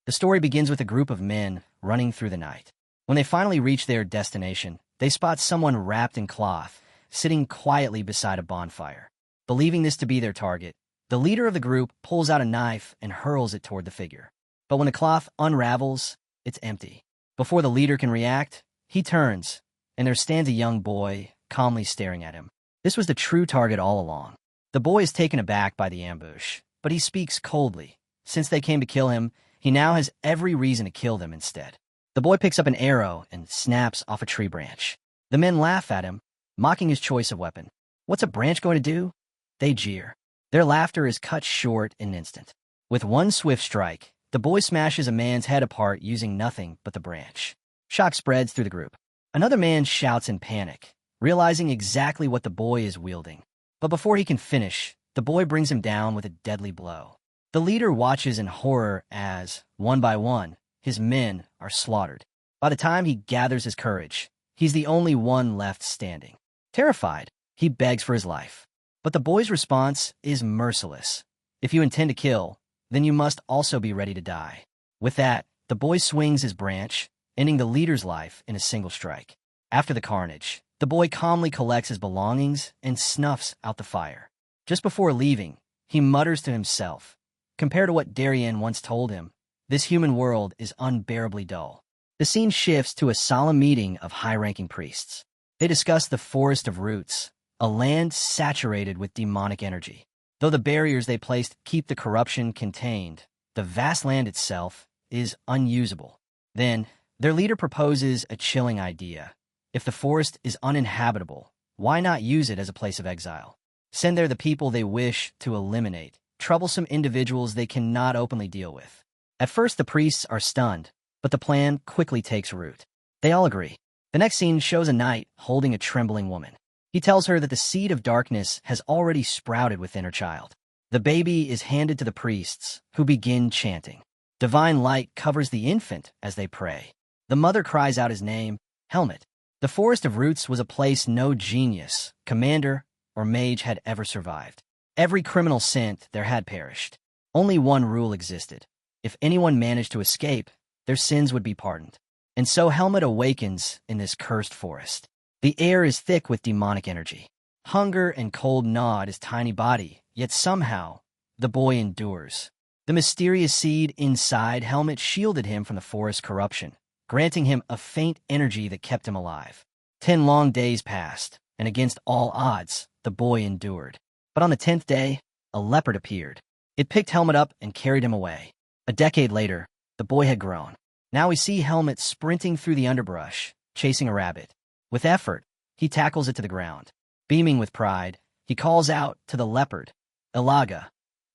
The story begins with a group of men running through the night. When they finally reach their destination, they spot someone wrapped in cloth, sitting quietly beside a bonfire. Believing this to be their target, the leader of the group pulls out a knife and hurls it toward the figure. But when the cloth unravels, it's empty. Before the leader can react, he turns, and there stands a young boy, calmly staring at him. This was the true target all along. The boy is taken aback by the ambush, but he speaks coldly. Since they came to kill him, he now has every reason to kill them instead. The boy picks up an arrow and snaps off a tree branch. The men laugh at him, mocking his choice of weapon. What's a branch going to do? They jeer. Their laughter is cut short in an instant. With one swift strike, the boy smashes a man's head apart using nothing but the branch. Shock spreads through the group. Another man shouts in panic, realizing exactly what the boy is wielding. But before he can finish, the boy brings him down with a deadly blow. The leader watches in horror as, one by one, his men are slaughtered. By the time he gathers his courage, he's the only one left standing. Terrified, he begs for his life. But the boy's response is merciless. If you intend to kill, then you must also be ready to die. With that, the boy swings his branch, ending the leader's life in a single strike. After the carnage, the boy calmly collects his belongings and snuffs out the fire. Just before leaving, he mutters to himself, compared to what Darienne once told him, this human world is unbearably dull. The scene shifts to a solemn meeting of high-ranking priests. They discuss the Forest of Roots, a land saturated with demonic energy. Though the barriers they placed keep the corruption contained, the vast land itself is unusable. Then, their leader proposes a chilling idea. If the forest is uninhabitable, why not use it as a place of exile? Send there the people they wish to eliminate, troublesome individuals they cannot openly deal with. At first, the priests are stunned, but the plan quickly takes root. They all agree. The next scene shows a knight holding a trembling woman. He tells her that the seed of darkness has already sprouted within her child. The baby is handed to the priests, who begin chanting. Divine light covers the infant as they pray. The mother cries out his name, Helmet. The Forest of Roots was a place no genius, commander, or mage had ever survived. Every criminal sent there had perished. Only one rule existed. If anyone managed to escape, their sins would be pardoned. And so Helmet awakens in this cursed forest. The air is thick with demonic energy. Hunger and cold gnaw at his tiny body, yet somehow, the boy endures. The mysterious seed inside Helmet shielded him from the forest's corruption, granting him a faint energy that kept him alive. 10 long days passed, and against all odds, the boy endured. But on the 10th day, a leopard appeared. It picked Helmet up and carried him away. A decade later, the boy had grown. Now we see Helmet sprinting through the underbrush, chasing a rabbit. With effort, he tackles it to the ground. Beaming with pride, he calls out to the leopard, Ilaga,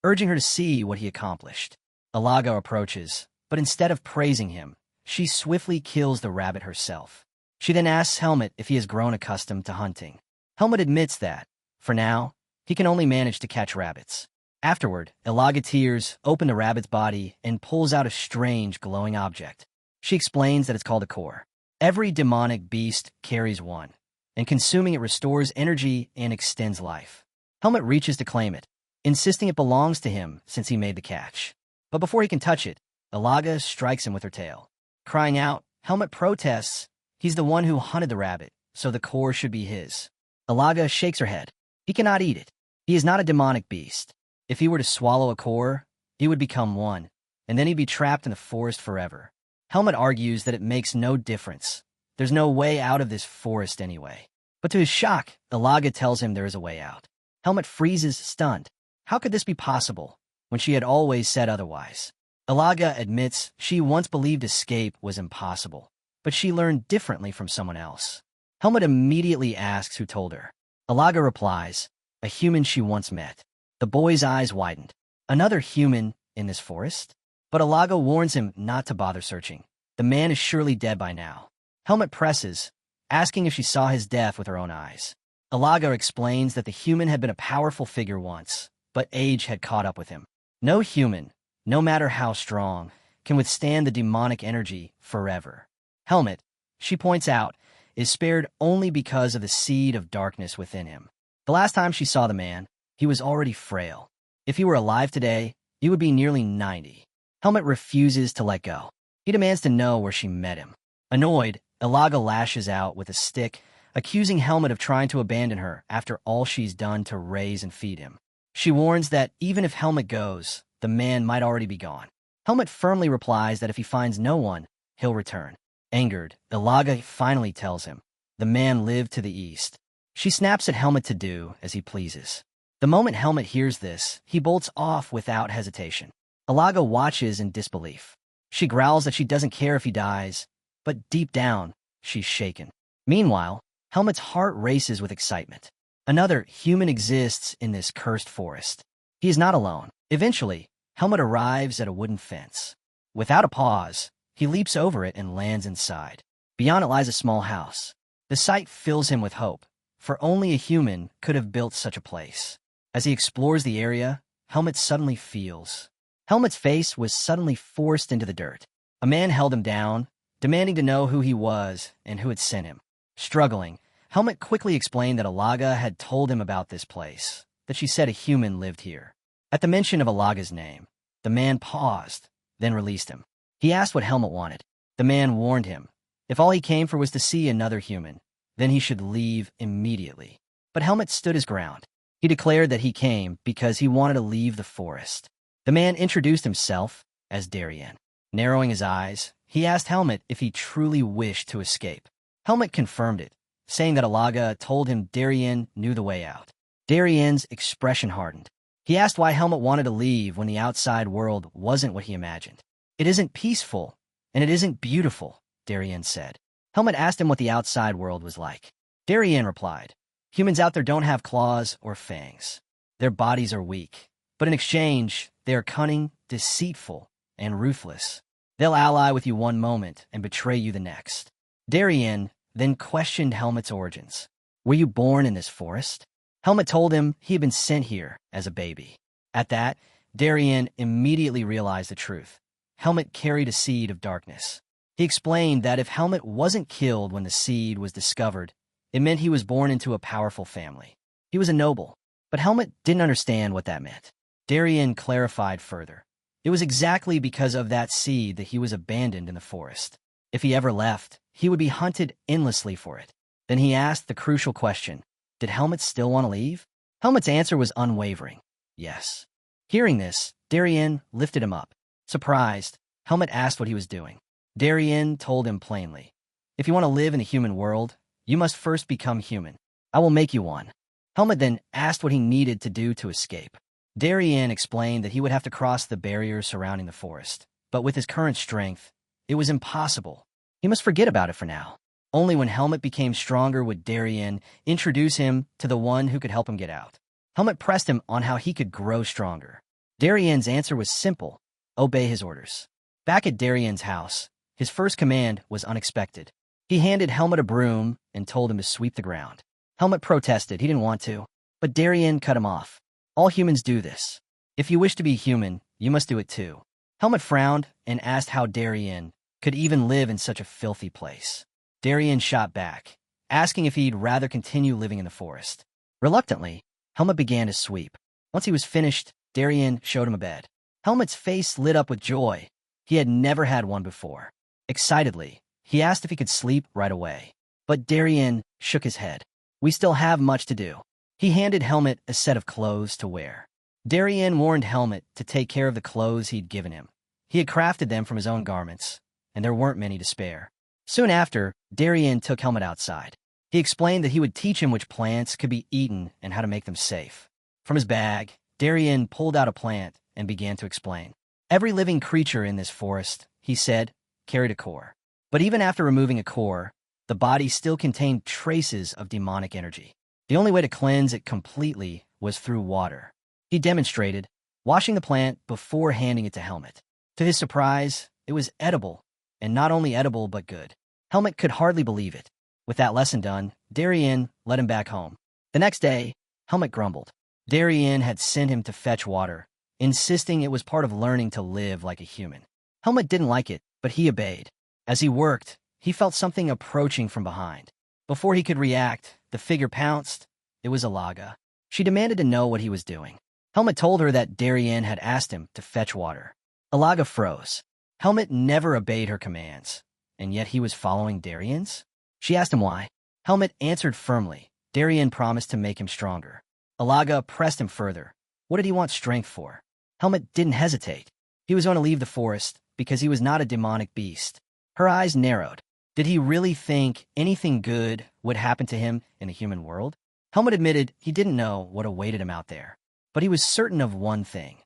urging her to see what he accomplished. Ilaga approaches, but instead of praising him, she swiftly kills the rabbit herself. She then asks Helmet if he has grown accustomed to hunting. Helmet admits that, for now, he can only manage to catch rabbits. Afterward, Ilaga tears open the rabbit's body and pulls out a strange glowing object. She explains that it's called a core. Every demonic beast carries one, and consuming it restores energy and extends life. Helmet reaches to claim it, insisting it belongs to him since he made the catch. But before he can touch it, Ilaga strikes him with her tail. Crying out, Helmet protests. He's the one who hunted the rabbit, so the core should be his. Ilaga shakes her head. He cannot eat it. He is not a demonic beast. If he were to swallow a core, he would become one, and then he'd be trapped in the forest forever. Helmet argues that it makes no difference. There's no way out of this forest anyway. But to his shock, Ilaga tells him there is a way out. Helmet freezes, stunned. How could this be possible, when she had always said otherwise? Ilaga admits she once believed escape was impossible, but she learned differently from someone else. Helmet immediately asks who told her. Ilaga replies, a human she once met. The boy's eyes widened. Another human in this forest? But Ilaga warns him not to bother searching. The man is surely dead by now. Helmet presses, asking if she saw his death with her own eyes. Ilaga explains that the human had been a powerful figure once, but age had caught up with him. No human, no matter how strong, can withstand the demonic energy forever. Helmet, she points out, is spared only because of the seed of darkness within him. The last time she saw the man, he was already frail. If he were alive today, he would be nearly 90. Helmet refuses to let go. He demands to know where she met him. Annoyed, Ilaga lashes out with a stick, accusing Helmet of trying to abandon her after all she's done to raise and feed him. She warns that even if Helmet goes, the man might already be gone. Helmet firmly replies that if he finds no one, he'll return. Angered, Ilaga finally tells him, the man lived to the east. She snaps at Helmet to do as he pleases. The moment Helmet hears this, he bolts off without hesitation. Ilaga watches in disbelief. She growls that she doesn't care if he dies, but deep down, she's shaken. Meanwhile, Helmet's heart races with excitement. Another human exists in this cursed forest. He is not alone. Eventually, Helmet arrives at a wooden fence. Without a pause, he leaps over it and lands inside. Beyond it lies a small house. The sight fills him with hope, for only a human could have built such a place. As he explores the area, Helmet suddenly feels. Helmet's face was suddenly forced into the dirt. A man held him down, demanding to know who he was and who had sent him. Struggling, Helmet quickly explained that Ilaga had told him about this place, that she said a human lived here. At the mention of Ilaga's name, the man paused, then released him. He asked what Helmet wanted. The man warned him. If all he came for was to see another human, then he should leave immediately. But Helmet stood his ground. He declared that he came because he wanted to leave the forest. The man introduced himself as Darienne. Narrowing his eyes, he asked Helmet if he truly wished to escape. Helmet confirmed it, saying that Ilaga told him Darienne knew the way out. Darienne's expression hardened. He asked why Helmet wanted to leave when the outside world wasn't what he imagined. It isn't peaceful, and it isn't beautiful, Darienne said. Helmet asked him what the outside world was like. Darienne replied, humans out there don't have claws or fangs. Their bodies are weak, but in exchange, they are cunning, deceitful, and ruthless. They'll ally with you one moment and betray you the next. Darienne then questioned Helmet's origins. Were you born in this forest? Helmet told him he had been sent here as a baby. At that, Darienne immediately realized the truth. Helmet carried a seed of darkness. He explained that if Helmet wasn't killed when the seed was discovered, it meant he was born into a powerful family. He was a noble, but Helmet didn't understand what that meant. Darienne clarified further. It was exactly because of that seed that he was abandoned in the forest. If he ever left, he would be hunted endlessly for it. Then he asked the crucial question, did Helmet still want to leave? Helmet's answer was unwavering, yes. Hearing this, Darienne lifted him up. Surprised, Helmet asked what he was doing. Darienne told him plainly, if you want to live in a human world, you must first become human. I will make you one. Helmet then asked what he needed to do to escape. Darienne explained that he would have to cross the barriers surrounding the forest, but with his current strength, it was impossible. He must forget about it for now. Only when Helmet became stronger would Darienne introduce him to the one who could help him get out. Helmet pressed him on how he could grow stronger. Darienne's answer was simple, obey his orders. Back at Darienne's house, his first command was unexpected. He handed Helmet a broom and told him to sweep the ground. Helmet protested, he didn't want to, but Darienne cut him off. All humans do this. If you wish to be human, you must do it too. Helmet frowned and asked how Darienne could even live in such a filthy place. Darienne shot back, asking if he'd rather continue living in the forest. Reluctantly, Helmet began to sweep. Once he was finished, Darienne showed him a bed. Helmet's face lit up with joy. He had never had one before. Excitedly, he asked if he could sleep right away. But Darienne shook his head. We still have much to do. He handed Helmet a set of clothes to wear. Darienne warned Helmet to take care of the clothes he'd given him. He had crafted them from his own garments, and there weren't many to spare. Soon after, Darienne took Helmet outside. He explained that he would teach him which plants could be eaten and how to make them safe. From his bag, Darienne pulled out a plant and began to explain. Every living creature in this forest, he said, carried a core. But even after removing a core, the body still contained traces of demonic energy. The only way to cleanse it completely was through water. He demonstrated, washing the plant before handing it to Helmet. To his surprise, it was edible, and not only edible but good. Helmet could hardly believe it. With that lesson done, Darienne led him back home. The next day, Helmet grumbled. Darienne had sent him to fetch water, insisting it was part of learning to live like a human. Helmet didn't like it, but he obeyed. As he worked, he felt something approaching from behind. Before he could react, the figure pounced. It was Ilaga. She demanded to know what he was doing. Helmet told her that Darienne had asked him to fetch water. Alaga froze. Helmet never obeyed her commands, and yet he was following Darienne's? She asked him why. Helmet answered firmly. Darienne promised to make him stronger. Alaga pressed him further. What did he want strength for? Helmet didn't hesitate. He was going to leave the forest because he was not a demonic beast. Her eyes narrowed. Did he really think anything good would happen to him in the human world? Helmet admitted he didn't know what awaited him out there, but he was certain of one thing.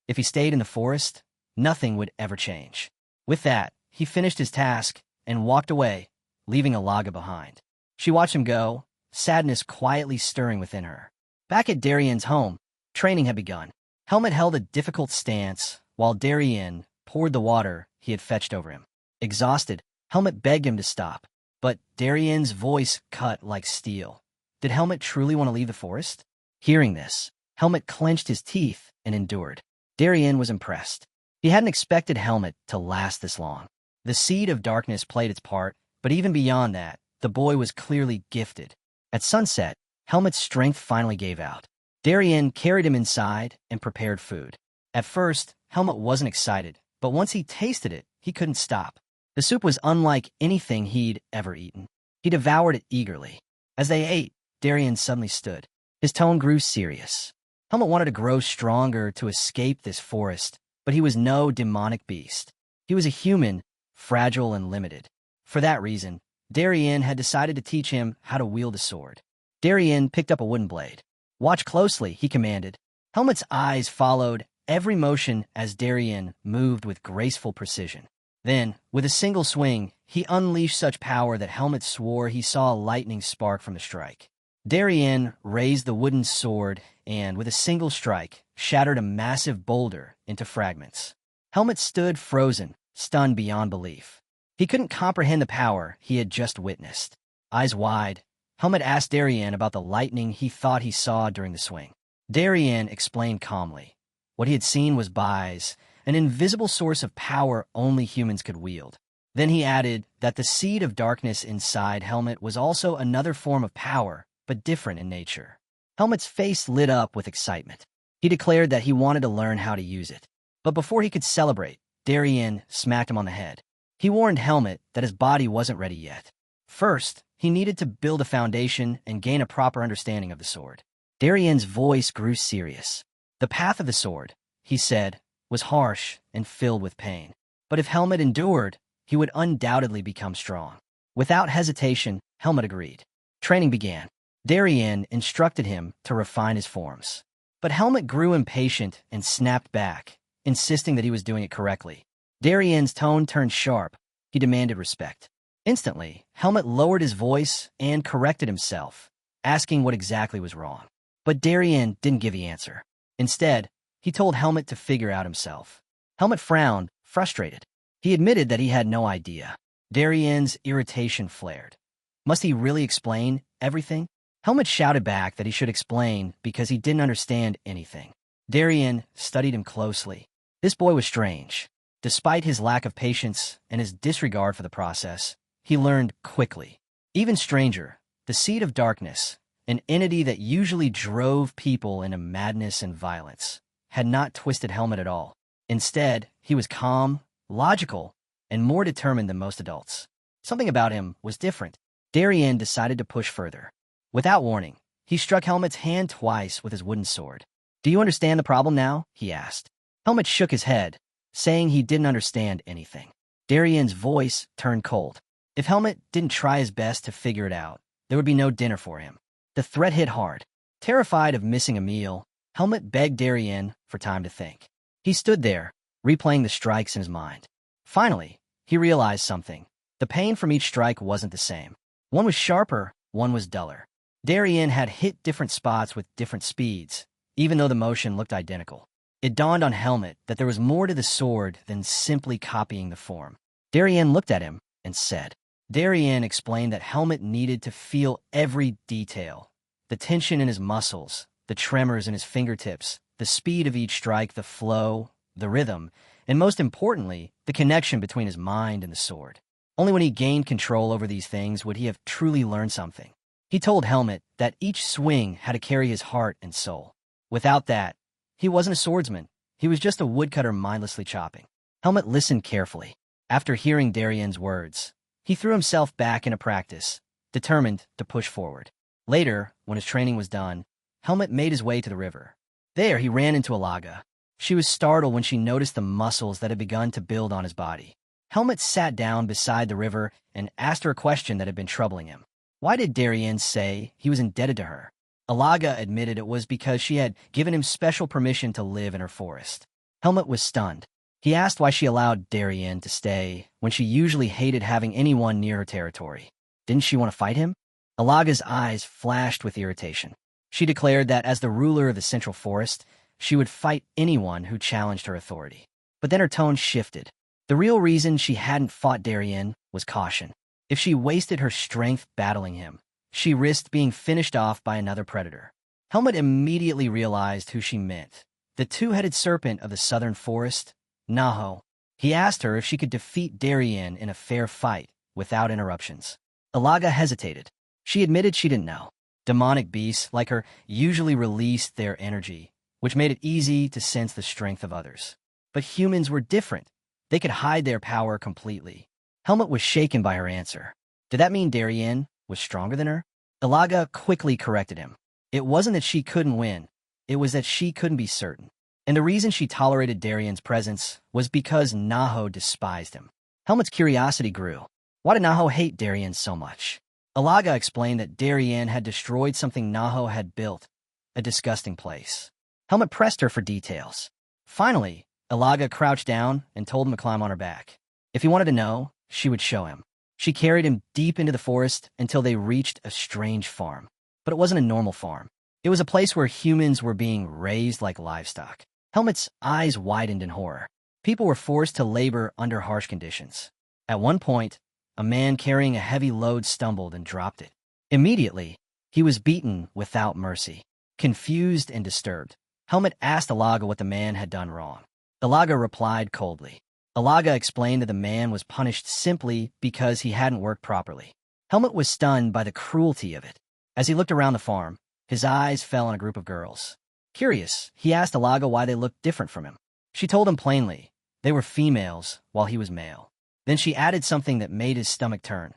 If he stayed in the forest, nothing would ever change. With that, he finished his task and walked away, leaving Alaga behind. She watched him go, sadness quietly stirring within her. Back at Darienne's home, training had begun. Helmet held a difficult stance while Darienne poured the water he had fetched over him. Exhausted, Helmet begged him to stop, but Darienne's voice cut like steel. Did Helmet truly want to leave the forest? Hearing this, Helmet clenched his teeth and endured. Darienne was impressed. He hadn't expected Helmet to last this long. The seed of darkness played its part, but even beyond that, the boy was clearly gifted. At sunset, Helmet's strength finally gave out. Darienne carried him inside and prepared food. At first, Helmet wasn't excited, but once he tasted it, he couldn't stop. The soup was unlike anything he'd ever eaten. He devoured it eagerly. As they ate, Darienne suddenly stood. His tone grew serious. Helmet wanted to grow stronger to escape this forest, but he was no demonic beast. He was a human, fragile and limited. For that reason, Darienne had decided to teach him how to wield a sword. Darienne picked up a wooden blade. Watch closely, he commanded. Helmet's eyes followed every motion as Darienne moved with graceful precision. Then, with a single swing, he unleashed such power that Helmet swore he saw a lightning spark from the strike. Darienne raised the wooden sword and, with a single strike, shattered a massive boulder into fragments. Helmet stood frozen, stunned beyond belief. He couldn't comprehend the power he had just witnessed. Eyes wide, Helmet asked Darienne about the lightning he thought he saw during the swing. Darienne explained calmly. What he had seen was Bai's, an invisible source of power only humans could wield. Then he added that the seed of darkness inside Helmet was also another form of power, but different in nature. Helmet's face lit up with excitement. He declared that he wanted to learn how to use it. But before he could celebrate, Darienne smacked him on the head. He warned Helmet that his body wasn't ready yet. First, he needed to build a foundation and gain a proper understanding of the sword. Darienne's voice grew serious. The path of the sword, he said, was harsh and filled with pain. But if Helmet endured, he would undoubtedly become strong. Without hesitation, Helmet agreed. Training began. Darienne instructed him to refine his forms. But Helmet grew impatient and snapped back, insisting that he was doing it correctly. Darienne's tone turned sharp. He demanded respect. Instantly, Helmet lowered his voice and corrected himself, asking what exactly was wrong. But Darienne didn't give the answer. Instead, he told Helmet to figure out himself. Helmet frowned, frustrated. He admitted that he had no idea. Darienne's irritation flared. Must he really explain everything? Helmet shouted back that he should explain because he didn't understand anything. Darienne studied him closely. This boy was strange. Despite his lack of patience and his disregard for the process, he learned quickly. Even stranger, the seed of darkness, an entity that usually drove people into madness and violence, had not twisted Helmet at all. Instead, he was calm, logical, and more determined than most adults. Something about him was different. Darienne decided to push further. Without warning, he struck Helmet's hand twice with his wooden sword. "Do you understand the problem now?" he asked. Helmet shook his head, saying he didn't understand anything. Darienne's voice turned cold. If Helmet didn't try his best to figure it out, there would be no dinner for him. The threat hit hard. Terrified of missing a meal, Helmet begged Darienne for time to think. He stood there, replaying the strikes in his mind. Finally, he realized something. The pain from each strike wasn't the same. One was sharper, one was duller. Darienne had hit different spots with different speeds, even though the motion looked identical. It dawned on Helmet that there was more to the sword than simply copying the form. Darienne looked at him and said. Darienne explained that Helmet needed to feel every detail. The tension in his muscles, the tremors in his fingertips, the speed of each strike, the flow, the rhythm, and most importantly, the connection between his mind and the sword. Only when he gained control over these things would he have truly learned something. He told Helmet that each swing had to carry his heart and soul. Without that, he wasn't a swordsman. He was just a woodcutter mindlessly chopping. Helmet listened carefully. After hearing Darienne's words, he threw himself back into practice, determined to push forward. Later, when his training was done, Helmet made his way to the river. There, he ran into Alaga. She was startled when she noticed the muscles that had begun to build on his body. Helmet sat down beside the river and asked her a question that had been troubling him. Why did Darienne say he was indebted to her? Alaga admitted it was because she had given him special permission to live in her forest. Helmet was stunned. He asked why she allowed Darienne to stay when she usually hated having anyone near her territory. Didn't she want to fight him? Alaga's eyes flashed with irritation. She declared that as the ruler of the Central Forest, she would fight anyone who challenged her authority. But then her tone shifted. The real reason she hadn't fought Darienne was caution. If she wasted her strength battling him, she risked being finished off by another predator. Helmet immediately realized who she meant. The two-headed serpent of the southern forest, Nahu. He asked her if she could defeat Darienne in a fair fight without interruptions. Alaga hesitated. She admitted she didn't know. Demonic beasts like her usually released their energy, which made it easy to sense the strength of others. But humans were different. They could hide their power completely. Helmet was shaken by her answer. Did that mean Darienne was stronger than her? Alaga quickly corrected him. It wasn't that she couldn't win. It was that she couldn't be certain. And the reason she tolerated Darienne's presence was because Nahu despised him. Helmet's curiosity grew. Why did Nahu hate Darienne so much? Alaga explained that Darienne had destroyed something Nahu had built, a disgusting place. Helmet pressed her for details. Finally, Alaga crouched down and told him to climb on her back. If he wanted to know, she would show him. She carried him deep into the forest until they reached a strange farm. But it wasn't a normal farm. It was a place where humans were being raised like livestock. Helmet's eyes widened in horror. People were forced to labor under harsh conditions. At one point, a man carrying a heavy load stumbled and dropped it. Immediately, he was beaten without mercy. Confused and disturbed, Helmet asked Alaga what the man had done wrong. Alaga replied coldly. Alaga explained that the man was punished simply because he hadn't worked properly. Helmet was stunned by the cruelty of it. As he looked around the farm, his eyes fell on a group of girls. Curious, he asked Alaga why they looked different from him. She told him plainly, they were females while he was male. Then she added something that made his stomach turn.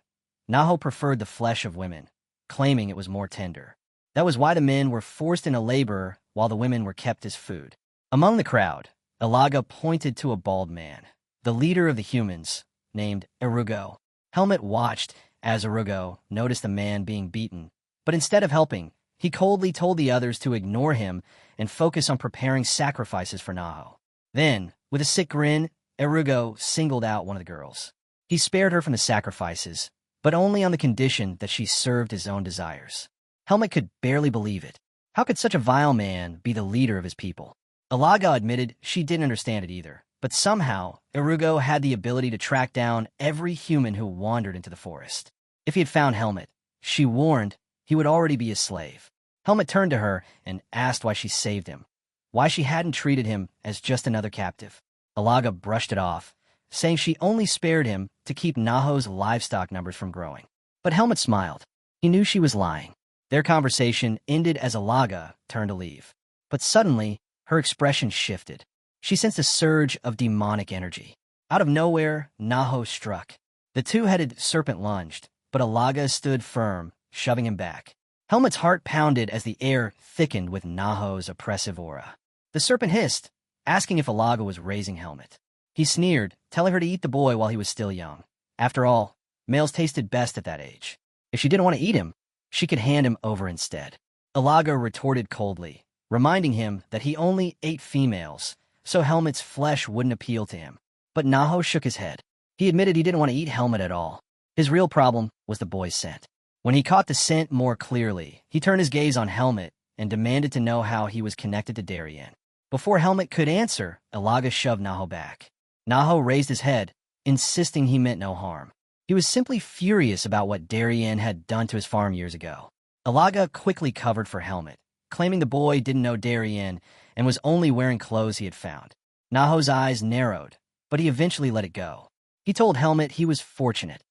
Nahu preferred the flesh of women, claiming it was more tender. That was why the men were forced into labor while the women were kept as food. Among the crowd, Alaga pointed to a bald man, the leader of the humans, named Arugo. Helmet watched as Arugo noticed the man being beaten, but instead of helping, he coldly told the others to ignore him and focus on preparing sacrifices for Nahu. Then, with a sick grin, Arugo singled out one of the girls. He spared her from the sacrifices, but only on the condition that she served his own desires. Helmet could barely believe it. How could such a vile man be the leader of his people? Alaga admitted she didn't understand it either, but somehow, Arugo had the ability to track down every human who wandered into the forest. If he had found Helmet, she warned, he would already be a slave. Helmet turned to her and asked why she saved him, why she hadn't treated him as just another captive. Alaga brushed it off, saying she only spared him to keep Nahu's livestock numbers from growing. But Helmet smiled. He knew she was lying. Their conversation ended as Alaga turned to leave. But suddenly, her expression shifted. She sensed a surge of demonic energy. Out of nowhere, Nahu struck. The two-headed serpent lunged, but Alaga stood firm, shoving him back. Helmet's heart pounded as the air thickened with Nahu's oppressive aura. The serpent hissed, asking if Alaga was raising Helmet. He sneered, telling her to eat the boy while he was still young. After all, males tasted best at that age. If she didn't want to eat him, she could hand him over instead. Alaga retorted coldly, reminding him that he only ate females, so Helmet's flesh wouldn't appeal to him. But Nahu shook his head. He admitted he didn't want to eat Helmet at all. His real problem was the boy's scent. When he caught the scent more clearly, he turned his gaze on Helmet and demanded to know how he was connected to Darienne. Before Helmet could answer, Alaga shoved Nahu back. Nahu raised his head, insisting he meant no harm. He was simply furious about what Darienne had done to his farm years ago. Alaga quickly covered for Helmet, claiming the boy didn't know Darienne and was only wearing clothes he had found. Nahu's eyes narrowed, but he eventually let it go. He told Helmet he was fortunate.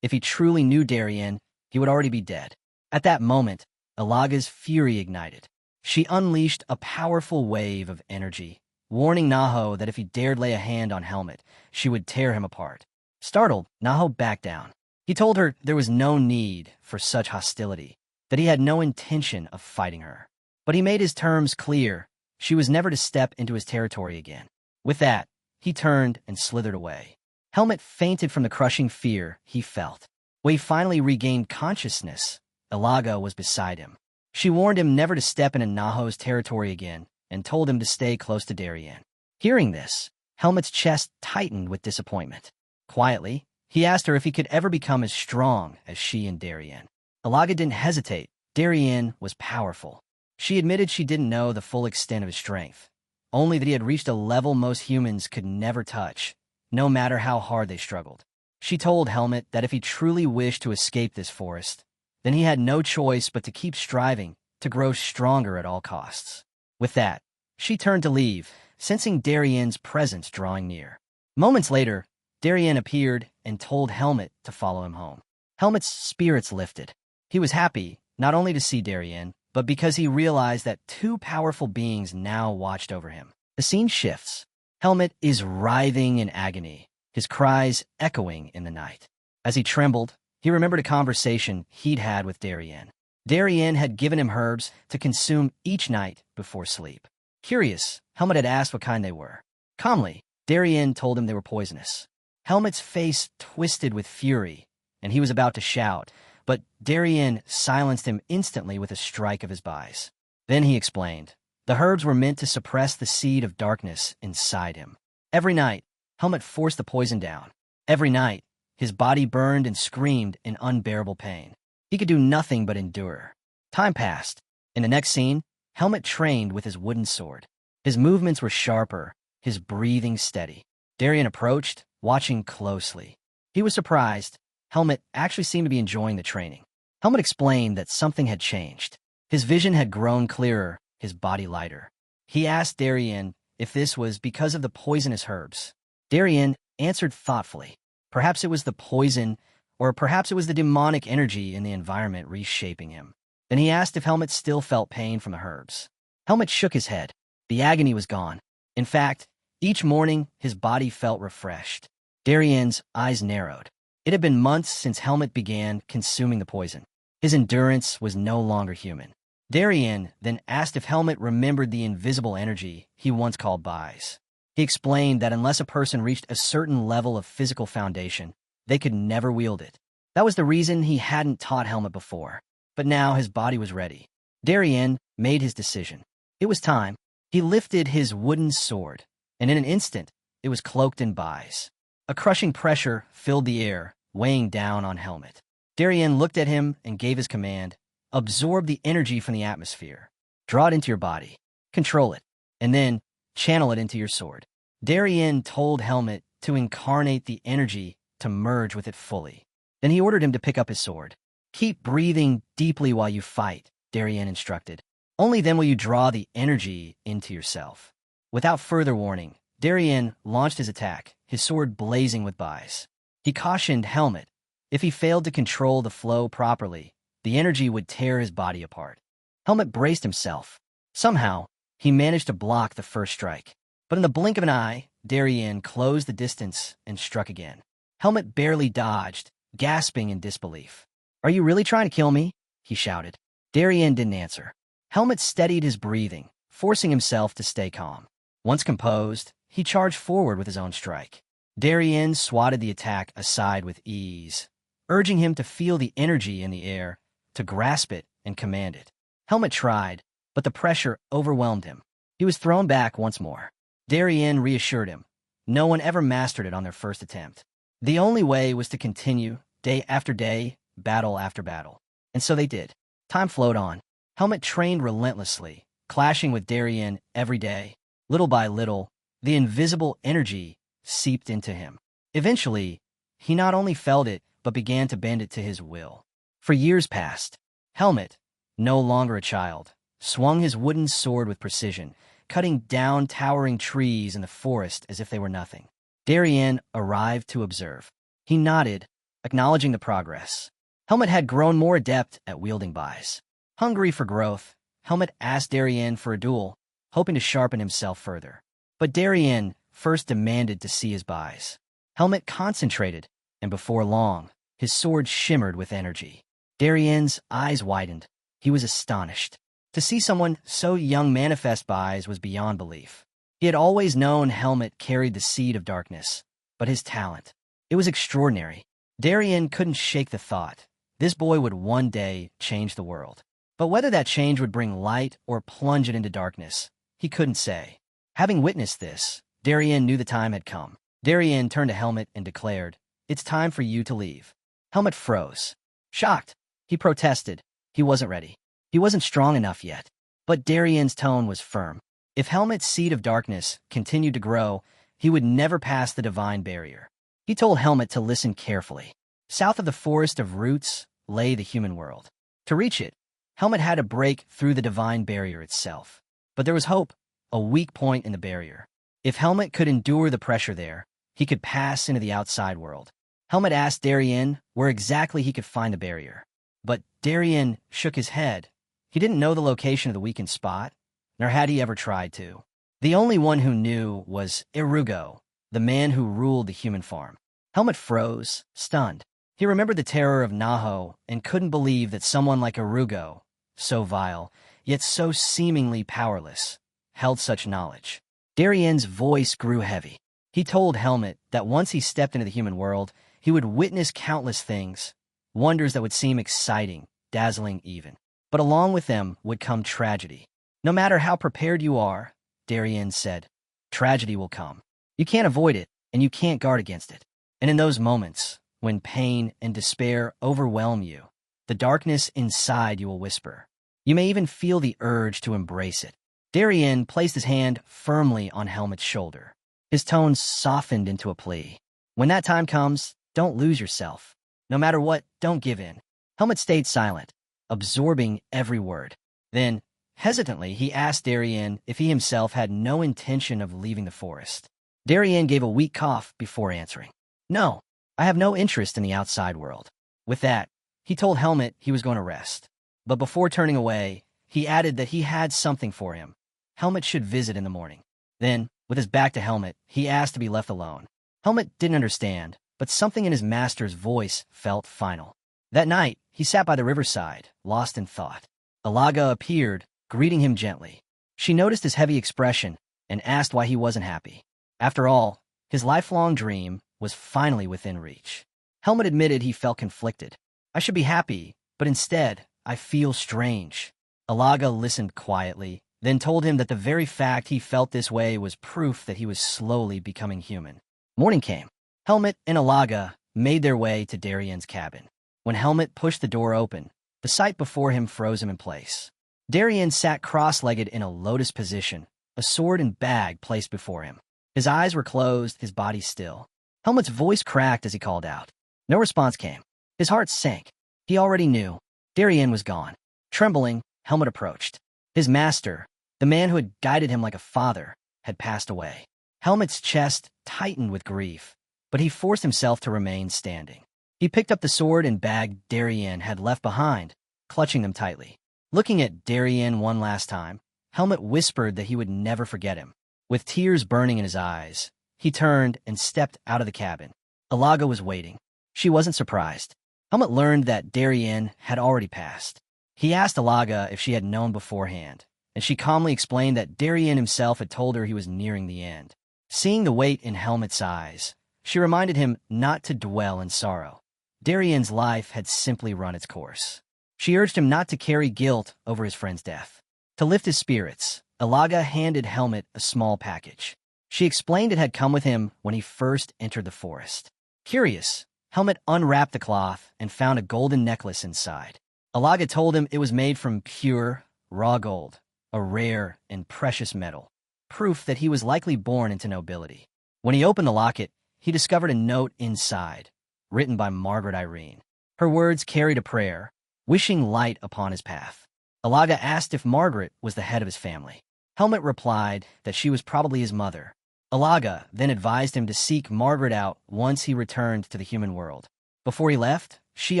If he truly knew Darienne, he would already be dead. At that moment, Alaga's fury ignited. She unleashed a powerful wave of energy, warning Nahu that if he dared lay a hand on Helmet, she would tear him apart. Startled, Nahu backed down. He told her there was no need for such hostility, that he had no intention of fighting her. But he made his terms clear. She was never to step into his territory again. With that, he turned and slithered away. Helmet fainted from the crushing fear he felt. When he finally regained consciousness, Ilaga was beside him. She warned him never to step into Nahu's territory again and told him to stay close to Darienne. Hearing this, Helmet's chest tightened with disappointment. Quietly, he asked her if he could ever become as strong as she and Darienne. Ilaga didn't hesitate. Darienne was powerful. She admitted she didn't know the full extent of his strength, only that he had reached a level most humans could never touch, no matter how hard they struggled. She told Helmet that if he truly wished to escape this forest, then he had no choice but to keep striving to grow stronger at all costs. With that, she turned to leave, sensing Darienne's presence drawing near. Moments later, Darienne appeared and told Helmet to follow him home. Helmet's spirits lifted. He was happy not only to see Darienne, but because he realized that two powerful beings now watched over him. The scene shifts. Helmet is writhing in agony, his cries echoing in the night. As he trembled, he remembered a conversation he'd had with Darienne. Darienne had given him herbs to consume each night before sleep. Curious, Helmet had asked what kind they were. Calmly, Darienne told him they were poisonous. Helmet's face twisted with fury, and he was about to shout, but Darienne silenced him instantly with a strike of his bais. Then he explained. The herbs were meant to suppress the seed of darkness inside him. Every night, Helmet forced the poison down. Every night, his body burned and screamed in unbearable pain. He could do nothing but endure. Time passed. In the next scene, Helmet trained with his wooden sword. His movements were sharper, his breathing steady. Darienne approached, watching closely. He was surprised. Helmet actually seemed to be enjoying the training. Helmet explained that something had changed. His vision had grown clearer, his body lighter. He asked Darienne if this was because of the poisonous herbs. Darienne answered thoughtfully. Perhaps it was the poison, or perhaps it was the demonic energy in the environment reshaping him. Then he asked if Helmet still felt pain from the herbs. Helmet shook his head. The agony was gone. In fact, each morning his body felt refreshed. Darienne's eyes narrowed. It had been months since Helmet began consuming the poison. His endurance was no longer human. Darienne then asked if Helmet remembered the invisible energy he once called bais. He explained that unless a person reached a certain level of physical foundation, they could never wield it. That was the reason he hadn't taught Helmet before. But now his body was ready. Darienne made his decision. It was time. He lifted his wooden sword, and in an instant, it was cloaked in bais. A crushing pressure filled the air, weighing down on Helmet. Darienne looked at him and gave his command. Absorb the energy from the atmosphere. Draw it into your body. Control it. And then channel it into your sword. Darienne told Helmet to incarnate the energy to merge with it fully. Then he ordered him to pick up his sword. Keep breathing deeply while you fight, Darienne instructed. Only then will you draw the energy into yourself. Without further warning, Darienne launched his attack, his sword blazing with bais. He cautioned Helmet. If he failed to control the flow properly, the energy would tear his body apart. Helmet braced himself. Somehow, he managed to block the first strike. But in the blink of an eye, Darienne closed the distance and struck again. Helmet barely dodged, gasping in disbelief. Are you really trying to kill me? He shouted. Darienne didn't answer. Helmet steadied his breathing, forcing himself to stay calm. Once composed, he charged forward with his own strike. Darienne swatted the attack aside with ease, urging him to feel the energy in the air, to grasp it and command it. Helmet tried, but the pressure overwhelmed him. He was thrown back once more. Darienne reassured him. No one ever mastered it on their first attempt. The only way was to continue, day after day, battle after battle. And so they did. Time flowed on. Helmet trained relentlessly, clashing with Darienne every day. Little by little, the invisible energy seeped into him. Eventually, he not only felt it, but began to bend it to his will. For years passed. Helmet, no longer a child, swung his wooden sword with precision, cutting down towering trees in the forest as if they were nothing. Darienne arrived to observe. He nodded, acknowledging the progress. Helmet had grown more adept at wielding bais. Hungry for growth, Helmet asked Darienne for a duel, hoping to sharpen himself further. But Darienne first demanded to see his buys. Helmet concentrated, and before long, his sword shimmered with energy. Darienne's eyes widened. He was astonished. To see someone so young manifest buys was beyond belief. He had always known Helmet carried the seed of darkness, but his talent, it was extraordinary. Darienne couldn't shake the thought. This boy would one day change the world. But whether that change would bring light or plunge it into darkness, he couldn't say. Having witnessed this, Darienne knew the time had come. Darienne turned to Helmet and declared, "It's time for you to leave." Helmet froze. Shocked, he protested. He wasn't ready. He wasn't strong enough yet. But Darienne's tone was firm. If Helmet's seed of darkness continued to grow, he would never pass the divine barrier. He told Helmet to listen carefully. South of the forest of roots lay the human world. To reach it, Helmet had to break through the divine barrier itself. But there was hope, a weak point in the barrier. If Helmet could endure the pressure there, he could pass into the outside world. Helmet asked Darienne where exactly he could find the barrier. But Darienne shook his head. He didn't know the location of the weakened spot, nor had he ever tried to. The only one who knew was Arugo, the man who ruled the human farm. Helmet froze, stunned. He remembered the terror of Nahu and couldn't believe that someone like Arugo, so vile, yet so seemingly powerless, held such knowledge. Darienne's voice grew heavy. He told Helmet that once he stepped into the human world, he would witness countless things, wonders that would seem exciting, dazzling even. But along with them would come tragedy. No matter how prepared you are, Darienne said, tragedy will come. You can't avoid it, and you can't guard against it. And in those moments, when pain and despair overwhelm you, the darkness inside you will whisper. You may even feel the urge to embrace it. Darienne placed his hand firmly on Helmet's shoulder. His tone softened into a plea. When that time comes, don't lose yourself. No matter what, don't give in. Helmet stayed silent, absorbing every word. Then, hesitantly, he asked Darienne if he himself had no intention of leaving the forest. Darienne gave a weak cough before answering. No, I have no interest in the outside world. With that, he told Helmet he was going to rest. But before turning away, he added that he had something for him. Helmet should visit in the morning. Then, with his back to Helmet, he asked to be left alone. Helmet didn't understand, but something in his master's voice felt final. That night, he sat by the riverside, lost in thought. Alaga appeared, greeting him gently. She noticed his heavy expression and asked why he wasn't happy. After all, his lifelong dream was finally within reach. Helmet admitted he felt conflicted. I should be happy, but instead, I feel strange. Alaga listened quietly, then told him that the very fact he felt this way was proof that he was slowly becoming human. Morning came. Helmet and Alaga made their way to Darienne's cabin. When Helmet pushed the door open, the sight before him froze him in place. Darienne sat cross-legged in a lotus position, a sword and bag placed before him. His eyes were closed, his body still. Helmet's voice cracked as he called out. No response came. His heart sank. He already knew. Darienne was gone. Trembling, Helmet approached. His master, the man who had guided him like a father, had passed away. Helmet's chest tightened with grief, but he forced himself to remain standing. He picked up the sword and bag Darienne had left behind, clutching them tightly. Looking at Darienne one last time, Helmet whispered that he would never forget him. With tears burning in his eyes, he turned and stepped out of the cabin. Alaga was waiting. She wasn't surprised. Helmet learned that Darienne had already passed. He asked Alaga if she had known beforehand, and she calmly explained that Darienne himself had told her he was nearing the end. Seeing the weight in Helmet's eyes, she reminded him not to dwell in sorrow. Darienne's life had simply run its course. She urged him not to carry guilt over his friend's death. To lift his spirits, Alaga handed Helmet a small package. She explained it had come with him when he first entered the forest. Curious, Helmet unwrapped the cloth and found a golden necklace inside. Alaga told him it was made from pure, raw gold, a rare and precious metal, proof that he was likely born into nobility. When he opened the locket, he discovered a note inside, written by Margaret Irene. Her words carried a prayer, wishing light upon his path. Alaga asked if Margaret was the head of his family. Helmet replied that she was probably his mother. Alaga then advised him to seek Margaret out once he returned to the human world. Before he left, she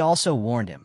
also warned him.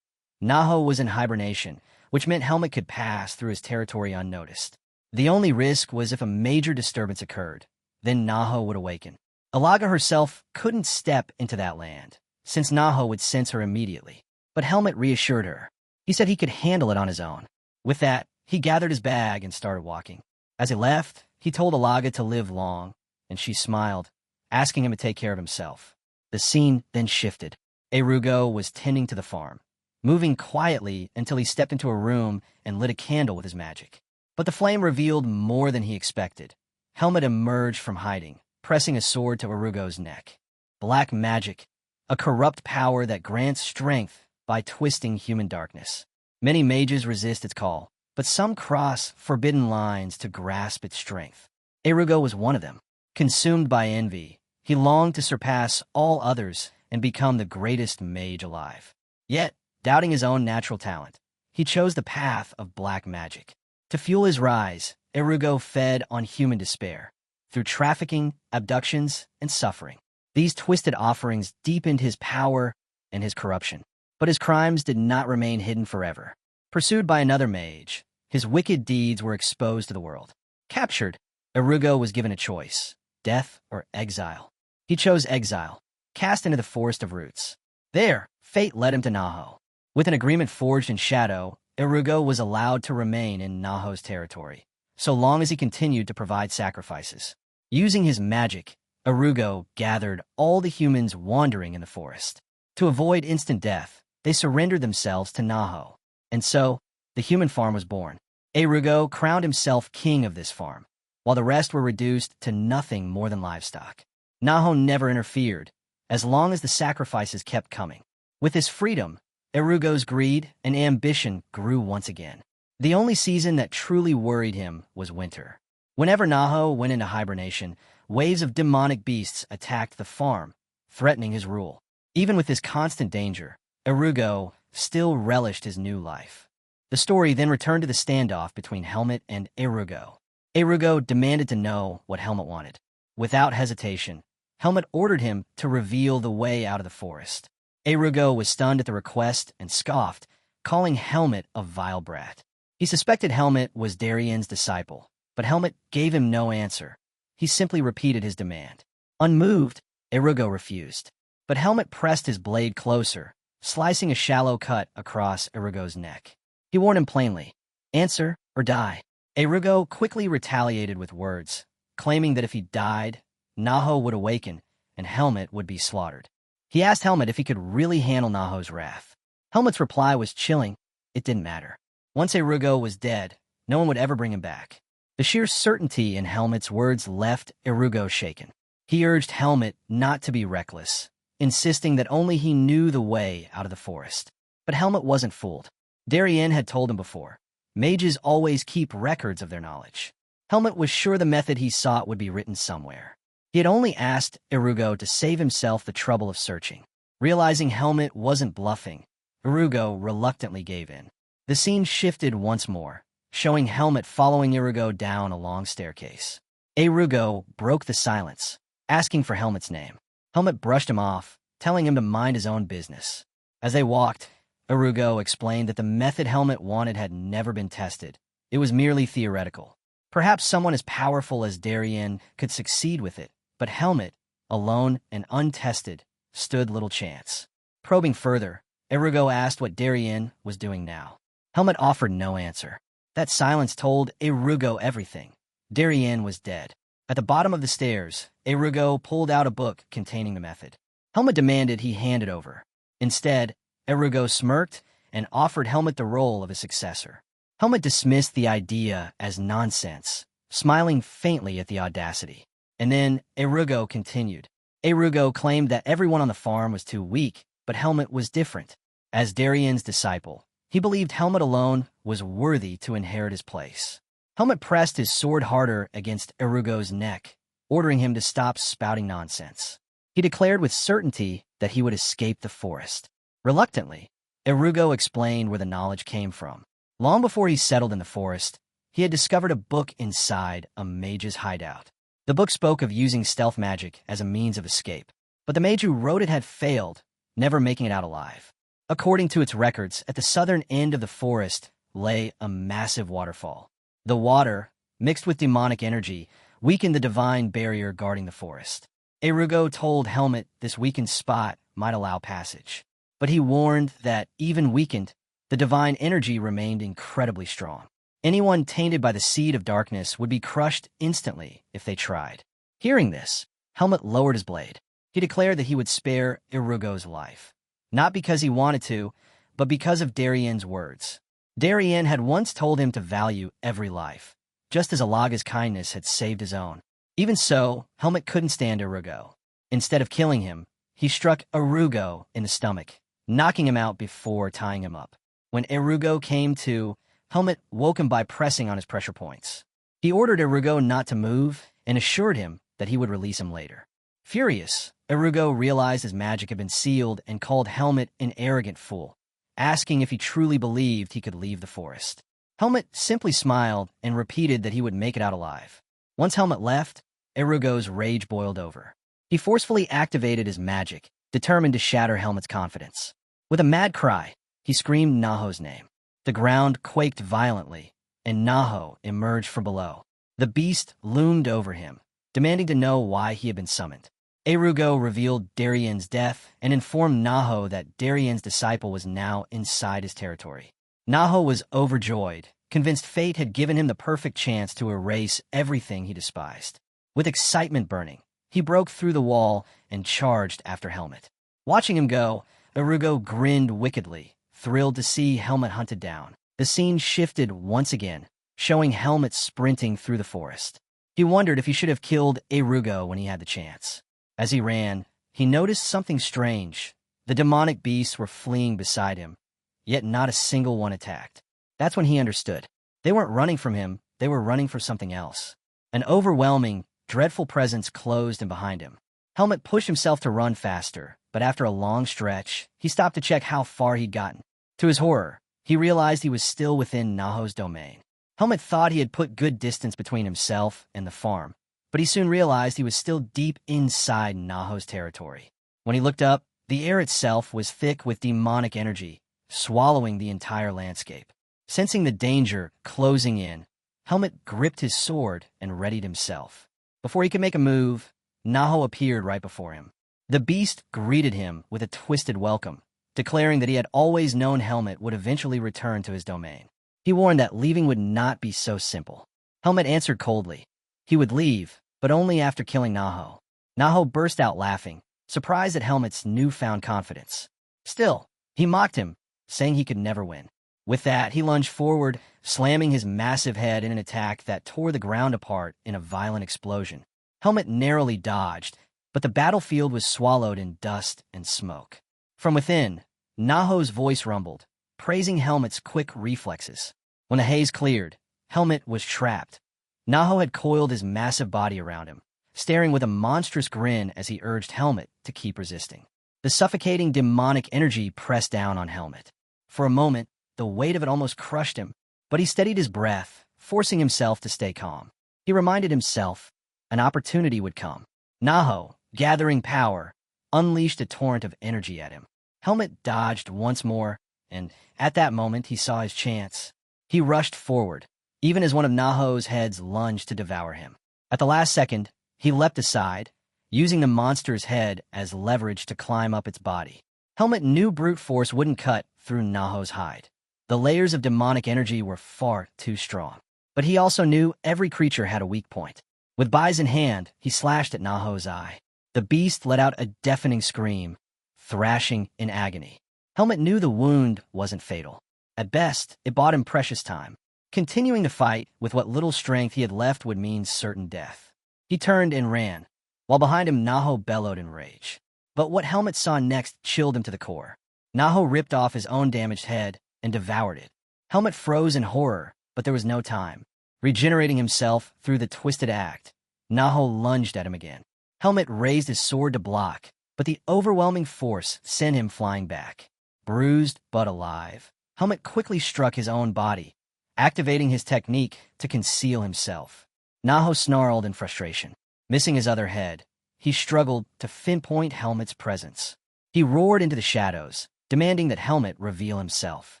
Nahu was in hibernation, which meant Helmet could pass through his territory unnoticed. The only risk was if a major disturbance occurred, then Nahu would awaken. Alaga herself couldn't step into that land, since Nahu would sense her immediately. But Helmet reassured her. He said he could handle it on his own. With that, he gathered his bag and started walking. As he left, he told Alaga to live long, and she smiled, asking him to take care of himself. The scene then shifted. Arugo was tending to the farm, moving quietly until he stepped into a room and lit a candle with his magic. But the flame revealed more than he expected. Helmet emerged from hiding, pressing a sword to Arugo's neck. Black magic, a corrupt power that grants strength by twisting human darkness. Many mages resist its call, but some cross forbidden lines to grasp its strength. Arugo was one of them. Consumed by envy, he longed to surpass all others and become the greatest mage alive. Yet, doubting his own natural talent, he chose the path of black magic. To fuel his rise, Arugo fed on human despair, through trafficking, abductions, and suffering. These twisted offerings deepened his power and his corruption. But his crimes did not remain hidden forever. Pursued by another mage, his wicked deeds were exposed to the world. Captured, Arugo was given a choice: death or exile. He chose exile, cast into the Forest of Roots. There, fate led him to Nahu. With an agreement forged in shadow, Arugo was allowed to remain in Nahu's territory, so long as he continued to provide sacrifices. Using his magic, Arugo gathered all the humans wandering in the forest. To avoid instant death, they surrendered themselves to Nahu. And so, the human farm was born. Arugo crowned himself king of this farm, while the rest were reduced to nothing more than livestock. Nahu never interfered, as long as the sacrifices kept coming. With his freedom, Arugo's greed and ambition grew once again. The only season that truly worried him was winter. Whenever Nahu went into hibernation, waves of demonic beasts attacked the farm, threatening his rule. Even with this constant danger, Arugo still relished his new life. The story then returned to the standoff between Helmet and Arugo. Arugo demanded to know what Helmet wanted. Without hesitation, Helmet ordered him to reveal the way out of the forest. Arugo was stunned at the request and scoffed, calling Helmet a vile brat. He suspected Helmet was Darienne's disciple, but Helmet gave him no answer. He simply repeated his demand. Unmoved, Arugo refused. But Helmet pressed his blade closer, slicing a shallow cut across Arugo's neck. He warned him plainly, "Answer or die." Arugo quickly retaliated with words, claiming that if he died, Nahu would awaken and Helmet would be slaughtered. He asked Helmet if he could really handle Nahu's wrath. Helmet's reply was chilling. It didn't matter. Once Arugo was dead, no one would ever bring him back. The sheer certainty in Helmet's words left Arugo shaken. He urged Helmet not to be reckless, insisting that only he knew the way out of the forest. But Helmet wasn't fooled. Darienne had told him before, mages always keep records of their knowledge. Helmet was sure the method he sought would be written somewhere. He had only asked Arugo to save himself the trouble of searching. Realizing Helmet wasn't bluffing, Arugo reluctantly gave in. The scene shifted once more, showing Helmet following Arugo down a long staircase. Arugo broke the silence, asking for Helmet's name. Helmet brushed him off, telling him to mind his own business. As they walked, Arugo explained that the method Helmet wanted had never been tested. It was merely theoretical. Perhaps someone as powerful as Darienne could succeed with it, but Helmet, alone and untested, stood little chance. Probing further, Arugo asked what Darienne was doing now. Helmet offered no answer. That silence told Arugo everything. Darienne was dead. At the bottom of the stairs, Arugo pulled out a book containing the method. Helmet demanded he hand it over. Instead, Arugo smirked and offered Helmet the role of his successor. Helmet dismissed the idea as nonsense, smiling faintly at the audacity. And then Arugo continued. Arugo claimed that everyone on the farm was too weak, but Helmet was different. As Darienne's disciple, he believed Helmet alone was worthy to inherit his place. Helmet pressed his sword harder against Arugo's neck, ordering him to stop spouting nonsense. He declared with certainty that he would escape the forest. Reluctantly, Arugo explained where the knowledge came from. Long before he settled in the forest, he had discovered a book inside a mage's hideout. The book spoke of using stealth magic as a means of escape, but the mage who wrote it had failed, never making it out alive. According to its records, at the southern end of the forest lay a massive waterfall. The water, mixed with demonic energy, weakened the divine barrier guarding the forest. Arugo told Helmet this weakened spot might allow passage, but he warned that, even weakened, the divine energy remained incredibly strong. Anyone tainted by the seed of darkness would be crushed instantly if they tried. Hearing this, Helmet lowered his blade. He declared that he would spare Arugo's life, not because he wanted to, but because of Darienne's words. Darienne had once told him to value every life, just as Alaga's kindness had saved his own. Even so, Helmet couldn't stand Arugo. Instead of killing him, he struck Arugo in the stomach, knocking him out before tying him up. When Arugo came to, Helmet woke him by pressing on his pressure points. He ordered Arugo not to move and assured him that he would release him later. Furious, Arugo realized his magic had been sealed and called Helmet an arrogant fool, asking if he truly believed he could leave the forest. Helmet simply smiled and repeated that he would make it out alive. Once Helmet left, Arugo's rage boiled over. He forcefully activated his magic, determined to shatter Helmet's confidence. With a mad cry, he screamed Nahu's name. The ground quaked violently, and Nahu emerged from below. The beast loomed over him, demanding to know why he had been summoned. Arugo revealed Darienne's death and informed Nahu that Darienne's disciple was now inside his territory. Nahu was overjoyed, convinced fate had given him the perfect chance to erase everything he despised. With excitement burning, he broke through the wall and charged after Helmet. Watching him go, Arugo grinned wickedly, thrilled to see Helmet hunted down. The scene shifted once again, showing Helmet sprinting through the forest. He wondered if he should have killed Arugo when he had the chance. As he ran, he noticed something strange. The demonic beasts were fleeing beside him, yet not a single one attacked. That's when he understood. They weren't running from him, they were running for something else. An overwhelming, dreadful presence closed in behind him. Helmet pushed himself to run faster, but after a long stretch, he stopped to check how far he'd gotten. To his horror, he realized he was still within Nahu's domain. Helmet thought he had put good distance between himself and the farm, but he soon realized he was still deep inside Nahu's territory. When he looked up, the air itself was thick with demonic energy, swallowing the entire landscape. Sensing the danger closing in, Helmet gripped his sword and readied himself. Before he could make a move, Nahu appeared right before him. The beast greeted him with a twisted welcome, declaring that he had always known Helmet would eventually return to his domain. He warned that leaving would not be so simple. Helmet answered coldly. He would leave, but only after killing Nahu. Nahu burst out laughing, surprised at Helmet's newfound confidence. Still, he mocked him, saying he could never win. With that, he lunged forward, slamming his massive head in an attack that tore the ground apart in a violent explosion. Helmet narrowly dodged, but the battlefield was swallowed in dust and smoke. From within, Nahu's voice rumbled, praising Helmet's quick reflexes. When the haze cleared, Helmet was trapped. Nahu had coiled his massive body around him, staring with a monstrous grin as he urged Helmet to keep resisting. The suffocating demonic energy pressed down on Helmet. For a moment, the weight of it almost crushed him, but he steadied his breath, forcing himself to stay calm. He reminded himself an opportunity would come. Nahu, gathering power, unleashed a torrent of energy at him. Helmet dodged once more, and at that moment he saw his chance. He rushed forward, even as one of Nahu's heads lunged to devour him. At the last second, he leapt aside, using the monster's head as leverage to climb up its body. Helmet knew brute force wouldn't cut through Nahu's hide. The layers of demonic energy were far too strong. But he also knew every creature had a weak point. With Bais in hand, he slashed at Nahu's eye. The beast let out a deafening scream, thrashing in agony. Helmet knew the wound wasn't fatal. At best, it bought him precious time. Continuing to fight with what little strength he had left would mean certain death. He turned and ran, while behind him Nahu bellowed in rage. But what Helmet saw next chilled him to the core. Nahu ripped off his own damaged head and devoured it. Helmet froze in horror, but there was no time. Regenerating himself through the twisted act, Nahu lunged at him again. Helmet raised his sword to block, but the overwhelming force sent him flying back. Bruised but alive, Helmet quickly struck his own body, activating his technique to conceal himself. Nahu snarled in frustration. Missing his other head, he struggled to pinpoint Helmet's presence. He roared into the shadows, demanding that Helmet reveal himself.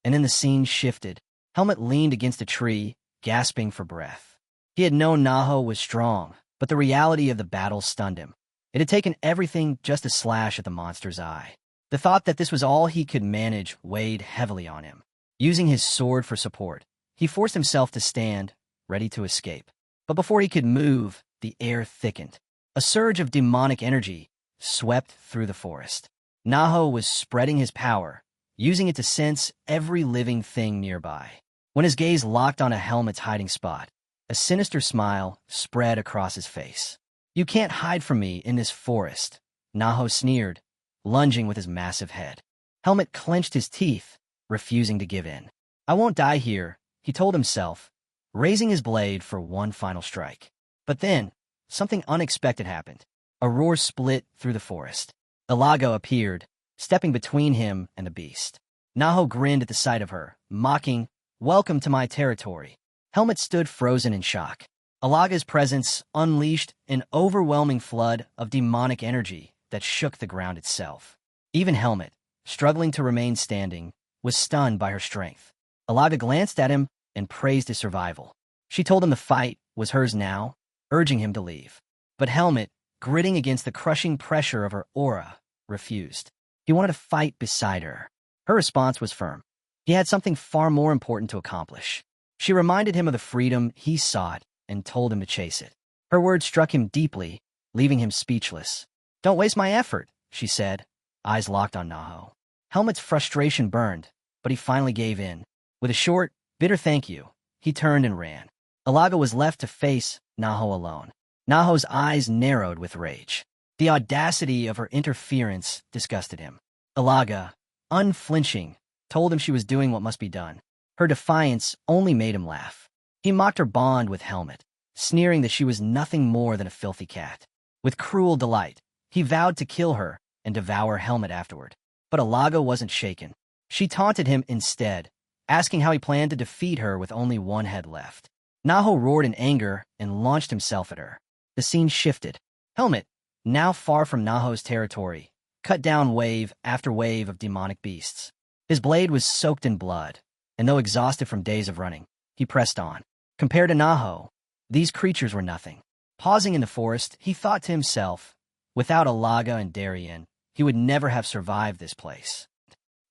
And then the scene shifted. Helmet leaned against a tree, gasping for breath. He had known Nahu was strong, but the reality of the battle stunned him. It had taken everything just to slash at the monster's eye. The thought that this was all he could manage weighed heavily on him. Using his sword for support, he forced himself to stand, ready to escape. But before he could move, the air thickened. A surge of demonic energy swept through the forest. Nahu was spreading his power, using it to sense every living thing nearby. When his gaze locked on a helmet's hiding spot, a sinister smile spread across his face. "You can't hide from me in this forest," Nahu sneered, lunging with his massive head. Helmet clenched his teeth, refusing to give in. "I won't die here," he told himself, raising his blade for one final strike. But then, something unexpected happened. A roar split through the forest. Ilaga appeared, stepping between him and the beast. Nahu grinned at the sight of her, mocking, "Welcome to my territory." Helmet stood frozen in shock. Ilaga's presence unleashed an overwhelming flood of demonic energy that shook the ground itself. Even Helmet, struggling to remain standing, was stunned by her strength. Ilaga glanced at him and praised his survival. She told him the fight was hers now, urging him to leave. But Helmet, gritting against the crushing pressure of her aura, refused. He wanted to fight beside her. Her response was firm. He had something far more important to accomplish. She reminded him of the freedom he sought and told him to chase it. Her words struck him deeply, leaving him speechless. "Don't waste my effort," she said, eyes locked on Nahu. Helmet's frustration burned, but he finally gave in. With a short, bitter thank you, he turned and ran. Ilaga was left to face Nahu alone. Nahu's eyes narrowed with rage. The audacity of her interference disgusted him. Ilaga, unflinching, told him she was doing what must be done. Her defiance only made him laugh. He mocked her bond with Helmet, sneering that she was nothing more than a filthy cat. With cruel delight, he vowed to kill her and devour Helmet afterward. But Ilaga wasn't shaken. She taunted him instead, asking how he planned to defeat her with only one head left. Nahu roared in anger and launched himself at her. The scene shifted. Helmet, now far from Nahu's territory, cut down wave after wave of demonic beasts. His blade was soaked in blood, and though exhausted from days of running, he pressed on. Compared to Nahu, these creatures were nothing. Pausing in the forest, he thought to himself, without Ilaga and Darienne, he would never have survived this place.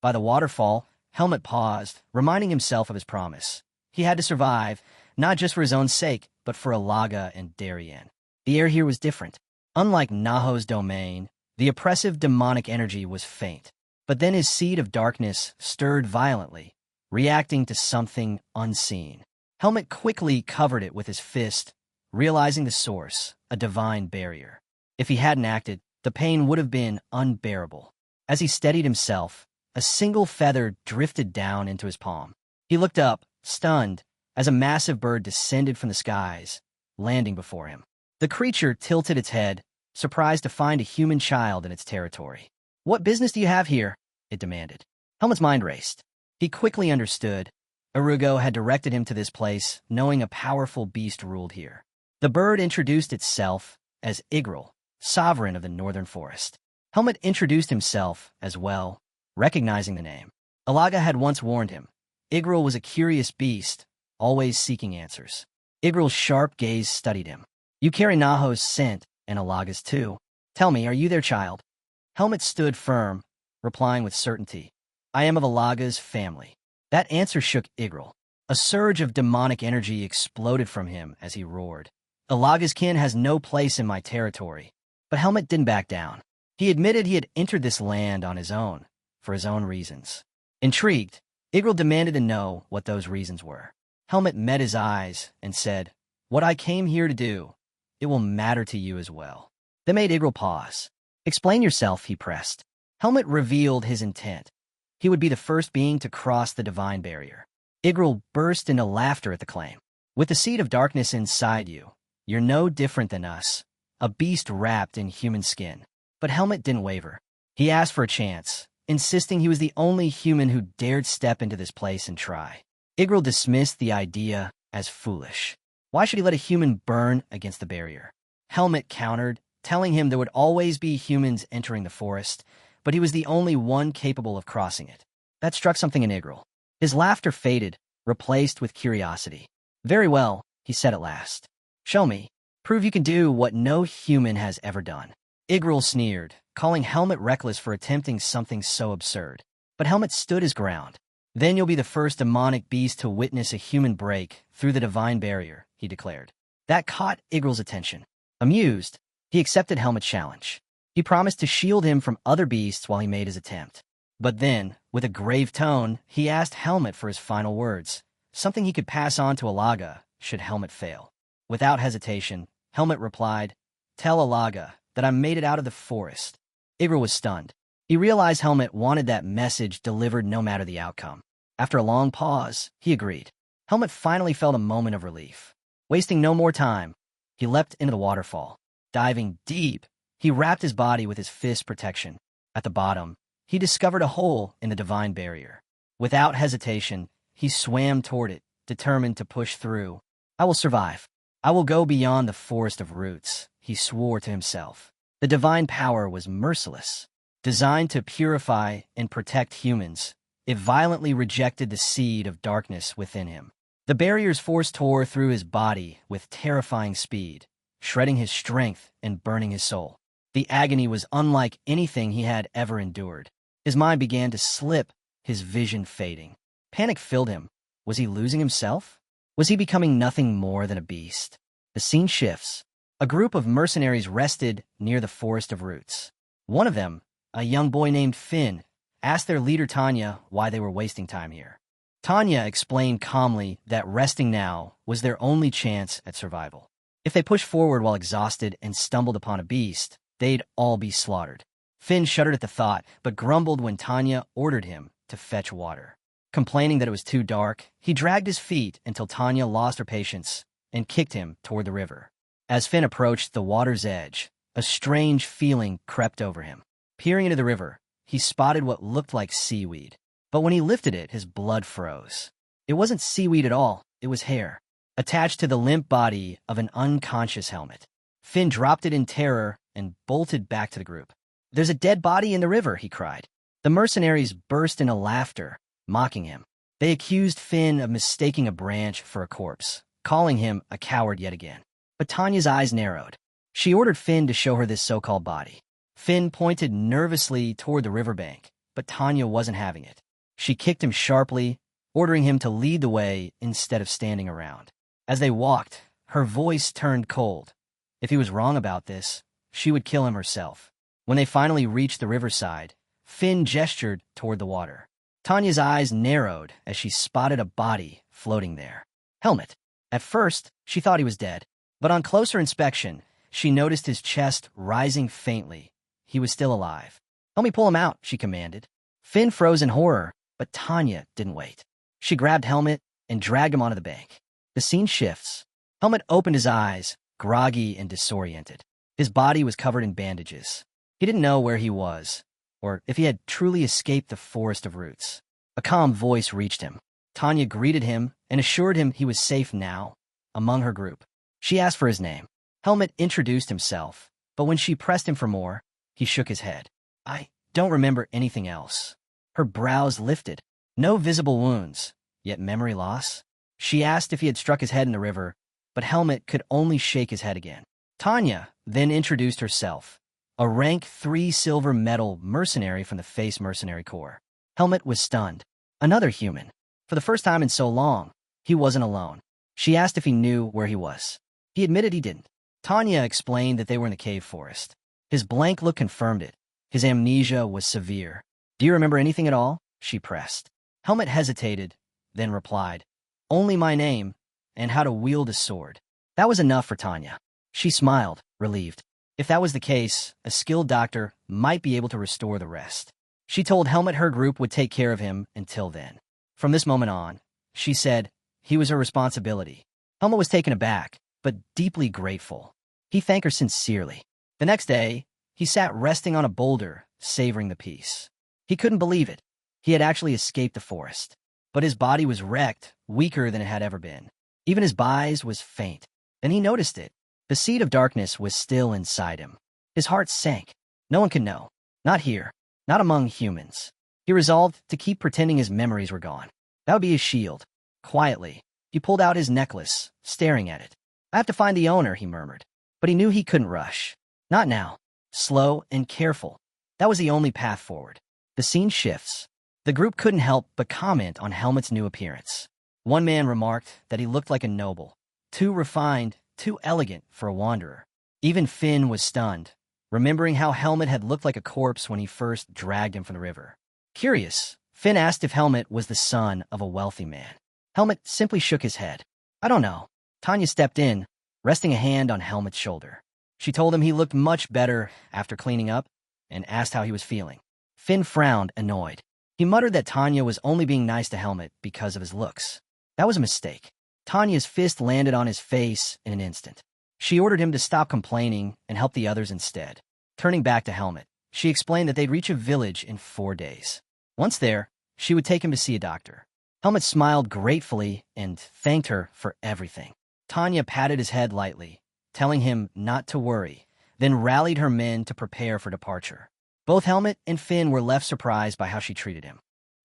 By the waterfall, Helmet paused, reminding himself of his promise. He had to survive, not just for his own sake, but for Ilaga and Darienne. The air here was different. Unlike Nahu's domain, the oppressive demonic energy was faint. But then his seed of darkness stirred violently, reacting to something unseen. Helmet quickly covered it with his fist, realizing the source, a divine barrier. If he hadn't acted, the pain would have been unbearable. As he steadied himself, a single feather drifted down into his palm. He looked up, stunned, as a massive bird descended from the skies, landing before him. The creature tilted its head, surprised to find a human child in its territory. "What business do you have here?" it demanded. Helmet's mind raced. He quickly understood. Arugo had directed him to this place, knowing a powerful beast ruled here. The bird introduced itself as Exile, sovereign of the northern forest. Helmet introduced himself as well, recognizing the name. Ilaga had once warned him. Exile was a curious beast, always seeking answers. Exile's sharp gaze studied him. "You carry Nahu's scent, and Ilaga's too. Tell me, are you their child?" Helmet stood firm, replying with certainty. "I am of Ilaga's family." That answer shook Exile. A surge of demonic energy exploded from him as he roared. "Ilaga's kin has no place in my territory." But Helmet didn't back down. He admitted he had entered this land on his own, for his own reasons. Intrigued, Exile demanded to know what those reasons were. Helmet met his eyes and said, "What I came here to do, it will matter to you as well." That made Exile pause. "Explain yourself," he pressed. Helmet revealed his intent. He would be the first being to cross the divine barrier. Exile burst into laughter at the claim. "With the seed of darkness inside you, you're no different than us, a beast wrapped in human skin." But Helmet didn't waver. He asked for a chance, insisting he was the only human who dared step into this place and try. Exile dismissed the idea as foolish. Why should he let a human burn against the barrier? Helmet countered, telling him there would always be humans entering the forest, but he was the only one capable of crossing it. That struck something in Exile. His laughter faded, replaced with curiosity. "Very well," he said at last. Show me. Prove you can do what no human has ever done. Igrul sneered, calling Helmet reckless for attempting something so absurd. But Helmet stood his ground. Then you'll be the first demonic beast to witness a human break through the divine barrier, he declared. That caught Igrul's attention. Amused, he accepted Helmet's challenge. He promised to shield him from other beasts while he made his attempt. But then, with a grave tone, he asked Helmet for his final words, something he could pass on to Alaga should Helmet fail. Without hesitation, Helmet replied, "Tell Alaga that I made it out of the forest." Igrul was stunned. He realized Helmet wanted that message delivered no matter the outcome. After a long pause, he agreed. Helmet finally felt a moment of relief. Wasting no more time, he leapt into the waterfall. Diving deep, he wrapped his body with his fist protection. At the bottom, he discovered a hole in the divine barrier. Without hesitation, he swam toward it, determined to push through. "I will survive. I will go beyond the forest of roots," he swore to himself. The divine power was merciless. Designed to purify and protect humans, it violently rejected the seed of darkness within him. The barrier's force tore through his body with terrifying speed, shredding his strength and burning his soul. The agony was unlike anything he had ever endured. His mind began to slip, his vision fading. Panic filled him. Was he losing himself? Was he becoming nothing more than a beast? The scene shifts. A group of mercenaries rested near the forest of roots. One of them, a young boy named Finn, asked their leader Tanya why they were wasting time here. Tanya explained calmly that resting now was their only chance at survival. If they pushed forward while exhausted and stumbled upon a beast, they'd all be slaughtered. Finn shuddered at the thought, but grumbled when Tanya ordered him to fetch water. Complaining that it was too dark, he dragged his feet until Tanya lost her patience and kicked him toward the river. As Finn approached the water's edge, a strange feeling crept over him. Peering into the river, he spotted what looked like seaweed. But when he lifted it, his blood froze. It wasn't seaweed at all, it was hair, attached to the limp body of an unconscious Helmet. Finn dropped it in terror and bolted back to the group. "There's a dead body in the river," he cried. The mercenaries burst into laughter, mocking him. They accused Finn of mistaking a branch for a corpse, calling him a coward yet again. But Tanya's eyes narrowed. She ordered Finn to show her this so-called body. Finn pointed nervously toward the riverbank, but Tanya wasn't having it. She kicked him sharply, ordering him to lead the way instead of standing around. As they walked, her voice turned cold. If he was wrong about this, she would kill him herself. When they finally reached the riverside, Finn gestured toward the water. Tanya's eyes narrowed as she spotted a body floating there. Helmet. At first, she thought he was dead, but on closer inspection, she noticed his chest rising faintly. He was still alive. "Help me pull him out," she commanded. Finn froze in horror, but Tanya didn't wait. She grabbed Helmet and dragged him onto the bank. The scene shifts. Helmet opened his eyes, groggy and disoriented. His body was covered in bandages. He didn't know where he was, or if he had truly escaped the forest of roots. A calm voice reached him. Tanya greeted him and assured him he was safe now, among her group. She asked for his name. Helmet introduced himself, but when she pressed him for more, he shook his head. "I don't remember anything else." Her brows lifted. No visible wounds, yet memory loss. She asked if he had struck his head in the river, but Helmet could only shake his head again. Tanya then introduced herself, a rank 3 silver medal mercenary from the Face Mercenary Corps. Helmet was stunned. Another human. For the first time in so long, he wasn't alone. She asked if he knew where he was. He admitted he didn't. Tanya explained that they were in the cave forest. His blank look confirmed it. His amnesia was severe. "Do you remember anything at all?" she pressed. Helmet hesitated, then replied, "Only my name, and how to wield a sword." That was enough for Tanya. She smiled, relieved. If that was the case, a skilled doctor might be able to restore the rest. She told Helmet her group would take care of him until then. From this moment on, she said, he was her responsibility. Helmet was taken aback, but deeply grateful. He thanked her sincerely. The next day, he sat resting on a boulder, savoring the peace. He couldn't believe it. He had actually escaped the forest. But his body was wrecked, weaker than it had ever been. Even his eyes was faint. Then he noticed it. The seed of darkness was still inside him. His heart sank. No one could know. Not here. Not among humans. He resolved to keep pretending his memories were gone. That would be his shield. Quietly, he pulled out his necklace, staring at it. I have to find the owner, he murmured. But he knew he couldn't rush. Not now. Slow and careful. That was the only path forward. The scene shifts. The group couldn't help but comment on Helmet's new appearance. One man remarked that he looked like a noble, too refined, too elegant for a wanderer. Even Finn was stunned, remembering how Helmet had looked like a corpse when he first dragged him from the river. Curious, Finn asked if Helmet was the son of a wealthy man. Helmet simply shook his head. I don't know. Tanya stepped in, resting a hand on Helmet's shoulder. She told him he looked much better after cleaning up and asked how he was feeling. Finn frowned, annoyed. He muttered that Tanya was only being nice to Helmet because of his looks. That was a mistake. Tanya's fist landed on his face in an instant. She ordered him to stop complaining and help the others instead. Turning back to Helmet, she explained that they'd reach a village in 4 days. Once there, she would take him to see a doctor. Helmet smiled gratefully and thanked her for everything. Tanya patted his head lightly, telling him not to worry, then rallied her men to prepare for departure. Both Helmet and Finn were left surprised by how she treated him.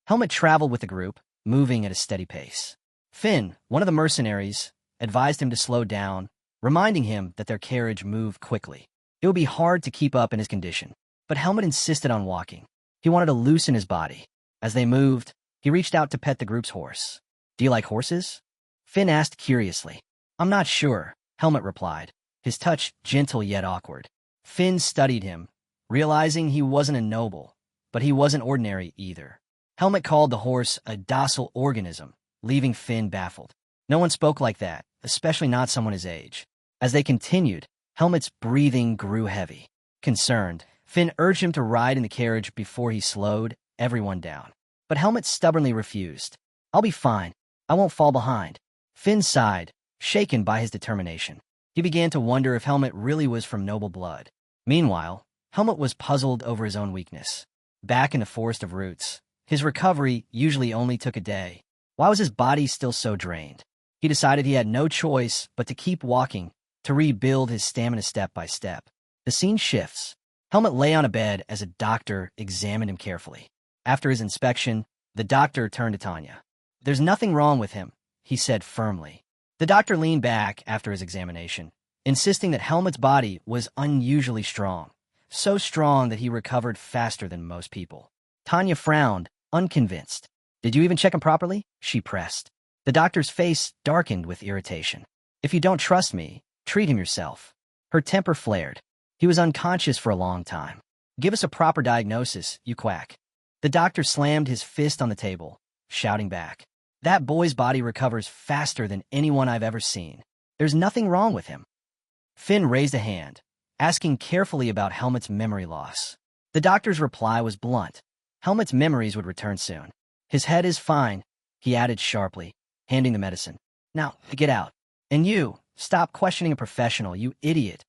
Helmet traveled with the group, moving at a steady pace. Finn, one of the mercenaries, advised him to slow down, reminding him that their carriage moved quickly. It would be hard to keep up in his condition, but Helmet insisted on walking. He wanted to loosen his body. As they moved, he reached out to pet the group's horse. Do you like horses? Finn asked curiously. I'm not sure, Helmet replied, his touch gentle yet awkward. Finn studied him, realizing he wasn't a noble, but he wasn't ordinary either. Helmet called the horse a docile organism, leaving Finn baffled. No one spoke like that, especially not someone his age. As they continued, Helmet's breathing grew heavy. Concerned, Finn urged him to ride in the carriage before he slowed everyone down. But Helmet stubbornly refused. I'll be fine. I won't fall behind. Finn sighed, shaken by his determination. He began to wonder if Helmet really was from noble blood. Meanwhile, Helmet was puzzled over his own weakness. Back in the Forest of Roots, his recovery usually only took a day. Why was his body still so drained? He decided he had no choice but to keep walking, to rebuild his stamina step by step. The scene shifts. Helmet lay on a bed as a doctor examined him carefully. After his inspection, the doctor turned to Tanya. There's nothing wrong with him, he said firmly. The doctor leaned back after his examination, insisting that Helmet's body was unusually strong, so strong that he recovered faster than most people. Tanya frowned, unconvinced. Did you even check him properly? She pressed. The doctor's face darkened with irritation. If you don't trust me, treat him yourself. Her temper flared. He was unconscious for a long time. Give us a proper diagnosis, you quack. The doctor slammed his fist on the table, shouting back. That boy's body recovers faster than anyone I've ever seen. There's nothing wrong with him. Finn raised a hand, asking carefully about Helmet's memory loss. The doctor's reply was blunt. Helmet's memories would return soon. His head is fine, he added sharply, handing the medicine. Now, get out. And you, stop questioning a professional, you idiot.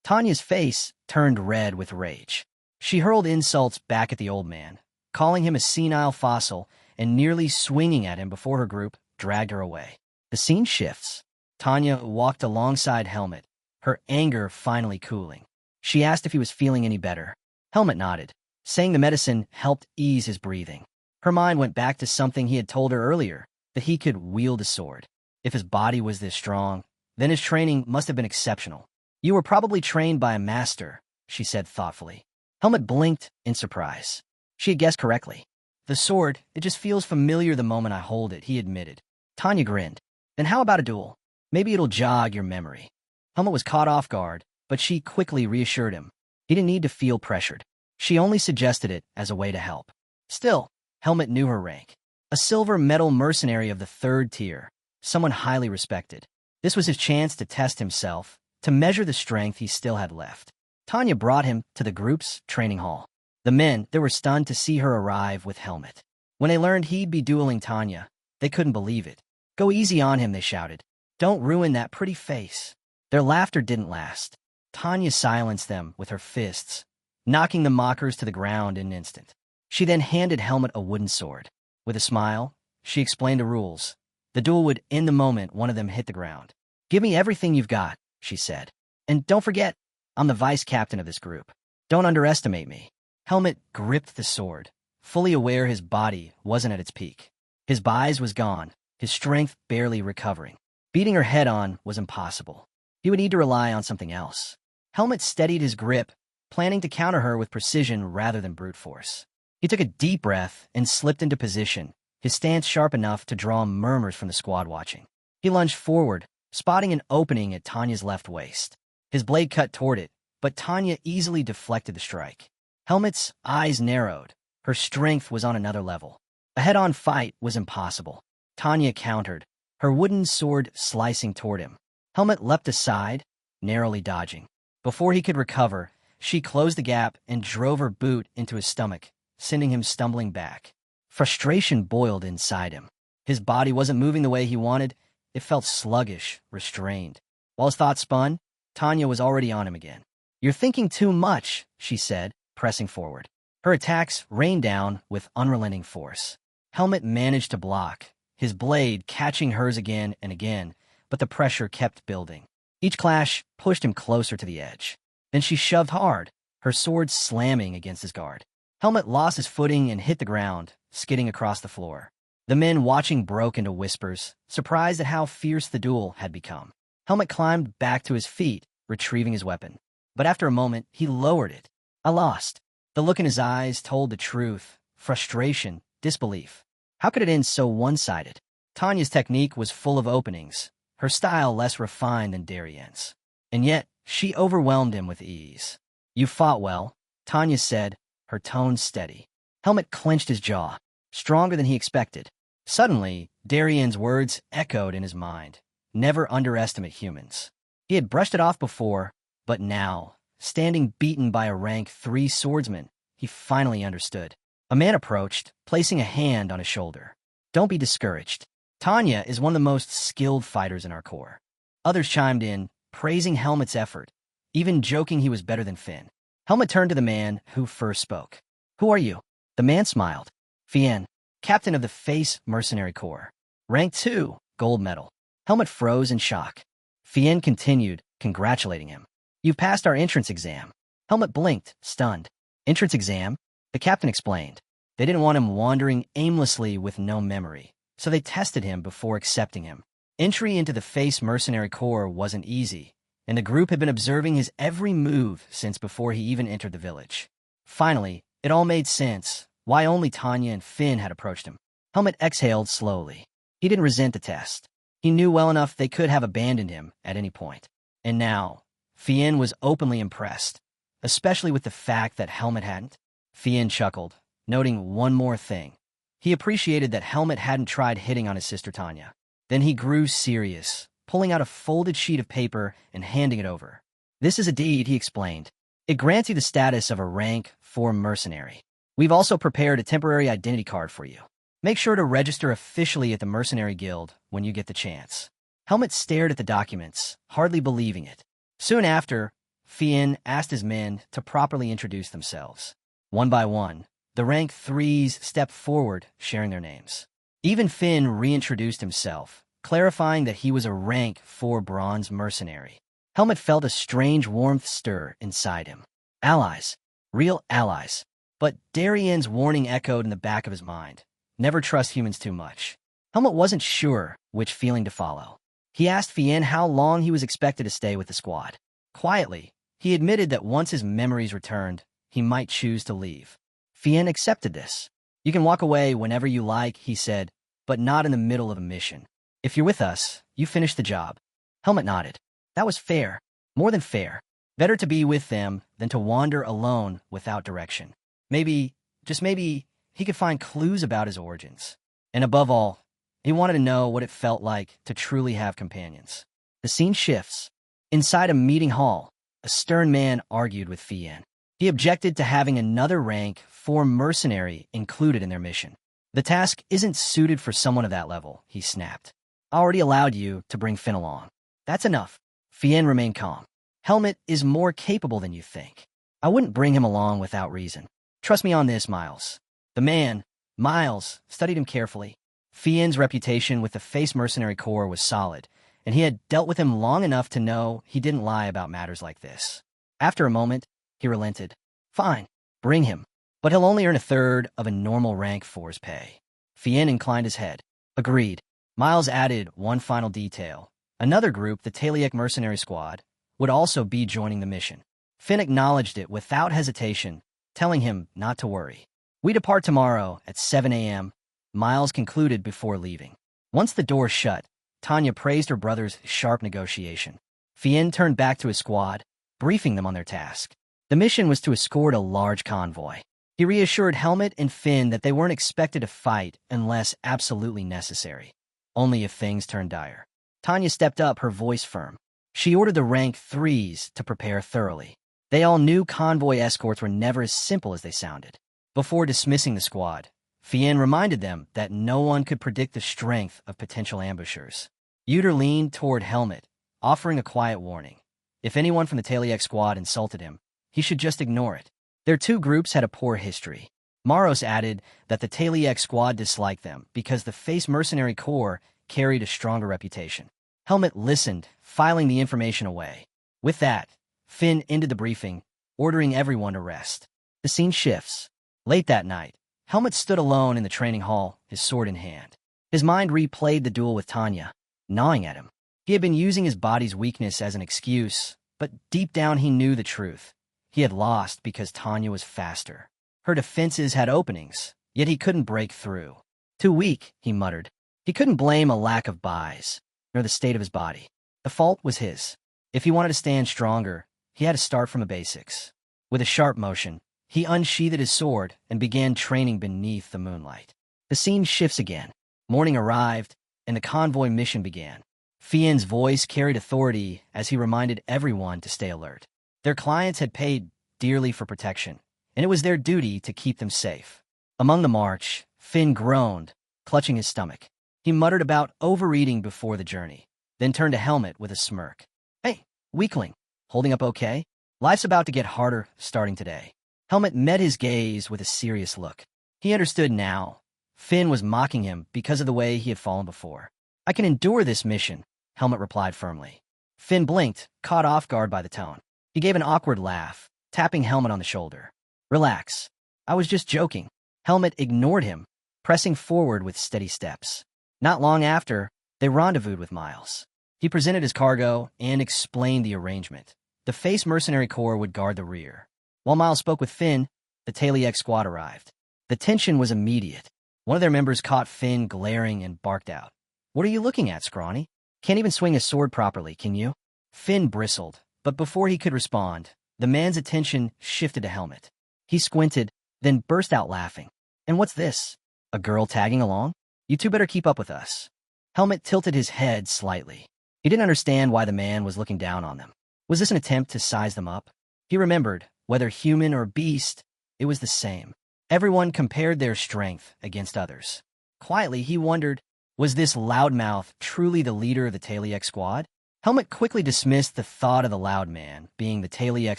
Tanya's face turned red with rage. She hurled insults back at the old man, calling him a senile fossil and nearly swinging at him before her group dragged her away. The scene shifts. Tanya walked alongside Helmet, her anger finally cooling. She asked if he was feeling any better. Helmet nodded, saying the medicine helped ease his breathing. Her mind went back to something he had told her earlier, that he could wield a sword. If his body was this strong, then his training must have been exceptional. You were probably trained by a master, she said thoughtfully. Helmet blinked in surprise. She had guessed correctly. The sword, it just feels familiar the moment I hold it, he admitted. Tanya grinned. Then how about a duel? Maybe it'll jog your memory. Helmet was caught off guard, but she quickly reassured him. He didn't need to feel pressured. She only suggested it as a way to help. Still, Helmet knew her rank. A silver medal mercenary of the 3rd tier, someone highly respected. This was his chance to test himself, to measure the strength he still had left. Tanya brought him to the group's training hall. The men, they were stunned to see her arrive with Helmet. When they learned he'd be dueling Tanya, they couldn't believe it. Go easy on him, they shouted. Don't ruin that pretty face. Their laughter didn't last. Tanya silenced them with her fists, knocking the mockers to the ground in an instant. She then handed Helmet a wooden sword. With a smile, she explained the rules. The duel would end the moment one of them hit the ground. Give me everything you've got, she said. And don't forget, I'm the vice captain of this group. Don't underestimate me. Helmet gripped the sword, fully aware his body wasn't at its peak. His bise was gone, his strength barely recovering. Beating her head on was impossible. He would need to rely on something else. Helmet steadied his grip, planning to counter her with precision rather than brute force. He took a deep breath and slipped into position, his stance sharp enough to draw murmurs from the squad watching. He lunged forward, spotting an opening at Tanya's left waist. His blade cut toward it, but Tanya easily deflected the strike. Helmet's eyes narrowed. Her strength was on another level. A head-on fight was impossible. Tanya countered, her wooden sword slicing toward him. Helmet leapt aside, narrowly dodging. Before he could recover, she closed the gap and drove her boot into his stomach, sending him stumbling back. Frustration boiled inside him. His body wasn't moving the way he wanted. It felt sluggish, restrained. While his thoughts spun, Tanya was already on him again. "You're thinking too much," she said, pressing forward. Her attacks rained down with unrelenting force. Helmet managed to block, his blade catching hers again and again, but the pressure kept building. Each clash pushed him closer to the edge. Then she shoved hard, her sword slamming against his guard. Helmet lost his footing and hit the ground, skidding across the floor. The men watching broke into whispers, surprised at how fierce the duel had become. Helmet climbed back to his feet, retrieving his weapon. But after a moment, he lowered it. "I lost." The look in his eyes told the truth: frustration, disbelief. How could it end so one-sided? Tanya's technique was full of openings, her style less refined than Darienne's. And yet, she overwhelmed him with ease. "You fought well," Tanya said, her tone steady. Helmet clenched his jaw, stronger than he expected. Suddenly, Darienne's words echoed in his mind. Never underestimate humans. He had brushed it off before, but now, standing beaten by a rank 3 swordsman, he finally understood. A man approached, placing a hand on his shoulder. "Don't be discouraged. Tanya is one of the most skilled fighters in our corps." Others chimed in, praising Helmet's effort, even joking he was better than Finn. Helmet turned to the man who first spoke. "Who are you?" The man smiled. "Fien, captain of the Face Mercenary Corps. Rank 2, gold medal." Helmet froze in shock. Fien continued, congratulating him. "You've passed our entrance exam." Helmet blinked, stunned. "Entrance exam?" The captain explained. They didn't want him wandering aimlessly with no memory, so they tested him before accepting him. Entry into the Face Mercenary Corps wasn't easy, and the group had been observing his every move since before he even entered the village. Finally, it all made sense, why only Tanya and Finn had approached him. Helmet exhaled slowly. He didn't resent the test. He knew well enough they could have abandoned him at any point. And now, Fien was openly impressed, especially with the fact that Helmet hadn't. Fien chuckled, noting one more thing. He appreciated that Helmet hadn't tried hitting on his sister Tanya. Then he grew serious, pulling out a folded sheet of paper and handing it over. "This is a deed," he explained. "It grants you the status of a rank 4 mercenary. We've also prepared a temporary identity card for you. Make sure to register officially at the Mercenary Guild when you get the chance." Helmet stared at the documents, hardly believing it. Soon after, Fien asked his men to properly introduce themselves. One by one, the rank 3s stepped forward, sharing their names. Even Finn reintroduced himself, clarifying that he was a rank 4 bronze mercenary. Helmet felt a strange warmth stir inside him. Allies. Real allies. But Darienne's warning echoed in the back of his mind. Never trust humans too much. Helmet wasn't sure which feeling to follow. He asked Fien how long he was expected to stay with the squad. Quietly, he admitted that once his memories returned, he might choose to leave. Fien accepted this. "You can walk away whenever you like," he said, "but not in the middle of a mission. If you're with us, you finish the job." Helmet nodded. That was fair. More than fair. Better to be with them than to wander alone without direction. Maybe, just maybe, he could find clues about his origins. And above all, he wanted to know what it felt like to truly have companions. The scene shifts. Inside a meeting hall, a stern man argued with Fien. He objected to having another rank 4 mercenary included in their mission. "The task isn't suited for someone of that level," he snapped. "I already allowed you to bring Finn along. That's enough." Fien remained calm. "Helmet is more capable than you think. I wouldn't bring him along without reason. Trust me on this, Miles." The man, Miles, studied him carefully. Fien's reputation with the Face Mercenary Corps was solid, and he had dealt with him long enough to know he didn't lie about matters like this. After a moment, he relented. "Fine, bring him, but he'll only earn a third of a normal rank 4's pay." Fien inclined his head. "Agreed." Miles added one final detail. Another group, the Taliek mercenary squad, would also be joining the mission. Finn acknowledged it without hesitation, telling him not to worry. We depart tomorrow at 7 a.m., Miles concluded before leaving. Once the door shut, Tanya praised her brother's sharp negotiation. Finn turned back to his squad, briefing them on their task. The mission was to escort a large convoy. He reassured Helmet and Finn that they weren't expected to fight unless absolutely necessary, only if things turned dire. Tanya stepped up, her voice firm. She ordered the rank 3s to prepare thoroughly. They all knew convoy escorts were never as simple as they sounded. Before dismissing the squad, Fien reminded them that no one could predict the strength of potential ambushers. Uter leaned toward Helmet, offering a quiet warning. If anyone from the Taliek squad insulted him, he should just ignore it. Their two groups had a poor history. Maros added that the Taliek squad disliked them because the Face Mercenary Corps carried a stronger reputation. Helmet listened, filing the information away. With that, Finn ended the briefing, ordering everyone to rest. The scene shifts. Late that night, Helmet stood alone in the training hall, his sword in hand. His mind replayed the duel with Tanya, gnawing at him. He had been using his body's weakness as an excuse, but deep down he knew the truth. He had lost because Tanya was faster. Her defenses had openings, yet he couldn't break through. Too weak, he muttered. He couldn't blame a lack of buys, nor the state of his body. The fault was his. If he wanted to stand stronger, he had to start from the basics. With a sharp motion, he unsheathed his sword and began training beneath the moonlight. The scene shifts again. Morning arrived, and the convoy mission began. Fien's voice carried authority as he reminded everyone to stay alert. Their clients had paid dearly for protection, and it was their duty to keep them safe. Among the march, Finn groaned, clutching his stomach. He muttered about overeating before the journey, then turned to Helmet with a smirk. "Hey, weakling, holding up okay? Life's about to get harder starting today." Helmet met his gaze with a serious look. He understood now. Finn was mocking him because of the way he had fallen before. "I can endure this mission," Helmet replied firmly. Finn blinked, caught off guard by the tone. He gave an awkward laugh, tapping Helmet on the shoulder. "Relax. I was just joking." Helmet ignored him, pressing forward with steady steps. Not long after, they rendezvoused with Miles. He presented his cargo and explained the arrangement. The Face Mercenary Corps would guard the rear. While Miles spoke with Finn, the Taliek squad arrived. The tension was immediate. One of their members caught Finn glaring and barked out. "What are you looking at, Scrawny? Can't even swing a sword properly, can you?" Finn bristled, but before he could respond, the man's attention shifted to Helmet. He squinted, then burst out laughing. "And what's this? A girl tagging along? You two better keep up with us." Helmet tilted his head slightly. He didn't understand why the man was looking down on them. Was this an attempt to size them up? He remembered, whether human or beast, it was the same. Everyone compared their strength against others. Quietly, he wondered, was this loudmouth truly the leader of the Taliek squad? Helmet quickly dismissed the thought of the loud man being the Taliek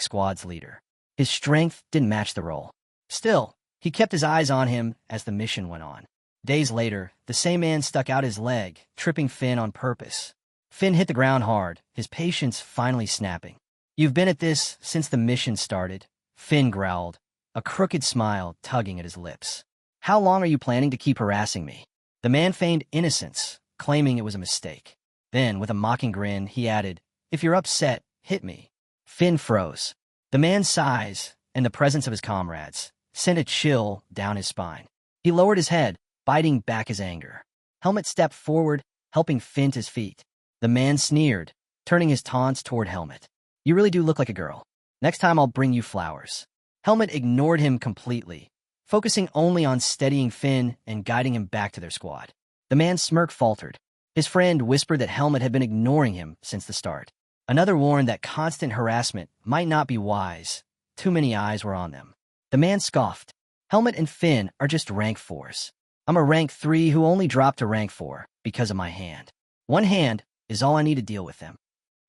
squad's leader. His strength didn't match the role. Still, he kept his eyes on him as the mission went on. Days later, the same man stuck out his leg, tripping Finn on purpose. Finn hit the ground hard, his patience finally snapping. "You've been at this since the mission started," Finn growled, a crooked smile tugging at his lips. "How long are you planning to keep harassing me?" The man feigned innocence, claiming it was a mistake. Then, with a mocking grin, he added, "If you're upset, hit me." Finn froze. The man's size, and the presence of his comrades, sent a chill down his spine. He lowered his head, biting back his anger. Helmet stepped forward, helping Finn to his feet. The man sneered, turning his taunts toward Helmet. "You really do look like a girl. Next time I'll bring you flowers." Helmet ignored him completely, focusing only on steadying Finn and guiding him back to their squad. The man's smirk faltered. His friend whispered that Helmet had been ignoring him since the start. Another warned that constant harassment might not be wise. Too many eyes were on them. The man scoffed. "Helmet and Finn are just rank 4s. I'm a rank 3 who only dropped to rank 4 because of my hand. One hand is all I need to deal with them."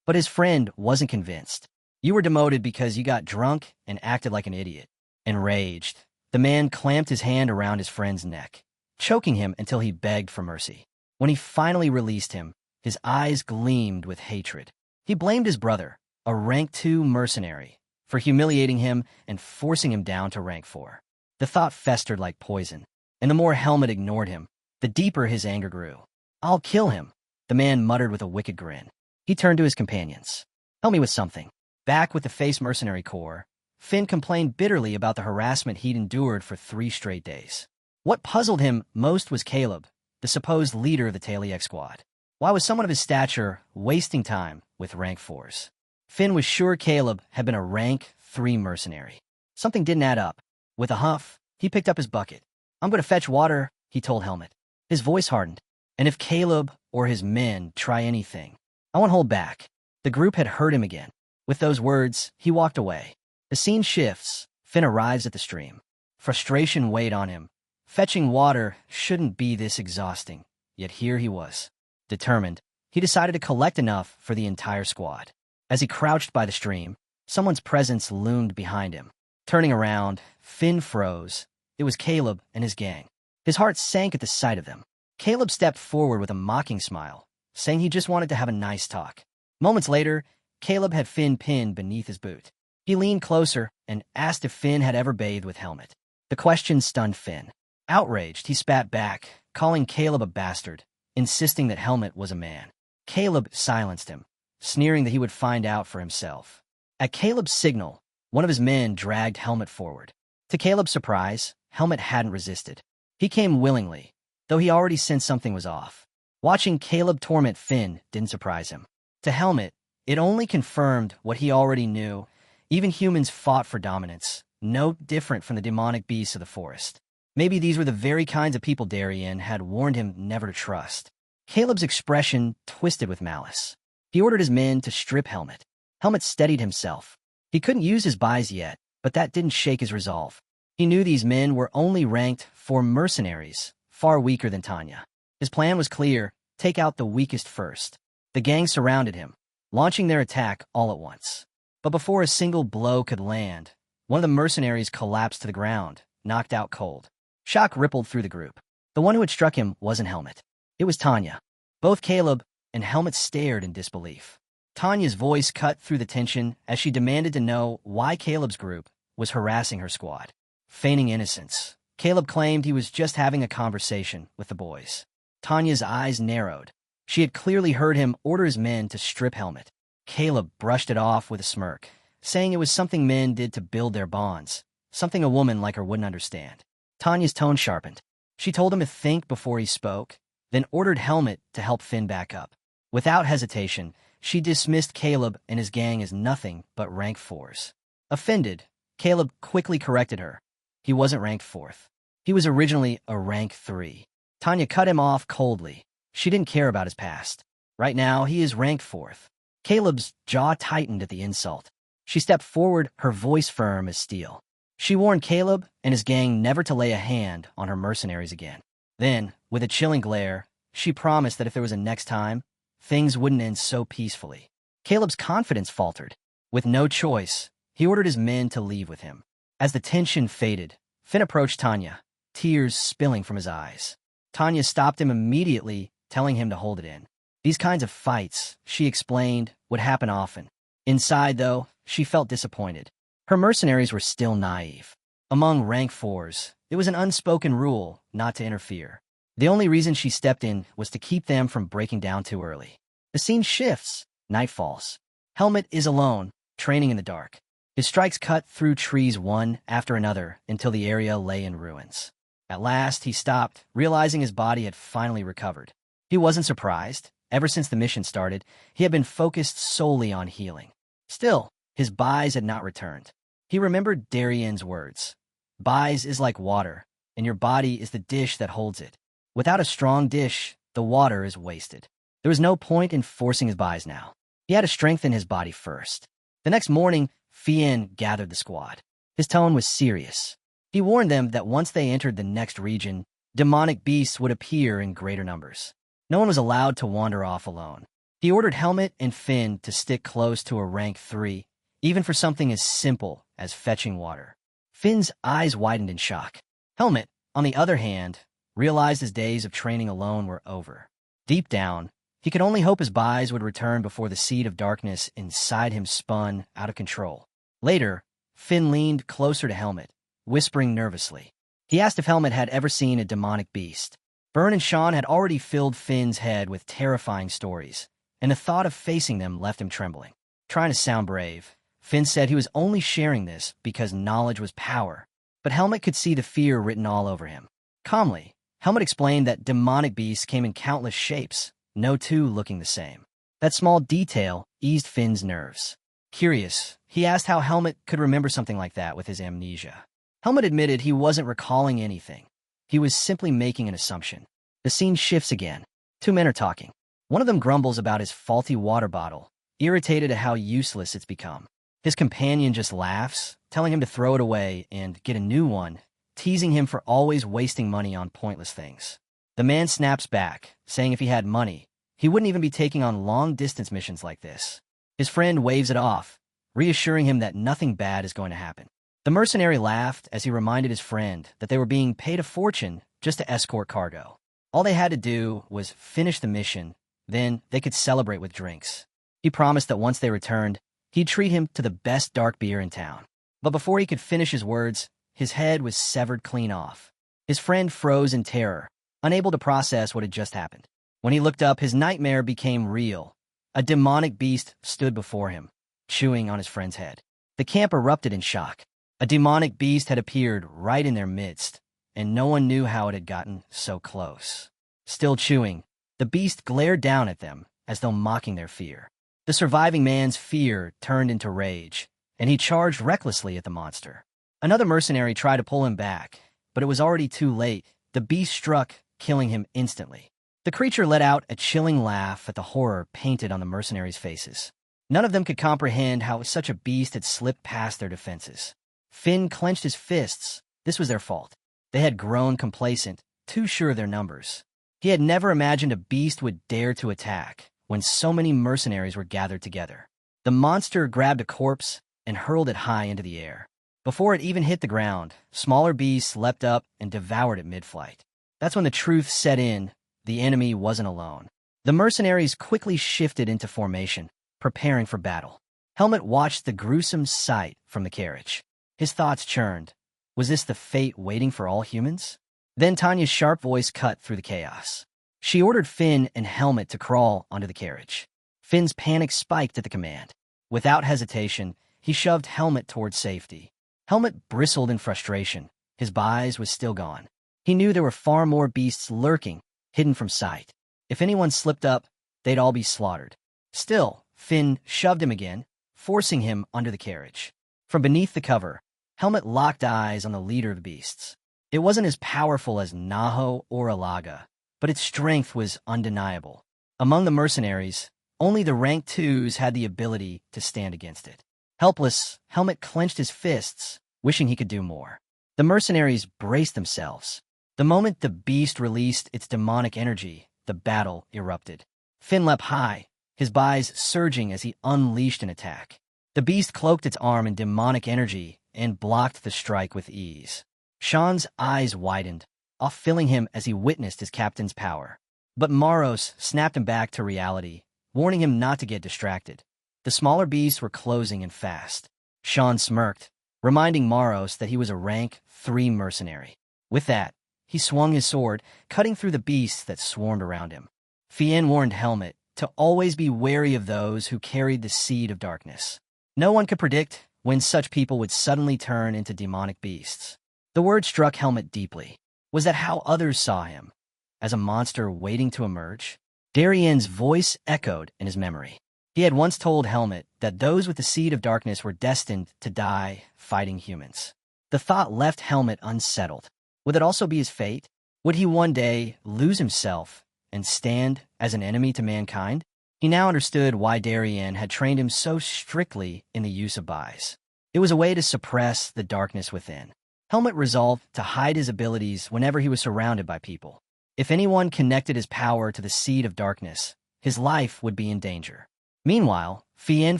But his friend wasn't convinced. "You were demoted because you got drunk and acted like an idiot." Enraged, the man clamped his hand around his friend's neck, choking him until he begged for mercy. When he finally released him, his eyes gleamed with hatred. He blamed his brother, a rank 2 mercenary, for humiliating him and forcing him down to rank 4. The thought festered like poison, and the more Helmet ignored him, the deeper his anger grew. "I'll kill him," the man muttered with a wicked grin. He turned to his companions. "Help me with something." Back with the Face Mercenary Corps, Finn complained bitterly about the harassment he'd endured for 3 straight days. What puzzled him most was Caleb, the supposed leader of the Taliek squad. Why was someone of his stature wasting time with rank 4s? Finn was sure Caleb had been a rank 3 mercenary. Something didn't add up. With a huff, he picked up his bucket. "I'm going to fetch water," he told Helmet. His voice hardened. "And if Caleb or his men try anything, I won't hold back." The group had heard him again. With those words, he walked away. The scene shifts. Finn arrives at the stream. Frustration weighed on him. Fetching water shouldn't be this exhausting, yet here he was. Determined, he decided to collect enough for the entire squad. As he crouched by the stream, someone's presence loomed behind him. Turning around, Finn froze. It was Caleb and his gang. His heart sank at the sight of them. Caleb stepped forward with a mocking smile, saying he just wanted to have a nice talk. Moments later, Caleb had Finn pinned beneath his boot. He leaned closer and asked if Finn had ever bathed with Helmet. The question stunned Finn. Outraged, he spat back, calling Caleb a bastard, insisting that Helmet was a man. Caleb silenced him, sneering that he would find out for himself. At Caleb's signal, one of his men dragged Helmet forward. To Caleb's surprise, Helmet hadn't resisted. He came willingly, though he already sensed something was off. Watching Caleb torment Finn didn't surprise him. To Helmet, it only confirmed what he already knew. Even humans fought for dominance, no different from the demonic beasts of the forest. Maybe these were the very kinds of people Darienne had warned him never to trust. Caleb's expression twisted with malice. He ordered his men to strip Helmet. Helmet steadied himself. He couldn't use his buys yet, but that didn't shake his resolve. He knew these men were only ranked 4 mercenaries, far weaker than Tanya. His plan was clear: take out the weakest first. The gang surrounded him, launching their attack all at once. But before a single blow could land, one of the mercenaries collapsed to the ground, knocked out cold. Shock rippled through the group. The one who had struck him wasn't Helmet. It was Tanya. Both Caleb and Helmet stared in disbelief. Tanya's voice cut through the tension as she demanded to know why Caleb's group was harassing her squad. Feigning innocence, Caleb claimed he was just having a conversation with the boys. Tanya's eyes narrowed. She had clearly heard him order his men to strip Helmet. Caleb brushed it off with a smirk, saying it was something men did to build their bonds, something a woman like her wouldn't understand. Tanya's tone sharpened. She told him to think before he spoke, then ordered Helmet to help Finn back up. Without hesitation, she dismissed Caleb and his gang as nothing but rank 4s. Offended, Caleb quickly corrected her. He wasn't ranked 4th. He was originally a rank 3. Tanya cut him off coldly. She didn't care about his past. Right now, he is ranked 4th. Caleb's jaw tightened at the insult. She stepped forward, her voice firm as steel. She warned Caleb and his gang never to lay a hand on her mercenaries again. Then, with a chilling glare, she promised that if there was a next time, things wouldn't end so peacefully. Caleb's confidence faltered. With no choice, he ordered his men to leave with him. As the tension faded, Finn approached Tanya, tears spilling from his eyes. Tanya stopped him immediately, telling him to hold it in. These kinds of fights, she explained, would happen often. Inside, though, she felt disappointed. Her mercenaries were still naive. Among rank 4s, it was an unspoken rule not to interfere. The only reason she stepped in was to keep them from breaking down too early. The scene shifts. Night falls. Helmet is alone, training in the dark. His strikes cut through trees one after another until the area lay in ruins. At last, he stopped, realizing his body had finally recovered. He wasn't surprised. Ever since the mission started, he had been focused solely on healing. Still, his buys had not returned. He remembered Darienne's words. Buys is like water, and your body is the dish that holds it. Without a strong dish, the water is wasted. There was no point in forcing his buys now. He had to strengthen his body first. The next morning, Fien gathered the squad. His tone was serious. He warned them that once they entered the next region, demonic beasts would appear in greater numbers. No one was allowed to wander off alone. He ordered Helmet and Finn to stick close to a rank 3, even for something as simple as fetching water. Finn's eyes widened in shock. Helmet, on the other hand, realized his days of training alone were over. Deep down, he could only hope his buys would return before the seed of darkness inside him spun out of control. Later, Finn leaned closer to Helmet, whispering nervously. He asked if Helmet had ever seen a demonic beast. Byrne and Sean had already filled Finn's head with terrifying stories, and the thought of facing them left him trembling. Trying to sound brave, Finn said he was only sharing this because knowledge was power, but Helmet could see the fear written all over him. Calmly, Helmet explained that demonic beasts came in countless shapes, no two looking the same. That small detail eased Finn's nerves. Curious, he asked how Helmet could remember something like that with his amnesia. Helmet admitted he wasn't recalling anything. He was simply making an assumption. The scene shifts again. Two men are talking. One of them grumbles about his faulty water bottle, irritated at how useless it's become. His companion just laughs, telling him to throw it away and get a new one, teasing him for always wasting money on pointless things. The man snaps back, saying if he had money, he wouldn't even be taking on long-distance missions like this. His friend waves it off, reassuring him that nothing bad is going to happen. The mercenary laughed as he reminded his friend that they were being paid a fortune just to escort cargo. All they had to do was finish the mission, then they could celebrate with drinks. He promised that once they returned, he'd treat him to the best dark beer in town. But before he could finish his words, his head was severed clean off. His friend froze in terror, unable to process what had just happened. When he looked up, his nightmare became real. A demonic beast stood before him, chewing on his friend's head. The camp erupted in shock. A demonic beast had appeared right in their midst, and no one knew how it had gotten so close. Still chewing, the beast glared down at them, as though mocking their fear. The surviving man's fear turned into rage, and he charged recklessly at the monster. Another mercenary tried to pull him back, but it was already too late. The beast struck, killing him instantly. The creature let out a chilling laugh at the horror painted on the mercenaries' faces. None of them could comprehend how such a beast had slipped past their defenses. Finn clenched his fists. This was their fault. They had grown complacent, too sure of their numbers. He had never imagined a beast would dare to attack when so many mercenaries were gathered together. The monster grabbed a corpse and hurled it high into the air. Before it even hit the ground, smaller beasts leapt up and devoured it mid-flight. That's when the truth set in. The enemy wasn't alone. The mercenaries quickly shifted into formation, preparing for battle. Helmet watched the gruesome sight from the carriage. His thoughts churned. Was this the fate waiting for all humans? Then Tanya's sharp voice cut through the chaos. She ordered Finn and Helmet to crawl onto the carriage. Finn's panic spiked at the command. Without hesitation, he shoved Helmet towards safety. Helmet bristled in frustration. His bise was still gone. He knew there were far more beasts lurking, hidden from sight. If anyone slipped up, they'd all be slaughtered. Still, Finn shoved him again, forcing him under the carriage. From beneath the cover, Helmet locked eyes on the leader of the beasts. It wasn't as powerful as Nahu or Alaga, but its strength was undeniable. Among the mercenaries, only the rank 2s had the ability to stand against it. Helpless, Helmet clenched his fists, wishing he could do more. The mercenaries braced themselves. The moment the beast released its demonic energy, the battle erupted. Finn leapt high, his bise surging as he unleashed an attack. The beast cloaked its arm in demonic energy and blocked the strike with ease. Sean's eyes widened, off-filling him as he witnessed his captain's power. But Maros snapped him back to reality, warning him not to get distracted. The smaller beasts were closing in fast. Sean smirked, reminding Maros that he was a rank 3 mercenary. With that, he swung his sword, cutting through the beasts that swarmed around him. Fien warned Helmet to always be wary of those who carried the seed of darkness. No one could predict when such people would suddenly turn into demonic beasts. The word struck Helmet deeply. Was that how others saw him? As a monster waiting to emerge? Darienne's voice echoed in his memory. He had once told Helmet that those with the seed of darkness were destined to die fighting humans. The thought left Helmet unsettled. Would it also be his fate? Would he one day lose himself and stand as an enemy to mankind? He now understood why Darienne had trained him so strictly in the use of bise. It was a way to suppress the darkness within. Helmet resolved to hide his abilities whenever he was surrounded by people. If anyone connected his power to the seed of darkness, his life would be in danger. Meanwhile, Fien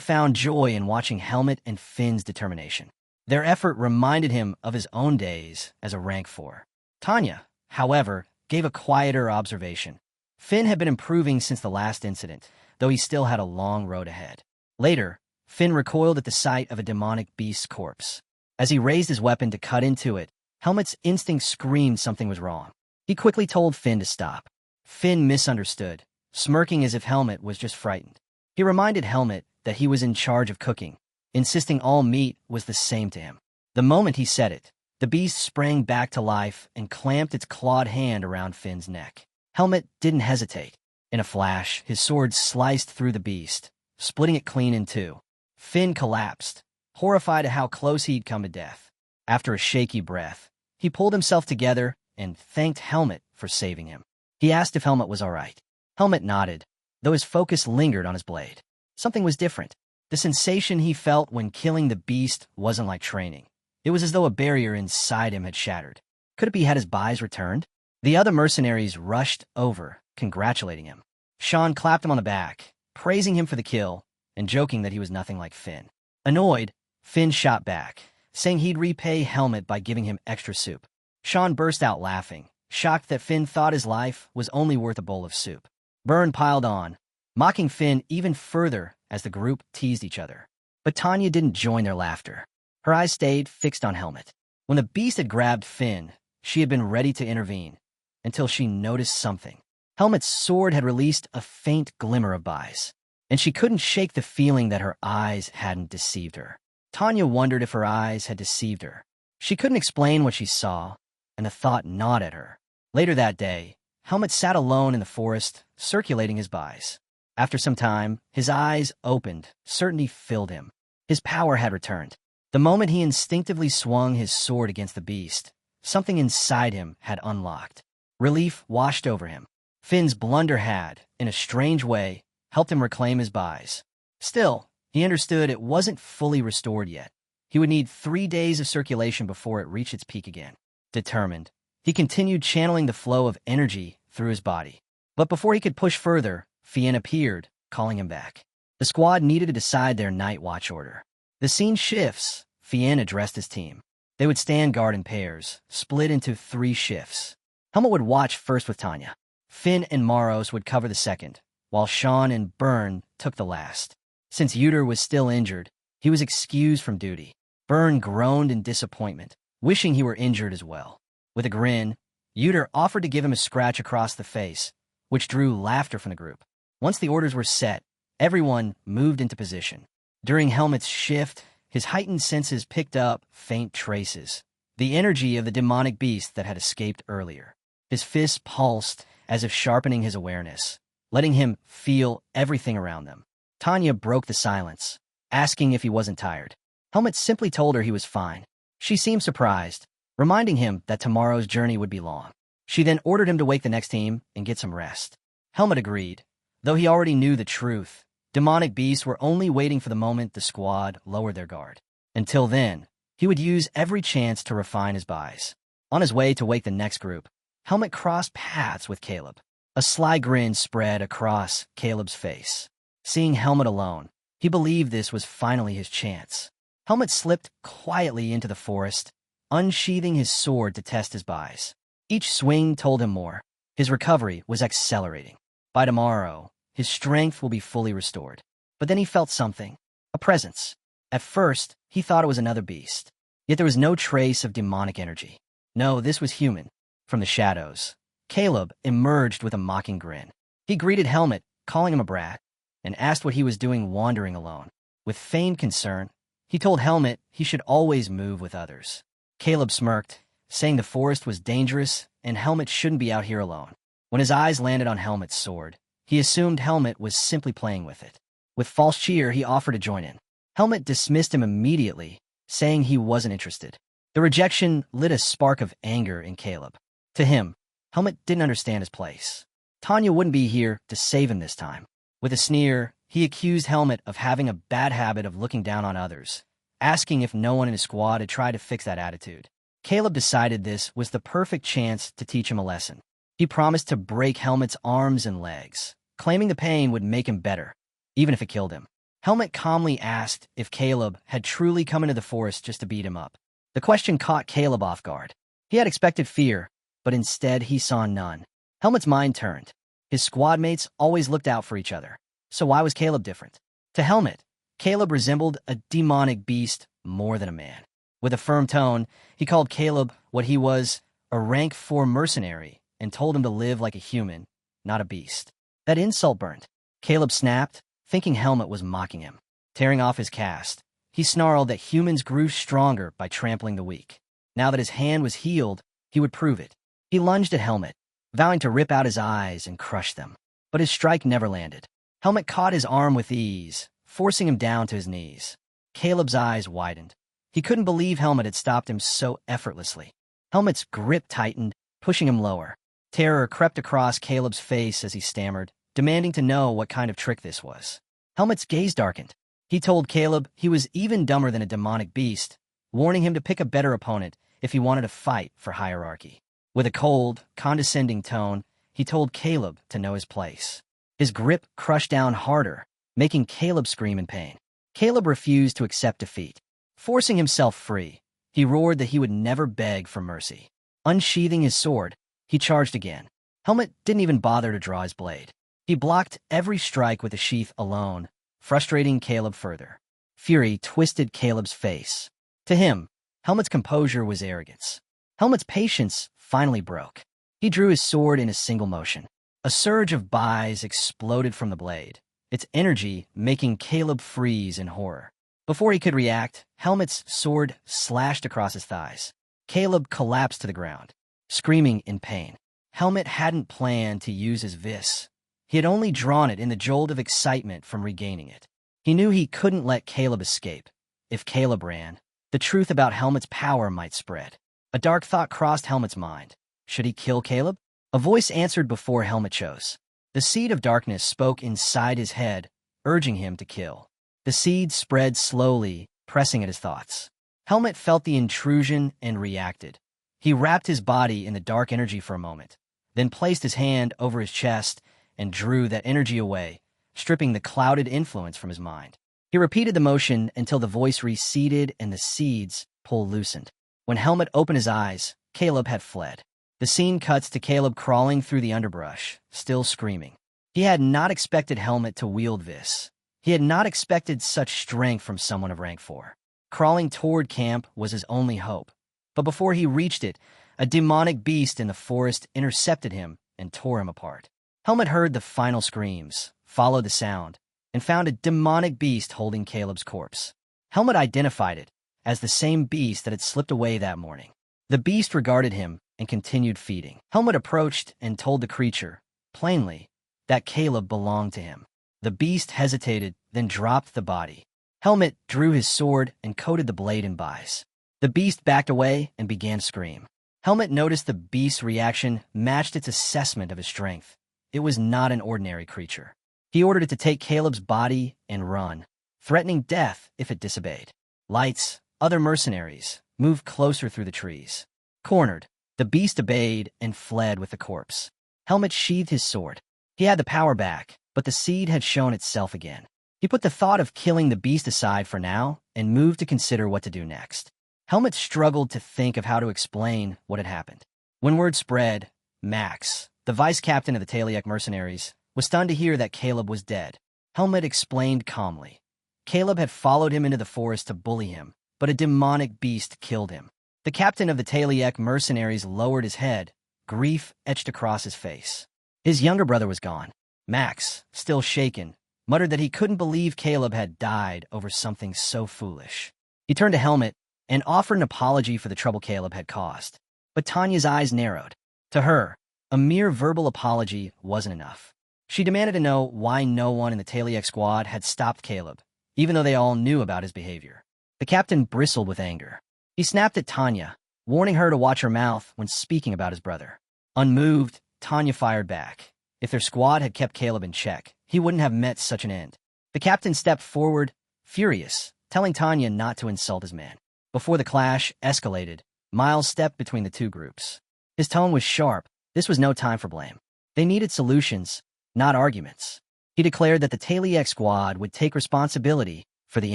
found joy in watching Helmet and Finn's determination. Their effort reminded him of his own days as a rank 4. Tanya, however, gave a quieter observation. Finn had been improving since the last incident, though he still had a long road ahead. Later, Finn recoiled at the sight of a demonic beast's corpse. As he raised his weapon to cut into it, Helmet's instinct screamed something was wrong. He quickly told Finn to stop. Finn misunderstood, smirking as if Helmet was just frightened. He reminded Helmet that he was in charge of cooking, insisting all meat was the same to him. The moment he said it, the beast sprang back to life and clamped its clawed hand around Finn's neck. Helmet didn't hesitate. In a flash, his sword sliced through the beast, splitting it clean in two. Finn collapsed, horrified at how close he'd come to death. After a shaky breath, he pulled himself together and thanked Helmet for saving him. He asked if Helmet was all right. Helmet nodded, though his focus lingered on his blade. Something was different. The sensation he felt when killing the beast wasn't like training. It was as though a barrier inside him had shattered. Could it be had his buys returned? The other mercenaries rushed over, congratulating him. Sean clapped him on the back, praising him for the kill, and joking that he was nothing like Finn. Annoyed, Finn shot back, saying he'd repay Helmet by giving him extra soup. Sean burst out laughing, shocked that Finn thought his life was only worth a bowl of soup. Byrne piled on, mocking Finn even further as the group teased each other. But Tanya didn't join their laughter. Her eyes stayed fixed on Helmet. When the beast had grabbed Finn, she had been ready to intervene, until she noticed something. Helmet's sword had released a faint glimmer of bias, and she couldn't shake the feeling that her eyes hadn't deceived her. Tanya wondered if her eyes had deceived her. She couldn't explain what she saw, and the thought gnawed at her. Later that day, Helmet sat alone in the forest, circulating his bias. After some time, his eyes opened, certainty filled him. His power had returned. The moment he instinctively swung his sword against the beast, something inside him had unlocked. Relief washed over him. Finn's blunder had, in a strange way, helped him reclaim his buys. Still, he understood it wasn't fully restored yet. He would need 3 days of circulation before it reached its peak again. Determined, he continued channeling the flow of energy through his body. But before he could push further, Fien appeared, calling him back. The squad needed to decide their night watch order. The scene shifts. Fien addressed his team. They would stand guard in pairs, split into 3 shifts. Helmet would watch first with Tanya. Finn and Maros would cover the second, while Sean and Byrne took the last. Since Uter was still injured, he was excused from duty. Byrne groaned in disappointment, wishing he were injured as well. With a grin, Uter offered to give him a scratch across the face, which drew laughter from the group. Once the orders were set, everyone moved into position. During Helmet's shift, his heightened senses picked up faint traces, the energy of the demonic beast that had escaped earlier. His fists pulsed as if sharpening his awareness, letting him feel everything around them. Tanya broke the silence, asking if he wasn't tired. Helmet simply told her he was fine. She seemed surprised, reminding him that tomorrow's journey would be long. She then ordered him to wake the next team and get some rest. Helmet agreed, though he already knew the truth. Demonic beasts were only waiting for the moment the squad lowered their guard. Until then, he would use every chance to refine his buys. On his way to wake the next group, Helmet crossed paths with Caleb. A sly grin spread across Caleb's face. Seeing Helmet alone, he believed this was finally his chance. Helmet slipped quietly into the forest, unsheathing his sword to test his buys. Each swing told him more. His recovery was accelerating. By tomorrow, his strength will be fully restored. But then he felt something, a presence. At first, he thought it was another beast. Yet there was no trace of demonic energy. No, this was human. From the shadows, Caleb emerged with a mocking grin. He greeted Helmet, calling him a brat, and asked what he was doing wandering alone. With feigned concern, he told Helmet he should always move with others. Caleb smirked, saying the forest was dangerous and Helmet shouldn't be out here alone. When his eyes landed on Helmet's sword, he assumed Helmet was simply playing with it. With false cheer, he offered to join in. Helmet dismissed him immediately, saying he wasn't interested. The rejection lit a spark of anger in Caleb. To him, Helmet didn't understand his place. Tanya wouldn't be here to save him this time. With a sneer, he accused Helmet of having a bad habit of looking down on others, asking if no one in his squad had tried to fix that attitude. Caleb decided this was the perfect chance to teach him a lesson. He promised to break Helmet's arms and legs, claiming the pain would make him better, even if it killed him. Helmet calmly asked if Caleb had truly come into the forest just to beat him up. The question caught Caleb off guard. He had expected fear, but instead he saw none. Helmet's mind turned. His squad mates always looked out for each other. So why was Caleb different? To Helmet, Caleb resembled a demonic beast more than a man. With a firm tone, he called Caleb what he was, a rank 4 mercenary, and told him to live like a human, not a beast. That insult burned. Caleb snapped, thinking Helmet was mocking him. Tearing off his cast, he snarled that humans grew stronger by trampling the weak. Now that his hand was healed, he would prove it. He lunged at Helmet, vowing to rip out his eyes and crush them. But his strike never landed. Helmet caught his arm with ease, forcing him down to his knees. Caleb's eyes widened. He couldn't believe Helmet had stopped him so effortlessly. Helmet's grip tightened, pushing him lower. Terror crept across Caleb's face as he stammered, demanding to know what kind of trick this was. Helmet's gaze darkened. He told Caleb he was even dumber than a demonic beast, warning him to pick a better opponent if he wanted to fight for hierarchy. With a cold, condescending tone, he told Caleb to know his place. His grip crushed down harder, making Caleb scream in pain. Caleb refused to accept defeat. Forcing himself free, he roared that he would never beg for mercy. Unsheathing his sword, he charged again. Helmet didn't even bother to draw his blade. He blocked every strike with the sheath alone, frustrating Caleb further. Fury twisted Caleb's face. To him, Helmet's composure was arrogance. Helmet's patience finally broke. He drew his sword in a single motion. A surge of byes exploded from the blade, its energy making Caleb freeze in horror. Before he could react, Helmet's sword slashed across his thighs. Caleb collapsed to the ground, screaming in pain. Helmet hadn't planned to use his vis. He had only drawn it in the jolt of excitement from regaining it. He knew he couldn't let Caleb escape. If Caleb ran, the truth about Helmet's power might spread. A dark thought crossed Helmet's mind. Should he kill Caleb? A voice answered before Helmet chose. The seed of darkness spoke inside his head, urging him to kill. The seed spread slowly, pressing at his thoughts. Helmet felt the intrusion and reacted. He wrapped his body in the dark energy for a moment, then placed his hand over his chest and drew that energy away, stripping the clouded influence from his mind. He repeated the motion until the voice receded and the seeds pull loosened. When Helmet opened his eyes, Caleb had fled. The scene cuts to Caleb crawling through the underbrush, still screaming. He had not expected Helmet to wield this. He had not expected such strength from someone of rank 4. Crawling toward camp was his only hope. But before he reached it, a demonic beast in the forest intercepted him and tore him apart. Helmet heard the final screams, followed the sound, and found a demonic beast holding Caleb's corpse. Helmet identified it as the same beast that had slipped away that morning. The beast regarded him and continued feeding. Helmet approached and told the creature, plainly, that Caleb belonged to him. The beast hesitated, then dropped the body. Helmet drew his sword and coated the blade in byes. The beast backed away and began to scream. Helmet noticed the beast's reaction matched its assessment of his strength. It was not an ordinary creature. He ordered it to take Caleb's body and run, threatening death if it disobeyed. Lights, other mercenaries, moved closer through the trees. Cornered, the beast obeyed and fled with the corpse. Helmet sheathed his sword. He had the power back, but the seed had shown itself again. He put the thought of killing the beast aside for now and moved to consider what to do next. Helmet struggled to think of how to explain what had happened. When word spread, Max, the vice captain of the Talon mercenaries, was stunned to hear that Caleb was dead. Helmet explained calmly. Caleb had followed him into the forest to bully him, but a demonic beast killed him. The captain of the Talon mercenaries lowered his head, grief etched across his face. His younger brother was gone. Max, still shaken, muttered that he couldn't believe Caleb had died over something so foolish. He turned to Helmet and offered an apology for the trouble Caleb had caused. But Tanya's eyes narrowed. To her, a mere verbal apology wasn't enough. She demanded to know why no one in the Talon squad had stopped Caleb, even though they all knew about his behavior. The captain bristled with anger. He snapped at Tanya, warning her to watch her mouth when speaking about his brother. Unmoved, Tanya fired back. If their squad had kept Caleb in check, he wouldn't have met such an end. The captain stepped forward, furious, telling Tanya not to insult his man. Before the clash escalated, Miles stepped between the two groups. His tone was sharp. This was no time for blame. They needed solutions, not arguments. He declared that the Talon squad would take responsibility for the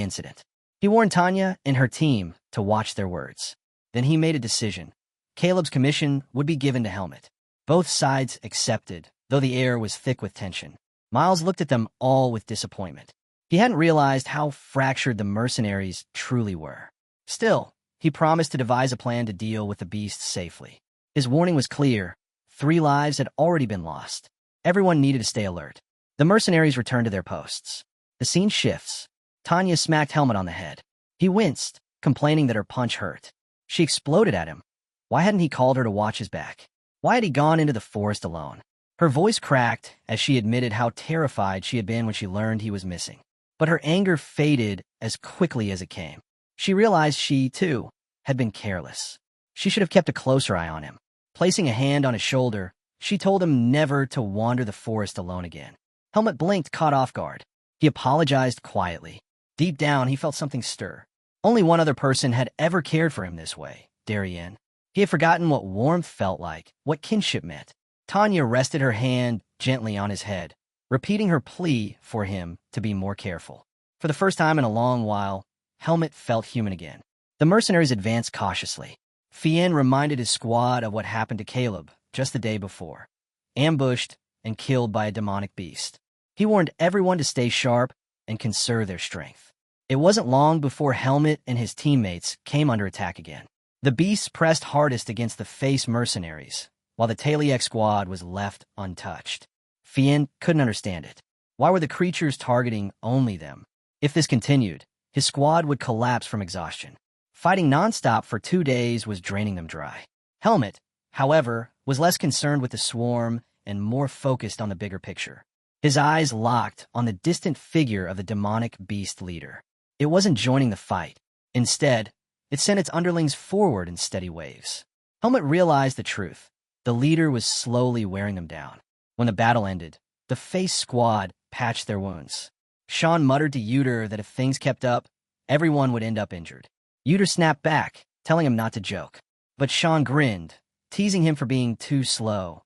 incident. He warned Tanya and her team to watch their words. Then he made a decision. Caleb's commission would be given to Helmet. Both sides accepted, though the air was thick with tension. Miles looked at them all with disappointment. He hadn't realized how fractured the mercenaries truly were. Still, he promised to devise a plan to deal with the beast safely. His warning was clear. 3 lives had already been lost. Everyone needed to stay alert. The mercenaries return to their posts. The scene shifts. Tanya smacked Helmet on the head. He winced, complaining that her punch hurt. She exploded at him. Why hadn't he called her to watch his back? Why had he gone into the forest alone? Her voice cracked as she admitted how terrified she had been when she learned he was missing. But her anger faded as quickly as it came. She realized she, too, had been careless. She should have kept a closer eye on him. Placing a hand on his shoulder, she told him never to wander the forest alone again. Helmet blinked, caught off guard. He apologized quietly. Deep down, he felt something stir. Only one other person had ever cared for him this way, Darienne. He had forgotten what warmth felt like, what kinship meant. Tanya rested her hand gently on his head, repeating her plea for him to be more careful. For the first time in a long while, Helmet felt human again. The mercenaries advanced cautiously. Fien reminded his squad of what happened to Caleb just the day before, ambushed and killed by a demonic beast. He warned everyone to stay sharp and conserve their strength. It wasn't long before Helmet and his teammates came under attack again. The beasts pressed hardest against the face mercenaries, while the Taliek squad was left untouched. Fien couldn't understand it. Why were the creatures targeting only them? If this continued, his squad would collapse from exhaustion. Fighting nonstop for 2 days was draining them dry. Helmet, however, was less concerned with the swarm and more focused on the bigger picture. His eyes locked on the distant figure of the demonic beast leader. It wasn't joining the fight. Instead, it sent its underlings forward in steady waves. Helmet realized the truth. The leader was slowly wearing them down. When the battle ended, the face squad patched their wounds. Sean muttered to Uter that if things kept up, everyone would end up injured. Uter snapped back, telling him not to joke. But Sean grinned, teasing him for being too slow.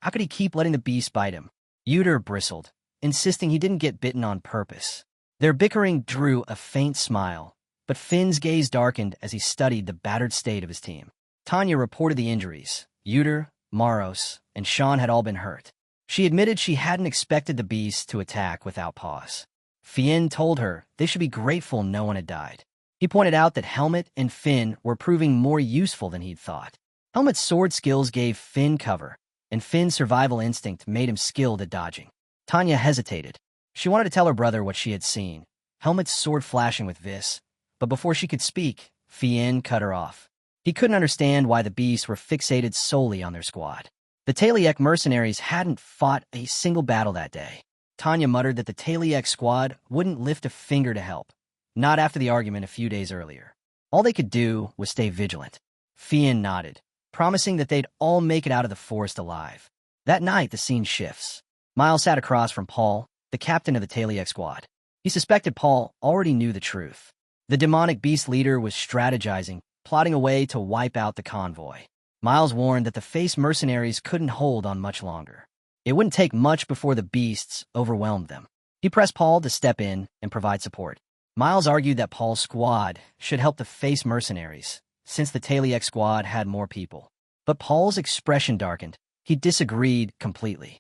How could he keep letting the beast bite him? Uter bristled, insisting he didn't get bitten on purpose. Their bickering drew a faint smile, but Finn's gaze darkened as he studied the battered state of his team. Tanya reported the injuries. Uter, Maros, and Sean had all been hurt. She admitted she hadn't expected the beast to attack without pause. Fien told her they should be grateful no one had died. He pointed out that Helmet and Finn were proving more useful than he'd thought. Helmet's sword skills gave Finn cover, and Finn's survival instinct made him skilled at dodging. Tanya hesitated. She wanted to tell her brother what she had seen, Helmet's sword flashing with Vis, but before she could speak, Fien cut her off. He couldn't understand why the beasts were fixated solely on their squad. The Taliek mercenaries hadn't fought a single battle that day. Tanya muttered that the Taliek squad wouldn't lift a finger to help, not after the argument a few days earlier. All they could do was stay vigilant. Fien nodded, promising that they'd all make it out of the forest alive. That night, the scene shifts. Miles sat across from Paul, the captain of the Taliek squad. He suspected Paul already knew the truth. The demonic beast leader was strategizing, plotting a way to wipe out the convoy. Miles warned that the face mercenaries couldn't hold on much longer. It wouldn't take much before the beasts overwhelmed them. He pressed Paul to step in and provide support. Miles argued that Paul's squad should help the face mercenaries, since the Taliek squad had more people. But Paul's expression darkened. He disagreed completely.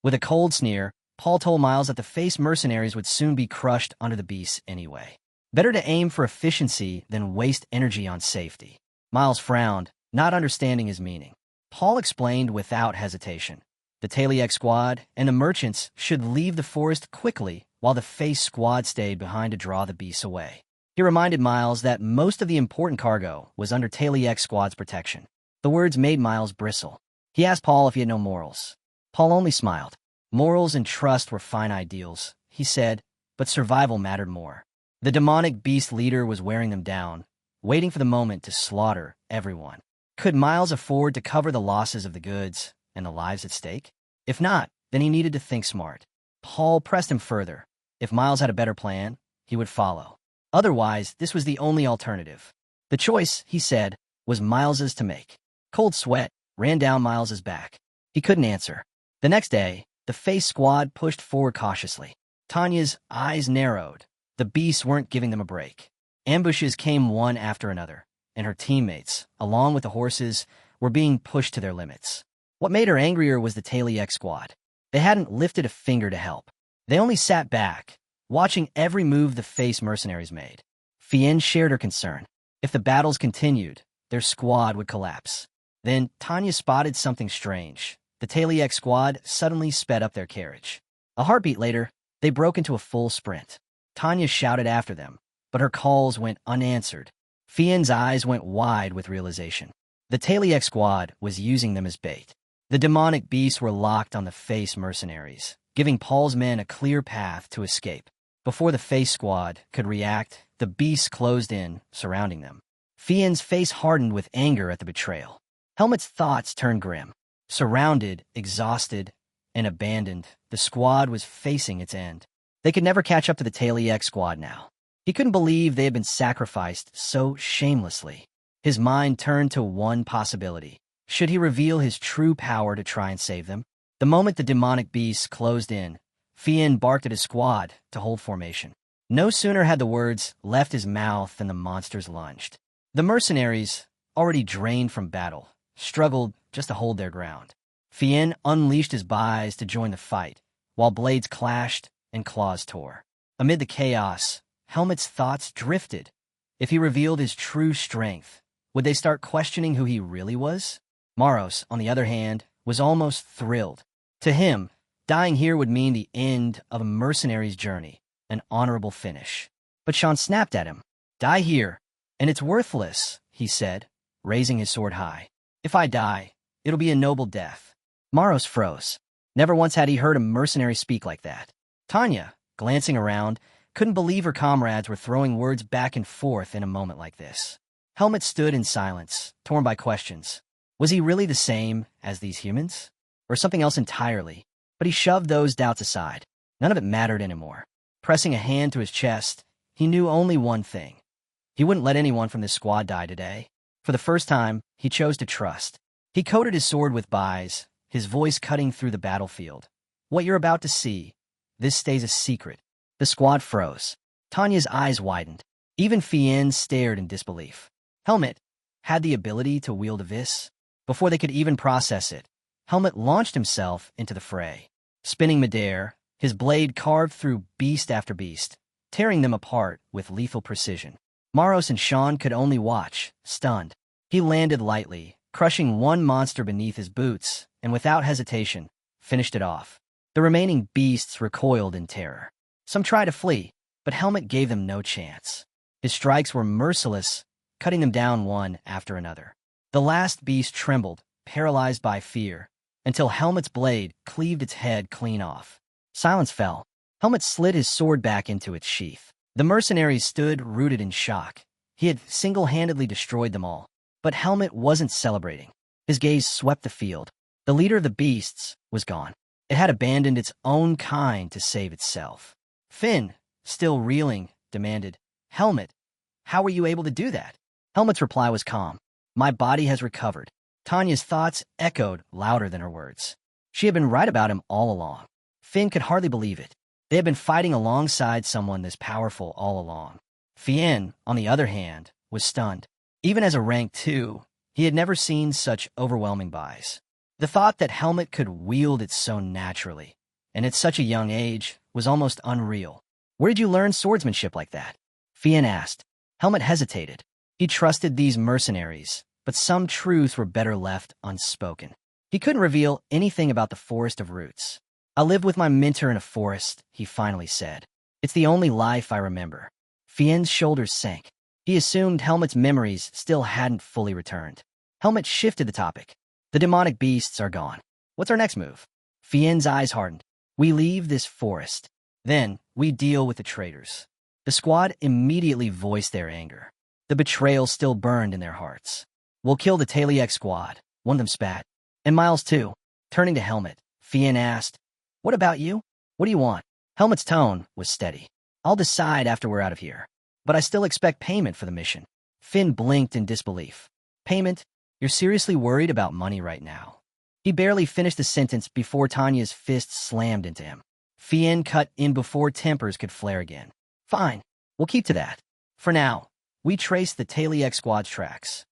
With a cold sneer, Paul told Miles that the face mercenaries would soon be crushed under the beasts anyway. Better to aim for efficiency than waste energy on safety. Miles frowned, not understanding his meaning. Paul explained without hesitation. The Taliek squad and the merchants should leave the forest quickly while the face squad stayed behind to draw the beasts away. He reminded Miles that most of the important cargo was under Taliek squad's protection. The words made Miles bristle. He asked Paul if he had no morals. Paul only smiled. Morals and trust were fine ideals, he said, but survival mattered more. The demonic beast leader was wearing them down, waiting for the moment to slaughter everyone. Could Miles afford to cover the losses of the goods and the lives at stake? If not, then he needed to think smart. Paul pressed him further. If Miles had a better plan, he would follow. Otherwise, this was the only alternative. The choice, he said, was Miles's to make. Cold sweat ran down Miles's back. He couldn't answer. The next day, the face squad pushed forward cautiously. Tanya's eyes narrowed. The beasts weren't giving them a break. Ambushes came one after another, and her teammates, along with the horses, were being pushed to their limits. What made her angrier was the Taliek squad. They hadn't lifted a finger to help. They only sat back, watching every move the face mercenaries made. Fien shared her concern. If the battles continued, their squad would collapse. Then Tanya spotted something strange. The Taliek squad suddenly sped up their carriage. A heartbeat later, they broke into a full sprint. Tanya shouted after them, but her calls went unanswered. Fien's eyes went wide with realization. The Taliek squad was using them as bait. The demonic beasts were locked on the Face mercenaries, giving Paul's men a clear path to escape. Before the Face squad could react, the beasts closed in, surrounding them. Fien's face hardened with anger at the betrayal. Helmet's thoughts turned grim. Surrounded, exhausted, and abandoned, the squad was facing its end. They could never catch up to the Taliek squad now. He couldn't believe they had been sacrificed so shamelessly. His mind turned to one possibility. Should he reveal his true power to try and save them? The moment the demonic beasts closed in, Fien barked at his squad to hold formation. No sooner had the words left his mouth than the monsters lunged. The mercenaries, already drained from battle, struggled just to hold their ground. Fien unleashed his buys to join the fight, while blades clashed and claws tore. Amid the chaos, Helmet's thoughts drifted. If he revealed his true strength, would they start questioning who he really was? Maros, on the other hand, was almost thrilled. To him, dying here would mean the end of a mercenary's journey, an honorable finish. But Sean snapped at him. Die here, and it's worthless, he said, raising his sword high. If I die, it'll be a noble death. Maros froze. Never once had he heard a mercenary speak like that. Tanya, glancing around, couldn't believe her comrades were throwing words back and forth in a moment like this. Helmet stood in silence, torn by questions. Was he really the same as these humans? Or something else entirely? But he shoved those doubts aside. None of it mattered anymore. Pressing a hand to his chest, he knew only one thing. He wouldn't let anyone from this squad die today. For the first time, he chose to trust. He coated his sword with buys, his voice cutting through the battlefield. What you're about to see, this stays a secret. The squad froze. Tanya's eyes widened. Even Fien stared in disbelief. Helmet had the ability to wield a vis. Before they could even process it, Helmet launched himself into the fray. Spinning midair, his blade carved through beast after beast, tearing them apart with lethal precision. Maros and Sean could only watch, stunned. He landed lightly, crushing one monster beneath his boots, and without hesitation, finished it off. The remaining beasts recoiled in terror. Some tried to flee, but Helmet gave them no chance. His strikes were merciless, cutting them down one after another. The last beast trembled, paralyzed by fear, until Helmet's blade cleaved its head clean off. Silence fell. Helmet slid his sword back into its sheath. The mercenaries stood rooted in shock. He had single-handedly destroyed them all. But Helmet wasn't celebrating. His gaze swept the field. The leader of the beasts was gone. It had abandoned its own kind to save itself. Finn, still reeling, demanded, "Helmet, how were you able to do that?" Helmet's reply was calm. "My body has recovered." Tanya's thoughts echoed louder than her words. She had been right about him all along. Finn could hardly believe it. They had been fighting alongside someone this powerful all along. Fien, on the other hand, was stunned. Even as a rank 2, he had never seen such overwhelming buys. The thought that Helmet could wield it so naturally, and at such a young age, was almost unreal. "Where did you learn swordsmanship like that?" Fien asked. Helmet hesitated. He trusted these mercenaries, but some truths were better left unspoken. He couldn't reveal anything about the Forest of Roots. "I lived with my mentor in a forest," he finally said. "It's the only life I remember." Fien's shoulders sank. He assumed Helmet's memories still hadn't fully returned. Helmet shifted the topic. "The demonic beasts are gone. What's our next move?" Fien's eyes hardened. "We leave this forest. Then we deal with the traitors." The squad immediately voiced their anger. The betrayal still burned in their hearts. "We'll kill the Taliek squad," one of them spat. "And Miles too." Turning to Helmet, Fien asked, "What about you? What do you want?" Helmet's tone was steady. "I'll decide after we're out of here. But I still expect payment for the mission." Finn blinked in disbelief. "Payment? You're seriously worried about money right now?" He barely finished the sentence before Tanya's fist slammed into him. Fien cut in before tempers could flare again. "Fine, we'll keep to that. For now, we traced the Taliek squad's tracks."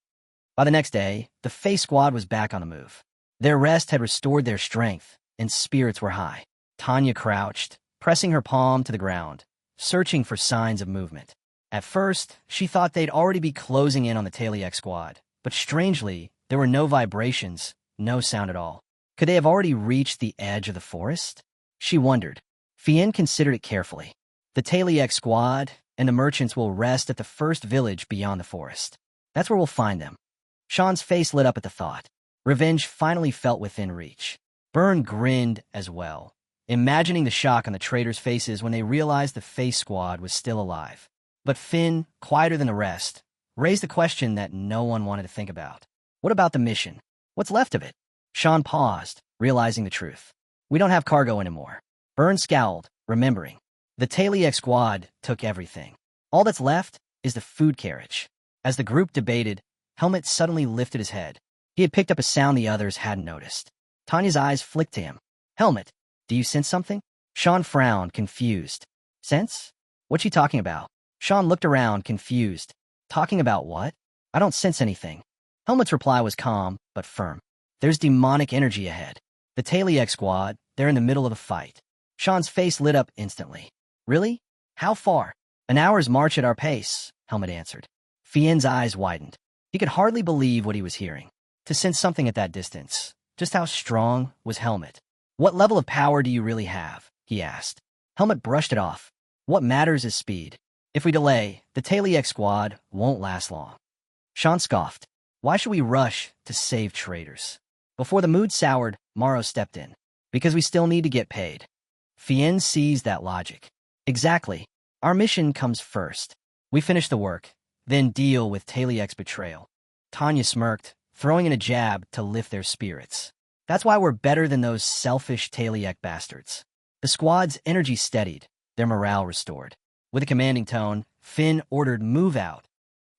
By the next day, the Face squad was back on the move. Their rest had restored their strength, and spirits were high. Tanya crouched, pressing her palm to the ground, searching for signs of movement. At first, she thought they'd already be closing in on the Taliek squad, but strangely, there were no vibrations, no sound at all. Could they have already reached the edge of the forest? She wondered. Fien considered it carefully. The Taliek squad and the merchants will rest at the first village beyond the forest. That's where we'll find them. Sean's face lit up at the thought. Revenge finally felt within reach. Byrne grinned as well, imagining the shock on the traitors' faces when they realized the Face Squad was still alive. But Finn, quieter than the rest, raised a question that no one wanted to think about. What about the mission? What's left of it? Sean paused, realizing the truth. We don't have cargo anymore. Byrne scowled, remembering. The Taliek squad took everything. All that's left is the food carriage. As the group debated, Helmet suddenly lifted his head. He had picked up a sound the others hadn't noticed. Tanya's eyes flicked to him. Helmet, do you sense something? Sean frowned, confused. Sense? What's she talking about? Sean looked around, confused. Talking about what? I don't sense anything. Helmet's reply was calm, but firm. There's demonic energy ahead. The Taliek squad, they're in the middle of a fight. Sean's face lit up instantly. Really? How far? An hour's march at our pace, Helmet answered. Fien's eyes widened. He could hardly believe what he was hearing. To sense something at that distance. Just how strong was Helmet? What level of power do you really have? He asked. Helmet brushed it off. What matters is speed. If we delay, the Taliek squad won't last long. Sean scoffed. Why should we rush to save traitors? Before the mood soured, Morrow stepped in. Because we still need to get paid. Fien seized that logic. Exactly. Our mission comes first. We finish the work, then deal with Taliek's betrayal. Tanya smirked, throwing in a jab to lift their spirits. That's why we're better than those selfish Taliek bastards. The squad's energy steadied, their morale restored. With a commanding tone, Finn ordered move out.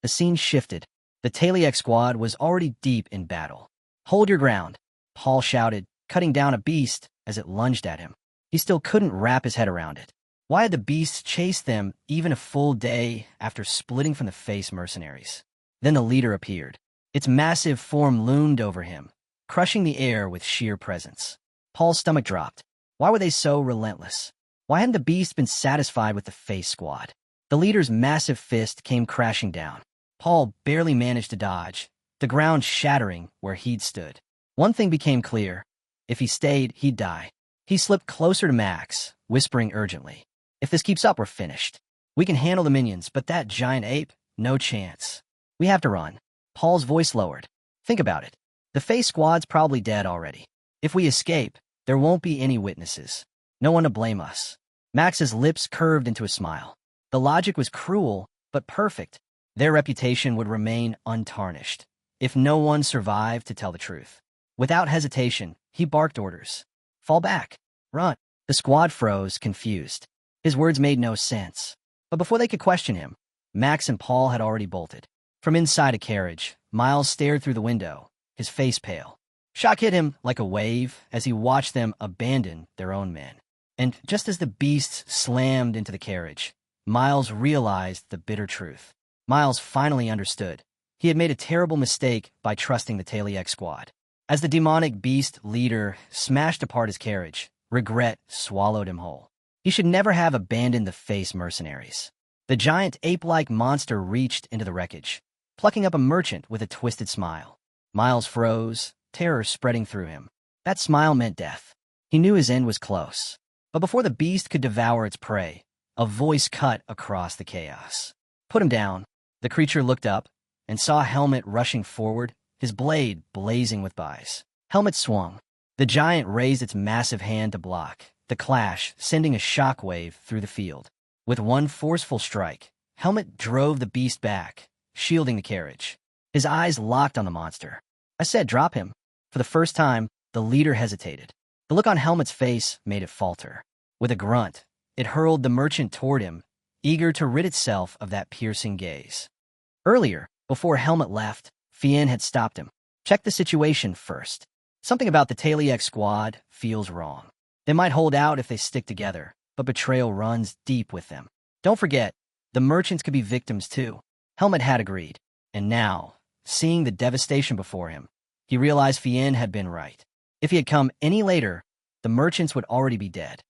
The scene shifted. The Taliek squad was already deep in battle. Hold your ground, Paul shouted, cutting down a beast as it lunged at him. He still couldn't wrap his head around it. Why had the beast chased them even a full day after splitting from the Face mercenaries? Then the leader appeared. Its massive form loomed over him, crushing the air with sheer presence. Paul's stomach dropped. Why were they so relentless? Why hadn't the beast been satisfied with the Face squad? The leader's massive fist came crashing down. Paul barely managed to dodge, the ground shattering where he'd stood. One thing became clear. If he stayed, he'd die. He slipped closer to Max, whispering urgently. If this keeps up, we're finished. We can handle the minions, but that giant ape, no chance. We have to run. Paul's voice lowered. Think about it. The Face squad's probably dead already. If we escape, there won't be any witnesses. No one to blame us. Max's lips curved into a smile. The logic was cruel, but perfect. Their reputation would remain untarnished, if no one survived to tell the truth. Without hesitation, he barked orders. Fall back. Run. The squad froze, confused. His words made no sense. But before they could question him, Max and Paul had already bolted. From inside a carriage, Miles stared through the window, his face pale. Shock hit him like a wave as he watched them abandon their own men. And just as the beasts slammed into the carriage, Miles realized the bitter truth. Miles finally understood. He had made a terrible mistake by trusting the Taliek squad. As the demonic beast leader smashed apart his carriage, regret swallowed him whole. He should never have abandoned the Face mercenaries. The giant ape-like monster reached into the wreckage, plucking up a merchant with a twisted smile. Miles froze, terror spreading through him. That smile meant death. He knew his end was close. But before the beast could devour its prey, a voice cut across the chaos. Put him down. The creature looked up and saw Helmet rushing forward, his blade blazing with bise. Helmet swung. The giant raised its massive hand to block, the clash sending a shockwave through the field. With one forceful strike, Helmet drove the beast back, shielding the carriage. His eyes locked on the monster. I said drop him. For the first time, the leader hesitated. The look on Helmet's face made it falter. With a grunt, it hurled the merchant toward him, eager to rid itself of that piercing gaze. Earlier, before Helmet left, Fien had stopped him. Check the situation first. Something about the Taliek squad feels wrong. They might hold out if they stick together, but betrayal runs deep with them. Don't forget, the merchants could be victims too. Helmet had agreed. And now, seeing the devastation before him, he realized Fien had been right. If he had come any later, the merchants would already be dead.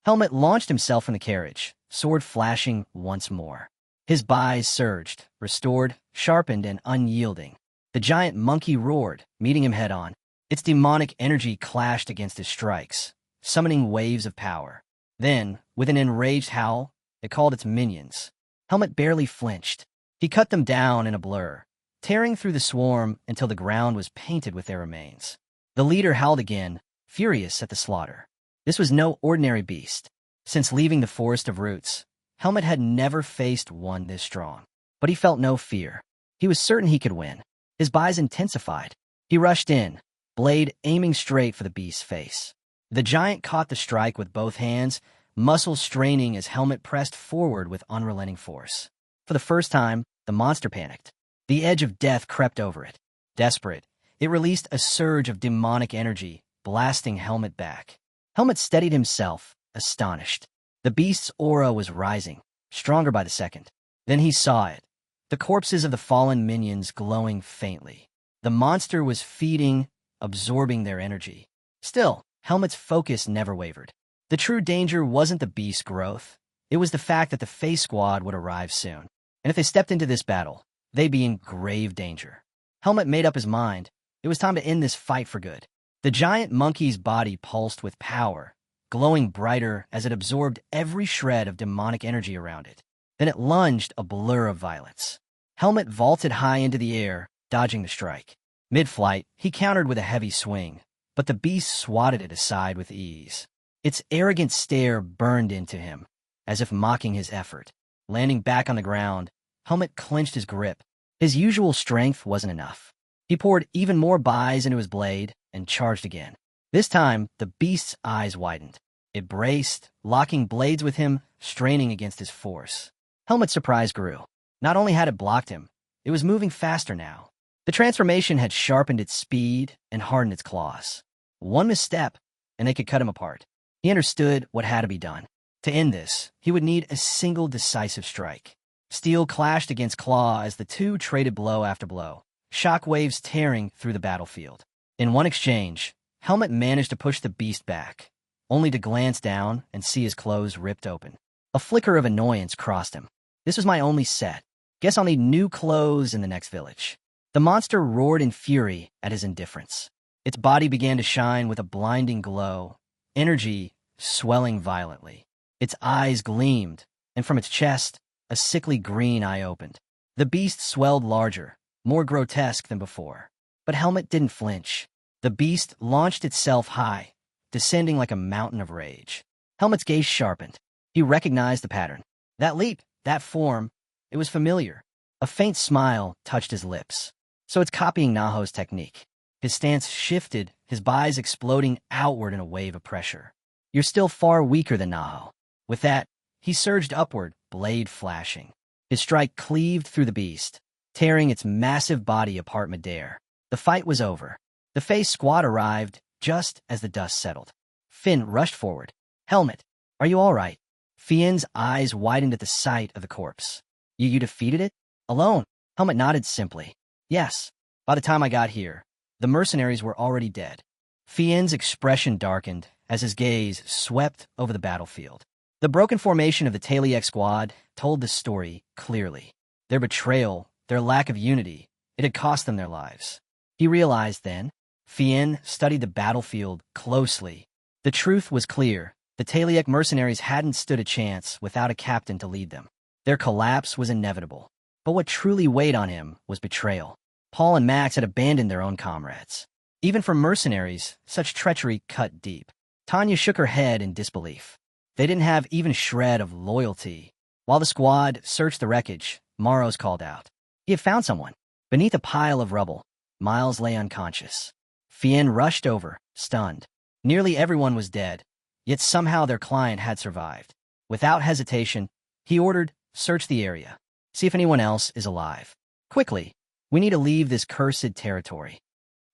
Helmet launched himself from the carriage, sword flashing once more. His bise surged, restored, sharpened, and unyielding. The giant monkey roared, meeting him head-on. Its demonic energy clashed against his strikes, summoning waves of power. Then, with an enraged howl, it called its minions. Helmet barely flinched. He cut them down in a blur, tearing through the swarm until the ground was painted with their remains. The leader howled again, furious at the slaughter. This was no ordinary beast. Since leaving the Forest of Roots, Helmet had never faced one this strong. But he felt no fear. He was certain he could win. His buys intensified. He rushed in, blade aiming straight for the beast's face. The giant caught the strike with both hands, muscles straining as Helmet pressed forward with unrelenting force. For the first time, the monster panicked. The edge of death crept over it. Desperate, it released a surge of demonic energy, blasting Helmet back. Helmet steadied himself, astonished. The beast's aura was rising, stronger by the second. Then he saw it. The corpses of the fallen minions glowing faintly. The monster was feeding, absorbing their energy. Still, Helmet's focus never wavered. The true danger wasn't the beast's growth. It was the fact that the Face Squad would arrive soon. And if they stepped into this battle, they'd be in grave danger. Helmet made up his mind. It was time to end this fight for good. The giant monkey's body pulsed with power, glowing brighter as it absorbed every shred of demonic energy around it. Then it lunged, a blur of violence. Helmet vaulted high into the air, dodging the strike. Mid-flight, he countered with a heavy swing, but the beast swatted it aside with ease. Its arrogant stare burned into him, as if mocking his effort. Landing back on the ground, Helmet clenched his grip. His usual strength wasn't enough. He poured even more buys into his blade and charged again. This time, the beast's eyes widened. It braced, locking blades with him, straining against his force. Helmet's surprise grew. Not only had it blocked him, it was moving faster now. The transformation had sharpened its speed and hardened its claws. One misstep, and they could cut him apart. He understood what had to be done. To end this, he would need a single decisive strike. Steel clashed against claw as the two traded blow after blow, shockwaves tearing through the battlefield. In one exchange, Helmet managed to push the beast back, only to glance down and see his clothes ripped open. A flicker of annoyance crossed him. This was my only set. Guess I'll need new clothes in the next village. The monster roared in fury at his indifference. Its body began to shine with a blinding glow, energy swelling violently. Its eyes gleamed, and from its chest, a sickly green eye opened. The beast swelled larger, more grotesque than before. But Helmet didn't flinch. The beast launched itself high, descending like a mountain of rage. Helmet's gaze sharpened. He recognized the pattern. That leap, that form, it was familiar. A faint smile touched his lips. So it's copying Nahu's technique. His stance shifted, his buys exploding outward in a wave of pressure. You're still far weaker than Nahu. With that, he surged upward, blade flashing. His strike cleaved through the beast, tearing its massive body apart midair. The fight was over. The Face Squad arrived just as the dust settled. Finn rushed forward. Helmet, are you all right? Fienn's eyes widened at the sight of the corpse. You defeated it? Alone? Helmet nodded simply. Yes. By the time I got here, the mercenaries were already dead. Fienn's expression darkened as his gaze swept over the battlefield. The broken formation of the Talon squad told the story clearly. Their betrayal, their lack of unity, it had cost them their lives. He realized then. Fienn studied the battlefield closely. The truth was clear. The Talon mercenaries hadn't stood a chance without a captain to lead them. Their collapse was inevitable. But what truly weighed on him was betrayal. Paul and Max had abandoned their own comrades. Even for mercenaries, such treachery cut deep. Tanya shook her head in disbelief. They didn't have even a shred of loyalty. While the squad searched the wreckage, Maros called out. He had found someone. Beneath a pile of rubble, Miles lay unconscious. Fienn rushed over, stunned. Nearly everyone was dead, yet somehow their client had survived. Without hesitation, he ordered, search the area. See if anyone else is alive. Quickly, we need to leave this cursed territory.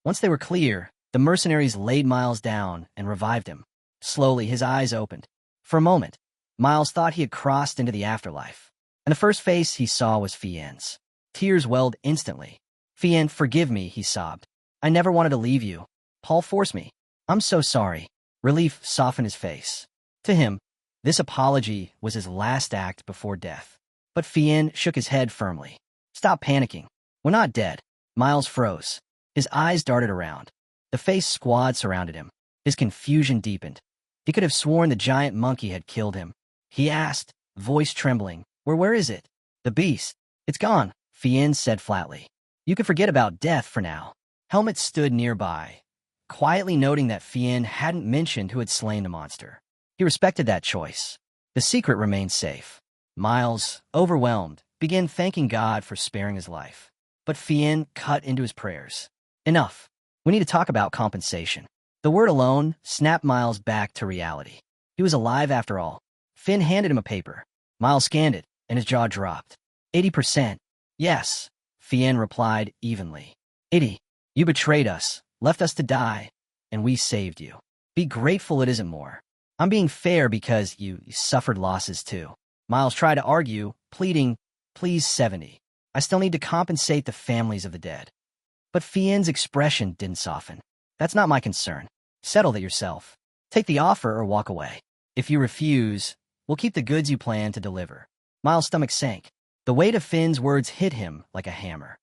Once they were clear, the mercenaries laid Miles down and revived him. Slowly, his eyes opened. For a moment, Miles thought he had crossed into the afterlife. And the first face he saw was Fienn's. Tears welled instantly. Fienn, forgive me, he sobbed. I never wanted to leave you. Paul forced me. I'm so sorry. Relief softened his face. To him, this apology was his last act before death. But Fienn shook his head firmly. Stop panicking. We're not dead. Miles froze. His eyes darted around. The Face Squad surrounded him. His confusion deepened. He could have sworn the giant monkey had killed him. He asked, voice trembling, where is it? The beast. It's gone, Fien said flatly. You can forget about death for now. Helmet stood nearby, quietly noting that Fien hadn't mentioned who had slain the monster. He respected that choice. The secret remained safe. Miles, overwhelmed, began thanking God for sparing his life. But Fien cut into his prayers. Enough. We need to talk about compensation. The word alone snapped Miles back to reality. He was alive after all. Finn handed him a paper. Miles scanned it, and his jaw dropped. 80%. Yes, Fien replied evenly. 80. You betrayed us, left us to die, and we saved you. Be grateful it isn't more. I'm being fair because you suffered losses too. Miles tried to argue, pleading, please 70. I still need to compensate the families of the dead. But Fien's expression didn't soften. That's not my concern. Settle that yourself. Take the offer or walk away. If you refuse, we'll keep the goods you plan to deliver. Miles' stomach sank. The weight of Finn's words hit him like a hammer.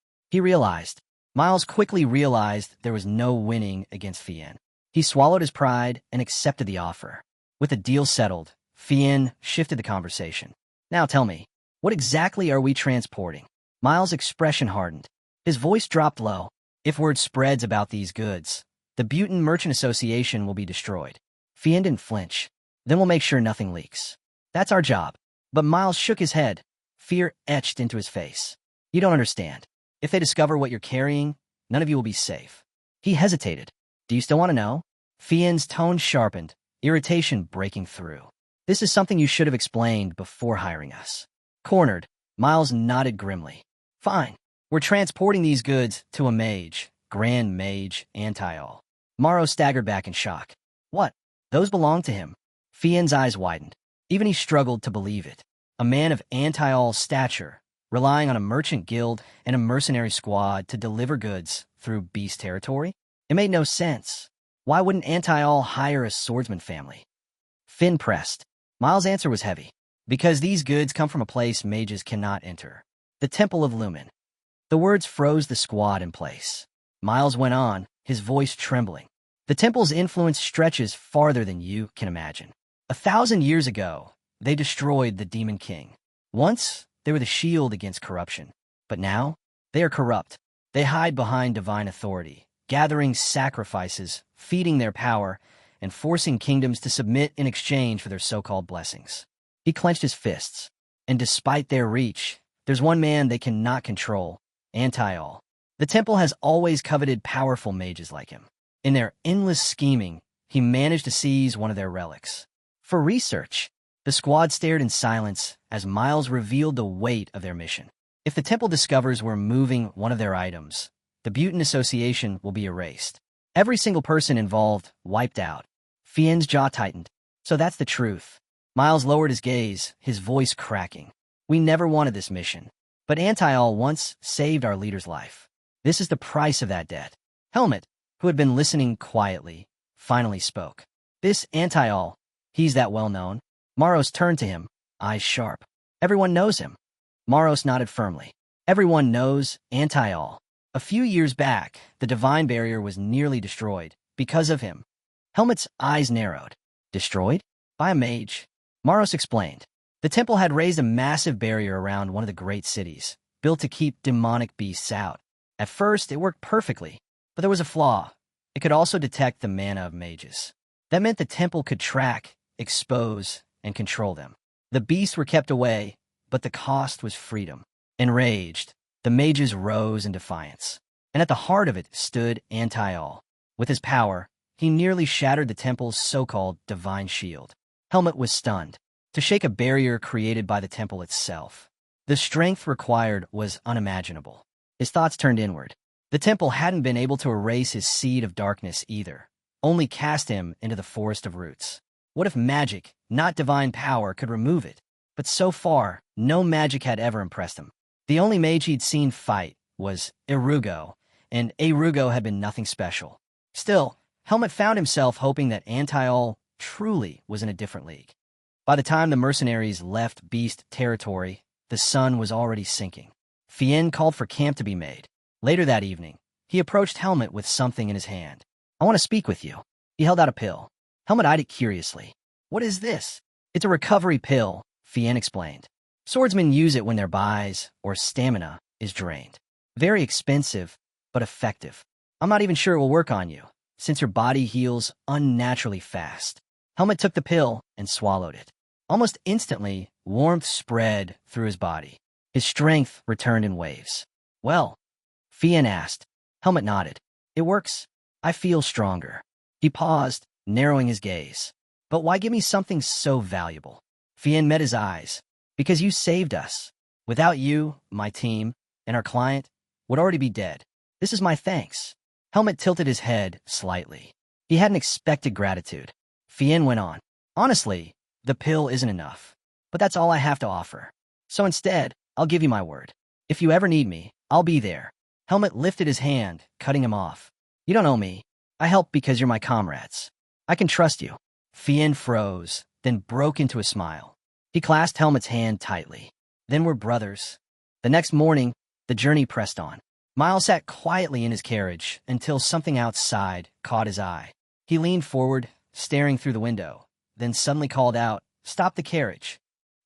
Miles quickly realized there was no winning against Fien. He swallowed his pride and accepted the offer. With the deal settled, Fien shifted the conversation. Now tell me, what exactly are we transporting? Miles' expression hardened. His voice dropped low. If word spreads about these goods, the Butin Merchant Association will be destroyed. Fien didn't flinch. Then we'll make sure nothing leaks. That's our job. But Miles shook his head. Fear etched into his face. You don't understand. If they discover what you're carrying, none of you will be safe. He hesitated. Do you still want to know? Fien's tone sharpened, irritation breaking through. This is something you should have explained before hiring us. Cornered, Miles nodded grimly. Fine. We're transporting these goods to a mage, Grand Mage Antiol. Morrow staggered back in shock. What? Those belong to him. Fien's eyes widened. Even he struggled to believe it. A man of Antiol's stature, relying on a merchant guild and a mercenary squad to deliver goods through beast territory? It made no sense. Why wouldn't Antiol hire a swordsman family? Finn pressed. Miles' answer was heavy. Because these goods come from a place mages cannot enter. The Temple of Lumen. The words froze the squad in place. Miles went on, his voice trembling. The temple's influence stretches farther than you can imagine. 1,000 years ago, they destroyed the Demon King. Once, they were the shield against corruption. But now, they are corrupt. They hide behind divine authority, gathering sacrifices, feeding their power, and forcing kingdoms to submit in exchange for their so-called blessings. He clenched his fists. And despite their reach, there's one man they cannot control, Antiol. The temple has always coveted powerful mages like him. In their endless scheming, he managed to seize one of their relics. For research, the squad stared in silence as Miles revealed the weight of their mission. If the temple discovers we're moving one of their items, the Butin Association will be erased. Every single person involved wiped out. Fien's jaw tightened. So that's the truth. Miles lowered his gaze, his voice cracking. We never wanted this mission. But Antiol once saved our leader's life. This is the price of that debt. Helmet, who had been listening quietly, finally spoke. This Antiol, he's that well-known. Maros turned to him, eyes sharp. Everyone knows him. Maros nodded firmly. Everyone knows Antiol. A few years back, the divine barrier was nearly destroyed because of him. Helmet's eyes narrowed. Destroyed? By a mage. Maros explained. The temple had raised a massive barrier around one of the great cities, built to keep demonic beasts out. At first, it worked perfectly, but there was a flaw. It could also detect the mana of mages. That meant the temple could track, expose, and control them. The beasts were kept away, but the cost was freedom. Enraged, the mages rose in defiance. And at the heart of it stood Antiol. With his power, he nearly shattered the temple's so-called divine shield. Helmet was stunned. To shake a barrier created by the temple itself. The strength required was unimaginable. His thoughts turned inward. The temple hadn't been able to erase his seed of darkness either, only cast him into the forest of roots. What if magic, not divine power, could remove it? But so far, no magic had ever impressed him. The only mage he'd seen fight was Arugo, and Arugo had been nothing special. Still, Helmet found himself hoping that Antiol truly was in a different league. By the time the mercenaries left beast territory, the sun was already sinking. Fien called for camp to be made. Later that evening, he approached Helmet with something in his hand. I want to speak with you. He held out a pill. Helmet eyed it curiously. What is this? It's a recovery pill, Fien explained. Swordsmen use it when their buys or stamina is drained. Very expensive, but effective. I'm not even sure it will work on you, since your body heals unnaturally fast. Helmet took the pill and swallowed it. Almost instantly, warmth spread through his body. His strength returned in waves. Well, Fien asked. Helmet nodded. It works. I feel stronger. He paused, narrowing his gaze. But why give me something so valuable? Fien met his eyes. Because you saved us. Without you, my team, and our client would already be dead. This is my thanks. Helmet tilted his head slightly. He hadn't expected gratitude. Fien went on. Honestly, the pill isn't enough. But that's all I have to offer. So instead, I'll give you my word. If you ever need me, I'll be there. Helmet lifted his hand, cutting him off. You don't owe me. I help because you're my comrades. I can trust you. Fien froze, then broke into a smile. He clasped Helmet's hand tightly. Then we're brothers. The next morning, the journey pressed on. Miles sat quietly in his carriage until something outside caught his eye. He leaned forward, staring through the window, then suddenly called out, "Stop the carriage."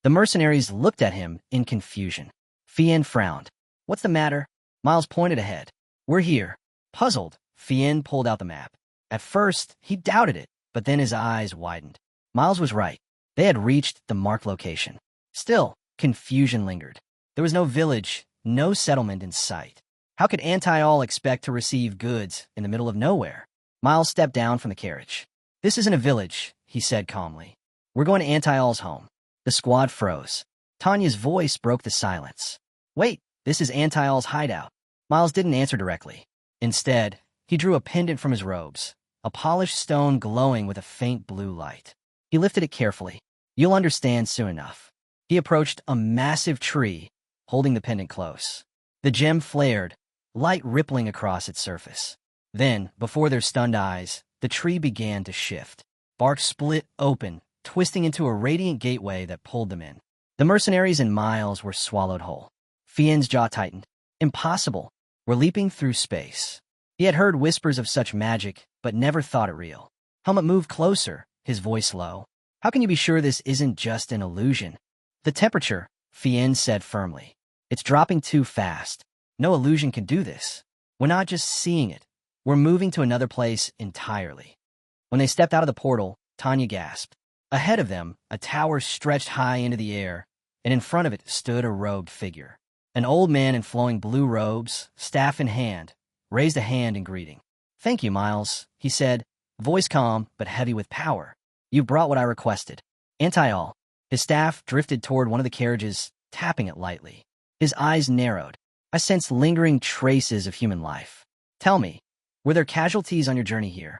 The mercenaries looked at him in confusion. Fien frowned. What's the matter? Miles pointed ahead. We're here. Puzzled, Fien pulled out the map. At first, he doubted it, but then his eyes widened. Miles was right. They had reached the marked location. Still, confusion lingered. There was no village, no settlement in sight. How could Anti-All expect to receive goods in the middle of nowhere? Miles stepped down from the carriage. This isn't a village, he said calmly. We're going to Anti-All's home. The squad froze. Tanya's voice broke the silence. Wait, this is Anti-All's hideout. Miles didn't answer directly. Instead, he drew a pendant from his robes, a polished stone glowing with a faint blue light. He lifted it carefully. You'll understand soon enough. He approached a massive tree, holding the pendant close. The gem flared, light rippling across its surface. Then, before their stunned eyes, the tree began to shift. Bark split open, twisting into a radiant gateway that pulled them in. The mercenaries and Miles were swallowed whole. Fien's jaw tightened. Impossible. We're leaping through space. He had heard whispers of such magic, but never thought it real. Helmet moved closer, his voice low. How can you be sure this isn't just an illusion? The temperature, Fien said firmly. It's dropping too fast. No illusion can do this. We're not just seeing it. We're moving to another place entirely. When they stepped out of the portal, Tanya gasped. Ahead of them, a tower stretched high into the air, and in front of it stood a robed figure. An old man in flowing blue robes, staff in hand, raised a hand in greeting. Thank you, Miles, he said, voice calm but heavy with power. You brought what I requested. Anti-All. His staff drifted toward one of the carriages, tapping it lightly. His eyes narrowed. I sensed lingering traces of human life. Tell me, were there casualties on your journey here?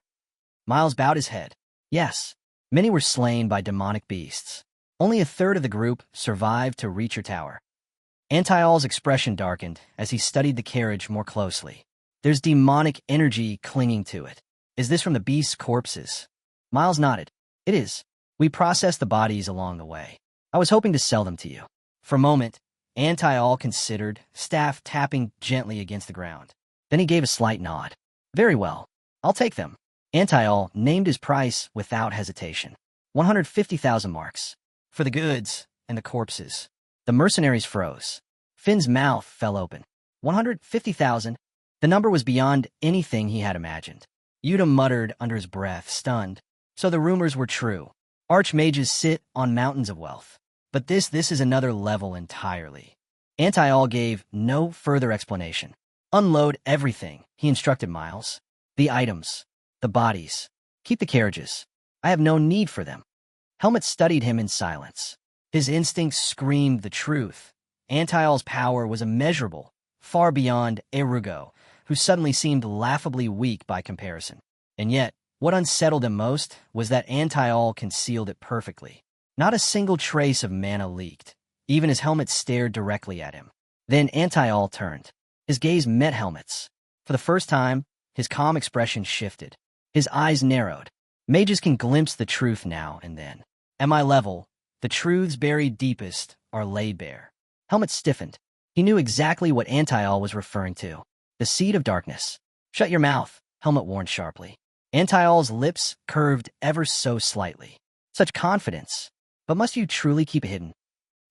Miles bowed his head. Yes. Many were slain by demonic beasts. Only a third of the group survived to reach your tower. Anti-All's expression darkened as he studied the carriage more closely. There's demonic energy clinging to it. Is this from the beast's corpses? Miles nodded. It is. We processed the bodies along the way. I was hoping to sell them to you. For a moment, Anti-All considered, staff tapping gently against the ground. Then he gave a slight nod. Very well. I'll take them. Anti-All named his price without hesitation. 150,000 marks. For the goods and the corpses. The mercenaries froze. Finn's mouth fell open. 150,000? The number was beyond anything he had imagined. Yuta muttered under his breath, stunned. So the rumors were true. Archmages sit on mountains of wealth. But this is another level entirely. Anti-All gave no further explanation. Unload everything, he instructed Miles. The items. The bodies. Keep the carriages. I have no need for them. Helmet studied him in silence. His instincts screamed the truth. Anti-All's power was immeasurable, far beyond Arugo, who suddenly seemed laughably weak by comparison. And yet, what unsettled him most was that Anti-All concealed it perfectly. Not a single trace of mana leaked, even as Helmet stared directly at him. Then Anti-All turned. His gaze met Helmet's. For the first time, his calm expression shifted. His eyes narrowed. Mages can glimpse the truth now and then. At my level, the truths buried deepest are laid bare. Helmet stiffened. He knew exactly what Anti-All was referring to. The seed of darkness. Shut your mouth, Helmet warned sharply. Antial's lips curved ever so slightly. Such confidence. But must you truly keep it hidden?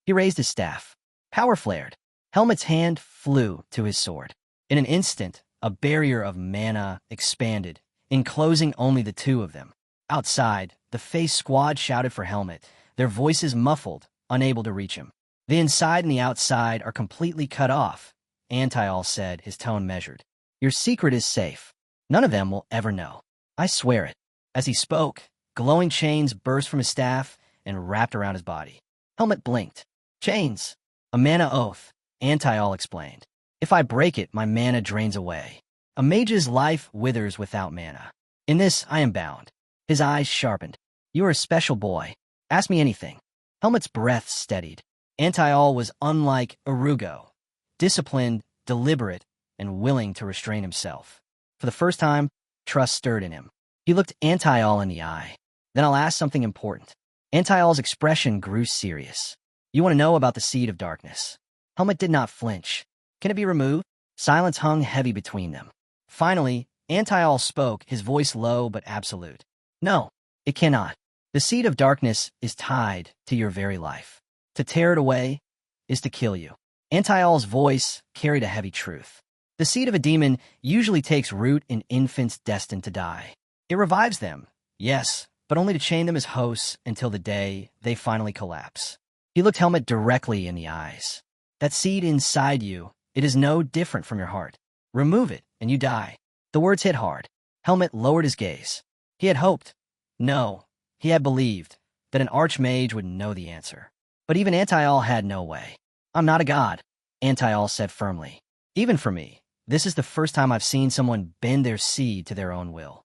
He raised his staff. Power flared. Helmet's hand flew to his sword. In an instant, a barrier of mana expanded, enclosing only the two of them. Outside, the face squad shouted for Helmet, their voices muffled, unable to reach him. The inside and the outside are completely cut off, Antial said, his tone measured. Your secret is safe. None of them will ever know. I swear it. As he spoke, glowing chains burst from his staff and wrapped around his body. Helmet blinked. Chains. A mana oath, Antial explained. If I break it, my mana drains away. A mage's life withers without mana. In this, I am bound. His eyes sharpened. You are a special boy. Ask me anything. Helmet's breath steadied. Antial was unlike Arugo. Disciplined, deliberate, and willing to restrain himself. For the first time, trust stirred in him. He looked Antial in the eye. Then I'll ask something important. Antial's expression grew serious. You want to know about the Seed of Darkness? Helmet did not flinch. Can it be removed? Silence hung heavy between them. Finally, Antial spoke, his voice low but absolute. No, it cannot. The Seed of Darkness is tied to your very life. To tear it away is to kill you. Antial's voice carried a heavy truth. The seed of a demon usually takes root in infants destined to die. It revives them, yes, but only to chain them as hosts until the day they finally collapse. He looked Helmet directly in the eyes. That seed inside you, it is no different from your heart. Remove it, and you die. The words hit hard. Helmet lowered his gaze. He had hoped. No, he had believed that an archmage would know the answer. But even Antial had no way. I'm not a god, Antial said firmly. Even for me, this is the first time I've seen someone bend their seed to their own will.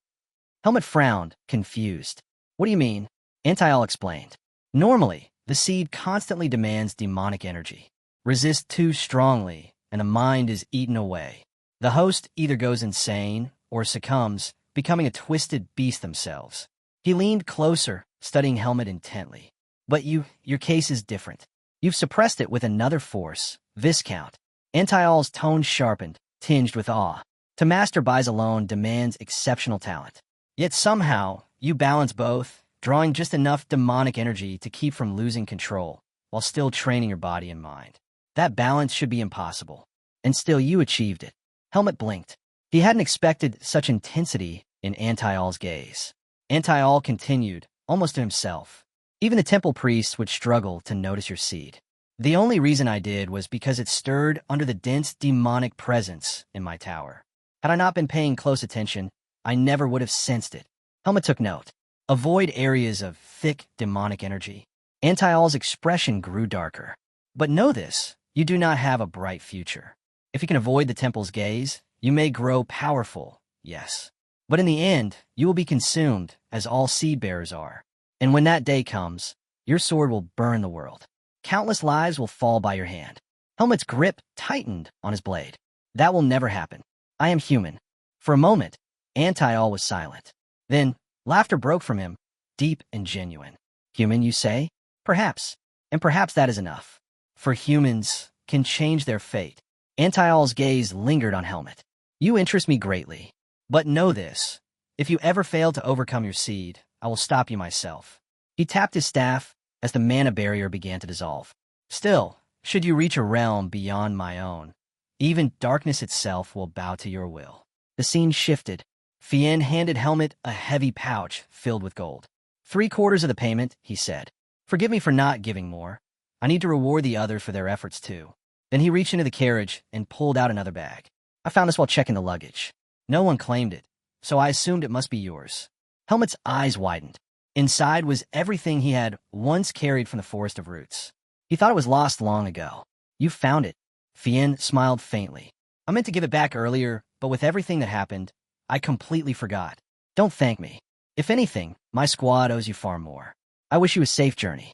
Helmet frowned, confused. What do you mean? Antial explained. Normally, the seed constantly demands demonic energy. Resists too strongly, and the mind is eaten away. The host either goes insane or succumbs, becoming a twisted beast themselves. He leaned closer, studying Helmet intently. But your case is different. You've suppressed it with another force, Viscount. Antial's tone sharpened, tinged with awe. To master buys alone demands exceptional talent. Yet somehow, you balance both, drawing just enough demonic energy to keep from losing control, while still training your body and mind. That balance should be impossible. And still you achieved it. Helmet blinked. He hadn't expected such intensity in Antial's gaze. Antial continued, almost to himself. Even the temple priests would struggle to notice your seed. The only reason I did was because it stirred under the dense demonic presence in my tower. Had I not been paying close attention, I never would have sensed it. Helmet took note. Avoid areas of thick demonic energy. Antial's expression grew darker. But know this, you do not have a bright future. If you can avoid the temple's gaze, you may grow powerful, yes. But in the end, you will be consumed, as all seed-bearers are. And when that day comes, your sword will burn the world. Countless lives will fall by your hand. Helmet's grip tightened on his blade. That will never happen. I am human. For a moment, Antial was silent. Then, laughter broke from him, deep and genuine. Human, you say? Perhaps. And perhaps that is enough. For humans can change their fate. Antial's gaze lingered on Helmet. You interest me greatly. But know this. If you ever fail to overcome your seed, I will stop you myself. He tapped his staff as the mana barrier began to dissolve. Still, should you reach a realm beyond my own, even darkness itself will bow to your will. The scene shifted. Fien handed Helmet a heavy pouch filled with gold. 3/4 of the payment, he said. Forgive me for not giving more. I need to reward the others for their efforts too. Then he reached into the carriage and pulled out another bag. I found this while checking the luggage. No one claimed it, so I assumed it must be yours. Helmet's eyes widened. Inside was everything he had once carried from the Forest of Roots. He thought it was lost long ago. You found it. Fien smiled faintly. I meant to give it back earlier, but with everything that happened, I completely forgot. Don't thank me. If anything, my squad owes you far more. I wish you a safe journey.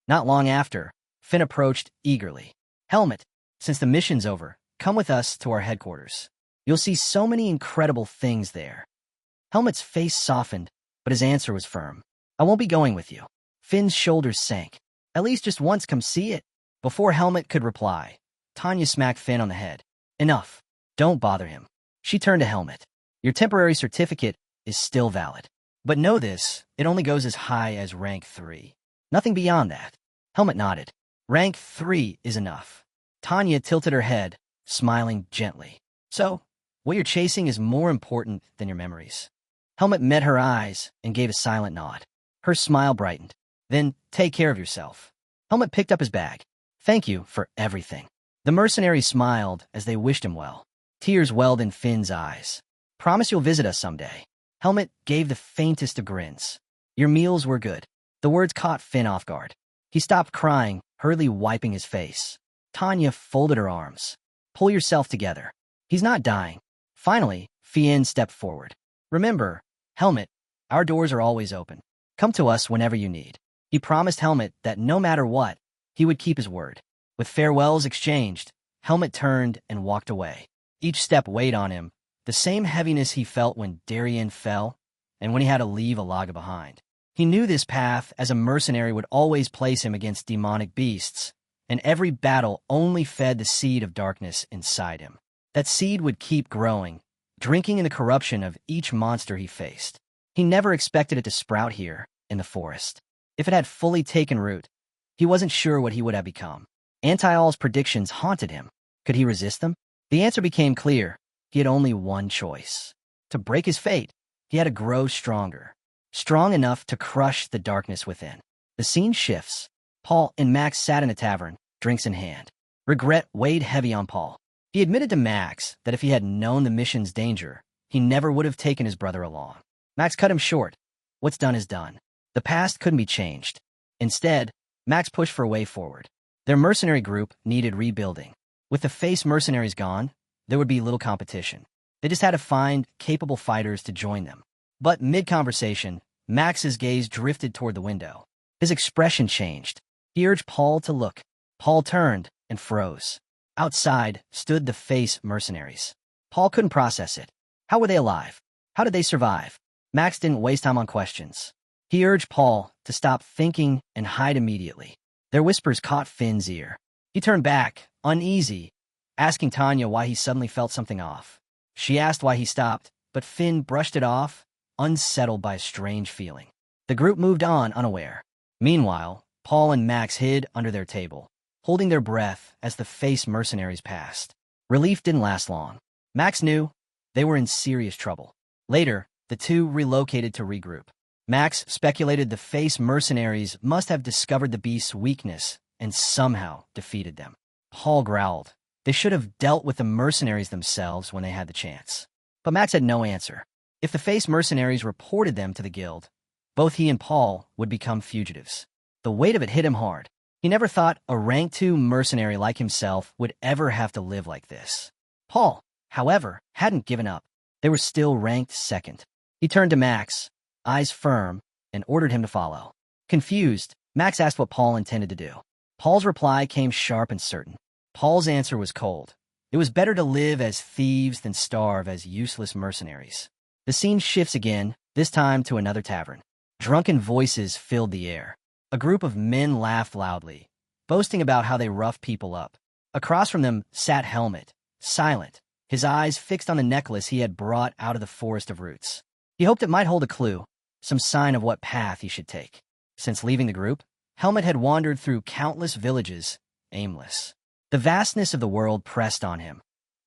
Not long after, Finn approached eagerly. Helmet, since the mission's over, come with us to our headquarters. You'll see so many incredible things there. Helmet's face softened, but his answer was firm. I won't be going with you. Finn's shoulders sank. At least just once come see it. Before Helmet could reply, Tanya smacked Finn on the head. Enough. Don't bother him. She turned to Helmet. Your temporary certificate is still valid. But know this, it only goes as high as rank 3. Nothing beyond that. Helmet nodded. Rank 3 is enough. Tanya tilted her head, smiling gently. So, what you're chasing is more important than your memories. Helmet met her eyes and gave a silent nod. Her smile brightened. Then, take care of yourself. Helmet picked up his bag. Thank you for everything. The mercenary smiled as they wished him well. Tears welled in Finn's eyes. Promise you'll visit us someday. Helmet gave the faintest of grins. Your meals were good. The words caught Finn off guard. He stopped crying, hurriedly wiping his face. Tanya folded her arms. Pull yourself together. He's not dying. Finally, Finn stepped forward. Remember, Helmet, our doors are always open. Come to us whenever you need. He promised Helmet that no matter what, he would keep his word. With farewells exchanged, Helmet turned and walked away. Each step weighed on him, the same heaviness he felt when Darienne fell and when he had to leave Alaga behind. He knew this path as a mercenary would always place him against demonic beasts, and every battle only fed the seed of darkness inside him. That seed would keep growing, drinking in the corruption of each monster he faced. He never expected it to sprout here, in the forest. If it had fully taken root, he wasn't sure what he would have become. Antial's predictions haunted him. Could he resist them? The answer became clear. He had only one choice. To break his fate, he had to grow stronger. Strong enough to crush the darkness within. The scene shifts. Paul and Max sat in a tavern, drinks in hand. Regret weighed heavy on Paul. He admitted to Max that if he had known the mission's danger, he never would have taken his brother along. Max cut him short. What's done is done. The past couldn't be changed. Instead, Max pushed for a way forward. Their mercenary group needed rebuilding. With the face mercenaries gone, there would be little competition. They just had to find capable fighters to join them. But mid-conversation, Max's gaze drifted toward the window. His expression changed. He urged Paul to look. Paul turned and froze. Outside stood the face mercenaries. Paul couldn't process it. How were they alive? How did they survive? Max didn't waste time on questions. He urged Paul to stop thinking and hide immediately. Their whispers caught Finn's ear. He turned back, uneasy, asking Tanya why he suddenly felt something off. She asked why he stopped, but Finn brushed it off, unsettled by a strange feeling. The group moved on unaware. Meanwhile, Paul and Max hid under their table, holding their breath as the face mercenaries passed. Relief didn't last long. Max knew they were in serious trouble. Later, the two relocated to regroup. Max speculated the face mercenaries must have discovered the beast's weakness and somehow defeated them. Paul growled. They should have dealt with the mercenaries themselves when they had the chance. But Max had no answer. If the face mercenaries reported them to the guild, both he and Paul would become fugitives. The weight of it hit him hard. He never thought a rank 2 mercenary like himself would ever have to live like this. Paul, however, hadn't given up. They were still ranked second. He turned to Max, eyes firm, and ordered him to follow. Confused, Max asked what Paul intended to do. Paul's reply came sharp and certain. Paul's answer was cold. It was better to live as thieves than starve as useless mercenaries. The scene shifts again, this time to another tavern. Drunken voices filled the air. A group of men laughed loudly, boasting about how they roughed people up. Across from them sat Helmet, silent, his eyes fixed on the necklace he had brought out of the forest of roots. He hoped it might hold a clue, some sign of what path he should take. Since leaving the group, Helmet had wandered through countless villages, aimless. The vastness of the world pressed on him,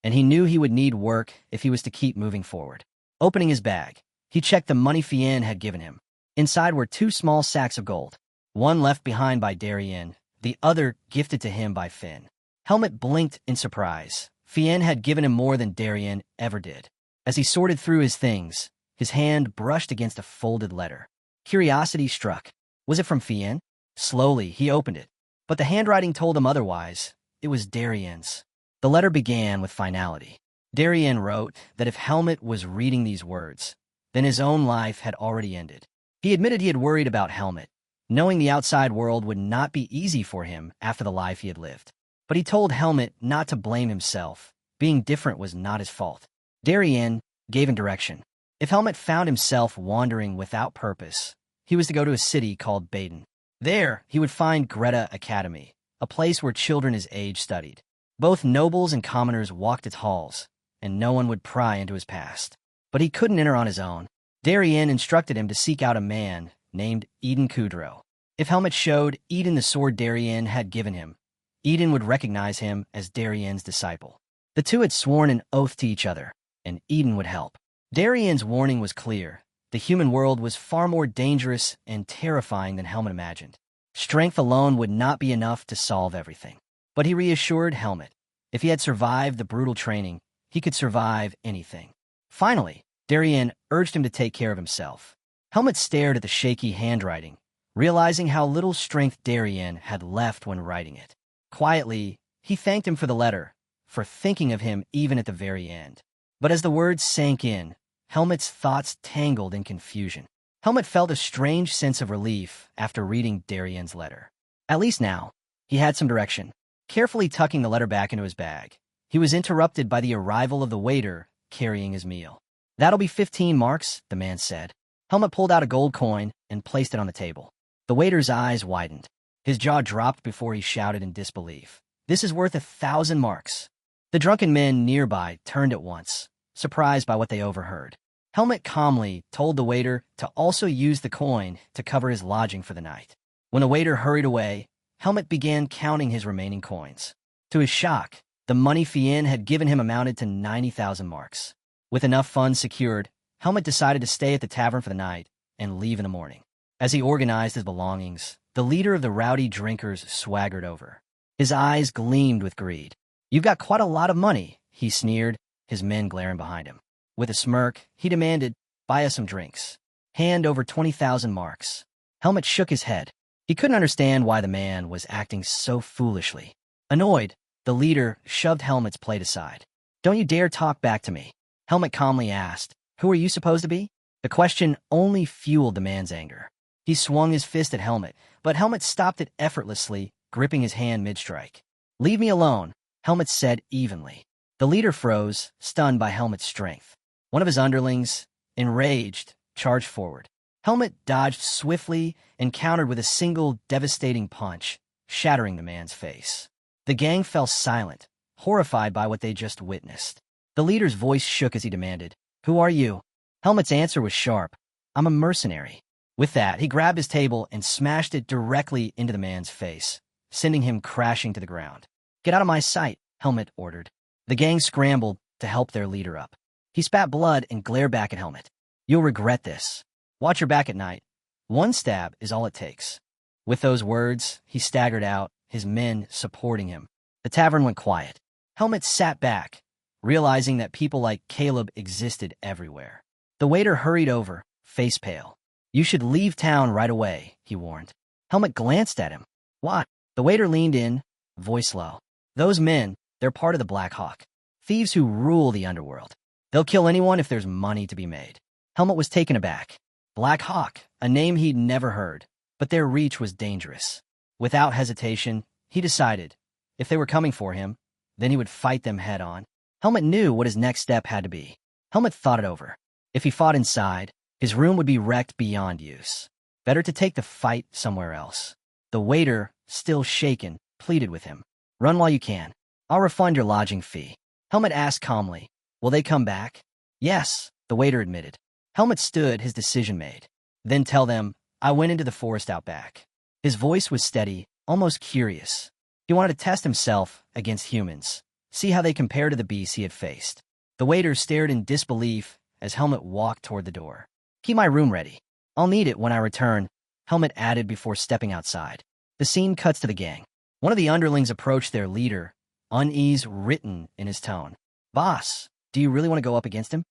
and he knew he would need work if he was to keep moving forward. Opening his bag, he checked the money Fien had given him. Inside were 2 small sacks of gold, one left behind by Darienne, the other gifted to him by Finn. Helmet blinked in surprise. Fien had given him more than Darienne ever did. As he sorted through his things, his hand brushed against a folded letter. Curiosity struck. Was it from Fien? Slowly, he opened it, but the handwriting told him otherwise. It was Darienne's. The letter began with finality. Darienne wrote that if Helmet was reading these words, then his own life had already ended. He admitted he had worried about Helmet, knowing the outside world would not be easy for him after the life he had lived. But he told Helmet not to blame himself. Being different was not his fault. Darienne gave him direction. If Helmet found himself wandering without purpose, he was to go to a city called Baden. There, he would find Greta Academy, a place where children his age studied. Both nobles and commoners walked its halls, and no one would pry into his past. But he couldn't enter on his own. Darienne instructed him to seek out a man named Eden Kudrow. If Helmet showed Eden the sword Darienne had given him, Eden would recognize him as Darienne's disciple. The two had sworn an oath to each other, and Eden would help. Darienne's warning was clear. The human world was far more dangerous and terrifying than Helmet imagined. Strength alone would not be enough to solve everything. But he reassured Helmet. If he had survived the brutal training, he could survive anything. Finally, Darienne urged him to take care of himself. Helmet stared at the shaky handwriting, realizing how little strength Darienne had left when writing it. Quietly, he thanked him for the letter, for thinking of him even at the very end. But as the words sank in, Helmet's thoughts tangled in confusion. Helmet felt a strange sense of relief after reading Darienne's letter. At least now, he had some direction. Carefully tucking the letter back into his bag, he was interrupted by the arrival of the waiter carrying his meal. "That'll be 15 marks, the man said. Helmet pulled out a gold coin and placed it on the table. The waiter's eyes widened. His jaw dropped before he shouted in disbelief. "This is worth 1,000 marks. The drunken men nearby turned at once, surprised by what they overheard. Helmet calmly told the waiter to also use the coin to cover his lodging for the night. When the waiter hurried away, Helmet began counting his remaining coins. To his shock, the money Fien had given him amounted to 90,000 marks. With enough funds secured, Helmet decided to stay at the tavern for the night and leave in the morning. As he organized his belongings, the leader of the rowdy drinkers swaggered over. His eyes gleamed with greed. "You've got quite a lot of money," he sneered, his men glaring behind him. With a smirk, he demanded, "Buy us some drinks. Hand over 20,000 marks." Helmet shook his head. He couldn't understand why the man was acting so foolishly. Annoyed, the leader shoved Helmet's plate aside. "Don't you dare talk back to me," Helmet calmly asked. "Who are you supposed to be?" The question only fueled the man's anger. He swung his fist at Helmet, but Helmet stopped it effortlessly, gripping his hand mid-strike. "Leave me alone," Helmet said evenly. The leader froze, stunned by Helmet's strength. One of his underlings, enraged, charged forward. Helmet dodged swiftly and countered with a single devastating punch, shattering the man's face. The gang fell silent, horrified by what they just witnessed. The leader's voice shook as he demanded, "Who are you?" Helmet's answer was sharp, "I'm a mercenary." With that, he grabbed his table and smashed it directly into the man's face, sending him crashing to the ground. "Get out of my sight," Helmet ordered. The gang scrambled to help their leader up. He spat blood and glared back at Helmet. "You'll regret this. Watch your back at night. One stab is all it takes." With those words, he staggered out, his men supporting him. The tavern went quiet. Helmet sat back, realizing that people like Caleb existed everywhere. The waiter hurried over, face pale. "You should leave town right away," he warned. Helmet glanced at him. "What?" The waiter leaned in, voice low. "Those men, they're part of the Black Hawk. Thieves who rule the underworld. They'll kill anyone if there's money to be made." Helmet was taken aback. Black Hawk, a name he'd never heard, but their reach was dangerous. Without hesitation, he decided, if they were coming for him, then he would fight them head-on. Helmet knew what his next step had to be. Helmet thought it over. If he fought inside, his room would be wrecked beyond use. Better to take the fight somewhere else. The waiter, still shaken, pleaded with him. "Run while you can. I'll refund your lodging fee." Helmet asked calmly, "Will they come back?" "Yes," the waiter admitted. Helmet stood, his decision made. "Then tell them, I went into the forest out back." His voice was steady, almost curious. He wanted to test himself against humans, see how they compare to the beasts he had faced. The waiter stared in disbelief as Helmet walked toward the door. "Keep my room ready. I'll need it when I return," Helmet added before stepping outside. The scene cuts to the gang. One of the underlings approached their leader, unease written in his tone. "Boss, do you really want to go up against him?"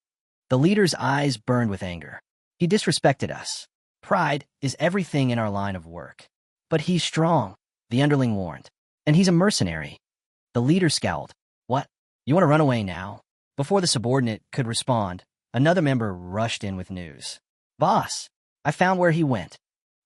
The leader's eyes burned with anger. "He disrespected us. Pride is everything in our line of work. But he's strong," the underling warned. "And he's a mercenary." The leader scowled. "What? You want to run away now?" Before the subordinate could respond, another member rushed in with news. "Boss, I found where he went."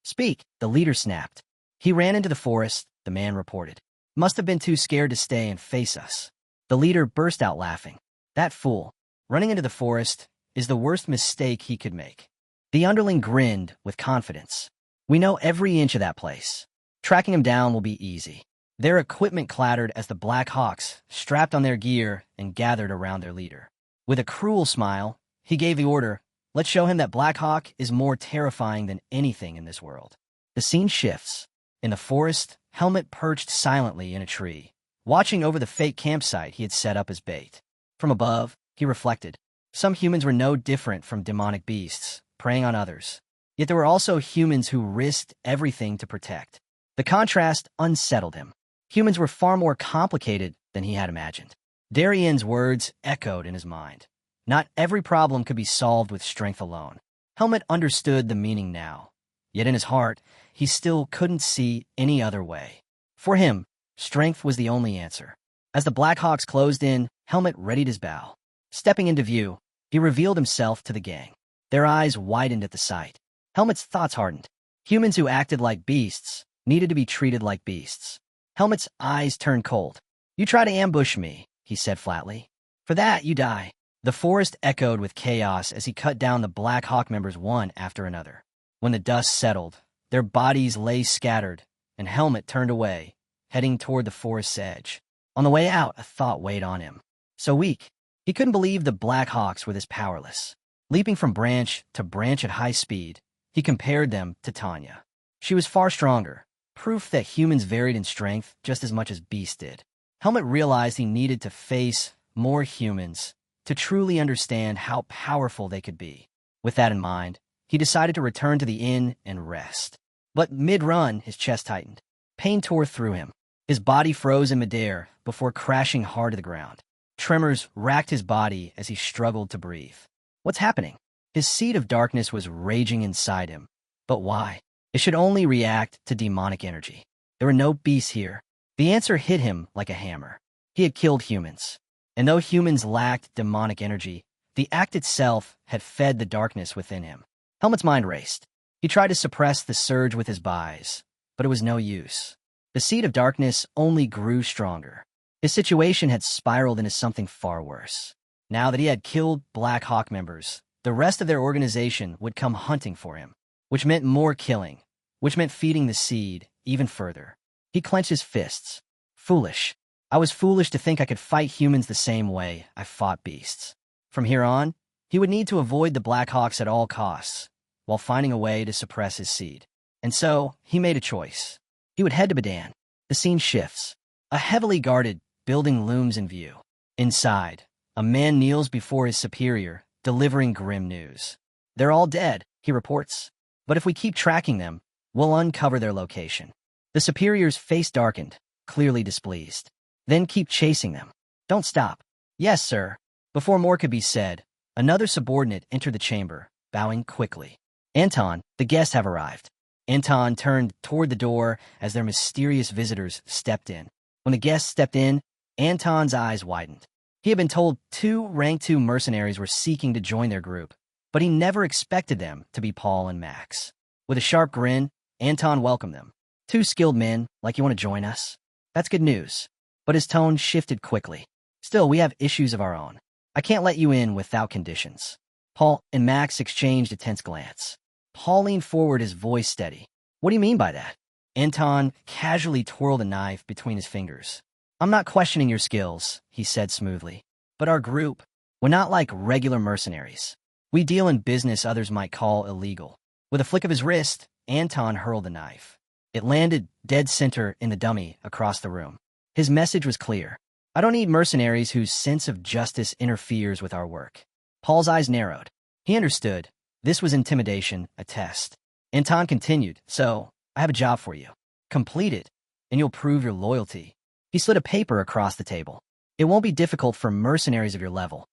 "Speak," the leader snapped. "He ran into the forest," the man reported. "Must have been too scared to stay and face us." The leader burst out laughing. "That fool, running into the forest, is the worst mistake he could make." The underling grinned with confidence. "We know every inch of that place. Tracking him down will be easy." Their equipment clattered as the Black Hawks strapped on their gear and gathered around their leader. With a cruel smile, he gave the order, Let's show him that Black Hawk is more terrifying than anything in this world. The scene shifts. In the forest, Helmet perched silently in a tree, watching over the fake campsite he had set up as bait. From above, he reflected. Some humans were no different from demonic beasts, preying on others. Yet there were also humans who risked everything to protect. The contrast unsettled him. Humans were far more complicated than he had imagined. Darienne's words echoed in his mind. Not every problem could be solved with strength alone. Helmet understood the meaning now. Yet in his heart, he still couldn't see any other way. For him, strength was the only answer. As the Black Hawks closed in, Helmet readied his bow. Stepping into view, he revealed himself to the gang. Their eyes widened at the sight. Helmet's thoughts hardened. Humans who acted like beasts needed to be treated like beasts. Helmet's eyes turned cold. "You try to ambush me," he said flatly. "For that, you die." The forest echoed with chaos as he cut down the Black Hawk members one after another. When the dust settled, their bodies lay scattered, and Helmet turned away, heading toward the forest's edge. On the way out, a thought weighed on him. So weak, he couldn't believe the Black Hawks were this powerless. Leaping from branch to branch at high speed, he compared them to Tanya. She was far stronger, proof that humans varied in strength just as much as beasts did. Helmet realized he needed to face more humans to truly understand how powerful they could be. With that in mind, he decided to return to the inn and rest. But mid-run, his chest tightened. Pain tore through him. His body froze in midair before crashing hard to the ground. Tremors racked his body as he struggled to breathe. What's happening? His seed of darkness was raging inside him. But why? It should only react to demonic energy. There were no beasts here. The answer hit him like a hammer. He had killed humans. And though humans lacked demonic energy, the act itself had fed the darkness within him. Helmet's mind raced. He tried to suppress the surge with his buys, but it was no use. The seed of darkness only grew stronger. His situation had spiraled into something far worse. Now that he had killed Black Hawk members, the rest of their organization would come hunting for him, which meant more killing, which meant feeding the seed even further. He clenched his fists. Foolish. I was foolish to think I could fight humans the same way I fought beasts. From here on, he would need to avoid the Black Hawks at all costs, while finding a way to suppress his seed. And so, he made a choice. He would head to Bedan. The scene shifts. A heavily guarded building looms in view. Inside, a man kneels before his superior, delivering grim news. "They're all dead," he reports. "But if we keep tracking them, we'll uncover their location." The superior's face darkened, clearly displeased. "Then keep chasing them. Don't stop." "Yes, sir." Before more could be said, another subordinate entered the chamber, bowing quickly. "Anton, the guests have arrived." Anton turned toward the door as their mysterious visitors stepped in. When the guests stepped in, Anton's eyes widened. He had been told 2 rank 2 mercenaries were seeking to join their group, but he never expected them to be Paul and Max. With a sharp grin, Anton welcomed them. "2 skilled men, like you want to join us?" "That's good news." But his tone shifted quickly. "Still, we have issues of our own. I can't let you in without conditions." Paul and Max exchanged a tense glance. Paul leaned forward, his voice steady. "What do you mean by that?" Anton casually twirled a knife between his fingers. "I'm not questioning your skills," he said smoothly. "But our group, we're not like regular mercenaries. We deal in business others might call illegal." With a flick of his wrist, Anton hurled the knife. It landed dead center in the dummy across the room. His message was clear. "I don't need mercenaries whose sense of justice interferes with our work." Paul's eyes narrowed. He understood. This was intimidation, a test. Anton continued, "So, I have a job for you. Complete it, and you'll prove your loyalty." He slid a paper across the table. "It won't be difficult for mercenaries of your level."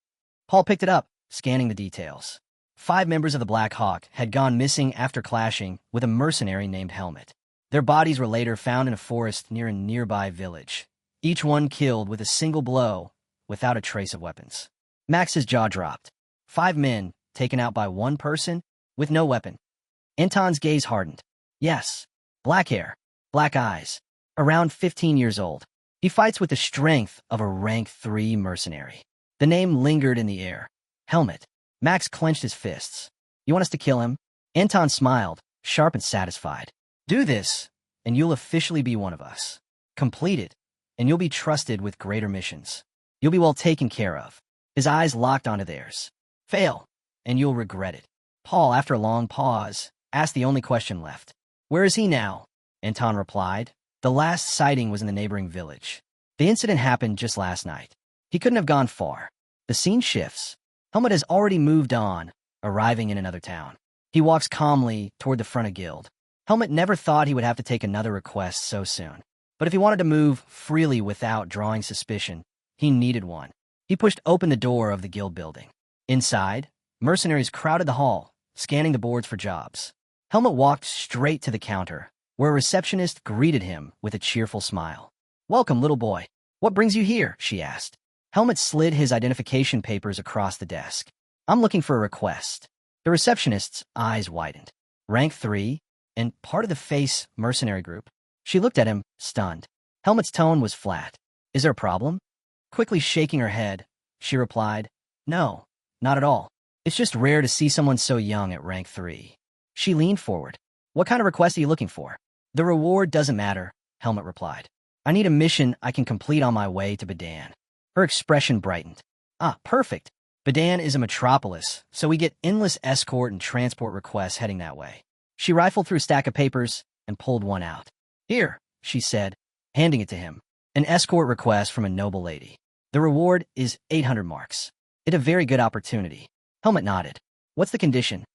Paul picked it up, scanning the details. 5 members of the Black Hawk had gone missing after clashing with a mercenary named Helmet. Their bodies were later found in a forest near a nearby village. Each one killed with a single blow, without a trace of weapons. Max's jaw dropped. 5 men, taken out by 1 person, with no weapon. Anton's gaze hardened. Yes, black hair, black eyes, around 15 years old. He fights with the strength of a rank 3 mercenary. The name lingered in the air. Helmet. Max clenched his fists. "You want us to kill him?" Anton smiled, sharp and satisfied. "Do this, and you'll officially be one of us. Complete it, and you'll be trusted with greater missions. You'll be well taken care of." His eyes locked onto theirs. "Fail, and you'll regret it." Paul, after a long pause, asked the only question left. Where is he now? Anton replied. The last sighting was in the neighboring village. The incident happened just last night. He couldn't have gone far. The scene shifts. Helmut has already moved on, arriving in another town. He walks calmly toward the front of guild. Helmut never thought he would have to take another request so soon. But if he wanted to move freely without drawing suspicion, he needed one. He pushed open the door of the guild building. Inside, mercenaries crowded the hall, scanning the boards for jobs. Helmut walked straight to the counter, where a receptionist greeted him with a cheerful smile. Welcome, little boy. What brings you here? She asked. Helmut slid his identification papers across the desk. I'm looking for a request. The receptionist's eyes widened. Rank 3, and part of the face mercenary group. She looked at him, stunned. Helmut's tone was flat. Is there a problem? Quickly shaking her head, she replied, No, not at all. It's just rare to see someone so young at rank 3. She leaned forward. What kind of request are you looking for? The reward doesn't matter, Helmut replied. I need a mission I can complete on my way to Bedan. Her expression brightened. Ah, perfect. Bedan is a metropolis, so we get endless escort and transport requests heading that way. She rifled through a stack of papers and pulled one out. Here, she said, handing it to him. An escort request from a noble lady. The reward is 800 marks. It's a very good opportunity. Helmut nodded. What's the condition?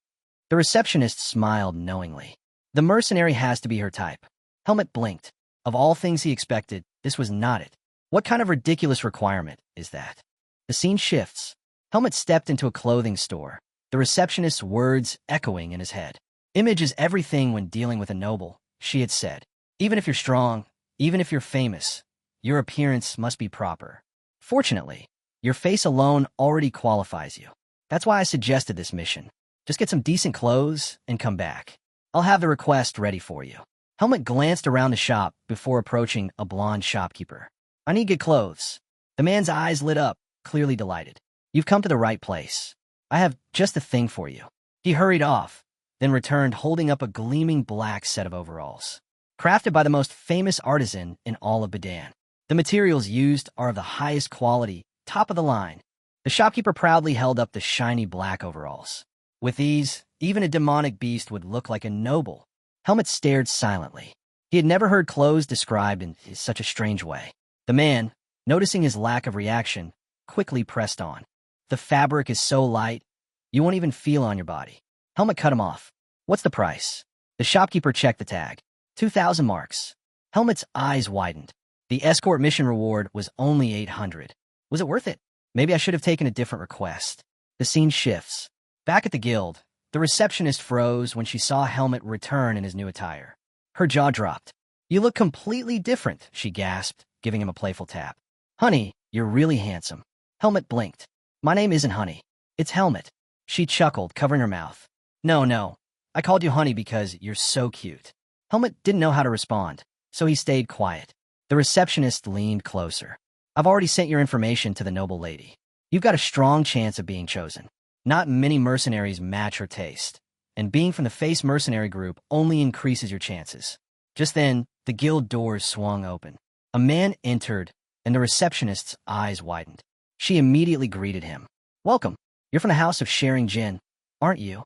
The receptionist smiled knowingly. The mercenary has to be her type. Helmut blinked. Of all things he expected, this was not it. What kind of ridiculous requirement is that? The scene shifts. Helmut stepped into a clothing store, the receptionist's words echoing in his head. Image is everything when dealing with a noble, she had said. Even if you're strong, even if you're famous, your appearance must be proper. Fortunately, your face alone already qualifies you. That's why I suggested this mission. Just get some decent clothes and come back. I'll have the request ready for you. Helmut glanced around the shop before approaching a blonde shopkeeper. I need good clothes. The man's eyes lit up, clearly delighted. You've come to the right place. I have just the thing for you. He hurried off, then returned holding up a gleaming black set of overalls. Crafted by the most famous artisan in all of Bedan. The materials used are of the highest quality, top of the line. The shopkeeper proudly held up the shiny black overalls. With these, even a demonic beast would look like a noble. Helmut stared silently. He had never heard clothes described in such a strange way. The man, noticing his lack of reaction, quickly pressed on. The fabric is so light, you won't even feel on your body. Helmut cut him off. What's the price? The shopkeeper checked the tag. 2,000 marks. Helmut's eyes widened. The escort mission reward was only 800. Was it worth it? Maybe I should have taken a different request. The scene shifts. Back at the guild, the receptionist froze when she saw Helmut return in his new attire. Her jaw dropped. You look completely different, she gasped, giving him a playful tap. Honey, you're really handsome. Helmut blinked. My name isn't Honey. It's Helmut. She chuckled, covering her mouth. No. I called you Honey because you're so cute. Helmut didn't know how to respond, so he stayed quiet. The receptionist leaned closer. I've already sent your information to the noble lady. You've got a strong chance of being chosen. Not many mercenaries match her taste, and being from the face mercenary group only increases your chances. Just then, the guild doors swung open. A man entered, and the receptionist's eyes widened. She immediately greeted him. Welcome. You're from the house of Sharing Jin, aren't you?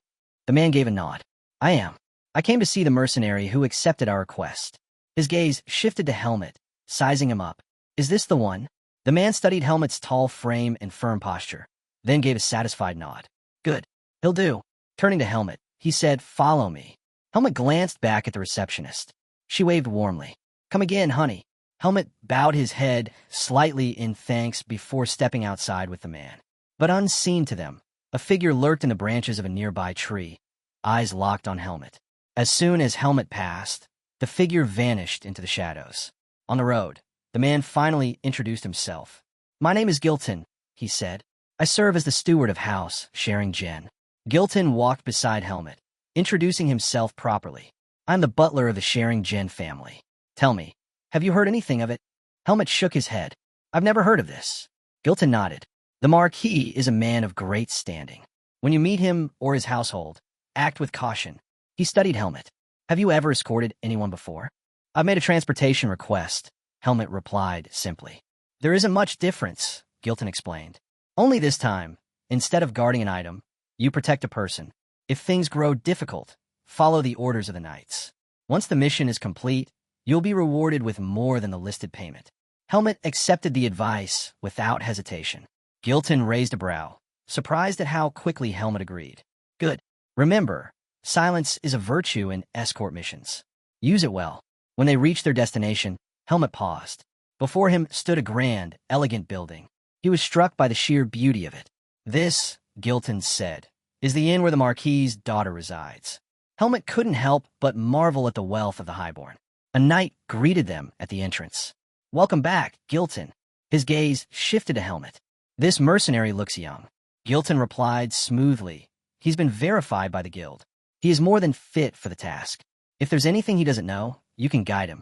The man gave a nod. I am. I came to see the mercenary who accepted our request. His gaze shifted to Helmut, sizing him up. Is this the one? The man studied Helmut's tall frame and firm posture, then gave a satisfied nod. Good. He'll do. Turning to Helmut, he said, Follow me. Helmut glanced back at the receptionist. She waved warmly. Come again, honey. Helmut bowed his head slightly in thanks before stepping outside with the man. But unseen to them, a figure lurked in the branches of a nearby tree, eyes locked on Helmut. As soon as Helmut passed, the figure vanished into the shadows. On the road, the man finally introduced himself. My name is Gilton, he said. I serve as the steward of House Sharing Jen. Gilton walked beside Helmut, introducing himself properly. I'm the butler of the Sharing Jen family. Tell me, have you heard anything of it? Helmut shook his head. I've never heard of this. Gilton nodded. The Marquis is a man of great standing. When you meet him or his household, act with caution. He studied Helmut. Have you ever escorted anyone before? I've made a transportation request, Helmut replied simply. There isn't much difference, Gilton explained. Only this time, instead of guarding an item, you protect a person. If things grow difficult, follow the orders of the knights. Once the mission is complete, you'll be rewarded with more than the listed payment. Helmet accepted the advice without hesitation. Gilton raised a brow, surprised at how quickly Helmet agreed. Good. Remember, silence is a virtue in escort missions. Use it well. When they reached their destination, Helmet paused. Before him stood a grand, elegant building. He was struck by the sheer beauty of it. This, Gilton said, is the inn where the Marquis's daughter resides. Helmet couldn't help but marvel at the wealth of the highborn. A knight greeted them at the entrance. Welcome back, Gilton. His gaze shifted to Helmet. This mercenary looks young. Gilton replied smoothly. He's been verified by the guild. He is more than fit for the task. If there's anything he doesn't know, you can guide him.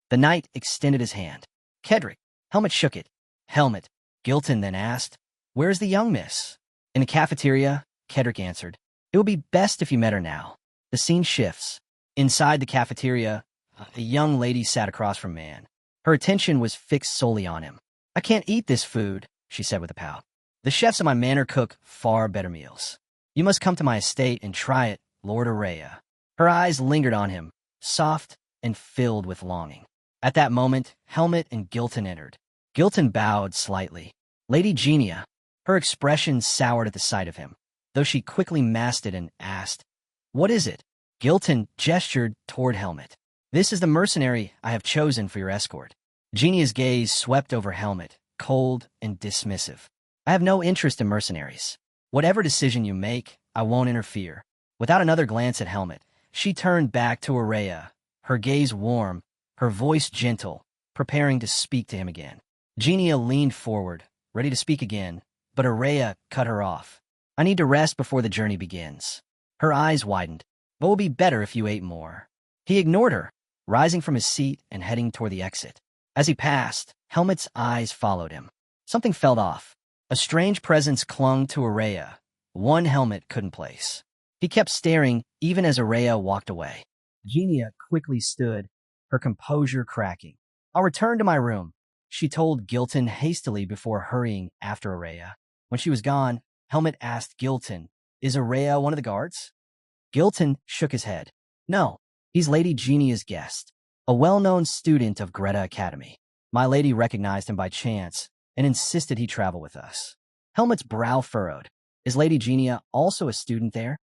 The knight extended his hand. Kedrick. Helmet shook it. Helmet. Gilton then asked, Where's the young miss? In the cafeteria, Kedrick answered. It would be best if you met her now. The scene shifts. Inside the cafeteria, the young lady sat across from Man. Her attention was fixed solely on him. I can't eat this food, she said with a pout. The chefs of my manor cook far better meals. You must come to my estate and try it, Lord Araya. Her eyes lingered on him, soft and filled with longing. At that moment, Helmet and Gilton entered. Gilton bowed slightly. Lady Genia. Her expression soured at the sight of him, though she quickly masked it and asked, What is it? Gilton gestured toward Helmet. This is the mercenary I have chosen for your escort. Genia's gaze swept over Helmet, cold and dismissive. I have no interest in mercenaries. Whatever decision you make, I won't interfere. Without another glance at Helmet, she turned back to Araya, her gaze warm, her voice gentle, preparing to speak to him again. Genia leaned forward, ready to speak again, but Araya cut her off. I need to rest before the journey begins. Her eyes widened. What will be better if you ate more? He ignored her, rising from his seat and heading toward the exit. As he passed, Helmet's eyes followed him. Something felt off. A strange presence clung to Araya, one Helmet couldn't place. He kept staring even as Araya walked away. Genia quickly stood, her composure cracking. I'll return to my room, she told Gilton hastily before hurrying after Araya. When she was gone, Helmet asked Gilton, Is Araya one of the guards? Gilton shook his head. No, he's Lady Genia's guest, a well-known student of Greta Academy. My lady recognized him by chance and insisted he travel with us. Helmet's brow furrowed. Is Lady Genia also a student there?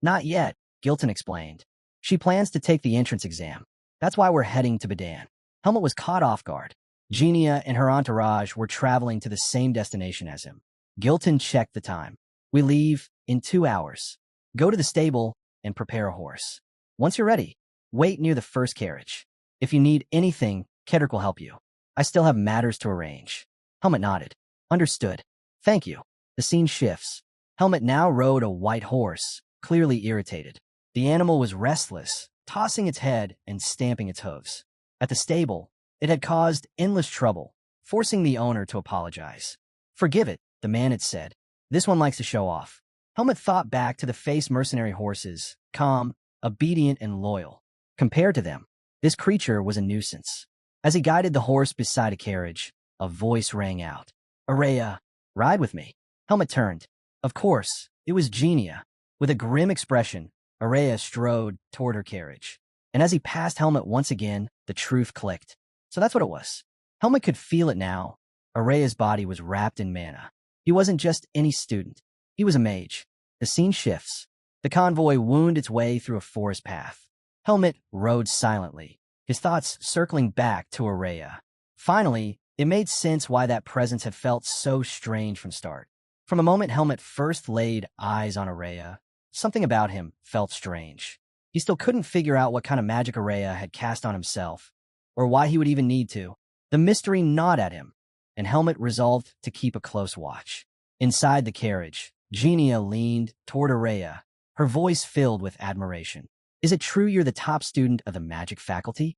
Not yet, Gilton explained. She plans to take the entrance exam. That's why we're heading to Bedan. Helmet was caught off guard. Genia and her entourage were traveling to the same destination as him. Gilton checked the time. We leave in 2 hours. Go to the stable and prepare a horse. Once you're ready, wait near the first carriage. If you need anything, Kedrick will help you. I still have matters to arrange. Helmet nodded. Understood. Thank you. The scene shifts. Helmet now rode a white horse, clearly irritated. The animal was restless, tossing its head and stamping its hooves. At the stable, it had caused endless trouble, forcing the owner to apologize. Forgive it, the man had said. This one likes to show off. Helmet thought back to the face mercenary horses, calm, obedient, and loyal. Compared to them, this creature was a nuisance. As he guided the horse beside a carriage, a voice rang out. Araya, ride with me. Helmet turned. Of course, it was Genia. With a grim expression, Araya strode toward her carriage. And as he passed Helmet once again, the truth clicked. So that's what it was. Helmet could feel it now. Araya's body was wrapped in mana. He wasn't just any student. He was a mage. The scene shifts. The convoy wound its way through a forest path. Helmet rode silently, his thoughts circling back to Araya. Finally, it made sense why that presence had felt so strange from start. From the moment Helmet first laid eyes on Araya, something about him felt strange. He still couldn't figure out what kind of magic Araya had cast on himself, or why he would even need to. The mystery gnawed at him, and Helmet resolved to keep a close watch. Inside the carriage, Genia leaned toward Araya, her voice filled with admiration. Is it true you're the top student of the magic faculty?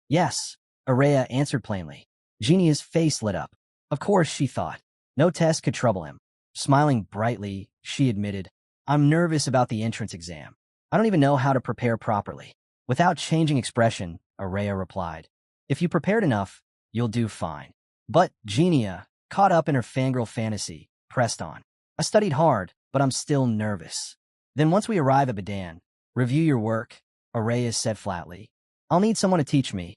Yes, Araya answered plainly. Genia's face lit up. Of course, she thought. No test could trouble him. Smiling brightly, she admitted, I'm nervous about the entrance exam. I don't even know how to prepare properly. Without changing expression, Araya replied, If you prepared enough, you'll do fine. But Genia, caught up in her fangirl fantasy, pressed on. I studied hard, but I'm still nervous. Then once we arrive at Bedan, review your work, Araya said flatly. I'll need someone to teach me,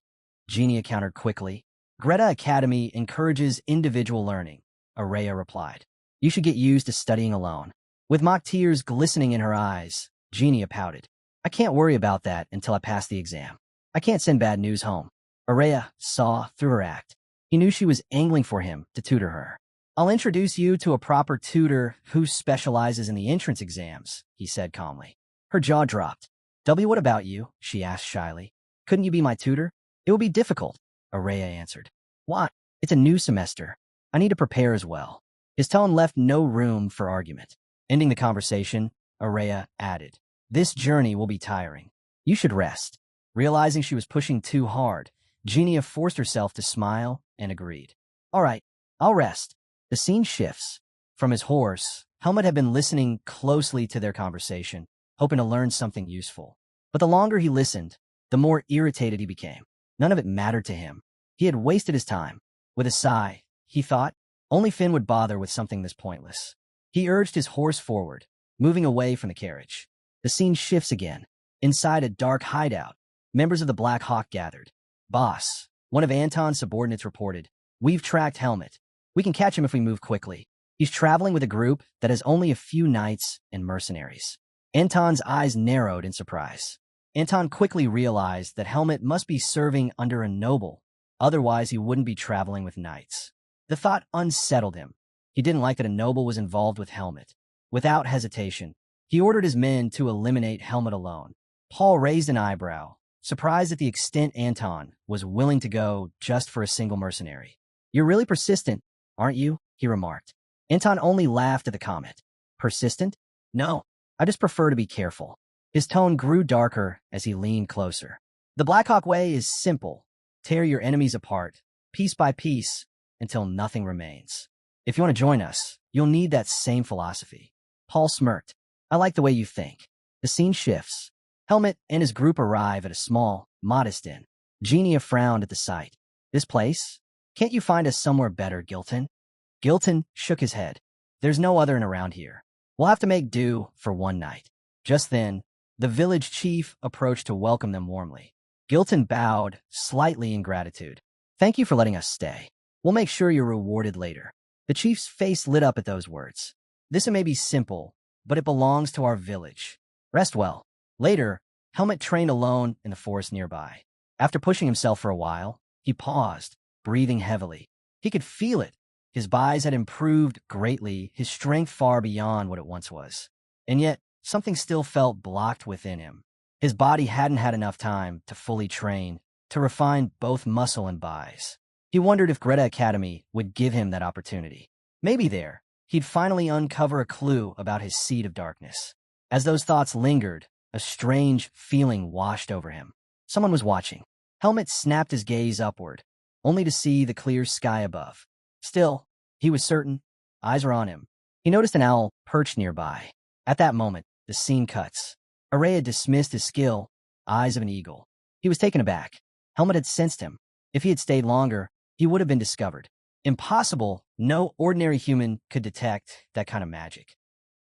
Genia countered quickly. Greta Academy encourages individual learning, Araya replied. You should get used to studying alone. With mock tears glistening in her eyes, Genia pouted. I can't worry about that until I pass the exam. I can't send bad news home. Araya saw through her act. He knew she was angling for him to tutor her. I'll introduce you to a proper tutor who specializes in the entrance exams, he said calmly. Her jaw dropped. What about you? She asked shyly. Couldn't you be my tutor? It will be difficult, Araya answered. Why? It's a new semester. I need to prepare as well. His tone left no room for argument. Ending the conversation, Araya added, This journey will be tiring. You should rest. Realizing she was pushing too hard, Genia forced herself to smile and agreed. All right, I'll rest. The scene shifts. From his horse, Helmut had been listening closely to their conversation, hoping to learn something useful. But the longer he listened, the more irritated he became. None of it mattered to him. He had wasted his time. With a sigh, he thought, only Finn would bother with something this pointless. He urged his horse forward, moving away from the carriage. The scene shifts again. Inside a dark hideout, members of the Black Hawk gathered. Boss, one of Anton's subordinates reported, We've tracked Helmut. We can catch him if we move quickly. He's traveling with a group that has only a few knights and mercenaries. Anton's eyes narrowed in surprise. Anton quickly realized that Helmut must be serving under a noble, otherwise he wouldn't be traveling with knights. The thought unsettled him. He didn't like that a noble was involved with Helmut. Without hesitation, he ordered his men to eliminate Helmut alone. Paul raised an eyebrow, surprised at the extent Anton was willing to go just for a single mercenary. You're really persistent, aren't you? He remarked. Anton only laughed at the comment. Persistent? No, I just prefer to be careful. His tone grew darker as he leaned closer. The Blackhawk way is simple. Tear your enemies apart, piece by piece, until nothing remains. If you want to join us, you'll need that same philosophy. Paul smirked. I like the way you think. The scene shifts. Helmut and his group arrive at a small, modest inn. Genia frowned at the sight. This place? Can't you find us somewhere better, Gilton? Gilton shook his head. There's no other inn around here. We'll have to make do for one night. Just then, the village chief approached to welcome them warmly. Gilton bowed, slightly in gratitude. Thank you for letting us stay. We'll make sure you're rewarded later. The chief's face lit up at those words. This may be simple, but it belongs to our village. Rest well. Later, Helmut trained alone in the forest nearby. After pushing himself for a while, he paused, breathing heavily. He could feel it. His buys had improved greatly, his strength far beyond what it once was. And yet, something still felt blocked within him. His body hadn't had enough time to fully train, to refine both muscle and buys. He wondered if Greta Academy would give him that opportunity. Maybe there, he'd finally uncover a clue about his seed of darkness. As those thoughts lingered, a strange feeling washed over him. Someone was watching. Helmut snapped his gaze upward, only to see the clear sky above. Still, he was certain, eyes were on him. He noticed an owl perched nearby. At that moment, the scene cuts. Araya dismissed his skill, eyes of an eagle. He was taken aback. Helmut had sensed him. If he had stayed longer, he would have been discovered. Impossible, no ordinary human could detect that kind of magic.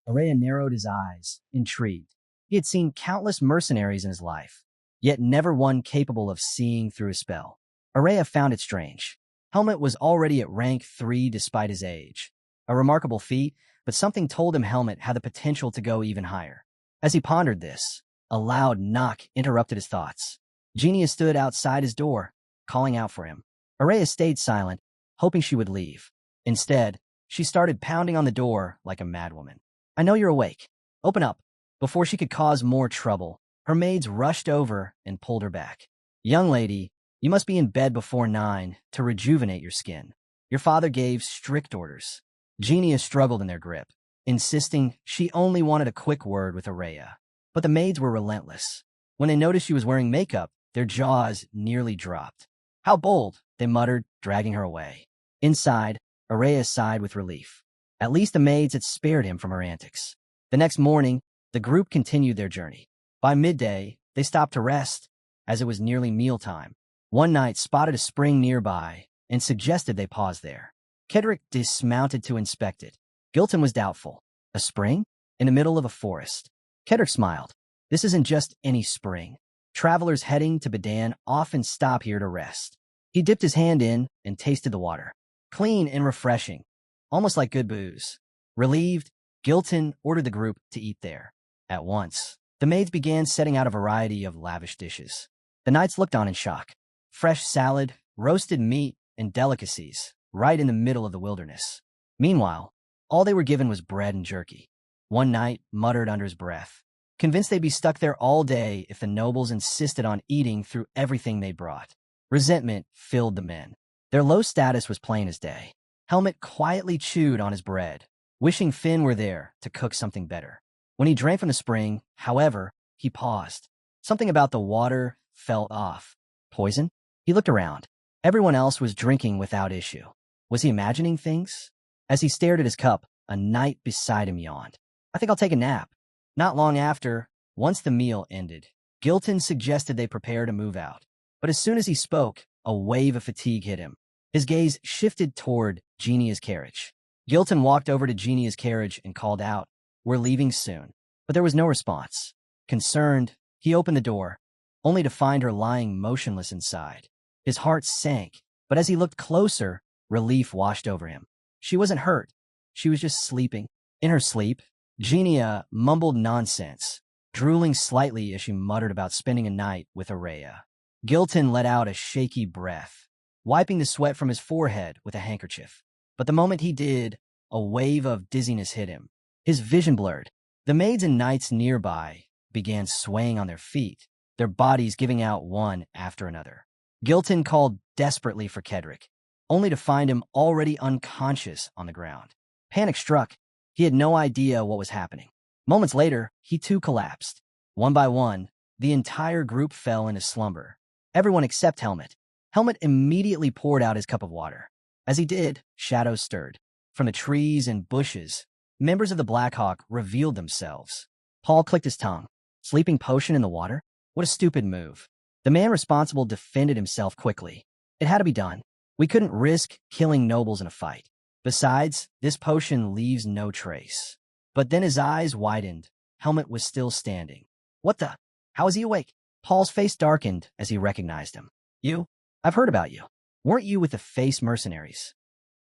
Araya narrowed his eyes, intrigued. He had seen countless mercenaries in his life, yet never one capable of seeing through a spell. Araya found it strange. Helmut was already at rank 3 despite his age. A remarkable feat, but something told him Helmut had the potential to go even higher. As he pondered this, a loud knock interrupted his thoughts. Genia stood outside his door, calling out for him. Araya stayed silent, hoping she would leave. Instead, she started pounding on the door like a madwoman. I know you're awake. Open up. Before she could cause more trouble, her maids rushed over and pulled her back. Young lady, you must be in bed before 9 to rejuvenate your skin. Your father gave strict orders. Genia struggled in their grip, insisting she only wanted a quick word with Araya. But the maids were relentless. When they noticed she was wearing makeup, their jaws nearly dropped. How bold, they muttered, dragging her away. Inside, Araya sighed with relief. At least the maids had spared him from her antics. The next morning, the group continued their journey. By midday, they stopped to rest, as it was nearly mealtime. One knight spotted a spring nearby and suggested they pause there. Kedrick dismounted to inspect it. Gilton was doubtful. A spring? In the middle of a forest. Kedrick smiled. This isn't just any spring. Travelers heading to Bedan often stop here to rest. He dipped his hand in and tasted the water. Clean and refreshing, almost like good booze. Relieved, Gilton ordered the group to eat there. At once, the maids began setting out a variety of lavish dishes. The knights looked on in shock. Fresh salad, roasted meat, and delicacies, right in the middle of the wilderness. Meanwhile, all they were given was bread and jerky. One knight muttered under his breath, convinced they'd be stuck there all day if the nobles insisted on eating through everything they brought. Resentment filled the men. Their low status was plain as day. Helmet quietly chewed on his bread, wishing Finn were there to cook something better. When he drank from the spring, however, he paused. Something about the water felt off. Poison? He looked around. Everyone else was drinking without issue. Was he imagining things? As he stared at his cup, a knight beside him yawned. I think I'll take a nap. Not long after, once the meal ended, Gilton suggested they prepare to move out. But as soon as he spoke, a wave of fatigue hit him. His gaze shifted toward Genia's carriage. Gilton walked over to Genia's carriage and called out, "We're leaving soon." But there was no response. Concerned, he opened the door, only to find her lying motionless inside. His heart sank, but as he looked closer, relief washed over him. She wasn't hurt. She was just sleeping. In her sleep, Genia mumbled nonsense, drooling slightly as she muttered about spending a night with Araya. Gilton let out a shaky breath, wiping the sweat from his forehead with a handkerchief. But the moment he did, a wave of dizziness hit him. His vision blurred. The maids and knights nearby began swaying on their feet, their bodies giving out one after another. Gilton called desperately for Kedrick, only to find him already unconscious on the ground. Panic struck. He had no idea what was happening. Moments later, he too collapsed. One by one, the entire group fell into slumber. Everyone except Helmet. Helmet immediately poured out his cup of water. As he did, shadows stirred. From the trees and bushes, members of the Blackhawk revealed themselves. Paul clicked his tongue. Sleeping potion in the water? What a stupid move. The man responsible defended himself quickly. It had to be done. We couldn't risk killing nobles in a fight. Besides, this potion leaves no trace. But then his eyes widened. Helmet was still standing. What the? How is he awake? Paul's face darkened as he recognized him. You? I've heard about you. Weren't you with the face mercenaries?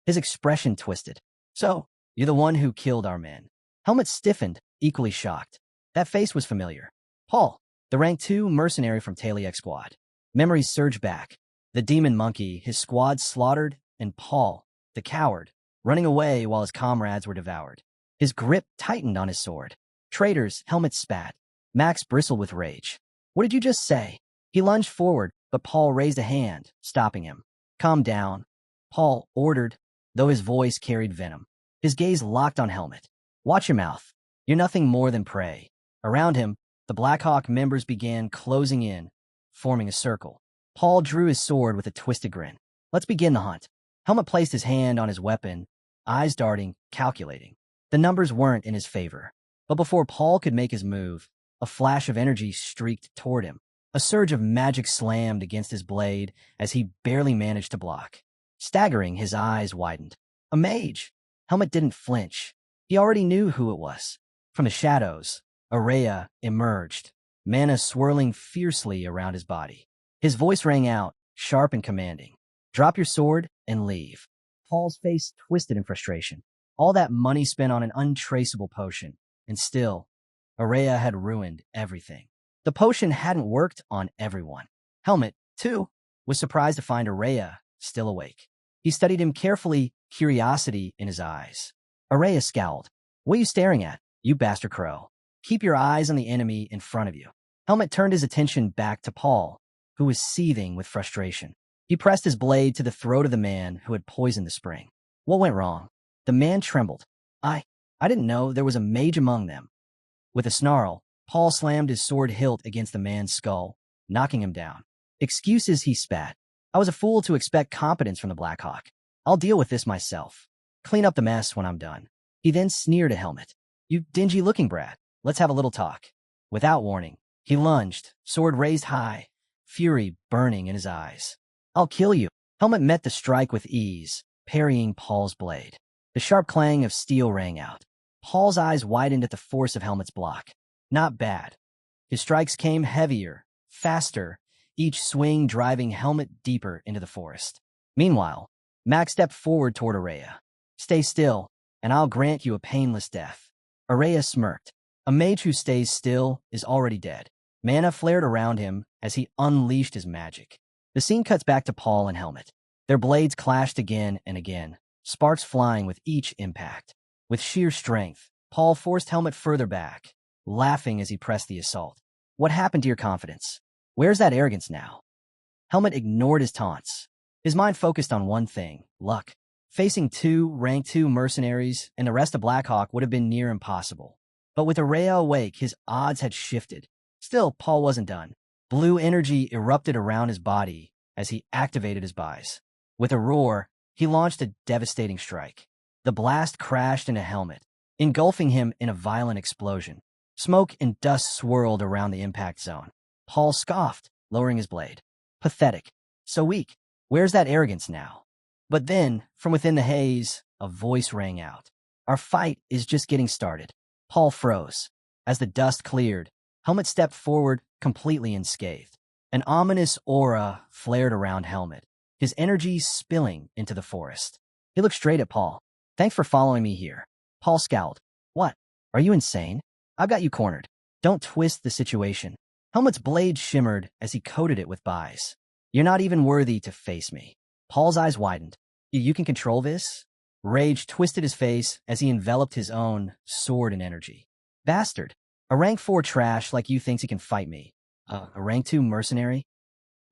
His expression twisted. So, you're the one who killed our men. Helmet stiffened, equally shocked. That face was familiar. Paul, the rank 2 mercenary from Taliek's squad. Memories surged back. The demon monkey, his squad slaughtered, and Paul, the coward, running away while his comrades were devoured. His grip tightened on his sword. Traitors, Helmet spat. Max bristled with rage. What did you just say? He lunged forward, but Paul raised a hand, stopping him. Calm down, Paul ordered, though his voice carried venom. His gaze locked on Helmet. Watch your mouth. You're nothing more than prey. Around him, the Blackhawk members began closing in, forming a circle. Paul drew his sword with a twisted grin. Let's begin the hunt. Helmet placed his hand on his weapon, eyes darting, calculating. The numbers weren't in his favor. But before Paul could make his move, a flash of energy streaked toward him. A surge of magic slammed against his blade as he barely managed to block. Staggering, his eyes widened. A mage! Helmet didn't flinch. He already knew who it was. From the shadows, Araya emerged, mana swirling fiercely around his body. His voice rang out, sharp and commanding. Drop your sword and leave. Paul's face twisted in frustration. All that money spent on an untraceable potion, and still, Araya had ruined everything. The potion hadn't worked on everyone. Helmet, too, was surprised to find Araya still awake. He studied him carefully, curiosity in his eyes. Araya scowled. What are you staring at, you bastard crow? Keep your eyes on the enemy in front of you. Helmet turned his attention back to Paul, who was seething with frustration. He pressed his blade to the throat of the man who had poisoned the spring. What went wrong? The man trembled. I didn't know there was a mage among them. With a snarl, Paul slammed his sword hilt against the man's skull, knocking him down. Excuses, he spat. I was a fool to expect competence from the Blackhawk. I'll deal with this myself. Clean up the mess when I'm done. He then sneered at Helmet. You dingy-looking brat. Let's have a little talk. Without warning, he lunged, sword raised high, fury burning in his eyes. I'll kill you. Helmet met the strike with ease, parrying Paul's blade. The sharp clang of steel rang out. Paul's eyes widened at the force of Helmet's block. Not bad. His strikes came heavier, faster, each swing driving Helmet deeper into the forest. Meanwhile, Max stepped forward toward Araya. Stay still, and I'll grant you a painless death. Araya smirked. A mage who stays still is already dead. Mana flared around him as he unleashed his magic. The scene cuts back to Paul and Helmet. Their blades clashed again and again, sparks flying with each impact. With sheer strength, Paul forced Helmet further back, laughing as he pressed the assault. What happened to your confidence? Where's that arrogance now? Helmet ignored his taunts. His mind focused on one thing, luck. Facing two rank 2 mercenaries and the rest of Blackhawk would have been near impossible. But with Araya awake, his odds had shifted. Still, Paul wasn't done. Blue energy erupted around his body as he activated his buys. With a roar, he launched a devastating strike. The blast crashed into Helmet, engulfing him in a violent explosion. Smoke and dust swirled around the impact zone. Paul scoffed, lowering his blade. Pathetic. So weak. Where's that arrogance now? But then, from within the haze, a voice rang out. Our fight is just getting started. Paul froze. As the dust cleared, Helmet stepped forward, completely unscathed. An ominous aura flared around Helmet, his energy spilling into the forest. He looked straight at Paul. Thanks for following me here. Paul scowled. What? Are you insane? I've got you cornered. Don't twist the situation. Helmet's blade shimmered as he coated it with buys. You're not even worthy to face me. Paul's eyes widened. You can control this? Rage twisted his face as he enveloped his own sword in energy. Bastard. A rank 4 trash like you thinks he can fight me. A rank 2 mercenary?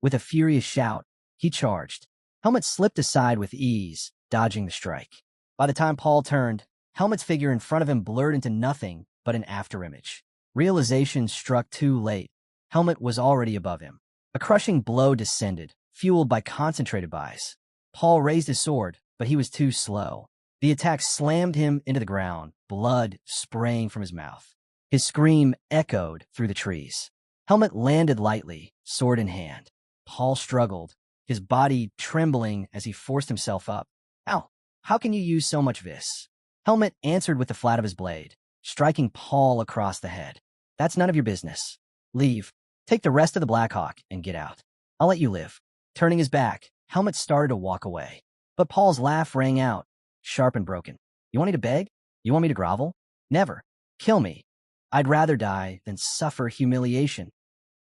With a furious shout, he charged. Helmet slipped aside with ease, dodging the strike. By the time Paul turned, Helmet's figure in front of him blurred into nothing but an afterimage. Realization struck too late. Helmet was already above him. A crushing blow descended, fueled by concentrated buys. Paul raised his sword, but he was too slow. The attack slammed him into the ground, blood spraying from his mouth. His scream echoed through the trees. Helmet landed lightly, sword in hand. Paul struggled, his body trembling as he forced himself up. Ow! How can you use so much vis? Helmet answered with the flat of his blade, striking Paul across the head. That's none of your business. Leave. Take the rest of the Blackhawk and get out. I'll let you live. Turning his back, Helmet started to walk away. But Paul's laugh rang out, sharp and broken. You want me to beg? You want me to grovel? Never. Kill me. I'd rather die than suffer humiliation.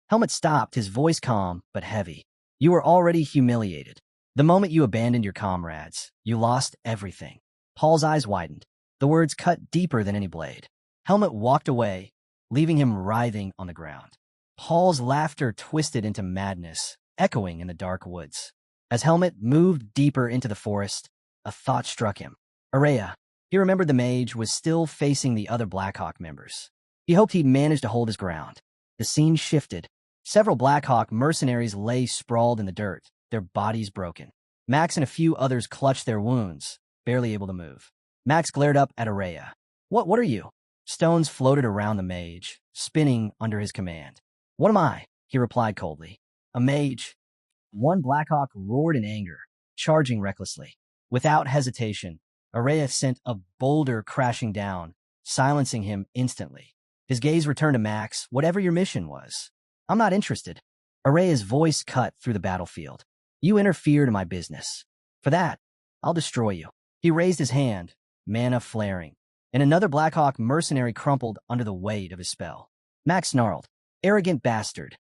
Helmet stopped, his voice calm but heavy. You were already humiliated. The moment you abandoned your comrades, you lost everything. Paul's eyes widened. The words cut deeper than any blade. Helmet walked away, leaving him writhing on the ground. Paul's laughter twisted into madness, echoing in the dark woods. As Helmet moved deeper into the forest, a thought struck him. Araya, he remembered the mage, was still facing the other Blackhawk members. He hoped he'd manage to hold his ground. The scene shifted. Several Blackhawk mercenaries lay sprawled in the dirt, their bodies broken. Max and a few others clutched their wounds, barely able to move. Max glared up at Araya. What are you? Stones floated around the mage, spinning under his command. What am I? He replied coldly. A mage. One Blackhawk roared in anger, charging recklessly. Without hesitation, Araya sent a boulder crashing down, silencing him instantly. His gaze returned to Max. Whatever your mission was. I'm not interested. Araya's voice cut through the battlefield. You interfered in my business. For that, I'll destroy you. He raised his hand, mana flaring, and another Blackhawk mercenary crumpled under the weight of his spell. Max snarled. Arrogant bastard.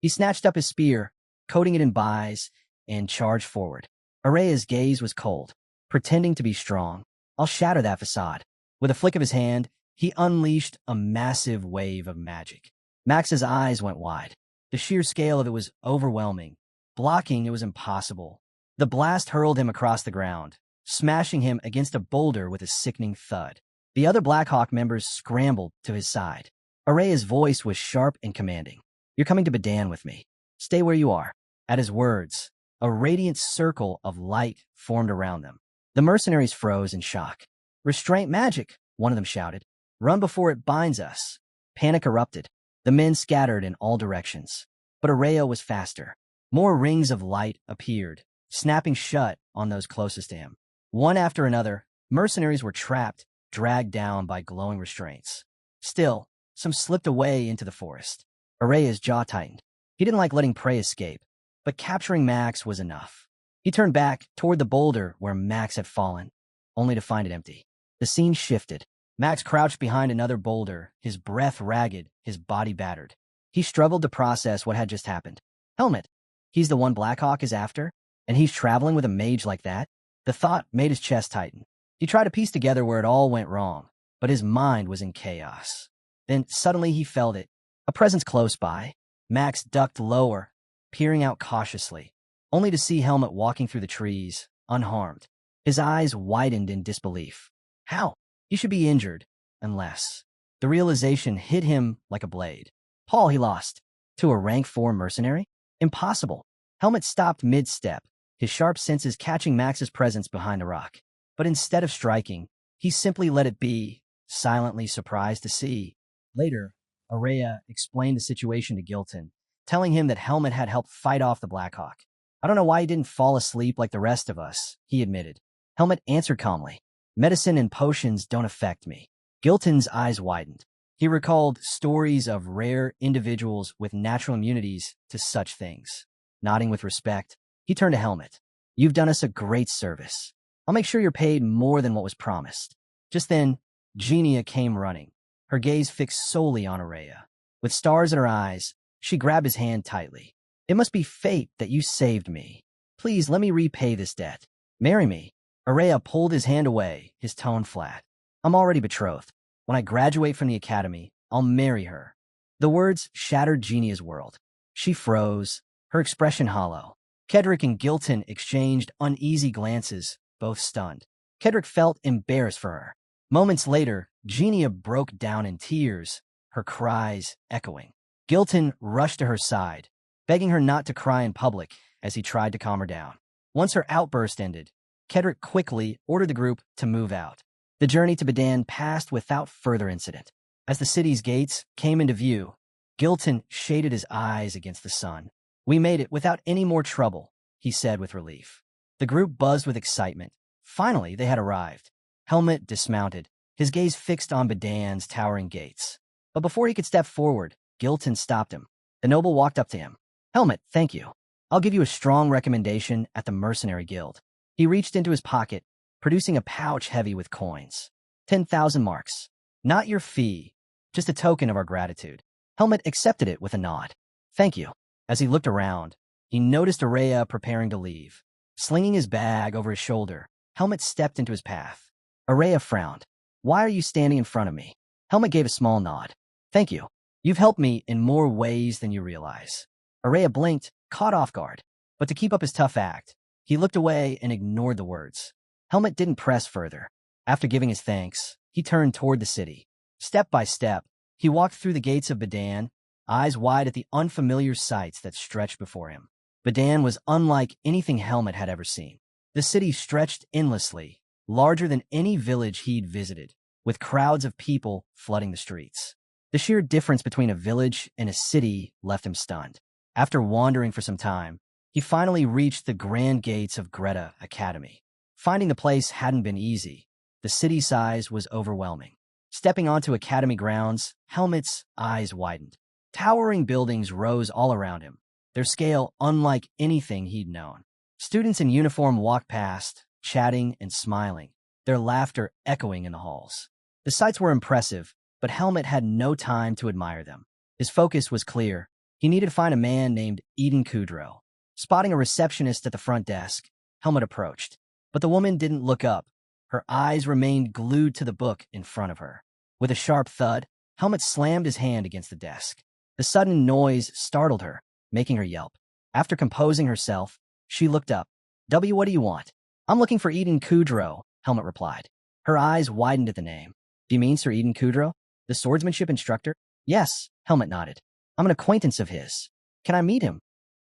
He snatched up his spear, coating it in buys, and charged forward. Araya's gaze was cold, pretending to be strong. I'll shatter that facade. With a flick of his hand, he unleashed a massive wave of magic. Max's eyes went wide. The sheer scale of it was overwhelming. Blocking it was impossible. The blast hurled him across the ground, smashing him against a boulder with a sickening thud. The other Blackhawk members scrambled to his side. Araya's voice was sharp and commanding. You're coming to Bedan with me. Stay where you are. At his words, a radiant circle of light formed around them. The mercenaries froze in shock. Restraint magic, one of them shouted. Run before it binds us. Panic erupted. The men scattered in all directions. But Araya was faster. More rings of light appeared, snapping shut on those closest to him. One after another, mercenaries were trapped, dragged down by glowing restraints. Still, some slipped away into the forest. Araya's jaw tightened. He didn't like letting prey escape, but capturing Max was enough. He turned back toward the boulder where Max had fallen, only to find it empty. The scene shifted. Max crouched behind another boulder, his breath ragged, his body battered. He struggled to process what had just happened. Helmet. He's the one Blackhawk is after? And he's traveling with a mage like that? The thought made his chest tighten. He tried to piece together where it all went wrong, but his mind was in chaos. Then suddenly he felt it. A presence close by. Max ducked lower, peering out cautiously, only to see Helmet walking through the trees, unharmed. His eyes widened in disbelief. How? He should be injured, unless. The realization hit him like a blade. Paul he lost. To a rank 4 mercenary? Impossible. Helmet stopped mid-step, his sharp senses catching Max's presence behind the rock. But instead of striking, he simply let it be, silently surprised to see. Later, Araya explained the situation to Gilton, telling him that Helmet had helped fight off the Blackhawk. I don't know why he didn't fall asleep like the rest of us, he admitted. Helmet answered calmly. Medicine and potions don't affect me. Gilton's eyes widened. He recalled stories of rare individuals with natural immunities to such things. Nodding with respect, he turned to Helmet. You've done us a great service. I'll make sure you're paid more than what was promised. Just then, Genia came running, her gaze fixed solely on Araya. With stars in her eyes, she grabbed his hand tightly. It must be fate that you saved me. Please let me repay this debt. Marry me. Araya pulled his hand away, his tone flat. I'm already betrothed. When I graduate from the academy, I'll marry her. The words shattered Genia's world. She froze, her expression hollow. Kedrick and Gilton exchanged uneasy glances, both stunned. Kedrick felt embarrassed for her. Moments later, Genia broke down in tears, her cries echoing. Gilton rushed to her side, begging her not to cry in public as he tried to calm her down. Once her outburst ended, Kedrick quickly ordered the group to move out. The journey to Bedan passed without further incident. As the city's gates came into view, Gilton shaded his eyes against the sun. We made it without any more trouble, he said with relief. The group buzzed with excitement. Finally, they had arrived. Helmet dismounted, his gaze fixed on Bedan's towering gates. But before he could step forward, Gilton stopped him. The noble walked up to him. Helmet, thank you. I'll give you a strong recommendation at the Mercenary Guild. He reached into his pocket, producing a pouch heavy with coins. 10,000 marks. Not your fee, just a token of our gratitude. Helmet accepted it with a nod. Thank you. As he looked around, he noticed Araya preparing to leave. Slinging his bag over his shoulder, Helmet stepped into his path. Araya frowned. Why are you standing in front of me? Helmet gave a small nod. Thank you. You've helped me in more ways than you realize. Araya blinked, caught off guard. But to keep up his tough act, he looked away and ignored the words. Helmet didn't press further. After giving his thanks, he turned toward the city. Step by step, he walked through the gates of Bedan, eyes wide at the unfamiliar sights that stretched before him. Bedan was unlike anything Helmet had ever seen. The city stretched endlessly, larger than any village he'd visited, with crowds of people flooding the streets. The sheer difference between a village and a city left him stunned. After wandering for some time, he finally reached the grand gates of Greta Academy. Finding the place hadn't been easy. The city size was overwhelming. Stepping onto Academy grounds, Helmet's eyes widened. Towering buildings rose all around him, their scale unlike anything he'd known. Students in uniform walked past, chatting and smiling, their laughter echoing in the halls. The sights were impressive, but Helmet had no time to admire them. His focus was clear. He needed to find a man named Eden Kudrow. Spotting a receptionist at the front desk, Helmet approached. But the woman didn't look up. Her eyes remained glued to the book in front of her. With a sharp thud, Helmet slammed his hand against the desk. The sudden noise startled her, making her yelp. After composing herself, she looked up. What do you want? I'm looking for Eden Kudrow, Helmet replied. Her eyes widened at the name. Do you mean Sir Eden Kudrow, the swordsmanship instructor? Yes, Helmet nodded. I'm an acquaintance of his. Can I meet him?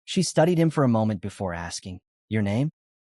She studied him for a moment before asking, Your name?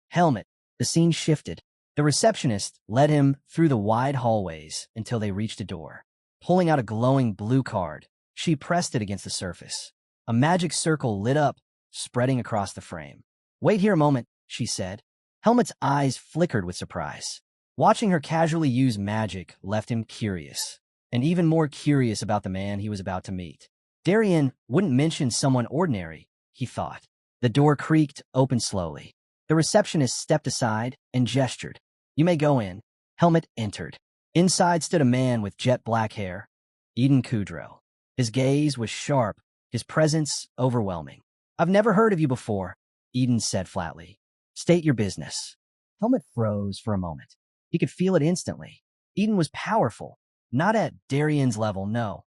Helmet. The scene shifted. The receptionist led him through the wide hallways until they reached a door. Pulling out a glowing blue card, she pressed it against the surface. A magic circle lit up, spreading across the frame. Wait here a moment, she said. Helmet's eyes flickered with surprise. Watching her casually use magic left him curious. and even more curious about the man he was about to meet. Darienne wouldn't mention someone ordinary, he thought. The door creaked open slowly. The receptionist stepped aside and gestured. "You may go in." Helmet entered. Inside stood a man with jet black hair, Eden Kudrow. His gaze was sharp, his presence overwhelming. "I've never heard of you before," Eden said flatly. "State your business." Helmet froze for a moment. He could feel it instantly. Eden was powerful, not at Darienne's level, no,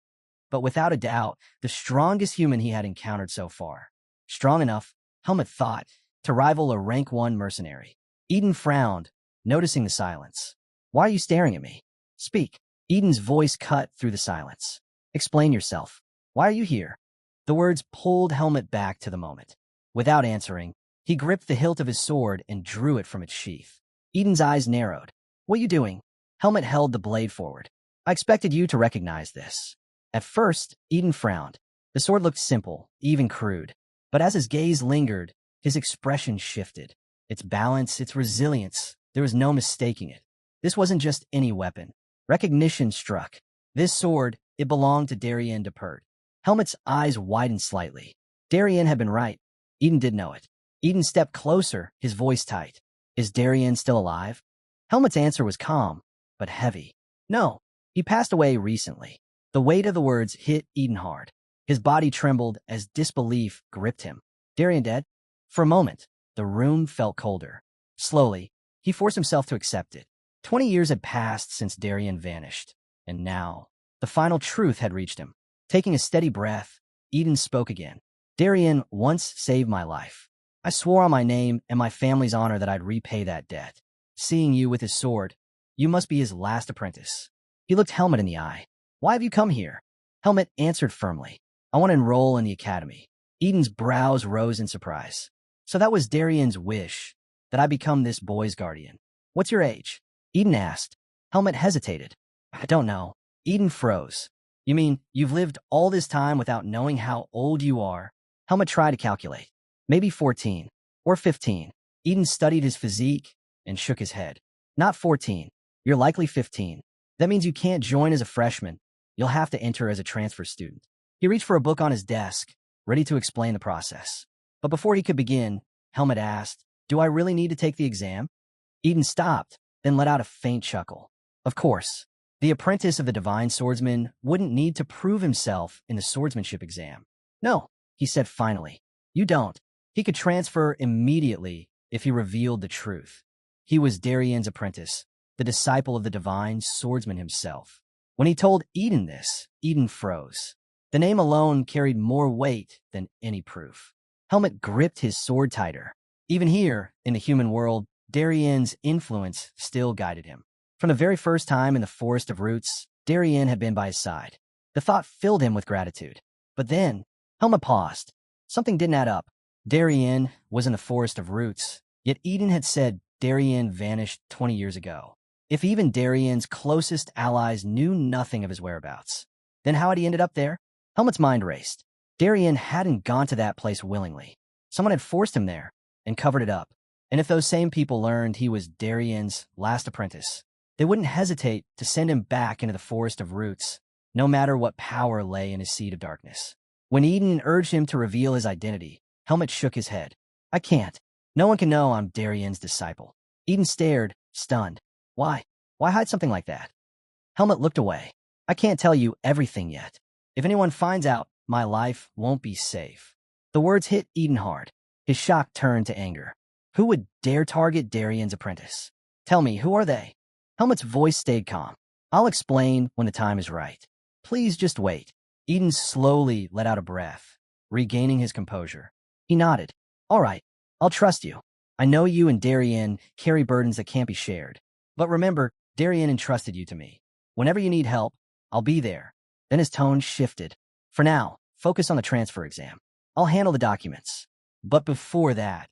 but without a doubt, the strongest human he had encountered so far. Strong enough, Helmet thought, to rival a rank 1 mercenary. Eden frowned, noticing the silence. "Why are you staring at me? Speak." Eden's voice cut through the silence. "Explain yourself. Why are you here?" The words pulled Helmet back to the moment. Without answering, he gripped the hilt of his sword and drew it from its sheath. Eden's eyes narrowed. "What are you doing?" Helmet held the blade forward. "I expected you to recognize this." At first, Eden frowned. The sword looked simple, even crude. But as his gaze lingered, his expression shifted. Its balance, its resilience, there was no mistaking it. This wasn't just any weapon. Recognition struck. This sword, it belonged to Darienne Depert. Helmet's eyes widened slightly. Darienne had been right. Eden did know it. Eden stepped closer, his voice tight. "Is Darienne still alive?" Helmet's answer was calm, but heavy. "No, he passed away recently." The weight of the words hit Eden hard. His body trembled as disbelief gripped him. "Darienne dead?" For a moment, the room felt colder. Slowly, he forced himself to accept it. 20 years had passed since Darienne vanished, and now, the final truth had reached him. Taking a steady breath, Eden spoke again. "Darienne once saved my life. I swore on my name and my family's honor that I'd repay that debt. Seeing you with his sword, you must be his last apprentice." He looked Helmet in the eye. "Why have you come here?" Helmet answered firmly. "I want to enroll in the academy." Eden's brows rose in surprise. "So that was Darienne's wish, that I become this boy's guardian. What's your age?" Eden asked. Helmet hesitated. "I don't know." Eden froze. "You mean you've lived all this time without knowing how old you are?" Helmet tried to calculate. "Maybe 14 or 15. Eden studied his physique and shook his head. "Not 14. You're likely 15. That means you can't join as a freshman. You'll have to enter as a transfer student." He reached for a book on his desk, ready to explain the process. But before he could begin, Helmet asked, "Do I really need to take the exam?" Eden stopped, then let out a faint chuckle. Of course, the apprentice of the divine swordsman wouldn't need to prove himself in the swordsmanship exam. "No," he said finally, "you don't." He could transfer immediately if he revealed the truth. He was Darienne's apprentice, the disciple of the divine swordsman himself. When he told Eden this, Eden froze. The name alone carried more weight than any proof. Helmet gripped his sword tighter. Even here, in the human world, Darienne's influence still guided him. From the very first time in the Forest of Roots, Darienne had been by his side. The thought filled him with gratitude. But then, Helmet paused. Something didn't add up. Darienne was in the Forest of Roots, yet Eden had said Darienne vanished 20 years ago. If even Darienne's closest allies knew nothing of his whereabouts, then how had he ended up there? Helmet's mind raced. Darienne hadn't gone to that place willingly. Someone had forced him there and covered it up. And if those same people learned he was Darienne's last apprentice, they wouldn't hesitate to send him back into the Forest of Roots, no matter what power lay in his seed of darkness. When Eden urged him to reveal his identity, Helmet shook his head. "I can't. No one can know I'm Darienne's disciple." Eden stared, stunned. "Why? Why hide something like that?" Helmet looked away. "I can't tell you everything yet. If anyone finds out, my life won't be safe." The words hit Eden hard. His shock turned to anger. Who would dare target Darienne's apprentice? "Tell me, who are they?" Helmet's voice stayed calm. "I'll explain when the time is right. Please just wait." Eden slowly let out a breath, regaining his composure. He nodded. "All right, I'll trust you. I know you and Darienne carry burdens that can't be shared. But remember, Darienne entrusted you to me. Whenever you need help, I'll be there." Then his tone shifted. "For now, focus on the transfer exam. I'll handle the documents." But before that,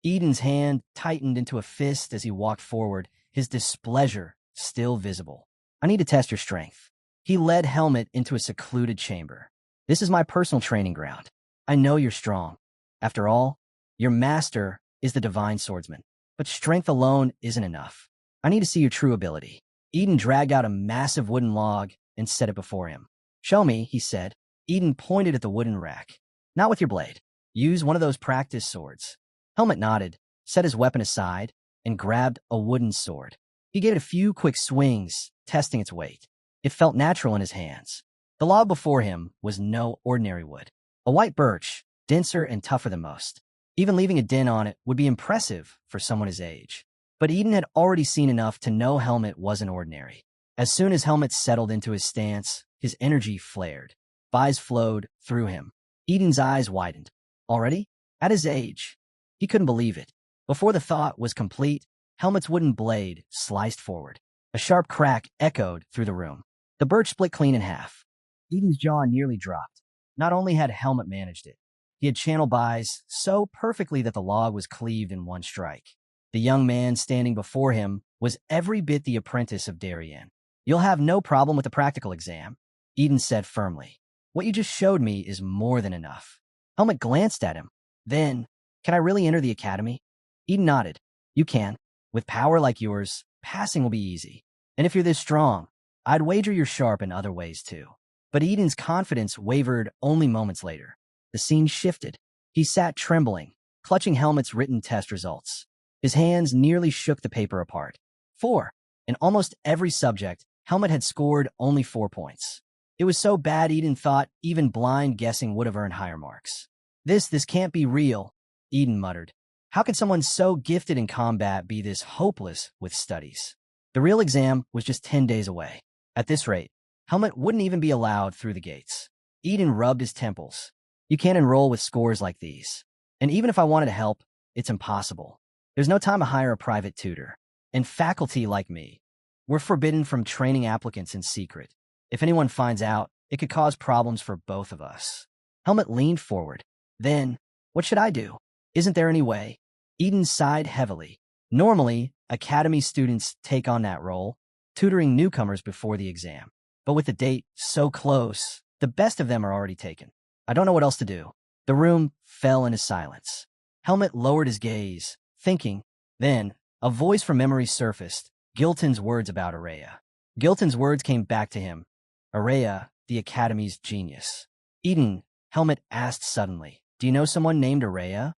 Eden's hand tightened into a fist as he walked forward, his displeasure still visible. "I need to test your strength." He led Helmet into a secluded chamber. "This is my personal training ground. I know you're strong. After all, your master is the divine swordsman. But strength alone isn't enough. I need to see your true ability." Eden dragged out a massive wooden log and set it before him. "Show me," he said. Eden pointed at the wooden rack. "Not with your blade. Use one of those practice swords." Helmet nodded, set his weapon aside, and grabbed a wooden sword. He gave it a few quick swings, testing its weight. It felt natural in his hands. The log before him was no ordinary wood. A white birch, denser and tougher than most. Even leaving a dent on it would be impressive for someone his age. But Eden had already seen enough to know Helmet wasn't ordinary. As soon as Helmet settled into his stance, his energy flared. Vibes flowed through him. Eden's eyes widened. Already? At his age? He couldn't believe it. Before the thought was complete, Helmet's wooden blade sliced forward. A sharp crack echoed through the room. The birch split clean in half. Eden's jaw nearly dropped. Not only had Helmet managed it, he had channeled Bai's so perfectly that the log was cleaved in one strike. The young man standing before him was every bit the apprentice of Darienne. "You'll have no problem with the practical exam," Eden said firmly. "What you just showed me is more than enough." Helmet glanced at him. Then, "Can I really enter the academy?" Eden nodded. "You can. With power like yours, passing will be easy. And if you're this strong, I'd wager you're sharp in other ways too." But Eden's confidence wavered only moments later. The scene shifted. He sat trembling, clutching Helmet's written test results. His hands nearly shook the paper apart. 4. In almost every subject, Helmet had scored only 4 points. It was so bad Eden thought even blind guessing would have earned higher marks. This can't be real," Eden muttered. "How could someone so gifted in combat be this hopeless with studies?" The real exam was just 10 days away. At this rate, Helmet wouldn't even be allowed through the gates. Eden rubbed his temples. "You can't enroll with scores like these. And even if I wanted to help, it's impossible. There's no time to hire a private tutor. And faculty like me, we're forbidden from training applicants in secret. If anyone finds out, it could cause problems for both of us." Helmet leaned forward. "Then, what should I do? Isn't there any way?" Eden sighed heavily. Normally, academy students take on that role, tutoring newcomers before the exam. But with the date so close, the best of them are already taken. "I don't know what else to do." The room fell into silence. Helmet lowered his gaze, thinking. Then, a voice from memory surfaced, Gilton's words about Araya. Gilton's words came back to him. Araya, the academy's genius. "Eden," Helmet asked suddenly, "do you know someone named Araya?"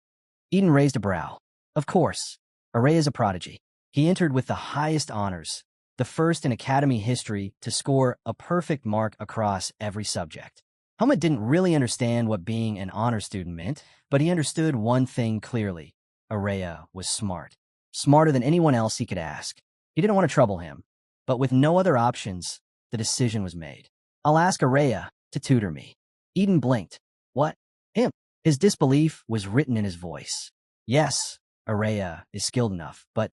Eden raised a brow. "Of course. Araya's a prodigy. He entered with the highest honors, the first in academy history to score a perfect mark across every subject." Helmet didn't really understand what being an honor student meant, but he understood one thing clearly. Araya was smart. Smarter than anyone else he could ask. He didn't want to trouble him, but with no other options, the decision was made. "I'll ask Araya to tutor me." Eden blinked. "What? Him?" His disbelief was written in his voice. "Yes, Araya is skilled enough, but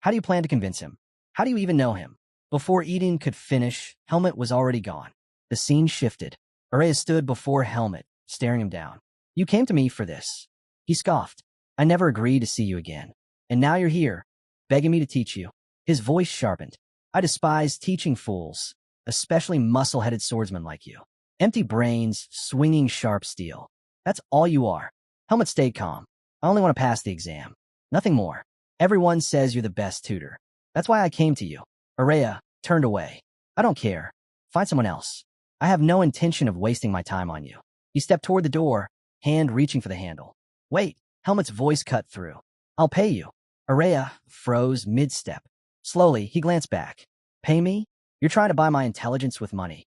how do you plan to convince him? How do you even know him?" Before Eden could finish, Helmet was already gone. The scene shifted. Araya stood before Helmet, staring him down. "You came to me for this." He scoffed. "I never agreed to see you again. And now you're here, begging me to teach you." His voice sharpened. "I despise teaching fools, especially muscle-headed swordsmen like you. Empty brains, swinging sharp steel. That's all you are." Helmet stayed calm. "I only want to pass the exam. Nothing more. Everyone says you're the best tutor. That's why I came to you." Araya turned away. "I don't care. Find someone else. I have no intention of wasting my time on you." He stepped toward the door, hand reaching for the handle. "Wait," Helmet's voice cut through. "I'll pay you." Araya froze mid-step. Slowly, he glanced back. "Pay me? You're trying to buy my intelligence with money."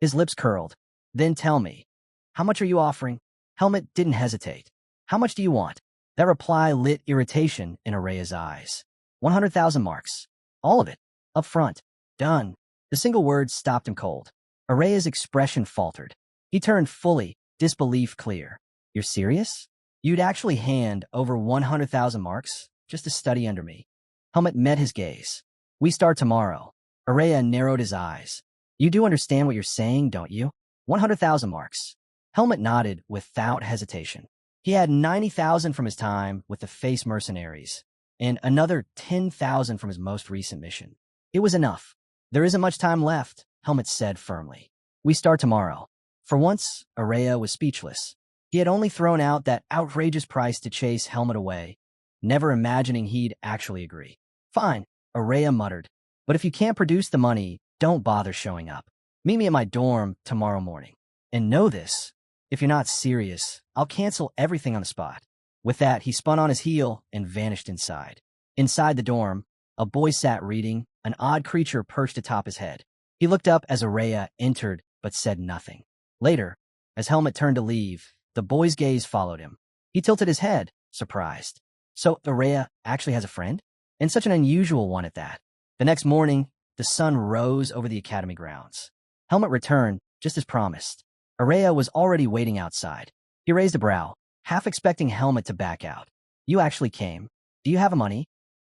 His lips curled. "Then tell me, how much are you offering?" Helmet didn't hesitate. "How much do you want?" That reply lit irritation in Araya's eyes. 100,000 marks. All of it. Up front. Done. The single word stopped him cold. Araya's expression faltered. He turned fully, disbelief clear. "You're serious? You'd actually hand over 100,000 marks just to study under me?" Helmet met his gaze. "We start tomorrow." Araya narrowed his eyes. "You do understand what you're saying, don't you? 100,000 marks." Helmet nodded without hesitation. He had 90,000 from his time with the face mercenaries, and another 10,000 from his most recent mission. It was enough. "There isn't much time left," Helmet said firmly. "We start tomorrow." For once, Araya was speechless. He had only thrown out that outrageous price to chase Helmet away, never imagining he'd actually agree. "Fine," Araya muttered. "But if you can't produce the money, don't bother showing up." Meet me at my dorm tomorrow morning. And know this, if you're not serious, I'll cancel everything on the spot. With that, he spun on his heel and vanished inside. Inside the dorm, a boy sat reading, an odd creature perched atop his head. He looked up as Araya entered, but said nothing. Later, as Helmet turned to leave, the boy's gaze followed him. He tilted his head, surprised. So Araya actually has a friend? And such an unusual one at that. The next morning, the sun rose over the academy grounds. Helmet returned, just as promised. Araya was already waiting outside. He raised a brow, half expecting Helmet to back out. You actually came. Do you have money?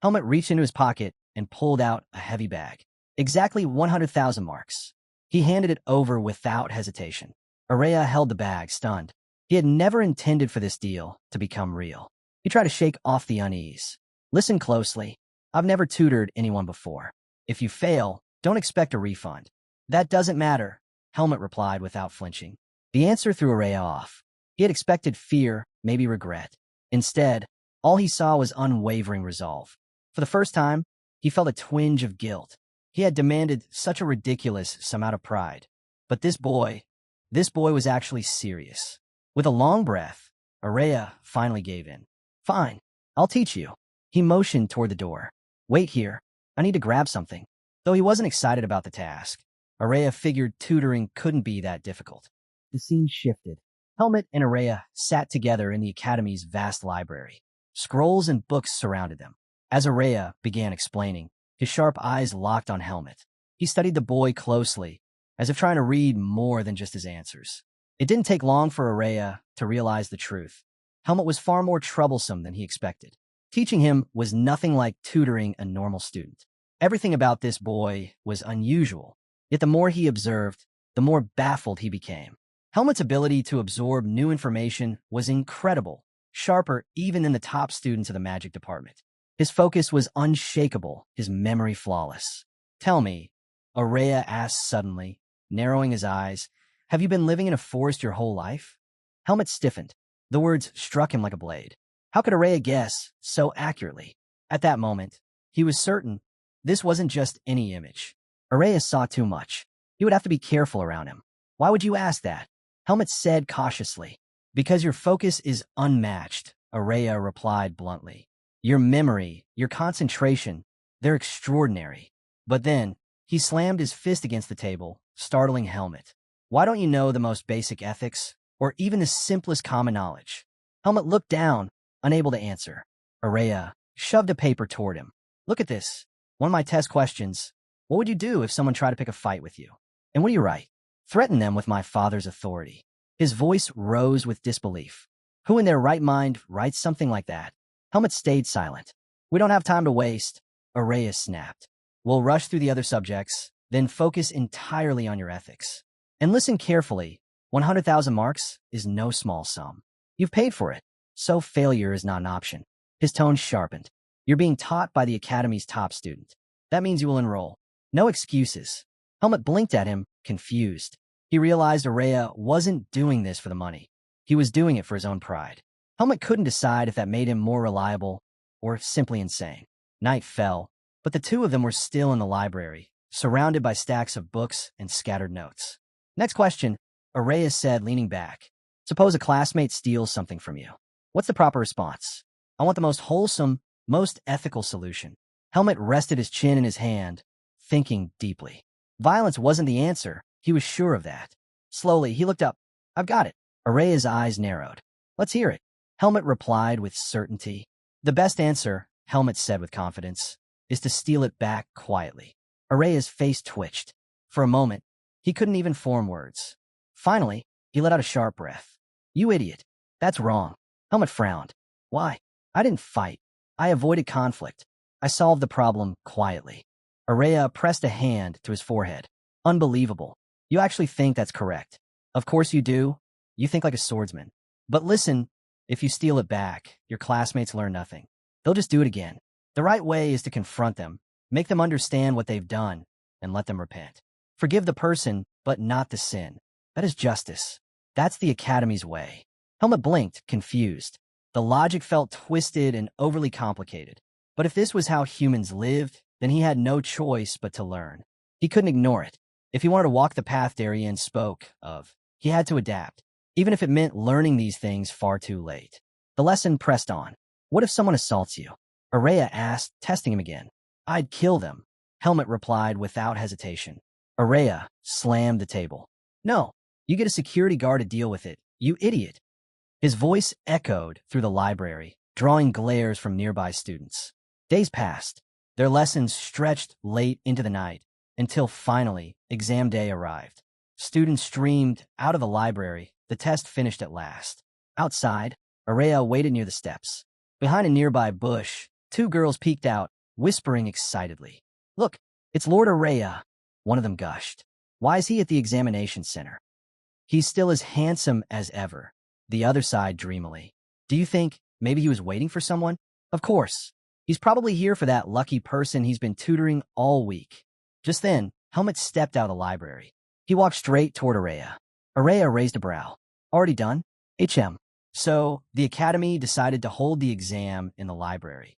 Helmet reached into his pocket and pulled out a heavy bag. Exactly 100,000 marks. He handed it over without hesitation. Araya held the bag, stunned. He had never intended for this deal to become real. He tried to shake off the unease. Listen closely. I've never tutored anyone before. If you fail, don't expect a refund. That doesn't matter, Helmet replied without flinching. The answer threw Araya off. He had expected fear, maybe regret. Instead, all he saw was unwavering resolve. For the first time, he felt a twinge of guilt. He had demanded such a ridiculous sum out of pride. But this boy was actually serious. With a long breath, Araya finally gave in. Fine, I'll teach you. He motioned toward the door. Wait here. I need to grab something. Though he wasn't excited about the task, Araya figured tutoring couldn't be that difficult. The scene shifted. Helmet and Araya sat together in the academy's vast library. Scrolls and books surrounded them. As Araya began explaining, his sharp eyes locked on Helmet. He studied the boy closely, as if trying to read more than just his answers. It didn't take long for Araya to realize the truth. Helmet was far more troublesome than he expected. Teaching him was nothing like tutoring a normal student. Everything about this boy was unusual, yet the more he observed, the more baffled he became. Helmet's ability to absorb new information was incredible, sharper even than the top students of the magic department. His focus was unshakable, his memory flawless. Tell me, Araya asked suddenly, narrowing his eyes, have you been living in a forest your whole life? Helmet stiffened. The words struck him like a blade. How could Araya guess so accurately? At that moment, he was certain this wasn't just any image. Araya saw too much. He would have to be careful around him. Why would you ask that? Helmet said cautiously. Because your focus is unmatched, Araya replied bluntly. Your memory, your concentration, they're extraordinary. But then, he slammed his fist against the table, startling Helmet. Why don't you know the most basic ethics, or even the simplest common knowledge? Helmet looked down, unable to answer. Araya shoved a paper toward him. Look at this. One of my test questions. What would you do if someone tried to pick a fight with you? And what do you write? Threaten them with my father's authority. His voice rose with disbelief. Who in their right mind writes something like that? Helmet stayed silent. We don't have time to waste, Araya snapped. We'll rush through the other subjects, then focus entirely on your ethics. And listen carefully. 100,000 marks is no small sum. You've paid for it, so failure is not an option. His tone sharpened. You're being taught by the academy's top student. That means you will enroll. No excuses. Helmet blinked at him, confused. He realized Araya wasn't doing this for the money. He was doing it for his own pride. Helmet couldn't decide if that made him more reliable or simply insane. Night fell, but the two of them were still in the library, surrounded by stacks of books and scattered notes. Next question, Araya said, leaning back. Suppose a classmate steals something from you. What's the proper response? I want the most wholesome, most ethical solution. Helmet rested his chin in his hand, thinking deeply. Violence wasn't the answer. He was sure of that. Slowly, he looked up. I've got it. Araya's eyes narrowed. Let's hear it. Helmet replied with certainty. The best answer, Helmet said with confidence, is to steal it back quietly. Araya's face twitched. For a moment, he couldn't even form words. Finally, he let out a sharp breath. You idiot. That's wrong. Helmet frowned. Why? I didn't fight. I avoided conflict. I solved the problem quietly. Araya pressed a hand to his forehead. Unbelievable. You actually think that's correct. Of course you do. You think like a swordsman. But listen, if you steal it back, your classmates learn nothing. They'll just do it again. The right way is to confront them, make them understand what they've done, and let them repent. Forgive the person, but not the sin. That is justice. That's the Academy's way. Helmet blinked, confused. The logic felt twisted and overly complicated. But if this was how humans lived, then he had no choice but to learn. He couldn't ignore it. If he wanted to walk the path Darienne spoke of, he had to adapt, even if it meant learning these things far too late. The lesson pressed on. What if someone assaults you? Araya asked, testing him again. I'd kill them, Helmet replied without hesitation. Araya slammed the table. No, you get a security guard to deal with it, you idiot. His voice echoed through the library, drawing glares from nearby students. Days passed. Their lessons stretched late into the night, until finally, exam day arrived. Students streamed out of the library. The test finished at last. Outside, Araya waited near the steps. Behind a nearby bush, two girls peeked out, whispering excitedly. Look, it's Lord Araya, one of them gushed. Why is he at the examination center? He's still as handsome as ever. The other sighed dreamily. Do you think maybe he was waiting for someone? Of course. He's probably here for that lucky person he's been tutoring all week. Just then, Helmet stepped out of the library. He walked straight toward Araya. Araya raised a brow. Already done? So, the academy decided to hold the exam in the library.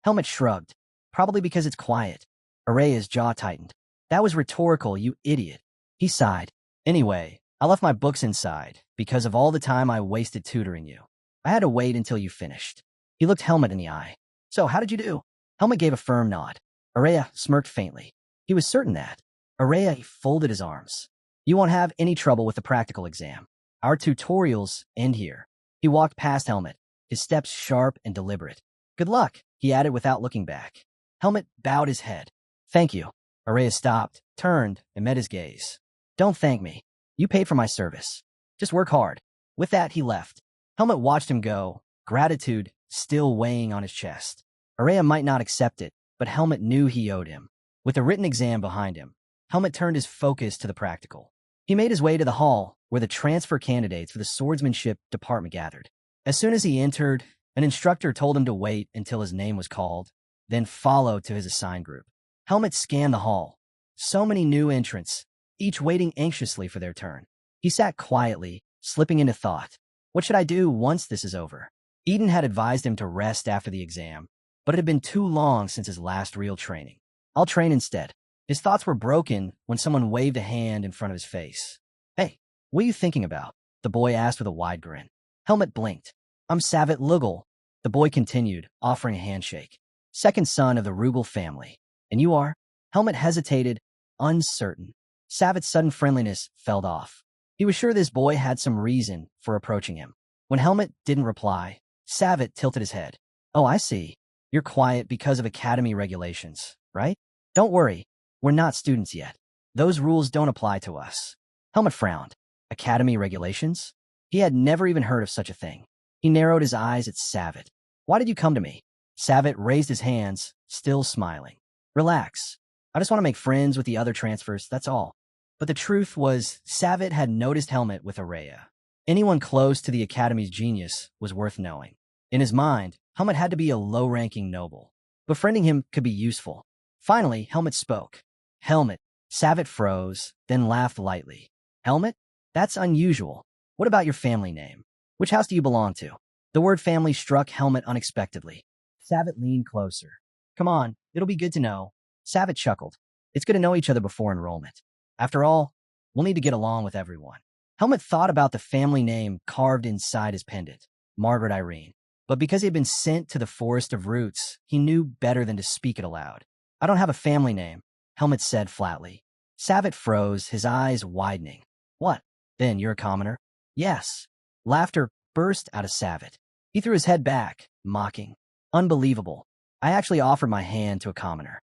Helmet shrugged. Probably because it's quiet. Araya's jaw tightened. That was rhetorical, you idiot. He sighed. Anyway, I left my books inside because of all the time I wasted tutoring you. I had to wait until you finished. He looked Helmet in the eye. So, how did you do? Helmet gave a firm nod. Araya smirked faintly. He was certain that. Araya folded his arms. You won't have any trouble with the practical exam. Our tutorials end here. He walked past Helmet, his steps sharp and deliberate. Good luck, he added without looking back. Helmet bowed his head. Thank you. Araya stopped, turned, and met his gaze. Don't thank me. You paid for my service. Just work hard. With that, he left. Helmet watched him go, gratitude still weighing on his chest. Araya might not accept it, but Helmet knew he owed him. With the written exam behind him, Helmet turned his focus to the practical. He made his way to the hall where the transfer candidates for the swordsmanship department gathered. As soon as he entered, an instructor told him to wait until his name was called, then follow to his assigned group. Helmet scanned the hall. So many new entrants, each waiting anxiously for their turn. He sat quietly, slipping into thought. What should I do once this is over? Eden had advised him to rest after the exam, but it had been too long since his last real training. I'll train instead. His thoughts were broken when someone waved a hand in front of his face. Hey, what are you thinking about? The boy asked with a wide grin. Helmet blinked. I'm Savet Lugal, the boy continued, offering a handshake. Second son of the Rugal family. And you are? Helmet hesitated, uncertain. Savet's sudden friendliness fell off. He was sure this boy had some reason for approaching him. When Helmet didn't reply, Savet tilted his head. Oh, I see. You're quiet because of academy regulations, right? Don't worry. We're not students yet. Those rules don't apply to us. Helmet frowned. Academy regulations? He had never even heard of such a thing. He narrowed his eyes at Savet. Why did you come to me? Savet raised his hands, still smiling. Relax. I just want to make friends with the other transfers, that's all. But the truth was, Savet had noticed Helmet with Araya. Anyone close to the Academy's genius was worth knowing. In his mind, Helmet had to be a low-ranking noble. Befriending him could be useful. Finally, Helmet spoke. Helmet. Savet froze, then laughed lightly. Helmet? That's unusual. What about your family name? Which house do you belong to? The word family struck Helmet unexpectedly. Savet leaned closer. Come on, it'll be good to know. Savet chuckled. It's good to know each other before enrollment. After all, we'll need to get along with everyone. Helmet thought about the family name carved inside his pendant, Margaret Irene. But because he had been sent to the Forest of Roots, he knew better than to speak it aloud. I don't have a family name, Helmet said flatly. Savet froze, his eyes widening. What? Then you're a commoner? Yes. Laughter burst out of Savet. He threw his head back, mocking. Unbelievable. I actually offered my hand to a commoner.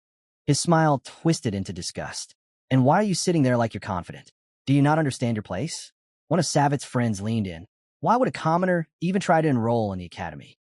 His smile twisted into disgust. And why are you sitting there like you're confident? Do you not understand your place? One of Savet's friends leaned in. Why would a commoner even try to enroll in the academy?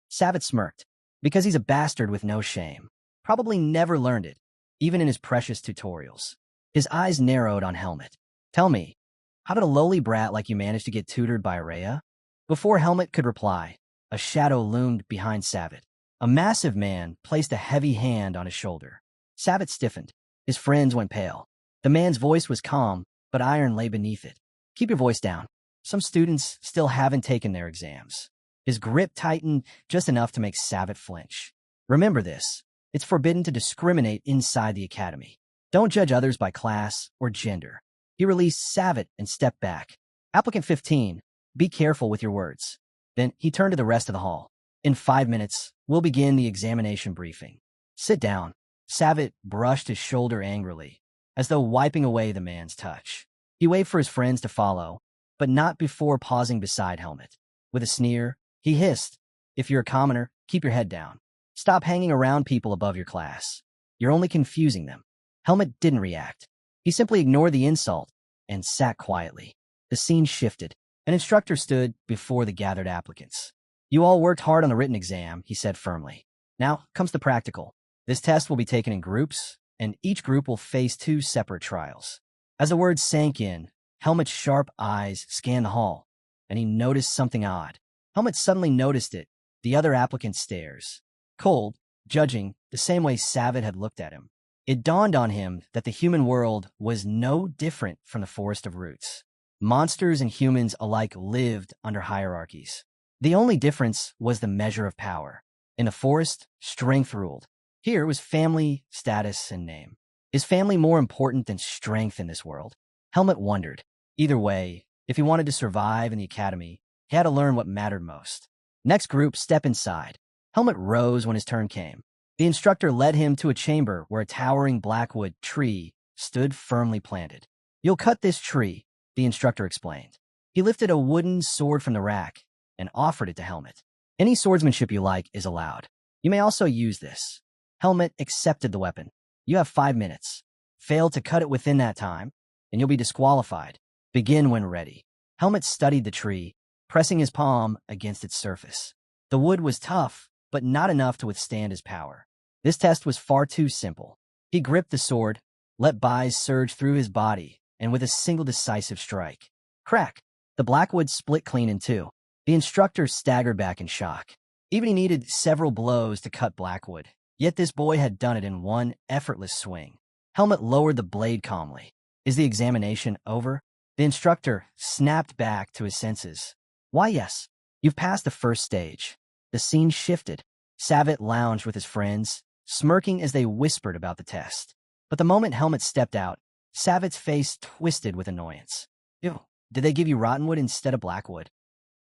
Savet smirked. Because he's a bastard with no shame. Probably never learned it, even in his precious tutorials. His eyes narrowed on Helmet. Tell me, how did a lowly brat like you manage to get tutored by Araya? Before Helmet could reply, a shadow loomed behind Savet. A massive man placed a heavy hand on his shoulder. Savet stiffened. His friends went pale. The man's voice was calm, but iron lay beneath it. Keep your voice down. Some students still haven't taken their exams. His grip tightened just enough to make Savet flinch. Remember this. It's forbidden to discriminate inside the academy. Don't judge others by class or gender. He released Savet and stepped back. Applicant 15, be careful with your words. Then he turned to the rest of the hall. In 5 minutes, we'll begin the examination briefing. Sit down. Savet brushed his shoulder angrily, as though wiping away the man's touch. He waved for his friends to follow, but not before pausing beside Helmet. With a sneer, he hissed, if you're a commoner, keep your head down. Stop hanging around people above your class. You're only confusing them. Helmet didn't react. He simply ignored the insult and sat quietly. The scene shifted. An instructor stood before the gathered applicants. You all worked hard on the written exam, he said firmly. Now comes the practical. This test will be taken in groups, and each group will face 2 separate trials. As the words sank in, Helmet's sharp eyes scanned the hall, and he noticed something odd. Helmet suddenly noticed it. The other applicant's stares. Cold, judging, the same way Savet had looked at him. It dawned on him that the human world was no different from the Forest of Roots. Monsters and humans alike lived under hierarchies. The only difference was the measure of power. In the forest, strength ruled. Here was family, status, and name. Is family more important than strength in this world? Helmet wondered. Either way, if he wanted to survive in the academy, he had to learn what mattered most. Next group, step inside. Helmet rose when his turn came. The instructor led him to a chamber where a towering blackwood tree stood firmly planted. You'll cut this tree, the instructor explained. He lifted a wooden sword from the rack and offered it to Helmet. Any swordsmanship you like is allowed. You may also use this. Helmet accepted the weapon. You have 5 minutes. Fail to cut it within that time, and you'll be disqualified. Begin when ready. Helmet studied the tree, pressing his palm against its surface. The wood was tough, but not enough to withstand his power. This test was far too simple. He gripped the sword, let bise surge through his body, and with a single decisive strike. Crack! The blackwood split clean in 2. The instructor staggered back in shock. Even he needed several blows to cut blackwood, yet this boy had done it in one effortless swing. Helmet lowered the blade calmly. Is the examination over? The instructor snapped back to his senses. Why, yes. You've passed the first stage. The scene shifted. Savet lounged with his friends, smirking as they whispered about the test. But the moment Helmet stepped out, Savet's face twisted with annoyance. Ew, did they give you rottenwood instead of blackwood?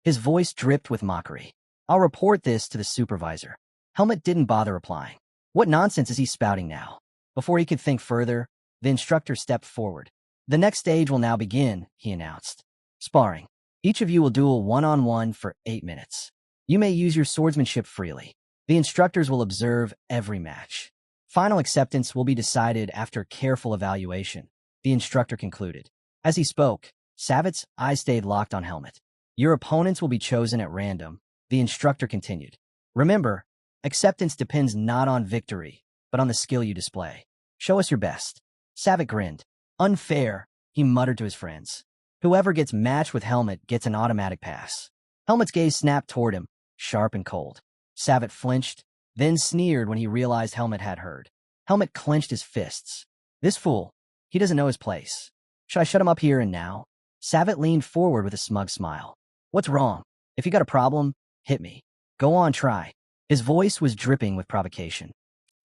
His voice dripped with mockery. I'll report this to the supervisor. Helmet didn't bother replying. What nonsense is he spouting now? Before he could think further, the instructor stepped forward. The next stage will now begin, he announced. Sparring. Each of you will duel one-on-one for 8 minutes. You may use your swordsmanship freely. The instructors will observe every match. Final acceptance will be decided after careful evaluation, the instructor concluded. As he spoke, Savet's eyes stayed locked on Helmet. Your opponents will be chosen at random, the instructor continued. Remember, acceptance depends not on victory, but on the skill you display. Show us your best. Savet grinned. Unfair, he muttered to his friends. Whoever gets matched with Helmet gets an automatic pass. Helmet's gaze snapped toward him, sharp and cold. Savet flinched, then sneered when he realized Helmet had heard. Helmet clenched his fists. This fool, he doesn't know his place. Should I shut him up here and now? Savet leaned forward with a smug smile. What's wrong? If you got a problem, hit me. Go on, try. His voice was dripping with provocation.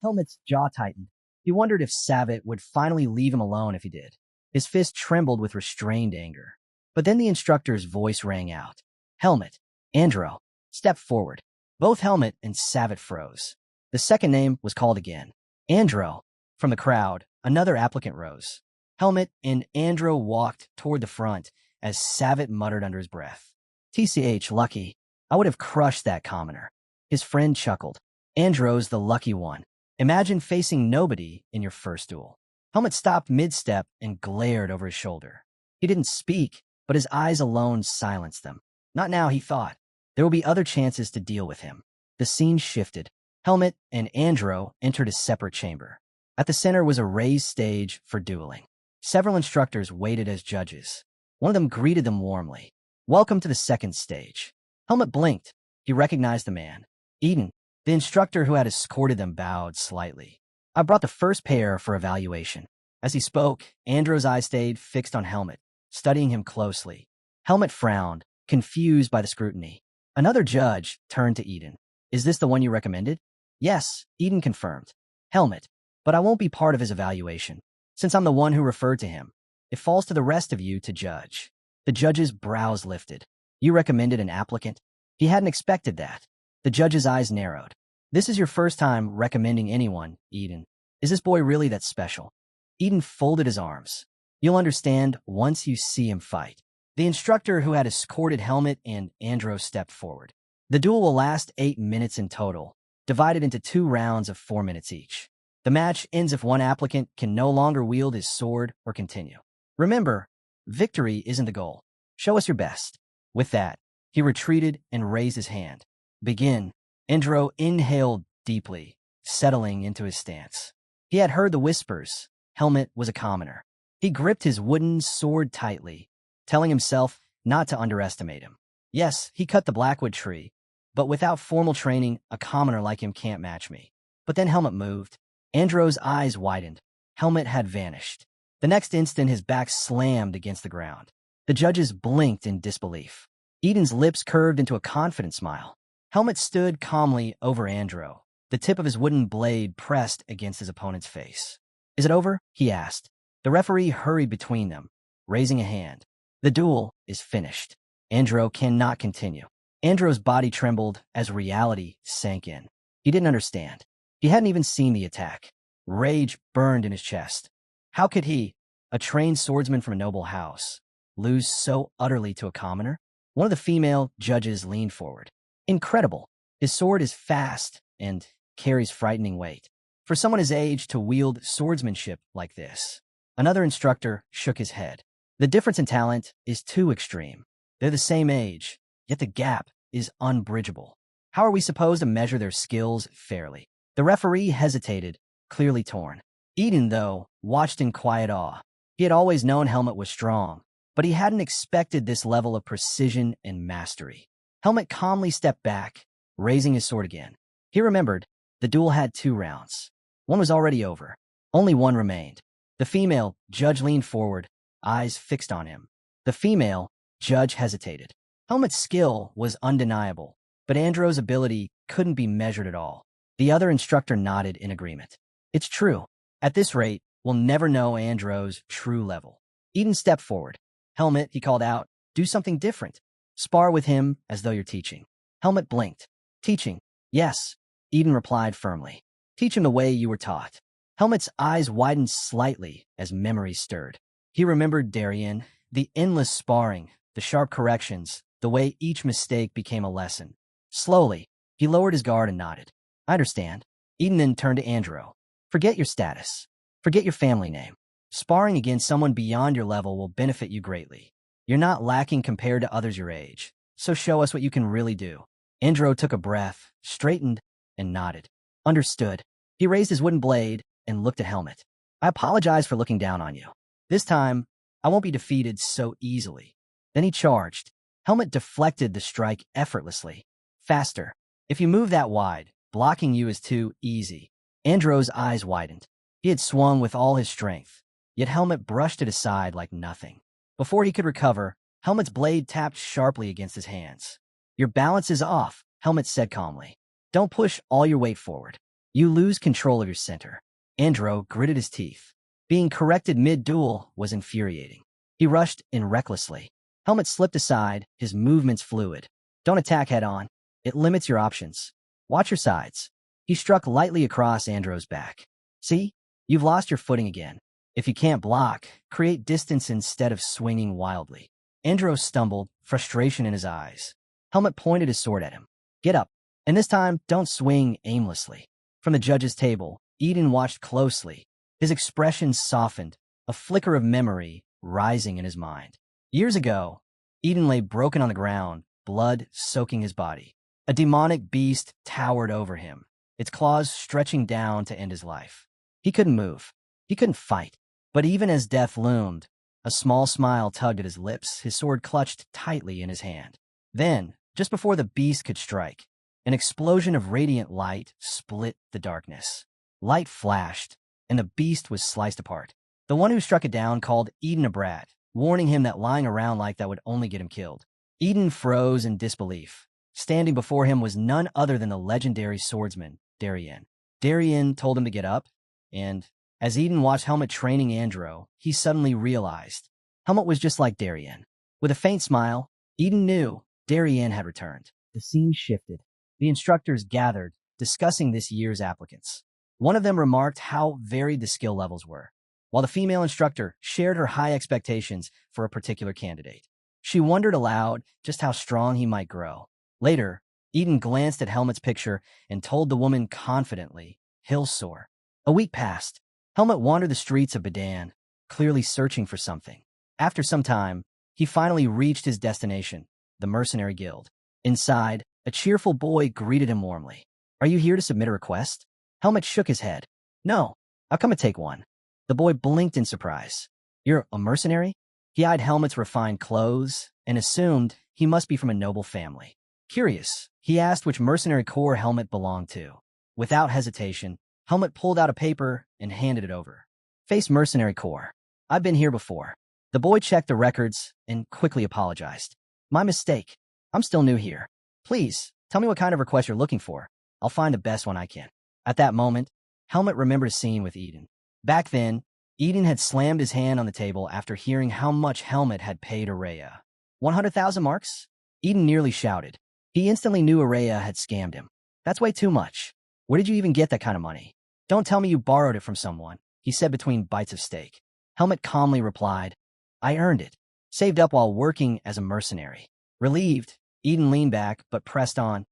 Helmet's jaw tightened. He wondered if Savet would finally leave him alone if he did. His fist trembled with restrained anger. But then the instructor's voice rang out. Helmet, Andro, step forward. Both Helmet and Savet froze. The second name was called again. Andro. From the crowd, another applicant rose. Helmet and Andro walked toward the front as Savet muttered under his breath. TCH, lucky. I would have crushed that commoner. His friend chuckled. Andro's the lucky one. Imagine facing nobody in your first duel. Helmet stopped mid-step and glared over his shoulder. He didn't speak, but his eyes alone silenced them. Not now, he thought. There will be other chances to deal with him. The scene shifted. Helmet and Andro entered a separate chamber. At the center was a raised stage for dueling. Several instructors waited as judges. One of them greeted them warmly. Welcome to the second stage. Helmet blinked. He recognized the man. Eden, the instructor who had escorted them, bowed slightly. I brought the first pair for evaluation. As he spoke, Andro's eyes stayed fixed on Helmet, studying him closely. Helmet frowned, confused by the scrutiny. Another judge turned to Eden. Is this the one you recommended? Yes, Eden confirmed. Helmet, but I won't be part of his evaluation. Since I'm the one who referred to him, it falls to the rest of you to judge. The judge's brows lifted. You recommended an applicant? He hadn't expected that. The judge's eyes narrowed. This is your first time recommending anyone, Eden. Is this boy really that special? Eden folded his arms. You'll understand once you see him fight. The instructor who had escorted Helmet and Andro stepped forward. The duel will last 8 minutes in total, divided into 2 rounds of 4 minutes each. The match ends if one applicant can no longer wield his sword or continue. Remember, victory isn't the goal. Show us your best. With that, he retreated and raised his hand. Begin. Andro inhaled deeply, settling into his stance. He had heard the whispers. Helmet was a commoner. He gripped his wooden sword tightly, telling himself not to underestimate him. Yes, he cut the blackwood tree, but without formal training, a commoner like him can't match me. But then Helmet moved. Andro's eyes widened. Helmet had vanished. The next instant, his back slammed against the ground. The judges blinked in disbelief. Eden's lips curved into a confident smile. Helmet stood calmly over Andro, the tip of his wooden blade pressed against his opponent's face. Is it over? He asked. The referee hurried between them, raising a hand. The duel is finished. Andro cannot continue. Andro's body trembled as reality sank in. He didn't understand. He hadn't even seen the attack. Rage burned in his chest. How could he, a trained swordsman from a noble house, lose so utterly to a commoner? One of the female judges leaned forward. Incredible. His sword is fast and carries frightening weight. For someone his age to wield swordsmanship like this. Another instructor shook his head. The difference in talent is too extreme. They're the same age, yet the gap is unbridgeable. How are we supposed to measure their skills fairly? The referee hesitated, clearly torn. Eden, though, watched in quiet awe. He had always known Helmet was strong, but he hadn't expected this level of precision and mastery. Helmet calmly stepped back, raising his sword again. He remembered, the duel had 2 rounds. One was already over. Only one remained. The female judge leaned forward, eyes fixed on him. The female judge hesitated. Helmet's skill was undeniable, but Andro's ability couldn't be measured at all. The other instructor nodded in agreement. It's true. At this rate, we'll never know Andro's true level. Eden stepped forward. Helmet, he called out, do something different. Spar with him as though you're teaching. Helmet blinked. Teaching? Yes. Eden replied firmly. Teach him the way you were taught. Helmet's eyes widened slightly as memory stirred. He remembered Darienne, the endless sparring, the sharp corrections, the way each mistake became a lesson. Slowly, he lowered his guard and nodded. I understand. Eden then turned to Andro. Forget your status. Forget your family name. Sparring against someone beyond your level will benefit you greatly. You're not lacking compared to others your age, so show us what you can really do. Andro took a breath, straightened, and nodded. Understood. He raised his wooden blade and looked at Helmet. I apologize for looking down on you. This time, I won't be defeated so easily. Then he charged. Helmet deflected the strike effortlessly. Faster. If you move that wide, blocking you is too easy. Andro's eyes widened. He had swung with all his strength, yet Helmet brushed it aside like nothing. Before he could recover, Helmet's blade tapped sharply against his hands. Your balance is off, Helmet said calmly. Don't push all your weight forward. You lose control of your center. Andro gritted his teeth. Being corrected mid-duel was infuriating. He rushed in recklessly. Helmet slipped aside, his movements fluid. Don't attack head-on. It limits your options. Watch your sides. He struck lightly across Andro's back. See? You've lost your footing again. If you can't block, create distance instead of swinging wildly. Andro stumbled, frustration in his eyes. Helmet pointed his sword at him. Get up. And this time, don't swing aimlessly. From the judge's table, Eden watched closely. His expression softened, a flicker of memory rising in his mind. Years ago, Eden lay broken on the ground, blood soaking his body. A demonic beast towered over him, its claws stretching down to end his life. He couldn't move. He couldn't fight. But even as death loomed, a small smile tugged at his lips, his sword clutched tightly in his hand. Then, just before the beast could strike, an explosion of radiant light split the darkness. Light flashed, and the beast was sliced apart. The one who struck it down called Eden a brat, warning him that lying around like that would only get him killed. Eden froze in disbelief. Standing before him was none other than the legendary swordsman, Darienne. Darienne told him to get up, and As Eden watched Helmet training Andro, he suddenly realized Helmet was just like Darienne. With a faint smile, Eden knew Darienne had returned. The scene shifted. The instructors gathered, discussing this year's applicants. One of them remarked how varied the skill levels were, while the female instructor shared her high expectations for a particular candidate. She wondered aloud just how strong he might grow. Later, Eden glanced at Helmet's picture and told the woman confidently, "He'll soar." A week passed. Helmet wandered the streets of Bedan, clearly searching for something. After some time, he finally reached his destination, the Mercenary Guild. Inside, a cheerful boy greeted him warmly. "Are you here to submit a request?" Helmet shook his head. "No, I'll come and take one." The boy blinked in surprise. "You're a mercenary?" He eyed Helmet's refined clothes and assumed he must be from a noble family. Curious, he asked which mercenary corps Helmet belonged to. Without hesitation, Helmet pulled out a paper and handed it over. "Face Mercenary Corps. I've been here before." The boy checked the records and quickly apologized. "My mistake. I'm still new here. Please, tell me what kind of request you're looking for. I'll find the best one I can." At that moment, Helmet remembered a scene with Eden. Back then, Eden had slammed his hand on the table after hearing how much Helmet had paid Araya. 100,000 marks? Eden nearly shouted. He instantly knew Araya had scammed him. "That's way too much. Where did you even get that kind of money? Don't tell me you borrowed it from someone," he said between bites of steak. Helmet calmly replied, "I earned it. Saved up while working as a mercenary." Relieved, Eden leaned back but pressed on.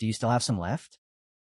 "Do you still have some left?"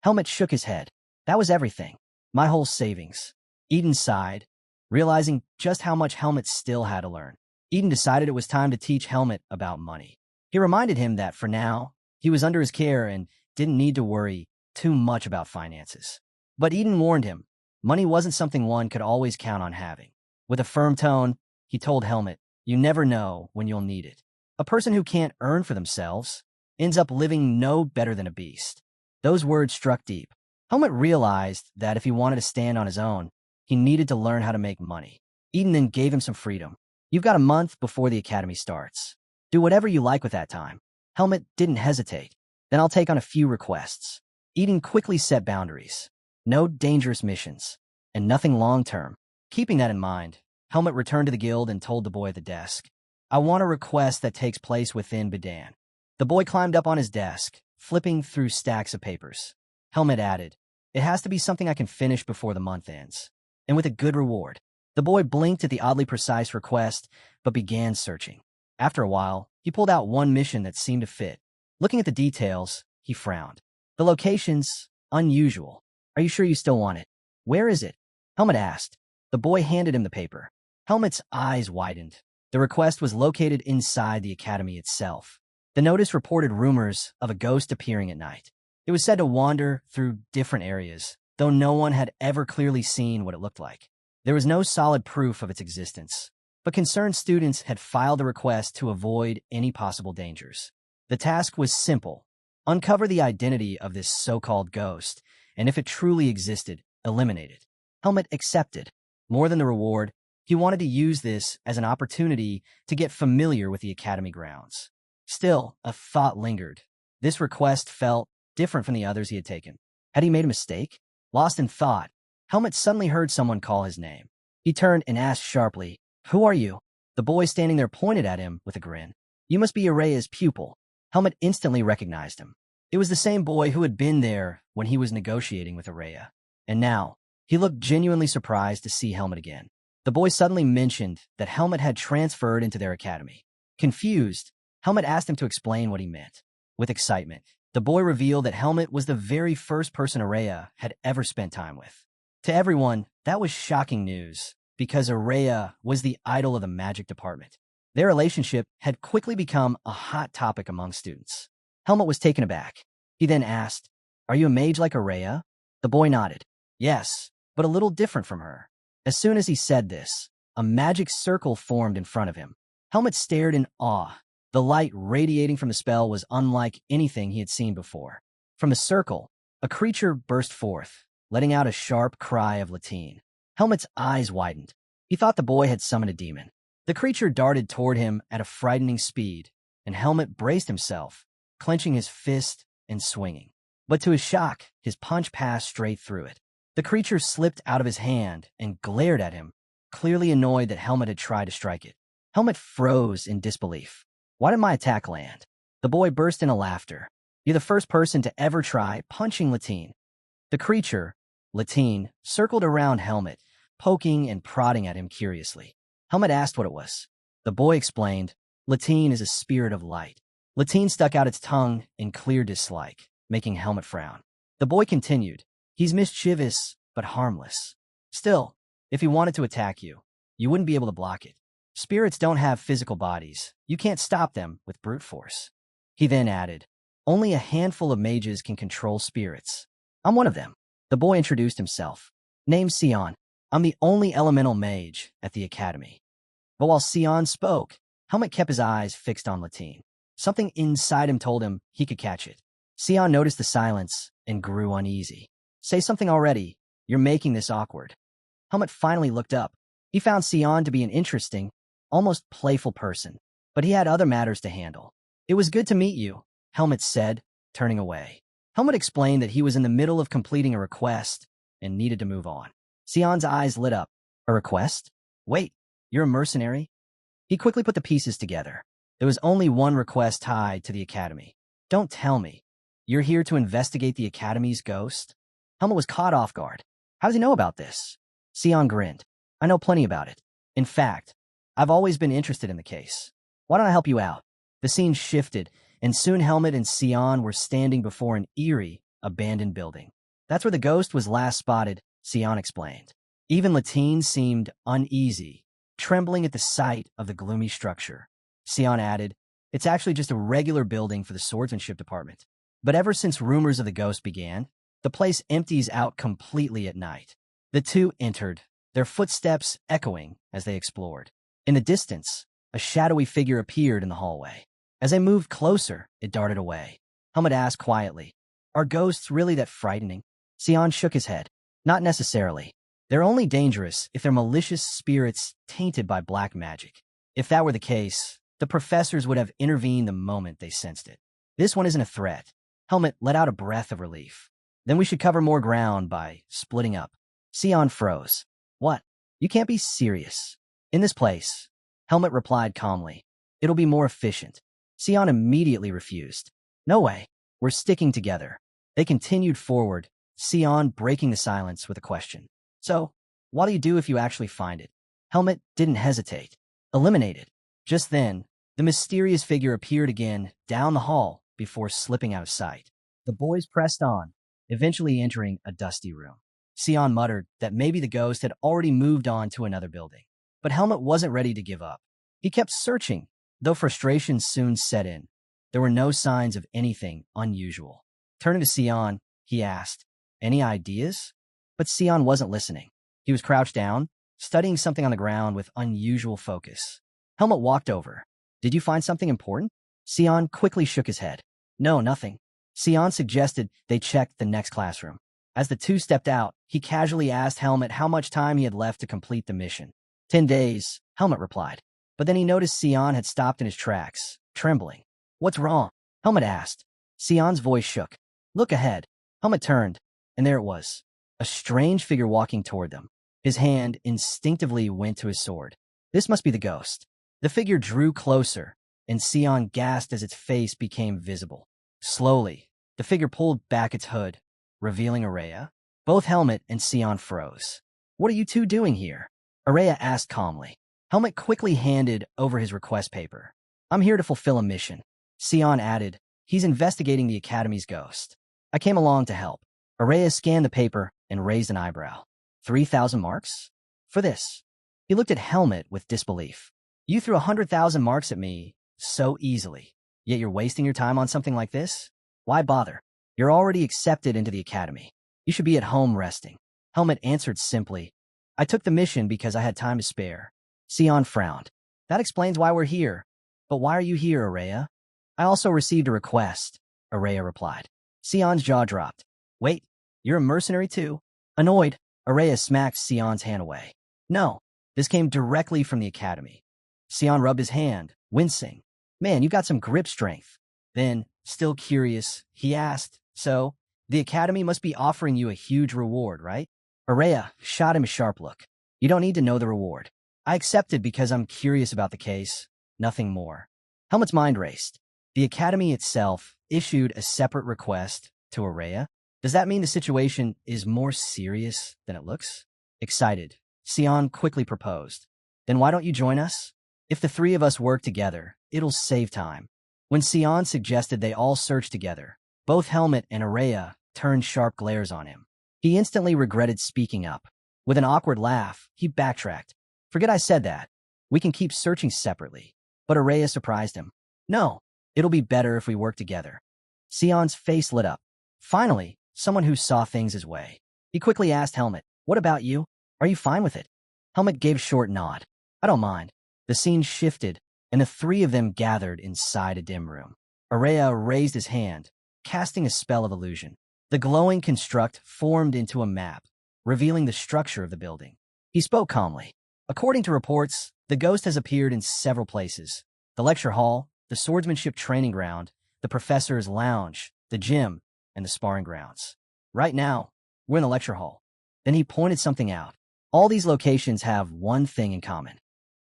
Helmet shook his head. "That was everything. My whole savings." Eden sighed, realizing just how much Helmet still had to learn. Eden decided it was time to teach Helmet about money. He reminded him that for now, he was under his care and didn't need to worry too much about finances. But Eden warned him, money wasn't something one could always count on having. With a firm tone, he told Helmet, "You never know when you'll need it. A person who can't earn for themselves ends up living no better than a beast." Those words struck deep. Helmet realized that if he wanted to stand on his own, he needed to learn how to make money. Eden then gave him some freedom. "You've got a month before the academy starts. Do whatever you like with that time." Helmet didn't hesitate. "Then I'll take on a few requests." Eden quickly set boundaries. No dangerous missions, and nothing long-term. Keeping that in mind, Helmet returned to the guild and told the boy at the desk, "I want a request that takes place within Bedan." The boy climbed up on his desk, flipping through stacks of papers. Helmet added, "It has to be something I can finish before the month ends, and with a good reward." The boy blinked at the oddly precise request, but began searching. After a while, he pulled out one mission that seemed to fit. Looking at the details, he frowned. "The location's unusual. Are you sure you still want it?" "Where is it?" Helmet asked. The boy handed him the paper. Helmet's eyes widened. The request was located inside the academy itself. The notice reported rumors of a ghost appearing at night. It was said to wander through different areas, though no one had ever clearly seen what it looked like. There was no solid proof of its existence, but concerned students had filed a request to avoid any possible dangers. The task was simple: uncover the identity of this so-called ghost, and if it truly existed, eliminate it. Helmet accepted. More than the reward, he wanted to use this as an opportunity to get familiar with the academy grounds. Still, a thought lingered. This request felt different from the others he had taken. Had he made a mistake? Lost in thought, Helmet suddenly heard someone call his name. He turned and asked sharply, "Who are you?" The boy standing there pointed at him with a grin. "You must be Araya's pupil." Helmet instantly recognized him. It was the same boy who had been there when he was negotiating with Araya. And now, he looked genuinely surprised to see Helmet again. The boy suddenly mentioned that Helmet had transferred into their academy. Confused, Helmet asked him to explain what he meant. With excitement, the boy revealed that Helmet was the very first person Araya had ever spent time with. To everyone, that was shocking news, because Araya was the idol of the magic department. Their relationship had quickly become a hot topic among students. Helmet was taken aback. He then asked, "Are you a mage like Araya?" The boy nodded. "Yes, but a little different from her." As soon as he said this, a magic circle formed in front of him. Helmet stared in awe. The light radiating from the spell was unlike anything he had seen before. From the circle, a creature burst forth, letting out a sharp cry of Latin. Helmet's eyes widened. He thought the boy had summoned a demon. The creature darted toward him at a frightening speed, and Helmet braced himself, clenching his fist and swinging. But to his shock, his punch passed straight through it. The creature slipped out of his hand and glared at him, clearly annoyed that Helmet had tried to strike it. Helmet froze in disbelief. Why did my attack land? The boy burst into laughter. You're the first person to ever try punching Latine. The creature, Latine, circled around Helmet, poking and prodding at him curiously. Helmet asked what it was. The boy explained, Latine is a spirit of light. Latine stuck out its tongue in clear dislike, making Helmet frown. The boy continued, he's mischievous, but harmless. Still, if he wanted to attack you, you wouldn't be able to block it. Spirits don't have physical bodies. You can't stop them with brute force. He then added, only a handful of mages can control spirits. I'm one of them. The boy introduced himself. Name's Sion. I'm the only elemental mage at the academy. But while Sion spoke, Helmet kept his eyes fixed on Latine. Something inside him told him he could catch it. Sion noticed the silence and grew uneasy. Say something already. You're making this awkward. Helmet finally looked up. He found Sion to be an interesting, almost playful person, but he had other matters to handle. It was good to meet you, Helmet said, turning away. Helmet explained that he was in the middle of completing a request and needed to move on. Sion's eyes lit up. A request? Wait, you're a mercenary? He quickly put the pieces together. There was only one request tied to the academy. Don't tell me. You're here to investigate the academy's ghost? Helmet was caught off guard. How does he know about this? Sion grinned. I know plenty about it. In fact, I've always been interested in the case. Why don't I help you out? The scene shifted, and soon Helmet and Sion were standing before an eerie, abandoned building. That's where the ghost was last spotted, Sion explained. Even Latine seemed uneasy, trembling at the sight of the gloomy structure. Sion added, it's actually just a regular building for the swordsmanship department. But ever since rumors of the ghost began, the place empties out completely at night. The two entered, their footsteps echoing as they explored. In the distance, a shadowy figure appeared in the hallway. As they moved closer, it darted away. Helmet asked quietly, are ghosts really that frightening? Sion shook his head. Not necessarily. They're only dangerous if they're malicious spirits tainted by black magic. If that were the case, the professors would have intervened the moment they sensed it. This one isn't a threat. Helmet let out a breath of relief. Then we should cover more ground by splitting up. Sion froze. What? You can't be serious. In this place, Helmet replied calmly. It'll be more efficient. Sion immediately refused. No way. We're sticking together. They continued forward, Sion breaking the silence with a question. So, what do you do if you actually find it? Helmet didn't hesitate. Eliminate it. Just then, the mysterious figure appeared again down the hall before slipping out of sight. The boys pressed on, eventually entering a dusty room. Sion muttered that maybe the ghost had already moved on to another building. But Helmet wasn't ready to give up. He kept searching, though frustration soon set in. There were no signs of anything unusual. Turning to Sion, he asked, any ideas? But Sion wasn't listening. He was crouched down, studying something on the ground with unusual focus. Helmet walked over. Did you find something important? Sion quickly shook his head. No, nothing. Sion suggested they check the next classroom. As the two stepped out, he casually asked Helmet how much time he had left to complete the mission. 10 days, Helmet replied. But then he noticed Sion had stopped in his tracks, trembling. What's wrong? Helmet asked. Sion's voice shook. Look ahead. Helmet turned, and there it was. A strange figure walking toward them. His hand instinctively went to his sword. This must be the ghost. The figure drew closer, and Sion gasped as its face became visible. Slowly, the figure pulled back its hood, revealing Araya. Both Helmet and Sion froze. What are you two doing here? Araya asked calmly. Helmet quickly handed over his request paper. I'm here to fulfill a mission. Sion added, he's investigating the Academy's ghost. I came along to help. Araya scanned the paper and raised an eyebrow. 3,000 marks? For this. He looked at Helmet with disbelief. You threw 100,000 marks at me so easily, yet you're wasting your time on something like this? Why bother? You're already accepted into the Academy. You should be at home resting. Helmet answered simply, I took the mission because I had time to spare. Sion frowned. That explains why we're here. But why are you here, Araya? I also received a request, Araya replied. Sion's jaw dropped. Wait, you're a mercenary too? Annoyed, Araya smacked Sion's hand away. No, this came directly from the Academy. Sion rubbed his hand, wincing. Man, you got some grip strength. Then, still curious, he asked, so, the Academy must be offering you a huge reward, right? Araya shot him a sharp look. You don't need to know the reward. I accepted because I'm curious about the case, nothing more. Helmet's mind raced. The Academy itself issued a separate request to Araya. Does that mean the situation is more serious than it looks? Excited, Sion quickly proposed. Then why don't you join us? If the three of us work together, it'll save time. When Sion suggested they all search together, both Helmet and Araya turned sharp glares on him. He instantly regretted speaking up. With an awkward laugh, he backtracked. Forget I said that. We can keep searching separately. But Araya surprised him. No, it'll be better if we work together. Sion's face lit up. Finally, someone who saw things his way. He quickly asked Helmet, what about you? Are you fine with it? Helmet gave a short nod. I don't mind. The scene shifted, and the three of them gathered inside a dim room. Araya raised his hand, casting a spell of illusion. The glowing construct formed into a map, revealing the structure of the building. He spoke calmly. According to reports, the ghost has appeared in several places. The lecture hall, the swordsmanship training ground, the professor's lounge, the gym, and the sparring grounds. Right now, we're in the lecture hall. Then he pointed something out. All these locations have one thing in common.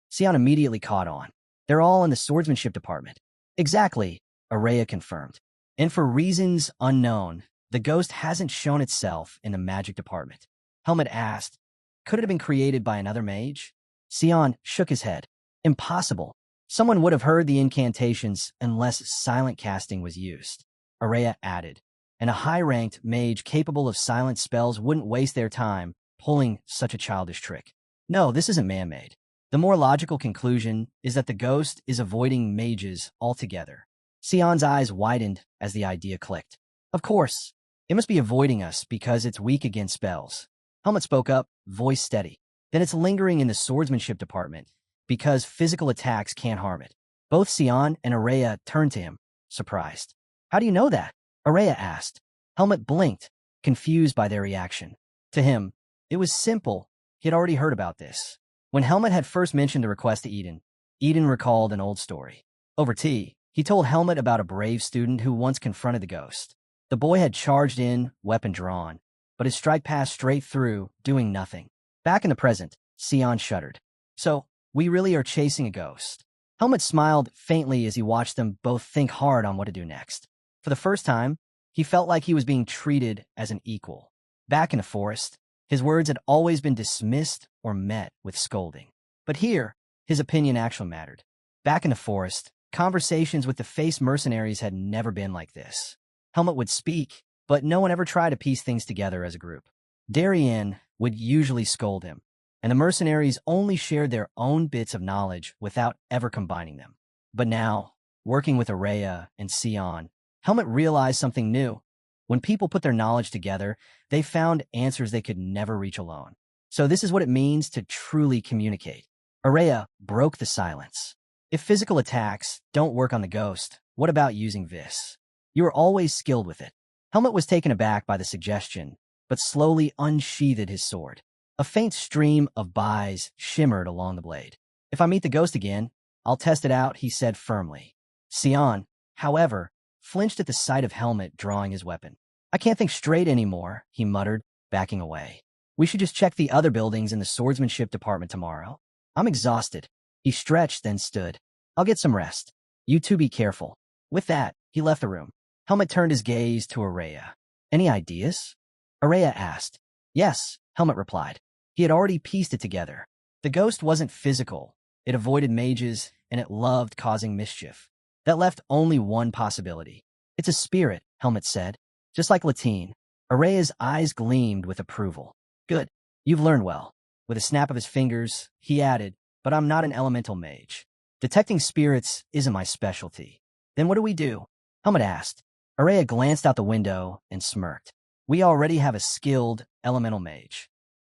Sion immediately caught on. They're all in the swordsmanship department. Exactly, Araya confirmed. And for reasons unknown, the ghost hasn't shown itself in the magic department. Helmet asked, could it have been created by another mage? Sion shook his head. Impossible. Someone would have heard the incantations unless silent casting was used. Araya added, and a high-ranked mage capable of silent spells wouldn't waste their time pulling such a childish trick. No, this isn't man-made. The more logical conclusion is that the ghost is avoiding mages altogether. Sion's eyes widened as the idea clicked. Of course, it must be avoiding us because it's weak against spells. Helmet spoke up, voice steady. Then it's lingering in the swordsmanship department because physical attacks can't harm it. Both Sion and Araya turned to him, surprised. How do you know that? Araya asked. Helmet blinked, confused by their reaction. To him, it was simple. He had already heard about this. When Helmet had first mentioned the request to Eden recalled an old story. Over tea, he told Helmet about a brave student who once confronted the ghost. The boy had charged in, weapon drawn, but his strike passed straight through, doing nothing. Back in the present, Sion shuddered. So, we really are chasing a ghost. Helmet smiled faintly as he watched them both think hard on what to do next. For the first time, he felt like he was being treated as an equal. Back in the forest, his words had always been dismissed or met with scolding. But here, his opinion actually mattered. Back in the forest, conversations with the face mercenaries had never been like this. Helmet would speak, but no one ever tried to piece things together as a group. Darienne would usually scold him, and the mercenaries only shared their own bits of knowledge without ever combining them. But now, working with Araya and Sion, Helmet realized something new. When people put their knowledge together, they found answers they could never reach alone. So this is what it means to truly communicate. Araya broke the silence. If physical attacks don't work on the ghost, what about using this? You are always skilled with it. Helmet was taken aback by the suggestion, but slowly unsheathed his sword. A faint stream of byes shimmered along the blade. If I meet the ghost again, I'll test it out, he said firmly. Sion, however, flinched at the sight of Helmet drawing his weapon. I can't think straight anymore, he muttered, backing away. We should just check the other buildings in the swordsmanship department tomorrow. I'm exhausted. He stretched, then stood. I'll get some rest. You two be careful. With that, he left the room. Helmet turned his gaze to Araya. Any ideas? Araya asked. Yes, Helmet replied. He had already pieced it together. The ghost wasn't physical. It avoided mages, and it loved causing mischief. That left only one possibility. It's a spirit, Helmet said. Just like Latine. Araya's eyes gleamed with approval. Good. You've learned well. With a snap of his fingers, he added, but I'm not an elemental mage. Detecting spirits isn't my specialty. Then what do we do? Helmet asked. Araya glanced out the window and smirked. We already have a skilled elemental mage.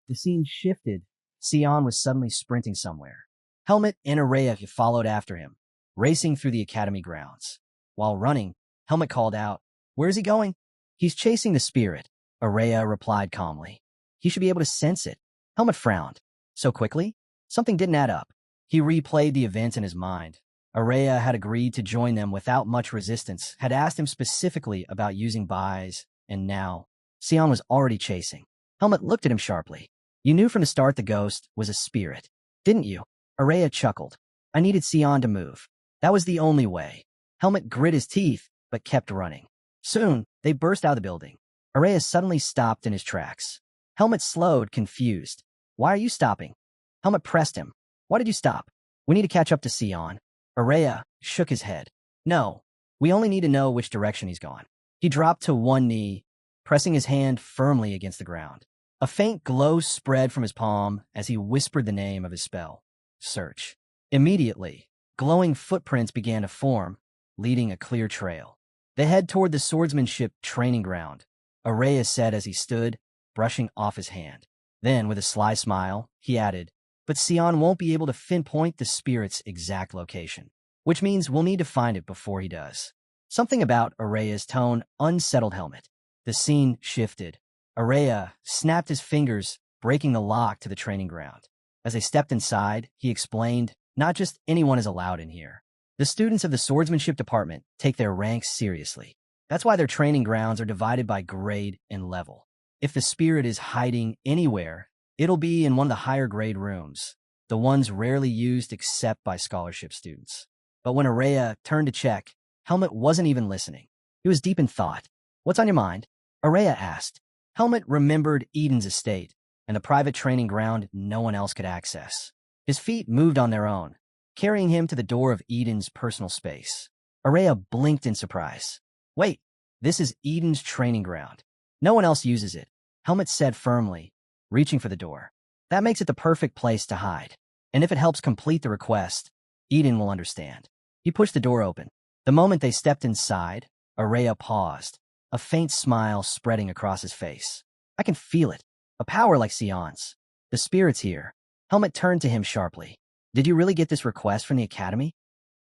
The scene shifted. Sion was suddenly sprinting somewhere. Helmet and Araya followed after him, racing through the academy grounds. While running, Helmet called out, Where is he going? He's chasing the spirit, Araya replied calmly. He should be able to sense it. Helmet frowned. So quickly? Something didn't add up. He replayed the events in his mind. Araya had agreed to join them without much resistance, had asked him specifically about using byes, and now, Sion was already chasing. Helmet looked at him sharply. You knew from the start the ghost was a spirit, didn't you? Araya chuckled. I needed Sion to move. That was the only way. Helmet grit his teeth, but kept running. Soon, they burst out of the building. Araya suddenly stopped in his tracks. Helmet slowed, confused. Why are you stopping? Helmet pressed him. Why did you stop? We need to catch up to Sion. Araya shook his head. No, we only need to know which direction he's gone. He dropped to one knee, pressing his hand firmly against the ground. A faint glow spread from his palm as he whispered the name of his spell. Search. Immediately, glowing footprints began to form, leading a clear trail. They head toward the swordsmanship training ground, Araya said as he stood, brushing off his hand. Then, with a sly smile, he added, but Sion won't be able to pinpoint the spirit's exact location, which means we'll need to find it before he does. Something about Araya's tone unsettled Helmet. The scene shifted. Araya snapped his fingers, breaking the lock to the training ground. As they stepped inside, he explained, not just anyone is allowed in here. The students of the swordsmanship department take their ranks seriously. That's why their training grounds are divided by grade and level. If the spirit is hiding anywhere, it'll be in one of the higher grade rooms, the ones rarely used except by scholarship students. But when Araya turned to check, Helmet wasn't even listening. He was deep in thought. What's on your mind? Araya asked. Helmet remembered Eden's estate and the private training ground no one else could access. His feet moved on their own, carrying him to the door of Eden's personal space. Araya blinked in surprise. Wait, this is Eden's training ground. No one else uses it, Helmet said firmly, reaching for the door. That makes it the perfect place to hide. And if it helps complete the request, Eden will understand. He pushed the door open. The moment they stepped inside, Araya paused, a faint smile spreading across his face. I can feel it, a power like Sion's. The spirit's here. Helmet turned to him sharply. Did you really get this request from the academy?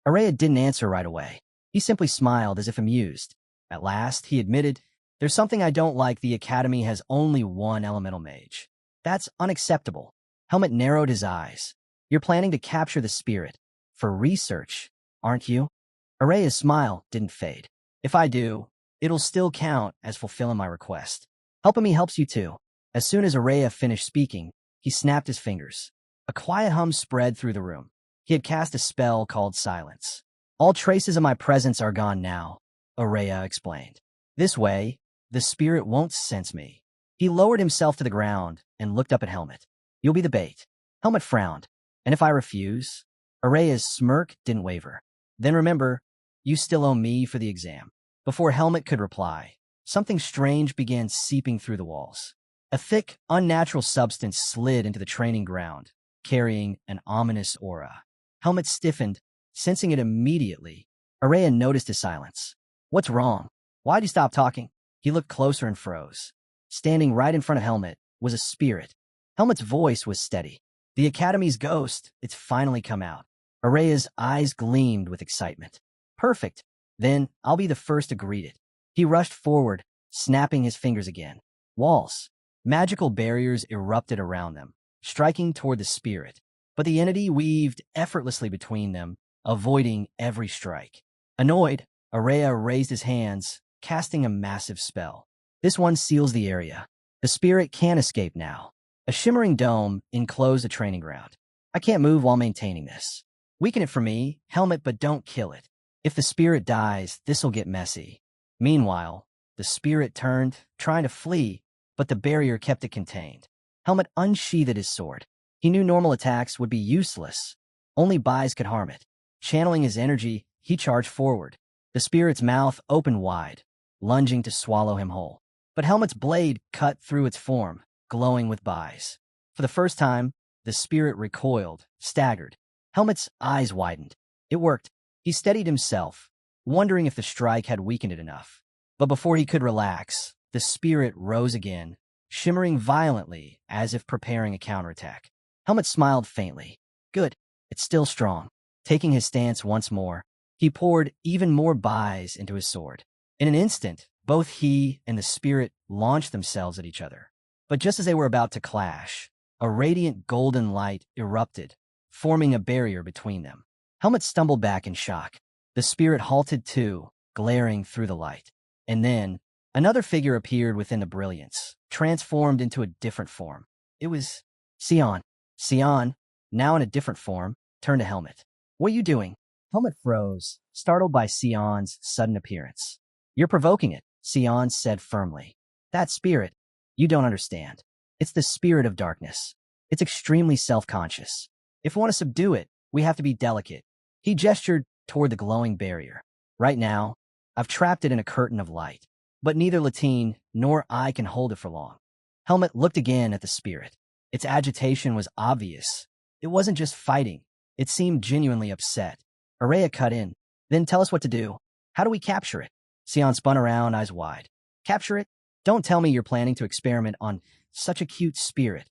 Araya didn't answer right away. He simply smiled as if amused. At last, he admitted, there's something I don't like. The academy has only one elemental mage. That's unacceptable. Helmet narrowed his eyes. You're planning to capture the spirit. For research, aren't you? Araya's smile didn't fade. If I do, it'll still count as fulfilling my request. Helping me helps you too. As soon as Araya finished speaking, he snapped his fingers. A quiet hum spread through the room. He had cast a spell called Silence. All traces of my presence are gone now, Araya explained. This way, the spirit won't sense me. He lowered himself to the ground and looked up at Helmet. You'll be the bait. Helmet frowned. And if I refuse? Araya's smirk didn't waver. Then remember, you still owe me for the exam. Before Helmet could reply, something strange began seeping through the walls. A thick, unnatural substance slid into the training ground, carrying an ominous aura. Helmet stiffened, sensing it immediately. Araya noticed his silence. What's wrong? Why'd you stop talking? He looked closer and froze. Standing right in front of Helmet was a spirit. Helmet's voice was steady. The Academy's ghost, it's finally come out. Araya's eyes gleamed with excitement. Perfect. Then I'll be the first to greet it. He rushed forward, snapping his fingers again. Walls. Magical barriers erupted around them, striking toward the spirit. But the entity weaved effortlessly between them, avoiding every strike. Annoyed, Araya raised his hands, casting a massive spell. This one seals the area. The spirit can't escape now. A shimmering dome enclosed the training ground. I can't move while maintaining this. Weaken it for me, Helmet, but don't kill it. If the spirit dies, this'll get messy. Meanwhile, the spirit turned, trying to flee, but the barrier kept it contained. Helmet unsheathed his sword. He knew normal attacks would be useless. Only buys could harm it. Channeling his energy, he charged forward. The spirit's mouth opened wide, lunging to swallow him whole. But Helmet's blade cut through its form, glowing with buys. For the first time, the spirit recoiled, staggered. Helmet's eyes widened. It worked. He steadied himself, wondering if the strike had weakened it enough. But before he could relax, the spirit rose again, shimmering violently as if preparing a counterattack. Helmet smiled faintly. Good. It's still strong. Taking his stance once more, he poured even more buys into his sword. In an instant, both he and the spirit launched themselves at each other. But just as they were about to clash, a radiant golden light erupted, forming a barrier between them. Helmet stumbled back in shock. The spirit halted too, glaring through the light. And then, another figure appeared within the brilliance, transformed into a different form. It was Sion. Sion, now in a different form, turned to Helmet. What are you doing? Helmet froze, startled by Sion's sudden appearance. You're provoking it, Sion said firmly. That spirit, you don't understand. It's the spirit of darkness. It's extremely self-conscious. If we want to subdue it, we have to be delicate. He gestured toward the glowing barrier. Right now, I've trapped it in a curtain of light, but neither Latine nor I can hold it for long. Helmet looked again at the spirit. Its agitation was obvious. It wasn't just fighting. It seemed genuinely upset. Araya cut in. Then tell us what to do. How do we capture it? Sion spun around, eyes wide. Capture it? Don't tell me you're planning to experiment on such a cute spirit.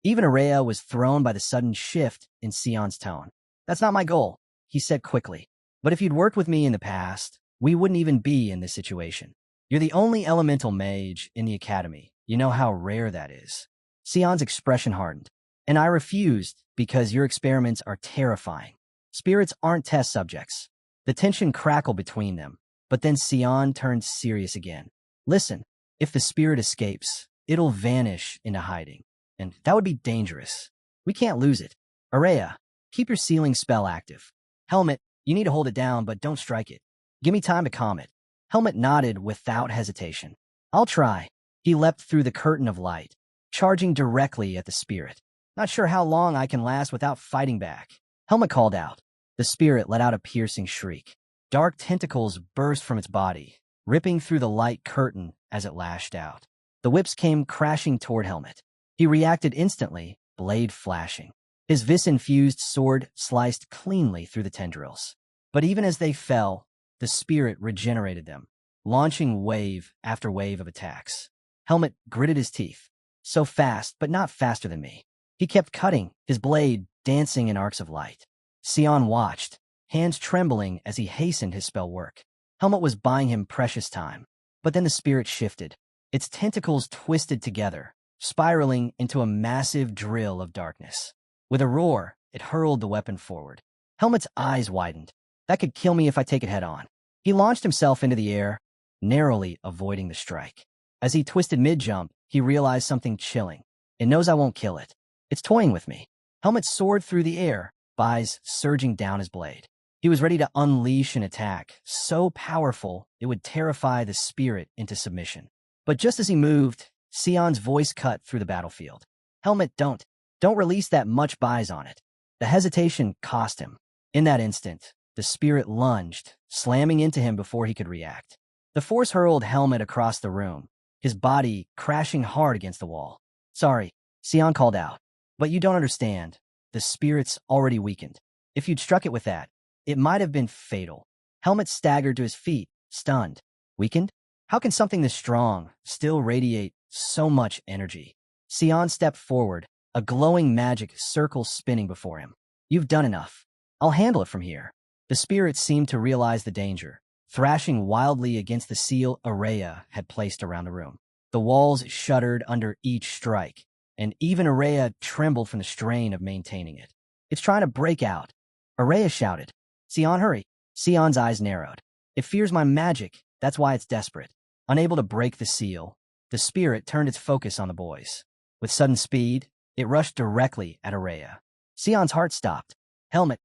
Even Araya was thrown by the sudden shift in Sion's tone. That's not my goal, he said quickly. But if you'd worked with me in the past, we wouldn't even be in this situation. You're the only elemental mage in the academy. You know how rare that is. Sion's expression hardened. And I refused because your experiments are terrifying. Spirits aren't test subjects. The tension crackled between them, but then Sion turned serious again. Listen, if the spirit escapes, it'll vanish into hiding, and that would be dangerous. We can't lose it. Araya, keep your sealing spell active. Helmet, you need to hold it down, but don't strike it. Give me time to calm it. Helmet nodded without hesitation. I'll try. He leapt through the curtain of light, charging directly at the spirit. Not sure how long I can last without fighting back. Helmet called out. The spirit let out a piercing shriek. Dark tentacles burst from its body, ripping through the light curtain as it lashed out. The whips came crashing toward Helmet. He reacted instantly, blade flashing. His vis-infused sword sliced cleanly through the tendrils. But even as they fell, the spirit regenerated them, launching wave after wave of attacks. Helmet gritted his teeth. So fast, but not faster than me. He kept cutting, his blade dancing in arcs of light. Sion watched, hands trembling as he hastened his spell work. Helmet was buying him precious time. But then the spirit shifted. Its tentacles twisted together, spiraling into a massive drill of darkness. With a roar, it hurled the weapon forward. Helmet's eyes widened. That could kill me if I take it head-on. He launched himself into the air, narrowly avoiding the strike. As he twisted mid-jump, he realized something chilling. It knows I won't kill it. It's toying with me. Helmet soared through the air, eyes surging down his blade. He was ready to unleash an attack, so powerful it would terrify the spirit into submission. But just as he moved, Sion's voice cut through the battlefield. Helmet, don't release that much buys on it. The hesitation cost him. In that instant, the spirit lunged, slamming into him before he could react. The force hurled Helmet across the room, his body crashing hard against the wall. Sorry, Sion called out. But you don't understand. The spirit's already weakened. If you'd struck it with that, it might have been fatal. Helmet staggered to his feet, stunned. Weakened? How can something this strong still radiate so much energy? Sion stepped forward, a glowing magic circle spinning before him. You've done enough. I'll handle it from here. The spirit seemed to realize the danger, thrashing wildly against the seal Araya had placed around the room. The walls shuddered under each strike, and even Araya trembled from the strain of maintaining it. It's trying to break out. Araya shouted. Sion, hurry. Sion's eyes narrowed. It fears my magic, that's why it's desperate. Unable to break the seal, the spirit turned its focus on the boys. With sudden speed, it rushed directly at Araya. Sion's heart stopped. Helmet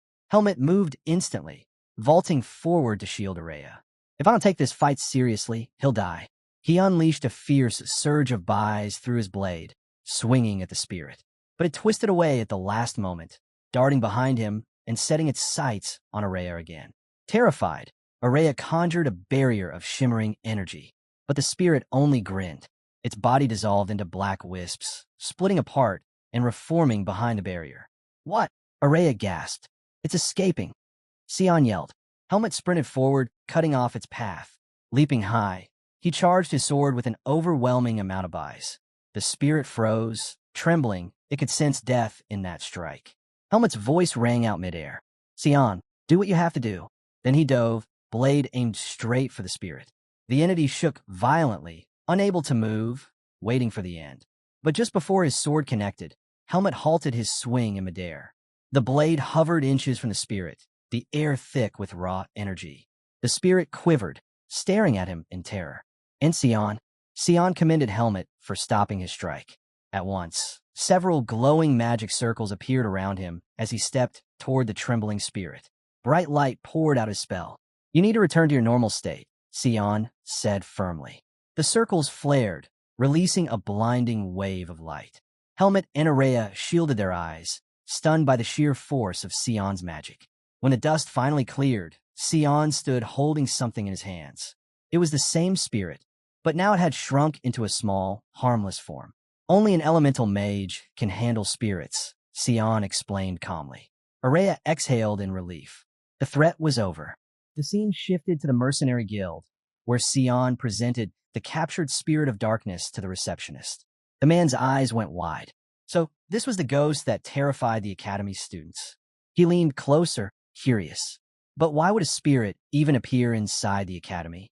moved instantly, vaulting forward to shield Araya. If I don't take this fight seriously, he'll die. He unleashed a fierce surge of buys through his blade, swinging at the spirit. But it twisted away at the last moment, darting behind him and setting its sights on Araya again. Terrified, Araya conjured a barrier of shimmering energy, but the spirit only grinned. Its body dissolved into black wisps, splitting apart and reforming behind the barrier. What? Araya gasped. It's escaping. Sion yelled. Helmet sprinted forward, cutting off its path. Leaping high, he charged his sword with an overwhelming amount of buys. The spirit froze, trembling. It could sense death in that strike. Helmet's voice rang out midair. Sion, do what you have to do. Then he dove, blade aimed straight for the spirit. The entity shook violently, unable to move, waiting for the end. But just before his sword connected, Helmet halted his swing in midair. The blade hovered inches from the spirit, the air thick with raw energy. The spirit quivered, staring at him in terror. And Sion Sion commended Helmet for stopping his strike. At once, several glowing magic circles appeared around him as he stepped toward the trembling spirit. Bright light poured out his spell. You need to return to your normal state, Sion said firmly. The circles flared, releasing a blinding wave of light. Helmet and Araya shielded their eyes, stunned by the sheer force of Sion's magic. When the dust finally cleared, Sion stood holding something in his hands. It was the same spirit, but now it had shrunk into a small, harmless form. Only an elemental mage can handle spirits, Sion explained calmly. Araya exhaled in relief. The threat was over. The scene shifted to the mercenary guild, where Sion presented the captured spirit of darkness to the receptionist. The man's eyes went wide. So this was the ghost that terrified the academy's students. He leaned closer, curious. But why would a spirit even appear inside the academy?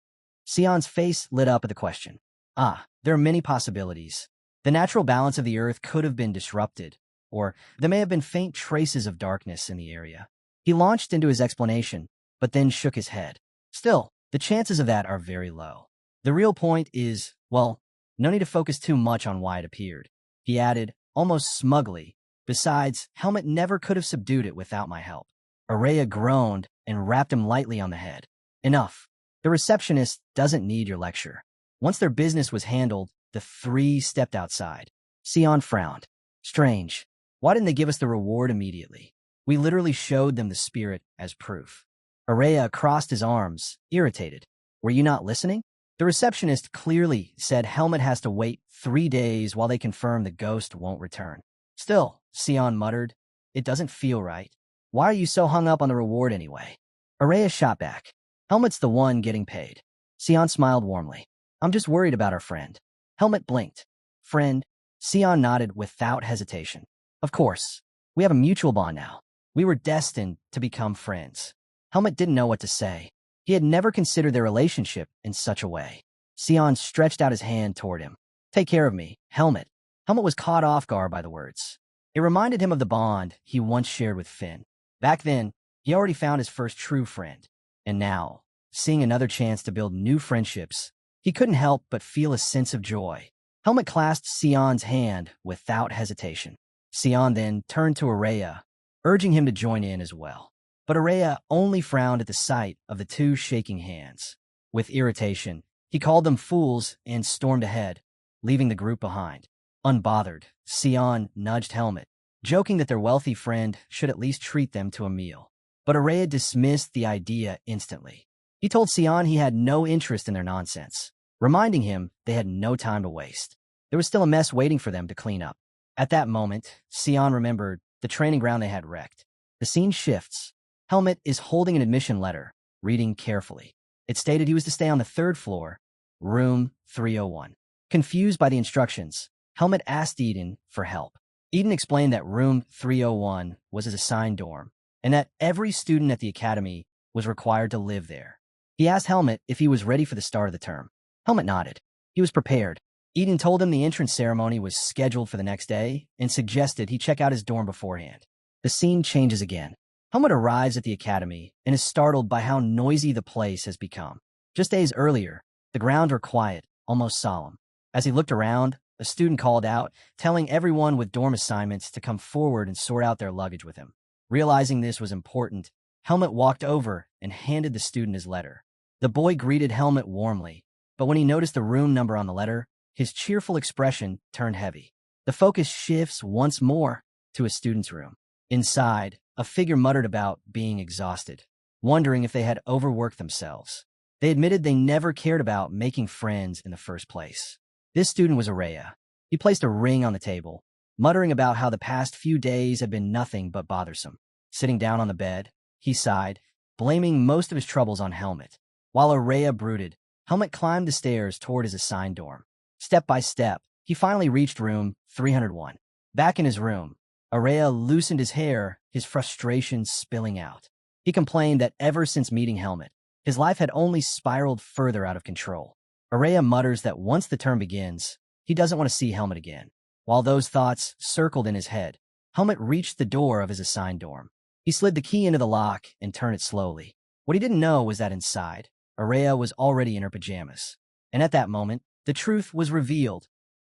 Sion's face lit up at the question. There are many possibilities. The natural balance of the earth could have been disrupted, or there may have been faint traces of darkness in the area. He launched into his explanation, but then shook his head. Still, the chances of that are very low. The real point is, well, no need to focus too much on why it appeared. He added, almost smugly, besides, Helmet never could have subdued it without my help. Araya groaned and rapped him lightly on the head. Enough. The receptionist doesn't need your lecture. Once their business was handled, the three stepped outside. Sion frowned. Strange. Why didn't they give us the reward immediately? We literally showed them the spirit as proof. Araya crossed his arms, irritated. Were you not listening? The receptionist clearly said Helmet has to wait 3 days while they confirm the ghost won't return. Still, Sion muttered, it doesn't feel right. Why are you so hung up on the reward anyway? Araya shot back. Helmet's the one getting paid. Sion smiled warmly. I'm just worried about our friend. Helmet blinked. Friend? Sion nodded without hesitation. Of course. We have a mutual bond now. We were destined to become friends. Helmet didn't know what to say. He had never considered their relationship in such a way. Sion stretched out his hand toward him. Take care of me, Helmet. Helmet was caught off guard by the words. It reminded him of the bond he once shared with Finn. Back then, he already found his first true friend. And now, seeing another chance to build new friendships, he couldn't help but feel a sense of joy. Helmet clasped Sion's hand without hesitation. Sion then turned to Araya, urging him to join in as well. But Araya only frowned at the sight of the two shaking hands. With irritation, he called them fools and stormed ahead, leaving the group behind. Unbothered, Sion nudged Helmet, joking that their wealthy friend should at least treat them to a meal. But Araya dismissed the idea instantly. He told Sion he had no interest in their nonsense, reminding him they had no time to waste. There was still a mess waiting for them to clean up. At that moment, Sion remembered the training ground they had wrecked. The scene shifts. Helmet is holding an admission letter, reading carefully. It stated he was to stay on the 3rd floor, room 301. Confused by the instructions, Helmet asked Eden for help. Eden explained that room 301 was his assigned dorm, and that every student at the academy was required to live there. He asked Helmet if he was ready for the start of the term. Helmet nodded. He was prepared. Eden told him the entrance ceremony was scheduled for the next day and suggested he check out his dorm beforehand. The scene changes again. Helmet arrives at the academy and is startled by how noisy the place has become. Just days earlier, the grounds were quiet, almost solemn. As he looked around, a student called out, telling everyone with dorm assignments to come forward and sort out their luggage with him. Realizing this was important, Helmet walked over and handed the student his letter. The boy greeted Helmet warmly, but when he noticed the room number on the letter, his cheerful expression turned heavy. The focus shifts once more to a student's room. Inside, a figure muttered about being exhausted, wondering if they had overworked themselves. They admitted they never cared about making friends in the first place. This student was Araya. He placed a ring on the table, muttering about how the past few days had been nothing but bothersome. Sitting down on the bed, he sighed, blaming most of his troubles on Helmet. While Araya brooded, Helmet climbed the stairs toward his assigned dorm. Step by step, he finally reached room 301. Back in his room, Araya loosened his hair, his frustration spilling out. He complained that ever since meeting Helmet, his life had only spiraled further out of control. Araya mutters that once the term begins, he doesn't want to see Helmet again. While those thoughts circled in his head, Helmet reached the door of his assigned dorm. He slid the key into the lock and turned it slowly. What he didn't know was that inside, Araya was already in her pajamas. And at that moment, The truth was revealed.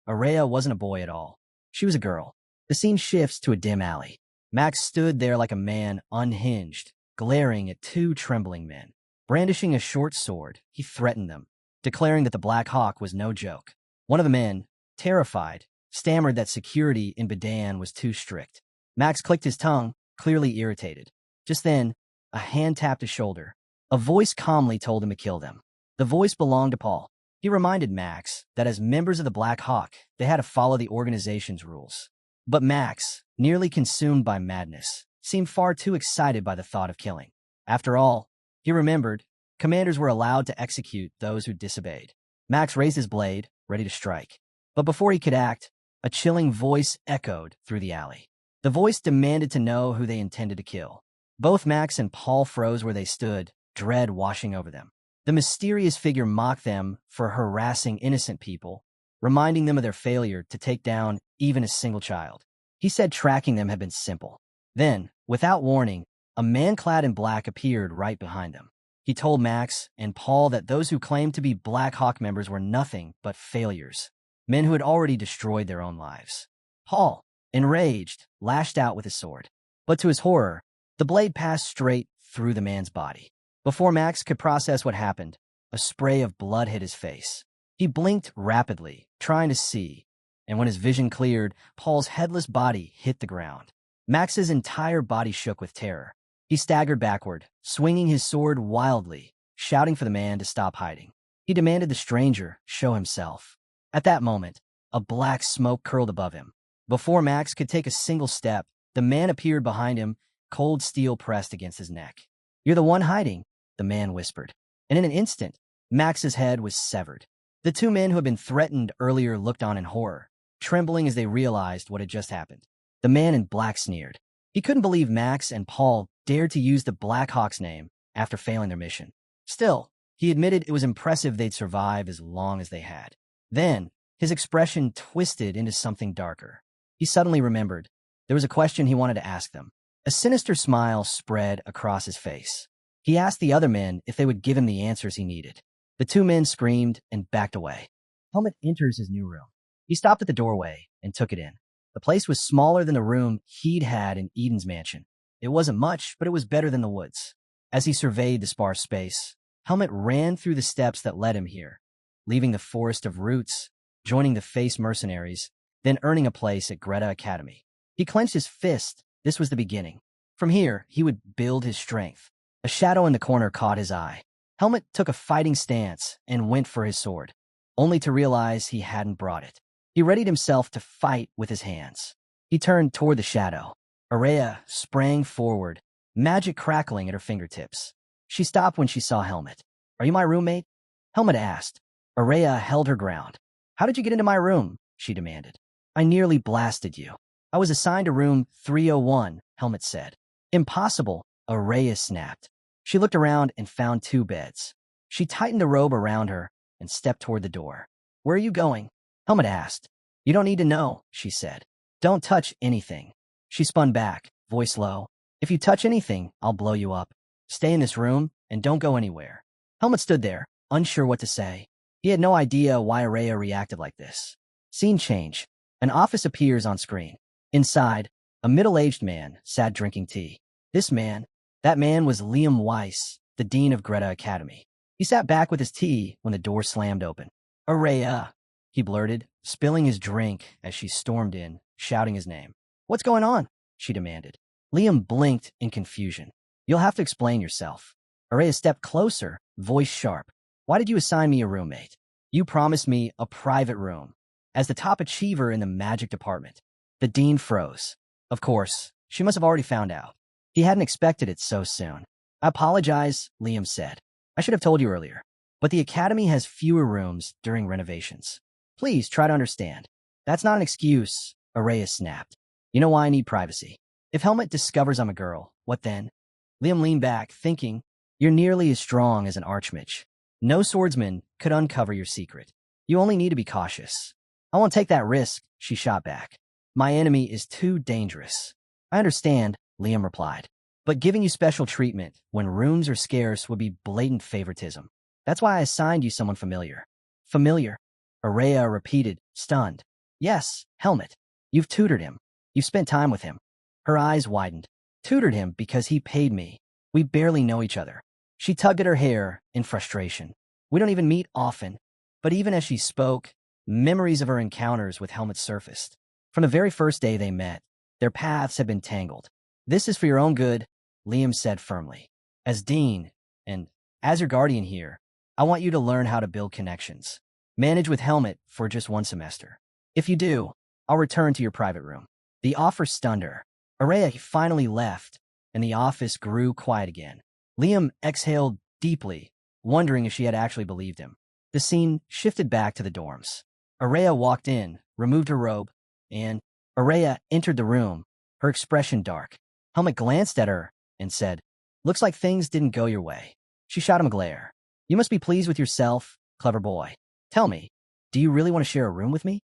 Araya wasn't a boy at all. She was a girl. The scene shifts to a dim alley. Max stood there like a man unhinged, glaring at two trembling men. Brandishing a short sword, he threatened them, declaring that the Black Hawk was no joke. One of the men, terrified, stammered that security in Bedan was too strict. Max clicked his tongue, clearly irritated. Just then, a hand tapped his shoulder. A voice calmly told him to kill them. The voice belonged to Paul. He reminded Max that as members of the Black Hawk, they had to follow the organization's rules. But Max, nearly consumed by madness, seemed far too excited by the thought of killing. After all, he remembered, commanders were allowed to execute those who disobeyed. Max raised his blade, ready to strike. But before he could act, a chilling voice echoed through the alley. The voice demanded to know who they intended to kill. Both Max and Paul froze where they stood, dread washing over them. The mysterious figure mocked them for harassing innocent people, reminding them of their failure to take down even a single child. He said tracking them had been simple. Then, without warning, a man clad in black appeared right behind them. He told Max and Paul that those who claimed to be Black Hawk members were nothing but failures, men who had already destroyed their own lives. Paul, enraged, lashed out with his sword. But to his horror, the blade passed straight through the man's body. Before Max could process what happened, a spray of blood hit his face. He blinked rapidly, trying to see, and when his vision cleared, Paul's headless body hit the ground. Max's entire body shook with terror. He staggered backward, swinging his sword wildly, shouting for the man to stop hiding. He demanded the stranger show himself. At that moment, a black smoke curled above him. Before Max could take a single step, the man appeared behind him, cold steel pressed against his neck. "You're the one hiding," the man whispered. And in an instant, Max's head was severed. The two men who had been threatened earlier looked on in horror, trembling as they realized what had just happened. The man in black sneered. He couldn't believe Max and Paul dared to use the Black Hawk's name after failing their mission. Still, he admitted it was impressive they'd survive as long as they had. Then, his expression twisted into something darker. He suddenly remembered there was a question he wanted to ask them. A sinister smile spread across his face. He asked the other men if they would give him the answers he needed. The two men screamed and backed away. Helmut enters his new room. He stopped at the doorway and took it in. The place was smaller than the room he'd had in Eden's mansion. It wasn't much, but it was better than the woods. As he surveyed the sparse space, Helmut ran through the steps that led him here, leaving the forest of roots, joining the face mercenaries, then earning a place at Greta Academy. He clenched his fist. This was the beginning. From here, he would build his strength. A shadow in the corner caught his eye. Helmut took a fighting stance and went for his sword, only to realize he hadn't brought it. He readied himself to fight with his hands. He turned toward the shadow. Araya sprang forward, magic crackling at her fingertips. She stopped when she saw Helmut. "Are you my roommate?" Helmut asked. Araya held her ground. "How did you get into my room?" she demanded. "I nearly blasted you. I was assigned to room 301, Helmut said. "Impossible," Araya snapped. She looked around and found two beds. She tightened the robe around her and stepped toward the door. "Where are you going?" Helmut asked. "You don't need to know," she said. "Don't touch anything." She spun back, voice low. "If you touch anything, I'll blow you up. Stay in this room and don't go anywhere." Helmut stood there, unsure what to say. He had no idea why Araya reacted like this. Scene change. An office appears on screen. Inside, a middle-aged man sat drinking tea. That man was Liam Weiss, the dean of Greta Academy. He sat back with his tea when the door slammed open. "Araya," he blurted, spilling his drink as she stormed in, shouting his name. "What's going on?" she demanded. Liam blinked in confusion. "You'll have to explain yourself." Araya stepped closer, voice sharp. "Why did you assign me a roommate? You promised me a private room. As the top achiever in the magic department." The dean froze. Of course, she must have already found out. He hadn't expected it so soon. "I apologize," Liam said. "I should have told you earlier. But the academy has fewer rooms during renovations. Please try to understand." "That's not an excuse," Araya snapped. "You know why I need privacy. If Helmut discovers I'm a girl, what then?" Liam leaned back, thinking, "You're nearly as strong as an archmage. No swordsman could uncover your secret. You only need to be cautious." "I won't take that risk," she shot back. "My enemy is too dangerous." "I understand," Liam replied. "But giving you special treatment when rooms are scarce would be blatant favoritism. That's why I assigned you someone familiar." "Familiar?" Araya repeated, stunned. Yes, Helmet. You've tutored him. You've spent time with him. Her eyes widened. Tutored him because he paid me. We barely know each other. She tugged at her hair in frustration. We don't even meet often. But even as she spoke, memories of her encounters with Helmet surfaced. From the very first day they met, their paths had been tangled. This is for your own good, Liam said firmly. As Dean, and as your guardian here, I want you to learn how to build connections. Manage with Helmet for just one semester. If you do, I'll return to your private room. The offer stunned her. Araya finally left, and the office grew quiet again. Liam exhaled deeply, wondering if she had actually believed him. The scene shifted back to the dorms. Araya walked in, removed her robe, and Araya entered the room, her expression dark. Helmet glanced at her and said, "Looks like things didn't go your way." She shot him a glare. "You must be pleased with yourself, clever boy. Tell me, do you really want to share a room with me?"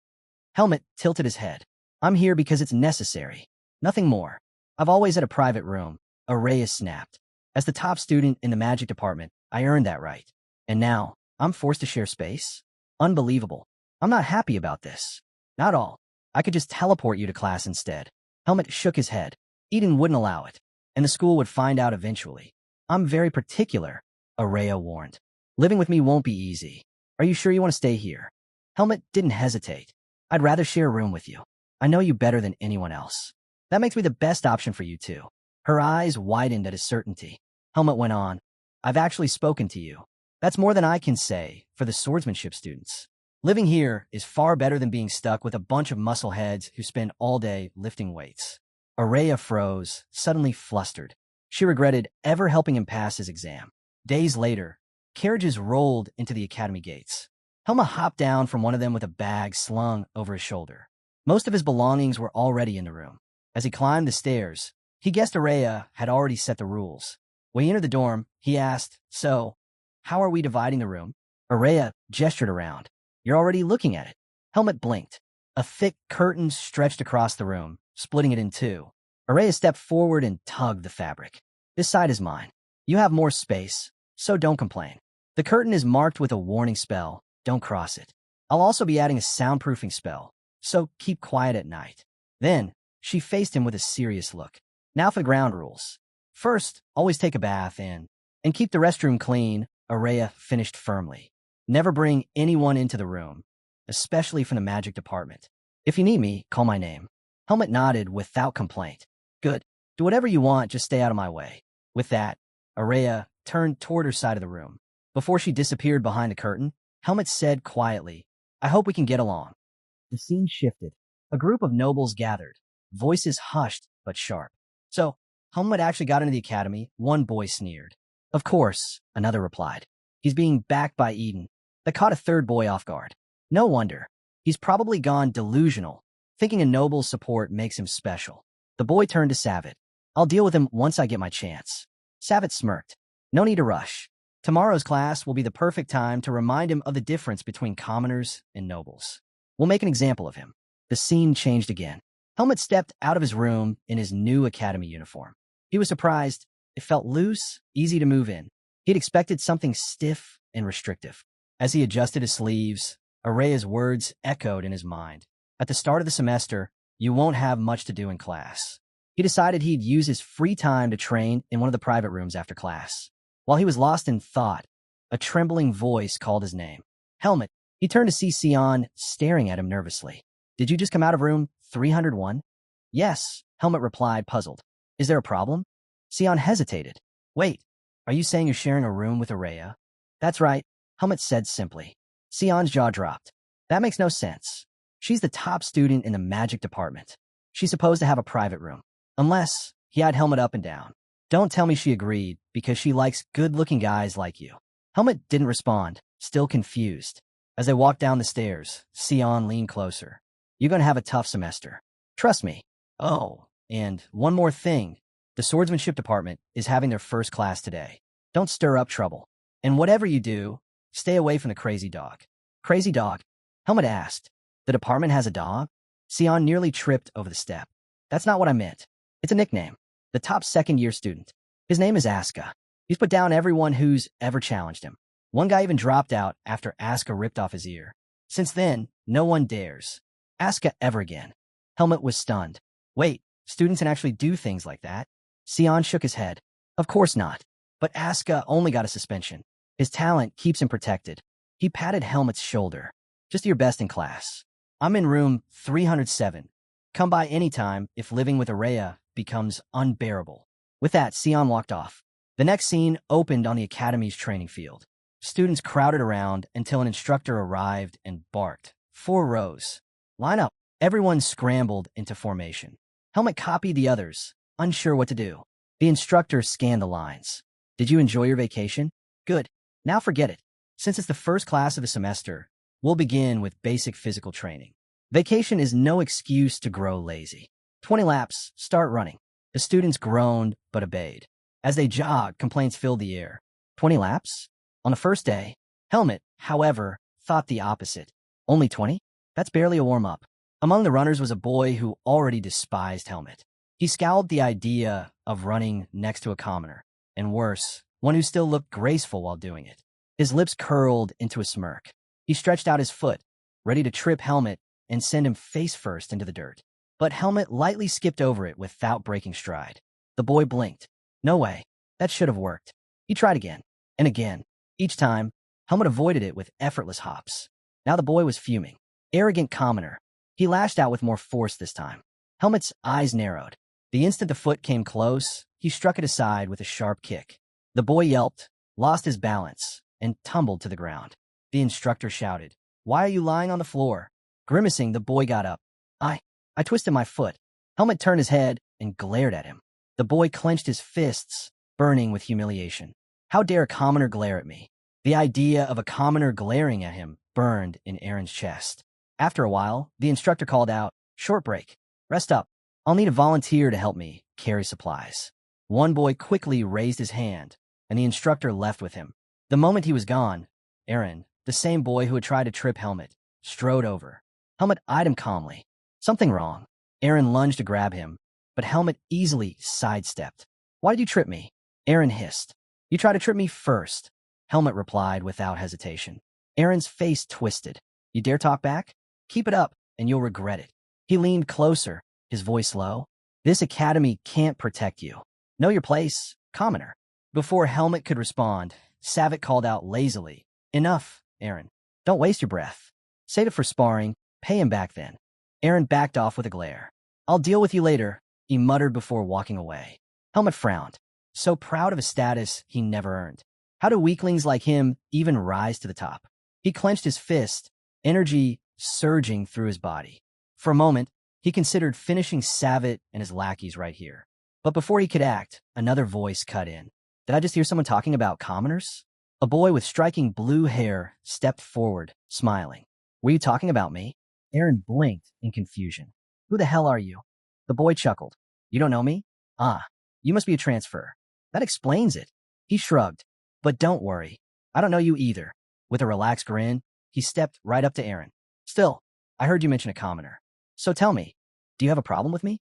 Helmet tilted his head. "I'm here because it's necessary. Nothing more. I've always had a private room." Araya snapped. "As the top student in the magic department, I earned that right. And now, I'm forced to share space? Unbelievable. I'm not happy about this. Not all. I could just teleport you to class instead." Helmet shook his head. Eden wouldn't allow it, and the school would find out eventually. "I'm very particular," Araya warned. "Living with me won't be easy. Are you sure you want to stay here?" Helmet didn't hesitate. "I'd rather share a room with you. I know you better than anyone else. That makes me the best option for you, too." Her eyes widened at his certainty. Helmet went on, "I've actually spoken to you. That's more than I can say for the swordsmanship students. Living here is far better than being stuck with a bunch of muscleheads who spend all day lifting weights." Araya froze, suddenly flustered. She regretted ever helping him pass his exam. Days later, carriages rolled into the academy gates. Helmet hopped down from one of them with a bag slung over his shoulder. Most of his belongings were already in the room. As he climbed the stairs, he guessed Araya had already set the rules. When he entered the dorm, he asked, "So, how are we dividing the room?" Araya gestured around. "You're already looking at it." Helmet blinked. A thick curtain stretched across the room, splitting it in two. Araya stepped forward and tugged the fabric. "This side is mine. You have more space, so don't complain. The curtain is marked with a warning spell. Don't cross it. I'll also be adding a soundproofing spell, so keep quiet at night." Then, she faced him with a serious look. "Now for the ground rules. First, always take a bath and keep the restroom clean," Araya finished firmly. "Never bring anyone into the room, especially from the magic department. If you need me, call my name." Helmet nodded without complaint. "Good. Do whatever you want, just stay out of my way." With that, Araya turned toward her side of the room. Before she disappeared behind the curtain, Helmet said quietly, "I hope we can get along." The scene shifted. A group of nobles gathered, voices hushed but sharp. "So, Helmet actually got into the academy," one boy sneered. "Of course," another replied. "He's being backed by Eden." That caught a third boy off guard. "No wonder. He's probably gone delusional, thinking a noble's support makes him special." The boy turned to Savitt. "I'll deal with him once I get my chance." Savitt smirked. "No need to rush. Tomorrow's class will be the perfect time to remind him of the difference between commoners and nobles. We'll make an example of him." The scene changed again. Helmet stepped out of his room in his new academy uniform. He was surprised. It felt loose, easy to move in. He'd expected something stiff and restrictive. As he adjusted his sleeves, Araya's words echoed in his mind. At the start of the semester, you won't have much to do in class. He decided he'd use his free time to train in one of the private rooms after class. While he was lost in thought, a trembling voice called his name. "Helmet." He turned to see Sion staring at him nervously. "Did you just come out of room 301? "Yes," Helmet replied, puzzled. "Is there a problem?" Sion hesitated. "Wait, are you saying you're sharing a room with Araya?" "That's right," Helmet said simply. Sion's jaw dropped. "That makes no sense. She's the top student in the magic department. She's supposed to have a private room. Unless," he eyed Helmet up and down. "Don't tell me she agreed because she likes good-looking guys like you." Helmet didn't respond, still confused. As they walked down the stairs, Sion leaned closer. "You're going to have a tough semester. Trust me." "Oh, and one more thing. The swordsmanship department is having their first class today. Don't stir up trouble. And whatever you do, stay away from the crazy dog." "Crazy dog?" Helmet asked. "The department has a dog?" Sion nearly tripped over the step. "That's not what I meant. It's a nickname. The top second-year student. His name is Aska. He's put down everyone who's ever challenged him. One guy even dropped out after Aska ripped off his ear." Since then, no one dares. Asuka ever again. Helmet was stunned. Wait, students can actually do things like that? Sion shook his head. Of course not. But Asuka only got a suspension. His talent keeps him protected. He patted Helmet's shoulder. Just your best in class. I'm in room 307. Come by anytime if living with Araya becomes unbearable. With that, Sion walked off. The next scene opened on the academy's training field. Students crowded around until an instructor arrived and barked. 4 rows. Line up. Everyone scrambled into formation. Helmet copied the others, unsure what to do. The instructor scanned the lines. Did you enjoy your vacation? Good. Now forget it. Since it's the first class of the semester, we'll begin with basic physical training. Vacation is no excuse to grow lazy. 20 laps, start running. The students groaned but obeyed. As they jogged, complaints filled the air. 20 laps? On the first day, Helmet, however, thought the opposite. Only 20? That's barely a warm-up. Among the runners was a boy who already despised Helmet. He scowled the idea of running next to a commoner, and worse, one who still looked graceful while doing it. His lips curled into a smirk. He stretched out his foot, ready to trip Helmet and send him face first into the dirt. But Helmet lightly skipped over it without breaking stride. The boy blinked. No way. That should have worked. He tried again, and again. Each time, Helmet avoided it with effortless hops. Now the boy was fuming. Arrogant commoner. He lashed out with more force this time. Helmet's eyes narrowed. The instant the foot came close, he struck it aside with a sharp kick. The boy yelped, lost his balance, and tumbled to the ground. The instructor shouted, "Why are you lying on the floor?" Grimacing, the boy got up. I twisted my foot." Helmet turned his head and glared at him. The boy clenched his fists, burning with humiliation. How dare a commoner glare at me? The idea of a commoner glaring at him burned in Aaron's chest. After a while, the instructor called out, "Short break. Rest up. I'll need a volunteer to help me carry supplies." One boy quickly raised his hand, and the instructor left with him. The moment he was gone, Aaron, the same boy who had tried to trip Helmet, strode over. Helmet eyed him calmly. Something wrong. Aaron lunged to grab him, but Helmet easily sidestepped. "Why did you trip me?" Aaron hissed. "You tried to trip me first," Helmet replied without hesitation. Aaron's face twisted. "You dare talk back? Keep it up, and you'll regret it." He leaned closer, his voice low. "This academy can't protect you. Know your place, commoner." Before Helmet could respond, Savick called out lazily, "Enough, Aaron. Don't waste your breath. Save it for sparring. Pay him back then." Aaron backed off with a glare. "I'll deal with you later," he muttered before walking away. Helmet frowned. So proud of a status he never earned. How do weaklings like him even rise to the top? He clenched his fist, energy surging through his body. For a moment, he considered finishing Savick and his lackeys right here. But before he could act, another voice cut in. "Did I just hear someone talking about commoners?" A boy with striking blue hair stepped forward, smiling. "Were you talking about me?" Aaron blinked in confusion. "Who the hell are you?" The boy chuckled. "You don't know me? Ah, you must be a transfer. That explains it." He shrugged. "But don't worry. I don't know you either." With a relaxed grin, he stepped right up to Aaron. "Still, I heard you mention a commoner. So tell me, do you have a problem with me?"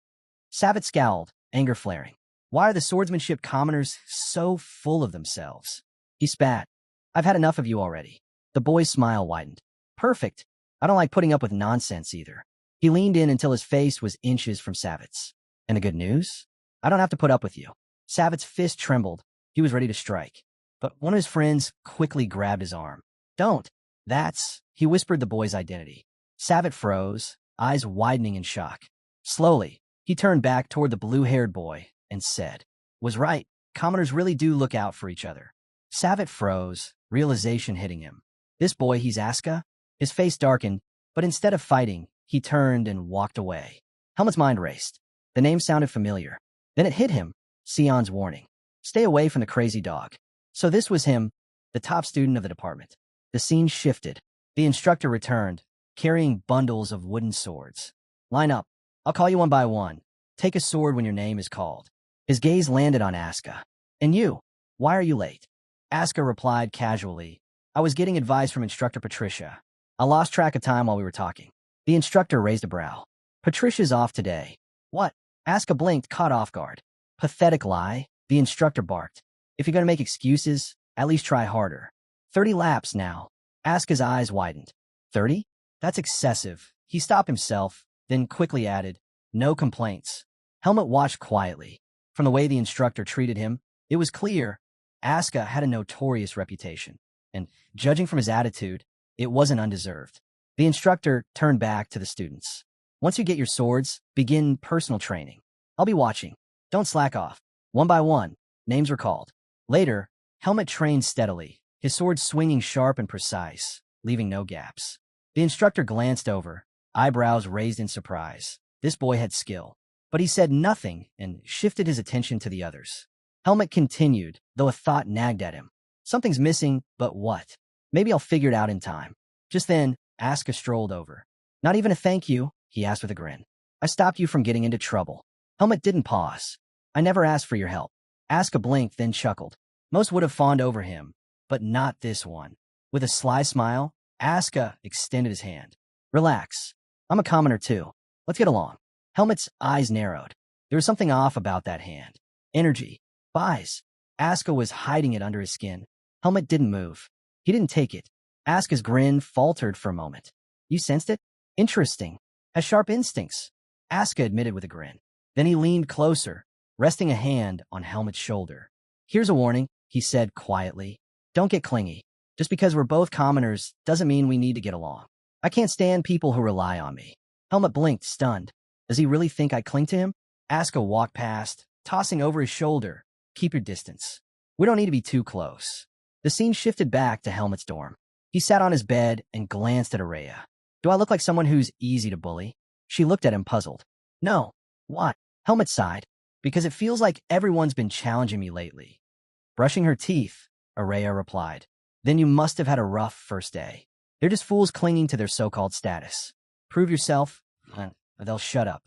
Savick scowled, anger flaring. Why are the swordsmanship commoners so full of themselves? He spat. "I've had enough of you already." The boy's smile widened. "Perfect. I don't like putting up with nonsense either." He leaned in until his face was inches from Savick's. "And the good news? I don't have to put up with you." Savick's fist trembled. He was ready to strike. But one of his friends quickly grabbed his arm. "Don't. That's..." He whispered the boy's identity. Savick froze, eyes widening in shock. Slowly, he turned back toward the blue-haired boy and said, "Was right. Commoners really do look out for each other." Savick froze, realization hitting him. This boy, he's Asuka? His face darkened, but instead of fighting, he turned and walked away. Helmet's mind raced. The name sounded familiar. Then it hit him, Sion's warning. Stay away from the crazy dog. So this was him, the top student of the department. The scene shifted. The instructor returned, carrying bundles of wooden swords. "Line up. I'll call you one by one. Take a sword when your name is called." His gaze landed on Asuka. "And you? Why are you late?" Asuka replied casually, "I was getting advice from Instructor Patricia. I lost track of time while we were talking." The instructor raised a brow. "Patricia's off today." "What?" Asuka blinked, caught off guard. "Pathetic lie," the instructor barked. "If you're going to make excuses, at least try harder." 30 laps now. Asuka's eyes widened. 30? That's excessive. He stopped himself, then quickly added, no complaints. Helmet watched quietly. From the way the instructor treated him, it was clear Asuka had a notorious reputation, and judging from his attitude, it wasn't undeserved. The instructor turned back to the students. Once you get your swords, begin personal training. I'll be watching. Don't slack off. One by one, names were called. Later, Helmet trained steadily, his sword swinging sharp and precise, leaving no gaps. The instructor glanced over, eyebrows raised in surprise. This boy had skill. But he said nothing and shifted his attention to the others. Helmet continued, though a thought nagged at him. Something's missing, but what? Maybe I'll figure it out in time. Just then, Asuka strolled over. Not even a thank you, he asked with a grin. I stopped you from getting into trouble. Helmet didn't pause. I never asked for your help. Asuka blinked, then chuckled. Most would have fawned over him, but not this one. With a sly smile, Asuka extended his hand. Relax. I'm a commoner too. Let's get along. Helmet's eyes narrowed. There was something off about that hand. Energy. Spies. Asuka was hiding it under his skin. Helmet didn't move. He didn't take it. Asuka's grin faltered for a moment. You sensed it? Interesting. Has sharp instincts. Asuka admitted with a grin. Then he leaned closer, resting a hand on Helmet's shoulder. Here's a warning, he said quietly. Don't get clingy. Just because we're both commoners doesn't mean we need to get along. I can't stand people who rely on me. Helmet blinked, stunned. Does he really think I cling to him? Asuka walked past, tossing over his shoulder. Keep your distance. We don't need to be too close. The scene shifted back to Helmet's dorm. He sat on his bed and glanced at Araya. Do I look like someone who's easy to bully? She looked at him puzzled. No. Why? Helmet sighed. Because it feels like everyone's been challenging me lately. Brushing her teeth, Araya replied. Then you must have had a rough first day. They're just fools clinging to their so-called status. Prove yourself, they'll shut up.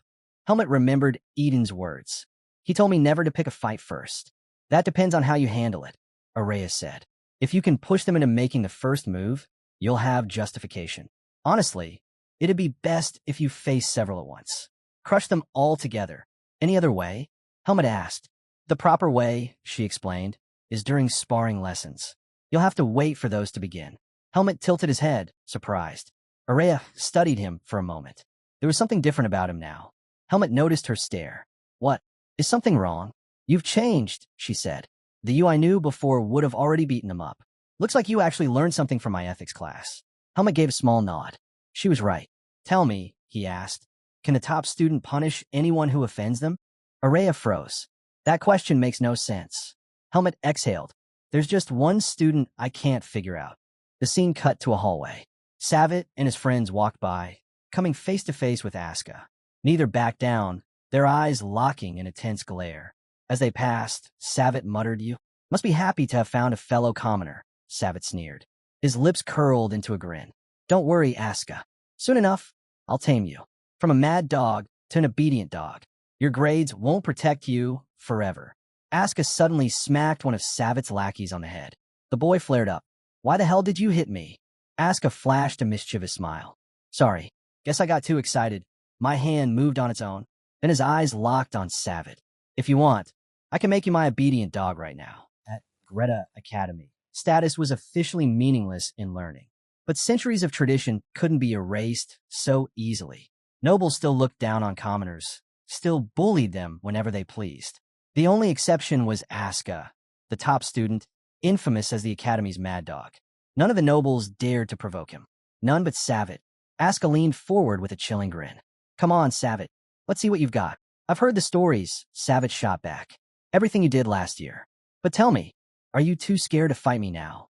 Helmet remembered Eden's words. He told me never to pick a fight first. That depends on how you handle it, Araya said. If you can push them into making the first move, you'll have justification. Honestly, it'd be best if you face several at once. Crush them all together. Any other way? Helmet asked. The proper way, she explained, is during sparring lessons. You'll have to wait for those to begin. Helmet tilted his head, surprised. Araya studied him for a moment. There was something different about him now. Helmet noticed her stare. What? Is something wrong? You've changed, she said. The you I knew before would have already beaten him up. Looks like you actually learned something from my ethics class. Helmet gave a small nod. She was right. Tell me, he asked, can a top student punish anyone who offends them? Araya froze. That question makes no sense. Helmet exhaled. There's just one student I can't figure out. The scene cut to a hallway. Savitt and his friends walked by, coming face to face with Asuka. Neither backed down, their eyes locking in a tense glare. As they passed, Savitt muttered, You must be happy to have found a fellow commoner, Savitt sneered. His lips curled into a grin. Don't worry, Asuka. Soon enough, I'll tame you. From a mad dog to an obedient dog. Your grades won't protect you forever. Asuka suddenly smacked one of Savitt's lackeys on the head. The boy flared up. Why the hell did you hit me? Asuka flashed a mischievous smile. Sorry, guess I got too excited. My hand moved on its own. Then his eyes locked on Savitt. If you want, I can make you my obedient dog right now. At Greta Academy, status was officially meaningless in learning. But centuries of tradition couldn't be erased so easily. Nobles still looked down on commoners, still bullied them whenever they pleased. The only exception was Asuka, the top student, infamous as the Academy's mad dog. None of the nobles dared to provoke him. None but Savitt. Asuka leaned forward with a chilling grin. Come on, Savitt. Let's see what you've got. I've heard the stories, Savitt shot back. Everything you did last year. But tell me, are you too scared to fight me now?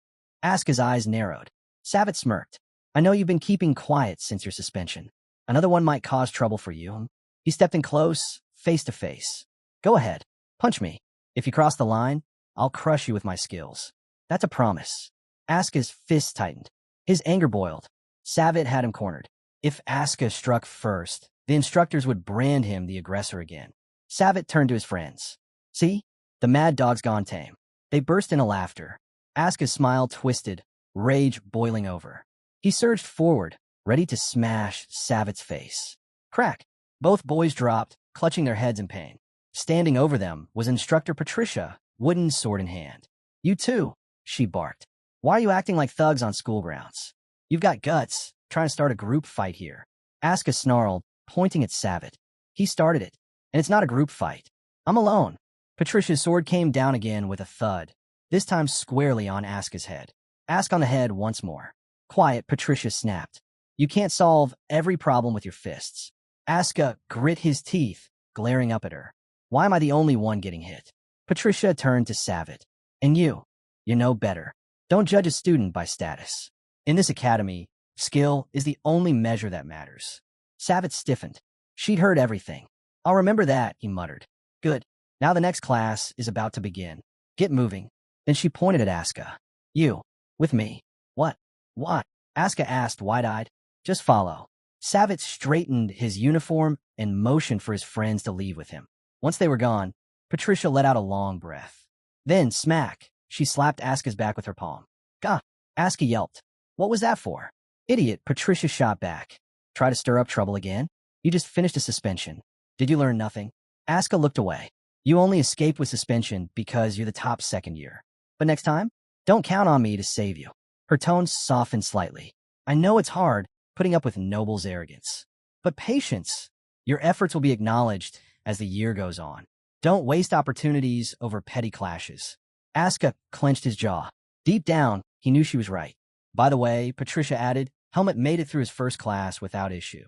Asuka's eyes narrowed. Savitt smirked. I know you've been keeping quiet since your suspension. Another one might cause trouble for you. He stepped in close, face to face. Go ahead. Punch me. If you cross the line, I'll crush you with my skills. That's a promise. Asuka's fist tightened. His anger boiled. Savitt had him cornered. If Asuka struck first, the instructors would brand him the aggressor again. Savitt turned to his friends. See? The mad dog's gone tame. They burst into laughter. Asuka's smile twisted, rage boiling over. He surged forward, ready to smash Savitt's face. Crack! Both boys dropped, clutching their heads in pain. Standing over them was Instructor Patricia, wooden sword in hand. You too, she barked. Why are you acting like thugs on school grounds? You've got guts, trying to start a group fight here. Asuka snarled, pointing at Savitt. He started it, and it's not a group fight. I'm alone. Patricia's sword came down again with a thud, this time squarely on Asuka's head. Ask on the head once more. Quiet, Patricia snapped. You can't solve every problem with your fists. Asuka grit his teeth, glaring up at her. Why am I the only one getting hit? Patricia turned to Savitt. And you know better. Don't judge a student by status. In this academy, skill is the only measure that matters. Savitt stiffened. She'd heard everything. I'll remember that, he muttered. Good. Now the next class is about to begin. Get moving. Then she pointed at Asuka. You. With me. What? What? Asuka asked, wide-eyed. Just follow. Savitt straightened his uniform and motioned for his friends to leave with him. Once they were gone, Patricia let out a long breath. Then, smack, she slapped Asuka's back with her palm. Gah! Asuka yelped. What was that for? Idiot, Patricia shot back. Try to stir up trouble again? You just finished a suspension. Did you learn nothing? Asuka looked away. You only escaped with suspension because you're the top second year. But next time, don't count on me to save you. Her tone softened slightly. I know it's hard, putting up with Noble's arrogance. But patience. Your efforts will be acknowledged as the year goes on. Don't waste opportunities over petty clashes. Asuka clenched his jaw. Deep down, he knew she was right. By the way, Patricia added, Helmet made it through his first class without issue.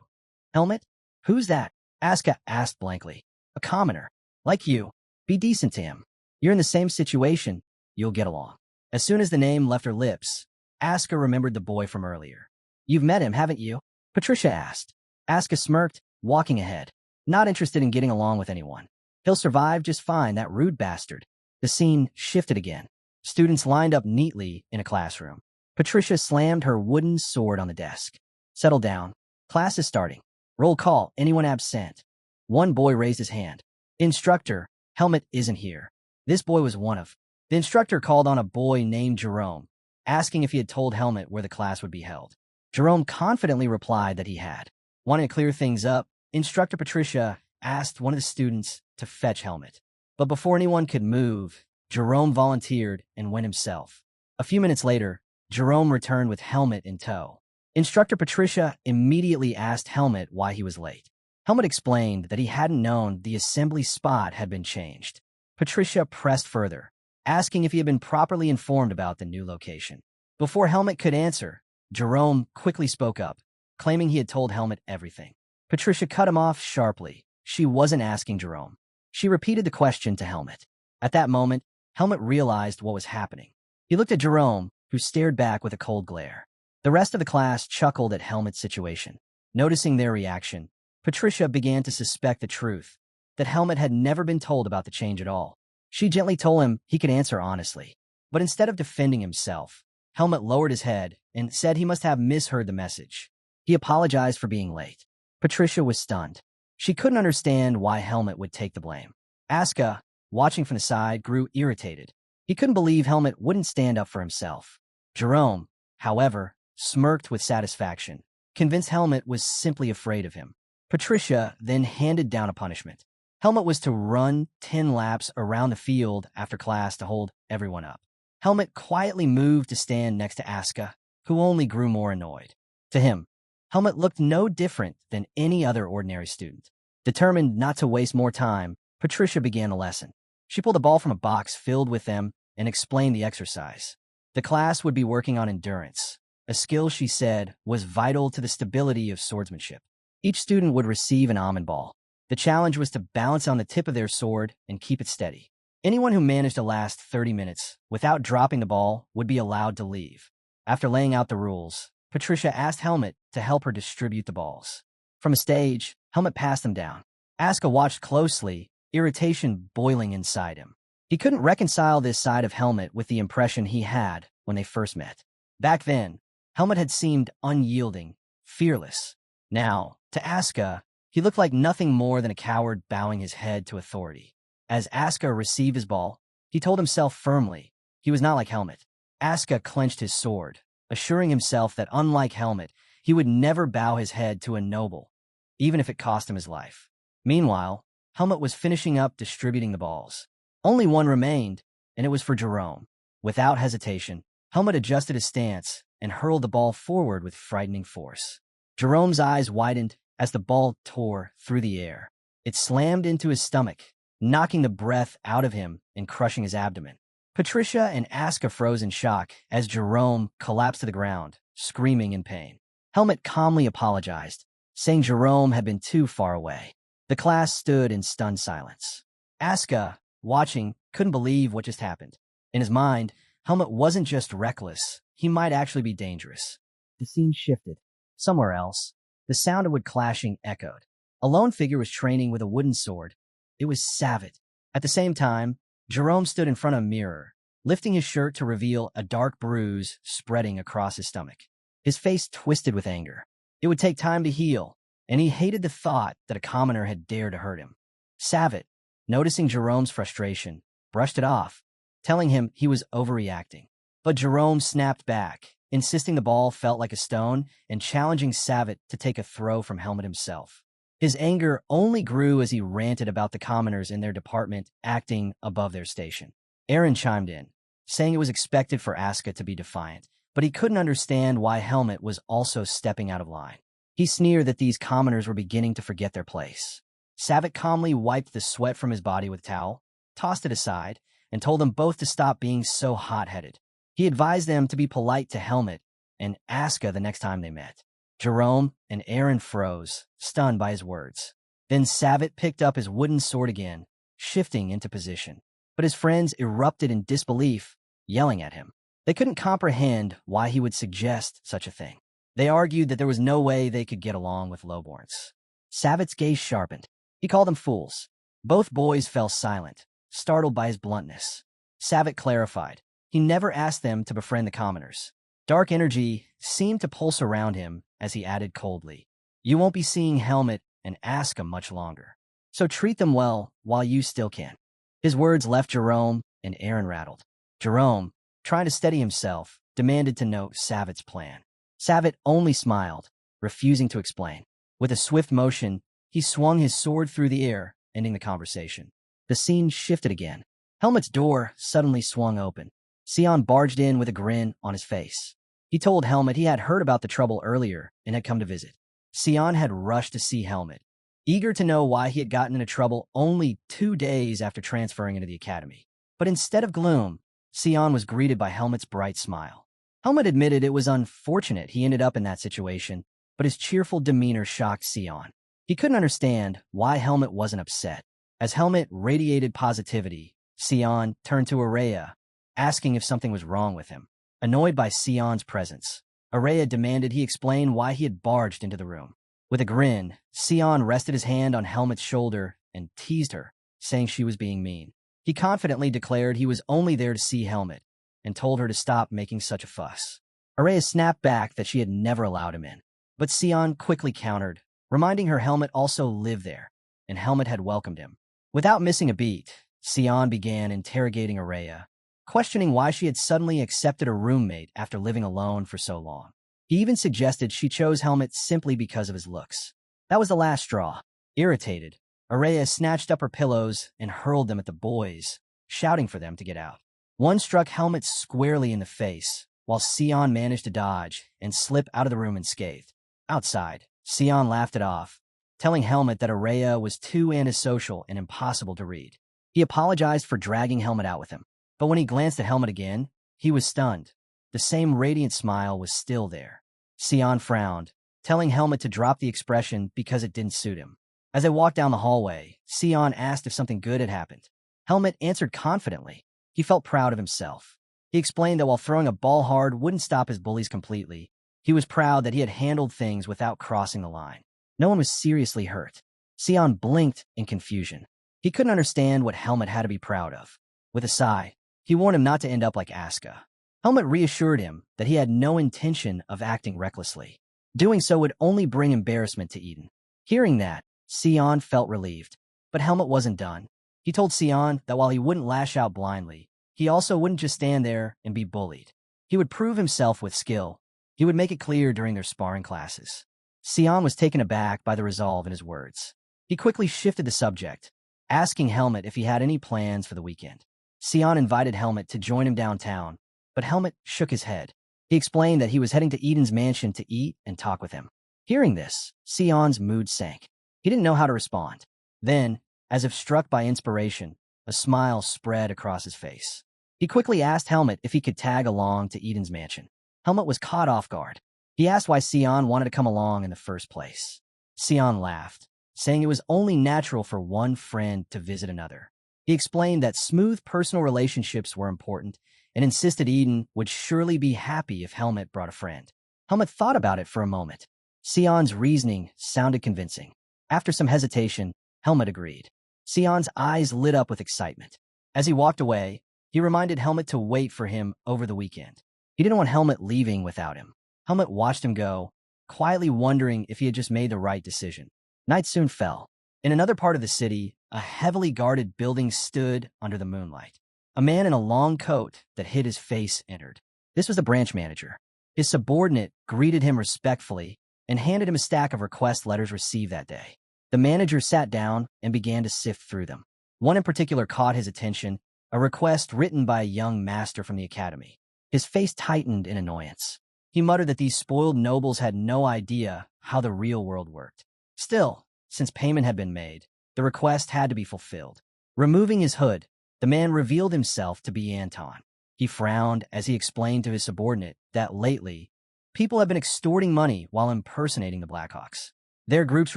Helmet? Who's that? Asuka asked blankly. A commoner. Like you. Be decent to him. You're in the same situation. You'll get along. As soon as the name left her lips, Asuka remembered the boy from earlier. You've met him, haven't you? Patricia asked. Asuka smirked, walking ahead. Not interested in getting along with anyone. He'll survive just fine, that rude bastard. The scene shifted again. Students lined up neatly in a classroom. Patricia slammed her wooden sword on the desk. Settle down. Class is starting. Roll call. Anyone absent? One boy raised his hand. Instructor, Helmet isn't here. This boy was one of. The instructor called on a boy named Jerome, asking if he had told Helmet where the class would be held. Jerome confidently replied that he had. Wanting to clear things up, Instructor Patricia asked one of the students to fetch Helmet. But before anyone could move, Jerome volunteered and went himself. A few minutes later, Jerome returned with Helmet in tow. Instructor Patricia immediately asked Helmet why he was late. Helmet explained that he hadn't known the assembly spot had been changed. Patricia pressed further, asking if he had been properly informed about the new location. Before Helmet could answer, Jerome quickly spoke up, claiming he had told Helmet everything. Patricia cut him off sharply. She wasn't asking Jerome. She repeated the question to Helmet. At that moment, Helmet realized what was happening. He looked at Jerome, who stared back with a cold glare. The rest of the class chuckled at Helmet's situation. Noticing their reaction, Patricia began to suspect the truth, that Helmet had never been told about the change at all. She gently told him he could answer honestly. But instead of defending himself, Helmet lowered his head and said he must have misheard the message. He apologized for being late. Patricia was stunned. She couldn't understand why Helmet would take the blame. Asuka, watching from the side, grew irritated. He couldn't believe Helmet wouldn't stand up for himself. Jerome, however, smirked with satisfaction, convinced Helmet was simply afraid of him. Patricia then handed down a punishment. Helmet was to run 10 laps around the field after class to hold everyone up. Helmet quietly moved to stand next to Asuka, who only grew more annoyed. To him, Helmet looked no different than any other ordinary student. Determined not to waste more time, Patricia began the lesson. She pulled a ball from a box filled with them and explained the exercise. The class would be working on endurance, a skill she said was vital to the stability of swordsmanship. Each student would receive an almond ball. The challenge was to balance on the tip of their sword and keep it steady. Anyone who managed to last 30 minutes without dropping the ball would be allowed to leave. After laying out the rules, Patricia asked Helmet to help her distribute the balls. From a stage, Helmet passed them down. Asuka watched closely, irritation boiling inside him. He couldn't reconcile this side of Helmet with the impression he had when they first met. Back then, Helmet had seemed unyielding, fearless. Now, to Asuka, he looked like nothing more than a coward bowing his head to authority. As Asuka received his ball, he told himself firmly he was not like Helmet. Asuka clenched his sword, assuring himself that unlike Helmet, he would never bow his head to a noble, even if it cost him his life. Meanwhile, Helmet was finishing up distributing the balls. Only one remained, and it was for Jerome. Without hesitation, Helmet adjusted his stance and hurled the ball forward with frightening force. Jerome's eyes widened as the ball tore through the air. It slammed into his stomach, knocking the breath out of him and crushing his abdomen. Patricia and Aska froze in shock as Jerome collapsed to the ground, screaming in pain. Helmut calmly apologized, saying Jerome had been too far away. The class stood in stunned silence. Aska, watching, couldn't believe what just happened. In his mind, Helmut wasn't just reckless, he might actually be dangerous. The scene shifted. Somewhere else, the sound of wood clashing echoed. A lone figure was training with a wooden sword. It was Savitt. At the same time, Jerome stood in front of a mirror, lifting his shirt to reveal a dark bruise spreading across his stomach. His face twisted with anger. It would take time to heal, and he hated the thought that a commoner had dared to hurt him. Savitt, noticing Jerome's frustration, brushed it off, telling him he was overreacting. But Jerome snapped back, insisting the ball felt like a stone and challenging Savitt to take a throw from Helmut himself. His anger only grew as he ranted about the commoners in their department acting above their station. Aaron chimed in, saying it was expected for Aska to be defiant, but he couldn't understand why Helmut was also stepping out of line. He sneered that these commoners were beginning to forget their place. Savitt calmly wiped the sweat from his body with a towel, tossed it aside, and told them both to stop being so hot-headed. He advised them to be polite to Helmut and Aska the next time they met. Jerome and Aaron froze, stunned by his words. Then Savitt picked up his wooden sword again, shifting into position. But his friends erupted in disbelief, yelling at him. They couldn't comprehend why he would suggest such a thing. They argued that there was no way they could get along with lowborns. Savitt's gaze sharpened. He called them fools. Both boys fell silent, startled by his bluntness. Savitt clarified. He never asked them to befriend the commoners. Dark energy seemed to pulse around him as he added coldly, "You won't be seeing Helmut and Aska much longer, so treat them well while you still can." His words left Jerome and Aaron rattled. Jerome, trying to steady himself, demanded to know Savitt's plan. Savitt only smiled, refusing to explain. With a swift motion, he swung his sword through the air, ending the conversation. The scene shifted again. Helmut's door suddenly swung open. Sion barged in with a grin on his face. He told Helmut he had heard about the trouble earlier and had come to visit. Sion had rushed to see Helmut, eager to know why he had gotten into trouble only 2 days after transferring into the academy. But instead of gloom, Sion was greeted by Helmut's bright smile. Helmut admitted it was unfortunate he ended up in that situation, but his cheerful demeanor shocked Sion. He couldn't understand why Helmut wasn't upset. As Helmut radiated positivity, Sion turned to Araya, asking if something was wrong with him. Annoyed by Sion's presence, Araya demanded he explain why he had barged into the room. With a grin, Sion rested his hand on Helmut's shoulder and teased her, saying she was being mean. He confidently declared he was only there to see Helmut and told her to stop making such a fuss. Araya snapped back that she had never allowed him in, but Sion quickly countered, reminding her Helmut also lived there, and Helmut had welcomed him. Without missing a beat, Sion began interrogating Araya, questioning why she had suddenly accepted a roommate after living alone for so long. He even suggested she chose Helmut simply because of his looks. That was the last straw. Irritated, Araya snatched up her pillows and hurled them at the boys, shouting for them to get out. One struck Helmut squarely in the face, while Sion managed to dodge and slip out of the room unscathed. Outside, Sion laughed it off, telling Helmut that Araya was too antisocial and impossible to read. He apologized for dragging Helmut out with him, but when he glanced at Helmut again, he was stunned. The same radiant smile was still there. Sion frowned, telling Helmut to drop the expression because it didn't suit him. As they walked down the hallway, Sion asked if something good had happened. Helmut answered confidently. He felt proud of himself. He explained that while throwing a ball hard wouldn't stop his bullies completely, he was proud that he had handled things without crossing the line. No one was seriously hurt. Sion blinked in confusion. He couldn't understand what Helmut had to be proud of. With a sigh, he warned him not to end up like Aska. Helmut reassured him that he had no intention of acting recklessly. Doing so would only bring embarrassment to Eden. Hearing that, Sion felt relieved. But Helmut wasn't done. He told Sion that while he wouldn't lash out blindly, he also wouldn't just stand there and be bullied. He would prove himself with skill. He would make it clear during their sparring classes. Sion was taken aback by the resolve in his words. He quickly shifted the subject, asking Helmut if he had any plans for the weekend. Sion invited Helmut to join him downtown, but Helmut shook his head. He explained that he was heading to Eden's mansion to eat and talk with him. Hearing this, Sion's mood sank. He didn't know how to respond. Then, as if struck by inspiration, a smile spread across his face. He quickly asked Helmut if he could tag along to Eden's mansion. Helmut was caught off guard. He asked why Sion wanted to come along in the first place. Sion laughed, saying it was only natural for one friend to visit another. He explained that smooth personal relationships were important and insisted Eden would surely be happy if Helmut brought a friend. Helmut thought about it for a moment. Sion's reasoning sounded convincing. After some hesitation, Helmut agreed. Sion's eyes lit up with excitement. As he walked away, he reminded Helmut to wait for him over the weekend. He didn't want Helmut leaving without him. Helmut watched him go, quietly wondering if he had just made the right decision. Night soon fell. In another part of the city, a heavily guarded building stood under the moonlight. A man in a long coat that hid his face entered. This was the branch manager. His subordinate greeted him respectfully and handed him a stack of request letters received that day. The manager sat down and began to sift through them. One in particular caught his attention, a request written by a young master from the academy. His face tightened in annoyance. He muttered that these spoiled nobles had no idea how the real world worked. Still, since payment had been made, the request had to be fulfilled. Removing his hood, the man revealed himself to be Anton. He frowned as he explained to his subordinate that lately, people have been extorting money while impersonating the Blackhawks. Their group's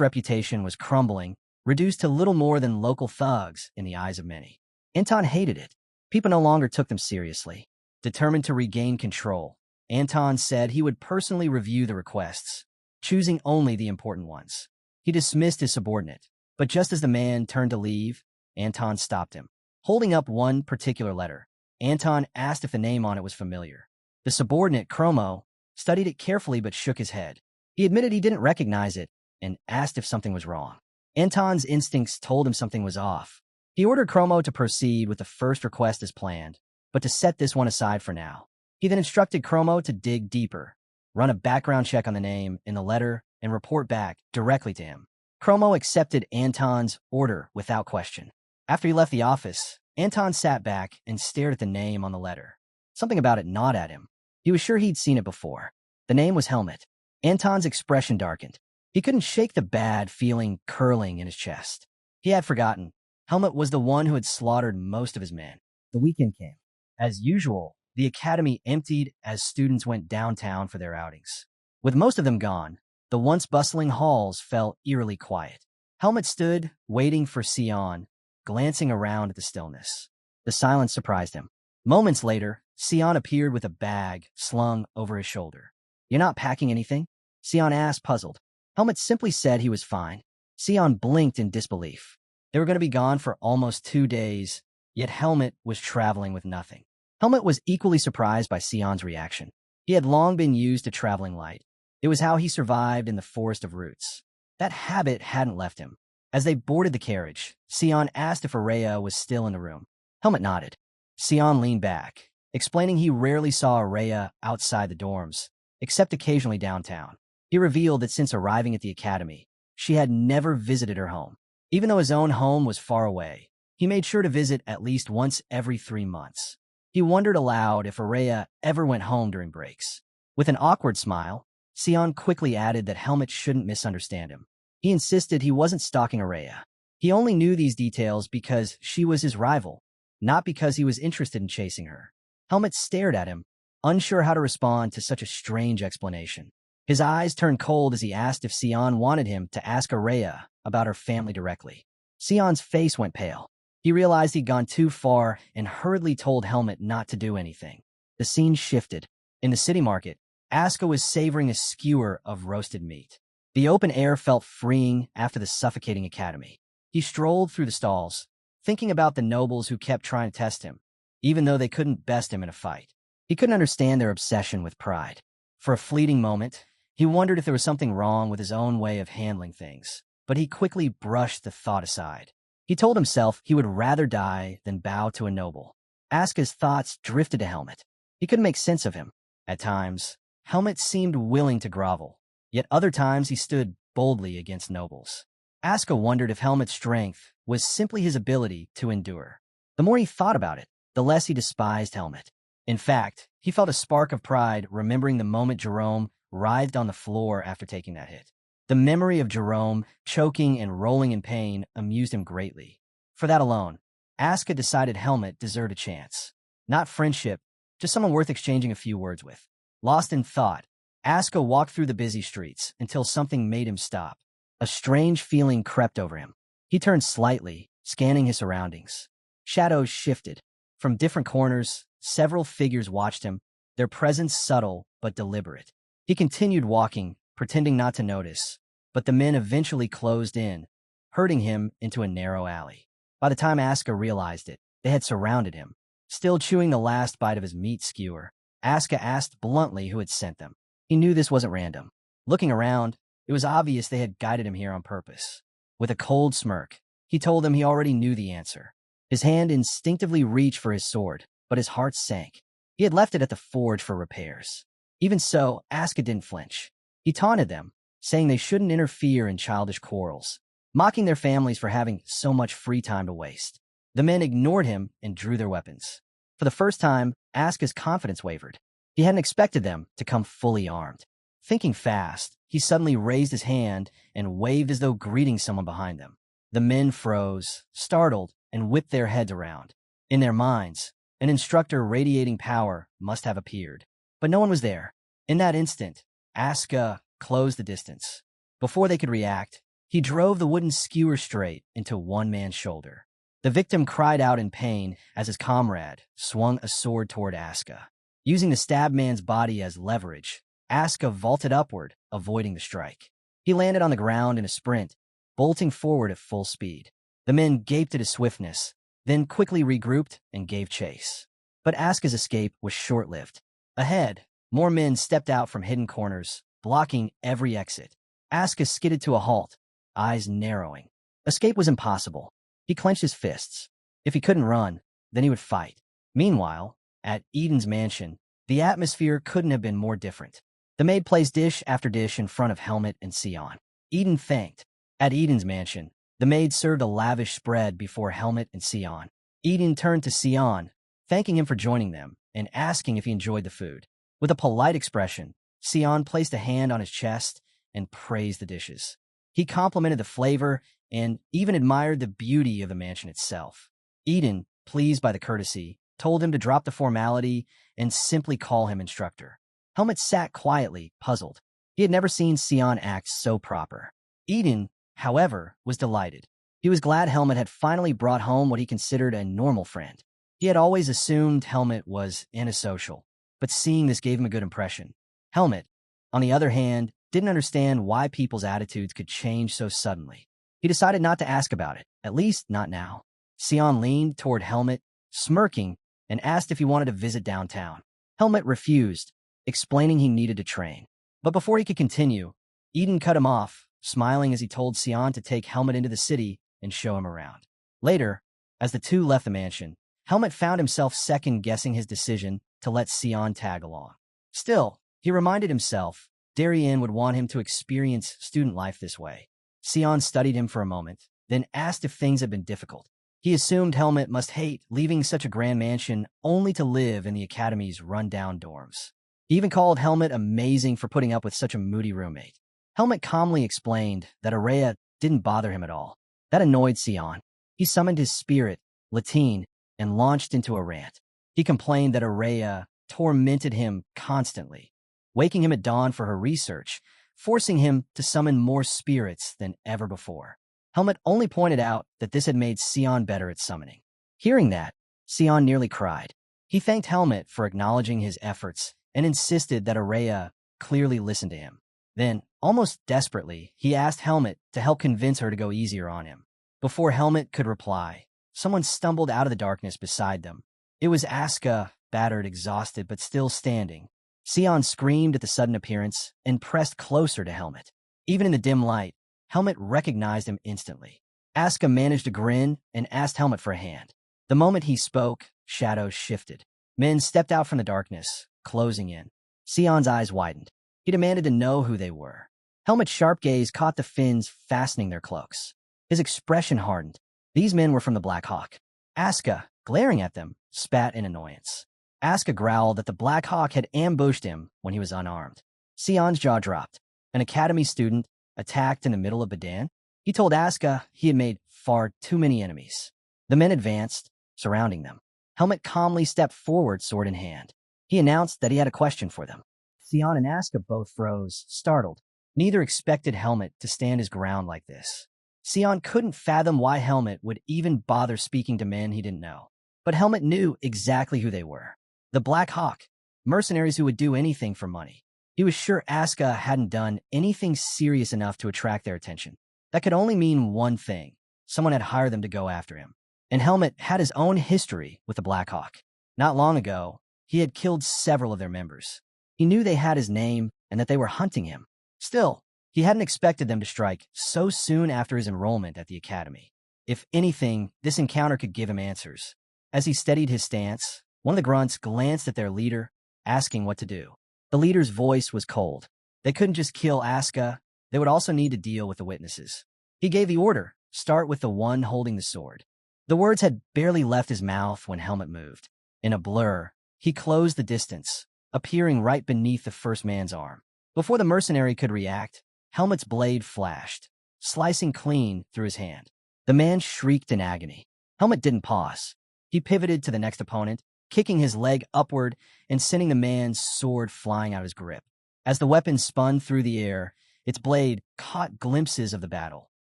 reputation was crumbling, reduced to little more than local thugs in the eyes of many. Anton hated it. People no longer took them seriously. Determined to regain control, Anton said he would personally review the requests, choosing only the important ones. He dismissed his subordinate, but just as the man turned to leave, Anton stopped him. Holding up one particular letter, Anton asked if the name on it was familiar. The subordinate, Chromo, studied it carefully but shook his head. He admitted he didn't recognize it and asked if something was wrong. Anton's instincts told him something was off. He ordered Chromo to proceed with the first request as planned, but to set this one aside for now. He then instructed Chromo to dig deeper, run a background check on the name in the letter, and report back directly to him. Chromo accepted Anton's order without question. After he left the office, Anton sat back and stared at the name on the letter. Something about it gnawed at him. He was sure he'd seen it before. The name was Helmut. Anton's expression darkened. He couldn't shake the bad feeling curling in his chest. He had forgotten. Helmut was the one who had slaughtered most of his men. The weekend came. As usual, the academy emptied as students went downtown for their outings. With most of them gone, the once bustling halls fell eerily quiet. Helmut stood, waiting for Sion, glancing around at the stillness. The silence surprised him. Moments later, Sion appeared with a bag slung over his shoulder. "You're not packing anything?" Sion asked, puzzled. Helmut simply said he was fine. Sion blinked in disbelief. They were going to be gone for almost 2 days, yet Helmut was traveling with nothing. Helmut was equally surprised by Sion's reaction. He had long been used to traveling light. It was how he survived in the forest of roots. That habit hadn't left him. As they boarded the carriage, Sion asked if Araya was still in the room. Helmut nodded. Sion leaned back, explaining he rarely saw Araya outside the dorms, except occasionally downtown. He revealed that since arriving at the academy, she had never visited her home. Even though his own home was far away, he made sure to visit at least once every 3 months. He wondered aloud if Araya ever went home during breaks. With an awkward smile, Sion quickly added that Helmut shouldn't misunderstand him. He insisted he wasn't stalking Araya. He only knew these details because she was his rival, not because he was interested in chasing her. Helmut stared at him, unsure how to respond to such a strange explanation. His eyes turned cold as he asked if Sion wanted him to ask Araya about her family directly. Sion's face went pale. He realized he'd gone too far and hurriedly told Helmut not to do anything. The scene shifted. In the city market, Aska was savoring a skewer of roasted meat. The open air felt freeing after the suffocating academy. He strolled through the stalls, thinking about the nobles who kept trying to test him, even though they couldn't best him in a fight. He couldn't understand their obsession with pride. For a fleeting moment, he wondered if there was something wrong with his own way of handling things, but he quickly brushed the thought aside. He told himself he would rather die than bow to a noble. Aska's thoughts drifted to Helmut. He couldn't make sense of him. At times, Helmut seemed willing to grovel, yet other times he stood boldly against nobles. Aska wondered if Helmut's strength was simply his ability to endure. The more he thought about it, the less he despised Helmut. In fact, he felt a spark of pride remembering the moment Jerome writhed on the floor after taking that hit. The memory of Jerome choking and rolling in pain amused him greatly. For that alone, Asuka decided Helmet deserved a chance. Not friendship, just someone worth exchanging a few words with. Lost in thought, Asuka walked through the busy streets until something made him stop. A strange feeling crept over him. He turned slightly, scanning his surroundings. Shadows shifted. From different corners, several figures watched him, their presence subtle but deliberate. He continued walking, pretending not to notice, but the men eventually closed in, herding him into a narrow alley. By the time Asuka realized it, they had surrounded him. Still chewing the last bite of his meat skewer, Asuka asked bluntly who had sent them. He knew this wasn't random. Looking around, it was obvious they had guided him here on purpose. With a cold smirk, he told them he already knew the answer. His hand instinctively reached for his sword, but his heart sank. He had left it at the forge for repairs. Even so, Asuka didn't flinch. He taunted them, saying they shouldn't interfere in childish quarrels, mocking their families for having so much free time to waste. The men ignored him and drew their weapons. For the first time, Asuka's confidence wavered. He hadn't expected them to come fully armed. Thinking fast, he suddenly raised his hand and waved as though greeting someone behind them. The men froze, startled, and whipped their heads around. In their minds, an instructor radiating power must have appeared. But no one was there. In that instant, Asuka closed the distance. Before they could react, he drove the wooden skewer straight into one man's shoulder. The victim cried out in pain as his comrade swung a sword toward Asuka. Using the stabbed man's body as leverage, Asuka vaulted upward, avoiding the strike. He landed on the ground in a sprint, bolting forward at full speed. The men gaped at his swiftness, then quickly regrouped and gave chase. But Asuka's escape was short-lived. Ahead, more men stepped out from hidden corners, blocking every exit. Asuka skidded to a halt, eyes narrowing. Escape was impossible. He clenched his fists. If he couldn't run, then he would fight. Meanwhile, at Eden's mansion, the atmosphere couldn't have been more different. The maid placed dish after dish in front of Helmet and Sion. Eden thanked. At Eden's mansion, the maid served a lavish spread before Helmet and Sion. Eden turned to Sion, thanking him for joining them and asking if he enjoyed the food. With a polite expression, Sion placed a hand on his chest and praised the dishes. He complimented the flavor and even admired the beauty of the mansion itself. Eden, pleased by the courtesy, told him to drop the formality and simply call him instructor. Helmet sat quietly, puzzled. He had never seen Sion act so proper. Eden, however, was delighted. He was glad Helmet had finally brought home what he considered a normal friend. He had always assumed Helmet was antisocial, but seeing this gave him a good impression. Helmet, on the other hand, didn't understand why people's attitudes could change so suddenly. He decided not to ask about it, at least not now. Sion leaned toward Helmet, smirking, and asked if he wanted to visit downtown. Helmet refused, explaining he needed to train. But before he could continue, Eden cut him off, smiling as he told Sion to take Helmet into the city and show him around. Later, as the two left the mansion, Helmet found himself second-guessing his decision to let Sion tag along. Still, he reminded himself Darienne would want him to experience student life this way. Sion studied him for a moment, then asked if things had been difficult. He assumed Helmet must hate leaving such a grand mansion only to live in the academy's run-down dorms. He even called Helmet amazing for putting up with such a moody roommate. Helmet calmly explained that Araya didn't bother him at all. That annoyed Sion. He summoned his spirit, Latine, and launched into a rant. He complained that Araya tormented him constantly, waking him at dawn for her research, forcing him to summon more spirits than ever before. Helmet only pointed out that this had made Sion better at summoning. Hearing that, Sion nearly cried. He thanked Helmet for acknowledging his efforts and insisted that Araya clearly listened to him. Then, almost desperately, he asked Helmet to help convince her to go easier on him. Before Helmet could reply, someone stumbled out of the darkness beside them. It was Asuka, battered, exhausted, but still standing. Sion screamed at the sudden appearance and pressed closer to Helmet. Even in the dim light, Helmet recognized him instantly. Asuka managed a grin and asked Helmet for a hand. The moment he spoke, shadows shifted. Men stepped out from the darkness, closing in. Sion's eyes widened. He demanded to know who they were. Helmet's sharp gaze caught the Finns fastening their cloaks. His expression hardened. These men were from the Black Hawk. Asuka, glaring at them, spat in annoyance. Asuka growled that the Black Hawk had ambushed him when he was unarmed. Sion's jaw dropped. An academy student attacked in the middle of Bedan? He told Asuka he had made far too many enemies. The men advanced, surrounding them. Helmet calmly stepped forward, sword in hand. He announced that he had a question for them. Sion and Asuka both froze, startled. Neither expected Helmet to stand his ground like this. Sion couldn't fathom why Helmet would even bother speaking to men he didn't know. But Helmet knew exactly who they were. The Black Hawk, mercenaries who would do anything for money. He was sure Asuka hadn't done anything serious enough to attract their attention. That could only mean one thing. Someone had hired them to go after him. And Helmet had his own history with the Black Hawk. Not long ago, he had killed several of their members. He knew they had his name and that they were hunting him. Still, he hadn't expected them to strike so soon after his enrollment at the academy. If anything, this encounter could give him answers. As he steadied his stance, one of the grunts glanced at their leader, asking what to do. The leader's voice was cold. They couldn't just kill Asuka, they would also need to deal with the witnesses. He gave the order, start with the one holding the sword. The words had barely left his mouth when Helmet moved. In a blur, he closed the distance, appearing right beneath the first man's arm. Before the mercenary could react, Helmet's blade flashed, slicing clean through his hand. The man shrieked in agony. Helmet didn't pause. He pivoted to the next opponent, kicking his leg upward and sending the man's sword flying out of his grip. As the weapon spun through the air, its blade caught glimpses of the battle,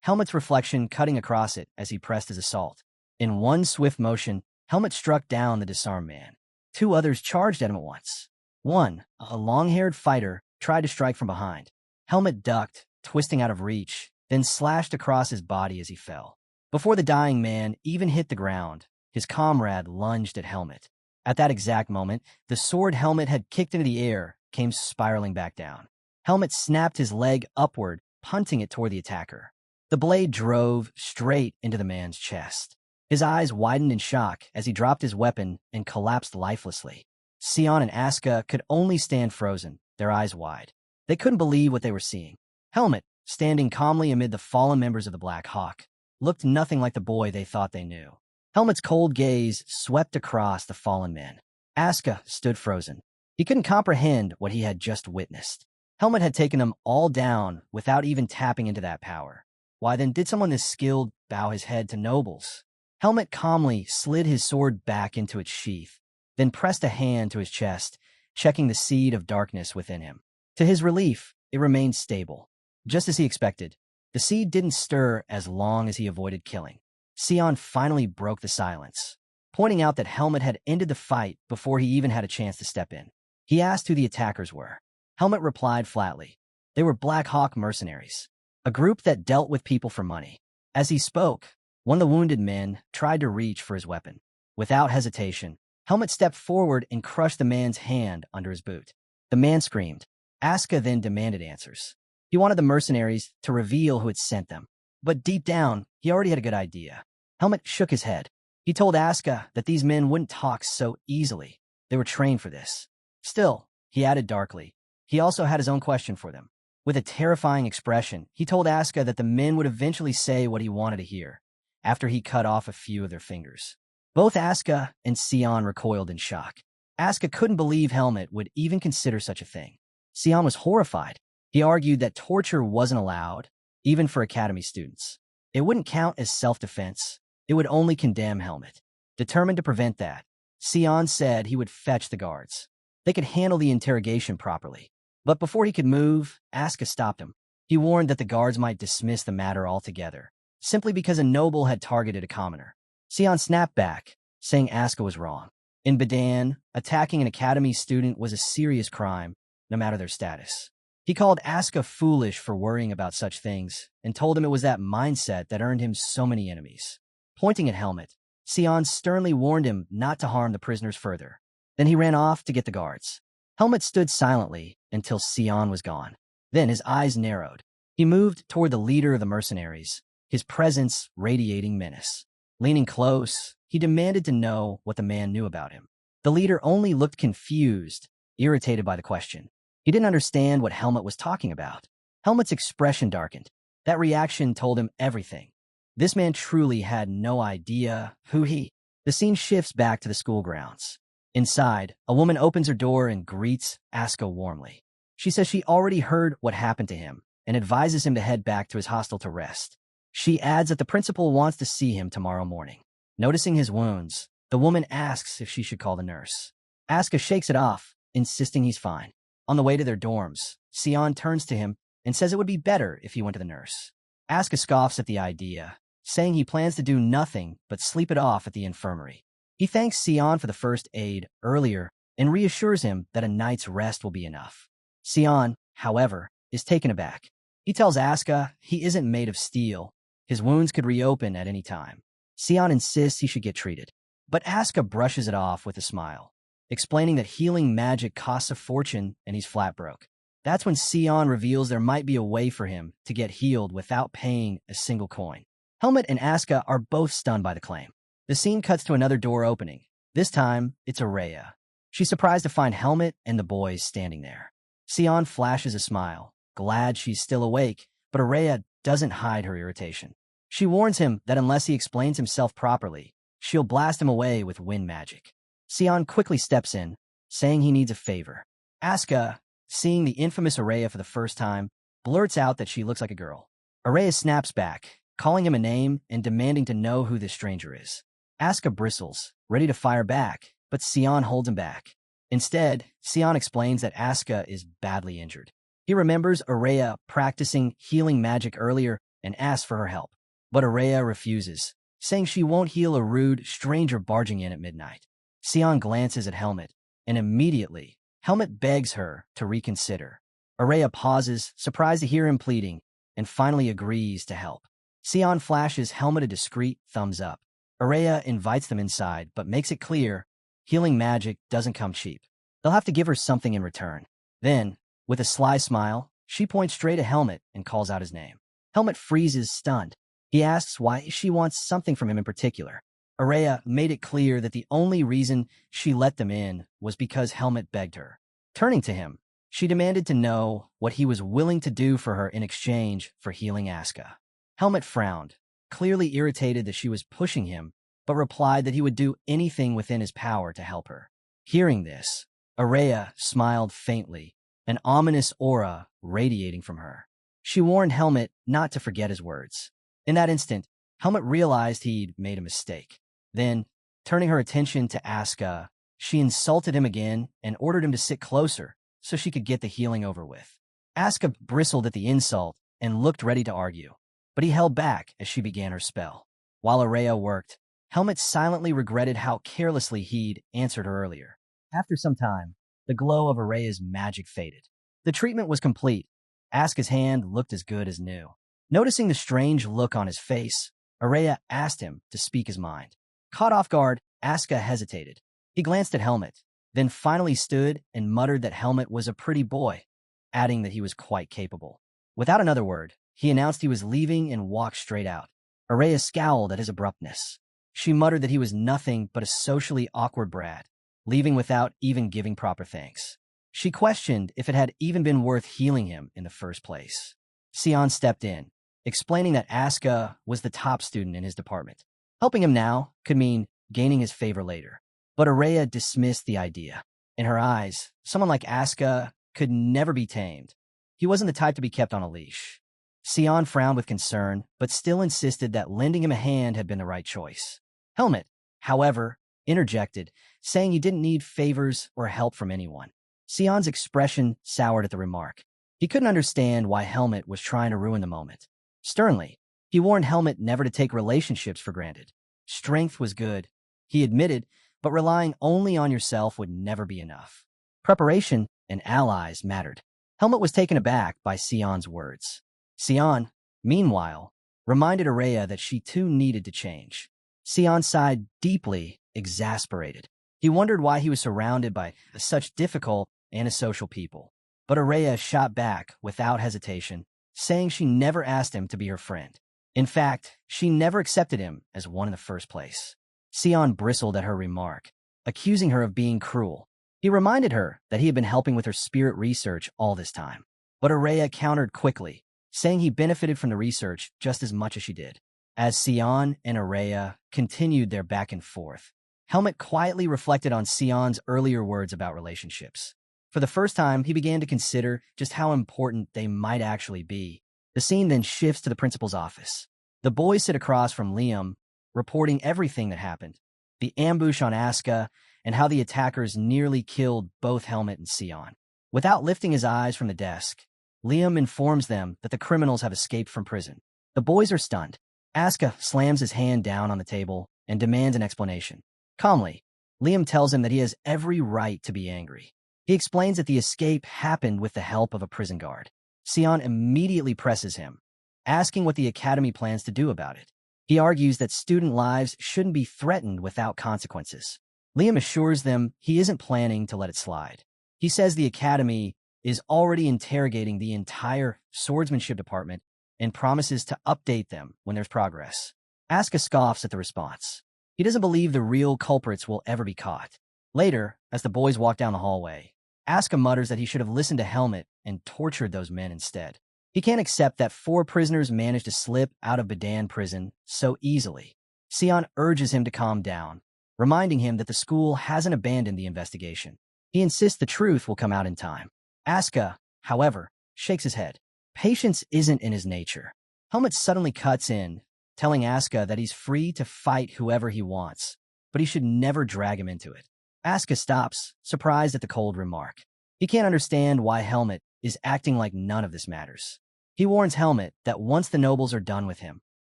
Helmet's reflection cutting across it as he pressed his assault. In one swift motion, Helmet struck down the disarmed man. Two others charged at him at once. One, a long-haired fighter, tried to strike from behind. Helmet ducked, twisting out of reach, then slashed across his body as he fell. Before the dying man even hit the ground, his comrade lunged at Helmet. At that exact moment, the sword Helmet had kicked into the air came spiraling back down. Helmet snapped his leg upward, punting it toward the attacker. The blade drove straight into the man's chest. His eyes widened in shock as he dropped his weapon and collapsed lifelessly. Sion and Asuka could only stand frozen, their eyes wide. They couldn't believe what they were seeing. Helmet, standing calmly amid the fallen members of the Black Hawk, looked nothing like the boy they thought they knew. Helmet's cold gaze swept across the fallen men. Asuka stood frozen. He couldn't comprehend what he had just witnessed. Helmet had taken them all down without even tapping into that power. Why then did someone this skilled bow his head to nobles? Helmet calmly slid his sword back into its sheath, then pressed a hand to his chest, checking the seed of darkness within him. To his relief, it remained stable. Just as he expected, the seed didn't stir as long as he avoided killing. Sion finally broke the silence, pointing out that Helmet had ended the fight before he even had a chance to step in. He asked who the attackers were. Helmet replied flatly. They were Black Hawk mercenaries, a group that dealt with people for money. As he spoke, one of the wounded men tried to reach for his weapon. Without hesitation, Helmet stepped forward and crushed the man's hand under his boot. The man screamed. Asuka then demanded answers. He wanted the mercenaries to reveal who had sent them. But deep down, he already had a good idea. Helmet shook his head. He told Asuka that these men wouldn't talk so easily. They were trained for this. Still, he added darkly, he also had his own question for them. With a terrifying expression, he told Asuka that the men would eventually say what he wanted to hear, after he cut off a few of their fingers. Both Asuka and Sion recoiled in shock. Asuka couldn't believe Helmet would even consider such a thing. Sion was horrified. He argued that torture wasn't allowed, even for academy students. It wouldn't count as self-defense. It would only condemn Helmet. Determined to prevent that, Sion said he would fetch the guards. They could handle the interrogation properly. But before he could move, Asuka stopped him. He warned that the guards might dismiss the matter altogether, simply because a noble had targeted a commoner. Sion snapped back, saying Asuka was wrong. In Bedan, attacking an academy student was a serious crime, no matter their status. He called Asuka foolish for worrying about such things, and told him it was that mindset that earned him so many enemies. Pointing at Helmet, Sion sternly warned him not to harm the prisoners further. Then he ran off to get the guards. Helmet stood silently until Sion was gone. Then his eyes narrowed. He moved toward the leader of the mercenaries, his presence radiating menace. Leaning close, he demanded to know what the man knew about him. The leader only looked confused, irritated by the question. He didn't understand what Helmet was talking about. Helmet's expression darkened. That reaction told him everything. This man truly had no idea who he. The scene shifts back to the school grounds. Inside, a woman opens her door and greets Asuka warmly. She says she already heard what happened to him and advises him to head back to his hostel to rest. She adds that the principal wants to see him tomorrow morning. Noticing his wounds, the woman asks if she should call the nurse. Asuka shakes it off, insisting he's fine. On the way to their dorms, Sion turns to him and says it would be better if he went to the nurse. Asuka scoffs at the idea, saying he plans to do nothing but sleep it off at the infirmary. He thanks Sion for the first aid earlier and reassures him that a night's rest will be enough. Sion, however, is taken aback. He tells Asuka he isn't made of steel. His wounds could reopen at any time. Sion insists he should get treated, but Asuka brushes it off with a smile, explaining that healing magic costs a fortune and he's flat broke. That's when Sion reveals there might be a way for him to get healed without paying a single coin. Helmet and Asuka are both stunned by the claim. The scene cuts to another door opening. This time, it's Araya. She's surprised to find Helmet and the boys standing there. Sion flashes a smile, glad she's still awake, but Araya doesn't hide her irritation. She warns him that unless he explains himself properly, she'll blast him away with wind magic. Sion quickly steps in, saying he needs a favor. Asuka, seeing the infamous Araya for the first time, blurts out that she looks like a girl. Araya snaps back, calling him a name and demanding to know who this stranger is. Asuka bristles, ready to fire back, but Sion holds him back. Instead, Sion explains that Asuka is badly injured. He remembers Araya practicing healing magic earlier and asks for her help. But Araya refuses, saying she won't heal a rude stranger barging in at midnight. Sion glances at Helmet, and immediately, Helmet begs her to reconsider. Araya pauses, surprised to hear him pleading, and finally agrees to help. Sion flashes Helmet a discreet thumbs up. Araya invites them inside, but makes it clear healing magic doesn't come cheap. They'll have to give her something in return. Then, with a sly smile, she points straight at Helmet and calls out his name. Helmet freezes, stunned. He asks why she wants something from him in particular. Araya made it clear that the only reason she let them in was because Helmet begged her. Turning to him, she demanded to know what he was willing to do for her in exchange for healing Asuka. Helmet frowned, clearly irritated that she was pushing him, but replied that he would do anything within his power to help her. Hearing this, Araya smiled faintly, an ominous aura radiating from her. She warned Helmet not to forget his words. In that instant, Helmet realized he'd made a mistake. Then, turning her attention to Asuka, she insulted him again and ordered him to sit closer so she could get the healing over with. Asuka bristled at the insult and looked ready to argue, but he held back as she began her spell. While Araya worked, Helmet silently regretted how carelessly he'd answered her earlier. After some time, the glow of Araya's magic faded. The treatment was complete. Asuka's hand looked as good as new. Noticing the strange look on his face, Araya asked him to speak his mind. Caught off guard, Asuka hesitated. He glanced at Helmet, then finally stood and muttered that Helmet was a pretty boy, adding that he was quite capable. Without another word, he announced he was leaving and walked straight out. Araya scowled at his abruptness. She muttered that he was nothing but a socially awkward brat, leaving without even giving proper thanks. She questioned if it had even been worth healing him in the first place. Sion stepped in, explaining that Asuka was the top student in his department. Helping him now could mean gaining his favor later. But Araya dismissed the idea. In her eyes, someone like Asuka could never be tamed. He wasn't the type to be kept on a leash. Sion frowned with concern, but still insisted that lending him a hand had been the right choice. Helmet, however, interjected, saying he didn't need favors or help from anyone. Sion's expression soured at the remark. He couldn't understand why Helmet was trying to ruin the moment. Sternly, he warned Helmet never to take relationships for granted. Strength was good, he admitted, but relying only on yourself would never be enough. Preparation and allies mattered. Helmet was taken aback by Sion's words. Sion, meanwhile, reminded Araya that she too needed to change. Sion sighed deeply, exasperated. He wondered why he was surrounded by such difficult, antisocial people. But Araya shot back without hesitation, saying she never asked him to be her friend. In fact, she never accepted him as one in the first place. Sion bristled at her remark, accusing her of being cruel. He reminded her that he had been helping with her spirit research all this time. But Araya countered quickly, saying he benefited from the research just as much as she did. As Sion and Araya continued their back and forth, Helmet quietly reflected on Sion's earlier words about relationships. For the first time, he began to consider just how important they might actually be. The scene then shifts to the principal's office. The boys sit across from Liam, reporting everything that happened. The ambush on Asuka, and how the attackers nearly killed both Helmet and Sion. Without lifting his eyes from the desk, Liam informs them that the criminals have escaped from prison. The boys are stunned. Asuka slams his hand down on the table and demands an explanation. Calmly, Liam tells him that he has every right to be angry. He explains that the escape happened with the help of a prison guard. Sion immediately presses him, asking what the academy plans to do about it. He argues that student lives shouldn't be threatened without consequences. Liam assures them he isn't planning to let it slide. He says the academy is already interrogating the entire swordsmanship department and promises to update them when there's progress. Asuka scoffs at the response. He doesn't believe the real culprits will ever be caught. Later, as the boys walk down the hallway, Asuka mutters that he should have listened to Helmet and tortured those men instead. He can't accept that 4 prisoners managed to slip out of Badan prison so easily. Sion urges him to calm down, reminding him that the school hasn't abandoned the investigation. He insists the truth will come out in time. Asuka, however, shakes his head. Patience isn't in his nature. Helmet suddenly cuts in, telling Asuka that he's free to fight whoever he wants, but he should never drag him into it. Asuka stops, surprised at the cold remark. He can't understand why Helmet is acting like none of this matters. He warns Helmet that once the nobles are done with him,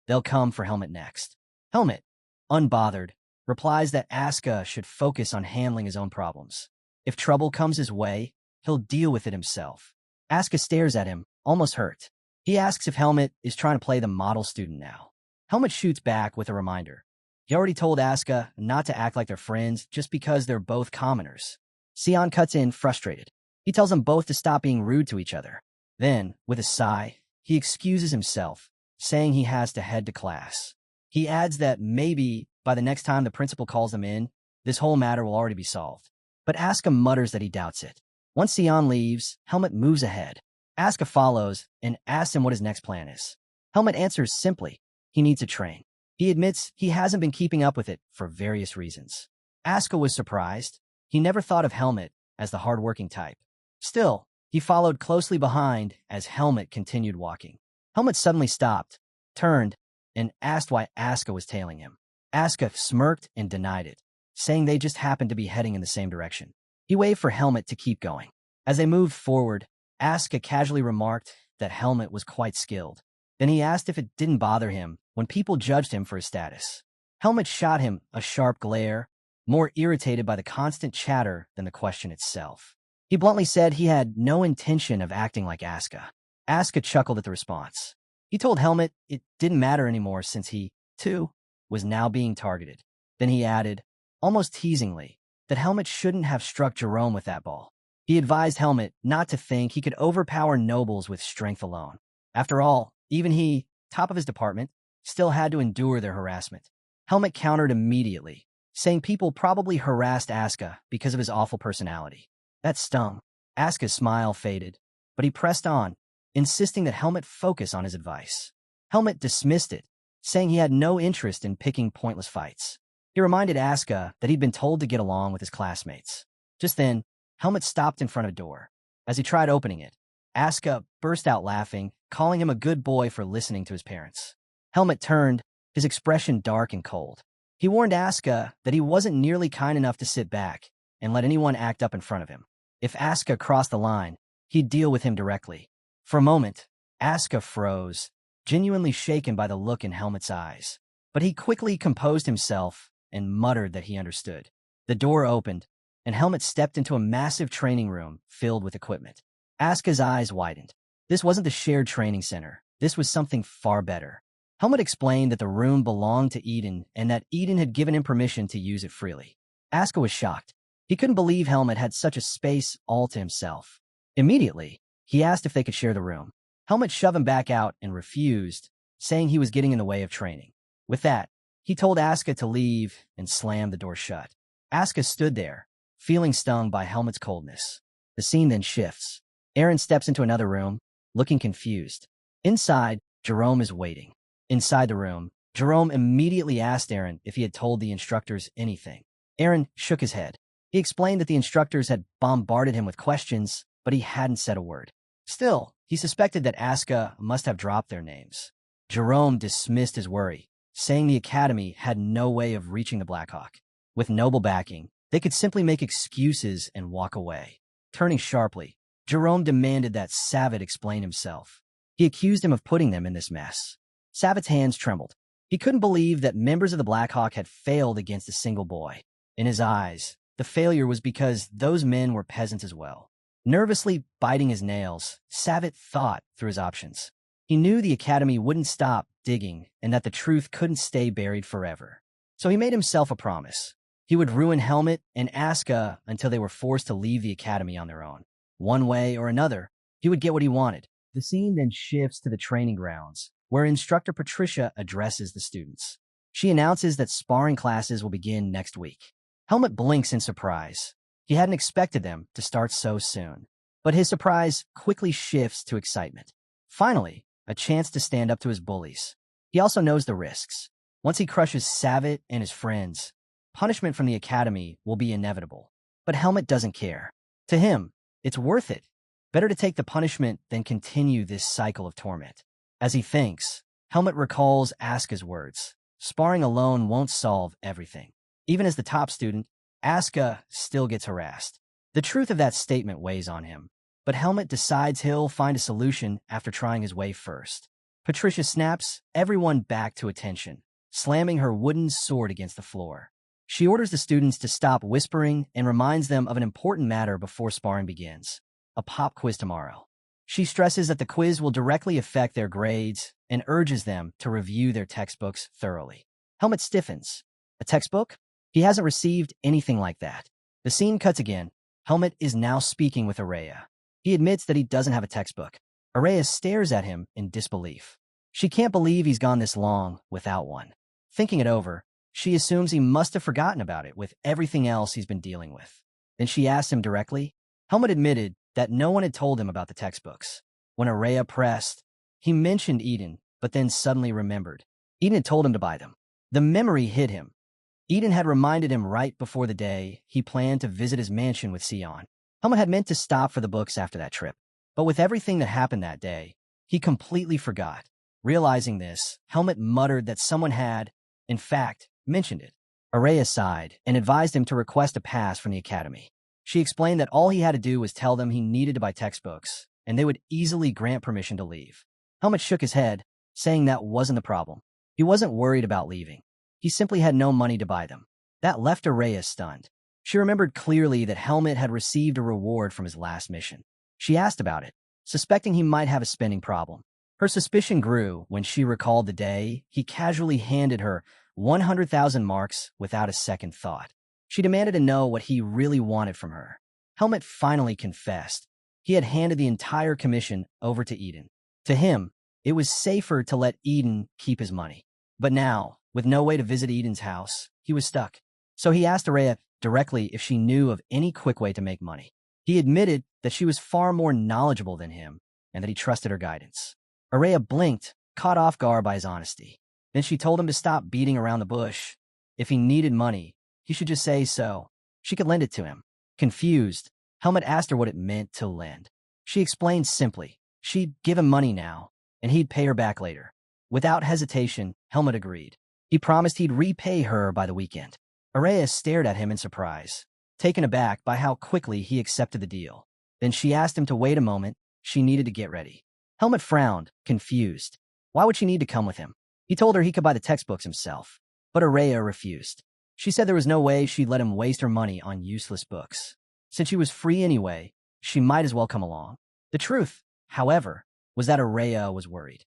they'll come for Helmet next. Helmet, unbothered, replies that Asuka should focus on handling his own problems. If trouble comes his way, he'll deal with it himself. Asuka stares at him, almost hurt. He asks if Helmet is trying to play the model student now. Helmet shoots back with a reminder. He already told Asuka not to act like they're friends just because they're both commoners. Sion cuts in, frustrated. He tells them both to stop being rude to each other. Then, with a sigh, he excuses himself, saying he has to head to class. He adds that maybe by the next time the principal calls them in, this whole matter will already be solved. But Asuka mutters that he doubts it. Once Sion leaves, Helmet moves ahead. Asuka follows and asks him what his next plan is. Helmet answers simply, he needs to train. He admits he hasn't been keeping up with it for various reasons. Asuka was surprised. He never thought of Helmet as the hardworking type. Still, he followed closely behind as Helmet continued walking. Helmet suddenly stopped, turned, and asked why Asuka was tailing him. Asuka smirked and denied it, saying they just happened to be heading in the same direction. He waved for Helmet to keep going. As they moved forward, Asuka casually remarked that Helmet was quite skilled. Then he asked if it didn't bother him when people judged him for his status. Helmet shot him a sharp glare, more irritated by the constant chatter than the question itself. He bluntly said he had no intention of acting like Asuka. Asuka chuckled at the response. He told Helmet it didn't matter anymore since he, too, was now being targeted. Then he added, almost teasingly, that Helmet shouldn't have struck Jerome with that ball. He advised Helmet not to think he could overpower nobles with strength alone. After all, even he, top of his department, still had to endure their harassment. Helmet countered immediately, saying people probably harassed Asuka because of his awful personality. That stung. Asuka's smile faded, but he pressed on, insisting that Helmet focus on his advice. Helmet dismissed it, saying he had no interest in picking pointless fights. He reminded Asuka that he'd been told to get along with his classmates. Just then, Helmet stopped in front of a door. As he tried opening it, Asuka burst out laughing, calling him a good boy for listening to his parents. Helmet turned, his expression dark and cold. He warned Asuka that he wasn't nearly kind enough to sit back and let anyone act up in front of him. If Asuka crossed the line, he'd deal with him directly. For a moment, Asuka froze, genuinely shaken by the look in Helmet's eyes. But he quickly composed himself and muttered that he understood. The door opened, and Helmet stepped into a massive training room filled with equipment. Asuka's eyes widened. This wasn't the shared training center. This was something far better. Helmet explained that the room belonged to Eden and that Eden had given him permission to use it freely. Asuka was shocked. He couldn't believe Helmet had such a space all to himself. Immediately, he asked if they could share the room. Helmet shoved him back out and refused, saying he was getting in the way of training. With that, he told Asuka to leave and slammed the door shut. Asuka stood there, feeling stung by Helmet's coldness. The scene then shifts. Aaron steps into another room, looking confused. Inside, Jerome is waiting. Inside the room, Jerome immediately asked Aaron if he had told the instructors anything. Aaron shook his head. He explained that the instructors had bombarded him with questions, but he hadn't said a word. Still, he suspected that Asuka must have dropped their names. Jerome dismissed his worry, saying the Academy had no way of reaching the Blackhawk. With noble backing, they could simply make excuses and walk away. Turning sharply, Jerome demanded that Savitt explain himself. He accused him of putting them in this mess. Savitt's hands trembled. He couldn't believe that members of the Blackhawk had failed against a single boy. In his eyes, the failure was because those men were peasants as well. Nervously biting his nails, Savitt thought through his options. He knew the Academy wouldn't stop digging and that the truth couldn't stay buried forever. So he made himself a promise. He would ruin Helmet and Asuka until they were forced to leave the Academy on their own. One way or another, he would get what he wanted. The scene then shifts to the training grounds, where instructor Patricia addresses the students. She announces that sparring classes will begin next week. Helmet blinks in surprise. He hadn't expected them to start so soon. But his surprise quickly shifts to excitement. Finally, a chance to stand up to his bullies. He also knows the risks. Once he crushes Savitt and his friends, punishment from the Academy will be inevitable. But Helmet doesn't care. To him, it's worth it. Better to take the punishment than continue this cycle of torment. As he thinks, Helmet recalls Asuka's words. Sparring alone won't solve everything. Even as the top student, Asuka still gets harassed. The truth of that statement weighs on him. But Helmet decides he'll find a solution after trying his way first. Patricia snaps everyone back to attention, slamming her wooden sword against the floor. She orders the students to stop whispering and reminds them of an important matter before sparring begins. A pop quiz tomorrow. She stresses that the quiz will directly affect their grades and urges them to review their textbooks thoroughly. Helmet stiffens. A textbook? He hasn't received anything like that. The scene cuts again. Helmet is now speaking with Araya. He admits that he doesn't have a textbook. Araya stares at him in disbelief. She can't believe he's gone this long without one. Thinking it over, she assumes he must have forgotten about it with everything else he's been dealing with. Then she asks him directly. Helmet admitted that no one had told him about the textbooks. When Araya pressed, he mentioned Eden, but then suddenly remembered. Eden had told him to buy them. The memory hit him. Eden had reminded him right before the day he planned to visit his mansion with Sion. Helmet had meant to stop for the books after that trip, but with everything that happened that day, he completely forgot. Realizing this, Helmet muttered that someone had, in fact, mentioned it. Araya sighed and advised him to request a pass from the Academy. She explained that all he had to do was tell them he needed to buy textbooks, and they would easily grant permission to leave. Helmet shook his head, saying that wasn't the problem. He wasn't worried about leaving. He simply had no money to buy them. That left Araya stunned. She remembered clearly that Helmet had received a reward from his last mission. She asked about it, suspecting he might have a spending problem. Her suspicion grew when she recalled the day he casually handed her 100,000 marks without a second thought. She demanded to know what he really wanted from her. Helmet finally confessed. He had handed the entire commission over to Eden. To him, it was safer to let Eden keep his money. But now, with no way to visit Eden's house, he was stuck. So he asked Araya directly if she knew of any quick way to make money. He admitted that she was far more knowledgeable than him and that he trusted her guidance. Araya blinked, caught off guard by his honesty. Then she told him to stop beating around the bush. If he needed money, he should just say so. She could lend it to him. Confused, Helmet asked her what it meant to lend. She explained simply. She'd give him money now, and he'd pay her back later. Without hesitation, Helmet agreed. He promised he'd repay her by the weekend. Araya stared at him in surprise, taken aback by how quickly he accepted the deal. Then she asked him to wait a moment. She needed to get ready. Helmet frowned, confused. Why would she need to come with him? He told her he could buy the textbooks himself. But Araya refused. She said there was no way she'd let him waste her money on useless books. Since she was free anyway, she might as well come along. The truth, however, was that Araya was worried.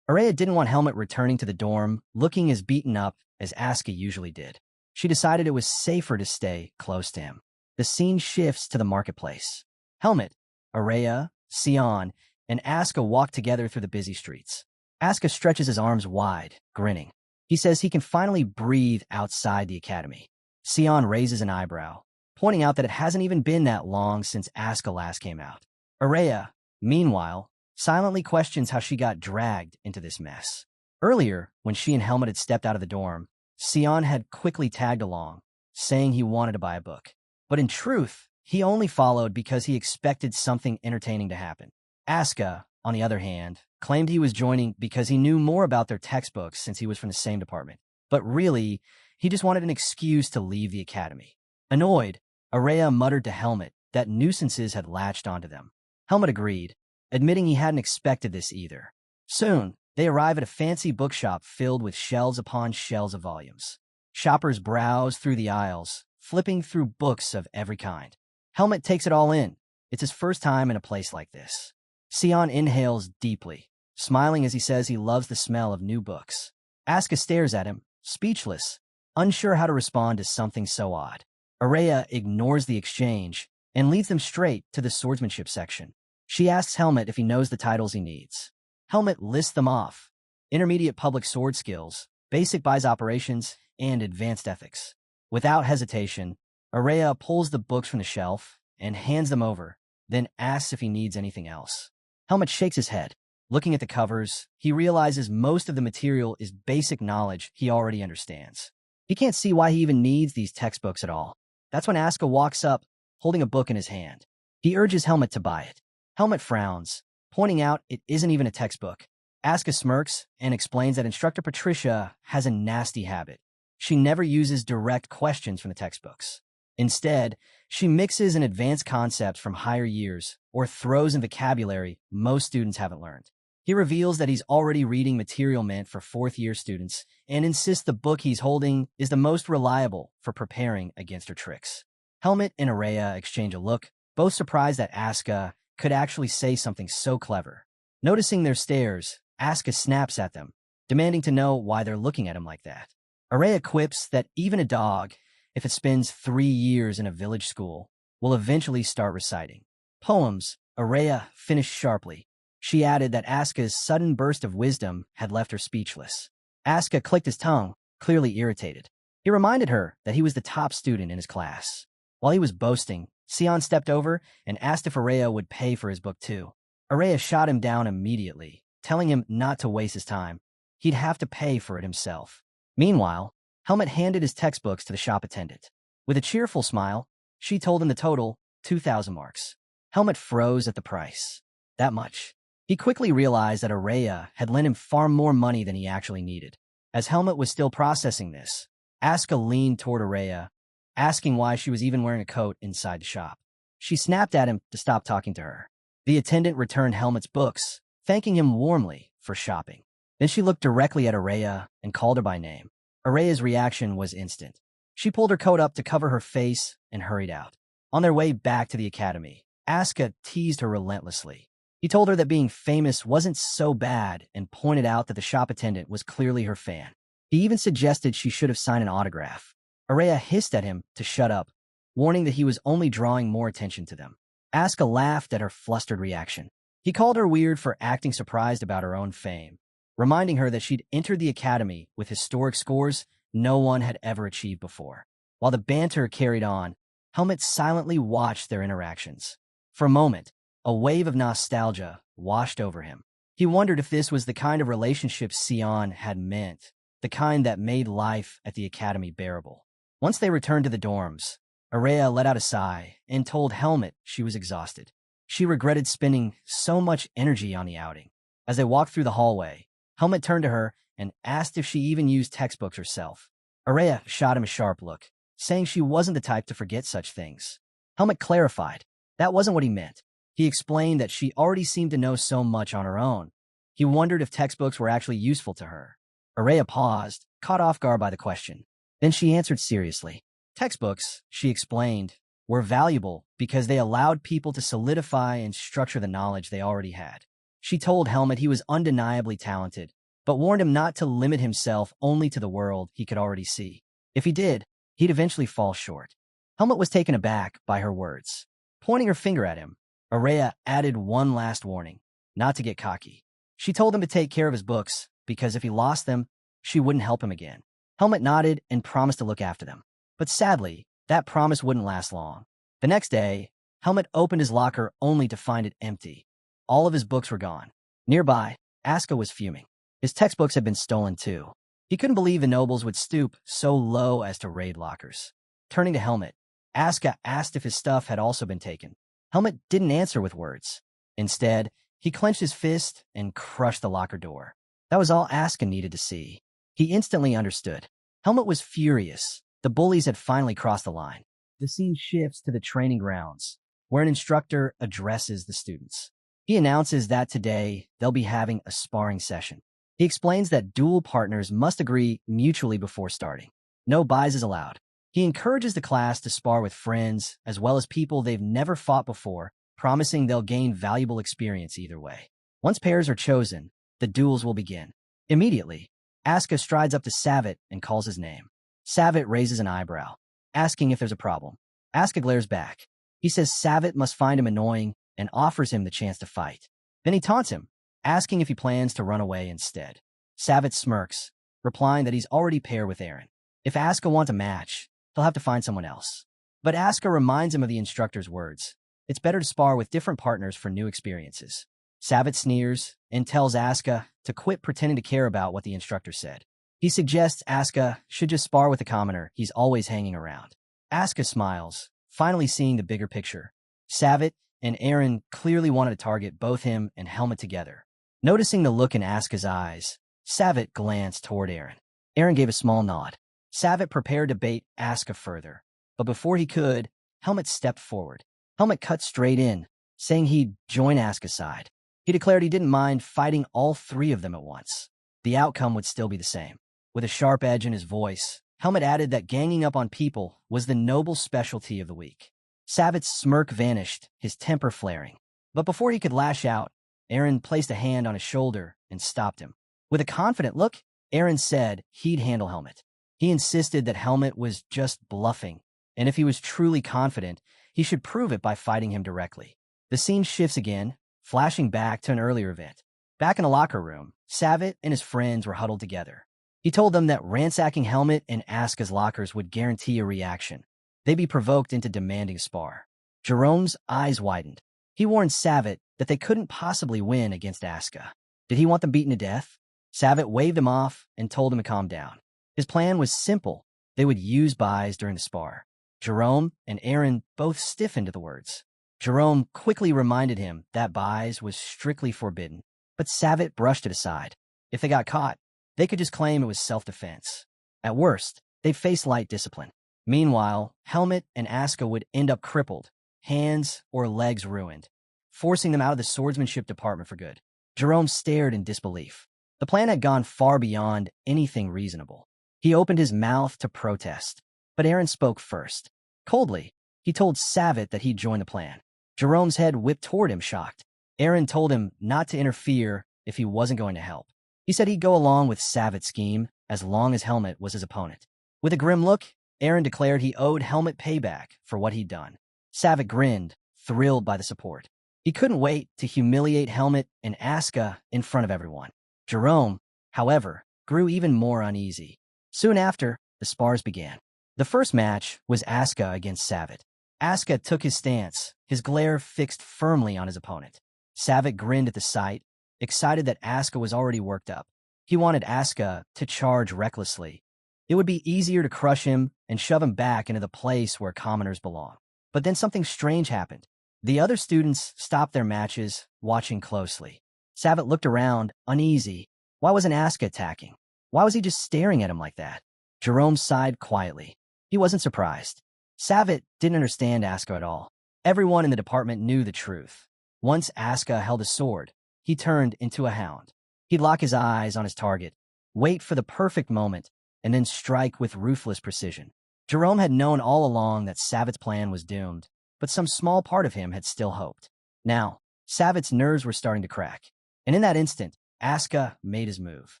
Araya didn't want Helmet returning to the dorm, looking as beaten up as Asuka usually did. She decided it was safer to stay close to him. The scene shifts to the marketplace. Helmet, Araya, Sion, and Asuka walk together through the busy streets. Asuka stretches his arms wide, grinning. He says he can finally breathe outside the Academy. Sion raises an eyebrow, pointing out that it hasn't even been that long since Asuka last came out. Araya, meanwhile, silently questions how she got dragged into this mess. Earlier, when she and Helmet had stepped out of the dorm, Sion had quickly tagged along, saying he wanted to buy a book. But in truth, he only followed because he expected something entertaining to happen. Asuka, on the other hand, claimed he was joining because he knew more about their textbooks since he was from the same department. But really, he just wanted an excuse to leave the academy. Annoyed, Araya muttered to Helmet that nuisances had latched onto them. Helmet agreed, admitting he hadn't expected this either. Soon, they arrive at a fancy bookshop filled with shelves upon shelves of volumes. Shoppers browse through the aisles, flipping through books of every kind. Helmet takes it all in. It's his first time in a place like this. Sion inhales deeply, smiling as he says he loves the smell of new books. Asuka stares at him, speechless, unsure how to respond to something so odd. Araya ignores the exchange and leads them straight to the swordsmanship section. She asks Helmet if he knows the titles he needs. Helmet lists them off: intermediate public sword skills, basic buys operations, and advanced ethics. Without hesitation, Araya pulls the books from the shelf and hands them over, then asks if he needs anything else. Helmet shakes his head. Looking at the covers, he realizes most of the material is basic knowledge he already understands. He can't see why he even needs these textbooks at all. That's when Asuka walks up, holding a book in his hand. He urges Helmet to buy it. Helmet frowns, pointing out it isn't even a textbook. Asuka smirks and explains that Instructor Patricia has a nasty habit. She never uses direct questions from the textbooks. Instead, she mixes in advanced concepts from higher years or throws in vocabulary most students haven't learned. He reveals that he's already reading material meant for fourth-year students and insists the book he's holding is the most reliable for preparing against her tricks. Helmet and Araya exchange a look, both surprised that Asuka could actually say something so clever. Noticing their stares, Asuka snaps at them, demanding to know why they're looking at him like that. Araya quips that even a dog, if it spends 3 years in a village school, will eventually start reciting poems. Araya finished sharply. She added that Asuka's sudden burst of wisdom had left her speechless. Asuka clicked his tongue, clearly irritated. He reminded her that he was the top student in his class. While he was boasting, Sion stepped over and asked if Araya would pay for his book too. Araya shot him down immediately, telling him not to waste his time. He'd have to pay for it himself. Meanwhile, Helmet handed his textbooks to the shop attendant. With a cheerful smile, she told him the total, 2,000 marks. Helmet froze at the price. That much. He quickly realized that Araya had lent him far more money than he actually needed. As Helmet was still processing this, Asuka leaned toward Araya, asking why she was even wearing a coat inside the shop. She snapped at him to stop talking to her. The attendant returned Helmet's books, thanking him warmly for shopping. Then she looked directly at Araya and called her by name. Araya's reaction was instant. She pulled her coat up to cover her face and hurried out. On their way back to the academy, Asuka teased her relentlessly. He told her that being famous wasn't so bad and pointed out that the shop attendant was clearly her fan. He even suggested she should have signed an autograph. Araya hissed at him to shut up, warning that he was only drawing more attention to them. Asuka laughed at her flustered reaction. He called her weird for acting surprised about her own fame, reminding her that she'd entered the academy with historic scores no one had ever achieved before. While the banter carried on, Helmet silently watched their interactions. For a moment, a wave of nostalgia washed over him. He wondered if this was the kind of relationship Sion had meant, the kind that made life at the academy bearable. Once they returned to the dorms, Araya let out a sigh and told Helmet she was exhausted. She regretted spending so much energy on the outing. As they walked through the hallway, Helmet turned to her and asked if she even used textbooks herself. Araya shot him a sharp look, saying she wasn't the type to forget such things. Helmet clarified that wasn't what he meant. He explained that she already seemed to know so much on her own. He wondered if textbooks were actually useful to her. Araya paused, caught off guard by the question. Then she answered seriously. Textbooks, she explained, were valuable because they allowed people to solidify and structure the knowledge they already had. She told Helmet he was undeniably talented, but warned him not to limit himself only to the world he could already see. If he did, he'd eventually fall short. Helmet was taken aback by her words. Pointing her finger at him, Araya added one last warning, not to get cocky. She told him to take care of his books, because if he lost them, she wouldn't help him again. Helmet nodded and promised to look after them. But sadly, that promise wouldn't last long. The next day, Helmet opened his locker only to find it empty. All of his books were gone. Nearby, Asuka was fuming. His textbooks had been stolen too. He couldn't believe the nobles would stoop so low as to raid lockers. Turning to Helmet, Asuka asked if his stuff had also been taken. Helmet didn't answer with words. Instead, he clenched his fist and crushed the locker door. That was all Asuka needed to see. He instantly understood. Helmet was furious. The bullies had finally crossed the line. The scene shifts to the training grounds, where an instructor addresses the students. He announces that today they'll be having a sparring session. He explains that duel partners must agree mutually before starting. No buys is allowed. He encourages the class to spar with friends as well as people they've never fought before, promising they'll gain valuable experience either way. Once pairs are chosen, the duels will begin. Immediately, Asuka strides up to Savit and calls his name. Savit raises an eyebrow, asking if there's a problem. Asuka glares back. He says Savit must find him annoying and offers him the chance to fight. Then he taunts him, asking if he plans to run away instead. Savit smirks, replying that he's already paired with Eren. If Asuka wants a match, he'll have to find someone else. But Asuka reminds him of the instructor's words. It's better to spar with different partners for new experiences. Savit sneers and tells Asuka to quit pretending to care about what the instructor said. He suggests Asuka should just spar with a commoner he's always hanging around. Asuka smiles, finally seeing the bigger picture. Savit and Eren clearly wanted to target both him and Helmet together. Noticing the look in Asuka's eyes, Savit glanced toward Eren. Eren gave a small nod. Savit prepared to bait Asuka further, but before he could, Helmet stepped forward. Helmet cut straight in, saying he'd join Asuka's side. He declared he didn't mind fighting all three of them at once. The outcome would still be the same. With a sharp edge in his voice, Helmet added that ganging up on people was the noble specialty of the week. Savit's smirk vanished, his temper flaring. But before he could lash out, Eren placed a hand on his shoulder and stopped him. With a confident look, Eren said he'd handle Helmet. He insisted that Helmet was just bluffing, and if he was truly confident, he should prove it by fighting him directly. The scene shifts again, flashing back to an earlier event. Back in the locker room, Savit and his friends were huddled together. He told them that ransacking Helmet and Asuka's lockers would guarantee a reaction. They'd be provoked into demanding a spar. Jerome's eyes widened. He warned Savit that they couldn't possibly win against Asuka. Did he want them beaten to death? Savit waved him off and told him to calm down. His plan was simple. They would use buys during the spar. Jerome and Eren both stiffened to the words. Jerome quickly reminded him that buys was strictly forbidden, but Savit brushed it aside. If they got caught, they could just claim it was self-defense. At worst, they'd face light discipline. Meanwhile, Helmet and Asuka would end up crippled, hands or legs ruined, forcing them out of the swordsmanship department for good. Jerome stared in disbelief. The plan had gone far beyond anything reasonable. He opened his mouth to protest, but Eren spoke first. Coldly, he told Savit that he'd join the plan. Jerome's head whipped toward him, shocked. Eren told him not to interfere if he wasn't going to help. He said he'd go along with Savit's scheme as long as Helmet was his opponent. With a grim look, Eren declared he owed Helmet payback for what he'd done. Savit grinned, thrilled by the support. He couldn't wait to humiliate Helmet and Asuka in front of everyone. Jerome, however, grew even more uneasy. Soon after, the spars began. The first match was Asuka against Savit. Asuka took his stance, his glare fixed firmly on his opponent. Savit grinned at the sight, excited that Asuka was already worked up. He wanted Asuka to charge recklessly. It would be easier to crush him and shove him back into the place where commoners belong. But then something strange happened. The other students stopped their matches, watching closely. Savit looked around, uneasy. Why wasn't Asuka attacking? Why was he just staring at him like that? Jerome sighed quietly. He wasn't surprised. Savit didn't understand Asuka at all. Everyone in the department knew the truth. Once Asuka held a sword, he turned into a hound. He'd lock his eyes on his target, wait for the perfect moment, and then strike with ruthless precision. Jerome had known all along that Savit's plan was doomed, but some small part of him had still hoped. Now, Savit's nerves were starting to crack, and in that instant, Asuka made his move.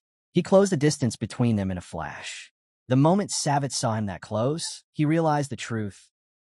He closed the distance between them in a flash. The moment Savit saw him that close, he realized the truth.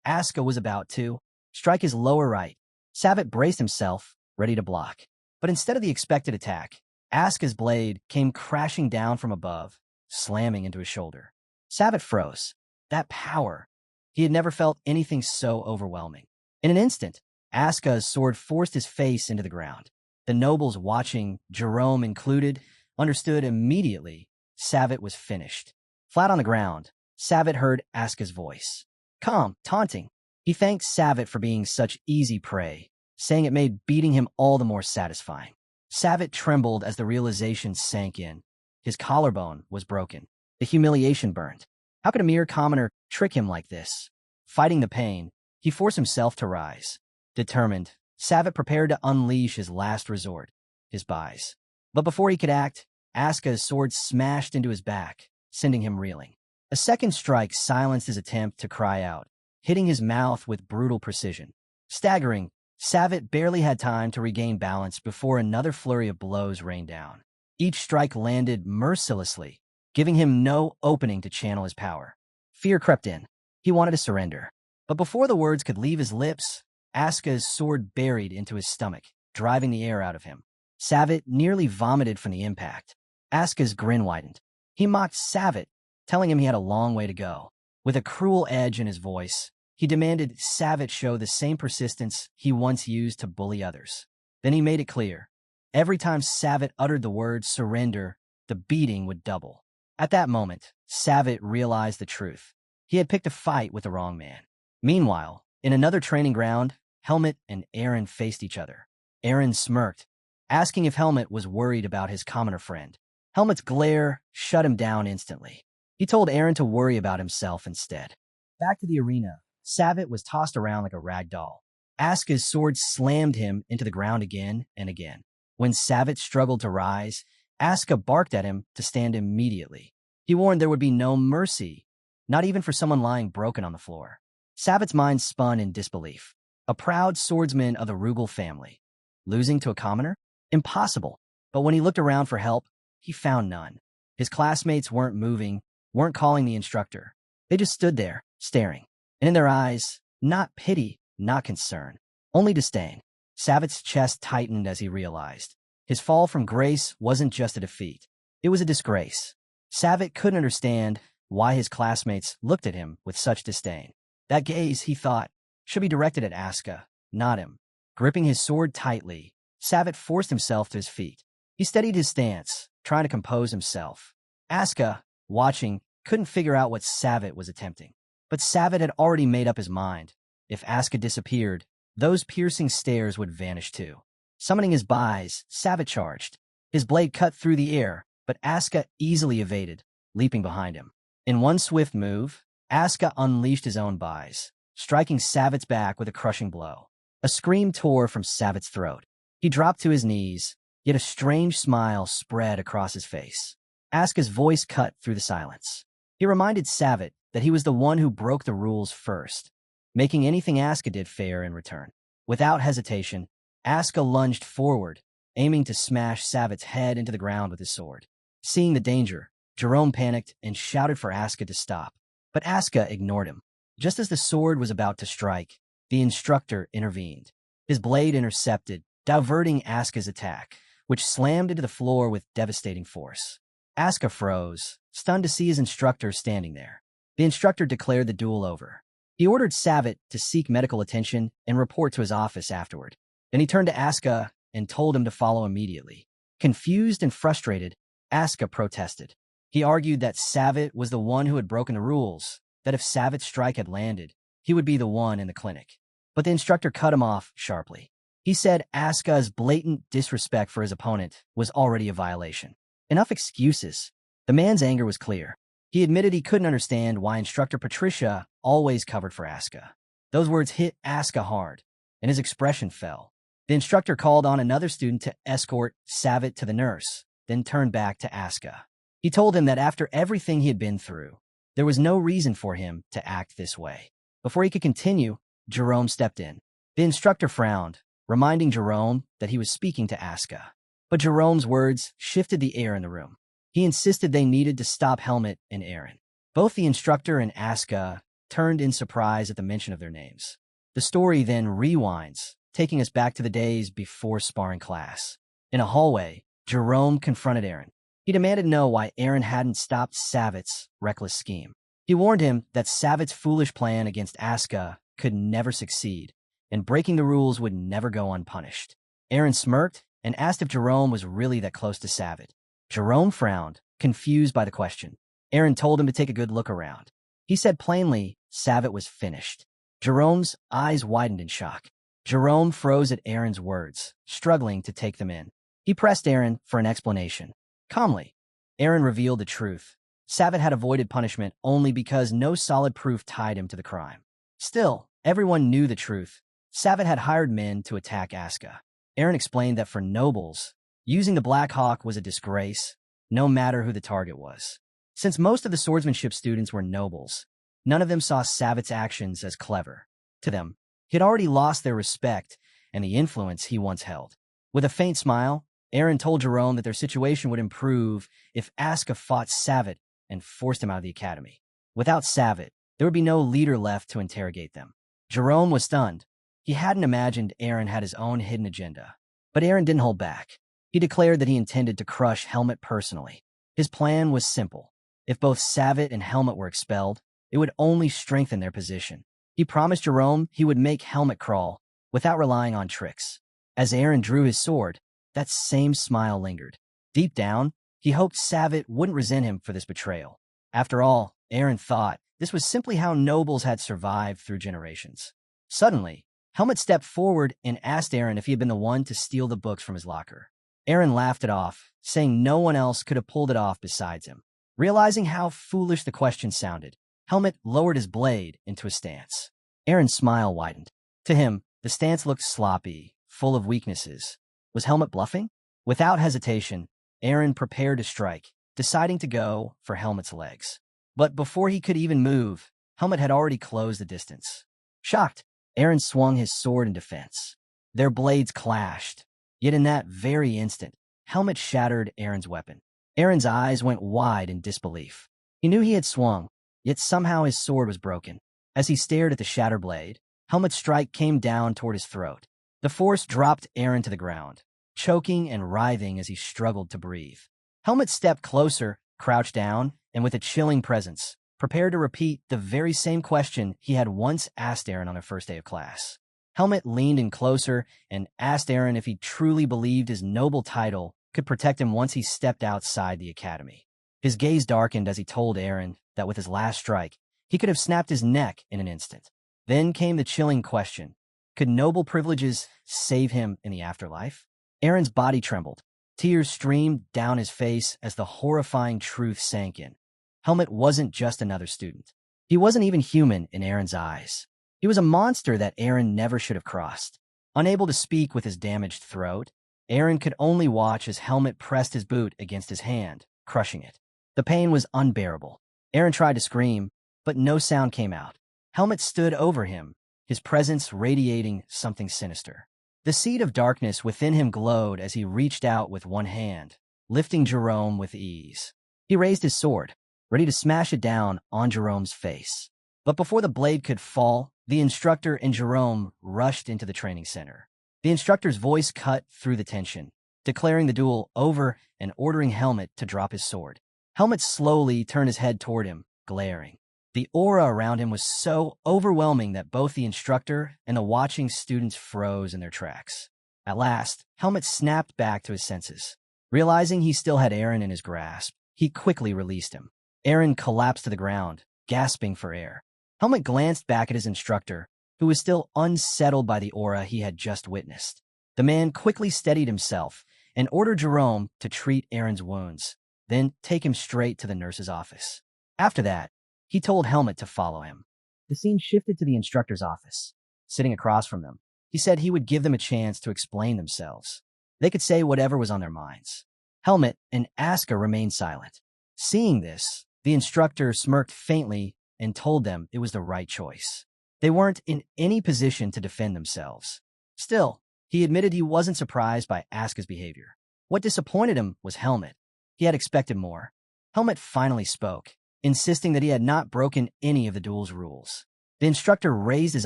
Asuka was about to strike his lower right. Savit braced himself, ready to block. But instead of the expected attack, Asuka's blade came crashing down from above, slamming into his shoulder. Savit froze. That power. He had never felt anything so overwhelming. In an instant, Asuka's sword forced his face into the ground. The nobles watching, Jerome included, understood immediately Savit was finished. Flat on the ground, Savit heard Asuka's voice. calm, taunting. He thanked Savitt for being such easy prey, saying it made beating him all the more satisfying. Savitt trembled as the realization sank in. His collarbone was broken. The humiliation burned. How could a mere commoner trick him like this? Fighting the pain, he forced himself to rise. Determined, Savitt prepared to unleash his last resort, his buys. But before he could act, Asuka's sword smashed into his back, sending him reeling. A second strike silenced his attempt to cry out, hitting his mouth with brutal precision. Staggering, Savitt barely had time to regain balance before another flurry of blows rained down. Each strike landed mercilessly, giving him no opening to channel his power. Fear crept in. He wanted to surrender. But before the words could leave his lips, Asuka's sword buried into his stomach, driving the air out of him. Savitt nearly vomited from the impact. Asuka's grin widened. He mocked Savitt, telling him he had a long way to go. With a cruel edge in his voice, he demanded Savitt show the same persistence he once used to bully others. Then he made it clear. Every time Savitt uttered the word surrender, the beating would double. At that moment, Savitt realized the truth. He had picked a fight with the wrong man. Meanwhile, in another training ground, Helmut and Eren faced each other. Eren smirked, asking if Helmut was worried about his commoner friend. Helmut's glare shut him down instantly. He told Eren to worry about himself instead. Back to the arena, Savitt was tossed around like a rag doll. Asuka's sword slammed him into the ground again and again. When Savitt struggled to rise, Asuka barked at him to stand immediately. He warned there would be no mercy, not even for someone lying broken on the floor. Savitt's mind spun in disbelief. A proud swordsman of the Rugal family. Losing to a commoner? Impossible. But when he looked around for help, he found none. His classmates weren't moving, weren't calling the instructor. They just stood there, staring. And in their eyes, not pity, not concern, only disdain. Savitt's chest tightened as he realized. His fall from grace wasn't just a defeat. It was a disgrace. Savitt couldn't understand why his classmates looked at him with such disdain. That gaze, he thought, should be directed at Asuka, not him. Gripping his sword tightly, Savitt forced himself to his feet. He steadied his stance, trying to compose himself. Asuka, watching, couldn't figure out what Savitt was attempting. But Savitt had already made up his mind. If Asuka disappeared, those piercing stares would vanish too. Summoning his buys, Savitt charged. His blade cut through the air, but Asuka easily evaded, leaping behind him. In one swift move, Asuka unleashed his own buys, striking Savitt's back with a crushing blow. A scream tore from Savitt's throat. He dropped to his knees, yet a strange smile spread across his face. Asuka's voice cut through the silence. He reminded Savitt that he was the one who broke the rules first, making anything Asuka did fair in return. Without hesitation, Asuka lunged forward, aiming to smash Savitt's head into the ground with his sword. Seeing the danger, Jerome panicked and shouted for Asuka to stop. But Asuka ignored him. Just as the sword was about to strike, the instructor intervened. His blade intercepted, diverting Asuka's attack, which slammed into the floor with devastating force. Asuka froze, stunned to see his instructor standing there. The instructor declared the duel over. He ordered Savitt to seek medical attention and report to his office afterward. Then he turned to Asuka and told him to follow immediately. Confused and frustrated, Asuka protested. He argued that Savitt was the one who had broken the rules, that if Savitt's strike had landed, he would be the one in the clinic. But the instructor cut him off sharply. He said Asuka's blatant disrespect for his opponent was already a violation. Enough excuses. The man's anger was clear. He admitted he couldn't understand why Instructor Patricia always covered for Asuka. Those words hit Asuka hard, and his expression fell. The instructor called on another student to escort Savitt to the nurse, then turned back to Asuka. He told him that after everything he had been through, there was no reason for him to act this way. Before he could continue, Jerome stepped in. The instructor frowned, reminding Jerome that he was speaking to Asuka. But Jerome's words shifted the air in the room. He insisted they needed to stop Helmut and Eren. Both the instructor and Asuka turned in surprise at the mention of their names. The story then rewinds, taking us back to the days before sparring class. In a hallway, Jerome confronted Eren. He demanded to know why Eren hadn't stopped Savitt's reckless scheme. He warned him that Savitt's foolish plan against Asuka could never succeed, and breaking the rules would never go unpunished. Eren smirked and asked if Jerome was really that close to Savitt. Jerome frowned, confused by the question. Eren told him to take a good look around. He said plainly Savitt was finished. Jerome's eyes widened in shock. Jerome froze at Aaron's words, struggling to take them in. He pressed Aaron for an explanation. Calmly, Aaron revealed the truth. Savitt had avoided punishment only because no solid proof tied him to the crime. Still, everyone knew the truth. Savitt had hired men to attack Asuka. Aaron explained that for nobles, using the Black Hawk was a disgrace, no matter who the target was. Since most of the swordsmanship students were nobles, none of them saw Savitt's actions as clever. To them, he had already lost their respect and the influence he once held. With a faint smile, Aaron told Jerome that their situation would improve if Asuka fought Savitt and forced him out of the academy. Without Savitt, there would be no leader left to interrogate them. Jerome was stunned. He hadn't imagined Aaron had his own hidden agenda. But Aaron didn't hold back. He declared that he intended to crush Helmut personally. His plan was simple. If both Savitt and Helmut were expelled, it would only strengthen their position. He promised Jerome he would make Helmut crawl without relying on tricks. As Aaron drew his sword, that same smile lingered. Deep down, he hoped Savitt wouldn't resent him for this betrayal. After all, Aaron thought this was simply how nobles had survived through generations. Suddenly, Helmut stepped forward and asked Aaron if he had been the one to steal the books from his locker. Aaron laughed it off, saying no one else could have pulled it off besides him. Realizing how foolish the question sounded, Helmut lowered his blade into a stance. Aaron's smile widened. To him, the stance looked sloppy, full of weaknesses. Was Helmut bluffing? Without hesitation, Aaron prepared to strike, deciding to go for Helmut's legs. But before he could even move, Helmut had already closed the distance. Shocked, Aaron swung his sword in defense. Their blades clashed. Yet in that very instant, Helmut shattered Aaron's weapon. Aaron's eyes went wide in disbelief. He knew he had swung, yet somehow his sword was broken. As he stared at the shattered blade, Helmut's strike came down toward his throat. The force dropped Aaron to the ground, choking and writhing as he struggled to breathe. Helmut stepped closer, crouched down, and with a chilling presence, prepared to repeat the very same question he had once asked Aaron on their first day of class. Helmut leaned in closer and asked Aaron if he truly believed his noble title could protect him once he stepped outside the academy. His gaze darkened as he told Aaron that with his last strike, he could have snapped his neck in an instant. Then came the chilling question. Could noble privileges save him in the afterlife? Aaron's body trembled. Tears streamed down his face as the horrifying truth sank in. Helmut wasn't just another student. He wasn't even human in Aaron's eyes. He was a monster that Aaron never should have crossed. Unable to speak with his damaged throat, Aaron could only watch as Helmut pressed his boot against his hand, crushing it. The pain was unbearable. Aaron tried to scream, but no sound came out. Helmut stood over him, his presence radiating something sinister. The seed of darkness within him glowed as he reached out with one hand, lifting Jerome with ease. He raised his sword, ready to smash it down on Jerome's face. But before the blade could fall, the instructor and Jerome rushed into the training center. The instructor's voice cut through the tension, declaring the duel over and ordering Helmut to drop his sword. Helmut slowly turned his head toward him, glaring. The aura around him was so overwhelming that both the instructor and the watching students froze in their tracks. At last, Helmut snapped back to his senses. Realizing he still had Aaron in his grasp, he quickly released him. Aaron collapsed to the ground, gasping for air. Helmut glanced back at his instructor, who was still unsettled by the aura he had just witnessed. The man quickly steadied himself and ordered Jerome to treat Aaron's wounds, then take him straight to the nurse's office. After that, he told Helmut to follow him. The scene shifted to the instructor's office. Sitting across from them, he said he would give them a chance to explain themselves. They could say whatever was on their minds. Helmut and Asuka remained silent. Seeing this, the instructor smirked faintly and told them it was the right choice. They weren't in any position to defend themselves. Still, he admitted he wasn't surprised by Asuka's behavior. What disappointed him was Helmut. He had expected more. Helmut finally spoke, insisting that he had not broken any of the duel's rules. The instructor raised his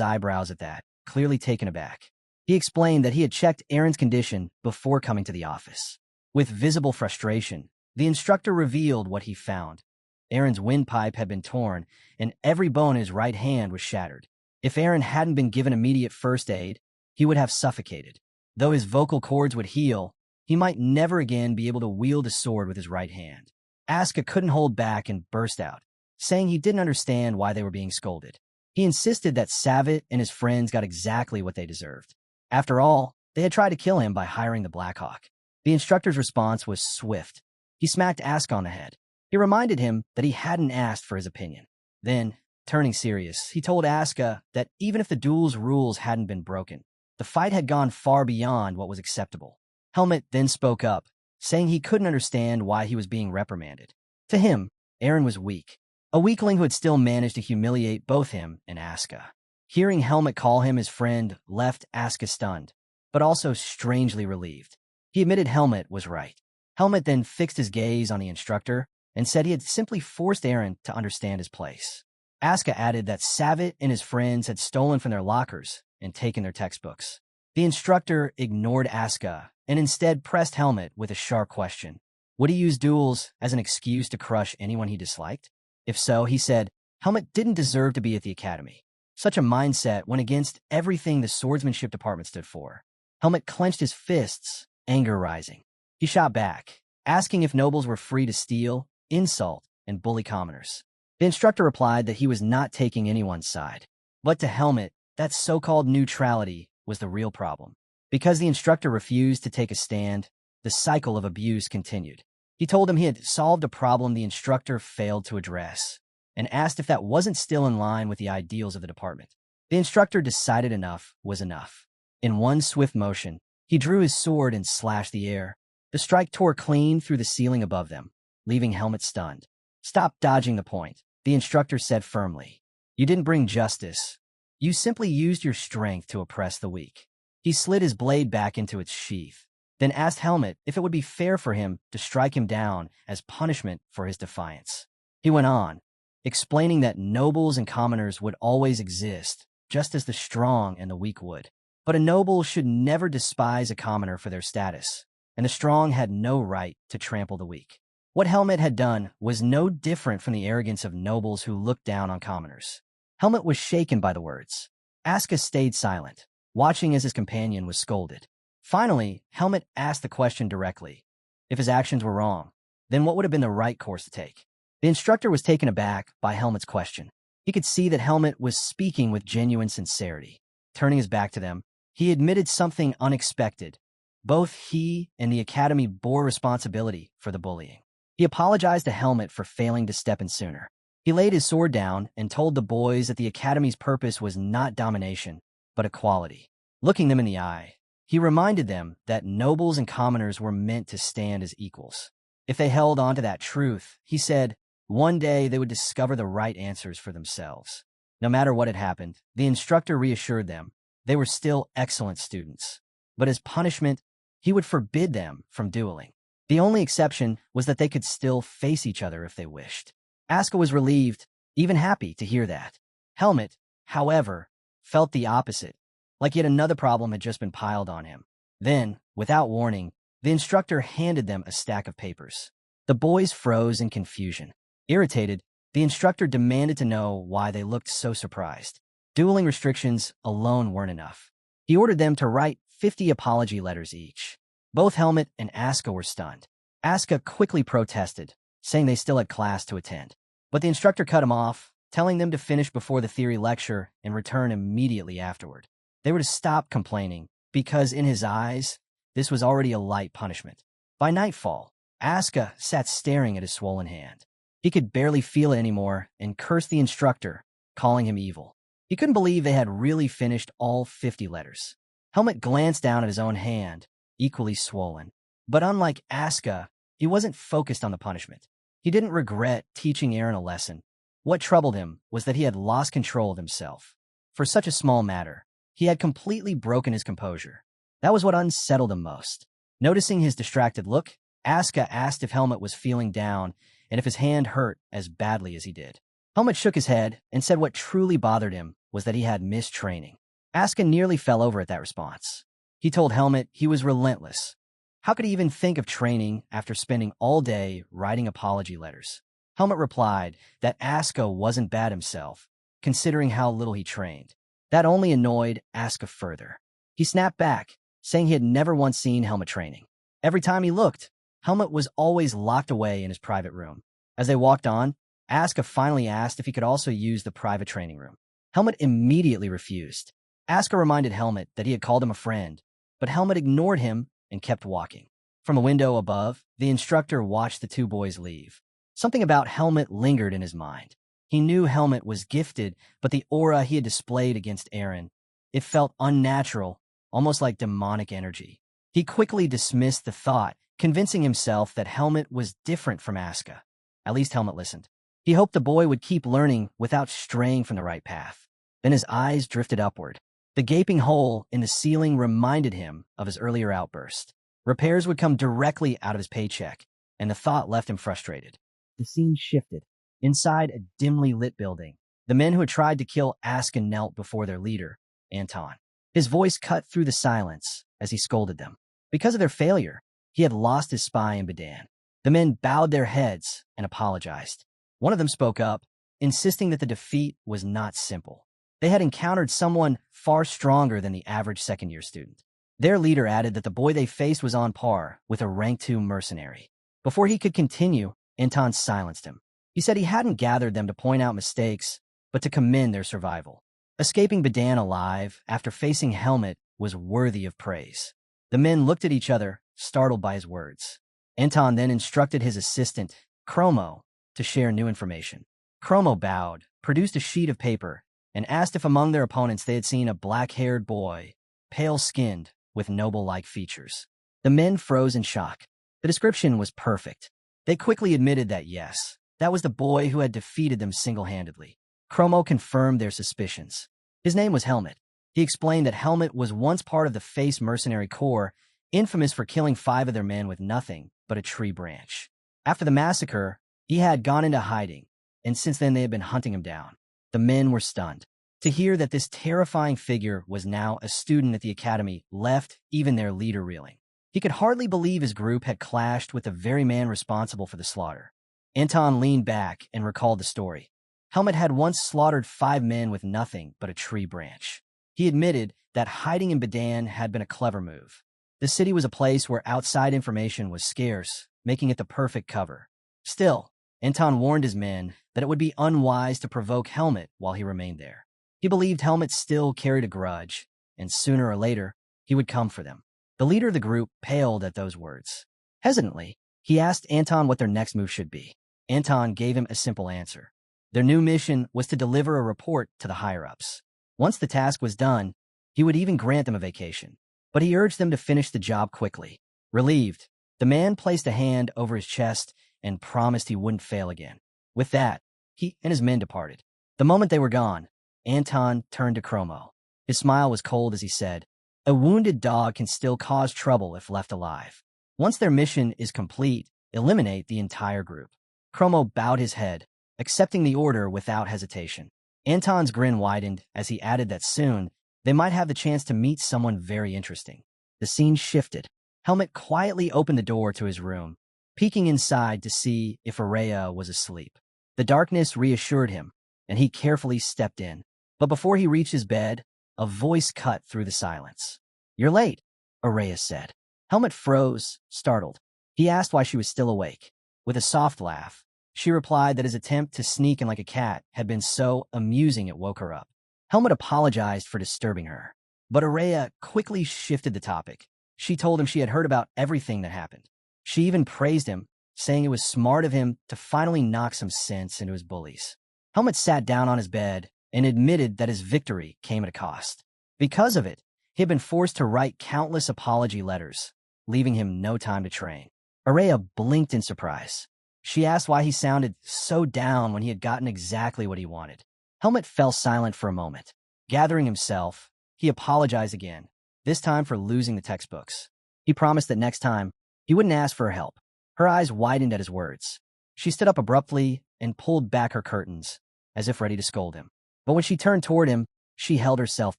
eyebrows at that, clearly taken aback. He explained that he had checked Aaron's condition before coming to the office. With visible frustration, the instructor revealed what he found. Aaron's windpipe had been torn, and every bone in his right hand was shattered. If Aaron hadn't been given immediate first aid, he would have suffocated. Though his vocal cords would heal, he might never again be able to wield a sword with his right hand. Asuka couldn't hold back and burst out, saying he didn't understand why they were being scolded. He insisted that Savitt and his friends got exactly what they deserved. After all, they had tried to kill him by hiring the Blackhawk. The instructor's response was swift. He smacked Asuka on the head. He reminded him that he hadn't asked for his opinion. Then, turning serious, he told Asuka that even if the duel's rules hadn't been broken, the fight had gone far beyond what was acceptable. Helmet then spoke up, saying he couldn't understand why he was being reprimanded. To him, Eren was weak, a weakling who had still managed to humiliate both him and Asuka. Hearing Helmet call him his friend left Asuka stunned, but also strangely relieved. He admitted Helmet was right. Helmet then fixed his gaze on the instructor and said he had simply forced Eren to understand his place. Asuka added that Savitt and his friends had stolen from their lockers and taken their textbooks. The instructor ignored Asuka and instead pressed Helmet with a sharp question. Would he use duels as an excuse to crush anyone he disliked? If so, he said, Helmet didn't deserve to be at the academy. Such a mindset went against everything the swordsmanship department stood for. Helmet clenched his fists, anger rising. He shot back, asking if nobles were free to steal, insult, and bully commoners. The instructor replied that he was not taking anyone's side. But to Helmet, that so-called neutrality was the real problem. Because the instructor refused to take a stand, the cycle of abuse continued. He told him he had solved a problem the instructor failed to address, and asked if that wasn't still in line with the ideals of the department. The instructor decided enough was enough. In one swift motion, he drew his sword and slashed the air. The strike tore clean through the ceiling above them, leaving Helmet stunned. Stop dodging the point, the instructor said firmly. You didn't bring justice. You simply used your strength to oppress the weak. He slid his blade back into its sheath, then asked Helmet if it would be fair for him to strike him down as punishment for his defiance. He went on, explaining that nobles and commoners would always exist, just as the strong and the weak would. But a noble should never despise a commoner for their status, and the strong had no right to trample the weak. What Helmet had done was no different from the arrogance of nobles who looked down on commoners. Helmet was shaken by the words. Asuka stayed silent, watching as his companion was scolded. Finally, Helmet asked the question directly. If his actions were wrong, then what would have been the right course to take? The instructor was taken aback by Helmet's question. He could see that Helmet was speaking with genuine sincerity. Turning his back to them, he admitted something unexpected. Both he and the academy bore responsibility for the bullying. He apologized to Helmet for failing to step in sooner. He laid his sword down and told the boys that the academy's purpose was not domination, but equality. Looking them in the eye, he reminded them that nobles and commoners were meant to stand as equals. If they held on to that truth, he said, one day they would discover the right answers for themselves. No matter what had happened, the instructor reassured them they were still excellent students. But as punishment, he would forbid them from dueling. The only exception was that they could still face each other if they wished. Asuka was relieved, even happy to hear that. Helmet, however, felt the opposite, like yet another problem had just been piled on him. Then, without warning, the instructor handed them a stack of papers. The boys froze in confusion. Irritated, the instructor demanded to know why they looked so surprised. Dueling restrictions alone weren't enough. He ordered them to write 50 apology letters each. Both Helmet and Asuka were stunned. Asuka quickly protested, saying they still had class to attend. But the instructor cut him off, telling them to finish before the theory lecture and return immediately afterward. They were to stop complaining, because in his eyes, this was already a light punishment. By nightfall, Asuka sat staring at his swollen hand. He could barely feel it anymore and cursed the instructor, calling him evil. He couldn't believe they had really finished all 50 letters. Helmet glanced down at his own hand, equally swollen. But unlike Asuka, he wasn't focused on the punishment. He didn't regret teaching Eren a lesson. What troubled him was that he had lost control of himself. For such a small matter, he had completely broken his composure. That was what unsettled him most. Noticing his distracted look, Asuka asked if Helmet was feeling down and if his hand hurt as badly as he did. Helmet shook his head and said what truly bothered him was that he had missed training. Asuka nearly fell over at that response. He told Helmet he was relentless. How could he even think of training after spending all day writing apology letters? Helmet replied that Asuka wasn't bad himself, considering how little he trained. That only annoyed Asuka further. He snapped back, saying he had never once seen Helmet training. Every time he looked, Helmet was always locked away in his private room. As they walked on, Asuka finally asked if he could also use the private training room. Helmet immediately refused. Asuka reminded Helmet that he had called him a friend, but Helmet ignored him and kept walking. From a window above, the instructor watched the two boys leave. Something about Helmet lingered in his mind. He knew Helmet was gifted, but the aura he had displayed against Eren, it felt unnatural, almost like demonic energy. He quickly dismissed the thought, convincing himself that Helmet was different from Asuka. At least Helmet listened. He hoped the boy would keep learning without straying from the right path. Then his eyes drifted upward. The gaping hole in the ceiling reminded him of his earlier outburst. Repairs would come directly out of his paycheck, and the thought left him frustrated. The scene shifted. Inside a dimly lit building, the men who had tried to kill Asuka knelt before their leader, Anton. His voice cut through the silence as he scolded them. Because of their failure, he had lost his spy in Bedan. The men bowed their heads and apologized. One of them spoke up, insisting that the defeat was not simple. They had encountered someone far stronger than the average second-year student. Their leader added that the boy they faced was on par with a rank 2 mercenary. Before he could continue, Anton silenced him. He said he hadn't gathered them to point out mistakes, but to commend their survival. Escaping Bedan alive after facing Helmet was worthy of praise. The men looked at each other, startled by his words. Anton then instructed his assistant, Chromo, to share new information. Chromo bowed, produced a sheet of paper, and asked if among their opponents they had seen a black-haired boy, pale-skinned, with noble-like features. The men froze in shock. The description was perfect. They quickly admitted that yes, that was the boy who had defeated them single-handedly. Chromo confirmed their suspicions. His name was Helmet. He explained that Helmet was once part of the Face Mercenary Corps, infamous for killing 5 of their men with nothing but a tree branch. After the massacre, he had gone into hiding, and since then they had been hunting him down. The men were stunned. To hear that this terrifying figure was now a student at the academy left even their leader reeling. He could hardly believe his group had clashed with the very man responsible for the slaughter. Anton leaned back and recalled the story. Helmet had once slaughtered 5 men with nothing but a tree branch. He admitted that hiding in Bedan had been a clever move. The city was a place where outside information was scarce, making it the perfect cover. Still, Anton warned his men that it would be unwise to provoke Helmet while he remained there. He believed Helmet still carried a grudge, and sooner or later, he would come for them. The leader of the group paled at those words. Hesitantly, he asked Anton what their next move should be. Anton gave him a simple answer. Their new mission was to deliver a report to the higher-ups. Once the task was done, he would even grant them a vacation. But he urged them to finish the job quickly. Relieved, the man placed a hand over his chest and promised he wouldn't fail again. With that, he and his men departed. The moment they were gone, Anton turned to Chromo. His smile was cold as he said, "A wounded dog can still cause trouble if left alive. Once their mission is complete, eliminate the entire group." Chromo bowed his head, accepting the order without hesitation. Anton's grin widened as he added that soon they might have the chance to meet someone very interesting. The scene shifted. Helmet quietly opened the door to his room, peeking inside to see if Araya was asleep. The darkness reassured him, and he carefully stepped in. But before he reached his bed, a voice cut through the silence. "You're late," Araya said. Helmet froze, startled. He asked why she was still awake. With a soft laugh, she replied that his attempt to sneak in like a cat had been so amusing it woke her up. Helmet apologized for disturbing her, but Araya quickly shifted the topic. She told him she had heard about everything that happened. She even praised him, saying it was smart of him to finally knock some sense into his bullies. Helmet sat down on his bed and admitted that his victory came at a cost. Because of it, he had been forced to write countless apology letters, leaving him no time to train. Araya blinked in surprise. She asked why he sounded so down when he had gotten exactly what he wanted. Helmet fell silent for a moment. Gathering himself, he apologized again, this time for losing the textbooks. He promised that next time, he wouldn't ask for her help. Her eyes widened at his words. She stood up abruptly and pulled back her curtains, as if ready to scold him. But when she turned toward him, she held herself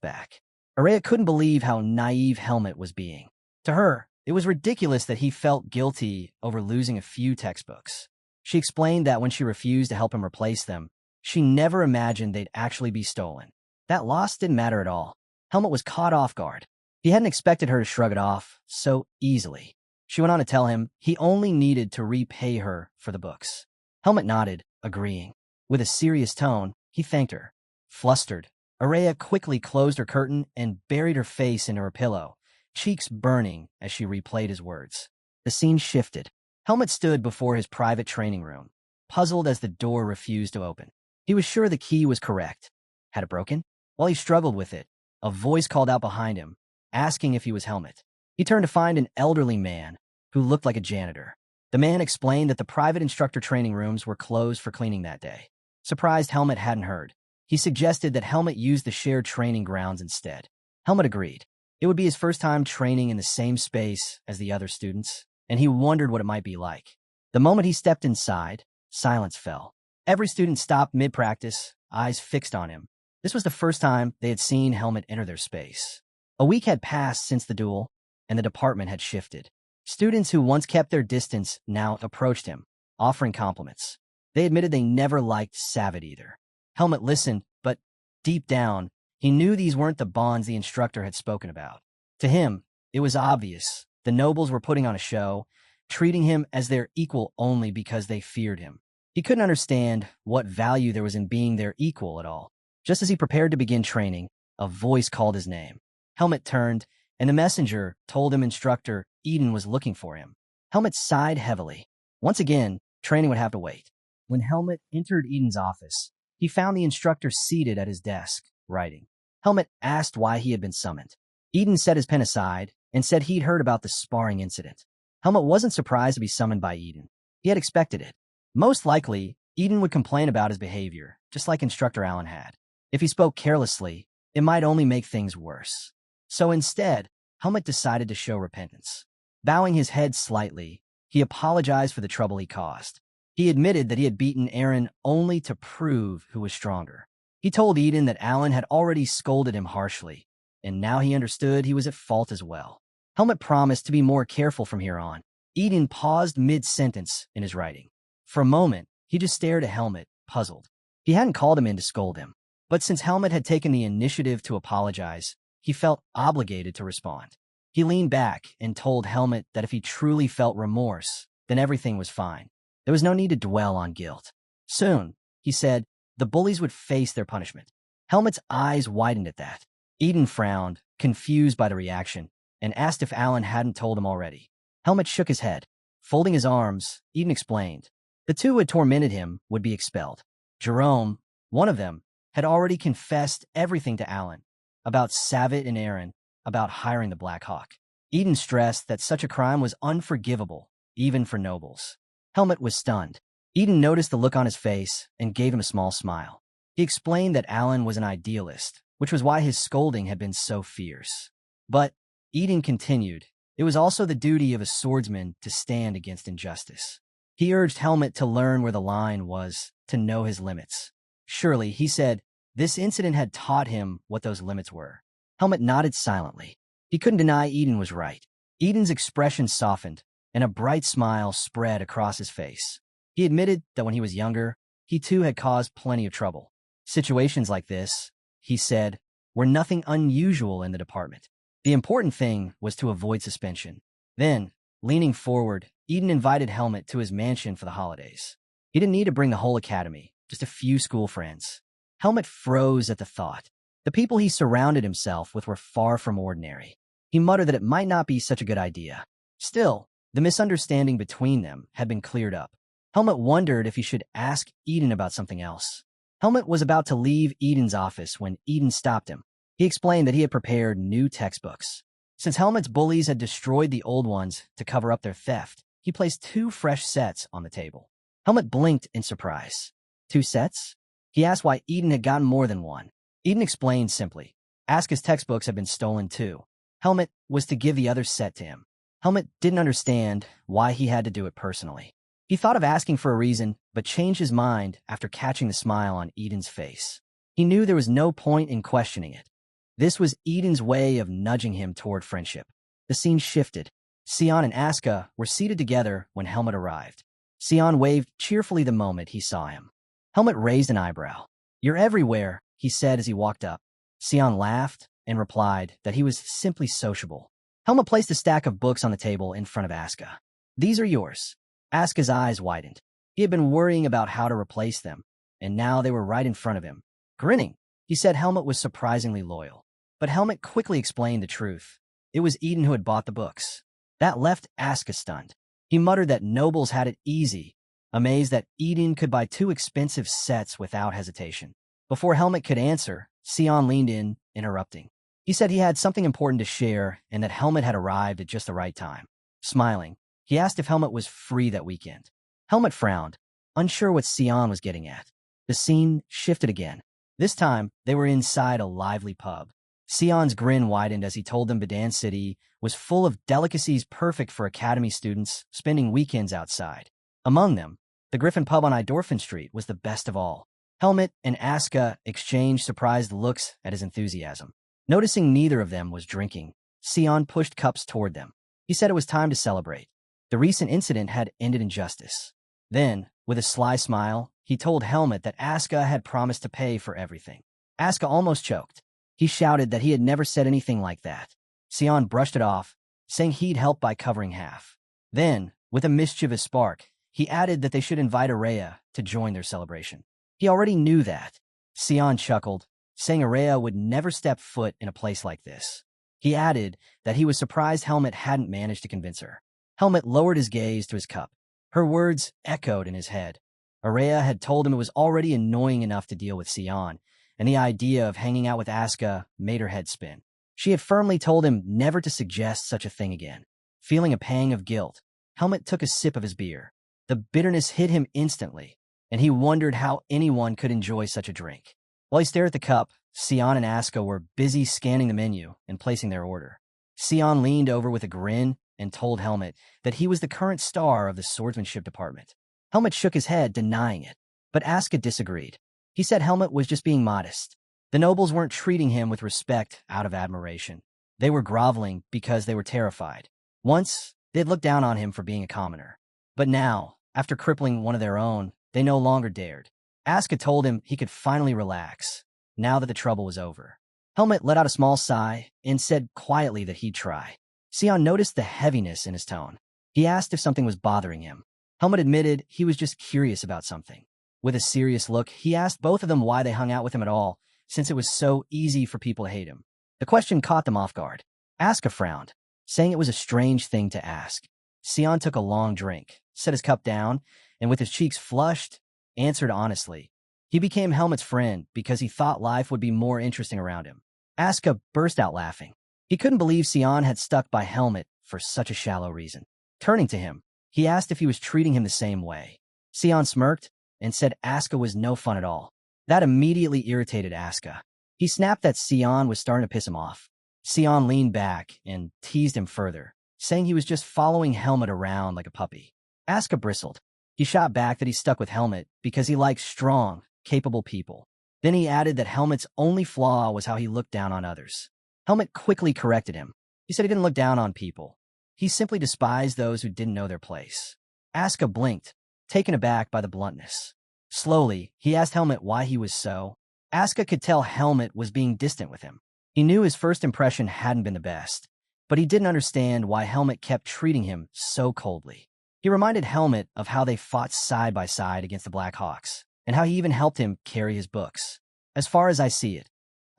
back. Araya couldn't believe how naive Helmet was being. To her, it was ridiculous that he felt guilty over losing a few textbooks. She explained that when she refused to help him replace them, she never imagined they'd actually be stolen. That loss didn't matter at all. Helmet was caught off guard. He hadn't expected her to shrug it off so easily. She went on to tell him he only needed to repay her for the books. Helmet nodded, agreeing. With a serious tone, he thanked her. Flustered, Araya quickly closed her curtain and buried her face into her pillow, cheeks burning as she replayed his words. The scene shifted. Helmet stood before his private training room, puzzled as the door refused to open. He was sure the key was correct. Had it broken? While he struggled with it, a voice called out behind him, asking if he was Helmet. He turned to find an elderly man who looked like a janitor. The man explained that the private instructor training rooms were closed for cleaning that day. Surprised Helmet hadn't heard, he suggested that Helmet use the shared training grounds instead. Helmet agreed. It would be his first time training in the same space as the other students, and he wondered what it might be like. The moment he stepped inside, silence fell. Every student stopped mid-practice, eyes fixed on him. This was the first time they had seen Helmet enter their space. A week had passed since the duel, and the department had shifted. Students who once kept their distance now approached him, offering compliments. They admitted they never liked Savid either. Helmet listened, but deep down, he knew these weren't the bonds the instructor had spoken about. To him, it was obvious the nobles were putting on a show, treating him as their equal only because they feared him. He couldn't understand what value there was in being their equal at all. Just as he prepared to begin training, a voice called his name. Helmet turned, and the messenger told him instructor Eden was looking for him. Helmet sighed heavily. Once again, training would have to wait. When Helmet entered Eden's office, he found the instructor seated at his desk, writing. Helmet asked why he had been summoned. Eden set his pen aside and said he'd heard about the sparring incident. Helmet wasn't surprised to be summoned by Eden. He had expected it. Most likely, Eden would complain about his behavior, just like Instructor Allen had. If he spoke carelessly, it might only make things worse. So instead, Helmet decided to show repentance. Bowing his head slightly, he apologized for the trouble he caused. He admitted that he had beaten Eren only to prove who was stronger. He told Eden that Allen had already scolded him harshly, and now he understood he was at fault as well. Helmet promised to be more careful from here on. Eden paused mid-sentence in his writing. For a moment, he just stared at Helmet, puzzled. He hadn't called him in to scold him, but since Helmet had taken the initiative to apologize, he felt obligated to respond. He leaned back and told Helmet that if he truly felt remorse, then everything was fine. There was no need to dwell on guilt. Soon, he said, the bullies would face their punishment. Helmet's eyes widened at that. Eden frowned, confused by the reaction, and asked if Allen hadn't told him already. Helmet shook his head. Folding his arms, Eden explained. The two who had tormented him would be expelled. Jerome, one of them, had already confessed everything to Allen, about Savid and Eren, about hiring the Black Hawk. Eden stressed that such a crime was unforgivable, even for nobles. Helmet was stunned. Eden noticed the look on his face and gave him a small smile. He explained that Allen was an idealist, which was why his scolding had been so fierce. But, Eden continued, it was also the duty of a swordsman to stand against injustice. He urged Helmet to learn where the line was, to know his limits. Surely, he said, this incident had taught him what those limits were. Helmet nodded silently. He couldn't deny Eden was right. Eden's expression softened, and a bright smile spread across his face. He admitted that when he was younger, he too had caused plenty of trouble. Situations like this, he said, were nothing unusual in the department. The important thing was to avoid suspension. Then, leaning forward, Eden invited Helmet to his mansion for the holidays. He didn't need to bring the whole academy, just a few school friends. Helmet froze at the thought. The people he surrounded himself with were far from ordinary. He muttered that it might not be such a good idea. Still, the misunderstanding between them had been cleared up. Helmet wondered if he should ask Eden about something else. Helmet was about to leave Eden's office when Eden stopped him. He explained that he had prepared new textbooks. Since Helmet's bullies had destroyed the old ones to cover up their theft, he placed 2 fresh sets on the table. Helmet blinked in surprise. 2 sets? He asked why Eden had gotten more than one. Eden explained simply. Asuka's textbooks had been stolen too. Helmet was to give the other set to him. Helmet didn't understand why he had to do it personally. He thought of asking for a reason, but changed his mind after catching the smile on Eden's face. He knew there was no point in questioning it. This was Eden's way of nudging him toward friendship. The scene shifted. Sion and Asuka were seated together when Helmet arrived. Sion waved cheerfully the moment he saw him. Helmet raised an eyebrow. "You're everywhere," he said as he walked up. Sion laughed and replied that he was simply sociable. Helmet placed a stack of books on the table in front of Asuka. "These are yours." Asuka's eyes widened. He had been worrying about how to replace them, and now they were right in front of him. Grinning, He said Helmet was surprisingly loyal. But Helmet quickly explained the truth. It was Eden who had bought the books. That left Asuka stunned. He muttered that nobles had it easy, amazed that Eden could buy 2 expensive sets without hesitation. Before Helmet could answer, Sion leaned in, interrupting. He said he had something important to share and that Helmet had arrived at just the right time. Smiling, he asked if Helmet was free that weekend. Helmet frowned, unsure what Sion was getting at. The scene shifted again. This time, they were inside a lively pub. Sion's grin widened as he told them Bedan City was full of delicacies perfect for academy students spending weekends outside. Among them, the Griffin pub on Idorphin Street was the best of all. Helmet and Asuka exchanged surprised looks at his enthusiasm. Noticing neither of them was drinking, Sion pushed cups toward them. He said it was time to celebrate. The recent incident had ended in justice. Then, with a sly smile, he told Helmet that Asuka had promised to pay for everything. Asuka almost choked. He shouted that he had never said anything like that. Sion brushed it off, saying he'd help by covering half. Then, with a mischievous spark, he added that they should invite Araya to join their celebration. He already knew that. Sion chuckled, saying Araya would never step foot in a place like this. He added that he was surprised Helmet hadn't managed to convince her. Helmet lowered his gaze to his cup. Her words echoed in his head. Araya had told him it was already annoying enough to deal with Sion, and the idea of hanging out with Asuka made her head spin. She had firmly told him never to suggest such a thing again. Feeling a pang of guilt, Helmet took a sip of his beer. The bitterness hit him instantly, and he wondered how anyone could enjoy such a drink. While he stared at the cup, Sion and Asuka were busy scanning the menu and placing their order. Sion leaned over with a grin and told Helmet that he was the current star of the swordsmanship department. Helmet shook his head, denying it, but Asuka disagreed. He said Helmet was just being modest. The nobles weren't treating him with respect out of admiration. They were groveling because they were terrified. Once, they'd looked down on him for being a commoner. But now, after crippling one of their own, they no longer dared. Asuka told him he could finally relax, now that the trouble was over. Helmet let out a small sigh and said quietly that he'd try. Sion noticed the heaviness in his tone. He asked if something was bothering him. Helmet admitted he was just curious about something. With a serious look, he asked both of them why they hung out with him at all, since it was so easy for people to hate him. The question caught them off guard. Asuka frowned, saying it was a strange thing to ask. Sion took a long drink, set his cup down, and with his cheeks flushed, answered honestly. He became Helmet's friend because he thought life would be more interesting around him. Asuka burst out laughing. He couldn't believe Sion had stuck by Helmet for such a shallow reason. Turning to him, he asked if he was treating him the same way. Sion smirked and said Asuka was no fun at all. That immediately irritated Asuka. He snapped that Sion was starting to piss him off. Sion leaned back and teased him further, saying he was just following Helmet around like a puppy. Asuka bristled. He shot back that he stuck with Helmet because he liked strong, capable people. Then he added that Helmet's only flaw was how he looked down on others. Helmet quickly corrected him. He said he didn't look down on people. He simply despised those who didn't know their place. Asuka blinked, taken aback by the bluntness. Slowly, he asked Helmet why he was so. Asuka could tell Helmet was being distant with him. He knew his first impression hadn't been the best, but he didn't understand why Helmet kept treating him so coldly. He reminded Helmet of how they fought side by side against the Black Hawks, and how he even helped him carry his books. As far as I see it,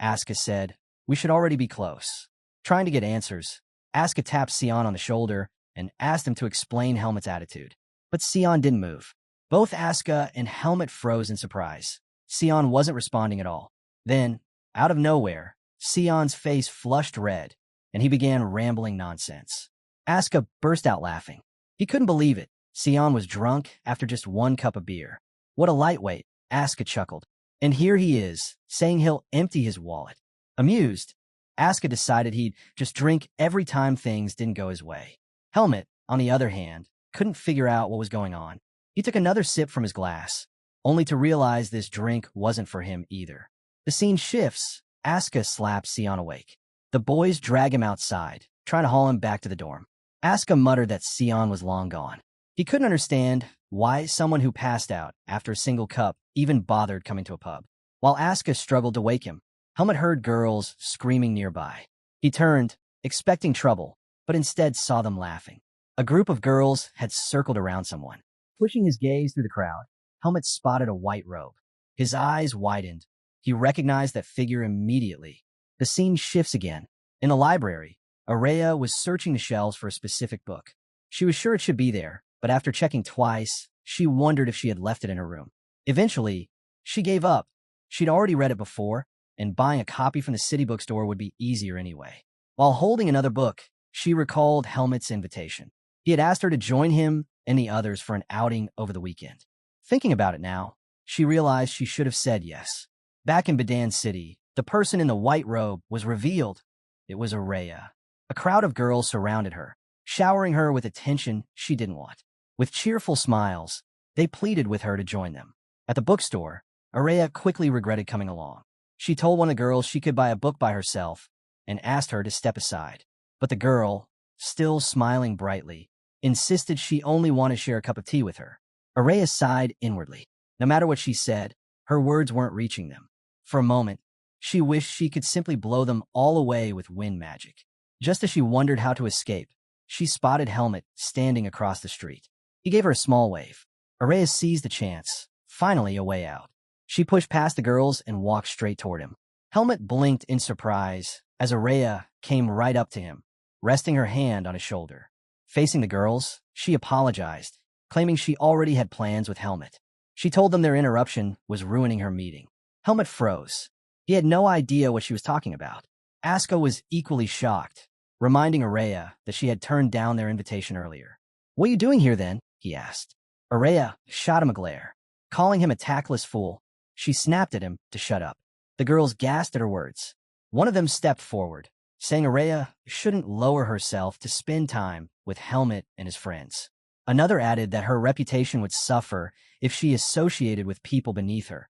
Asuka said, we should already be close. Trying to get answers, Asuka tapped Sion on the shoulder and asked him to explain Helmet's attitude. But Sion didn't move. Both Asuka and Helmet froze in surprise. Sion wasn't responding at all. Then, out of nowhere, Sion's face flushed red, and he began rambling nonsense. Asuka burst out laughing. He couldn't believe it. Sion was drunk after just 1 cup of beer. What a lightweight, Asuka chuckled. And here he is, saying he'll empty his wallet. Amused, Asuka decided he'd just drink every time things didn't go his way. Helmet, on the other hand, couldn't figure out what was going on. He took another sip from his glass, only to realize this drink wasn't for him either. The scene shifts. Asuka slaps Sion awake. The boys drag him outside, trying to haul him back to the dorm. Asuka muttered that Sion was long gone. He couldn't understand why someone who passed out after a single cup even bothered coming to a pub. While Asuka struggled to wake him, Helmet heard girls screaming nearby. He turned, expecting trouble, but instead saw them laughing. A group of girls had circled around someone. Pushing his gaze through the crowd, Helmet spotted a white robe. His eyes widened, He recognized that figure immediately. The scene shifts again. In the library, Araya was searching the shelves for a specific book. She was sure it should be there, but after checking twice, she wondered if she had left it in her room. Eventually, she gave up. She'd already read it before, and buying a copy from the city bookstore would be easier anyway. While holding another book, she recalled Helmut's invitation. He had asked her to join him and the others for an outing over the weekend. Thinking about it now, she realized she should have said yes. Back in Bedan City, the person in the white robe was revealed. It was Araya. A crowd of girls surrounded her, showering her with attention she didn't want. With cheerful smiles, they pleaded with her to join them. At the bookstore, Araya quickly regretted coming along. She told one of the girls she could buy a book by herself and asked her to step aside. But the girl, still smiling brightly, insisted she only wanted to share a cup of tea with her. Araya sighed inwardly. No matter what she said, her words weren't reaching them. For a moment, she wished she could simply blow them all away with wind magic. Just as she wondered how to escape, she spotted Helmut standing across the street. He gave her a small wave. Araya seized the chance, finally a way out. She pushed past the girls and walked straight toward him. Helmut blinked in surprise as Araya came right up to him, resting her hand on his shoulder. Facing the girls, she apologized, claiming she already had plans with Helmut. She told them their interruption was ruining her meeting. Helmut froze. He had no idea what she was talking about. Aska was equally shocked, reminding Araya that she had turned down their invitation earlier. "What are you doing here then?" he asked. Araya shot him a glare. Calling him a tactless fool, she snapped at him to shut up. The girls gasped at her words. One of them stepped forward, saying Araya shouldn't lower herself to spend time with Helmut and his friends. Another added that her reputation would suffer if she associated with people beneath her,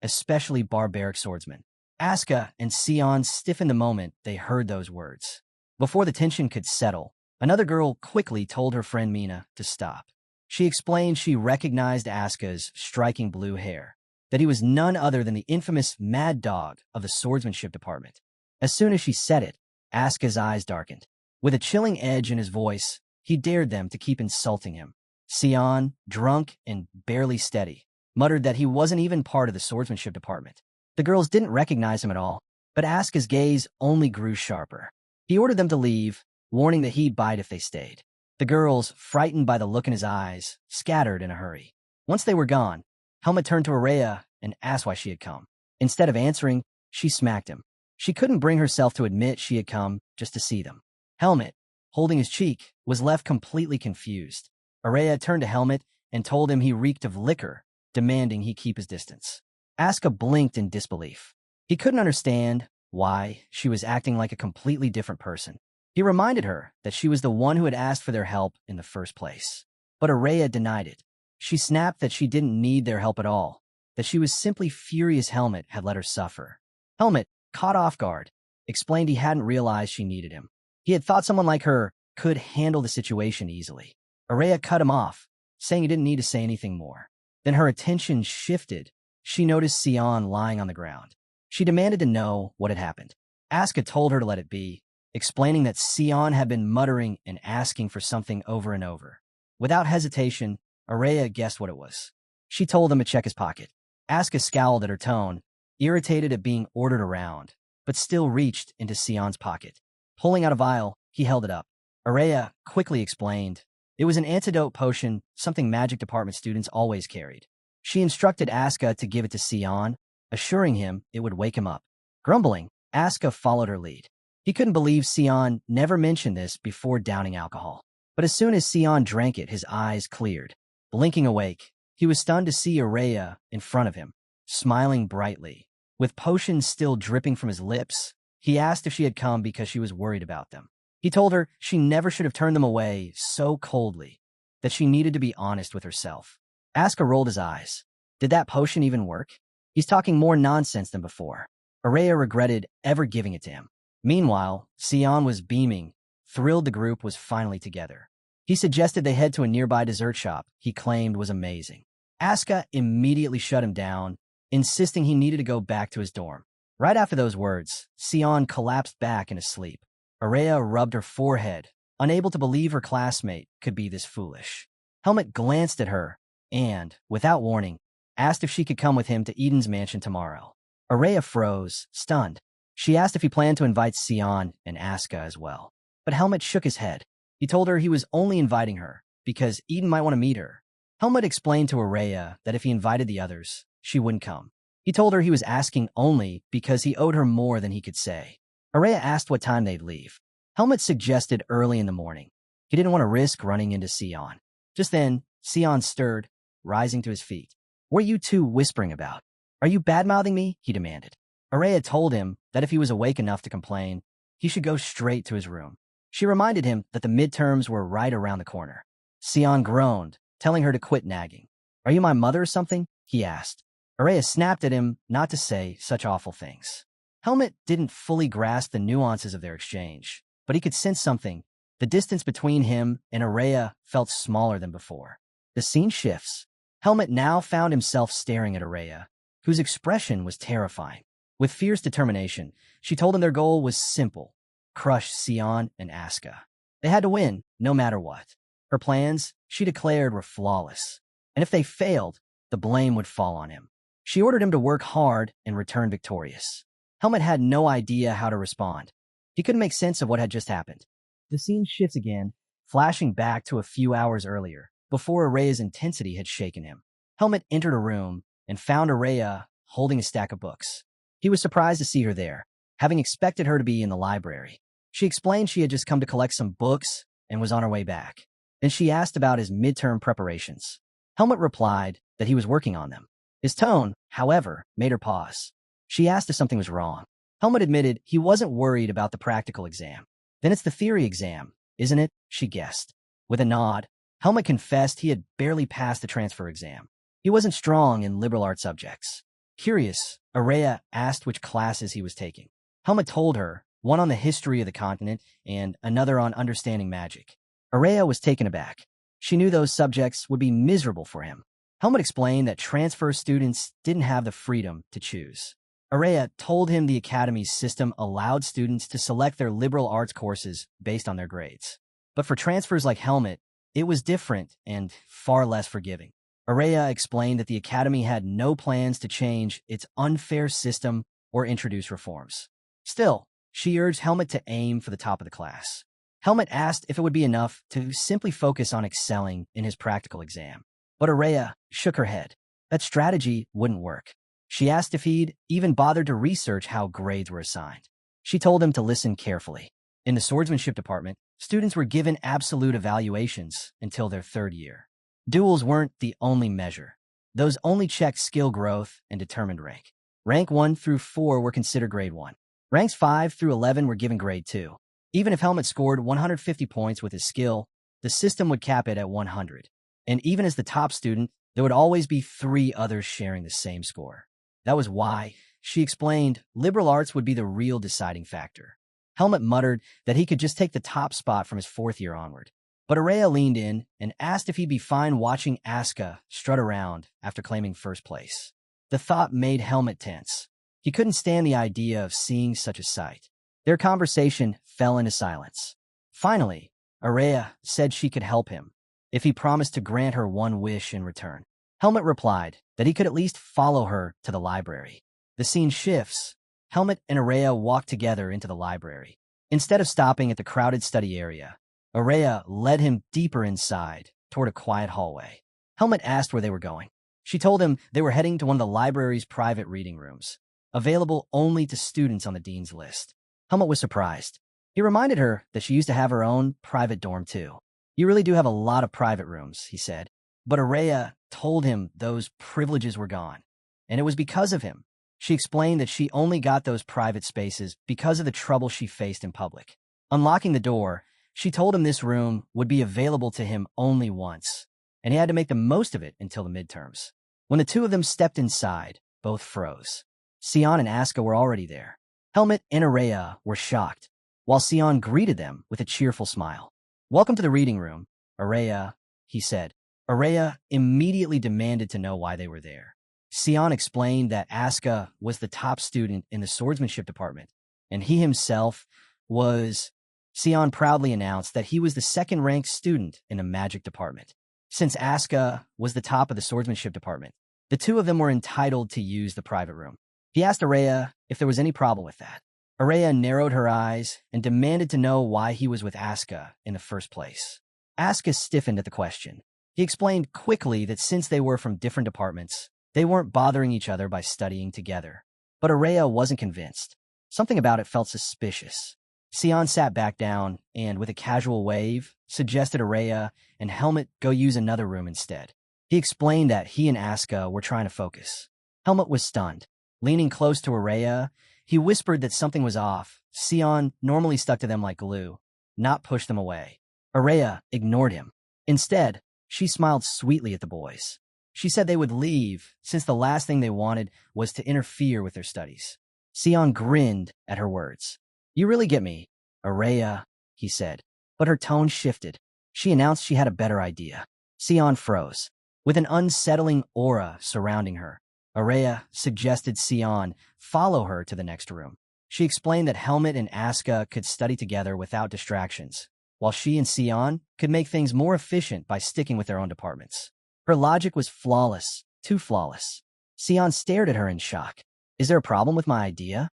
especially barbaric swordsmen. Aska and Sion stiffened the moment they heard those words. Before the tension could settle, another girl quickly told her friend Mina to stop. She explained she recognized Aska's striking blue hair, that he was none other than the infamous Mad Dog of the swordsmanship department. As soon as she said it, Aska's eyes darkened. With a chilling edge in his voice, he dared them to keep insulting him. Sion, drunk and barely steady, muttered that he wasn't even part of the swordsmanship department. The girls didn't recognize him at all, but Aska's gaze only grew sharper. He ordered them to leave, warning that he'd bite if they stayed. The girls, frightened by the look in his eyes, scattered in a hurry. Once they were gone, Helmut turned to Araya and asked why she had come. Instead of answering, she smacked him. She couldn't bring herself to admit she had come just to see them. Helmut, holding his cheek, was left completely confused. Araya turned to Helmut and told him he reeked of liquor, demanding he keep his distance. Aska blinked in disbelief. He couldn't understand why she was acting like a completely different person. He reminded her that she was the one who had asked for their help in the first place. But Araya denied it. She snapped that she didn't need their help at all, that she was simply furious Helmut had let her suffer. Helmut, caught off guard, explained he hadn't realized she needed him. He had thought someone like her could handle the situation easily. Araya cut him off, saying he didn't need to say anything more. Then her attention shifted. She noticed Sion lying on the ground. She demanded to know what had happened. Aska told her to let it be, explaining that Sion had been muttering and asking for something over and over. Without hesitation, Araya guessed what it was. She told him to check his pocket. Aska scowled at her tone, irritated at being ordered around, but still reached into Sion's pocket. Pulling out a vial, he held it up. Araya quickly explained. It was an antidote potion, something magic department students always carried. She instructed Aska to give it to Sion, assuring him it would wake him up. Grumbling, Aska followed her lead. He couldn't believe Sion never mentioned this before downing alcohol. But as soon as Sion drank it, his eyes cleared. Blinking awake, he was stunned to see Araya in front of him, smiling brightly. With potions still dripping from his lips, he asked if she had come because she was worried about them. He told her she never should have turned them away so coldly, that she needed to be honest with herself. Aska rolled his eyes. Did that potion even work? He's talking more nonsense than before. Araya regretted ever giving it to him. Meanwhile, Sion was beaming, thrilled the group was finally together. He suggested they head to a nearby dessert shop he claimed was amazing. Aska immediately shut him down, insisting he needed to go back to his dorm. Right after those words, Sion collapsed back in a sleep. Araya rubbed her forehead, unable to believe her classmate could be this foolish. Helmut glanced at her and, without warning, asked if she could come with him to Eden's mansion tomorrow. Araya froze, stunned. She asked if he planned to invite Sion and Asuka as well. But Helmut shook his head. He told her he was only inviting her because Eden might want to meet her. Helmut explained to Araya that if he invited the others, she wouldn't come. He told her he was asking only because he owed her more than he could say. Araya asked what time they'd leave. Helmut suggested early in the morning. He didn't want to risk running into Sion. Just then, Sion stirred, rising to his feet. "What are you two whispering about? Are you bad-mouthing me?" he demanded. Araya told him that if he was awake enough to complain, he should go straight to his room. She reminded him that the midterms were right around the corner. Sion groaned, telling her to quit nagging. "Are you my mother or something?" he asked. Araya snapped at him not to say such awful things. Helmut didn't fully grasp the nuances of their exchange, but he could sense something. The distance between him and Araya felt smaller than before. The scene shifts. Helmut now found himself staring at Araya, whose expression was terrifying. With fierce determination, she told him their goal was simple: crush Sion and Asuka. They had to win, no matter what. Her plans, she declared, were flawless. And if they failed, the blame would fall on him. She ordered him to work hard and return victorious. Helmut had no idea how to respond. He couldn't make sense of what had just happened. The scene shifts again, flashing back to a few hours earlier, before Araya's intensity had shaken him. Helmut entered a room and found Araya holding a stack of books. He was surprised to see her there, having expected her to be in the library. She explained she had just come to collect some books and was on her way back. Then she asked about his midterm preparations. Helmut replied that he was working on them. His tone, however, made her pause. She asked if something was wrong. Helmut admitted he wasn't worried about the practical exam. "Then it's the theory exam, isn't it?" she guessed. With a nod, Helmut confessed he had barely passed the transfer exam. He wasn't strong in liberal arts subjects. Curious, Araya asked which classes he was taking. Helmut told her, one on the history of the continent and another on understanding magic. Araya was taken aback. She knew those subjects would be miserable for him. Helmut explained that transfer students didn't have the freedom to choose. Araya told him the academy's system allowed students to select their liberal arts courses based on their grades. But for transfers like Helmut, it was different and far less forgiving. Araya explained that the academy had no plans to change its unfair system or introduce reforms. Still, she urged Helmut to aim for the top of the class. Helmut asked if it would be enough to simply focus on excelling in his practical exam. But Araya shook her head. That strategy wouldn't work. She asked if he'd even bothered to research how grades were assigned. She told him to listen carefully. In the swordsmanship department, students were given absolute evaluations until their third year. Duels weren't the only measure. Those only checked skill growth and determined rank. Rank 1 through 4 were considered grade 1. Ranks 5 through 11 were given grade 2. Even if Helmut scored 150 points with his skill, the system would cap it at 100. And even as the top student, there would always be 3 others sharing the same score. That was why, she explained, liberal arts would be the real deciding factor. Helmut muttered that he could just take the top spot from his 4th year onward. But Araya leaned in and asked if he'd be fine watching Asuka strut around after claiming first place. The thought made Helmut tense. He couldn't stand the idea of seeing such a sight. Their conversation fell into silence. Finally, Araya said she could help him if he promised to grant her one wish in return. Helmut replied that he could at least follow her to the library. The scene shifts. Helmut and Araya walk together into the library. Instead of stopping at the crowded study area, Araya led him deeper inside, toward a quiet hallway. Helmut asked where they were going. She told him they were heading to one of the library's private reading rooms, available only to students on the dean's list. Helmut was surprised. He reminded her that she used to have her own private dorm too. "You really do have a lot of private rooms," he said. But Araya told him those privileges were gone, and it was because of him. She explained that she only got those private spaces because of the trouble she faced in public. Unlocking the door, she told him this room would be available to him only once, and he had to make the most of it until the midterms. When the two of them stepped inside, both froze. Sion and Asuka were already there. Helmut and Araya were shocked, while Sion greeted them with a cheerful smile. "Welcome to the reading room, Araya," he said. Araya immediately demanded to know why they were there. Sion explained that Asuka was the top student in the swordsmanship department, and he himself was... Sion proudly announced that he was the second-ranked student in the magic department. Since Asuka was the top of the swordsmanship department, the two of them were entitled to use the private room. He asked Araya if there was any problem with that. Araya narrowed her eyes and demanded to know why he was with Asuka in the first place. Asuka stiffened at the question. He explained quickly that since they were from different departments, they weren't bothering each other by studying together. But Araya wasn't convinced. Something about it felt suspicious. Sion sat back down and, with a casual wave, suggested Araya and Helmet go use another room instead. He explained that he and Asuka were trying to focus. Helmet was stunned. Leaning close to Araya, he whispered that something was off. Sion normally stuck to them like glue, not pushed them away. Araya ignored him. Instead, she smiled sweetly at the boys. She said they would leave, since the last thing they wanted was to interfere with their studies. Sion grinned at her words. "You really get me, Araya," he said. But her tone shifted. She announced she had a better idea. Sion froze. With an unsettling aura surrounding her, Araya suggested Sion follow her to the next room. She explained that Helmet and Asuka could study together without distractions, while she and Sion could make things more efficient by sticking with their own departments. Her logic was flawless, too flawless. Sion stared at her in shock. "Is there a problem with my idea?"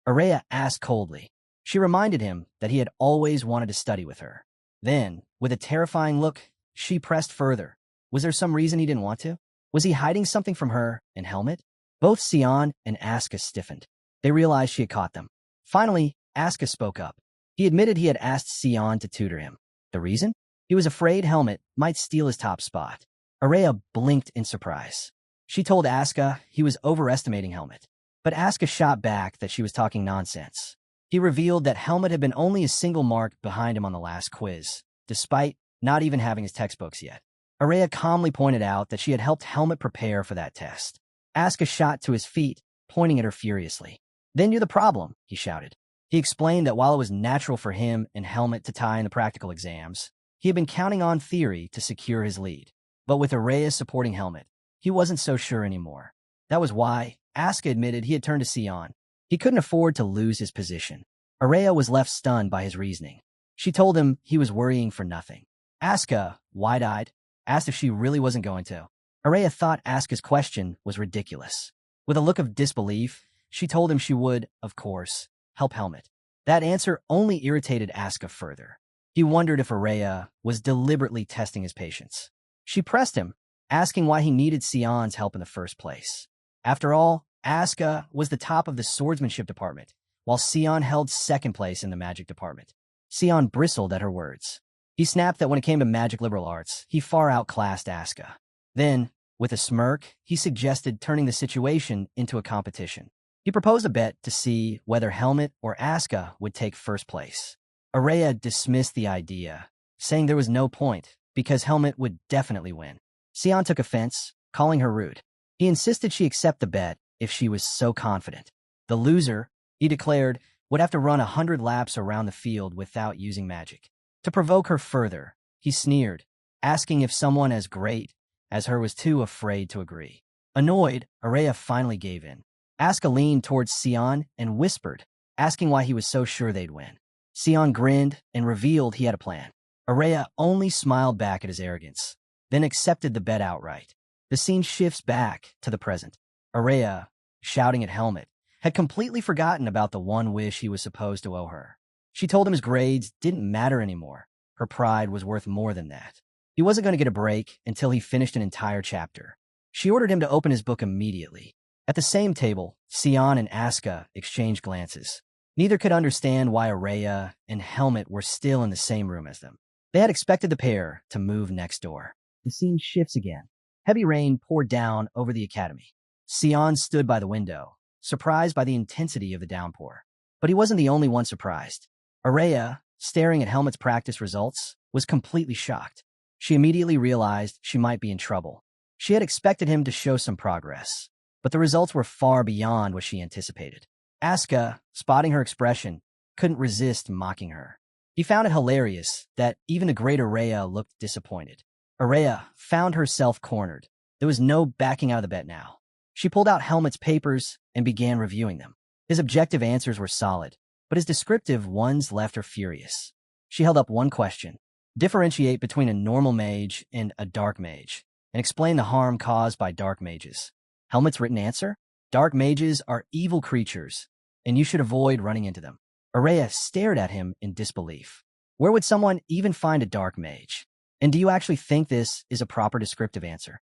Araya asked coldly. She reminded him that he had always wanted to study with her. Then, with a terrifying look, she pressed further. Was there some reason he didn't want to? Was he hiding something from her and Helmet? Both Sion and Asuka stiffened. They realized she had caught them. Finally, Asuka spoke up. He admitted he had asked Sion to tutor him. The reason? He was afraid Helmet might steal his top spot. Araya blinked in surprise. She told Asuka he was overestimating Helmet, but Asuka shot back that she was talking nonsense. He revealed that Helmet had been only a single mark behind him on the last quiz, despite not even having his textbooks yet. Araya calmly pointed out that she had helped Helmet prepare for that test. Asuka shot to his feet, pointing at her furiously. "Then you're the problem," he shouted. He explained that while it was natural for him and Helmet to tie in the practical exams, he had been counting on theory to secure his lead. But with Araya supporting Helmet, he wasn't so sure anymore. That was why Asuka admitted he had turned to Sion. He couldn't afford to lose his position. Araya was left stunned by his reasoning. She told him he was worrying for nothing. Asuka, wide-eyed, asked if she really wasn't going to. Araya thought Asuka's question was ridiculous. With a look of disbelief, she told him she would, of course, help Helmet. That answer only irritated Asuka further. He wondered if Araya was deliberately testing his patience. She pressed him, asking why he needed Sion's help in the first place. After all, Asuka was the top of the swordsmanship department, while Sion held second place in the magic department. Sion bristled at her words. He snapped that when it came to magic liberal arts, he far outclassed Asuka. Then, with a smirk, he suggested turning the situation into a competition. He proposed a bet to see whether Helmet or Asuka would take first place. Araya dismissed the idea, saying there was no point, because Helmet would definitely win. Sion took offense, calling her rude. He insisted she accept the bet if she was so confident. The loser, he declared, would have to run 100 laps around the field without using magic. To provoke her further, he sneered, asking if someone as great as her was too afraid to agree. Annoyed, Araya finally gave in. Asuka leaned towards Sion and whispered, asking why he was so sure they'd win. Sion grinned and revealed he had a plan. Araya only smiled back at his arrogance, then accepted the bet outright. The scene shifts back to the present. Araya, shouting at Helmet, had completely forgotten about the one wish he was supposed to owe her. She told him his grades didn't matter anymore. Her pride was worth more than that. He wasn't going to get a break until he finished an entire chapter. She ordered him to open his book immediately. At the same table, Sion and Asuka exchanged glances. Neither could understand why Araya and Helmet were still in the same room as them. They had expected the pair to move next door. The scene shifts again. Heavy rain poured down over the academy. Sion stood by the window, surprised by the intensity of the downpour. But he wasn't the only one surprised. Araya, staring at Helmet's practice results, was completely shocked. She immediately realized she might be in trouble. She had expected him to show some progress, but the results were far beyond what she anticipated. Asuka, spotting her expression, couldn't resist mocking her. He found it hilarious that even the great Araya looked disappointed. Araya found herself cornered. There was no backing out of the bet now. She pulled out Helmet's papers and began reviewing them. His objective answers were solid, but his descriptive ones left her furious. She held up one question. Differentiate between a normal mage and a dark mage, and explain the harm caused by dark mages. Helmet's written answer? Dark mages are evil creatures, and you should avoid running into them. Araya stared at him in disbelief. Where would someone even find a dark mage? And do you actually think this is a proper descriptive answer?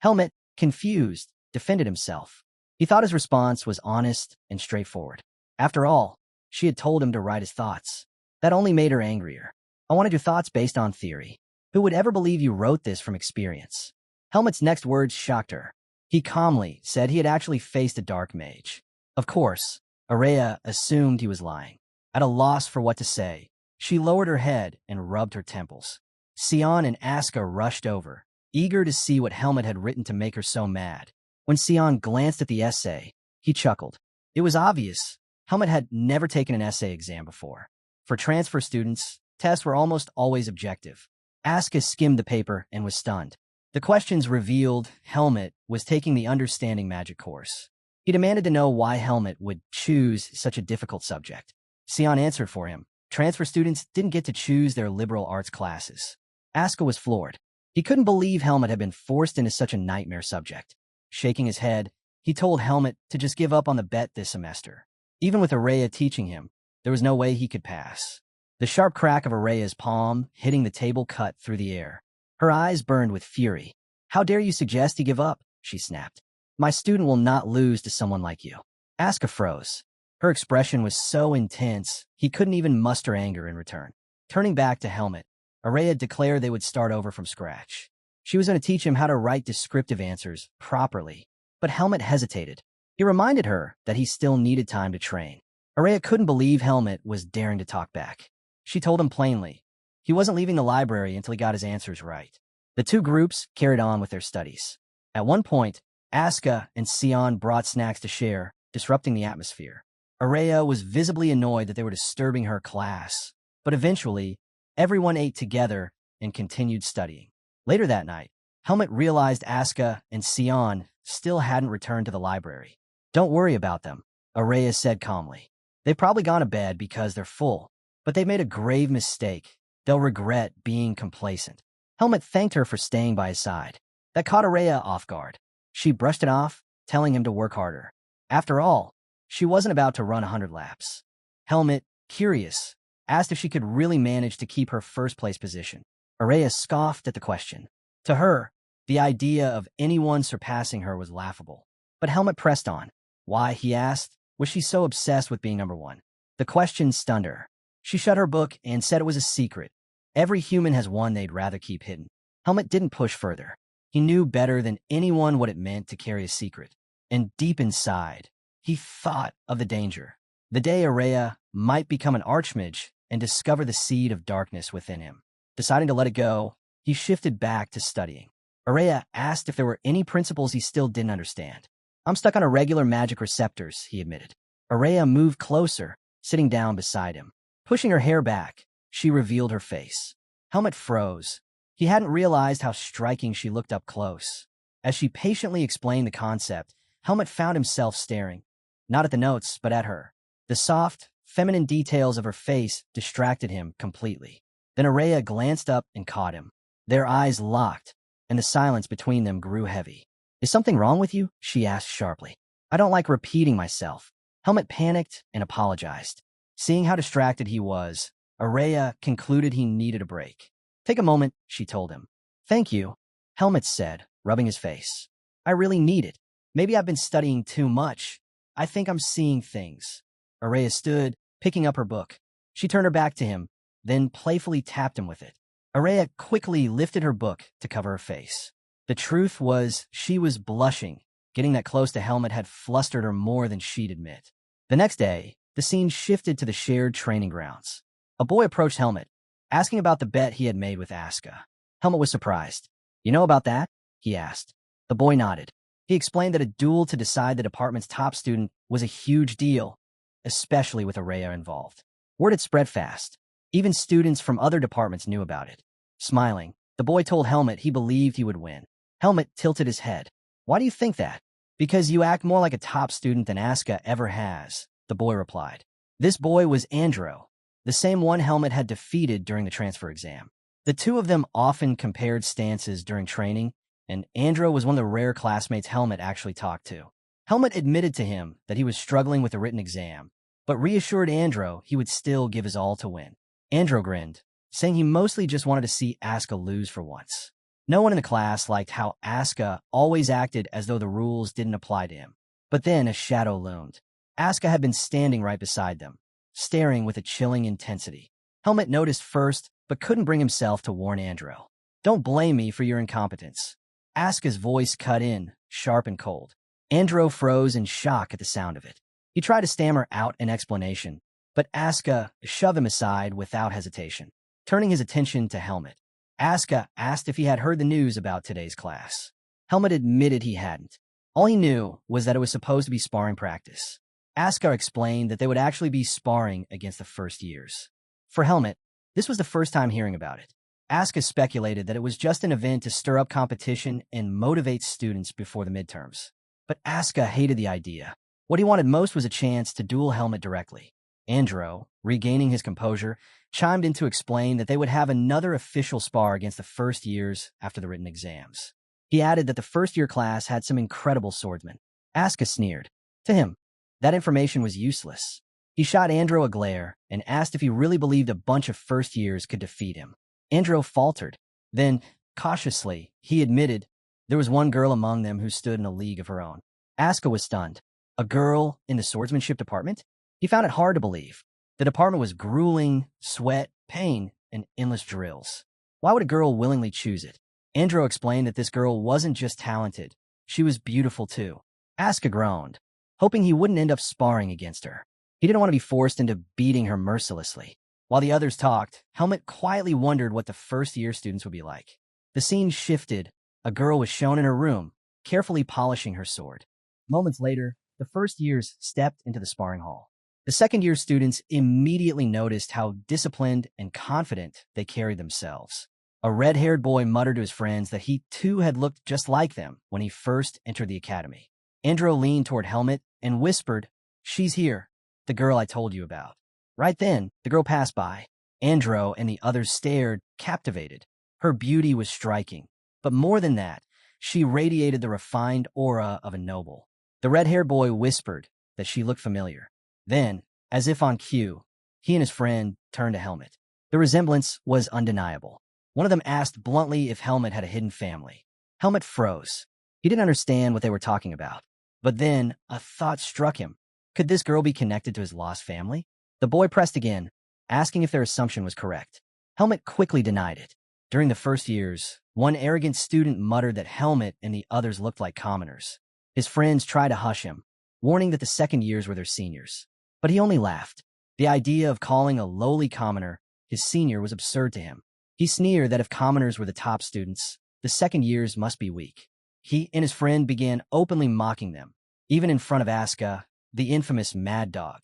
Helmet, confused, defended himself. He thought his response was honest and straightforward. After all, she had told him to write his thoughts. That only made her angrier. I wanted your thoughts based on theory. Who would ever believe you wrote this from experience? Helmet's next words shocked her. He calmly said he had actually faced a dark mage. Of course, Araya assumed he was lying. At a loss for what to say, she lowered her head and rubbed her temples. Sion and Asuka rushed over, eager to see what Helmet had written to make her so mad. When Sion glanced at the essay, he chuckled. It was obvious. Helmet had never taken an essay exam before. For transfer students, tests were almost always objective. Asuka skimmed the paper and was stunned. The questions revealed Helmet was taking the Understanding Magic course. He demanded to know why Helmet would choose such a difficult subject. Sion answered for him. Transfer students didn't get to choose their liberal arts classes. Asuka was floored. He couldn't believe Helmet had been forced into such a nightmare subject. Shaking his head, he told Helmet to just give up on the bet this semester. Even with Araya teaching him, there was no way he could pass. The sharp crack of Araya's palm hitting the table cut through the air. Her eyes burned with fury. How dare you suggest he give up? She snapped. My student will not lose to someone like you. Asuka froze. Her expression was so intense, he couldn't even muster anger in return. Turning back to Helmet, Araya declared they would start over from scratch. She was going to teach him how to write descriptive answers properly. But Helmet hesitated. He reminded her that he still needed time to train. Araya couldn't believe Helmet was daring to talk back. She told him plainly. He wasn't leaving the library until he got his answers right. The two groups carried on with their studies. At one point, Asuka and Sion brought snacks to share, disrupting the atmosphere. Araya was visibly annoyed that they were disturbing her class. But eventually, everyone ate together and continued studying. Later that night, Helmet realized Asuka and Sion still hadn't returned to the library. Don't worry about them, Araya said calmly. They've probably gone to bed because they're full, but they made a grave mistake. They'll regret being complacent. Helmet thanked her for staying by his side. That caught Araya off guard. She brushed it off, telling him to work harder. After all, she wasn't about to run 100 laps. Helmet, curious, asked if she could really manage to keep her first-place position. Araya scoffed at the question. To her, the idea of anyone surpassing her was laughable. But Helmet pressed on. Why, he asked, was she so obsessed with being number one? The question stunned her. She shut her book and said it was a secret. Every human has one they'd rather keep hidden. Helmet didn't push further. He knew better than anyone what it meant to carry a secret. And deep inside, he thought of the danger. The day Araya might become an archmage and discover the seed of darkness within him. Deciding to let it go, he shifted back to studying. Araya asked if there were any principles he still didn't understand. I'm stuck on irregular magic receptors, he admitted. Araya moved closer, sitting down beside him. Pushing her hair back, she revealed her face. Helmet froze. He hadn't realized how striking she looked up close. As she patiently explained the concept, Helmet found himself staring. Not at the notes, but at her. The soft, feminine details of her face distracted him completely. Then Araya glanced up and caught him. Their eyes locked, and the silence between them grew heavy. Is something wrong with you? She asked sharply. I don't like repeating myself. Helmet panicked and apologized. Seeing how distracted he was, Araya concluded he needed a break. Take a moment, she told him. Thank you, Helmet said, rubbing his face. I really need it. Maybe I've been studying too much. I think I'm seeing things. Araya stood, picking up her book. She turned her back to him, then playfully tapped him with it. Araya quickly lifted her book to cover her face. The truth was, she was blushing. Getting that close to Helmet had flustered her more than she'd admit. The next day, the scene shifted to the shared training grounds. A boy approached Helmet, asking about the bet he had made with Asuka. Helmet was surprised. You know about that? He asked. The boy nodded. He explained that a duel to decide the department's top student was a huge deal, especially with Araya involved. Word had spread fast. Even students from other departments knew about it. Smiling, the boy told Helmet he believed he would win. Helmet tilted his head. Why do you think that? Because you act more like a top student than Asuka ever has, the boy replied. This boy was Andro, the same one Helmet had defeated during the transfer exam. The two of them often compared stances during training, and Andro was one of the rare classmates Helmet actually talked to. Helmut admitted to him that he was struggling with a written exam, but reassured Andro he would still give his all to win. Andro grinned, saying he mostly just wanted to see Asuka lose for once. No one in the class liked how Asuka always acted as though the rules didn't apply to him. But then a shadow loomed. Asuka had been standing right beside them, staring with a chilling intensity. Helmut noticed first, but couldn't bring himself to warn Andro. "Don't blame me for your incompetence." Asuka's voice cut in, sharp and cold. Andro froze in shock at the sound of it. He tried to stammer out an explanation, but Asuka shoved him aside without hesitation. Turning his attention to Helmut, Asuka asked if he had heard the news about today's class. Helmut admitted he hadn't. All he knew was that it was supposed to be sparring practice. Asuka explained that they would actually be sparring against the first years. For Helmut, this was the first time hearing about it. Asuka speculated that it was just an event to stir up competition and motivate students before the midterms. But Asuka hated the idea. What he wanted most was a chance to duel Helmut directly. Andro, regaining his composure, chimed in to explain that they would have another official spar against the first years after the written exams. He added that the first-year class had some incredible swordsmen. Asuka sneered. To him, that information was useless. He shot Andro a glare and asked if he really believed a bunch of first-years could defeat him. Andro faltered. Then, cautiously, he admitted there was one girl among them who stood in a league of her own. Asuka was stunned. A girl in the swordsmanship department? He found it hard to believe. The department was grueling, sweat, pain, and endless drills. Why would a girl willingly choose it? Andro explained that this girl wasn't just talented. She was beautiful too. Asuka groaned, hoping he wouldn't end up sparring against her. He didn't want to be forced into beating her mercilessly. While the others talked, Helmut quietly wondered what the first-year students would be like. The scene shifted. A girl was shown in her room, carefully polishing her sword. Moments later, the first years stepped into the sparring hall. The second-year students immediately noticed how disciplined and confident they carried themselves. A red-haired boy muttered to his friends that he too had looked just like them when he first entered the academy. Andro leaned toward Helmut and whispered, "She's here, the girl I told you about." Right then, the girl passed by. Andro and the others stared, captivated. Her beauty was striking, but more than that, she radiated the refined aura of a noble. The red-haired boy whispered that she looked familiar. Then, as if on cue, he and his friend turned to Helmut. The resemblance was undeniable. One of them asked bluntly if Helmut had a hidden family. Helmut froze. He didn't understand what they were talking about. But then, a thought struck him. Could this girl be connected to his lost family? The boy pressed again, asking if their assumption was correct. Helmut quickly denied it. During the first years, one arrogant student muttered that Helmut and the others looked like commoners. His friends tried to hush him, warning that the second years were their seniors. But he only laughed. The idea of calling a lowly commoner his senior was absurd to him. He sneered that if commoners were the top students, the second years must be weak. He and his friend began openly mocking them, even in front of Asuka, the infamous mad dog.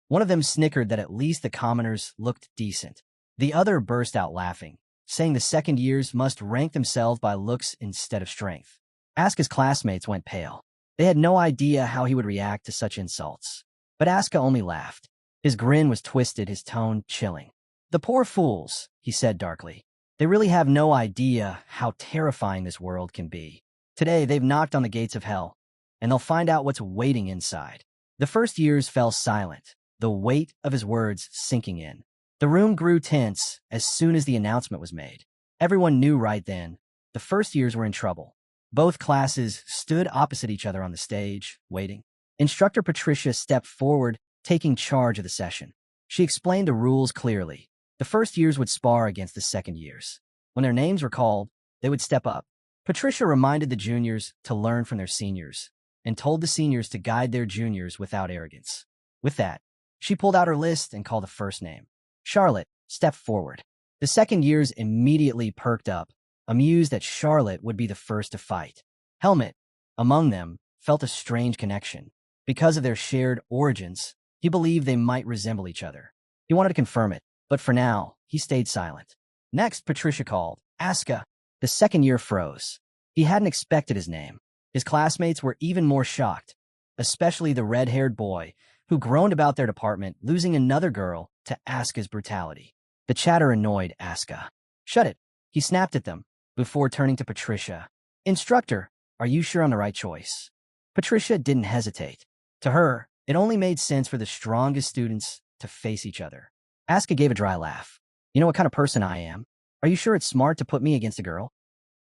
One of them snickered that at least the commoners looked decent. The other burst out laughing, saying the second years must rank themselves by looks instead of strength. Asuka's classmates went pale. They had no idea how he would react to such insults. But Asuka only laughed. His grin was twisted, his tone chilling. "The poor fools," he said darkly. "They really have no idea how terrifying this world can be. Today they've knocked on the gates of hell, and they'll find out what's waiting inside." The first years fell silent, the weight of his words sinking in. The room grew tense as soon as the announcement was made. Everyone knew right then the first years were in trouble. Both classes stood opposite each other on the stage, waiting. Instructor Patricia stepped forward, taking charge of the session. She explained the rules clearly. The first years would spar against the second years. When their names were called, they would step up. Patricia reminded the juniors to learn from their seniors, and told the seniors to guide their juniors without arrogance. With that, she pulled out her list and called the first name. Charlotte stepped forward. The second years immediately perked up, amused that Charlotte would be the first to fight. Helmut, among them, felt a strange connection. Because of their shared origins, he believed they might resemble each other. He wanted to confirm it, but for now, he stayed silent. Next, Patricia called, "Asuka." The second year froze. He hadn't expected his name. His classmates were even more shocked, especially the red-haired boy, who groaned about their department losing another girl to Asuka's brutality. The chatter annoyed Asuka. "Shut it," he snapped at them, before turning to Patricia. "Instructor, are you sure on the right choice?" Patricia didn't hesitate. To her, it only made sense for the strongest students to face each other. Asuka gave a dry laugh. You know what kind of person I am? Are you sure it's smart to put me against a girl?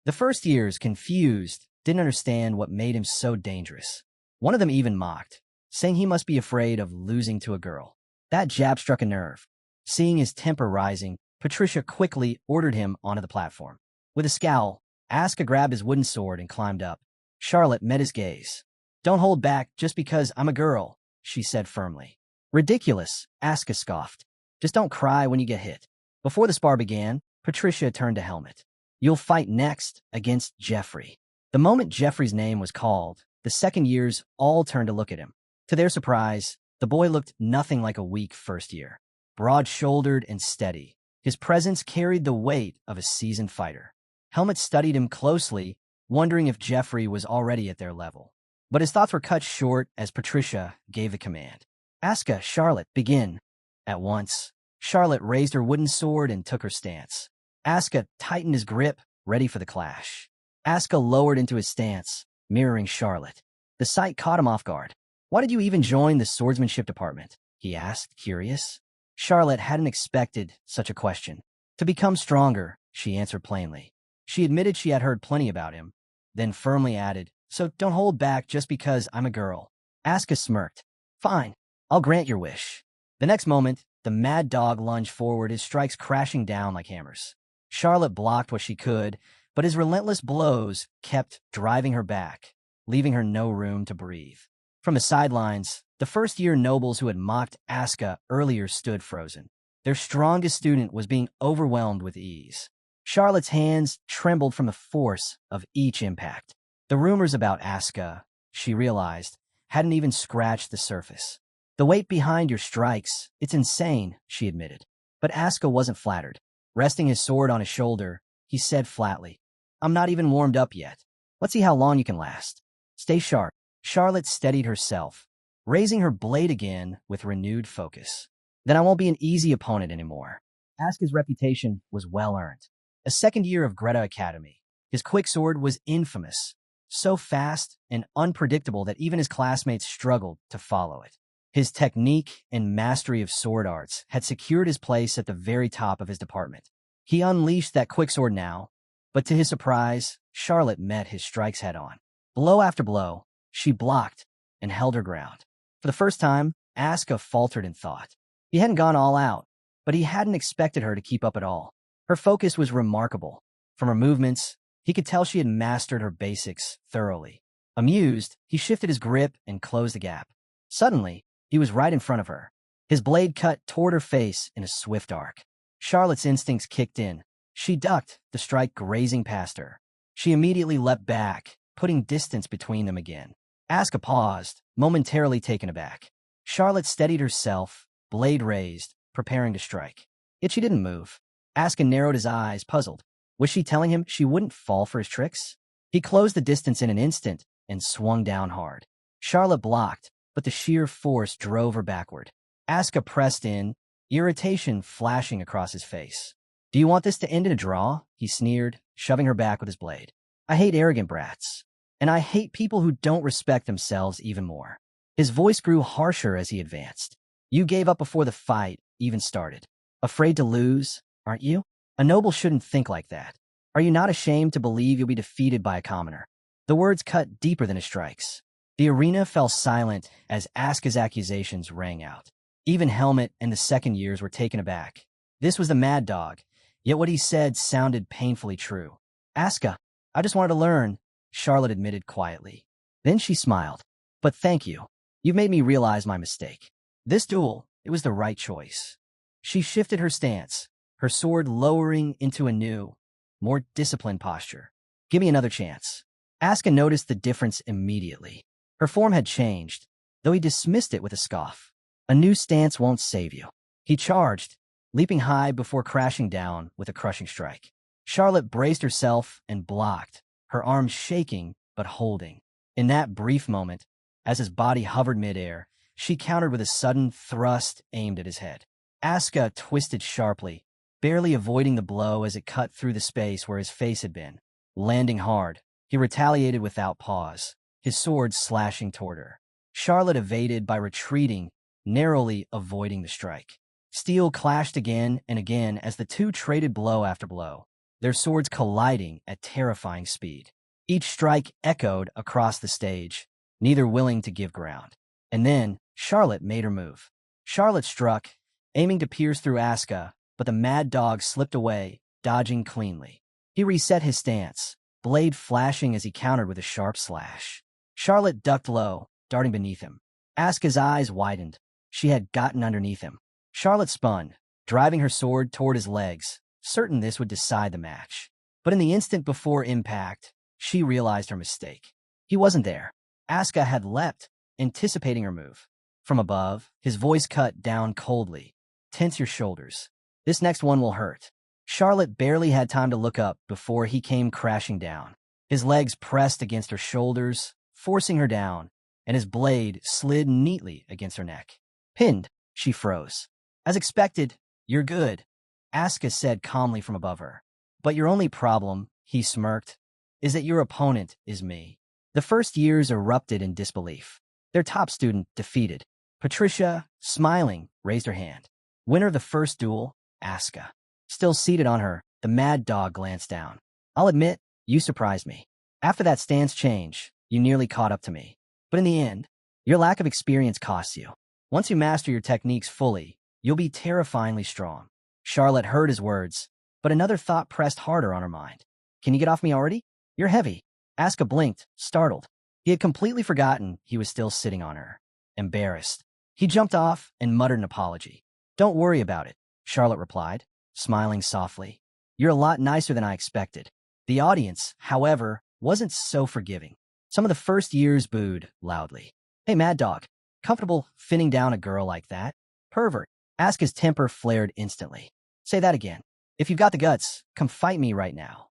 The first years, confused, didn't understand what made him so dangerous. One of them even mocked, saying he must be afraid of losing to a girl. That jab struck a nerve. Seeing his temper rising, Patricia quickly ordered him onto the platform. With a scowl, Asuka grabbed his wooden sword and climbed up. Charlotte met his gaze. Don't hold back just because I'm a girl, she said firmly. Ridiculous, Asuka scoffed. Just don't cry when you get hit. Before the spar began, Patricia turned to Helmet. You'll fight next against Jeffrey. The moment Jeffrey's name was called, the second years all turned to look at him. To their surprise, the boy looked nothing like a weak first year. Broad-shouldered and steady, his presence carried the weight of a seasoned fighter. Helmet studied him closely, wondering if Jeffrey was already at their level. But his thoughts were cut short as Patricia gave the command. Asuka, Charlotte, begin. At once, Charlotte raised her wooden sword and took her stance. Asuka tightened his grip, ready for the clash. Asuka lowered into his stance, mirroring Charlotte. The sight caught him off guard. Why did you even join the swordsmanship department? He asked, curious. Charlotte hadn't expected such a question. To become stronger, she answered plainly. She admitted she had heard plenty about him, then firmly added, so don't hold back just because I'm a girl. Asuka smirked. Fine, I'll grant your wish. The next moment, the mad dog lunged forward, his strikes crashing down like hammers. Charlotte blocked what she could, but his relentless blows kept driving her back, leaving her no room to breathe. From the sidelines, the first-year nobles who had mocked Asuka earlier stood frozen. Their strongest student was being overwhelmed with ease. Charlotte's hands trembled from the force of each impact. The rumors about Asuka, she realized, hadn't even scratched the surface. The weight behind your strikes, it's insane, she admitted. But Asuka wasn't flattered. Resting his sword on his shoulder, he said flatly, I'm not even warmed up yet. Let's see how long you can last. Stay sharp. Charlotte steadied herself, raising her blade again with renewed focus. Then I won't be an easy opponent anymore. Asuka's reputation was well-earned. A second year of Greta Academy, his quicksword was infamous, so fast and unpredictable that even his classmates struggled to follow it. His technique and mastery of sword arts had secured his place at the very top of his department. He unleashed that quicksword now, but to his surprise, Charlotte met his strikes head-on. Blow after blow, she blocked and held her ground. For the first time, Asuka faltered in thought. He hadn't gone all out, but he hadn't expected her to keep up at all. Her focus was remarkable. From her movements, he could tell she had mastered her basics thoroughly. Amused, he shifted his grip and closed the gap. Suddenly, he was right in front of her. His blade cut toward her face in a swift arc. Charlotte's instincts kicked in. She ducked, the strike grazing past her. She immediately leapt back, putting distance between them again. Asuka paused, momentarily taken aback. Charlotte steadied herself, blade raised, preparing to strike. Yet she didn't move. Asuka narrowed his eyes, puzzled. Was she telling him she wouldn't fall for his tricks? He closed the distance in an instant and swung down hard. Charlotte blocked, but the sheer force drove her backward. Asuka pressed in, irritation flashing across his face. Do you want this to end in a draw? He sneered, shoving her back with his blade. I hate arrogant brats. And I hate people who don't respect themselves even more. His voice grew harsher as he advanced. You gave up before the fight even started. Afraid to lose, aren't you? A noble shouldn't think like that. Are you not ashamed to believe you'll be defeated by a commoner? The words cut deeper than his strikes. The arena fell silent as Asuka's accusations rang out. Even Helmet and the second years were taken aback. This was the mad dog, yet what he said sounded painfully true. Asuka, I just wanted to learn, Charlotte admitted quietly. Then she smiled. But thank you. You've made me realize my mistake. This duel, it was the right choice. She shifted her stance, her sword lowering into a new, more disciplined posture. Give me another chance. Asuka noticed the difference immediately. Her form had changed, though he dismissed it with a scoff. A new stance won't save you. He charged, leaping high before crashing down with a crushing strike. Charlotte braced herself and blocked, her arms shaking but holding. In that brief moment, as his body hovered midair, she countered with a sudden thrust aimed at his head. Asuka twisted sharply, barely avoiding the blow as it cut through the space where his face had been. Landing hard, he retaliated without pause, his sword slashing toward her. Charlotte evaded by retreating, narrowly avoiding the strike. Steel clashed again and again as the two traded blow after blow, their swords colliding at terrifying speed. Each strike echoed across the stage, neither willing to give ground. And then Charlotte made her move. Charlotte struck, aiming to pierce through Asuka, but the mad dog slipped away, dodging cleanly. He reset his stance, blade flashing as he countered with a sharp slash. Charlotte ducked low, darting beneath him. Asuka's eyes widened. She had gotten underneath him. Charlotte spun, driving her sword toward his legs, certain this would decide the match. But in the instant before impact, she realized her mistake. He wasn't there. Asuka had leapt, anticipating her move. From above, his voice cut down coldly. Tense your shoulders. This next one will hurt. Charlotte barely had time to look up before he came crashing down. His legs pressed against her shoulders, forcing her down, and his blade slid neatly against her neck. Pinned, she froze. As expected, you're good, Asuka said calmly from above her. But your only problem, he smirked, is that your opponent is me. The first years erupted in disbelief. Their top student defeated. Patricia, smiling, raised her hand. Winner of the first duel, Asuka. Still seated on her, the mad dog glanced down. I'll admit, you surprised me. After that stance change, you nearly caught up to me. But in the end, your lack of experience costs you. Once you master your techniques fully, you'll be terrifyingly strong. Charlotte heard his words, but another thought pressed harder on her mind. Can you get off me already? You're heavy. Asuka blinked, startled. He had completely forgotten he was still sitting on her. Embarrassed. He jumped off and muttered an apology. Don't worry about it, Charlotte replied, smiling softly. You're a lot nicer than I expected. The audience, however, wasn't so forgiving. Some of the first years booed loudly. Hey, mad dog. Comfortable finning down a girl like that? Pervert. Asuka's temper flared instantly. Say that again. If you've got the guts, come fight me right now.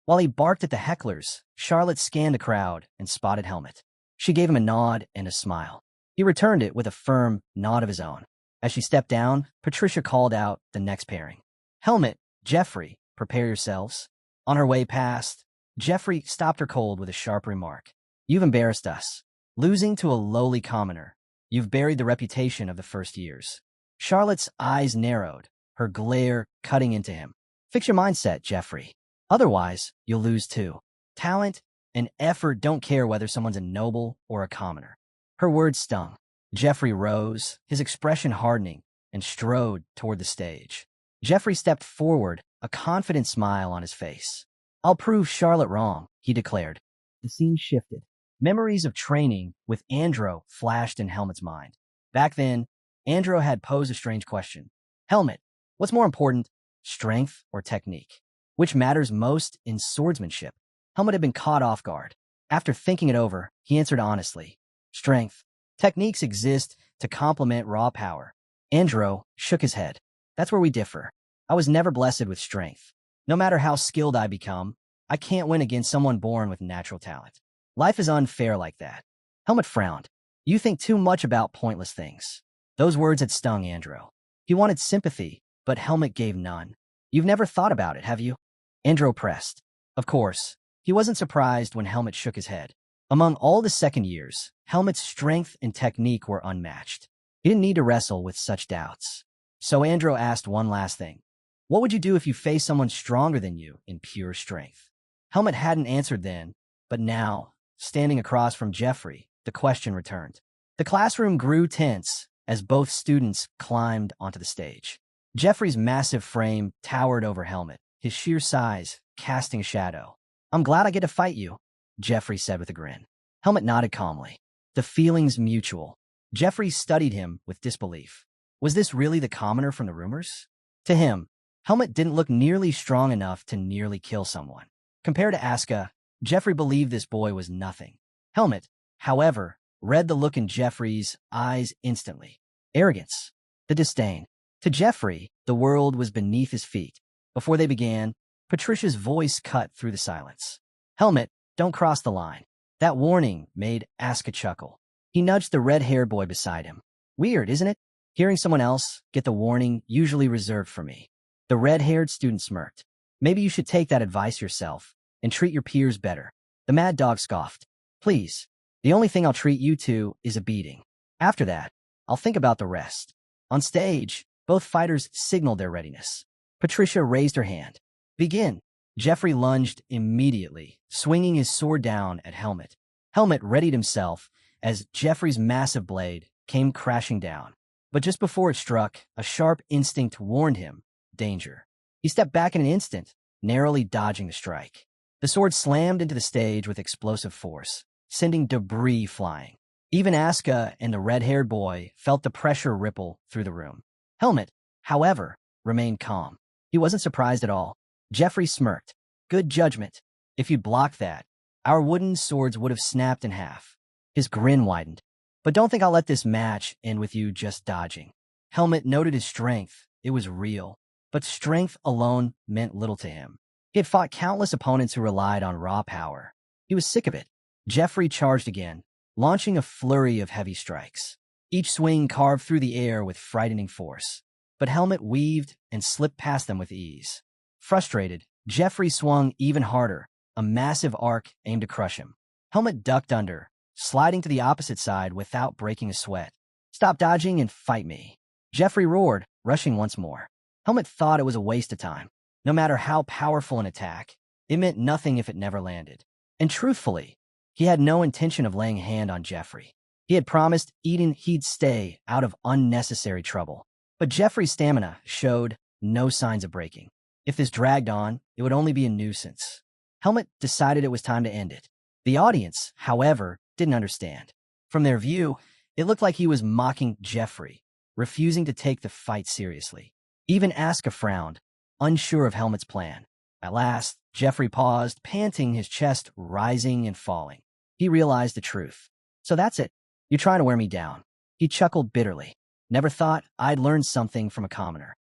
While he barked at the hecklers, Charlotte scanned the crowd and spotted Helmet. She gave him a nod and a smile. He returned it with a firm nod of his own. As she stepped down, Patricia called out the next pairing. Helmet, Jeffrey, prepare yourselves. On her way past, Jeffrey stopped her cold with a sharp remark. You've embarrassed us. Losing to a lowly commoner. You've buried the reputation of the first years. Charlotte's eyes narrowed, her glare cutting into him. Fix your mindset, Jeffrey. Otherwise, you'll lose too. Talent and effort don't care whether someone's a noble or a commoner. Her words stung. Jeffrey rose, his expression hardening, and strode toward the stage. Jeffrey stepped forward, a confident smile on his face. I'll prove Charlotte wrong, he declared. The scene shifted. Memories of training with Andro flashed in Helmet's mind. Back then, Andro had posed a strange question. Helmet, what's more important, strength or technique? Which matters most in swordsmanship? Helmet had been caught off guard. After thinking it over, he answered honestly. Strength. Techniques exist to complement raw power. Andro shook his head. That's where we differ. I was never blessed with strength. No matter how skilled I become, I can't win against someone born with natural talent. Life is unfair like that. Helmet frowned. You think too much about pointless things. Those words had stung Andro. He wanted sympathy, but Helmet gave none. You've never thought about it, have you? Andro pressed. Of course. He wasn't surprised when Helmet shook his head. Among all the second years, Helmet's strength and technique were unmatched. He didn't need to wrestle with such doubts. So Andro asked one last thing. What would you do if you faced someone stronger than you in pure strength? Helmet hadn't answered then, but now, standing across from Jeffrey, the question returned. The classroom grew tense as both students climbed onto the stage. Jeffrey's massive frame towered over Helmet, his sheer size casting a shadow. I'm glad I get to fight you, Jeffrey said with a grin. Helmet nodded calmly. The feeling's mutual. Jeffrey studied him with disbelief. Was this really the commoner from the rumors? To him, Helmet didn't look nearly strong enough to nearly kill someone. Compared to Asuka, Jeffrey believed this boy was nothing. Helmet, however, read the look in Jeffrey's eyes instantly. Arrogance. The disdain. To Jeffrey, the world was beneath his feet. Before they began, Patricia's voice cut through the silence. Helmet, don't cross the line. That warning made Asuka chuckle. He nudged the red-haired boy beside him. Weird, isn't it? Hearing someone else get the warning usually reserved for me. The red-haired student smirked. Maybe you should take that advice yourself and treat your peers better. The mad dog scoffed. Please, The only thing I'll treat you to is a beating. After that, I'll think about the rest. On stage, both fighters signaled their readiness. Patricia raised her hand. Begin. Jeffrey lunged immediately, swinging his sword down at Helmet. Helmet readied himself as Jeffrey's massive blade came crashing down. But just before it struck, a sharp instinct warned him, danger. He stepped back in an instant, narrowly dodging the strike. The sword slammed into the stage with explosive force, sending debris flying. Even Asuka and the red-haired boy felt the pressure ripple through the room. Helmet, however, remained calm. He wasn't surprised at all. Jeffrey smirked. Good judgment. If you'd blocked that, our wooden swords would have snapped in half. His grin widened. But don't think I'll let this match end with you just dodging. Helmet noted his strength. It was real. But strength alone meant little to him. He had fought countless opponents who relied on raw power. He was sick of it. Jeffrey charged again, launching a flurry of heavy strikes. Each swing carved through the air with frightening force. But Helmet weaved and slipped past them with ease. Frustrated, Jeffrey swung even harder, a massive arc aimed to crush him. Helmet ducked under, sliding to the opposite side without breaking a sweat. Stop dodging and fight me. Jeffrey roared, rushing once more. Helmet thought it was a waste of time. No matter how powerful an attack, it meant nothing if it never landed. And truthfully, he had no intention of laying a hand on Jeffrey. He had promised Eden he'd stay out of unnecessary trouble. But Jeffrey's stamina showed no signs of breaking. If this dragged on, it would only be a nuisance. Helmet decided it was time to end it. The audience, however, didn't understand. From their view, it looked like he was mocking Jeffrey, refusing to take the fight seriously. Even Asuka frowned, unsure of Helmet's plan. At last, Jeffrey paused, panting, his chest rising and falling. He realized the truth. So that's it. You're trying to wear me down. He chuckled bitterly. Never thought I'd learn something from a commoner.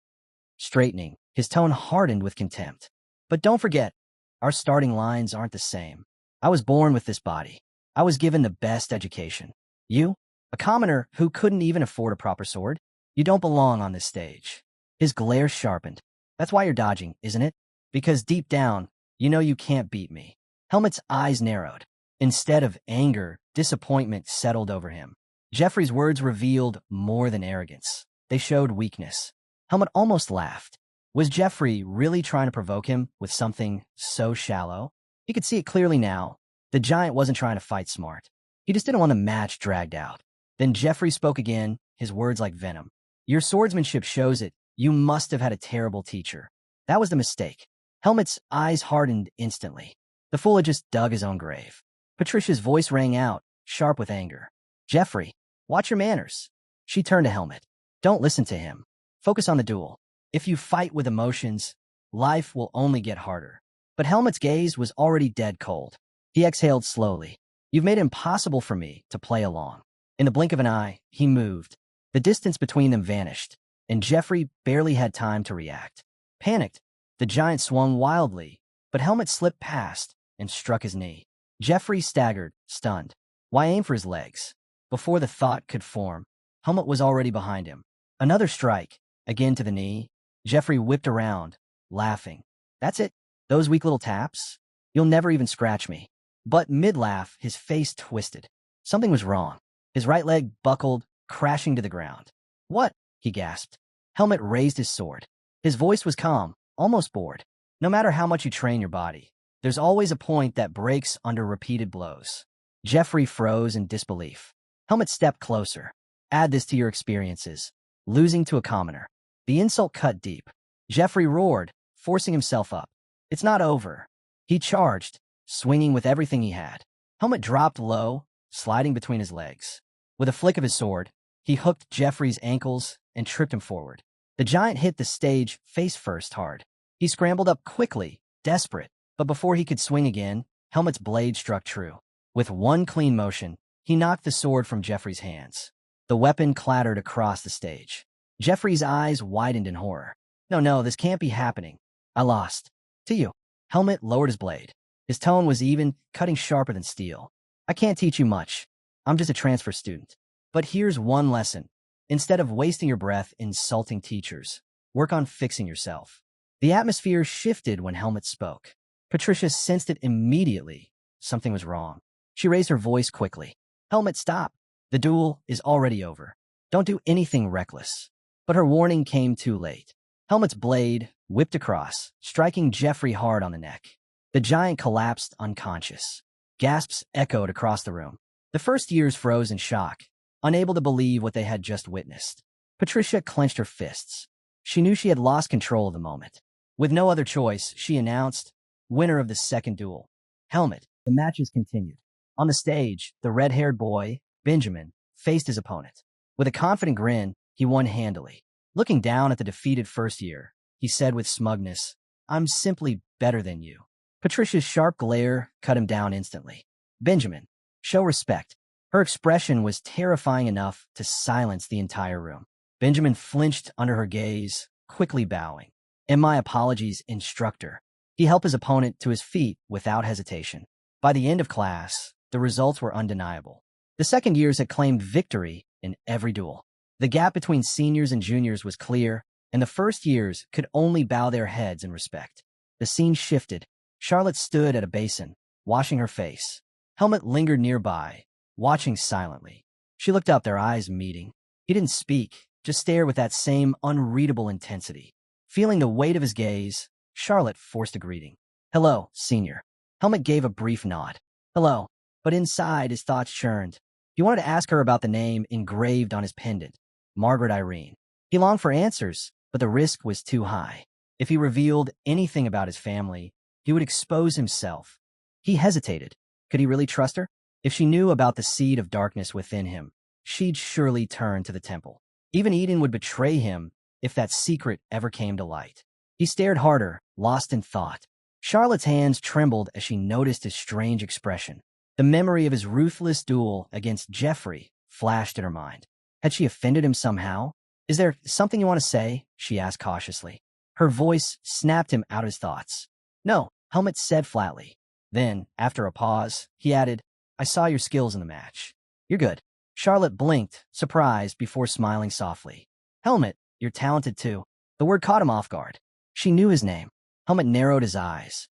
Straightening, his tone hardened with contempt. But don't forget, our starting lines aren't the same. I was born with this body. I was given the best education. You, a commoner who couldn't even afford a proper sword, you don't belong on this stage. His glare sharpened. That's why you're dodging, isn't it? Because deep down, you know you can't beat me. Helmet's eyes narrowed. Instead of anger, disappointment settled over him. Jeffrey's words revealed more than arrogance. They showed weakness. Helmet almost laughed. Was Jeffrey really trying to provoke him with something so shallow? He could see it clearly now. The giant wasn't trying to fight smart. He just didn't want the match dragged out. Then Jeffrey spoke again, his words like venom. Your swordsmanship shows it. You must have had a terrible teacher. That was the mistake. Helmet's eyes hardened instantly. The fool had just dug his own grave. Patricia's voice rang out, sharp with anger. Jeffrey, watch your manners. She turned to Helmet. Don't listen to him. Focus on the duel. If you fight with emotions, life will only get harder. But Helmet's gaze was already dead cold. He exhaled slowly. You've made it impossible for me to play along. In the blink of an eye, he moved. The distance between them vanished, and Jeffrey barely had time to react. Panicked, the giant swung wildly, but Helmet slipped past and struck his knee. Jeffrey staggered, stunned. Why aim for his legs? Before the thought could form, Helmet was already behind him. Another strike, again to the knee. Jeffrey whipped around, laughing. That's it? Those weak little taps? You'll never even scratch me. But mid-laugh, his face twisted. Something was wrong. His right leg buckled, crashing to the ground. What? He gasped. Helmet raised his sword. His voice was calm, almost bored. No matter how much you train your body, there's always a point that breaks under repeated blows. Jeffrey froze in disbelief. Helmet stepped closer. Add this to your experiences. Losing to a commoner. The insult cut deep. Jeffrey roared, forcing himself up. It's not over. He charged, swinging with everything he had. Helmet dropped low, sliding between his legs. With a flick of his sword, he hooked Jeffrey's ankles and tripped him forward. The giant hit the stage face first hard. He scrambled up quickly, desperate, but before he could swing again, Helmet's blade struck true. With one clean motion, he knocked the sword from Jeffrey's hands. The weapon clattered across the stage. Jeffrey's eyes widened in horror. No, this can't be happening. I lost. To you. Helmet lowered his blade. His tone was even, cutting sharper than steel. I can't teach you much. I'm just a transfer student. But here's one lesson. Instead of wasting your breath insulting teachers, work on fixing yourself. The atmosphere shifted when Helmet spoke. Patricia sensed it immediately. Something was wrong. She raised her voice quickly. Helmet, stop. The duel is already over. Don't do anything reckless. But her warning came too late. Helmet's blade whipped across, striking Jeffrey hard on the neck. The giant collapsed unconscious. Gasps echoed across the room. The first years froze in shock, unable to believe what they had just witnessed. Patricia clenched her fists. She knew she had lost control of the moment. With no other choice, she announced, winner of the second duel. Helmet. The matches continued. On the stage, the red-haired boy, Benjamin, faced his opponent. With a confident grin, he won handily. Looking down at the defeated first year, he said with smugness, I'm simply better than you. Patricia's sharp glare cut him down instantly. Benjamin, show respect. Her expression was terrifying enough to silence the entire room. Benjamin flinched under her gaze, quickly bowing. And my apologies, instructor. He helped his opponent to his feet without hesitation. By the end of class, the results were undeniable. The second years had claimed victory in every duel. The gap between seniors and juniors was clear, and the first years could only bow their heads in respect. The scene shifted. Charlotte stood at a basin, washing her face. Helmet lingered nearby, watching silently. She looked up, their eyes meeting. He didn't speak, just stared with that same unreadable intensity. Feeling the weight of his gaze, Charlotte forced a greeting. Hello, senior. Helmet gave a brief nod. Hello. But inside, his thoughts churned. He wanted to ask her about the name engraved on his pendant, Margaret Irene. He longed for answers, but the risk was too high. If he revealed anything about his family, he would expose himself. He hesitated. Could he really trust her? If she knew about the seed of darkness within him, she'd surely turn to the temple. Even Eden would betray him if that secret ever came to light. He stared harder, lost in thought. Charlotte's hands trembled as she noticed his strange expression. The memory of his ruthless duel against Jeffrey flashed in her mind. Had she offended him somehow? Is there something you want to say? She asked cautiously. Her voice snapped him out of his thoughts. No, Helmet said flatly. Then, after a pause, he added, I saw your skills in the match. You're good. Charlotte blinked, surprised, before smiling softly. Helmet, you're talented too. The word caught him off guard. She knew his name. Helmet narrowed his eyes.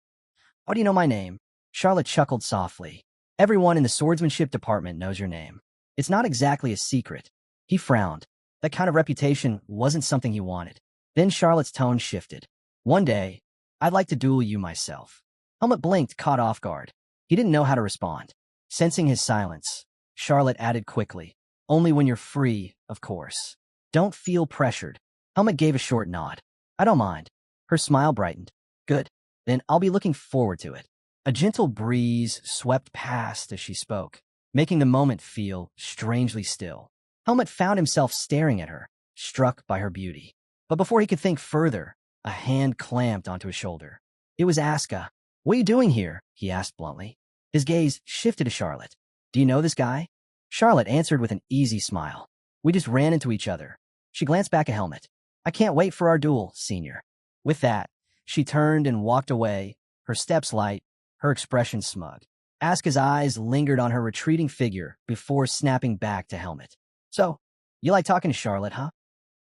How do you know my name? Charlotte chuckled softly. Everyone in the swordsmanship department knows your name. It's not exactly a secret. He frowned. That kind of reputation wasn't something he wanted. Then Charlotte's tone shifted. One day, I'd like to duel you myself. Helmet blinked, caught off guard. He didn't know how to respond. Sensing his silence, Charlotte added quickly, only when you're free, of course. Don't feel pressured. Helmet gave a short nod. I don't mind. Her smile brightened. Good. Then I'll be looking forward to it. A gentle breeze swept past as she spoke, making the moment feel strangely still. Helmet found himself staring at her, struck by her beauty. But before he could think further, a hand clamped onto his shoulder. It was Aska. What are you doing here? He asked bluntly. His gaze shifted to Charlotte. Do you know this guy? Charlotte answered with an easy smile. We just ran into each other. She glanced back at Helmet. I can't wait for our duel, senior. With that, she turned and walked away, her steps light, her expression smug. Aska's eyes lingered on her retreating figure before snapping back to Helmet. So, you like talking to Charlotte, huh?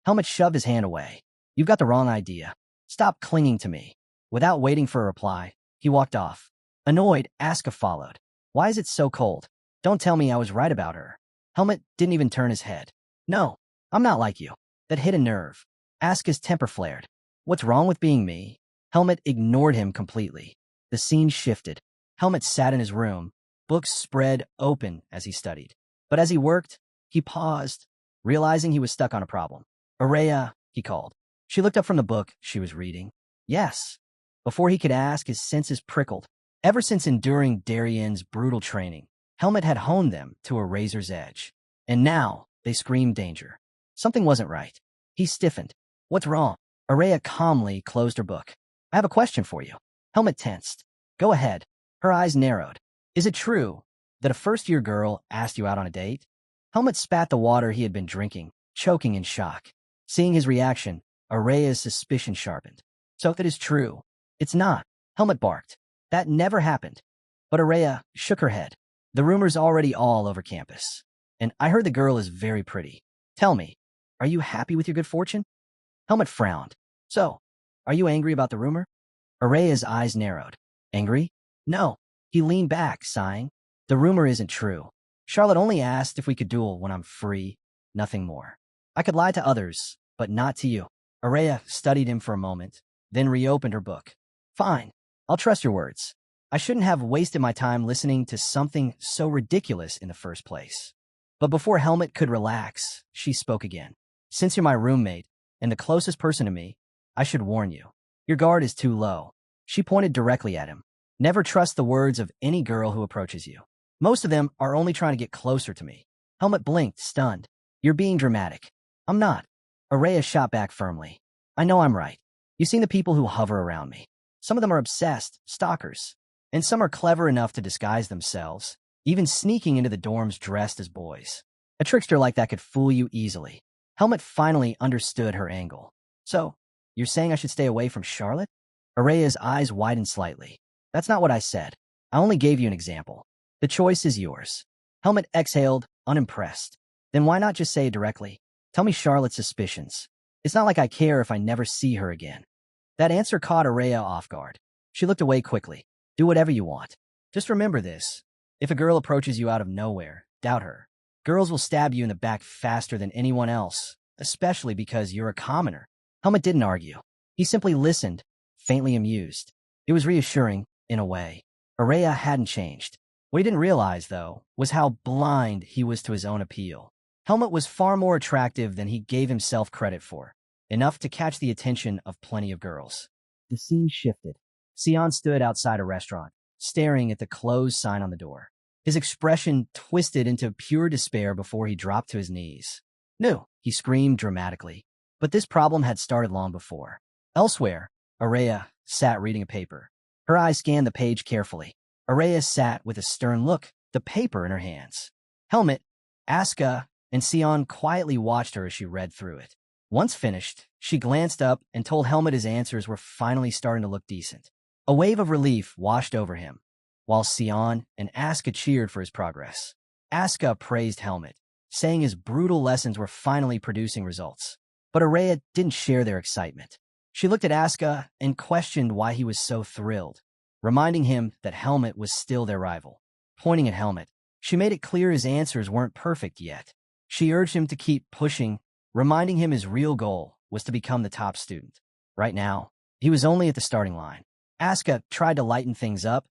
Helmet shoved his hand away. You've got the wrong idea. Stop clinging to me. Without waiting for a reply, he walked off. Annoyed, Aska followed. Why is it so cold? Don't tell me I was right about her. Helmet didn't even turn his head. No, I'm not like you. That hit a nerve. Aska's temper flared. What's wrong with being me? Helmet ignored him completely. The scene shifted. Helmet sat in his room, books spread open as he studied. But as he worked, he paused, realizing he was stuck on a problem. Araya, he called. She looked up from the book she was reading. Yes. Before he could ask, his senses prickled. Ever since enduring Darienne's brutal training, Helmet had honed them to a razor's edge. And now, they screamed danger. Something wasn't right. He stiffened. What's wrong? Araya calmly closed her book. I have a question for you. Helmet tensed. Go ahead. Her eyes narrowed. Is it true that a first-year girl asked you out on a date? Helmet spat the water he had been drinking, choking in shock. Seeing his reaction, Araya's suspicion sharpened. So that is true. It's not. Helmet barked. That never happened. But Araya shook her head. The rumor's already all over campus. And I heard the girl is very pretty. Tell me, are you happy with your good fortune? Helmet frowned. So, are you angry about the rumor? Araya's eyes narrowed. Angry? No. He leaned back, sighing. The rumor isn't true. Charlotte only asked if we could duel when I'm free, nothing more. I could lie to others, but not to you. Araya studied him for a moment, then reopened her book. Fine, I'll trust your words. I shouldn't have wasted my time listening to something so ridiculous in the first place. But before Helmet could relax, she spoke again. Since you're my roommate and the closest person to me, I should warn you. Your guard is too low. She pointed directly at him. Never trust the words of any girl who approaches you. Most of them are only trying to get closer to me. Helmet blinked, stunned. You're being dramatic. I'm not. Araya shot back firmly. I know I'm right. You've seen the people who hover around me. Some of them are obsessed, stalkers. And some are clever enough to disguise themselves, even sneaking into the dorms dressed as boys. A trickster like that could fool you easily. Helmet finally understood her angle. So, you're saying I should stay away from Charlotte? Araya's eyes widened slightly. That's not what I said. I only gave you an example. The choice is yours. Helmet exhaled, unimpressed. Then why not just say it directly? Tell me Charlotte's suspicions. It's not like I care if I never see her again. That answer caught Araya off guard. She looked away quickly. Do whatever you want. Just remember this. If a girl approaches you out of nowhere, doubt her. Girls will stab you in the back faster than anyone else, especially because you're a commoner. Helmet didn't argue. He simply listened, faintly amused. It was reassuring, in a way. Araya hadn't changed. What he didn't realize, though, was how blind he was to his own appeal. Helmet was far more attractive than he gave himself credit for, enough to catch the attention of plenty of girls. The scene shifted. Sion stood outside a restaurant, staring at the closed sign on the door. His expression twisted into pure despair before he dropped to his knees. No, he screamed dramatically. But this problem had started long before. Elsewhere, Araya sat reading a paper. Her eyes scanned the page carefully. Araya sat with a stern look, the paper in her hands. Helmet, Asuka, and Sion quietly watched her as she read through it. Once finished, she glanced up and told Helmet his answers were finally starting to look decent. A wave of relief washed over him, while Sion and Asuka cheered for his progress. Asuka praised Helmet, saying his brutal lessons were finally producing results. But Araya didn't share their excitement. She looked at Asuka and questioned why he was so thrilled, reminding him that Helmet was still their rival. Pointing at Helmet, she made it clear his answers weren't perfect yet. She urged him to keep pushing, reminding him his real goal was to become the top student. Right now, he was only at the starting line. Asuka tried to lighten things up,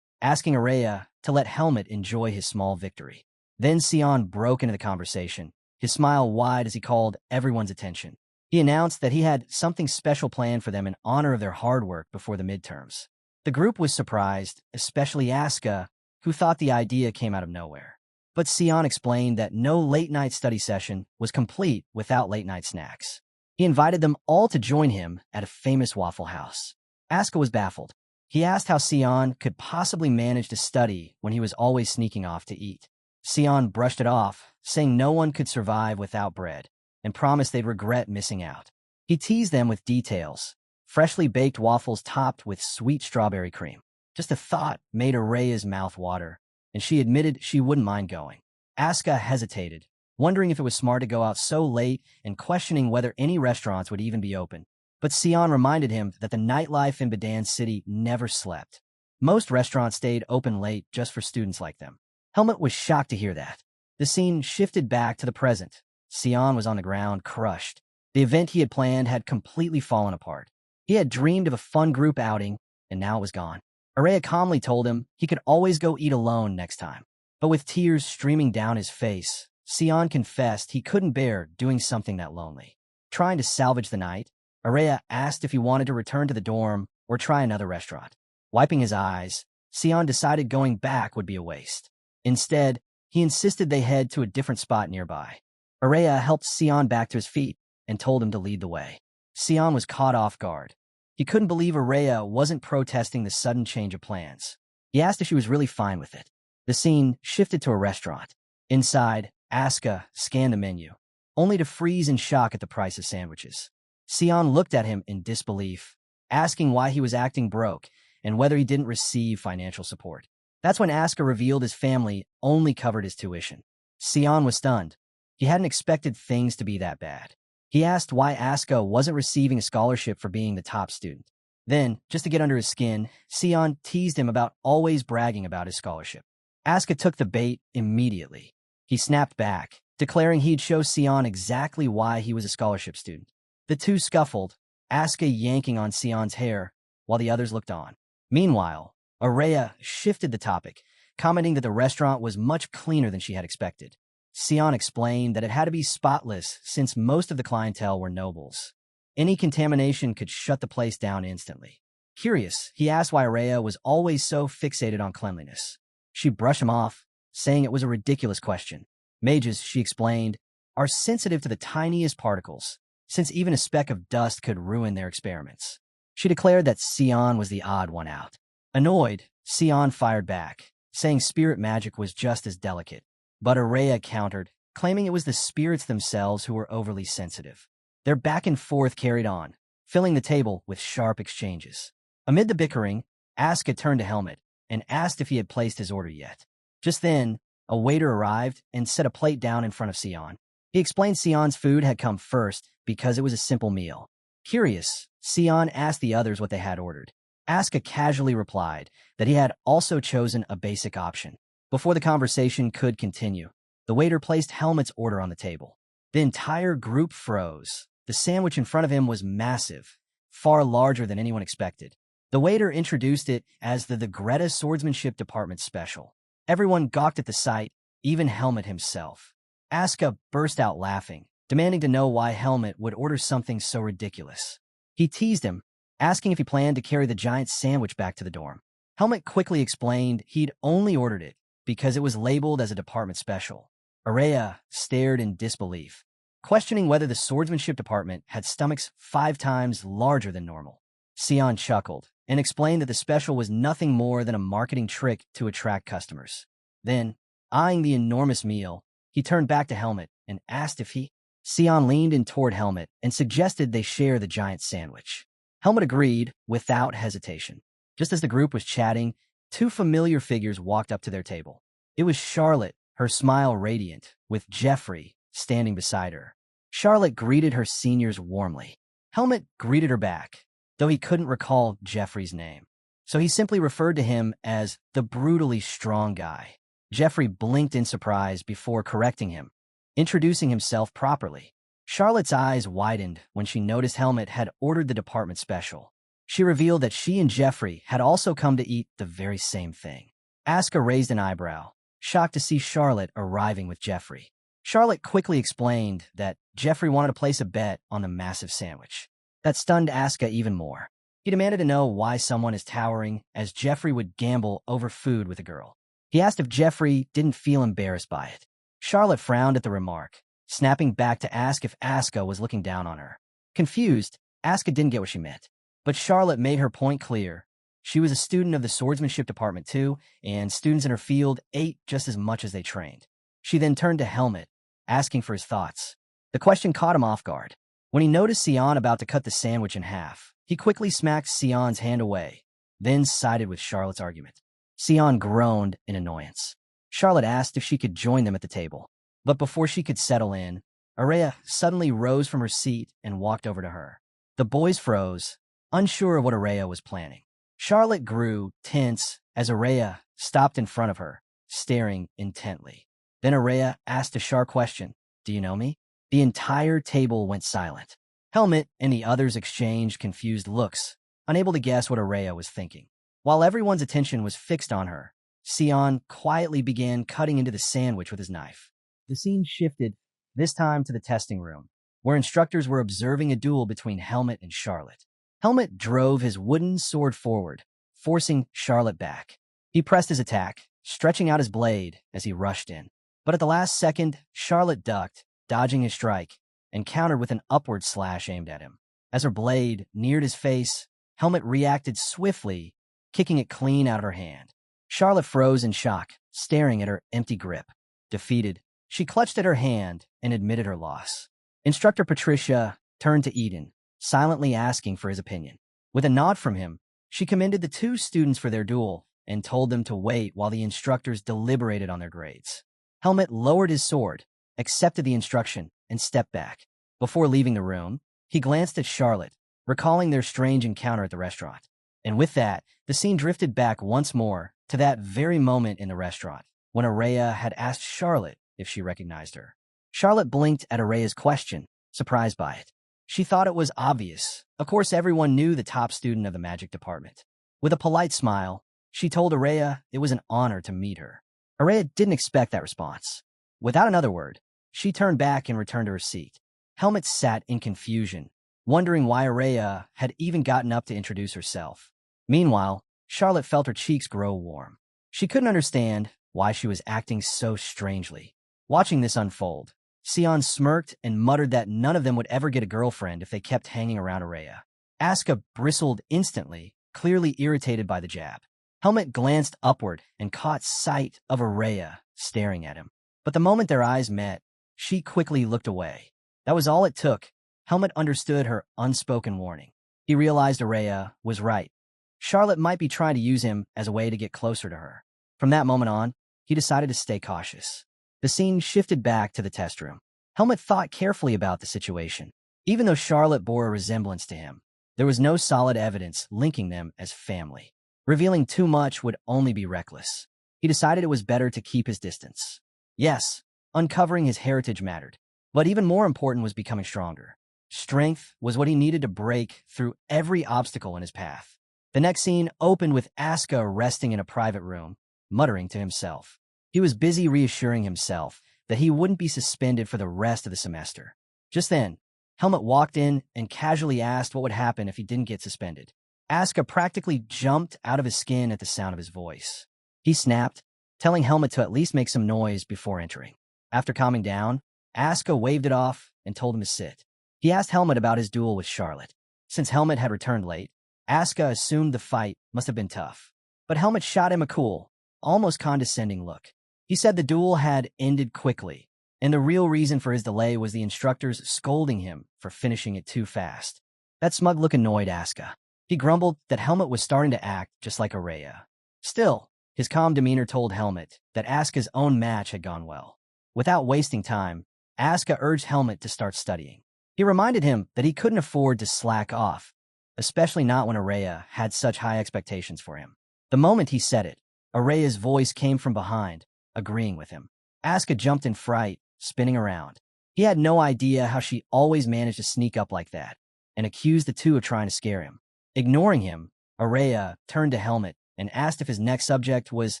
asking Araya to let Helmet enjoy his small victory. Then Sion broke into the conversation, his smile wide as he called everyone's attention. He announced that he had something special planned for them in honor of their hard work before the midterms. The group was surprised, especially Asuka, who thought the idea came out of nowhere. But Sion explained that no late-night study session was complete without late-night snacks. He invited them all to join him at a famous Waffle House. Asuka was baffled. He asked how Sion could possibly manage to study when he was always sneaking off to eat. Sion brushed it off, saying no one could survive without bread, and promised they'd regret missing out. He teased them with details, freshly baked waffles topped with sweet strawberry cream. Just the thought made Araya's mouth water, and she admitted she wouldn't mind going. Asuka hesitated, wondering if it was smart to go out so late and questioning whether any restaurants would even be open. But Sion reminded him that the nightlife in Badan City never slept. Most restaurants stayed open late just for students like them. Helmet was shocked to hear that. The scene shifted back to the present. Sion was on the ground, crushed. The event he had planned had completely fallen apart. He had dreamed of a fun group outing, and now it was gone. Araya calmly told him he could always go eat alone next time. But with tears streaming down his face, Sion confessed he couldn't bear doing something that lonely. Trying to salvage the night, Araya asked if he wanted to return to the dorm or try another restaurant. Wiping his eyes, Sion decided going back would be a waste. Instead, he insisted they head to a different spot nearby. Araya helped Sion back to his feet and told him to lead the way. Sion was caught off guard. He couldn't believe Araya wasn't protesting the sudden change of plans. He asked if she was really fine with it. The scene shifted to a restaurant. Inside, Asuka scanned the menu, only to freeze in shock at the price of sandwiches. Sion looked at him in disbelief, asking why he was acting broke and whether he didn't receive financial support. That's when Asuka revealed his family only covered his tuition. Sion was stunned. He hadn't expected things to be that bad. He asked why Asuka wasn't receiving a scholarship for being the top student. Then, just to get under his skin, Sion teased him about always bragging about his scholarship. Asuka took the bait immediately. He snapped back, declaring he'd show Sion exactly why he was a scholarship student. The two scuffled, Asuka yanking on Sion's hair, while the others looked on. Meanwhile, Araya shifted the topic, commenting that the restaurant was much cleaner than she had expected. Sion explained that it had to be spotless since most of the clientele were nobles. Any contamination could shut the place down instantly. Curious, he asked why Araya was always so fixated on cleanliness. She brushed him off, saying it was a ridiculous question. Mages, she explained, are sensitive to the tiniest particles, since even a speck of dust could ruin their experiments. She declared that Sion was the odd one out. Annoyed, Sion fired back, saying spirit magic was just as delicate. But Araya countered, claiming it was the spirits themselves who were overly sensitive. Their back and forth carried on, filling the table with sharp exchanges. Amid the bickering, Asuka turned to Helmet and asked if he had placed his order yet. Just then, a waiter arrived and set a plate down in front of Sion. He explained Sion's food had come first because it was a simple meal. Curious, Sion asked the others what they had ordered. Asuka casually replied that he had also chosen a basic option. Before the conversation could continue, the waiter placed Helmet's order on the table. The entire group froze. The sandwich in front of him was massive, far larger than anyone expected. The waiter introduced it as the Greta Swordsmanship Department Special. Everyone gawked at the sight, even Helmet himself. Asuka burst out laughing, demanding to know why Helmet would order something so ridiculous. He teased him, asking if he planned to carry the giant sandwich back to the dorm. Helmet quickly explained he'd only ordered it because it was labeled as a department special. Araya stared in disbelief, questioning whether the swordsmanship department had stomachs 5 times larger than normal. Sion chuckled and explained that the special was nothing more than a marketing trick to attract customers. Then, eyeing the enormous meal, he turned back to Helmet and asked if he... Sion leaned in toward Helmet and suggested they share the giant sandwich. Helmet agreed without hesitation. Just as the group was chatting, 2 familiar figures walked up to their table. It was Charlotte, her smile radiant, with Jeffrey standing beside her. Charlotte greeted her seniors warmly. Helmet greeted her back, though he couldn't recall Jeffrey's name. So he simply referred to him as the brutally strong guy. Jeffrey blinked in surprise before correcting him, introducing himself properly. Charlotte's eyes widened when she noticed Helmet had ordered the department special. She revealed that she and Jeffrey had also come to eat the very same thing. Asuka raised an eyebrow, shocked to see Charlotte arriving with Jeffrey. Charlotte quickly explained that Jeffrey wanted to place a bet on the massive sandwich. That stunned Asuka even more. He demanded to know why someone as towering as Jeffrey would gamble over food with a girl. He asked if Jeffrey didn't feel embarrassed by it. Charlotte frowned at the remark, snapping back to ask if Asuka was looking down on her. Confused, Asuka didn't get what she meant. But Charlotte made her point clear. She was a student of the swordsmanship department too, and students in her field ate just as much as they trained. She then turned to Helmet, asking for his thoughts. The question caught him off guard. When he noticed Sion about to cut the sandwich in half, he quickly smacked Sion's hand away, then sided with Charlotte's argument. Sion groaned in annoyance. Charlotte asked if she could join them at the table. But before she could settle in, Araya suddenly rose from her seat and walked over to her. The boys froze, unsure of what Araya was planning. Charlotte grew tense as Araya stopped in front of her, staring intently. Then Araya asked a sharp question, "Do you know me?" The entire table went silent. Helmet and the others exchanged confused looks, unable to guess what Araya was thinking. While everyone's attention was fixed on her, Sion quietly began cutting into the sandwich with his knife. The scene shifted, this time to the testing room, where instructors were observing a duel between Helmet and Charlotte. Helmet drove his wooden sword forward, forcing Charlotte back. He pressed his attack, stretching out his blade as he rushed in. But at the last second, Charlotte ducked, dodging his strike, and countered with an upward slash aimed at him. As her blade neared his face, Helmet reacted swiftly, kicking it clean out of her hand. Charlotte froze in shock, staring at her empty grip. Defeated, she clutched at her hand and admitted her loss. Instructor Patricia turned to Eden, silently asking for his opinion. With a nod from him, she commended the 2 students for their duel and told them to wait while the instructors deliberated on their grades. Helmet lowered his sword, accepted the instruction, and stepped back. Before leaving the room, he glanced at Charlotte, recalling their strange encounter at the restaurant. And with that, the scene drifted back once more to that very moment in the restaurant, when Araya had asked Charlotte if she recognized her. Charlotte blinked at Araya's question, surprised by it. She thought it was obvious. Of course, everyone knew the top student of the magic department. With a polite smile, she told Araya it was an honor to meet her. Araya didn't expect that response. Without another word, she turned back and returned to her seat. Helmet sat in confusion, wondering why Araya had even gotten up to introduce herself. Meanwhile, Charlotte felt her cheeks grow warm. She couldn't understand why she was acting so strangely. Watching this unfold, Sion smirked and muttered that none of them would ever get a girlfriend if they kept hanging around Araya. Asuka bristled instantly, clearly irritated by the jab. Helmet glanced upward and caught sight of Araya staring at him. But the moment their eyes met, she quickly looked away. That was all it took. Helmet understood her unspoken warning. He realized Araya was right. Charlotte might be trying to use him as a way to get closer to her. From that moment on, he decided to stay cautious. The scene shifted back to the test room. Helmet thought carefully about the situation. Even though Charlotte bore a resemblance to him, there was no solid evidence linking them as family. Revealing too much would only be reckless. He decided it was better to keep his distance. Yes, uncovering his heritage mattered, but even more important was becoming stronger. Strength was what he needed to break through every obstacle in his path. The next scene opened with Asuka resting in a private room, muttering to himself. He was busy reassuring himself that he wouldn't be suspended for the rest of the semester. Just then, Helmet walked in and casually asked what would happen if he didn't get suspended. Asuka practically jumped out of his skin at the sound of his voice. He snapped, telling Helmet to at least make some noise before entering. After calming down, Asuka waved it off and told him to sit. He asked Helmet about his duel with Charlotte. Since Helmet had returned late, Asuka assumed the fight must have been tough. But Helmet shot him a cool, almost condescending look. He said the duel had ended quickly, and the real reason for his delay was the instructors scolding him for finishing it too fast. That smug look annoyed Asuka. He grumbled that Helmet was starting to act just like Araya. Still, his calm demeanor told Helmet that Asuka's own match had gone well. Without wasting time, Asuka urged Helmet to start studying. He reminded him that he couldn't afford to slack off, especially not when Araya had such high expectations for him. The moment he said it, Araya's voice came from behind, agreeing with him. Asuka jumped in fright, spinning around. He had no idea how she always managed to sneak up like that, and accused the two of trying to scare him. Ignoring him, Araya turned to Helmet and asked if his next subject was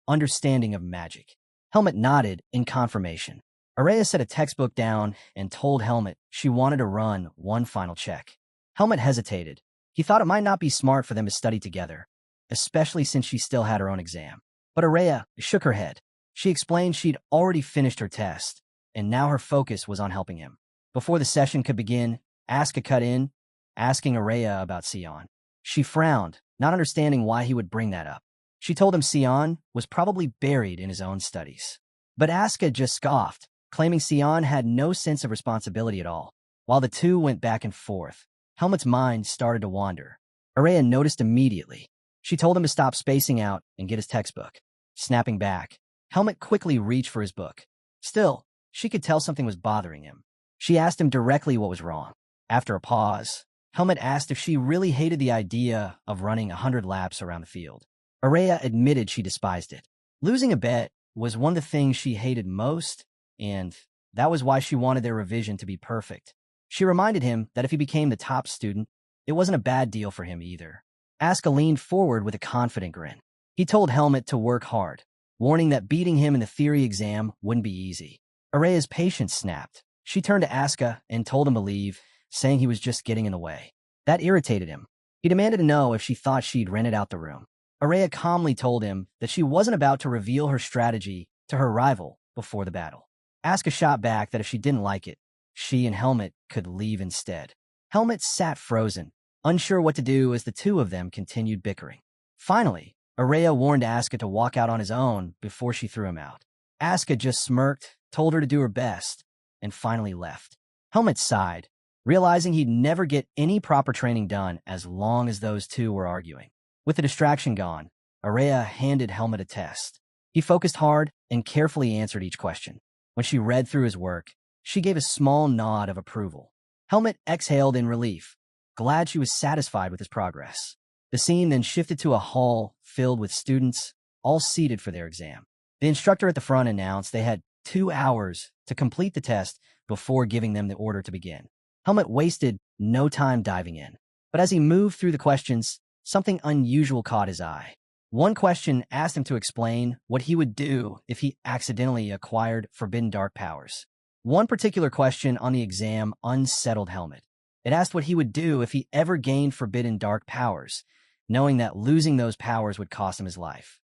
understanding of magic. Helmet nodded in confirmation. Araya set a textbook down and told Helmet she wanted to run one final check. Helmet hesitated. He thought it might not be smart for them to study together, especially since she still had her own exam. But Araya shook her head. She explained she'd already finished her test, and now her focus was on helping him. Before the session could begin, Asuka cut in, asking Araya about Sion. She frowned, not understanding why he would bring that up. She told him Sion was probably buried in his own studies. But Asuka just scoffed, claiming Sion had no sense of responsibility at all. While the two went back and forth, Helmet's mind started to wander. Araya noticed immediately. She told him to stop spacing out and get his textbook. Snapping back, Helmet quickly reached for his book. Still, she could tell something was bothering him. She asked him directly what was wrong. After a pause, Helmet asked if she really hated the idea of running 100 laps around the field. Araya admitted she despised it. Losing a bet was one of the things she hated most, and that was why she wanted their revision to be perfect. She reminded him that if he became the top student, it wasn't a bad deal for him either. Asuka leaned forward with a confident grin. He told Helmet to work hard, warning that beating him in the theory exam wouldn't be easy. Araya's patience snapped. She turned to Asuka and told him to leave, saying he was just getting in the way. That irritated him. He demanded to know if she thought she'd rented out the room. Araya calmly told him that she wasn't about to reveal her strategy to her rival before the battle. Asuka shot back that if she didn't like it, she and Helmet could leave instead. Helmet sat frozen, unsure what to do as the two of them continued bickering. Finally, Araya warned Asuka to walk out on his own before she threw him out. Asuka just smirked, told her to do her best, and finally left. Helmet sighed, realizing he'd never get any proper training done as long as those two were arguing. With the distraction gone, Araya handed Helmet a test. He focused hard and carefully answered each question. When she read through his work, she gave a small nod of approval. Helmet exhaled in relief, glad she was satisfied with his progress. The scene then shifted to a hall filled with students, all seated for their exam. The instructor at the front announced they had 2 hours to complete the test before giving them the order to begin. Helmet wasted no time diving in. But as he moved through the questions, something unusual caught his eye. One question asked him to explain what he would do if he accidentally acquired forbidden dark powers. One particular question on the exam unsettled Helmet. It asked what he would do if he ever gained forbidden dark powers, knowing that losing those powers would cost him his life.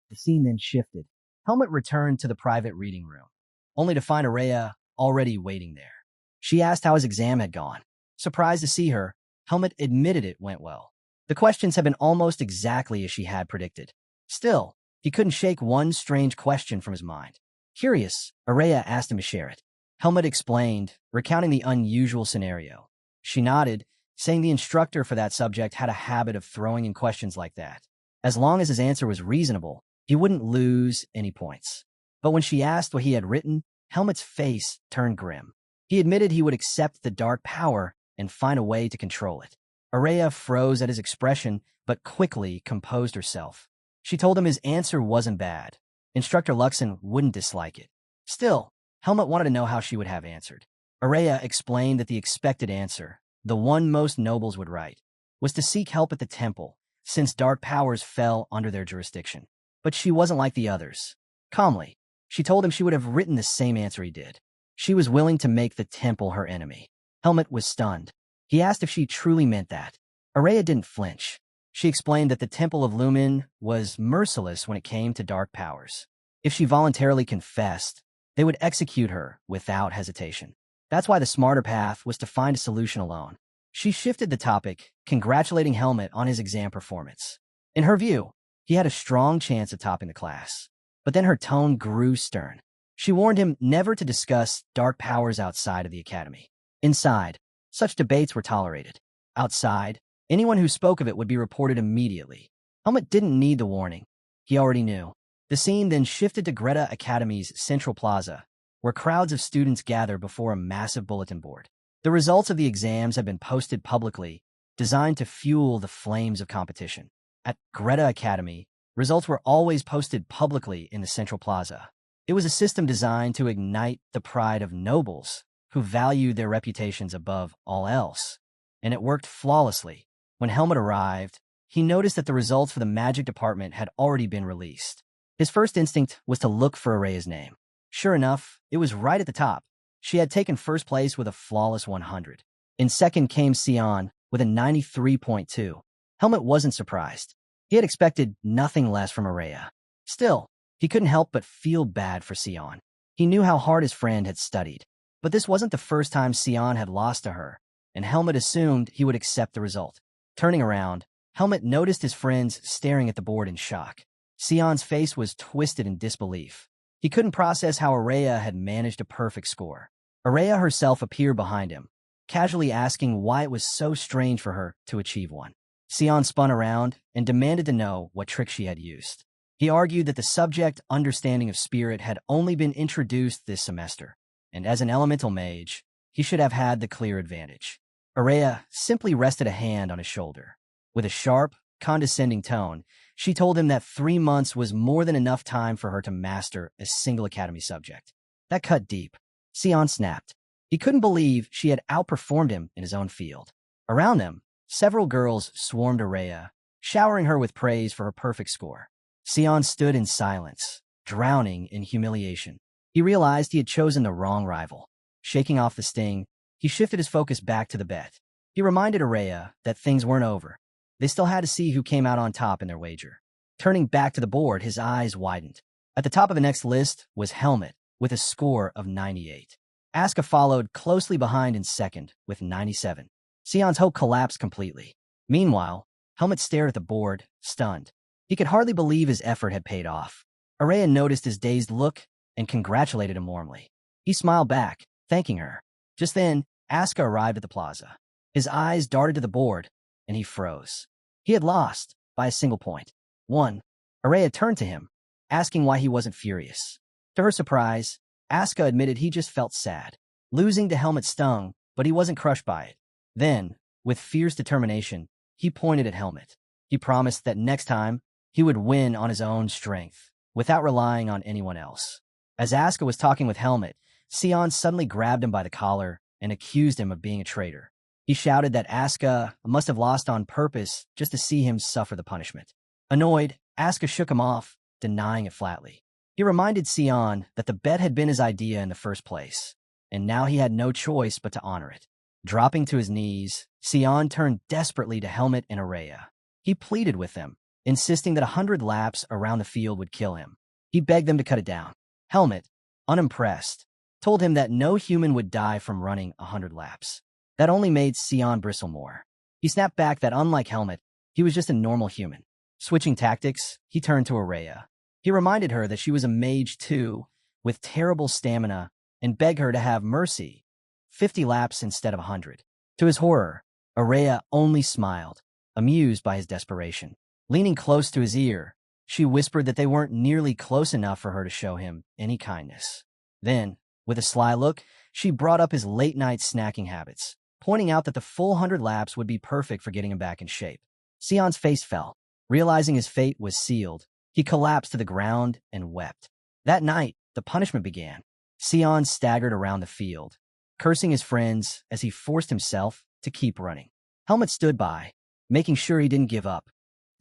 The scene then shifted. Helmet returned to the private reading room, only to find Araya already waiting there. She asked how his exam had gone. Surprised to see her, Helmet admitted it went well. The questions had been almost exactly as she had predicted. Still, he couldn't shake one strange question from his mind. Curious, Araya asked him to share it. Helmet explained, recounting the unusual scenario. She nodded, saying the instructor for that subject had a habit of throwing in questions like that. As long as his answer was reasonable, he wouldn't lose any points. But when she asked what he had written, Helmet's face turned grim. He admitted he would accept the dark power and find a way to control it. Araya froze at his expression, but quickly composed herself. She told him his answer wasn't bad. Instructor Luxon wouldn't dislike it. Still, Helmet wanted to know how she would have answered. Araya explained that the expected answer, the one most nobles would write, was to seek help at the temple, since dark powers fell under their jurisdiction. But she wasn't like the others. Calmly, she told him she would have written the same answer he did. She was willing to make the temple her enemy. Helmet was stunned. He asked if she truly meant that. Araya didn't flinch. She explained that the Temple of Lumen was merciless when it came to dark powers. If she voluntarily confessed, they would execute her without hesitation. That's why the smarter path was to find a solution alone. She shifted the topic, congratulating Helmet on his exam performance. In her view, he had a strong chance of topping the class. But then her tone grew stern. She warned him never to discuss dark powers outside of the academy. Inside, such debates were tolerated. Outside, anyone who spoke of it would be reported immediately. Helmet didn't need the warning. He already knew. The scene then shifted to Greta Academy's Central Plaza, where crowds of students gather before a massive bulletin board. The results of the exams had been posted publicly, designed to fuel the flames of competition. At Greta Academy, results were always posted publicly in the Central Plaza. It was a system designed to ignite the pride of nobles who valued their reputations above all else. And it worked flawlessly. When Helmet arrived, he noticed that the results for the magic department had already been released. His first instinct was to look for Araya's name. Sure enough, it was right at the top. She had taken first place with a flawless 100. In second came Sion with a 93.2. Helmet wasn't surprised. He had expected nothing less from Araya. Still, he couldn't help but feel bad for Sion. He knew how hard his friend had studied. But this wasn't the first time Sion had lost to her, and Helmet assumed he would accept the result. Turning around, Helmet noticed his friends staring at the board in shock. Sion's face was twisted in disbelief. He couldn't process how Araya had managed a perfect score. Araya herself appeared behind him, casually asking why it was so strange for her to achieve one. Sion spun around and demanded to know what trick she had used. He argued that the subject understanding of spirit had only been introduced this semester, and as an elemental mage, he should have had the clear advantage. Araya simply rested a hand on his shoulder. With a sharp, condescending tone, she told him that 3 months was more than enough time for her to master a single academy subject. That cut deep. Sion snapped. He couldn't believe she had outperformed him in his own field. Around them, several girls swarmed Araya, showering her with praise for her perfect score. Sion stood in silence, drowning in humiliation. He realized he had chosen the wrong rival. Shaking off the sting, he shifted his focus back to the bet. He reminded Araya that things weren't over. They still had to see who came out on top in their wager. Turning back to the board, his eyes widened. At the top of the next list was Helmet, with a score of 98. Asuka followed closely behind in second, with 97. Sion's hope collapsed completely. Meanwhile, Helmet stared at the board, stunned. He could hardly believe his effort had paid off. Araya noticed his dazed look and congratulated him warmly. He smiled back, thanking her. Just then, Asuka arrived at the plaza. His eyes darted to the board, and he froze. He had lost, by a single point. 1. Araya turned to him, asking why he wasn't furious. To her surprise, Asuka admitted he just felt sad. Losing to Helmet stung, but he wasn't crushed by it. Then, with fierce determination, he pointed at Helmet. He promised that next time, he would win on his own strength, without relying on anyone else. As Asuka was talking with Helmet, Sion suddenly grabbed him by the collar and accused him of being a traitor. He shouted that Asuka must have lost on purpose just to see him suffer the punishment. Annoyed, Asuka shook him off, denying it flatly. He reminded Sion that the bet had been his idea in the first place, and now he had no choice but to honor it. Dropping to his knees, Sion turned desperately to Helmet and Araya. He pleaded with them, insisting that 100 laps around the field would kill him. He begged them to cut it down. Helmet, unimpressed, told him that no human would die from running 100 laps. That only made Sion bristle more. He snapped back that unlike Helmet, he was just a normal human. Switching tactics, he turned to Araya. He reminded her that she was a mage too, with terrible stamina, and begged her to have mercy, 50 laps instead of 100. To his horror, Araya only smiled, amused by his desperation. Leaning close to his ear, she whispered that they weren't nearly close enough for her to show him any kindness. Then, with a sly look, she brought up his late-night snacking habits, pointing out that the full 100 laps would be perfect for getting him back in shape. Sion's face fell. Realizing his fate was sealed, he collapsed to the ground and wept. That night, the punishment began. Sion staggered around the field, cursing his friends as he forced himself to keep running. Helmet stood by, making sure he didn't give up.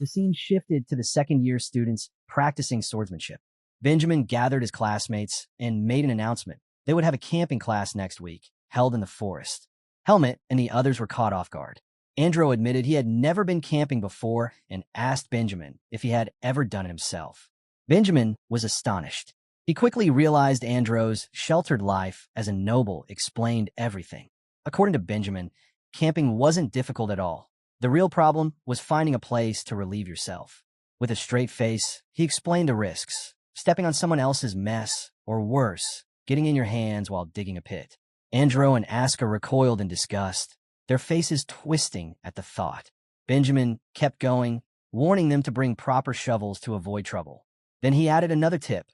The scene shifted to the second-year students practicing swordsmanship. Benjamin gathered his classmates and made an announcement. They would have a camping class next week, held in the forest. Helmet and the others were caught off guard. Andro admitted he had never been camping before and asked Benjamin if he had ever done it himself. Benjamin was astonished. He quickly realized Andro's sheltered life as a noble explained everything. According to Benjamin, camping wasn't difficult at all. The real problem was finding a place to relieve yourself. With a straight face, he explained the risks: stepping on someone else's mess, or worse, getting in your hands while digging a pit. Andro and Asuka recoiled in disgust, their faces twisting at the thought. Benjamin kept going, warning them to bring proper shovels to avoid trouble. Then he added another tip: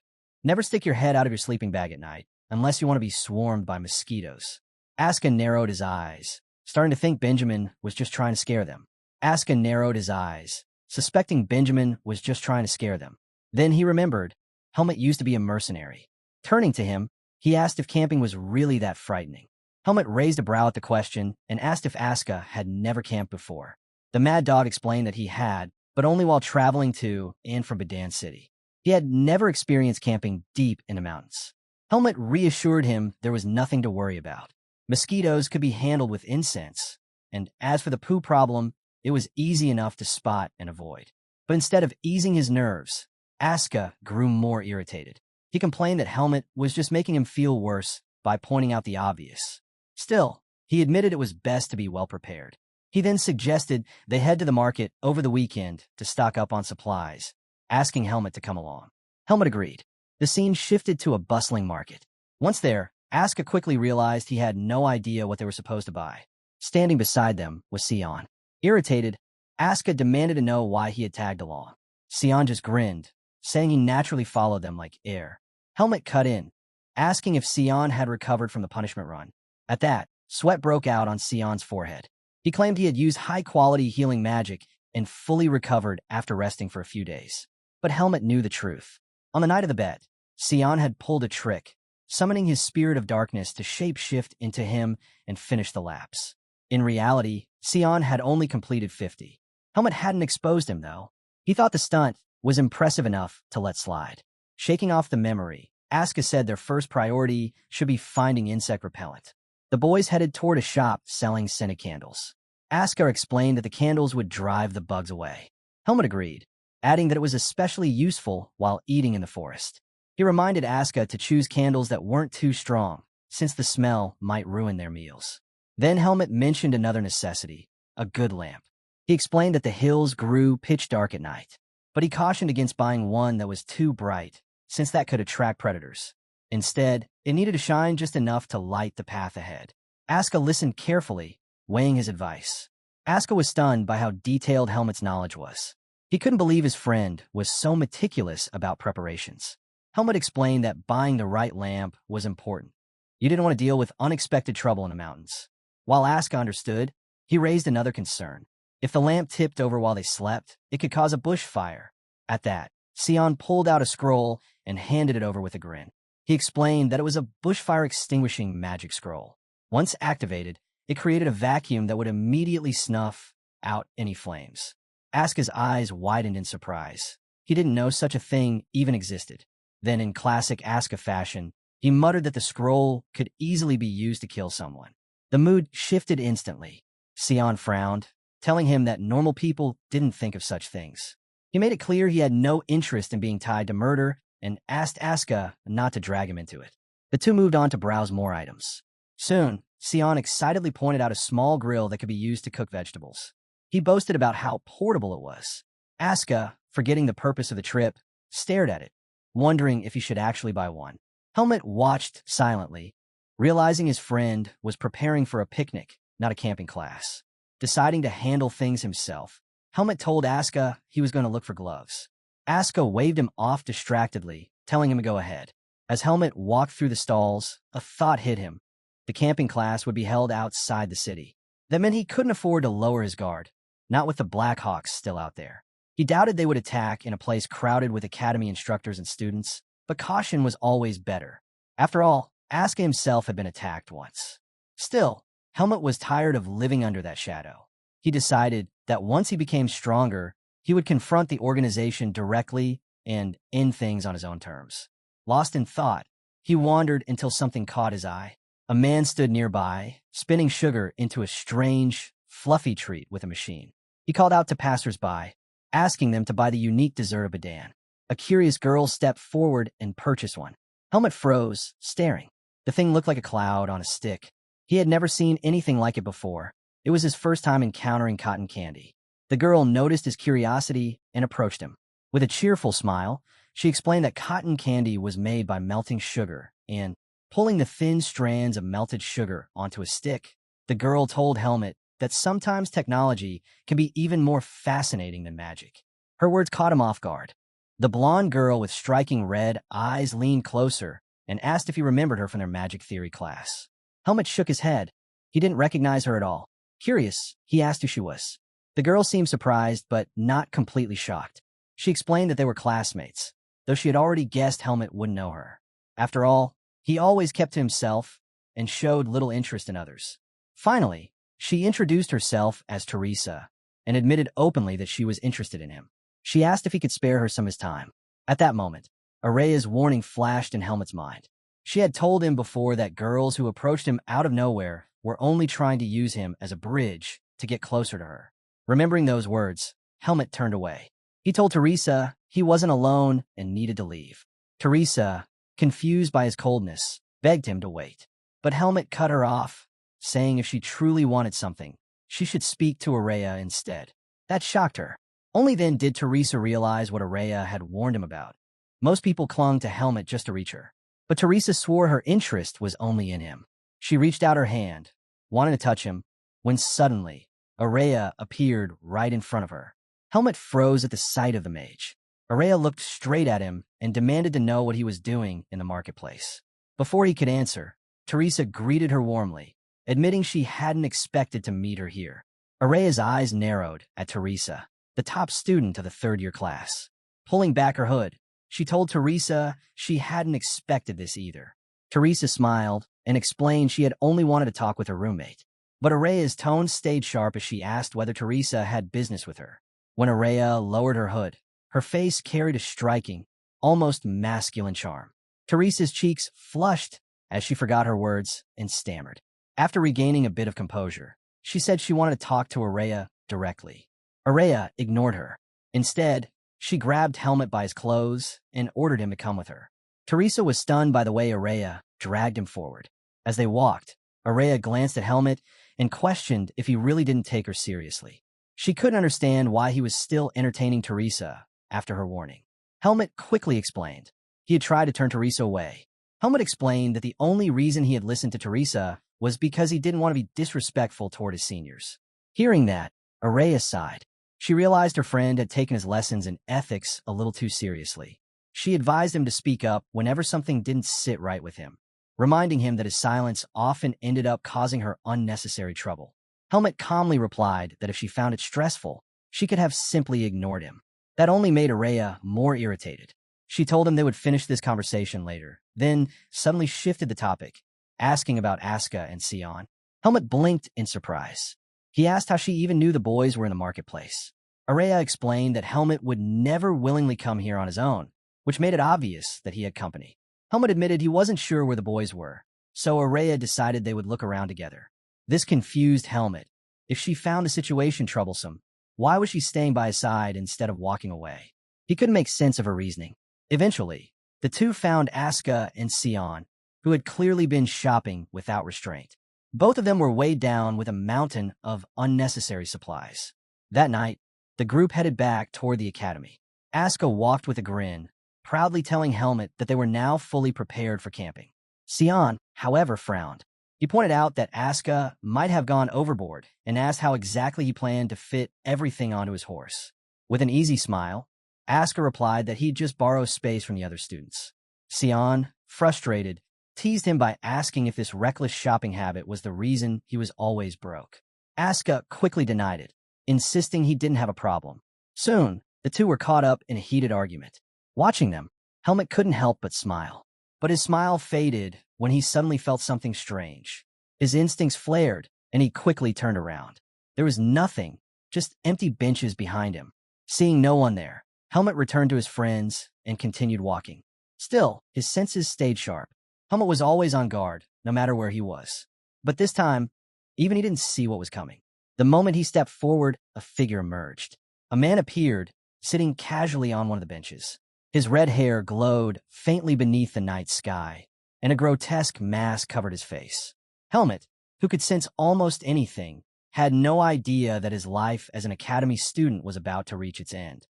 never stick your head out of your sleeping bag at night, unless you want to be swarmed by mosquitoes. Asuka narrowed his eyes, starting to think Benjamin was just trying to scare them. Asuka narrowed his eyes, suspecting Benjamin was just trying to scare them. Then he remembered Helmet used to be a mercenary. Turning to him, he asked if camping was really that frightening. Helmet raised a brow at the question and asked if Asuka had never camped before. The Mad Dog explained that he had, but only while traveling to and from Badan City. He had never experienced camping deep in the mountains. Helmet reassured him there was nothing to worry about. Mosquitoes could be handled with incense, and as for the poo problem, it was easy enough to spot and avoid. But instead of easing his nerves, Asuka grew more irritated. He complained that Helmet was just making him feel worse by pointing out the obvious. Still, he admitted it was best to be well prepared. He then suggested they head to the market over the weekend to stock up on supplies, asking Helmet to come along. Helmet agreed. The scene shifted to a bustling market. Once there, Asuka quickly realized he had no idea what they were supposed to buy. Standing beside them was Sion. Irritated, Asuka demanded to know why he had tagged along. Sion just grinned, saying he naturally followed them like air. Helmet cut in, asking if Sion had recovered from the punishment run. At that, sweat broke out on Sion's forehead. He claimed he had used high-quality healing magic and fully recovered after resting for a few days. But Helmet knew the truth. On the night of the bet, Sion had pulled a trick, summoning his spirit of darkness to shape-shift into him and finish the laps. In reality, Sion had only completed 50. Helmet hadn't exposed him, though. He thought the stunt was impressive enough to let slide. Shaking off the memory, Asuka said their first priority should be finding insect repellent. The boys headed toward a shop selling scented candles. Asuka explained that the candles would drive the bugs away. Helmet agreed, adding that it was especially useful while eating in the forest. He reminded Asuka to choose candles that weren't too strong, since the smell might ruin their meals. Then Helmet mentioned another necessity, a good lamp. He explained that the hills grew pitch dark at night, but he cautioned against buying one that was too bright, since that could attract predators. Instead, it needed to shine just enough to light the path ahead. Asuka listened carefully, weighing his advice. Asuka was stunned by how detailed Helmet's knowledge was. He couldn't believe his friend was so meticulous about preparations. Helmet explained that buying the right lamp was important. You didn't want to deal with unexpected trouble in the mountains. While Asuka understood, he raised another concern. If the lamp tipped over while they slept, it could cause a bushfire. At that, Sion pulled out a scroll and handed it over with a grin. He explained that it was a bushfire extinguishing magic scroll. Once activated, it created a vacuum that would immediately snuff out any flames. Asuka's eyes widened in surprise. He didn't know such a thing even existed. Then, in classic Asuka fashion, he muttered that the scroll could easily be used to kill someone. The mood shifted instantly. Sion frowned, telling him that normal people didn't think of such things. He made it clear he had no interest in being tied to murder and asked Asuka not to drag him into it. The two moved on to browse more items. Soon, Sion excitedly pointed out a small grill that could be used to cook vegetables. He boasted about how portable it was. Asuka, forgetting the purpose of the trip, stared at it, wondering if he should actually buy one. Helmet watched silently, realizing his friend was preparing for a picnic, not a camping class. Deciding to handle things himself, Helmet told Asuka he was going to look for gloves. Asuka waved him off distractedly, telling him to go ahead. As Helmet walked through the stalls, a thought hit him. The camping class would be held outside the city. That meant he couldn't afford to lower his guard, not with the Blackhawks still out there. He doubted they would attack in a place crowded with academy instructors and students, but caution was always better. After all, Asuka himself had been attacked once. Still, Helmet was tired of living under that shadow. He decided that once he became stronger, he would confront the organization directly and end things on his own terms. Lost in thought, he wandered until something caught his eye. A man stood nearby, spinning sugar into a strange, fluffy treat with a machine. He called out to passers-by, asking them to buy the unique dessert of Badan. A curious girl stepped forward and purchased one. Helmet froze, staring. The thing looked like a cloud on a stick. He had never seen anything like it before. It was his first time encountering cotton candy. The girl noticed his curiosity and approached him. With a cheerful smile, she explained that cotton candy was made by melting sugar and pulling the thin strands of melted sugar onto a stick. The girl told Helmet that sometimes technology can be even more fascinating than magic. Her words caught him off guard. The blonde girl with striking red eyes leaned closer and asked if he remembered her from their magic theory class. Helmet shook his head. He didn't recognize her at all. Curious, he asked who she was. The girl seemed surprised, but not completely shocked. She explained that they were classmates, though she had already guessed Helmet wouldn't know her. After all, he always kept to himself and showed little interest in others. Finally, she introduced herself as Teresa and admitted openly that she was interested in him. She asked if he could spare her some of his time. At that moment, Araya's warning flashed in Helmet's mind. She had told him before that girls who approached him out of nowhere were only trying to use him as a bridge to get closer to her. Remembering those words, Helmet turned away. He told Teresa he wasn't alone and needed to leave. Teresa, confused by his coldness, begged him to wait. But Helmet cut her off, saying if she truly wanted something, she should speak to Araya instead. That shocked her. Only then did Teresa realize what Araya had warned him about. Most people clung to Helmet just to reach her. But Teresa swore her interest was only in him. She reached out her hand, wanting to touch him, when suddenly, Araya appeared right in front of her. Helmet froze at the sight of the mage. Araya looked straight at him and demanded to know what he was doing in the marketplace. Before he could answer, Teresa greeted her warmly, admitting she hadn't expected to meet her here. Araya's eyes narrowed at Teresa, the top student of the third-year class. Pulling back her hood, she told Teresa she hadn't expected this either. Teresa smiled and explained she had only wanted to talk with her roommate. But Araya's tone stayed sharp as she asked whether Teresa had business with her. When Araya lowered her hood, her face carried a striking, almost masculine charm. Teresa's cheeks flushed as she forgot her words and stammered. After regaining a bit of composure, she said she wanted to talk to Araya directly. Araya ignored her. Instead, she grabbed Helmet by his clothes and ordered him to come with her. Teresa was stunned by the way Araya dragged him forward. As they walked, Araya glanced at Helmet and questioned if he really didn't take her seriously. She couldn't understand why he was still entertaining Teresa after her warning. Helmet quickly explained. He had tried to turn Teresa away. Helmet explained that the only reason he had listened to Teresa was because he didn't want to be disrespectful toward his seniors. Hearing that, Araya sighed. She realized her friend had taken his lessons in ethics a little too seriously. She advised him to speak up whenever something didn't sit right with him, reminding him that his silence often ended up causing her unnecessary trouble. Helmet calmly replied that if she found it stressful, she could have simply ignored him. That only made Araya more irritated. She told him they would finish this conversation later, then suddenly shifted the topic, asking about Asuka and Sion. Helmet blinked in surprise. He asked how she even knew the boys were in the marketplace. Araya explained that Helmet would never willingly come here on his own, which made it obvious that he had company. Helmet admitted he wasn't sure where the boys were, so Araya decided they would look around together. This confused Helmet. If she found the situation troublesome, why was she staying by his side instead of walking away? He couldn't make sense of her reasoning. Eventually, the two found Asuka and Sion, who had clearly been shopping without restraint. Both of them were weighed down with a mountain of unnecessary supplies. That night, the group headed back toward the academy. Asuka walked with a grin, proudly telling Helmet that they were now fully prepared for camping. Sion, however, frowned. He pointed out that Asuka might have gone overboard and asked how exactly he planned to fit everything onto his horse. With an easy smile, Asuka replied that he'd just borrow space from the other students. Sion, frustrated, teased him by asking if this reckless shopping habit was the reason he was always broke. Asuka quickly denied it, insisting he didn't have a problem. Soon, the two were caught up in a heated argument. Watching them, Helmet couldn't help but smile. But his smile faded when he suddenly felt something strange. His instincts flared, and he quickly turned around. There was nothing, just empty benches behind him. Seeing no one there, Helmet returned to his friends and continued walking. Still, his senses stayed sharp. Helmet was always on guard, no matter where he was. But this time, even he didn't see what was coming. The moment he stepped forward, a figure emerged. A man appeared, sitting casually on one of the benches. His red hair glowed faintly beneath the night sky, and a grotesque mask covered his face. Helmet, who could sense almost anything, had no idea that his life as an academy student was about to reach its end.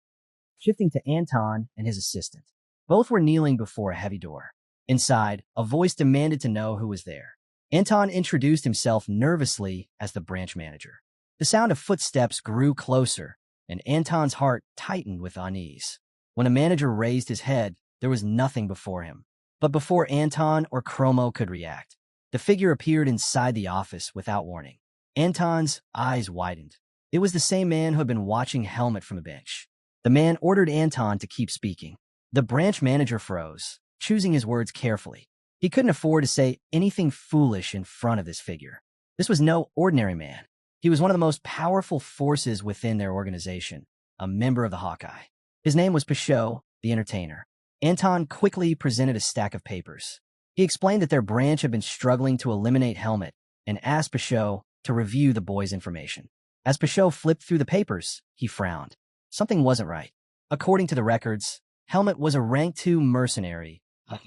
Shifting to Anton and his assistant. Both were kneeling before a heavy door. Inside, a voice demanded to know who was there. Anton introduced himself nervously as the branch manager. The sound of footsteps grew closer, and Anton's heart tightened with unease. When the manager raised his head, there was nothing before him. But before Anton or Chromo could react, the figure appeared inside the office without warning. Anton's eyes widened. It was the same man who had been watching Helmet from the bench. The man ordered Anton to keep speaking. The branch manager froze, choosing his words carefully. He couldn't afford to say anything foolish in front of this figure. This was no ordinary man. He was one of the most powerful forces within their organization, a member of the Hawkeye. His name was Pashot, the entertainer. Anton quickly presented a stack of papers. He explained that their branch had been struggling to eliminate Helmet and asked Pashot to review the boy's information. As Pashot flipped through the papers, he frowned. Something wasn't right. According to the records, Helmet was a rank 2 mercenary,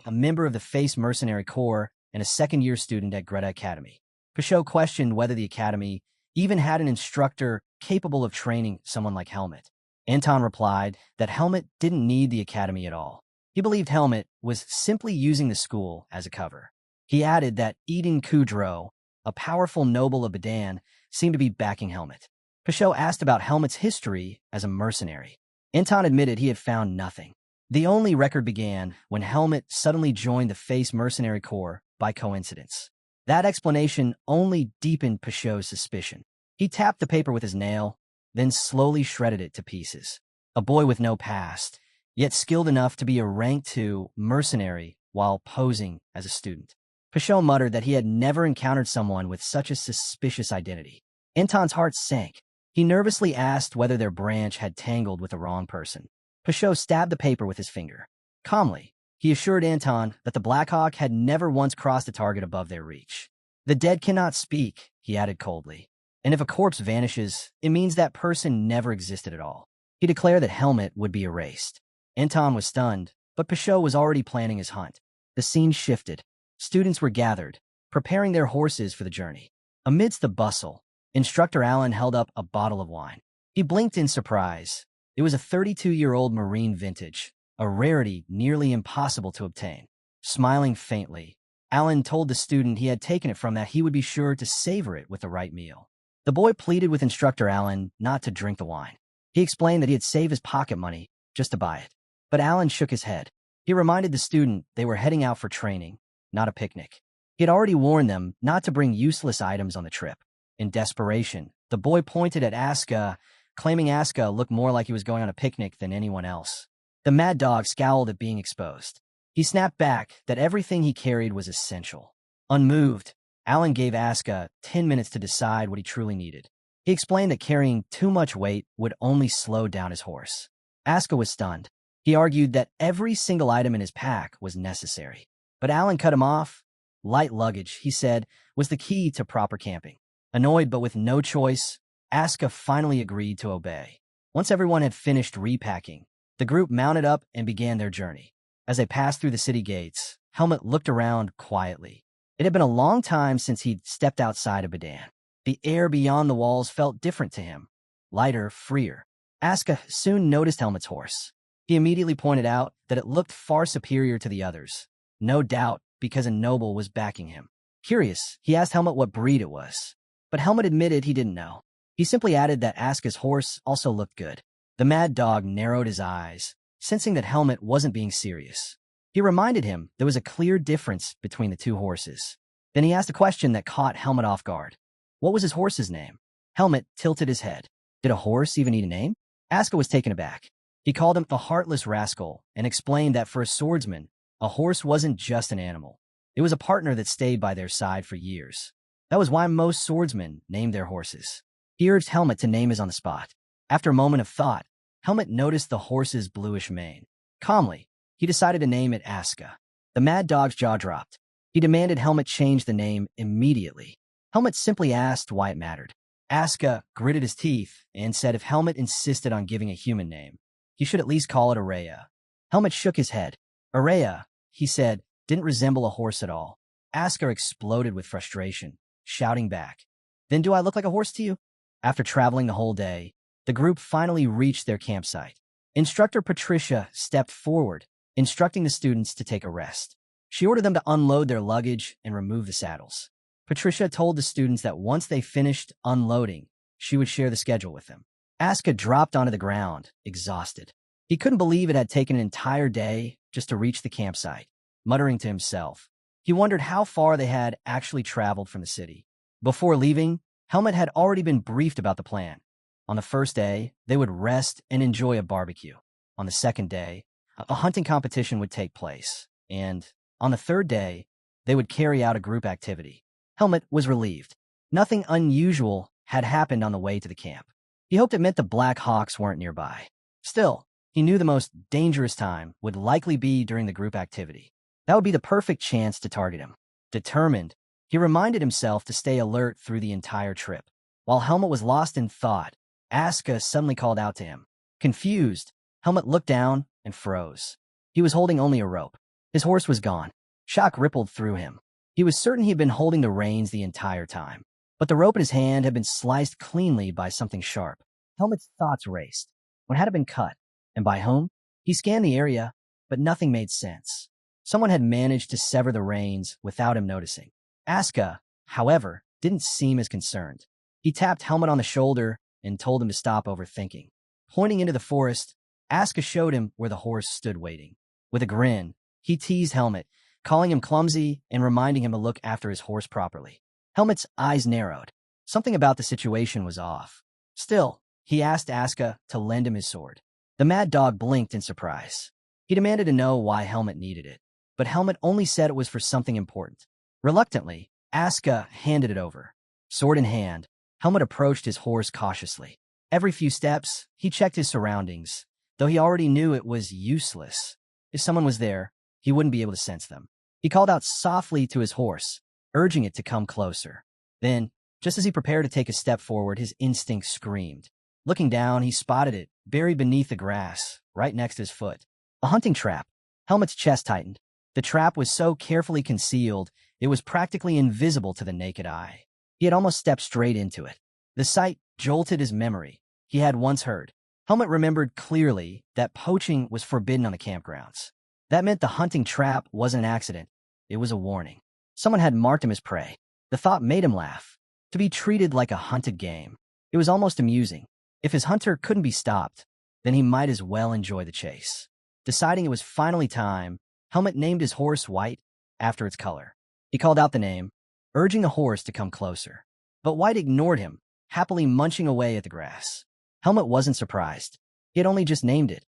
a member of the Face Mercenary Corps, and a second-year student at Greta Academy. Pashot questioned whether the academy even had an instructor capable of training someone like Helmet. Anton replied that Helmet didn't need the academy at all. He believed Helmet was simply using the school as a cover. He added that Eden Kudrow, a powerful noble of Badan, seemed to be backing Helmet. Pashot asked about Helmet's history as a mercenary. Anton admitted he had found nothing. The only record began when Helmet suddenly joined the Face Mercenary Corps by coincidence. That explanation only deepened Pashot's suspicion. He tapped the paper with his nail, then slowly shredded it to pieces. A boy with no past, yet skilled enough to be a rank 2 mercenary while posing as a student. Pashot muttered that he had never encountered someone with such a suspicious identity. Anton's heart sank. He nervously asked whether their branch had tangled with the wrong person. Pashot stabbed the paper with his finger. Calmly, he assured Anton that the Blackhawk had never once crossed a target above their reach. The dead cannot speak, he added coldly. And if a corpse vanishes, it means that person never existed at all. He declared that Helmet would be erased. Anton was stunned, but Pashot was already planning his hunt. The scene shifted. Students were gathered, preparing their horses for the journey. Amidst the bustle, Instructor Allen held up a bottle of wine. He blinked in surprise. It was a 32-year-old Marine vintage, a rarity nearly impossible to obtain. Smiling faintly, Allen told the student he had taken it from that he would be sure to savor it with the right meal. The boy pleaded with Instructor Allen not to drink the wine. He explained that he had saved his pocket money just to buy it. But Allen shook his head. He reminded the student they were heading out for training, not a picnic. He had already warned them not to bring useless items on the trip. In desperation, the boy pointed at Asuka, claiming Asuka looked more like he was going on a picnic than anyone else. The mad dog scowled at being exposed. He snapped back that everything he carried was essential. Unmoved, Alan gave Aska 10 minutes to decide what he truly needed. He explained that carrying too much weight would only slow down his horse. Aska was stunned. He argued that every single item in his pack was necessary. But Alan cut him off. Light luggage, he said, was the key to proper camping. Annoyed but with no choice, Aska finally agreed to obey. Once everyone had finished repacking, the group mounted up and began their journey. As they passed through the city gates, Helmut looked around quietly. It had been a long time since he'd stepped outside of Badan. The air beyond the walls felt different to him, lighter, freer. Aska soon noticed Helmut's horse. He immediately pointed out that it looked far superior to the others, no doubt because a noble was backing him. Curious, he asked Helmut what breed it was, but Helmut admitted he didn't know. He simply added that Aska's horse also looked good. The mad dog narrowed his eyes, sensing that Helmut wasn't being serious. He reminded him there was a clear difference between the two horses. Then he asked a question that caught Helmut off guard. What was his horse's name? Helmut tilted his head. Did a horse even need a name? Aska was taken aback. He called him the heartless rascal and explained that for a swordsman, a horse wasn't just an animal. It was a partner that stayed by their side for years. That was why most swordsmen named their horses. He urged Helmut to name his on the spot. After a moment of thought, Helmut noticed the horse's bluish mane. Calmly, he decided to name it Aska. The mad dog's jaw dropped. He demanded Helmut change the name immediately. Helmut simply asked why it mattered. Aska gritted his teeth and said if Helmut insisted on giving a human name, he should at least call it Araya. Helmut shook his head. Araya, he said, didn't resemble a horse at all. Aska exploded with frustration, shouting back, "Then do I look like a horse to you?" After traveling the whole day, the group finally reached their campsite. Instructor Patricia stepped forward, instructing the students to take a rest. She ordered them to unload their luggage and remove the saddles. Patricia told the students that once they finished unloading, she would share the schedule with them. Aska dropped onto the ground, exhausted. He couldn't believe it had taken an entire day just to reach the campsite. Muttering to himself, he wondered how far they had actually traveled from the city. Before leaving, Helmut had already been briefed about the plan. On the first day, they would rest and enjoy a barbecue. On the second day, a hunting competition would take place. And on the third day, they would carry out a group activity. Helmut was relieved. Nothing unusual had happened on the way to the camp. He hoped it meant the Black Hawks weren't nearby. Still, he knew the most dangerous time would likely be during the group activity. That would be the perfect chance to target him. Determined, he reminded himself to stay alert through the entire trip. While Helmut was lost in thought, Aska suddenly called out to him. Confused, Helmut looked down and froze. He was holding only a rope. His horse was gone. Shock rippled through him. He was certain he had been holding the reins the entire time. But the rope in his hand had been sliced cleanly by something sharp. Helmut's thoughts raced. What had it been cut? And by whom? He scanned the area, but nothing made sense. Someone had managed to sever the reins without him noticing. Aska, however, didn't seem as concerned. He tapped Helmut on the shoulder and told him to stop overthinking. Pointing into the forest, Aska showed him where the horse stood waiting. With a grin, he teased Helmut, calling him clumsy and reminding him to look after his horse properly. Helmut's eyes narrowed. Something about the situation was off. Still, he asked Aska to lend him his sword. The mad dog blinked in surprise. He demanded to know why Helmut needed it, but Helmut only said it was for something important. Reluctantly, Aska handed it over. Sword in hand, Helmut approached his horse cautiously. Every few steps, he checked his surroundings, though he already knew it was useless. If someone was there, he wouldn't be able to sense them. He called out softly to his horse, urging it to come closer. Then, just as he prepared to take a step forward, his instinct screamed. Looking down, he spotted it, buried beneath the grass, right next to his foot. A hunting trap. Helmut's chest tightened. The trap was so carefully concealed, it was practically invisible to the naked eye. He had almost stepped straight into it. The sight jolted his memory. He had once heard. Helmut remembered clearly that poaching was forbidden on the campgrounds. That meant the hunting trap wasn't an accident. It was a warning. Someone had marked him as prey. The thought made him laugh. To be treated like a hunted game. It was almost amusing. If his hunter couldn't be stopped, then he might as well enjoy the chase. Deciding it was finally time, Helmut named his horse White after its color. He called out the name, urging the horse to come closer. But White ignored him, happily munching away at the grass. Helmut wasn't surprised. He had only just named it.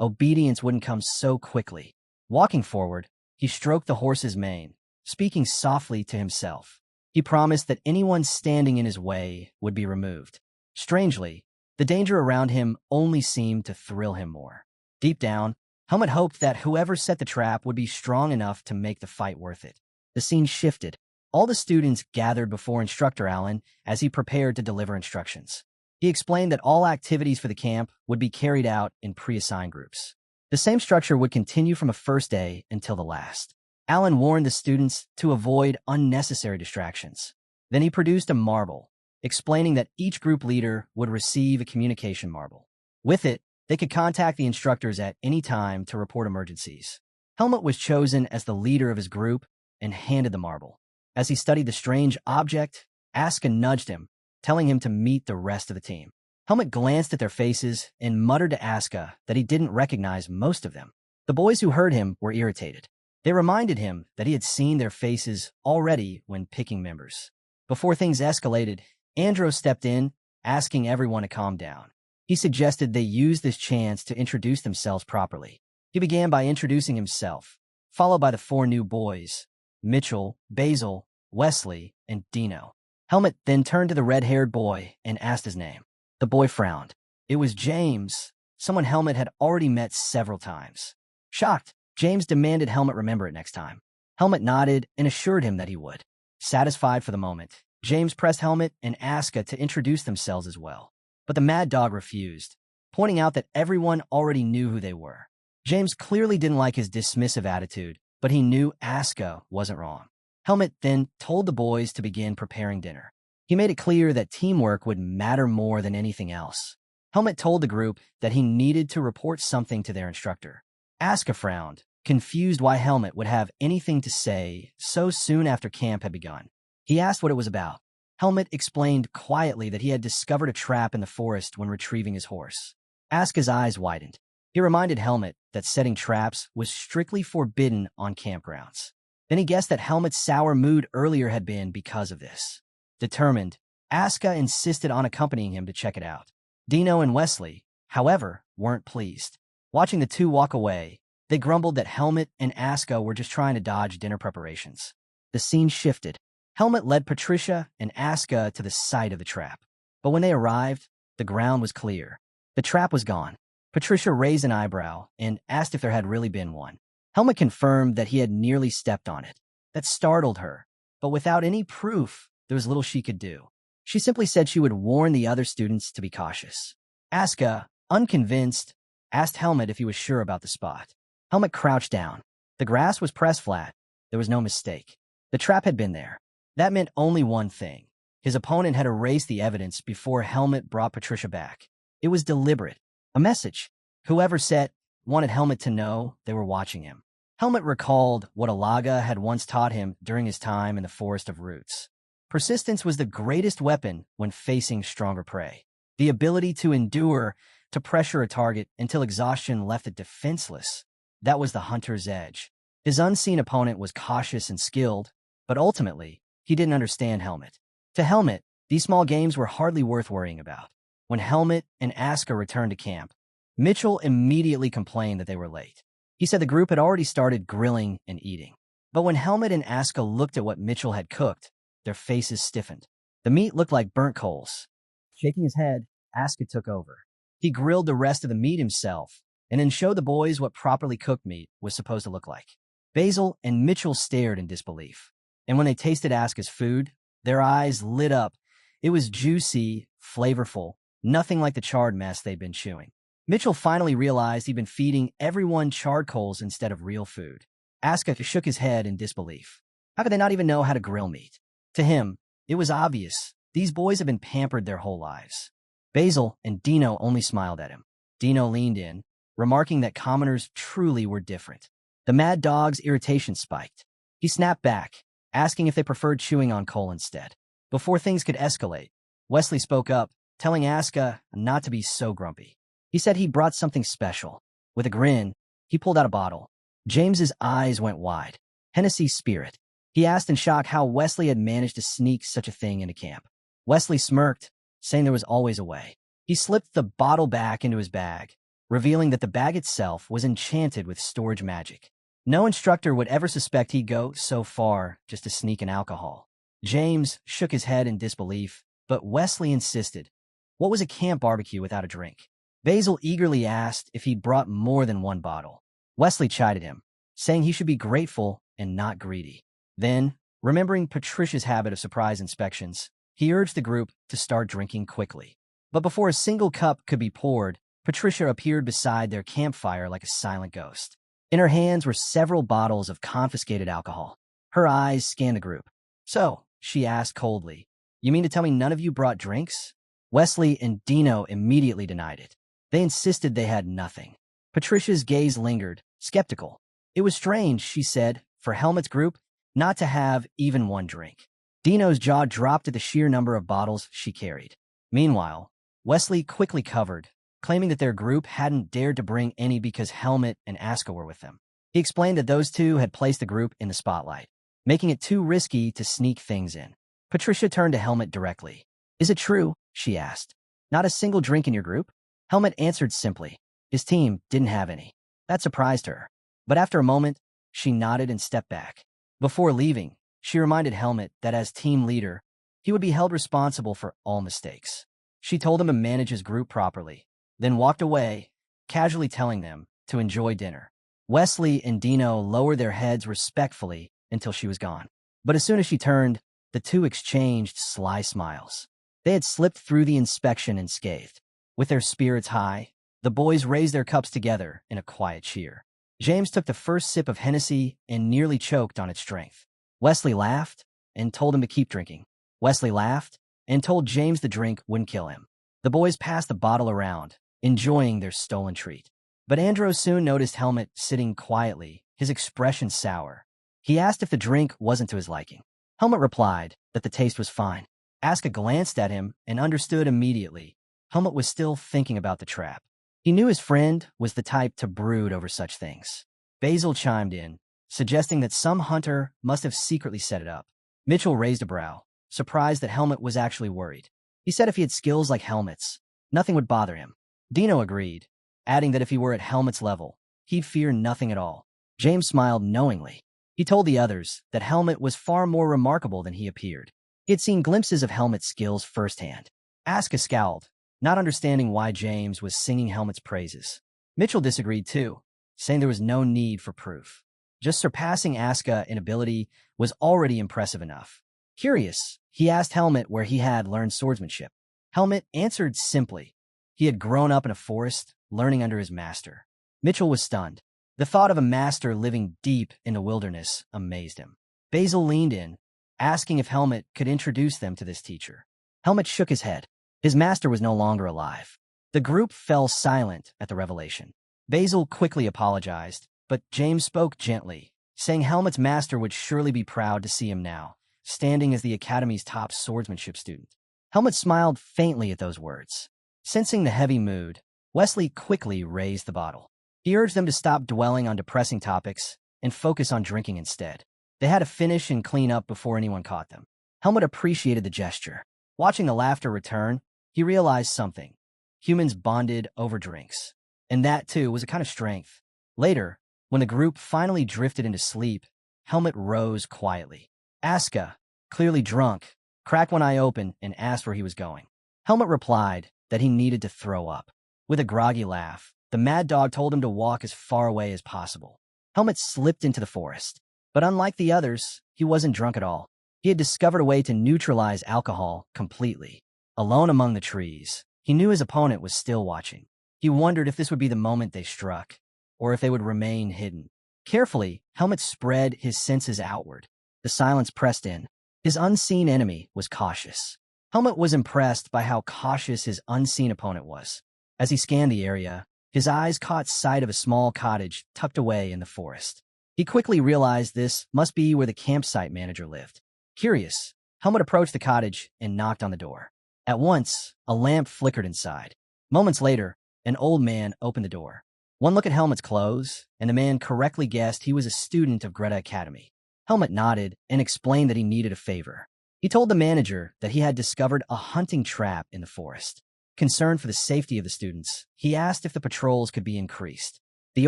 Obedience wouldn't come so quickly. Walking forward, he stroked the horse's mane, speaking softly to himself. He promised that anyone standing in his way would be removed. Strangely, the danger around him only seemed to thrill him more. Deep down, Helmet hoped that whoever set the trap would be strong enough to make the fight worth it. The scene shifted. All the students gathered before Instructor Allen as he prepared to deliver instructions. He explained that all activities for the camp would be carried out in pre-assigned groups. The same structure would continue from the first day until the last. Allen warned the students to avoid unnecessary distractions. Then he produced a marble, explaining that each group leader would receive a communication marble. With it, they could contact the instructors at any time to report emergencies. Helmet was chosen as the leader of his group and handed the marble. As he studied the strange object, Asuka nudged him, telling him to meet the rest of the team. Helmet glanced at their faces and muttered to Asuka that he didn't recognize most of them. The boys who heard him were irritated. They reminded him that he had seen their faces already when picking members. Before things escalated, Andros stepped in, asking everyone to calm down. He suggested they use this chance to introduce themselves properly. He began by introducing himself, followed by the four new boys, Mitchell, Basil, Wesley, and Dino. Helmet then turned to the red-haired boy and asked his name. The boy frowned. It was James, someone Helmet had already met several times. Shocked, James demanded Helmet remember it next time. Helmet nodded and assured him that he would. Satisfied for the moment, James pressed Helmet and Asuka to introduce themselves as well. But the Mad Dog refused, pointing out that everyone already knew who they were. James clearly didn't like his dismissive attitude, but he knew Asuka wasn't wrong. Helmet then told the boys to begin preparing dinner. He made it clear that teamwork would matter more than anything else. Helmet told the group that he needed to report something to their instructor. Asuka frowned, confused why Helmet would have anything to say so soon after camp had begun. He asked what it was about. Helmet explained quietly that he had discovered a trap in the forest when retrieving his horse. Asuka's eyes widened. He reminded Helmet that setting traps was strictly forbidden on campgrounds. Then he guessed that Helmet's sour mood earlier had been because of this. Determined, Asuka insisted on accompanying him to check it out. Dino and Wesley, however, weren't pleased. Watching the two walk away, they grumbled that Helmet and Asuka were just trying to dodge dinner preparations. The scene shifted. Helmet led Patricia and Asuka to the site of the trap. But when they arrived, the ground was clear. The trap was gone. Patricia raised an eyebrow and asked if there had really been one. Helmet confirmed that he had nearly stepped on it. That startled her, but without any proof, there was little she could do. She simply said she would warn the other students to be cautious. Asuka, unconvinced, asked Helmet if he was sure about the spot. Helmet crouched down. The grass was pressed flat. There was no mistake. The trap had been there. That meant only one thing. His opponent had erased the evidence before Helmet brought Patricia back. It was deliberate. A message. Whoever set wanted Helmet to know they were watching him. Helmet recalled what Alaga had once taught him during his time in the Forest of Roots. Persistence was the greatest weapon when facing stronger prey. The ability to endure, to pressure a target until exhaustion left it defenseless. That was the hunter's edge. His unseen opponent was cautious and skilled, but ultimately, he didn't understand Helmet. To Helmet, these small games were hardly worth worrying about. When Helmet and Asuka returned to camp, Mitchell immediately complained that they were late. He said the group had already started grilling and eating. But when Helmet and Asuka looked at what Mitchell had cooked, their faces stiffened. The meat looked like burnt coals. Shaking his head, Asuka took over. He grilled the rest of the meat himself, and then showed the boys what properly cooked meat was supposed to look like. Basil and Mitchell stared in disbelief. And when they tasted Asuka's food, their eyes lit up. It was juicy, flavorful, nothing like the charred mess they'd been chewing. Mitchell finally realized he'd been feeding everyone charred coals instead of real food. Asuka shook his head in disbelief. How could they not even know how to grill meat? To him, it was obvious. These boys had been pampered their whole lives. Basil and Dino only smiled at him. Dino leaned in, remarking that commoners truly were different. The Mad Dog's irritation spiked. He snapped back, asking if they preferred chewing on coal instead. Before things could escalate, Wesley spoke up, telling Asuka not to be so grumpy. He said he brought something special. With a grin, he pulled out a bottle. James's eyes went wide. Hennessy Spirit. He asked in shock how Wesley had managed to sneak such a thing into camp. Wesley smirked, saying there was always a way. He slipped the bottle back into his bag, revealing that the bag itself was enchanted with storage magic. No instructor would ever suspect he'd go so far just to sneak in alcohol. James shook his head in disbelief, but Wesley insisted. What was a camp barbecue without a drink? Basil eagerly asked if he'd brought more than one bottle. Wesley chided him, saying he should be grateful and not greedy. Then, remembering Patricia's habit of surprise inspections, he urged the group to start drinking quickly. But before a single cup could be poured, Patricia appeared beside their campfire like a silent ghost. In her hands were several bottles of confiscated alcohol. Her eyes scanned the group. "So," she asked coldly, "you mean to tell me none of you brought drinks?" Wesley and Dino immediately denied it. They insisted they had nothing. Patricia's gaze lingered, skeptical. It was strange, she said, for Helmet's group not to have even one drink. Dino's jaw dropped at the sheer number of bottles she carried. Meanwhile, Wesley quickly covered, claiming that their group hadn't dared to bring any because Helmet and Aska were with them. He explained that those two had placed the group in the spotlight, making it too risky to sneak things in. Patricia turned to Helmet directly. "Is it true?" she asked. "Not a single drink in your group?" Helmet answered simply. His team didn't have any. That surprised her. But after a moment, she nodded and stepped back. Before leaving, she reminded Helmet that as team leader, he would be held responsible for all mistakes. She told him to manage his group properly, then walked away, casually telling them to enjoy dinner. Wesley and Dino lowered their heads respectfully until she was gone. But as soon as she turned, the two exchanged sly smiles. They had slipped through the inspection unscathed. With their spirits high, the boys raised their cups together in a quiet cheer. James took the first sip of Hennessy and nearly choked on its strength. Wesley laughed and told him to keep drinking. Wesley laughed and told James the drink wouldn't kill him. The boys passed the bottle around, enjoying their stolen treat. But Andros soon noticed Helmet sitting quietly, his expression sour. He asked if the drink wasn't to his liking. Helmet replied that the taste was fine. Aska glanced at him and understood immediately. Helmet was still thinking about the trap. He knew his friend was the type to brood over such things. Basil chimed in, suggesting that some hunter must have secretly set it up. Mitchell raised a brow, surprised that Helmet was actually worried. He said if he had skills like Helmet's, nothing would bother him. Dino agreed, adding that if he were at Helmet's level, he'd fear nothing at all. James smiled knowingly. He told the others that Helmet was far more remarkable than he appeared. He had seen glimpses of Helmet's skills firsthand. Aska scowled, not understanding why James was singing Helmet's praises. Mitchell disagreed too, saying there was no need for proof. Just surpassing Aska in ability was already impressive enough. Curious, he asked Helmet where he had learned swordsmanship. Helmet answered simply. He had grown up in a forest, learning under his master. Mitchell was stunned. The thought of a master living deep in the wilderness amazed him. Basil leaned in, asking if Helmet could introduce them to this teacher. Helmet shook his head. His master was no longer alive. The group fell silent at the revelation. Basil quickly apologized, but James spoke gently, saying Helmet's master would surely be proud to see him now, standing as the Academy's top swordsmanship student. Helmet smiled faintly at those words. Sensing the heavy mood, Wesley quickly raised the bottle. He urged them to stop dwelling on depressing topics and focus on drinking instead. They had to finish and clean up before anyone caught them. Helmet appreciated the gesture. Watching the laughter return, he realized something. Humans bonded over drinks. And that, too, was a kind of strength. Later, when the group finally drifted into sleep, Helmet rose quietly. Aska, clearly drunk, cracked one eye open and asked where he was going. Helmet replied that he needed to throw up. With a groggy laugh, the mad dog told him to walk as far away as possible. Helmet slipped into the forest. But unlike the others, he wasn't drunk at all. He had discovered a way to neutralize alcohol completely. Alone among the trees, he knew his opponent was still watching. He wondered if this would be the moment they struck, or if they would remain hidden. Carefully, Helmet spread his senses outward. The silence pressed in. His unseen enemy was cautious. Helmet was impressed by how cautious his unseen opponent was. As he scanned the area, his eyes caught sight of a small cottage tucked away in the forest. He quickly realized this must be where the campsite manager lived. Curious, Helmet approached the cottage and knocked on the door. At once, a lamp flickered inside. Moments later, an old man opened the door. One look at Helmet's clothes, and the man correctly guessed he was a student of Greta Academy. Helmet nodded and explained that he needed a favor. He told the manager that he had discovered a hunting trap in the forest. Concerned for the safety of the students, he asked if the patrols could be increased. The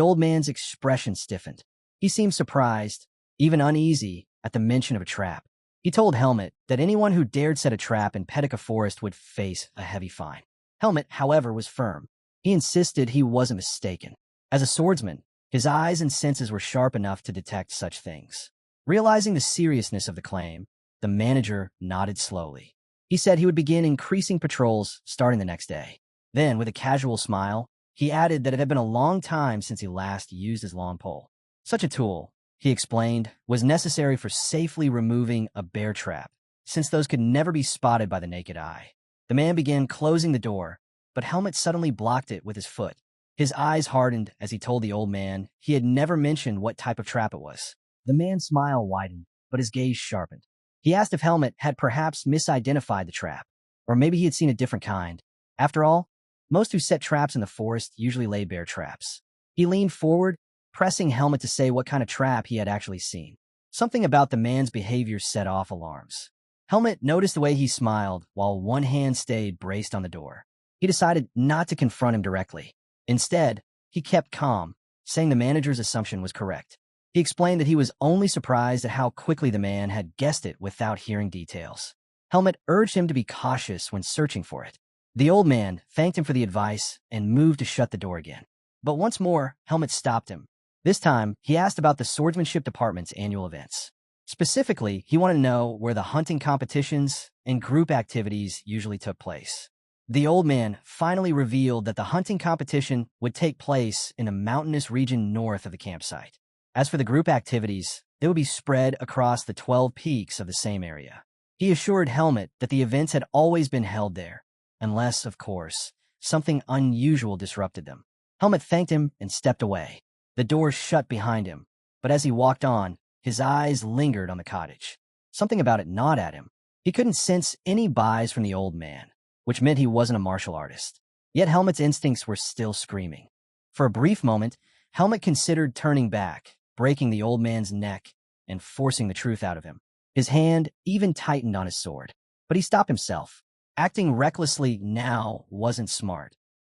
old man's expression stiffened. He seemed surprised, even uneasy, at the mention of a trap. He told Helmet that anyone who dared set a trap in Petica Forest would face a heavy fine. Helmet, however, was firm. He insisted he wasn't mistaken. As a swordsman, his eyes and senses were sharp enough to detect such things. Realizing the seriousness of the claim, the manager nodded slowly. He said he would begin increasing patrols starting the next day. Then, with a casual smile, he added that it had been a long time since he last used his long pole. Such a tool, he explained, was necessary for safely removing a bear trap, since those could never be spotted by the naked eye. The man began closing the door, but Helmet suddenly blocked it with his foot. His eyes hardened as he told the old man he had never mentioned what type of trap it was. The man's smile widened, but his gaze sharpened. He asked if Helmet had perhaps misidentified the trap, or maybe he had seen a different kind. After all, most who set traps in the forest usually lay bear traps. He leaned forward, pressing Helmet to say what kind of trap he had actually seen. Something about the man's behavior set off alarms. Helmet noticed the way he smiled while one hand stayed braced on the door. He decided not to confront him directly. Instead, he kept calm, saying the manager's assumption was correct. He explained that he was only surprised at how quickly the man had guessed it without hearing details. Helmet urged him to be cautious when searching for it. The old man thanked him for the advice and moved to shut the door again. But once more, Helmet stopped him. This time, he asked about the swordsmanship department's annual events. Specifically, he wanted to know where the hunting competitions and group activities usually took place. The old man finally revealed that the hunting competition would take place in a mountainous region north of the campsite. As for the group activities, they would be spread across the 12 peaks of the same area. He assured Helmet that the events had always been held there, unless, of course, something unusual disrupted them. Helmet thanked him and stepped away. The door shut behind him, but as he walked on, his eyes lingered on the cottage. Something about it gnawed at him. He couldn't sense any buys from the old man, which meant he wasn't a martial artist. Yet Helmet's instincts were still screaming. For a brief moment, Helmet considered turning back, breaking the old man's neck and forcing the truth out of him. His hand even tightened on his sword, but he stopped himself. Acting recklessly now wasn't smart,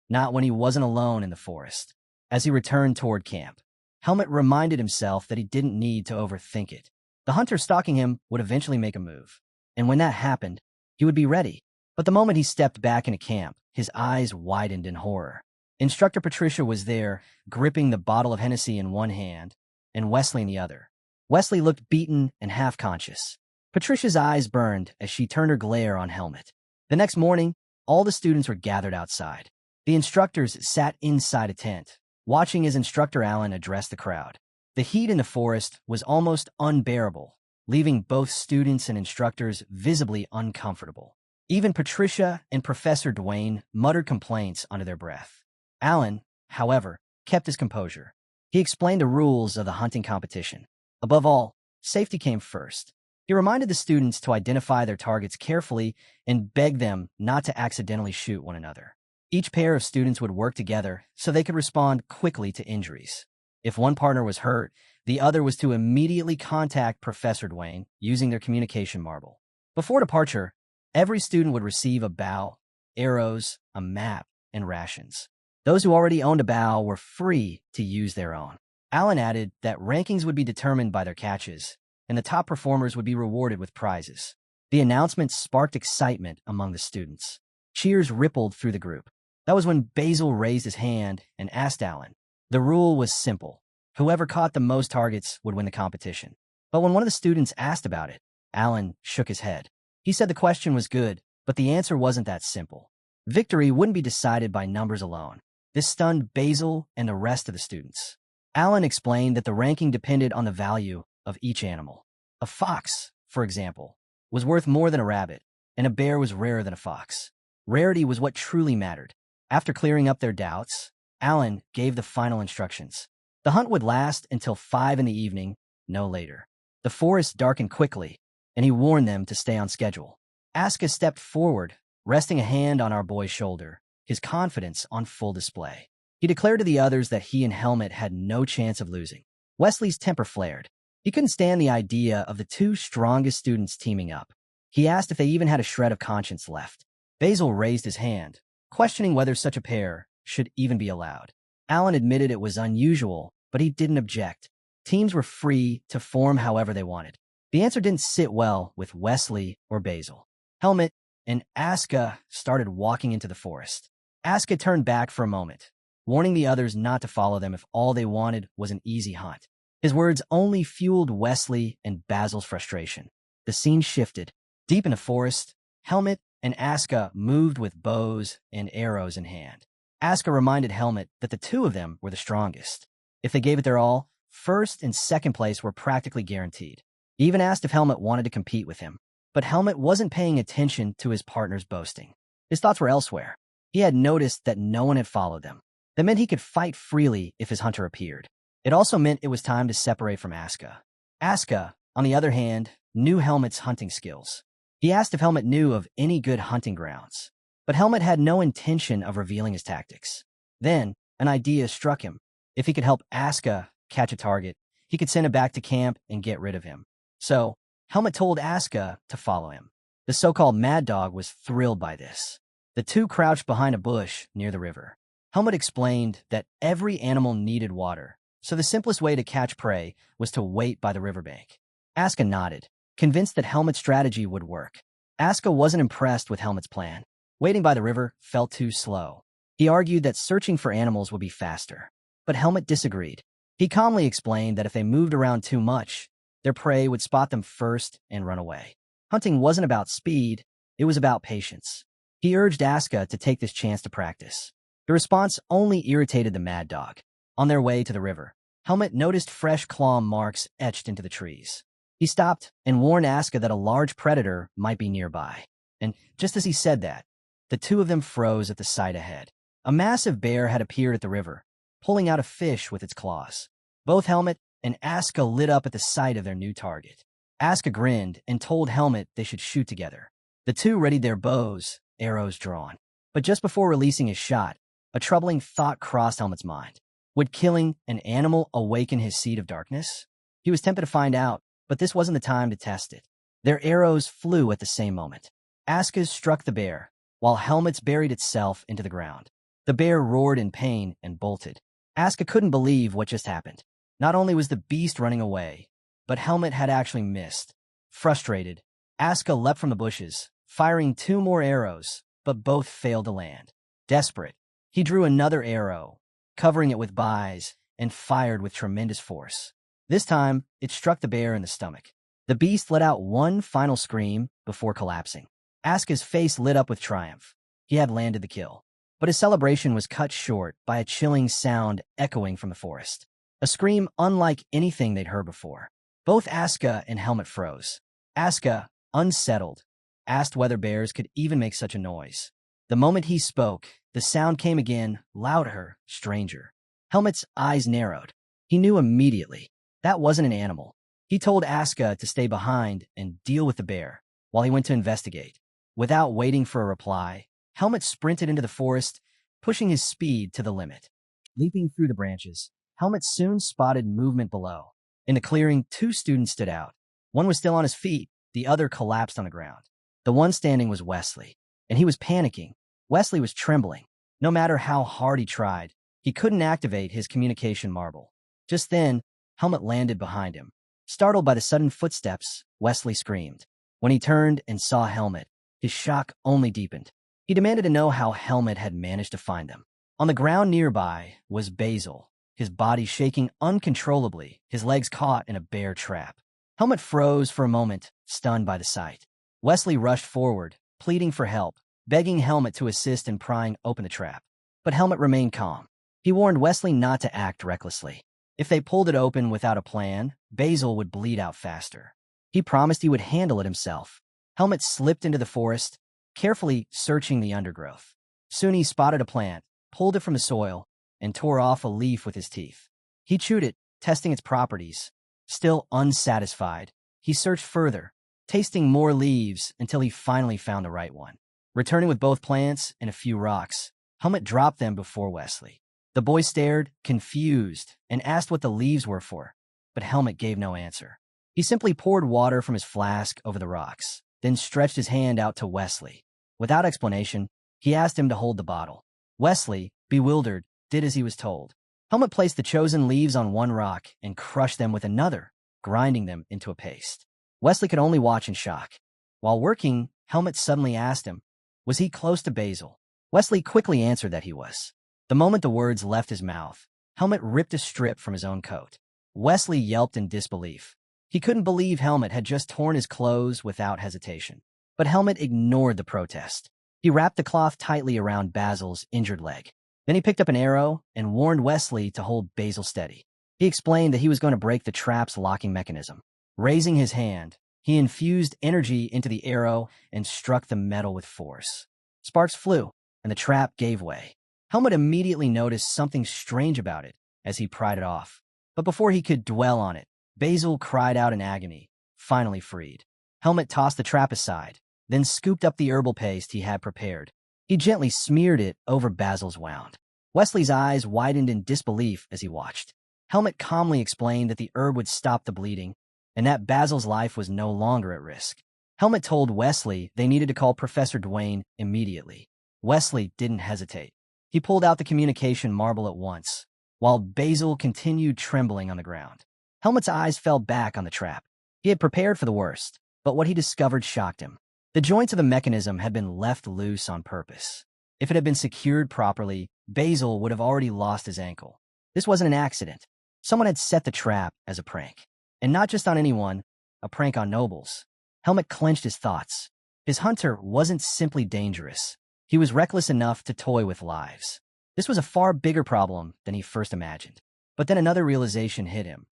not when he wasn't alone in the forest. As he returned toward camp, Helmet reminded himself that he didn't need to overthink it. The hunter stalking him would eventually make a move, and when that happened, he would be ready. But the moment he stepped back into camp, his eyes widened in horror. Instructor Patricia was there, gripping the bottle of Hennessy in one hand and Wesley in the other. Wesley looked beaten and half-conscious. Patricia's eyes burned as she turned her glare on Helmet. The next morning, all the students were gathered outside. The instructors sat inside a tent, watching as Instructor Allen addressed the crowd. The heat in the forest was almost unbearable, leaving both students and instructors visibly uncomfortable. Even Patricia and Professor Dwayne muttered complaints under their breath. Allen, however, kept his composure. He explained the rules of the hunting competition. Above all, safety came first. He reminded the students to identify their targets carefully and begged them not to accidentally shoot one another. Each pair of students would work together so they could respond quickly to injuries. If one partner was hurt, the other was to immediately contact Professor Dwayne using their communication marble. Before departure, every student would receive a bow, arrows, a map, and rations. Those who already owned a bow were free to use their own. Allen added that rankings would be determined by their catches, and the top performers would be rewarded with prizes. The announcement sparked excitement among the students. Cheers rippled through the group. That was when Basil raised his hand and asked Allen. The rule was simple. Whoever caught the most targets would win the competition. But when one of the students asked about it, Allen shook his head. He said the question was good, but the answer wasn't that simple. Victory wouldn't be decided by numbers alone. This stunned Basil and the rest of the students. Allen explained that the ranking depended on the value of each animal. A fox, for example, was worth more than a rabbit, and a bear was rarer than a fox. Rarity was what truly mattered. After clearing up their doubts, Allen gave the final instructions. The hunt would last until 5 in the evening, no later. The forest darkened quickly, and he warned them to stay on schedule. Aska stepped forward, resting a hand on our boy's shoulder, his confidence on full display. He declared to the others that he and Helmet had no chance of losing. Wesley's temper flared. He couldn't stand the idea of the two strongest students teaming up. He asked if they even had a shred of conscience left. Basil raised his hand, questioning whether such a pair should even be allowed. Allen admitted it was unusual, but he didn't object. Teams were free to form however they wanted. The answer didn't sit well with Wesley or Basil. Helmet and Aska started walking into the forest. Aska turned back for a moment, warning the others not to follow them if all they wanted was an easy hunt. His words only fueled Wesley and Basil's frustration. The scene shifted. Deep in the forest, Helmet and Aska moved with bows and arrows in hand. Aska reminded Helmet that the two of them were the strongest. If they gave it their all, first and second place were practically guaranteed. He even asked if Helmet wanted to compete with him. But Helmet wasn't paying attention to his partner's boasting. His thoughts were elsewhere. He had noticed that no one had followed them. That meant he could fight freely if his hunter appeared. It also meant it was time to separate from Aska. Aska, on the other hand, knew Helmet's hunting skills. He asked if Helmet knew of any good hunting grounds. But Helmet had no intention of revealing his tactics. Then, an idea struck him. If he could help Aska catch a target, he could send him back to camp and get rid of him. So, Helmet told Aska to follow him. The so-called Mad Dog was thrilled by this. The two crouched behind a bush near the river. Helmet explained that every animal needed water, so the simplest way to catch prey was to wait by the riverbank. Aska nodded, convinced that Helmet's strategy would work. Aska wasn't impressed with Helmet's plan. Waiting by the river felt too slow. He argued that searching for animals would be faster. But Helmet disagreed. He calmly explained that if they moved around too much, their prey would spot them first and run away. Hunting wasn't about speed, it was about patience. He urged Aska to take this chance to practice. The response only irritated the Mad Dog. On their way to the river, Helmet noticed fresh claw marks etched into the trees. He stopped and warned Aska that a large predator might be nearby. And just as he said that, the two of them froze at the sight ahead. A massive bear had appeared at the river, pulling out a fish with its claws. Both Helmet and Aska lit up at the sight of their new target. Aska grinned and told Helmet they should shoot together. The two readied their bows, arrows drawn. But just before releasing his shot, a troubling thought crossed Helmet's mind. Would killing an animal awaken his seed of darkness? He was tempted to find out, but this wasn't the time to test it. Their arrows flew at the same moment. Aska's struck the bear, while Helmet's buried itself into the ground. The bear roared in pain and bolted. Aska couldn't believe what just happened. Not only was the beast running away, but Helmet had actually missed. Frustrated, Aska leapt from the bushes, firing 2 more arrows, but both failed to land. Desperate, he drew another arrow, covering it with buys, and fired with tremendous force. This time, it struck the bear in the stomach. The beast let out one final scream before collapsing. Aska's face lit up with triumph. He had landed the kill. But his celebration was cut short by a chilling sound echoing from the forest. A scream unlike anything they'd heard before. Both Aska and Helmet froze. Aska, unsettled, asked whether bears could even make such a noise. The moment he spoke, the sound came again, louder, stranger. Helmet's eyes narrowed. He knew immediately. That wasn't an animal. He told Aska to stay behind and deal with the bear, while he went to investigate. Without waiting for a reply, Helmet sprinted into the forest, pushing his speed to the limit. Leaping through the branches, Helmet soon spotted movement below. In the clearing, 2 students stood out. One was still on his feet, the other collapsed on the ground. The one standing was Wesley, and he was panicking. Wesley was trembling. No matter how hard he tried, he couldn't activate his communication marble. Just then, Helmet landed behind him. Startled by the sudden footsteps, Wesley screamed. When he turned and saw Helmet, his shock only deepened. He demanded to know how Helmet had managed to find them. On the ground nearby was Basil, his body shaking uncontrollably, his legs caught in a bear trap. Helmet froze for a moment, stunned by the sight. Wesley rushed forward, pleading for help, begging Helmet to assist in prying open the trap. But Helmet remained calm. He warned Wesley not to act recklessly. If they pulled it open without a plan, Basil would bleed out faster. He promised he would handle it himself. Helmet slipped into the forest, carefully searching the undergrowth. Soon he spotted a plant, pulled it from the soil, and tore off a leaf with his teeth. He chewed it, testing its properties. Still unsatisfied, he searched further, tasting more leaves until he finally found the right one. Returning with both plants and a few rocks, Helmet dropped them before Wesley. The boy stared, confused, and asked what the leaves were for, but Helmet gave no answer. He simply poured water from his flask over the rocks, then stretched his hand out to Wesley. Without explanation, he asked him to hold the bottle. Wesley, bewildered, did as he was told. Helmet placed the chosen leaves on one rock and crushed them with another, grinding them into a paste. Wesley could only watch in shock. While working, Helmet suddenly asked him, was he close to Basil? Wesley quickly answered that he was. The moment the words left his mouth, Helmet ripped a strip from his own coat. Wesley yelped in disbelief. He couldn't believe Helmet had just torn his clothes without hesitation. But Helmet ignored the protest. He wrapped the cloth tightly around Basil's injured leg. Then he picked up an arrow and warned Wesley to hold Basil steady. He explained that he was going to break the trap's locking mechanism. Raising his hand, he infused energy into the arrow and struck the metal with force. Sparks flew, and the trap gave way. Helmet immediately noticed something strange about it as he pried it off. But before he could dwell on it, Basil cried out in agony, finally freed. Helmet tossed the trap aside, then scooped up the herbal paste he had prepared. He gently smeared it over Basil's wound. Wesley's eyes widened in disbelief as he watched. Helmet calmly explained that the herb would stop the bleeding, and that Basil's life was no longer at risk. Helmet told Wesley they needed to call Professor Dwayne immediately. Wesley didn't hesitate. He pulled out the communication marble at once, while Basil continued trembling on the ground. Helmet's eyes fell back on the trap. He had prepared for the worst, but what he discovered shocked him. The joints of the mechanism had been left loose on purpose. If it had been secured properly, Basil would have already lost his ankle. This wasn't an accident. Someone had set the trap as a prank. And not just on anyone, a prank on nobles. Helmet clenched his thoughts. His hunter wasn't simply dangerous. He was reckless enough to toy with lives. This was a far bigger problem than he first imagined. But then another realization hit him.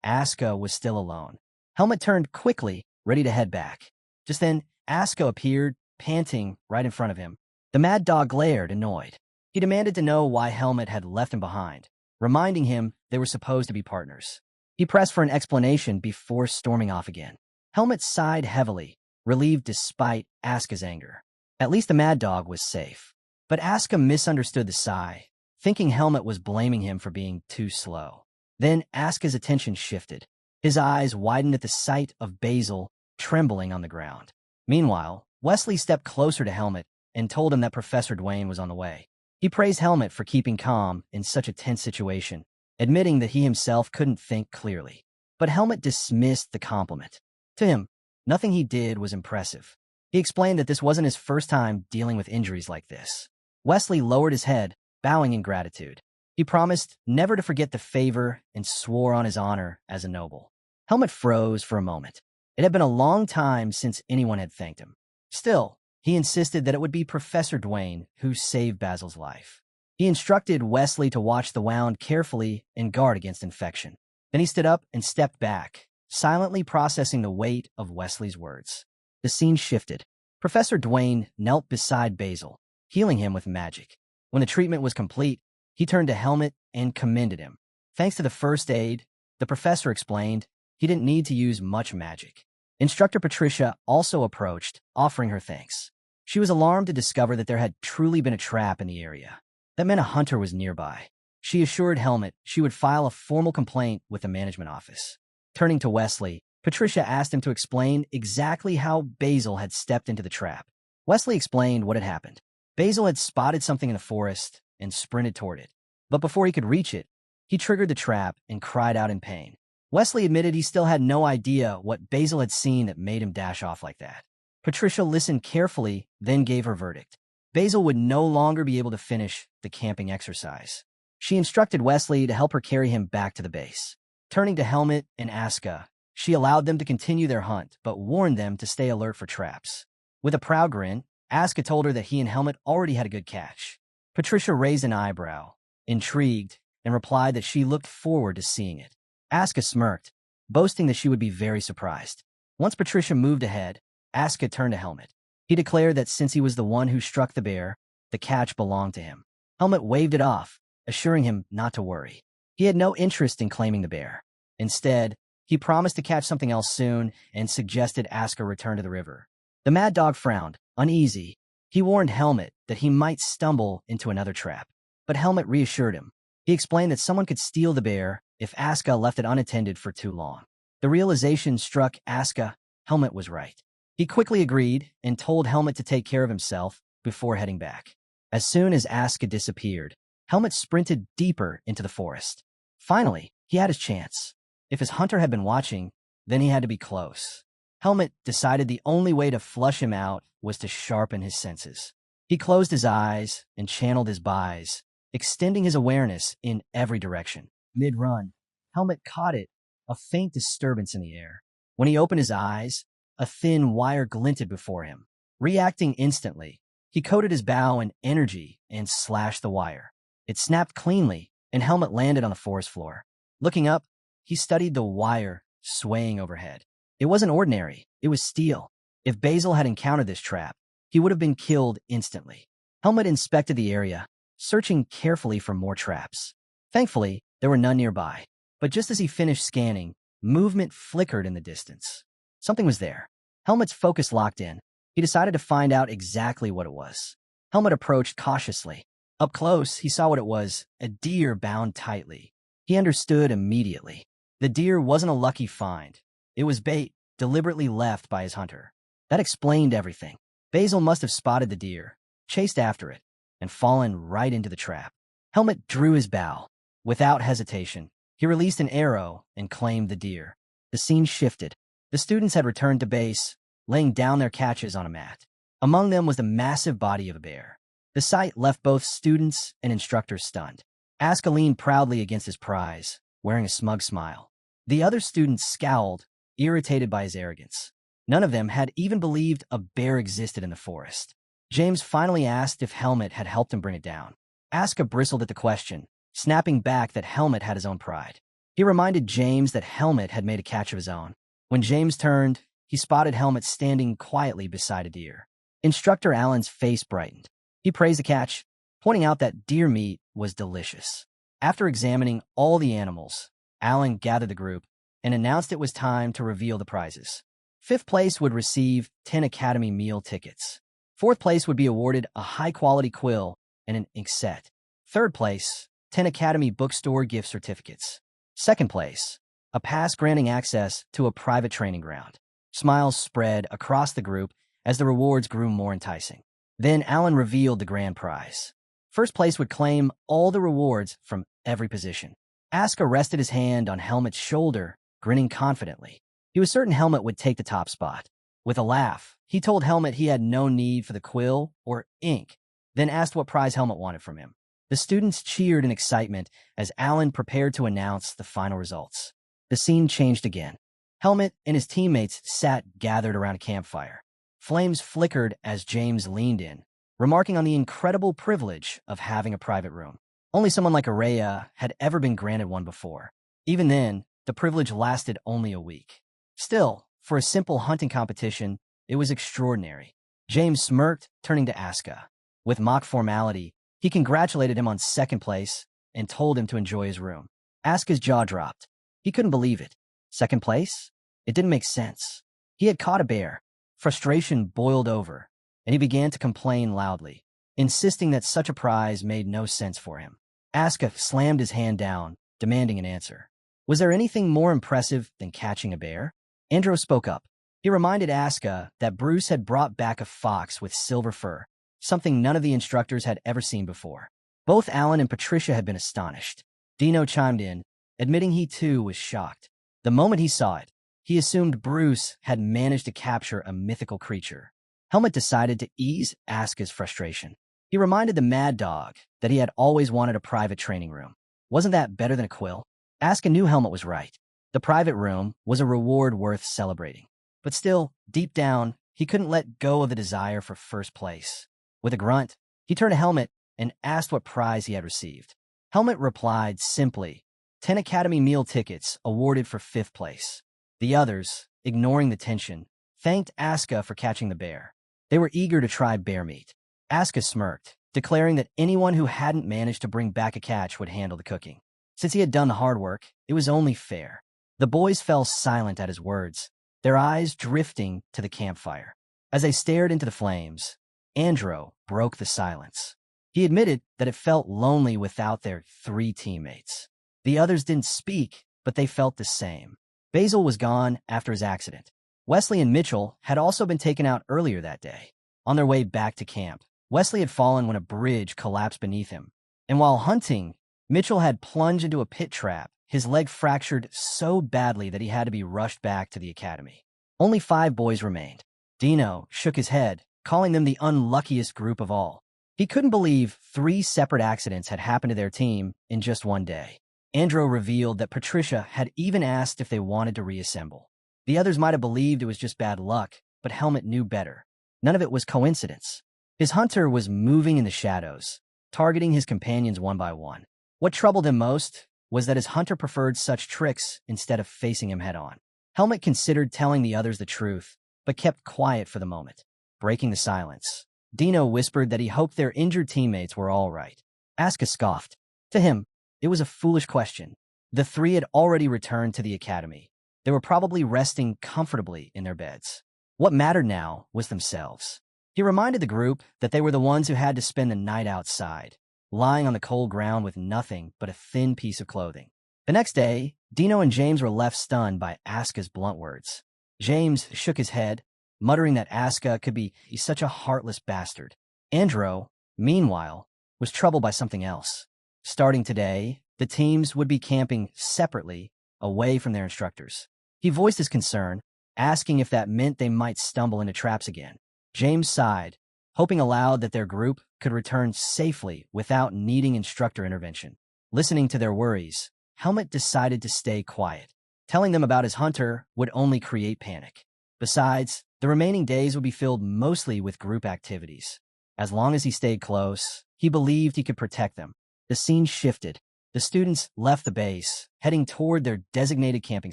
Aska was still alone. Helmet turned quickly, ready to head back. Just then, Aska appeared, panting right in front of him. The mad dog glared, annoyed. He demanded to know why Helmet had left him behind, reminding him they were supposed to be partners. He pressed for an explanation before storming off again. Helmet sighed heavily, relieved despite Aska's anger. At least the mad dog was safe. But Aska misunderstood the sigh, thinking Helmet was blaming him for being too slow. Then Aska's attention shifted. His eyes widened at the sight of Basil trembling on the ground. Meanwhile, Wesley stepped closer to Helmet and told him that Professor Dwayne was on the way. He praised Helmet for keeping calm in such a tense situation, admitting that he himself couldn't think clearly. But Helmet dismissed the compliment. To him, nothing he did was impressive. He explained that this wasn't his first time dealing with injuries like this. Wesley lowered his head, bowing in gratitude. He promised never to forget the favor and swore on his honor as a noble. Helmet froze for a moment. It had been a long time since anyone had thanked him. Still, he insisted that it would be Professor Dwayne who saved Basil's life. He instructed Wesley to watch the wound carefully and guard against infection. Then he stood up and stepped back, silently processing the weight of Wesley's words. The scene shifted. Professor Dwayne knelt beside Basil, healing him with magic. When the treatment was complete, he turned to Helmet and commended him. Thanks to the first aid, the professor explained, he didn't need to use much magic. Instructor Patricia also approached, offering her thanks. She was alarmed to discover that there had truly been a trap in the area. That meant a hunter was nearby. She assured Helmet she would file a formal complaint with the management office. Turning to Wesley, Patricia asked him to explain exactly how Basil had stepped into the trap. Wesley explained what had happened. Basil had spotted something in the forest and sprinted toward it. But before he could reach it, he triggered the trap and cried out in pain. Wesley admitted he still had no idea what Basil had seen that made him dash off like that. Patricia listened carefully, then gave her verdict. Basil would no longer be able to finish the camping exercise. She instructed Wesley to help her carry him back to the base. Turning to Helmet and Aska, she allowed them to continue their hunt, but warned them to stay alert for traps. With a proud grin, Aska told her that he and Helmet already had a good catch. Patricia raised an eyebrow, intrigued, and replied that she looked forward to seeing it. Aska smirked, boasting that she would be very surprised. Once Patricia moved ahead, Aska turned to Helmet. He declared that since he was the one who struck the bear, the catch belonged to him. Helmet waved it off, assuring him not to worry. He had no interest in claiming the bear. Instead, he promised to catch something else soon and suggested Aska return to the river. The mad dog frowned, uneasy. He warned Helmet that he might stumble into another trap. But Helmet reassured him. He explained that someone could steal the bear if Aska left it unattended for too long. The realization struck Aska. Helmet was right. He quickly agreed and told Helmet to take care of himself before heading back. As soon as Aska disappeared, Helmet sprinted deeper into the forest. Finally, he had his chance. If his hunter had been watching, then he had to be close. Helmet decided the only way to flush him out was to sharpen his senses. He closed his eyes and channeled his bis, extending his awareness in every direction. Mid-run, Helmet caught it, a faint disturbance in the air. When he opened his eyes, a thin wire glinted before him. Reacting instantly, he coated his bow in energy and slashed the wire. It snapped cleanly, and Helmet landed on the forest floor. Looking up, he studied the wire swaying overhead. It wasn't ordinary, it was steel. If Basil had encountered this trap, he would have been killed instantly. Helmet inspected the area, searching carefully for more traps. Thankfully, there were none nearby. But just as he finished scanning, movement flickered in the distance. Something was there. Helmet's focus locked in. He decided to find out exactly what it was. Helmet approached cautiously. Up close, he saw what it was, a deer bound tightly. He understood immediately. The deer wasn't a lucky find. It was bait, deliberately left by his hunter. That explained everything. Basil must have spotted the deer, chased after it, and fallen right into the trap. Helmet drew his bow. Without hesitation, he released an arrow and claimed the deer. The scene shifted. The students had returned to base, laying down their catches on a mat. Among them was the massive body of a bear. The sight left both students and instructors stunned. Aska leaned proudly against his prize, wearing a smug smile. The other students scowled, irritated by his arrogance. None of them had even believed a bear existed in the forest. James finally asked if Helmet had helped him bring it down. Aska bristled at the question, snapping back that Helmet had his own pride. He reminded James that Helmet had made a catch of his own. When James turned, he spotted Helmet standing quietly beside a deer. Instructor Allen's face brightened. He praised the catch, pointing out that deer meat was delicious. After examining all the animals, Allen gathered the group and announced it was time to reveal the prizes. 5th place would receive 10 Academy meal tickets. 4th place would be awarded a high-quality quill and an ink set. 3rd place, 10 Academy bookstore gift certificates. 2nd place, a pass granting access to a private training ground. Smiles spread across the group as the rewards grew more enticing. Then Allen revealed the grand prize. 1st place would claim all the rewards from every position. Aska rested his hand on Helmet's shoulder, grinning confidently. He was certain Helmet would take the top spot. With a laugh, he told Helmet he had no need for the quill or ink, then asked what prize Helmet wanted from him. The students cheered in excitement as Allen prepared to announce the final results. The scene changed again. Helmet and his teammates sat gathered around a campfire. Flames flickered as James leaned in, remarking on the incredible privilege of having a private room. Only someone like Araya had ever been granted one before. Even then, the privilege lasted only a week. Still, for a simple hunting competition, it was extraordinary. James smirked, turning to Aska. With mock formality, he congratulated him on 2nd place and told him to enjoy his room. Aska's jaw dropped. He couldn't believe it. 2nd place? It didn't make sense. He had caught a bear. Frustration boiled over, and he began to complain loudly, insisting that such a prize made no sense for him. Aska slammed his hand down, demanding an answer. Was there anything more impressive than catching a bear? Andros spoke up. He reminded Aska that Bruce had brought back a fox with silver fur, something none of the instructors had ever seen before. Both Alan and Patricia had been astonished. Dino chimed in, admitting he too was shocked. The moment he saw it, he assumed Bruce had managed to capture a mythical creature. Helmet decided to ease Aska's frustration. He reminded the Mad Dog that he had always wanted a private training room. Wasn't that better than a quill? Aska knew Helmet was right. The private room was a reward worth celebrating. But still, deep down, he couldn't let go of the desire for 1st place. With a grunt, he turned to Helmet and asked what prize he had received. Helmet replied simply, 10 Academy meal tickets awarded for 5th place. The others, ignoring the tension, thanked Aska for catching the bear. They were eager to try bear meat. Aska smirked, declaring that anyone who hadn't managed to bring back a catch would handle the cooking. Since he had done the hard work, it was only fair. The boys fell silent at his words, their eyes drifting to the campfire. As they stared into the flames, Andro broke the silence. He admitted that it felt lonely without their 3 teammates. The others didn't speak, but they felt the same. Basil was gone after his accident. Wesley and Mitchell had also been taken out earlier that day. On their way back to camp, Wesley had fallen when a bridge collapsed beneath him, And while hunting, Mitchell had plunged into a pit trap, his leg fractured so badly that he had to be rushed back to the academy. Only 5 boys remained. Dino shook his head, calling them the unluckiest group of all. He couldn't believe 3 separate accidents had happened to their team in just one day. Andrew revealed that Patricia had even asked if they wanted to reassemble. The others might have believed it was just bad luck, but Helmut knew better. None of it was coincidence. His hunter was moving in the shadows, targeting his companions one by one. What troubled him most was that his hunter preferred such tricks instead of facing him head-on. Helmut considered telling the others the truth, but kept quiet for the moment. Breaking the silence, Dino whispered that he hoped their injured teammates were all right. Asuka scoffed. To him, it was a foolish question. The 3 had already returned to the academy. They were probably resting comfortably in their beds. What mattered now was themselves. He reminded the group that they were the ones who had to spend the night outside, lying on the cold ground with nothing but a thin piece of clothing. The next day, Dino and James were left stunned by Asuka's blunt words. James shook his head, muttering that Asuka could be such a heartless bastard. Andrew, meanwhile, was troubled by something else. Starting today, the teams would be camping separately, away from their instructors. He voiced his concern, asking if that meant they might stumble into traps again. James sighed, hoping aloud that their group could return safely without needing instructor intervention. Listening to their worries, Helmut decided to stay quiet. Telling them about his hunter would only create panic. Besides, the remaining days would be filled mostly with group activities. As long as he stayed close, he believed he could protect them. The scene shifted. The students left the base, heading toward their designated camping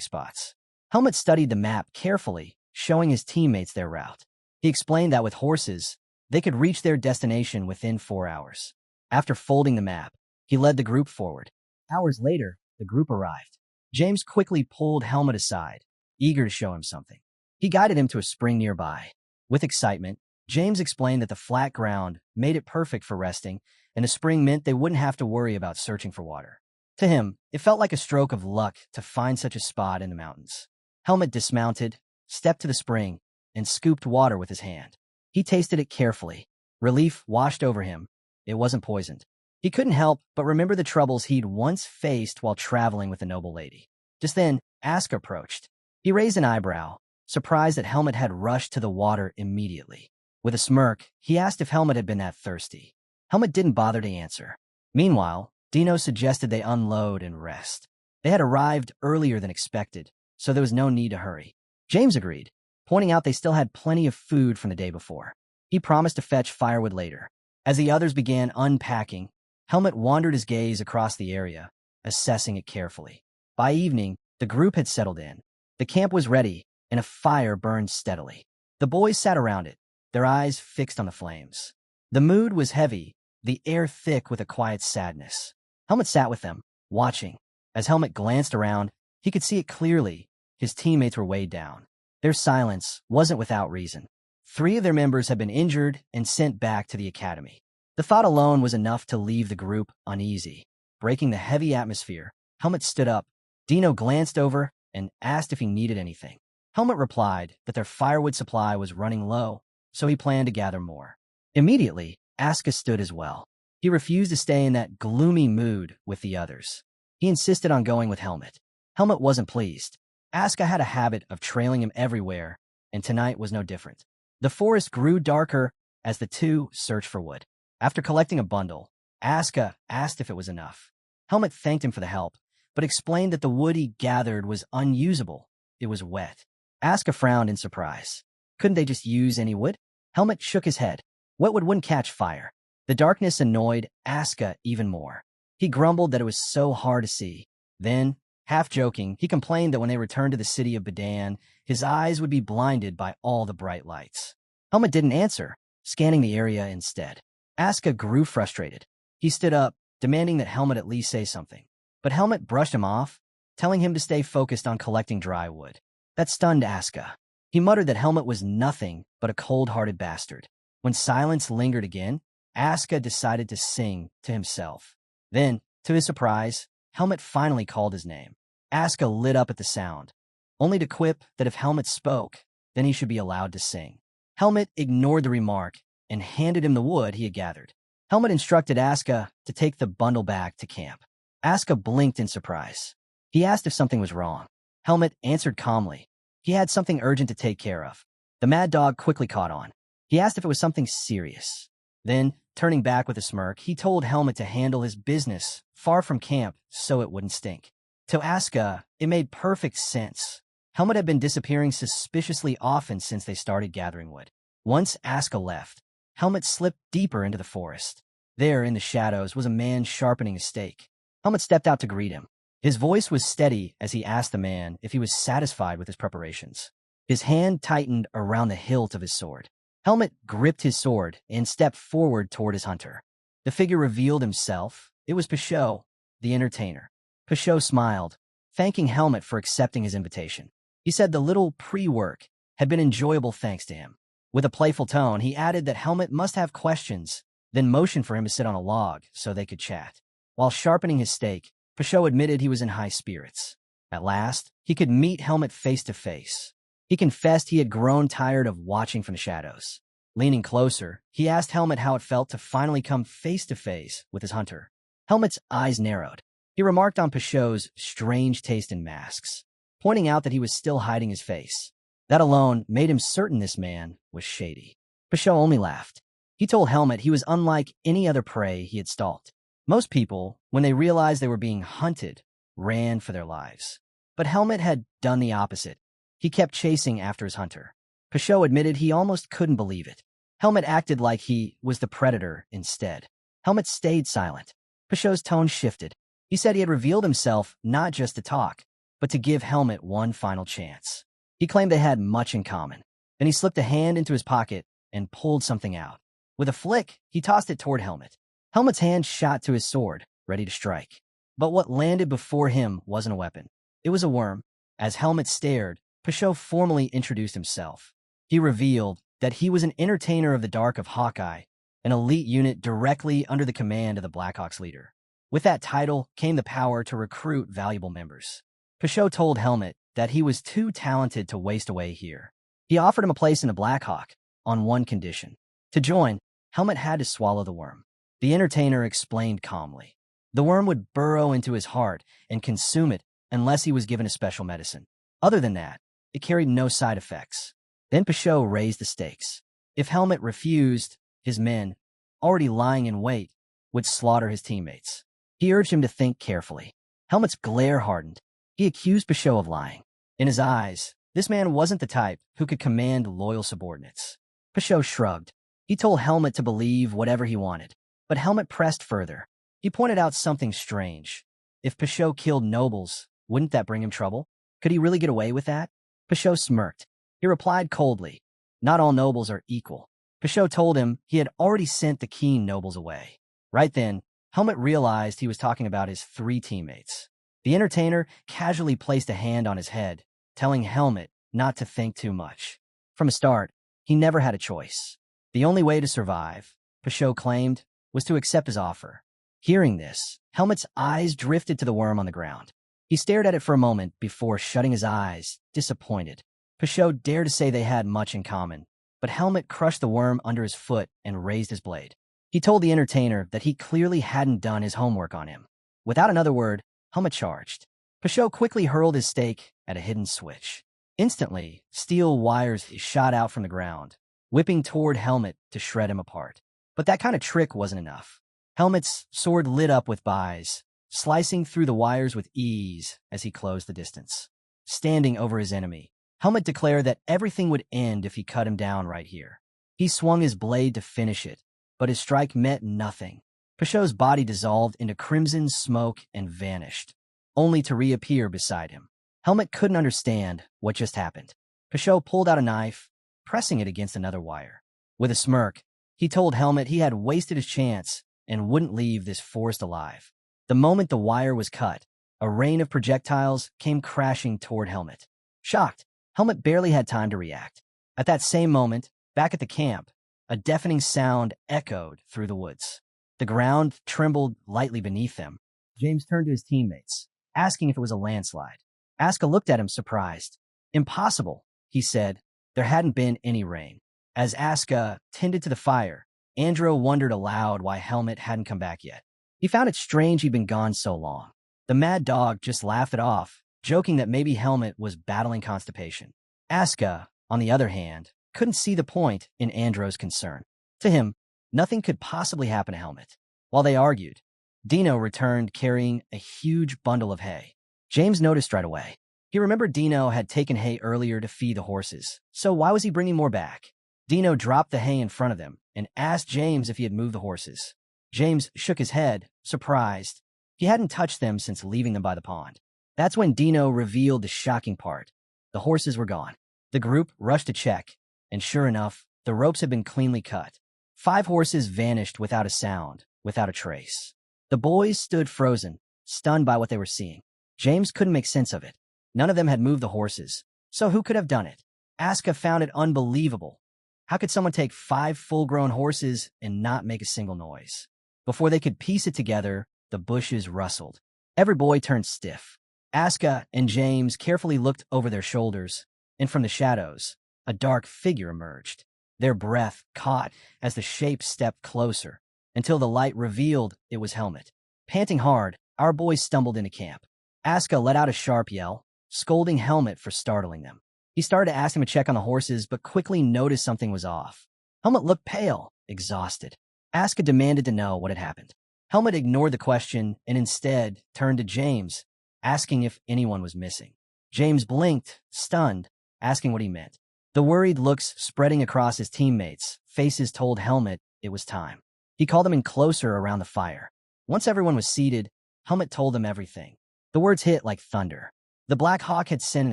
spots. Helmut studied the map carefully, showing his teammates their route. He explained that with horses, they could reach their destination within 4 hours. After folding the map, he led the group forward. Hours later, the group arrived. James quickly pulled Helmut aside, eager to show him something. He guided him to a spring nearby. With excitement, James explained that the flat ground made it perfect for resting, and the spring meant they wouldn't have to worry about searching for water. To him, it felt like a stroke of luck to find such a spot in the mountains. Helmut dismounted, stepped to the spring, and scooped water with his hand. He tasted it carefully. Relief washed over him. It wasn't poisoned. He couldn't help but remember the troubles he'd once faced while traveling with the noble lady. Just then, Asuka approached. He raised an eyebrow, surprised that Helmut had rushed to the water immediately. With a smirk, he asked if Helmut had been that thirsty. Helmut didn't bother to answer. Meanwhile, Dino suggested they unload and rest. They had arrived earlier than expected, so there was no need to hurry. James agreed, pointing out they still had plenty of food from the day before. He promised to fetch firewood later. As the others began unpacking, Helmut wandered his gaze across the area, assessing it carefully. By evening, the group had settled in. The camp was ready, and a fire burned steadily. The boys sat around it, their eyes fixed on the flames. The mood was heavy, the air thick with a quiet sadness. Helmut sat with them, watching. As Helmut glanced around, he could see it clearly. His teammates were weighed down. Their silence wasn't without reason. 3 of their members had been injured and sent back to the academy. The thought alone was enough to leave the group uneasy. Breaking the heavy atmosphere, Helmut stood up. Dino glanced over and asked if he needed anything. Helmut replied that their firewood supply was running low, so he planned to gather more. Immediately, Asuka stood as well. He refused to stay in that gloomy mood with the others. He insisted on going with Helmut. Helmut wasn't pleased. Asuka had a habit of trailing him everywhere, and tonight was no different. The forest grew darker as the 2 searched for wood. After collecting a bundle, Asuka asked if it was enough. Helmut thanked him for the help, but explained that the wood he gathered was unusable. It was wet. Asuka frowned in surprise. Couldn't they just use any wood? Helmut shook his head. Wet wood wouldn't catch fire. The darkness annoyed Asuka even more. He grumbled that it was so hard to see. Then, half joking, he complained that when they returned to the city of Bedan, his eyes would be blinded by all the bright lights. Helmut didn't answer, scanning the area instead. Asuka grew frustrated. He stood up, demanding that Helmut at least say something. But Helmut brushed him off, telling him to stay focused on collecting dry wood. That stunned Asuka. He muttered that Helmut was nothing but a cold-hearted bastard. When silence lingered again, Asuka decided to sing to himself. Then, to his surprise, Helmut finally called his name. Asuka lit up at the sound, only to quip that if Helmut spoke, then he should be allowed to sing. Helmut ignored the remark and handed him the wood he had gathered. Helmet instructed Asuka to take the bundle back to camp. Asuka blinked in surprise. He asked if something was wrong. Helmet answered calmly. He had something urgent to take care of. The mad dog quickly caught on. He asked if it was something serious. Then, turning back with a smirk, he told Helmet to handle his business far from camp so it wouldn't stink. To Asuka, it made perfect sense. Helmet had been disappearing suspiciously often since they started gathering wood. Once Asuka left, Helmet slipped deeper into the forest. There, in the shadows, was a man sharpening a stake. Helmet stepped out to greet him. His voice was steady as he asked the man if he was satisfied with his preparations. His hand tightened around the hilt of his sword. Helmet gripped his sword and stepped forward toward his hunter. The figure revealed himself. It was Pashot, the entertainer. Pashot smiled, thanking Helmet for accepting his invitation. He said the little pre-work had been enjoyable thanks to him. With a playful tone, he added that Helmet must have questions, then motioned for him to sit on a log so they could chat. While sharpening his stake, Pashot admitted he was in high spirits. At last, he could meet Helmet face to face. He confessed he had grown tired of watching from the shadows. Leaning closer, he asked Helmet how it felt to finally come face to face with his hunter. Helmet's eyes narrowed. He remarked on Pashot's strange taste in masks, pointing out that he was still hiding his face. That alone made him certain this man was shady. Pashot only laughed. He told Helmet he was unlike any other prey he had stalked. Most people, when they realized they were being hunted, ran for their lives. But Helmet had done the opposite. He kept chasing after his hunter. Pashot admitted he almost couldn't believe it. Helmet acted like he was the predator instead. Helmet stayed silent. Pashot's tone shifted. He said he had revealed himself not just to talk, but to give Helmet one final chance. He claimed they had much in common. Then he slipped a hand into his pocket and pulled something out. With a flick, he tossed it toward Helmet. Helmet's hand shot to his sword, ready to strike. But what landed before him wasn't a weapon. It was a worm. As Helmet stared, Pashot formally introduced himself. He revealed that he was an entertainer of the Dark of Hawkeye, an elite unit directly under the command of the Blackhawks leader. With that title came the power to recruit valuable members. Pashot told Helmet that he was too talented to waste away here. He offered him a place in the Blackhawk, on one condition. To join, Helmet had to swallow the worm. The entertainer explained calmly. The worm would burrow into his heart and consume it unless he was given a special medicine. Other than that, it carried no side effects. Then Pashot raised the stakes. If Helmet refused, his men, already lying in wait, would slaughter his teammates. He urged him to think carefully. Helmet's glare hardened. He accused Pashot of lying. In his eyes, this man wasn't the type who could command loyal subordinates. Pashot shrugged. He told Helmet to believe whatever he wanted. But Helmet pressed further. He pointed out something strange. If Pashot killed nobles, wouldn't that bring him trouble? Could he really get away with that? Pashot smirked. He replied coldly, "Not all nobles are equal." Pashot told him he had already sent the keen nobles away. Right then, Helmet realized he was talking about his 3 teammates. The entertainer casually placed a hand on his head, telling Helmet not to think too much. From the start, he never had a choice. The only way to survive, Pashot claimed, was to accept his offer. Hearing this, Helmet's eyes drifted to the worm on the ground. He stared at it for a moment before shutting his eyes, disappointed. Pashot dared to say they had much in common, but Helmet crushed the worm under his foot and raised his blade. He told the entertainer that he clearly hadn't done his homework on him. Without another word, Helmet charged. Pashot quickly hurled his stake at a hidden switch. Instantly, steel wires shot out from the ground, whipping toward Helmet to shred him apart. But that kind of trick wasn't enough. Helmet's sword lit up with buys, slicing through the wires with ease as he closed the distance. Standing over his enemy, Helmet declared that everything would end if he cut him down right here. He swung his blade to finish it, but his strike meant nothing. Pashot's body dissolved into crimson smoke and vanished, only to reappear beside him. Helmet couldn't understand what just happened. Pashot pulled out a knife, pressing it against another wire. With a smirk, he told Helmet he had wasted his chance and wouldn't leave this forest alive. The moment the wire was cut, a rain of projectiles came crashing toward Helmet. Shocked, Helmet barely had time to react. At that same moment, back at the camp, a deafening sound echoed through the woods. The ground trembled lightly beneath them. James turned to his teammates, asking if it was a landslide. Asuka looked at him surprised. "Impossible," he said. There hadn't been any rain. As Asuka tended to the fire, Andro wondered aloud why Helmet hadn't come back yet. He found it strange he'd been gone so long. The mad dog just laughed it off, joking that maybe Helmet was battling constipation. Asuka, on the other hand, couldn't see the point in Andro's concern. To him, nothing could possibly happen to Helmet. While they argued, Dino returned carrying a huge bundle of hay. James noticed right away. He remembered Dino had taken hay earlier to feed the horses, so why was he bringing more back? Dino dropped the hay in front of them and asked James if he had moved the horses. James shook his head, surprised. He hadn't touched them since leaving them by the pond. That's when Dino revealed the shocking part. The horses were gone. The group rushed to check, and sure enough, the ropes had been cleanly cut. 5 horses vanished without a sound, without a trace. The boys stood frozen, stunned by what they were seeing. James couldn't make sense of it. None of them had moved the horses, so who could have done it? Asuka found it unbelievable. How could someone take 5 full-grown horses and not make a single noise? Before they could piece it together, the bushes rustled. Every boy turned stiff. Asuka and James carefully looked over their shoulders, and from the shadows, a dark figure emerged. Their breath caught as the shape stepped closer, until the light revealed it was Helmet. Panting hard, our boys stumbled into camp. Asuka let out a sharp yell, scolding Helmet for startling them. He started to ask him to check on the horses, but quickly noticed something was off. Helmet looked pale, exhausted. Asuka demanded to know what had happened. Helmet ignored the question and instead turned to James, asking if anyone was missing. James blinked, stunned, asking what he meant. The worried looks spreading across his teammates' faces told Helmet it was time. He called them in closer around the fire. Once everyone was seated, Helmet told them everything. The words hit like thunder. The Black Hawk had sent an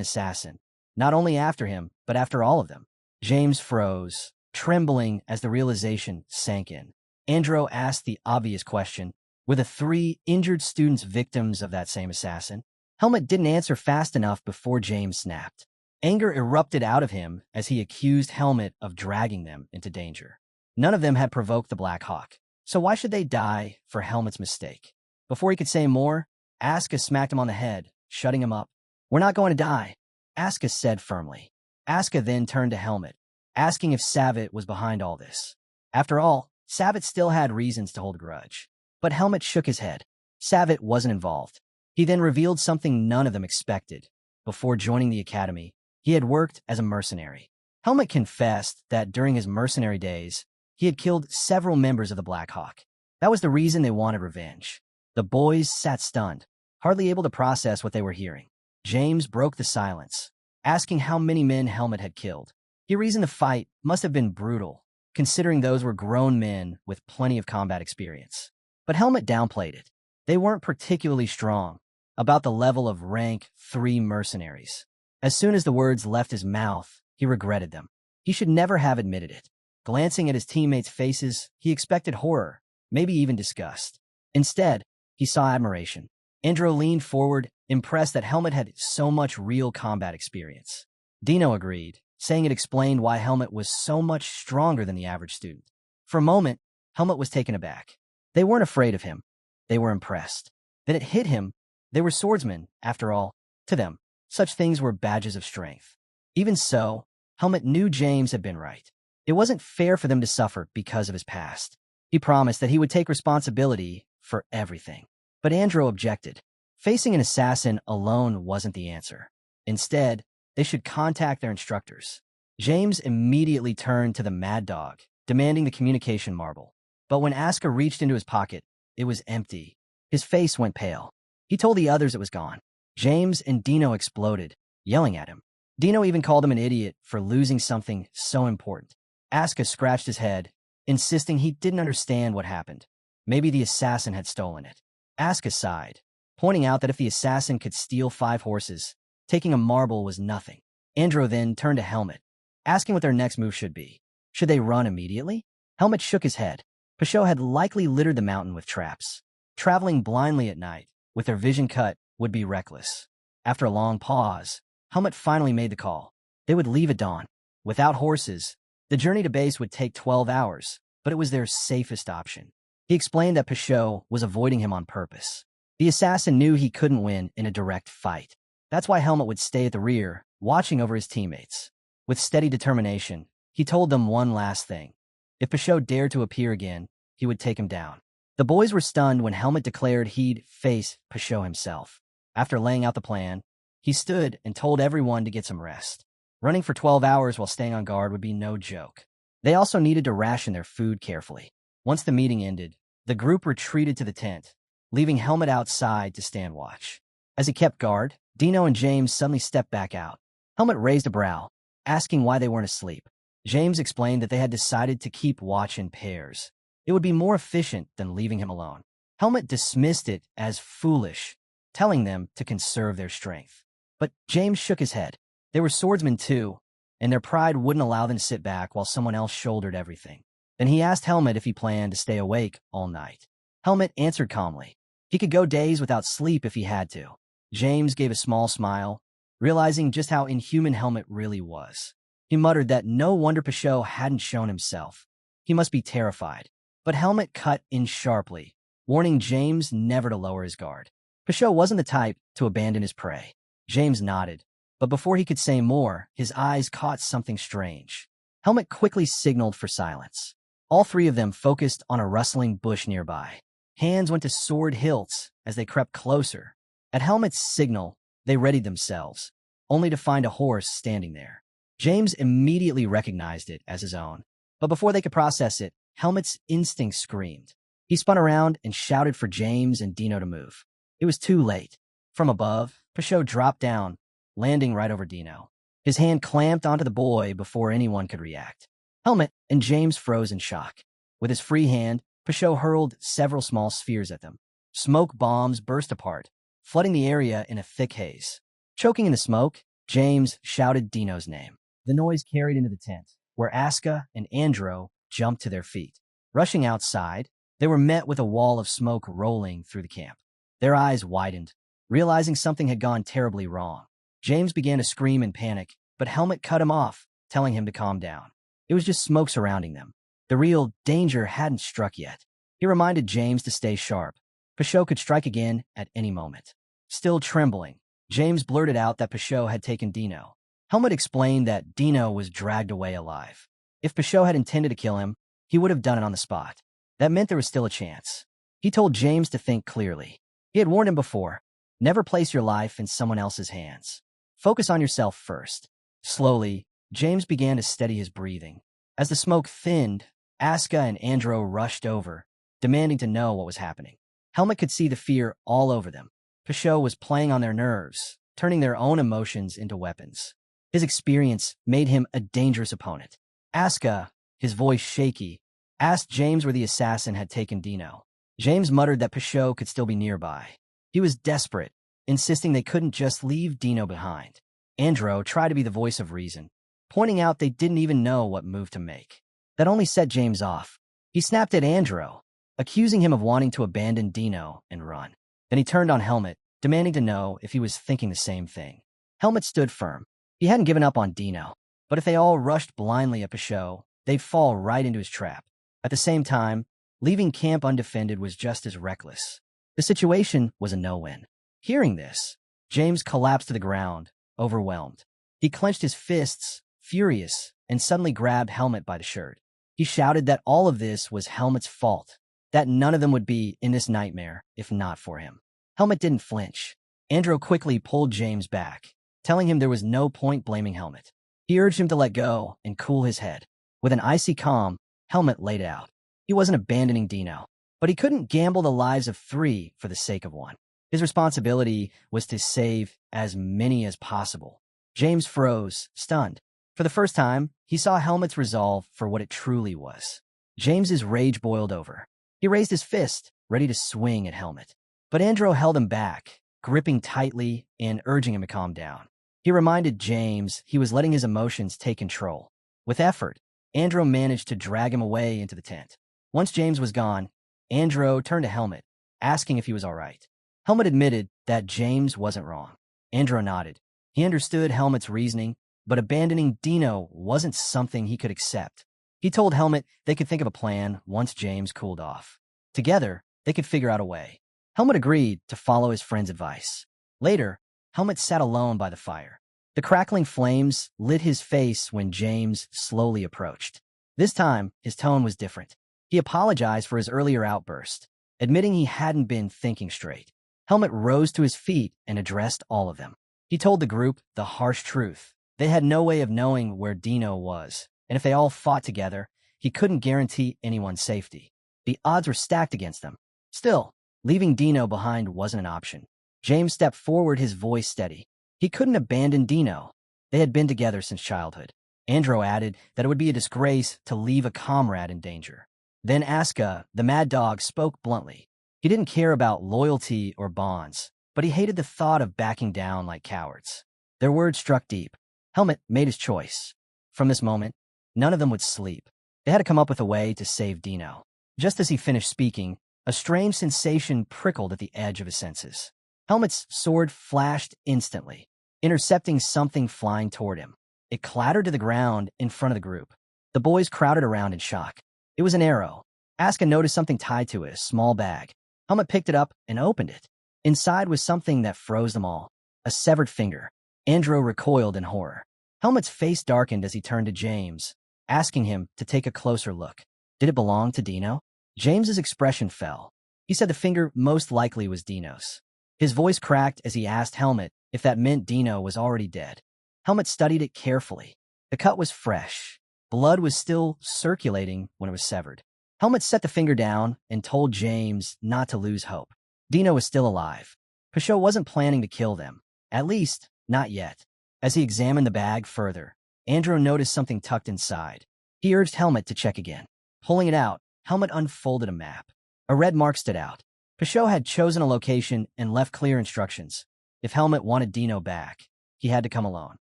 assassin, not only after him, but after all of them. James froze, trembling as the realization sank in. Andro asked the obvious question, were the 3 injured students victims of that same assassin? Helmet didn't answer fast enough before James snapped. Anger erupted out of him as he accused Helmet of dragging them into danger. None of them had provoked the Black Hawk, so why should they die for Helmet's mistake? Before he could say more, Asuka smacked him on the head, shutting him up. We're not going to die, Asuka said firmly. Asuka then turned to Helmet, asking if Savitt was behind all this. After all, Savitt still had reasons to hold a grudge. But Helmet shook his head. Savitt wasn't involved. He then revealed something none of them expected. Before joining the academy, he had worked as a mercenary. Helmet confessed that during his mercenary days, he had killed several members of the Black Hawk. That was the reason they wanted revenge. The boys sat stunned, hardly able to process what they were hearing. James broke the silence, asking how many men Helmet had killed. He reasoned the fight must have been brutal, considering those were grown men with plenty of combat experience. But Helmet downplayed it. They weren't particularly strong, about the level of rank 3 mercenaries. As soon as the words left his mouth, he regretted them. He should never have admitted it. Glancing at his teammates' faces, he expected horror, maybe even disgust. Instead, he saw admiration. Andro leaned forward, impressed that Helmet had so much real combat experience. Dino agreed, saying it explained why Helmet was so much stronger than the average student. For a moment, Helmet was taken aback. They weren't afraid of him. They were impressed. Then it hit him. They were swordsmen, after all. To them, such things were badges of strength. Even so, Helmet knew James had been right. It wasn't fair for them to suffer because of his past. He promised that he would take responsibility for everything. But Andro objected. Facing an assassin alone wasn't the answer. Instead, they should contact their instructors. James immediately turned to the Mad Dog, demanding the communication marble. But when Asuka reached into his pocket, it was empty. His face went pale. He told the others it was gone. James and Dino exploded, yelling at him. Dino even called him an idiot for losing something so important. Asuka scratched his head, insisting he didn't understand what happened. Maybe the assassin had stolen it. Asuka sighed, pointing out that if the assassin could steal 5 horses, taking a marble was nothing. Andro then turned to Helmet, asking what their next move should be. Should they run immediately? Helmet shook his head. Peugeot had likely littered the mountain with traps. Traveling blindly at night, with their vision cut, would be reckless. After a long pause, Helmet finally made the call. They would leave at dawn. Without horses, the journey to base would take 12 hours, but it was their safest option. He explained that Peugeot was avoiding him on purpose. The assassin knew he couldn't win in a direct fight. That's why Helmet would stay at the rear, watching over his teammates. With steady determination, he told them one last thing. If Peugeot dared to appear again, he would take him down. The boys were stunned when Helmut declared he'd face Peugeot himself. After laying out the plan, he stood and told everyone to get some rest. Running for 12 hours while staying on guard would be no joke. They also needed to ration their food carefully. Once the meeting ended, the group retreated to the tent, leaving Helmut outside to stand watch. As he kept guard, Dino and James suddenly stepped back out. Helmut raised a brow, asking why they weren't asleep. James explained that they had decided to keep watch in pairs. It would be more efficient than leaving him alone. Helmut dismissed it as foolish, telling them to conserve their strength. But James shook his head. They were swordsmen too, and their pride wouldn't allow them to sit back while someone else shouldered everything. Then he asked Helmut if he planned to stay awake all night. Helmut answered calmly. He could go days without sleep if he had to. James gave a small smile, realizing just how inhuman Helmut really was. He muttered that no wonder Peugeot hadn't shown himself. He must be terrified. But Helmut cut in sharply, warning James never to lower his guard. Peugeot wasn't the type to abandon his prey. James nodded, but before he could say more, his eyes caught something strange. Helmut quickly signaled for silence. All three of them focused on a rustling bush nearby. Hands went to sword hilts as they crept closer. At Helmut's signal, they readied themselves, only to find a horse standing there. James immediately recognized it as his own, but before they could process it, Helmut's instinct screamed. He spun around and shouted for James and Dino to move. It was too late. From above, Peugeot dropped down, landing right over Dino. His hand clamped onto the boy before anyone could react. Helmut and James froze in shock. With his free hand, Peugeot hurled several small spheres at them. Smoke bombs burst apart, flooding the area in a thick haze. Choking in the smoke, James shouted Dino's name. The noise carried into the tent, where Aska and Andro jumped to their feet. Rushing outside, they were met with a wall of smoke rolling through the camp. Their eyes widened, realizing something had gone terribly wrong. James began to scream in panic, but Helmut cut him off, telling him to calm down. It was just smoke surrounding them. The real danger hadn't struck yet. He reminded James to stay sharp. Peugeot could strike again at any moment. Still trembling, James blurted out that Peugeot had taken Dino. Helmut explained that Dino was dragged away alive. If Peugeot had intended to kill him, he would have done it on the spot. That meant there was still a chance. He told James to think clearly. He had warned him before, never place your life in someone else's hands. Focus on yourself first. Slowly, James began to steady his breathing. As the smoke thinned, Aska and Andro rushed over, demanding to know what was happening. Helmut could see the fear all over them. Peugeot was playing on their nerves, turning their own emotions into weapons. His experience made him a dangerous opponent. Aska, his voice shaky, asked James where the assassin had taken Dino. James muttered that Peugeot could still be nearby. He was desperate, insisting they couldn't just leave Dino behind. Andro tried to be the voice of reason, pointing out they didn't even know what move to make. That only set James off. He snapped at Andro, accusing him of wanting to abandon Dino and run. Then he turned on Helmut, demanding to know if he was thinking the same thing. Helmut stood firm. He hadn't given up on Dino, but if they all rushed blindly at Peugeot, they'd fall right into his trap. At the same time, leaving camp undefended was just as reckless. The situation was a no-win. Hearing this, James collapsed to the ground, overwhelmed. He clenched his fists, furious, and suddenly grabbed Helmut by the shirt. He shouted that all of this was Helmut's fault, that none of them would be in this nightmare if not for him. Helmut didn't flinch. Andro quickly pulled James back, telling him there was no point blaming Helmut. He urged him to let go and cool his head. With an icy calm, Helmut laid out. He wasn't abandoning Dino, but he couldn't gamble the lives of 3 for the sake of 1. His responsibility was to save as many as possible. James froze, stunned. For the first time, he saw Helmut's resolve for what it truly was. James's rage boiled over. He raised his fist, ready to swing at Helmut. But Andro held him back, gripping tightly and urging him to calm down. He reminded James he was letting his emotions take control. With effort, Andro managed to drag him away into the tent. Once James was gone, Andro turned to Helmut, asking if he was all right. Helmut admitted that James wasn't wrong. Andro nodded. He understood Helmut's reasoning, but abandoning Dino wasn't something he could accept. He told Helmut they could think of a plan once James cooled off. Together, they could figure out a way. Helmut agreed to follow his friend's advice. Later, Helmut sat alone by the fire. The crackling flames lit his face when James slowly approached. This time, his tone was different. He apologized for his earlier outburst, admitting he hadn't been thinking straight. Helmet rose to his feet and addressed all of them. He told the group the harsh truth. They had no way of knowing where Dino was, and if they all fought together, he couldn't guarantee anyone's safety. The odds were stacked against them. Still, leaving Dino behind wasn't an option. James stepped forward, his voice steady. He couldn't abandon Dino. They had been together since childhood. Andro added that it would be a disgrace to leave a comrade in danger. Then Aska, the mad dog, spoke bluntly. He didn't care about loyalty or bonds, but he hated the thought of backing down like cowards. Their words struck deep. Helmet made his choice. From this moment, none of them would sleep. They had to come up with a way to save Dino. Just as he finished speaking, a strange sensation prickled at the edge of his senses. Helmet's sword flashed instantly, intercepting something flying toward him. It clattered to the ground in front of the group. The boys crowded around in shock. It was an arrow. Aska noticed something tied to it, a small bag. Helmet picked it up and opened it. Inside was something that froze them all. A severed finger. Andro recoiled in horror. Helmet's face darkened as he turned to James, asking him to take a closer look. Did it belong to Dino? James's expression fell. He said the finger most likely was Dino's. His voice cracked as he asked Helmet if that meant Dino was already dead. Helmet studied it carefully. The cut was fresh. Blood was still circulating when it was severed. Helmet set the finger down and told James not to lose hope. Dino was still alive. Pashot wasn't planning to kill them. At least, not yet. As he examined the bag further, Andro noticed something tucked inside. He urged Helmet to check again. Pulling it out, Helmet unfolded a map. A red mark stood out. Pashot had chosen a location and left clear instructions. If Helmet wanted Dino back, he had to come alone.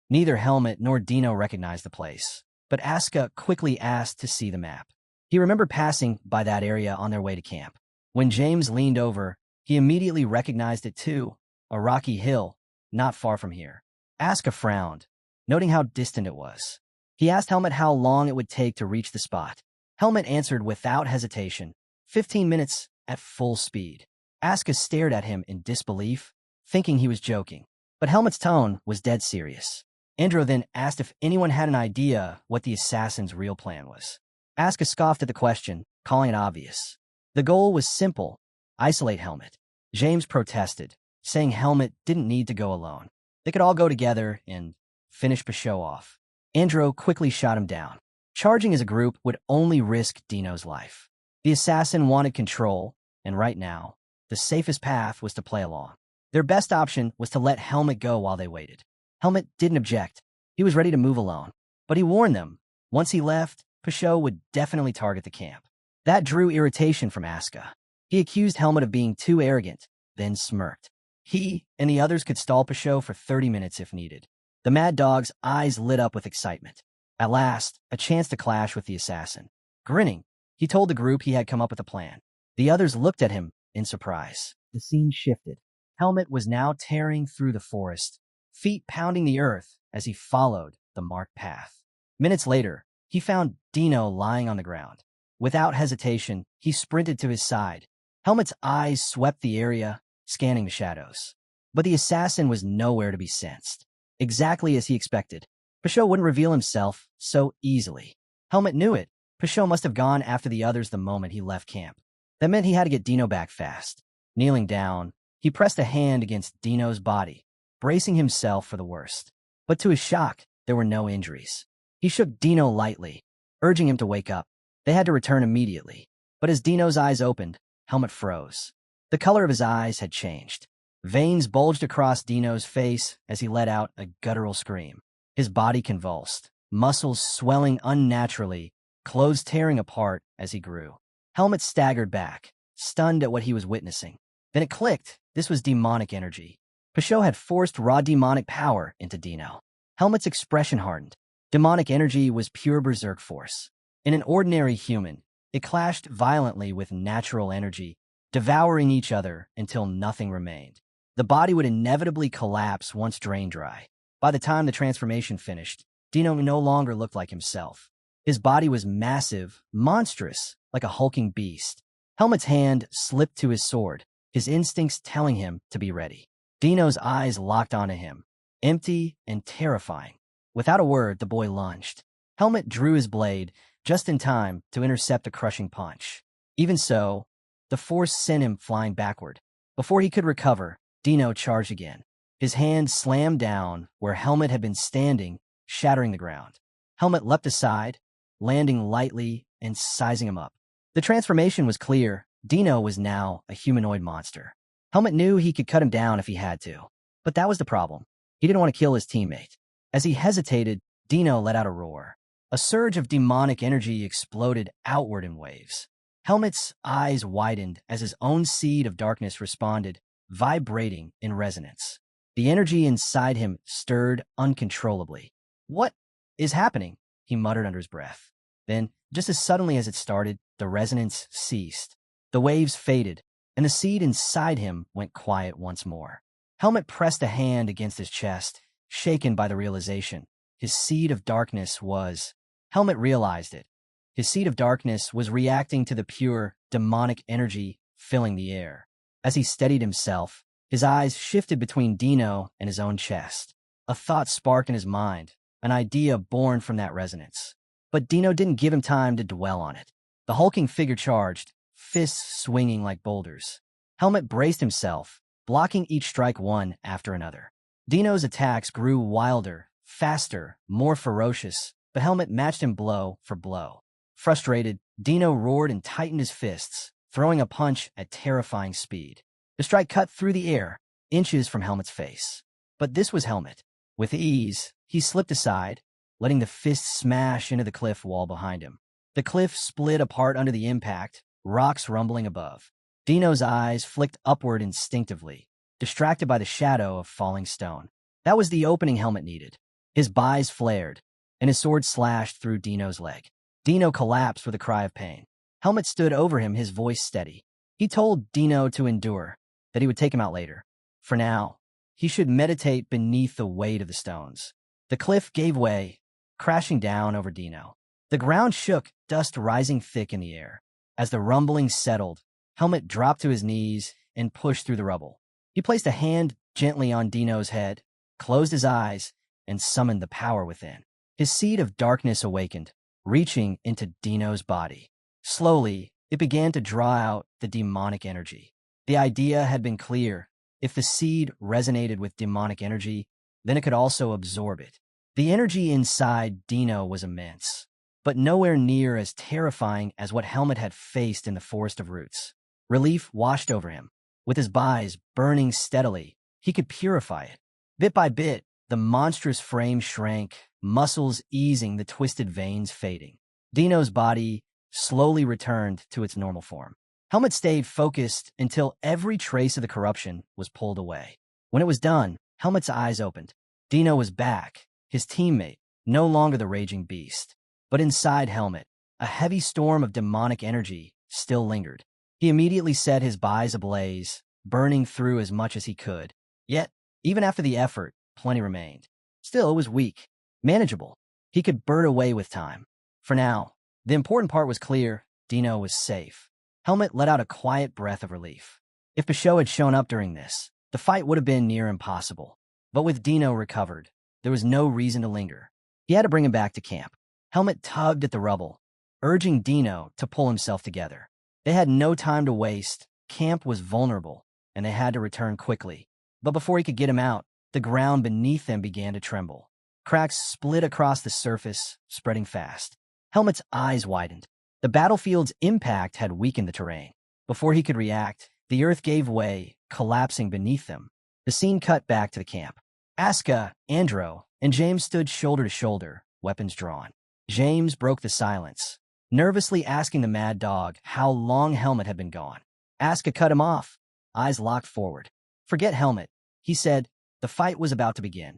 Neither Helmet nor Dino recognized the place, but Aska quickly asked to see the map. He remembered passing by that area on their way to camp. When James leaned over, he immediately recognized it too, a rocky hill, not far from here. Aska frowned, noting how distant it was. He asked Helmet how long it would take to reach the spot. Helmet answered without hesitation, 15 minutes at full speed. Aska stared at him in disbelief, thinking he was joking. But Helmet's tone was dead serious. Andro then asked if anyone had an idea what the assassin's real plan was. Aska scoffed at the question, calling it obvious. The goal was simple: isolate Helmet. James protested, saying Helmet didn't need to go alone. They could all go together and finish Pashot off. Andro quickly shot him down. Charging as a group would only risk Dino's life. The assassin wanted control, and right now, the safest path was to play along. Their best option was to let Helmet go while they waited. Helmet didn't object. He was ready to move alone. But he warned them, once he left, Pashot would definitely target the camp. That drew irritation from Aska. He accused Helmet of being too arrogant, then smirked. He and the others could stall Pashot for 30 minutes if needed. The mad dog's eyes lit up with excitement. At last, a chance to clash with the assassin. Grinning, he told the group he had come up with a plan. The others looked at him in surprise. The scene shifted. Helmet was now tearing through the forest, feet pounding the earth as he followed the marked path. Minutes later, he found Dino lying on the ground. Without hesitation, he sprinted to his side. Helmet's eyes swept the area, scanning the shadows. But the assassin was nowhere to be sensed. Exactly as he expected. Pashot wouldn't reveal himself so easily. Helmet knew it. Pashot must have gone after the others the moment he left camp. That meant he had to get Dino back fast. Kneeling down, he pressed a hand against Dino's body, bracing himself for the worst. But to his shock, there were no injuries. He shook Dino lightly, urging him to wake up. They had to return immediately. But as Dino's eyes opened, Helmet froze. The color of his eyes had changed. Veins bulged across Dino's face as he let out a guttural scream. His body convulsed, muscles swelling unnaturally, clothes tearing apart as he grew. Helmet staggered back, stunned at what he was witnessing. Then it clicked. This was demonic energy. Pashot had forced raw demonic power into Dino. Helmet's expression hardened. Demonic energy was pure berserk force. In an ordinary human, it clashed violently with natural energy, devouring each other until nothing remained. The body would inevitably collapse once drained dry. By the time the transformation finished, Dino no longer looked like himself. His body was massive, monstrous, like a hulking beast. Helmet's hand slipped to his sword, his instincts telling him to be ready. Dino's eyes locked onto him, empty and terrifying. Without a word, the boy lunged. Helmet drew his blade, just in time to intercept a crushing punch. Even so, the force sent him flying backward. Before he could recover, Dino charged again. His hand slammed down where Helmet had been standing, shattering the ground. Helmet leapt aside, landing lightly and sizing him up. The transformation was clear. Dino was now a humanoid monster. Helmet knew he could cut him down if he had to. But that was the problem. He didn't want to kill his teammate. As he hesitated, Dino let out a roar. A surge of demonic energy exploded outward in waves. Helmet's eyes widened as his own seed of darkness responded, vibrating in resonance. The energy inside him stirred uncontrollably. "What is happening?" he muttered under his breath. Then, just as suddenly as it started, the resonance ceased. The waves faded, and the seed inside him went quiet once more. Helmet pressed a hand against his chest, shaken by the realization. His seed of darkness was... Helmet realized it. His seed of darkness was reacting to the pure, demonic energy filling the air. As he steadied himself, his eyes shifted between Dino and his own chest. A thought sparked in his mind, an idea born from that resonance. But Dino didn't give him time to dwell on it. The hulking figure charged, fists swinging like boulders. Helmet braced himself, blocking each strike one after another. Dino's attacks grew wilder, faster, more ferocious, but Helmet matched him blow for blow. Frustrated, Dino roared and tightened his fists, throwing a punch at terrifying speed. The strike cut through the air, inches from Helmet's face. But this was Helmet. With ease, he slipped aside, letting the fist smash into the cliff wall behind him. The cliff split apart under the impact, rocks rumbling above. Dino's eyes flicked upward instinctively, distracted by the shadow of falling stone. That was the opening Helmet needed. His eyes flared, and his sword slashed through Dino's leg. Dino collapsed with a cry of pain. Helmet stood over him, his voice steady. He told Dino to endure, that he would take him out later. For now, he should meditate beneath the weight of the stones. The cliff gave way, crashing down over Dino. The ground shook, dust rising thick in the air. As the rumbling settled, Helmet dropped to his knees and pushed through the rubble. He placed a hand gently on Dino's head, closed his eyes, and summoned the power within. His seed of darkness awakened, reaching into Dino's body. Slowly, it began to draw out the demonic energy. The idea had been clear. If the seed resonated with demonic energy, then it could also absorb it. The energy inside Dino was immense, but nowhere near as terrifying as what Helmet had faced in the Forest of Roots. Relief washed over him. With his eyes burning steadily, he could purify it. Bit by bit, the monstrous frame shrank, muscles easing, the twisted veins fading. Dino's body slowly returned to its normal form. Helmet stayed focused until every trace of the corruption was pulled away. When it was done, Helmet's eyes opened. Dino was back, his teammate, no longer the raging beast. But inside Helmet, a heavy storm of demonic energy still lingered. He immediately set his eyes ablaze, burning through as much as he could. Yet, even after the effort, plenty remained. Still, it was weak, manageable. He could burn away with time. For now, the important part was clear. Dino was safe. Helmet let out a quiet breath of relief. If Peugeot had shown up during this, the fight would have been near impossible. But with Dino recovered, there was no reason to linger. He had to bring him back to camp. Helmet tugged at the rubble, urging Dino to pull himself together. They had no time to waste. Camp was vulnerable, and they had to return quickly. But before he could get him out, the ground beneath them began to tremble. Cracks split across the surface, spreading fast. Helmet's eyes widened. The battlefield's impact had weakened the terrain. Before he could react, the earth gave way, collapsing beneath them. The scene cut back to the camp. Asuka, Andro, and James stood shoulder to shoulder, weapons drawn. James broke the silence, nervously asking the mad dog how long Helmet had been gone. Asuka cut him off, eyes locked forward. "Forget Helmet," he said. The fight was about to begin.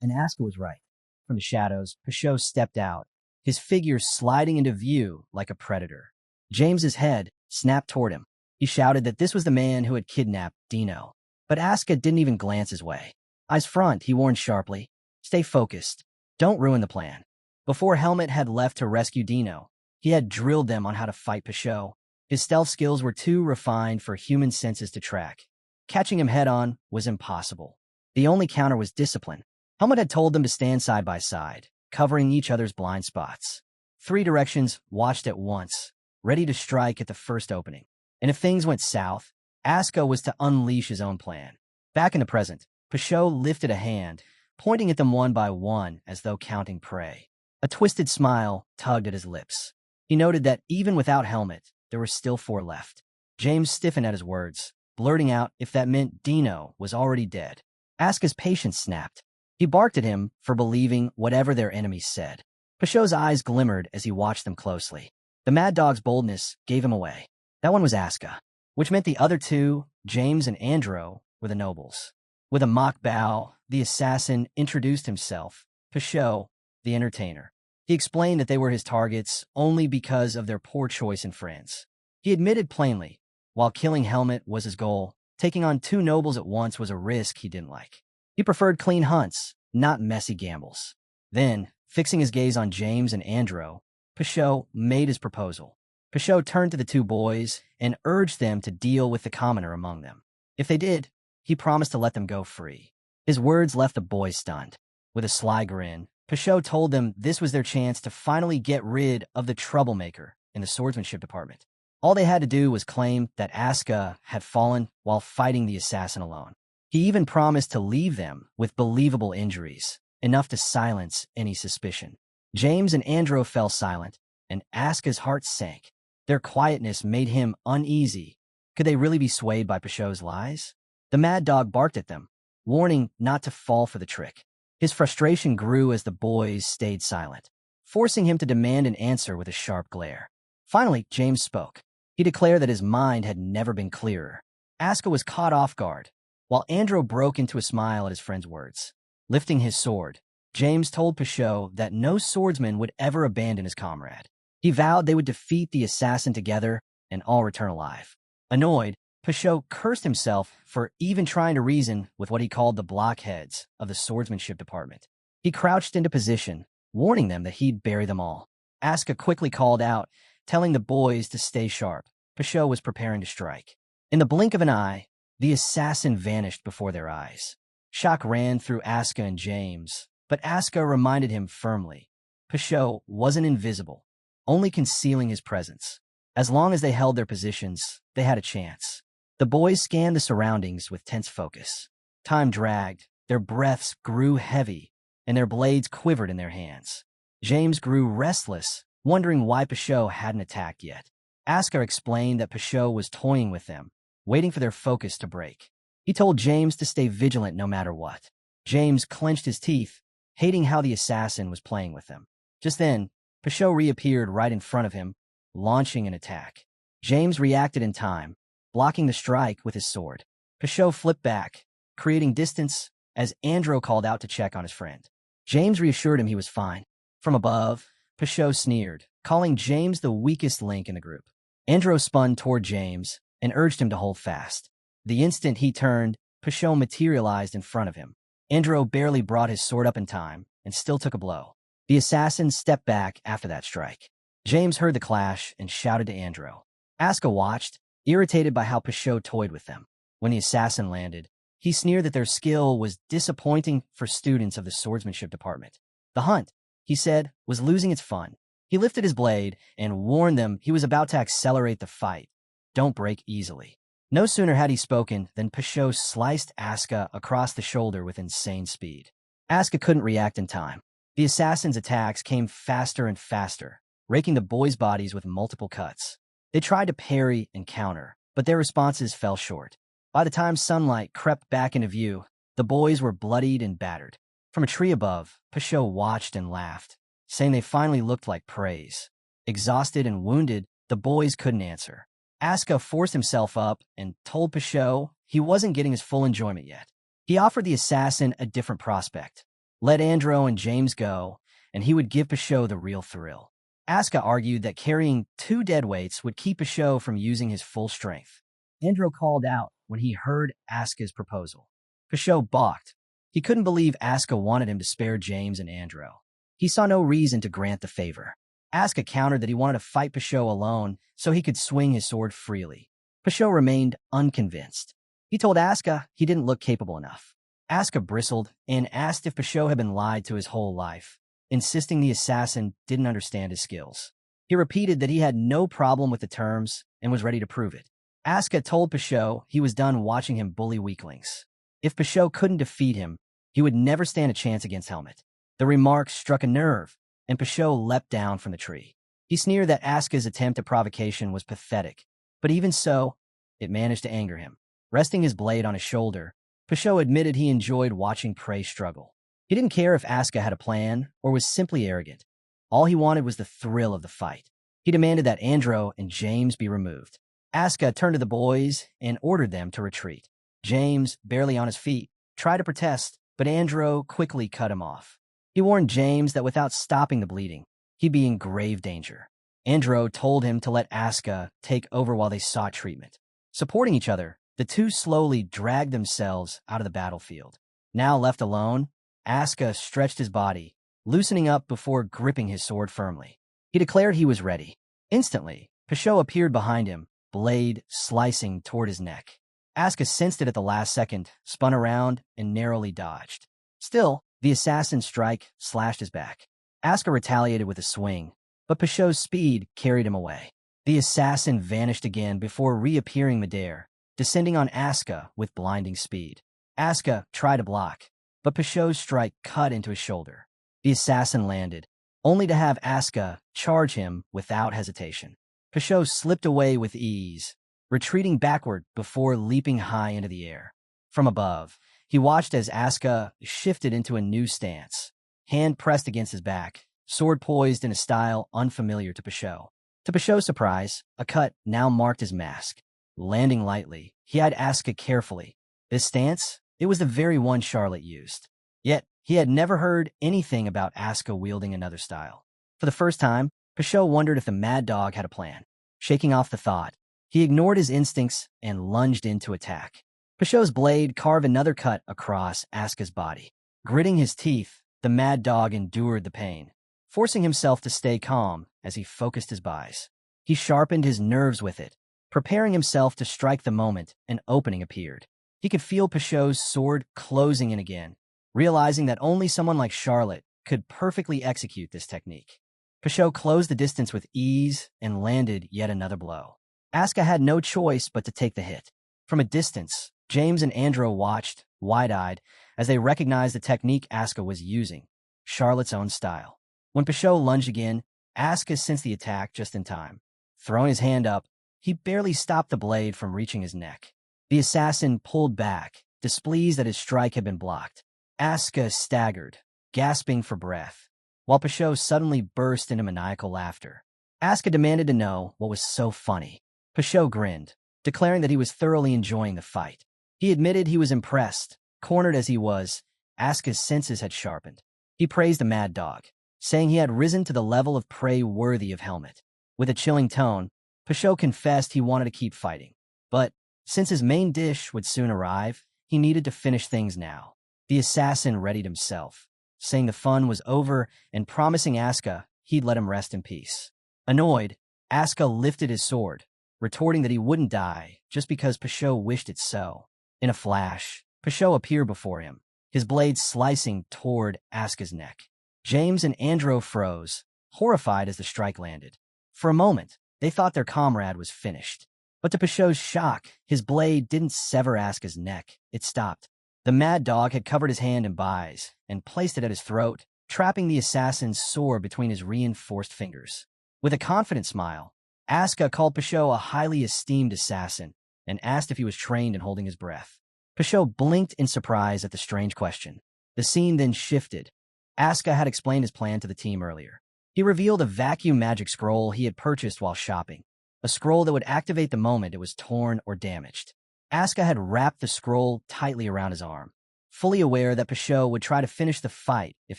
And Asuka was right. From the shadows, Peugeot stepped out, his figure sliding into view like a predator. James's head snapped toward him. He shouted that this was the man who had kidnapped Dino. But Asuka didn't even glance his way. "Eyes front," he warned sharply. "Stay focused. Don't ruin the plan." Before Helmet had left to rescue Dino, he had drilled them on how to fight Peugeot. His stealth skills were too refined for human senses to track. Catching him head-on was impossible. The only counter was discipline. Helmet had told them to stand side by side, covering each other's blind spots. Three directions watched at once, ready to strike at the first opening. And if things went south, Asuka was to unleash his own plan. Back in the present, Pashot lifted a hand, pointing at them one by one as though counting prey. A twisted smile tugged at his lips. He noted that even without helmet, there were still 4 left. James stiffened at his words, blurting out if that meant Dino was already dead. Asuka's patience snapped. He barked at him for believing whatever their enemies said. Pashot's eyes glimmered as he watched them closely. The Mad Dog's boldness gave him away. That one was Asuka, which meant the other 2, James and Andro, were the nobles. With a mock bow, the assassin introduced himself, Pashot, the entertainer. He explained that they were his targets only because of their poor choice in friends. He admitted plainly, while killing Helmet was his goal, taking on 2 nobles at once was a risk he didn't like. He preferred clean hunts, not messy gambles. Then, fixing his gaze on James and Andro, Pashot made his proposal. Pashot turned to the 2 boys and urged them to deal with the commoner among them. If they did, he promised to let them go free. His words left the boys stunned. With a sly grin, Pashot told them this was their chance to finally get rid of the troublemaker in the swordsmanship department. All they had to do was claim that Asuka had fallen while fighting the assassin alone. He even promised to leave them with believable injuries, enough to silence any suspicion. James and Andro fell silent, and Asuka's heart sank. Their quietness made him uneasy. Could they really be swayed by Pashot's lies? The Mad Dog barked at them, warning not to fall for the trick. His frustration grew as the boys stayed silent, forcing him to demand an answer with a sharp glare. Finally, James spoke. He declared that his mind had never been clearer. Asuka was caught off guard, while Andro broke into a smile at his friend's words. Lifting his sword, James told Pashot that no swordsman would ever abandon his comrade. He vowed they would defeat the assassin together and all return alive. Annoyed, Pashot cursed himself for even trying to reason with what he called the blockheads of the swordsmanship department. He crouched into position, warning them that he'd bury them all. Asuka quickly called out, telling the boys to stay sharp. Pashot was preparing to strike. In the blink of an eye, the assassin vanished before their eyes. Shock ran through Asuka and James, but Asuka reminded him firmly. Pashot wasn't invisible, only concealing his presence. As long as they held their positions, they had a chance. The boys scanned the surroundings with tense focus. Time dragged, their breaths grew heavy, and their blades quivered in their hands. James grew restless, wondering why Pashot hadn't attacked yet. Asuka explained that Pashot was toying with them, waiting for their focus to break. He told James to stay vigilant no matter what. James clenched his teeth, hating how the assassin was playing with them. Just then, Pashot reappeared right in front of him, launching an attack. James reacted in time, blocking the strike with his sword. Pashot flipped back, creating distance as Andro called out to check on his friend. James reassured him he was fine. From above, Pashot sneered, calling James the weakest link in the group. Andro spun toward James and urged him to hold fast. The instant he turned, Pashot materialized in front of him. Andro barely brought his sword up in time and still took a blow. The assassin stepped back after that strike. James heard the clash and shouted to Andro. Asuka watched, irritated by how Pashot toyed with them. When the assassin landed, he sneered that their skill was disappointing for students of the swordsmanship department. The hunt, he said, was losing its fun. He lifted his blade and warned them he was about to accelerate the fight. Don't break easily. No sooner had he spoken than Pashot sliced Asuka across the shoulder with insane speed. Asuka couldn't react in time. The assassin's attacks came faster and faster, raking the boys' bodies with multiple cuts. They tried to parry and counter, but their responses fell short. By the time sunlight crept back into view, the boys were bloodied and battered. From a tree above, Pashot watched and laughed, saying they finally looked like praise. Exhausted and wounded, the boys couldn't answer. Asuka forced himself up and told Pashot he wasn't getting his full enjoyment yet. He offered the assassin a different prospect. Let Andro and James go, and he would give Pashot the real thrill. Asuka argued that carrying 2 dead weights would keep Pashot from using his full strength. Andro called out when he heard Asuka's proposal. Pashot balked. He couldn't believe Asuka wanted him to spare James and Andro. He saw no reason to grant the favor. Asuka countered that he wanted to fight Pashot alone so he could swing his sword freely. Pashot remained unconvinced. He told Asuka he didn't look capable enough. Asuka bristled and asked if Pashot had been lied to his whole life. insisting the assassin didn't understand his skills. He repeated that he had no problem with the terms and was ready to prove it. Asuka told Pashot he was done watching him bully weaklings. If Pashot couldn't defeat him, he would never stand a chance against Helmet. The remark struck a nerve, and Pashot leapt down from the tree. He sneered that Asuka's attempt at provocation was pathetic, but even so, it managed to anger him. Resting his blade on his shoulder, Pashot admitted he enjoyed watching prey struggle. He didn't care if Asuka had a plan or was simply arrogant. All he wanted was the thrill of the fight. He demanded that Andro and James be removed. Asuka turned to the boys and ordered them to retreat. James, barely on his feet, tried to protest, but Andro quickly cut him off. He warned James that without stopping the bleeding, he'd be in grave danger. Andro told him to let Asuka take over while they sought treatment. Supporting each other, the two slowly dragged themselves out of the battlefield. Now left alone, Asuka stretched his body, loosening up before gripping his sword firmly. He declared he was ready. Instantly, Pashot appeared behind him, blade slicing toward his neck. Asuka sensed it at the last second, spun around, and narrowly dodged. Still, the assassin's strike slashed his back. Asuka retaliated with a swing, but Pashot's speed carried him away. The assassin vanished again before reappearing midair, descending on Asuka with blinding speed. Asuka tried to block, but Pashot's strike cut into his shoulder. The assassin landed, only to have Asuka charge him without hesitation. Pashot slipped away with ease, retreating backward before leaping high into the air. From above, he watched as Asuka shifted into a new stance, hand pressed against his back, sword poised in a style unfamiliar to Pashot. To Pashot's surprise, a cut now marked his mask. Landing lightly, he eyed Asuka carefully. This stance, it was the very one Charlotte used. Yet, he had never heard anything about Asuka wielding another style. For the first time, Pashot wondered if the mad dog had a plan. Shaking off the thought, he ignored his instincts and lunged in to attack. Pashot's blade carved another cut across Asuka's body. Gritting his teeth, the mad dog endured the pain, forcing himself to stay calm as he focused his buys. He sharpened his nerves with it, preparing himself to strike the moment an opening appeared. He could feel Pashot's sword closing in again, realizing that only someone like Charlotte could perfectly execute this technique. Pashot closed the distance with ease and landed yet another blow. Asuka had no choice but to take the hit. From a distance, James and Andro watched, wide-eyed, as they recognized the technique Asuka was using, Charlotte's own style. When Pashot lunged again, Asuka sensed the attack just in time. Throwing his hand up, he barely stopped the blade from reaching his neck. The assassin pulled back, displeased that his strike had been blocked. Asuka staggered, gasping for breath, while Pashot suddenly burst into maniacal laughter. Asuka demanded to know what was so funny. Pashot grinned, declaring that he was thoroughly enjoying the fight. He admitted he was impressed. Cornered as he was, Asuka's senses had sharpened. He praised the mad dog, saying he had risen to the level of prey worthy of Helmet. With a chilling tone, Pashot confessed he wanted to keep fighting. But, since his main dish would soon arrive, he needed to finish things now. The assassin readied himself, saying the fun was over and promising Asuka he'd let him rest in peace. Annoyed, Asuka lifted his sword, retorting that he wouldn't die just because Pashot wished it so. In a flash, Pashot appeared before him, his blade slicing toward Asuka's neck. James and Andro froze, horrified as the strike landed. For a moment, they thought their comrade was finished. But to Pashot's shock, his blade didn't sever Asuka's neck, it stopped. The mad dog had covered his hand in buys and placed it at his throat, trapping the assassin's sword between his reinforced fingers. With a confident smile, Asuka called Pashot a highly esteemed assassin and asked if he was trained in holding his breath. Pashot blinked in surprise at the strange question. The scene then shifted. Asuka had explained his plan to the team earlier. He revealed a vacuum magic scroll he had purchased while shopping, a scroll that would activate the moment it was torn or damaged. Asuka had wrapped the scroll tightly around his arm, fully aware that Pashot would try to finish the fight if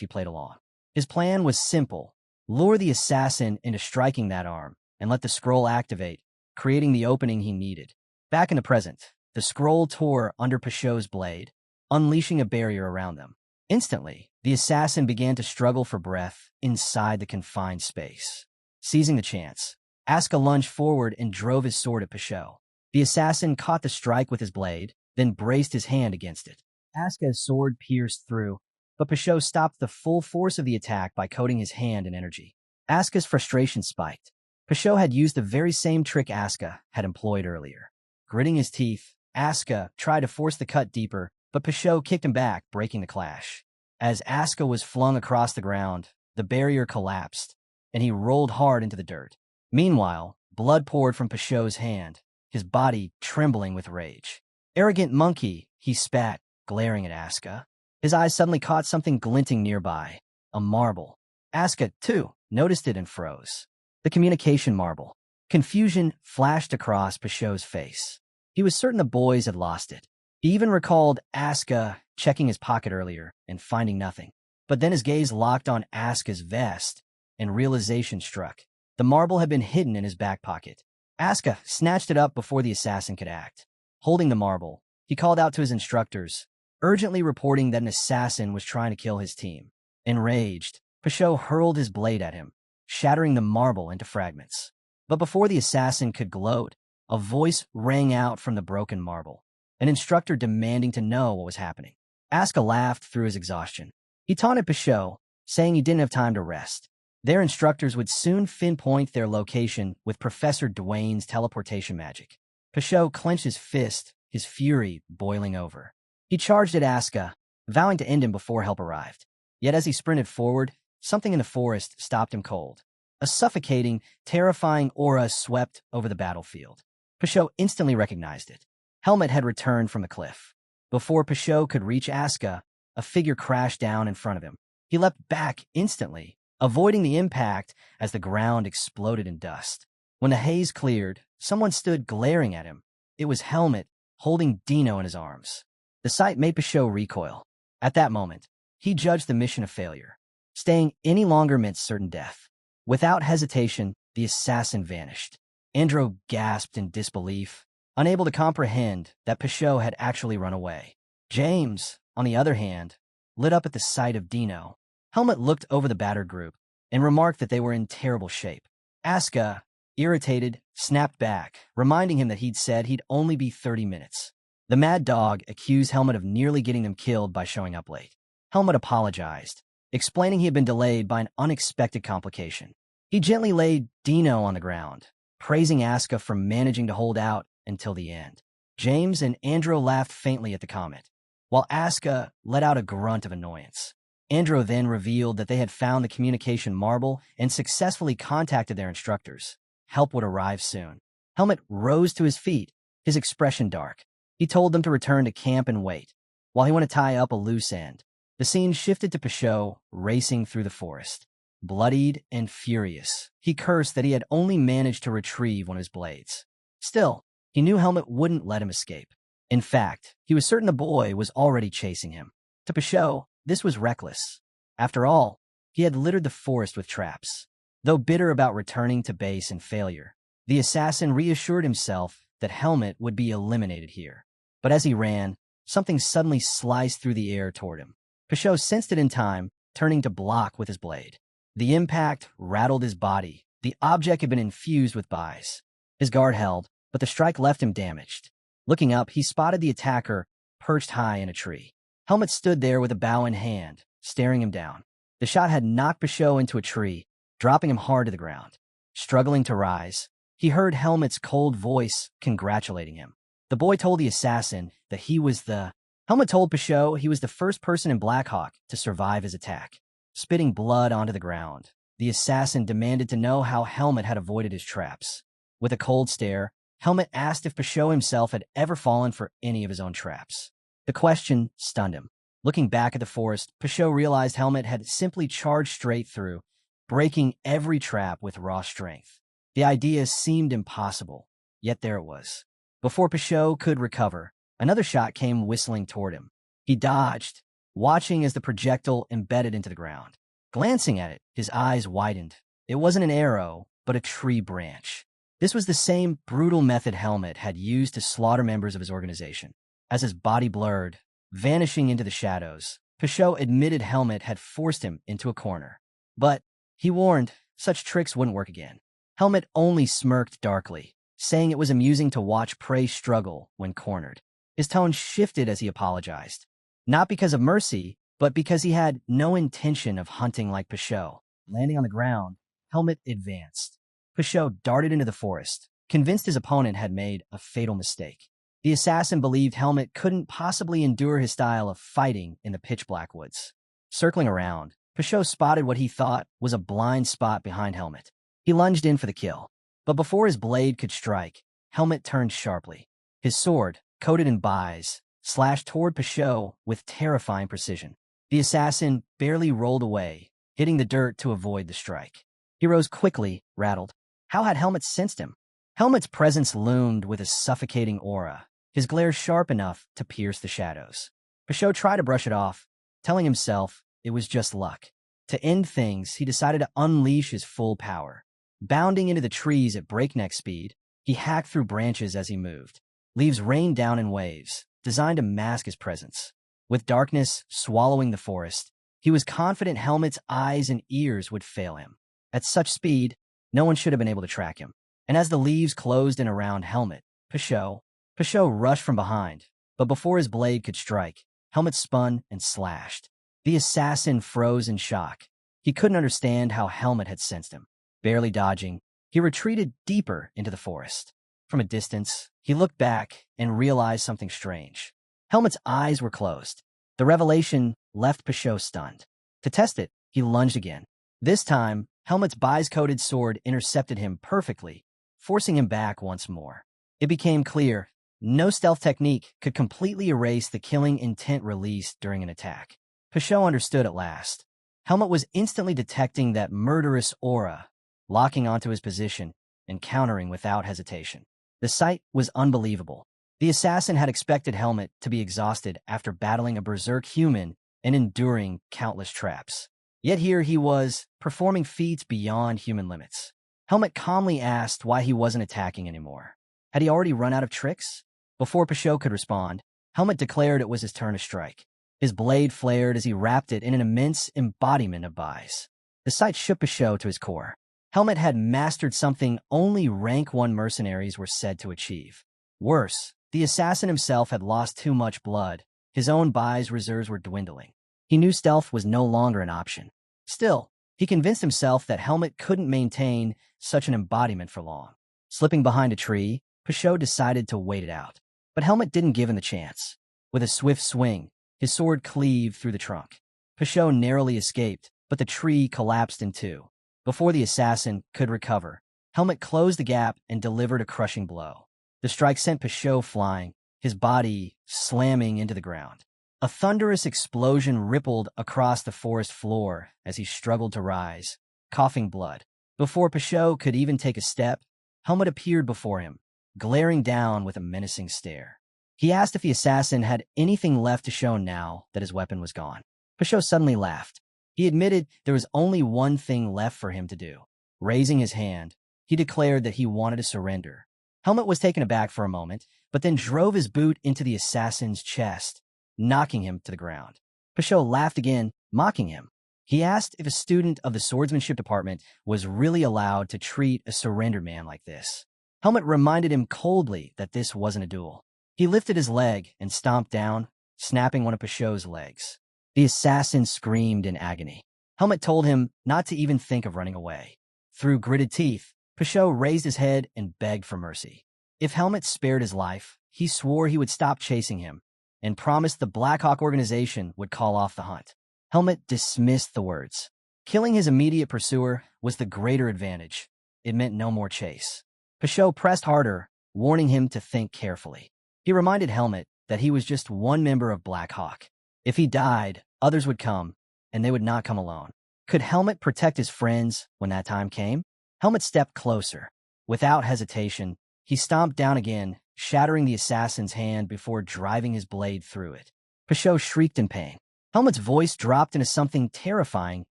he played along. His plan was simple: lure the assassin into striking that arm and let the scroll activate, creating the opening he needed. Back in the present, the scroll tore under Pashot's blade, unleashing a barrier around them. Instantly, the assassin began to struggle for breath inside the confined space. Seizing the chance, Asuka lunged forward and drove his sword at Pashot. The assassin caught the strike with his blade, then braced his hand against it. Asuka's sword pierced through, but Peugeot stopped the full force of the attack by coating his hand in energy. Asuka's frustration spiked. Peugeot had used the very same trick Asuka had employed earlier. Gritting his teeth, Asuka tried to force the cut deeper, but Peugeot kicked him back, breaking the clash. As Asuka was flung across the ground, the barrier collapsed, and he rolled hard into the dirt. Meanwhile, blood poured from Peugeot's hand, his body trembling with rage. "Arrogant monkey," he spat, glaring at Asuka. His eyes suddenly caught something glinting nearby, a marble. Asuka, too, noticed it and froze. The communication marble. Confusion flashed across Peugeot's face. He was certain the boys had lost it. He even recalled Asuka checking his pocket earlier and finding nothing. But then his gaze locked on Asuka's vest, and realization struck. The marble had been hidden in his back pocket. Asuka snatched it up before the assassin could act. Holding the marble, he called out to his instructors, urgently reporting that an assassin was trying to kill his team. Enraged, Peugeot hurled his blade at him, shattering the marble into fragments. But before the assassin could gloat, a voice rang out from the broken marble, an instructor demanding to know what was happening. Asuka laughed through his exhaustion. He taunted Peugeot, saying he didn't have time to rest. Their instructors would soon pinpoint their location with Professor Dwayne's teleportation magic. Peugeot clenched his fist, his fury boiling over. He charged at Asuka, vowing to end him before help arrived. Yet as he sprinted forward, something in the forest stopped him cold. A suffocating, terrifying aura swept over the battlefield. Peugeot instantly recognized it. Helmet had returned from the cliff. Before Peugeot could reach Asuka, a figure crashed down in front of him. He leapt back instantly, avoiding the impact as the ground exploded in dust. When the haze cleared, someone stood glaring at him. It was Helmet, holding Dino in his arms. The sight made Peugeot recoil. At that moment, he judged the mission a failure. Staying any longer meant certain death. Without hesitation, the assassin vanished. Andro gasped in disbelief, unable to comprehend that Peugeot had actually run away. James, on the other hand, lit up at the sight of Dino. Helmet looked over the battered group and remarked that they were in terrible shape. Asuka, irritated, snapped back, reminding him that he'd said he'd only be 30 minutes. The mad dog accused Helmet of nearly getting them killed by showing up late. Helmet apologized, explaining he had been delayed by an unexpected complication. He gently laid Dino on the ground, praising Asuka for managing to hold out until the end. James and Andro laughed faintly at the comment, while Asuka let out a grunt of annoyance. Andro then revealed that they had found the communication marble and successfully contacted their instructors. Help would arrive soon. Helmet rose to his feet, his expression dark. He told them to return to camp and wait, while he went to tie up a loose end. The scene shifted to Peugeot racing through the forest. Bloodied and furious, he cursed that he had only managed to retrieve one of his blades. Still, he knew Helmet wouldn't let him escape. In fact, he was certain the boy was already chasing him. To Peugeot, this was reckless. After all, he had littered the forest with traps. Though bitter about returning to base and failure, the assassin reassured himself that Helmet would be eliminated here. But as he ran, something suddenly sliced through the air toward him. Peugeot sensed it in time, turning to block with his blade. The impact rattled his body. The object had been infused with bias. His guard held, but the strike left him damaged. Looking up, he spotted the attacker perched high in a tree. Helmet stood there with a bow in hand, staring him down. The shot had knocked Peugeot into a tree, dropping him hard to the ground. Struggling to rise, he heard Helmet's cold voice congratulating him. The boy told the assassin that Helmet told Peugeot he was the first person in Blackhawk to survive his attack. Spitting blood onto the ground, the assassin demanded to know how Helmet had avoided his traps. With a cold stare, Helmet asked if Peugeot himself had ever fallen for any of his own traps. The question stunned him. Looking back at the forest, Peugeot realized Helmet had simply charged straight through, breaking every trap with raw strength. The idea seemed impossible, yet there it was. Before Peugeot could recover, another shot came whistling toward him. He dodged, watching as the projectile embedded into the ground. Glancing at it, his eyes widened. It wasn't an arrow, but a tree branch. This was the same brutal method Helmet had used to slaughter members of his organization. As his body blurred, vanishing into the shadows, Peugeot admitted Helmet had forced him into a corner. But, he warned, such tricks wouldn't work again. Helmet only smirked darkly, saying it was amusing to watch prey struggle when cornered. His tone shifted as he apologized. Not because of mercy, but because he had no intention of hunting like Pashot. Landing on the ground, Helmet advanced. Pashot darted into the forest, convinced his opponent had made a fatal mistake. The assassin believed Helmet couldn't possibly endure his style of fighting in the pitch-black woods. Circling around, Pashot spotted what he thought was a blind spot behind Helmet. He lunged in for the kill, but before his blade could strike, Helmet turned sharply. His sword, coated in byes, slashed toward Pashot with terrifying precision. The assassin barely rolled away, hitting the dirt to avoid the strike. He rose quickly, rattled. How had Helmet sensed him? Helmet's presence loomed with a suffocating aura, his glare sharp enough to pierce the shadows. Pashot tried to brush it off, telling himself it was just luck. To end things, he decided to unleash his full power. Bounding into the trees at breakneck speed, he hacked through branches as he moved. Leaves rained down in waves, designed to mask his presence. With darkness swallowing the forest, he was confident Helmet's eyes and ears would fail him. At such speed, no one should have been able to track him. And as the leaves closed in around Helmet, Pashot rushed from behind, but before his blade could strike, Helmet spun and slashed. The assassin froze in shock. He couldn't understand how Helmet had sensed him. Barely dodging, he retreated deeper into the forest. From a distance, he looked back and realized something strange. Helmet's eyes were closed. The revelation left Pashot stunned. To test it, he lunged again. This time, Helmet's byes-coated sword intercepted him perfectly, forcing him back once more. It became clear, no stealth technique could completely erase the killing intent released during an attack. Pashot understood at last. Helmet was instantly detecting that murderous aura, locking onto his position and countering without hesitation. The sight was unbelievable. The assassin had expected Helmet to be exhausted after battling a berserk human and enduring countless traps. Yet here he was, performing feats beyond human limits. Helmet calmly asked why he wasn't attacking anymore. Had he already run out of tricks? Before Pashot could respond, Helmet declared it was his turn to strike. His blade flared as he wrapped it in an immense embodiment of byes. The sight shook Pashot to his core. Helmet had mastered something only rank 1 mercenaries were said to achieve. Worse, the assassin himself had lost too much blood. His own byes reserves were dwindling. He knew stealth was no longer an option. Still, he convinced himself that Helmet couldn't maintain such an embodiment for long. Slipping behind a tree, Pashot decided to wait it out. But Helmet didn't give him the chance. With a swift swing, his sword cleaved through the trunk. Pashot narrowly escaped, but the tree collapsed in two. Before the assassin could recover, Helmet closed the gap and delivered a crushing blow. The strike sent Pashot flying, his body slamming into the ground. A thunderous explosion rippled across the forest floor as he struggled to rise, coughing blood. Before Pashot could even take a step, Helmet appeared before him, glaring down with a menacing stare. He asked if the assassin had anything left to show now that his weapon was gone. Pashot suddenly laughed. He admitted there was only one thing left for him to do. Raising his hand, he declared that he wanted to surrender. Helmet was taken aback for a moment, but then drove his boot into the assassin's chest, knocking him to the ground. Pashot laughed again, mocking him. He asked if a student of the swordsmanship department was really allowed to treat a surrendered man like this. Helmet reminded him coldly that this wasn't a duel. He lifted his leg and stomped down, snapping one of Pashot's legs. The assassin screamed in agony. Helmet told him not to even think of running away. Through gritted teeth, Pashot raised his head and begged for mercy. If Helmet spared his life, he swore he would stop chasing him and promised the Black Hawk organization would call off the hunt. Helmet dismissed the words. Killing his immediate pursuer was the greater advantage. It meant no more chase. Pashot pressed harder, warning him to think carefully. He reminded Helmet that he was just one member of Black Hawk. If he died, others would come, and they would not come alone. Could Helmet protect his friends when that time came? Helmet stepped closer. Without hesitation, he stomped down again, shattering the assassin's hand before driving his blade through it. Pashot shrieked in pain. Helmet's voice dropped into something terrifying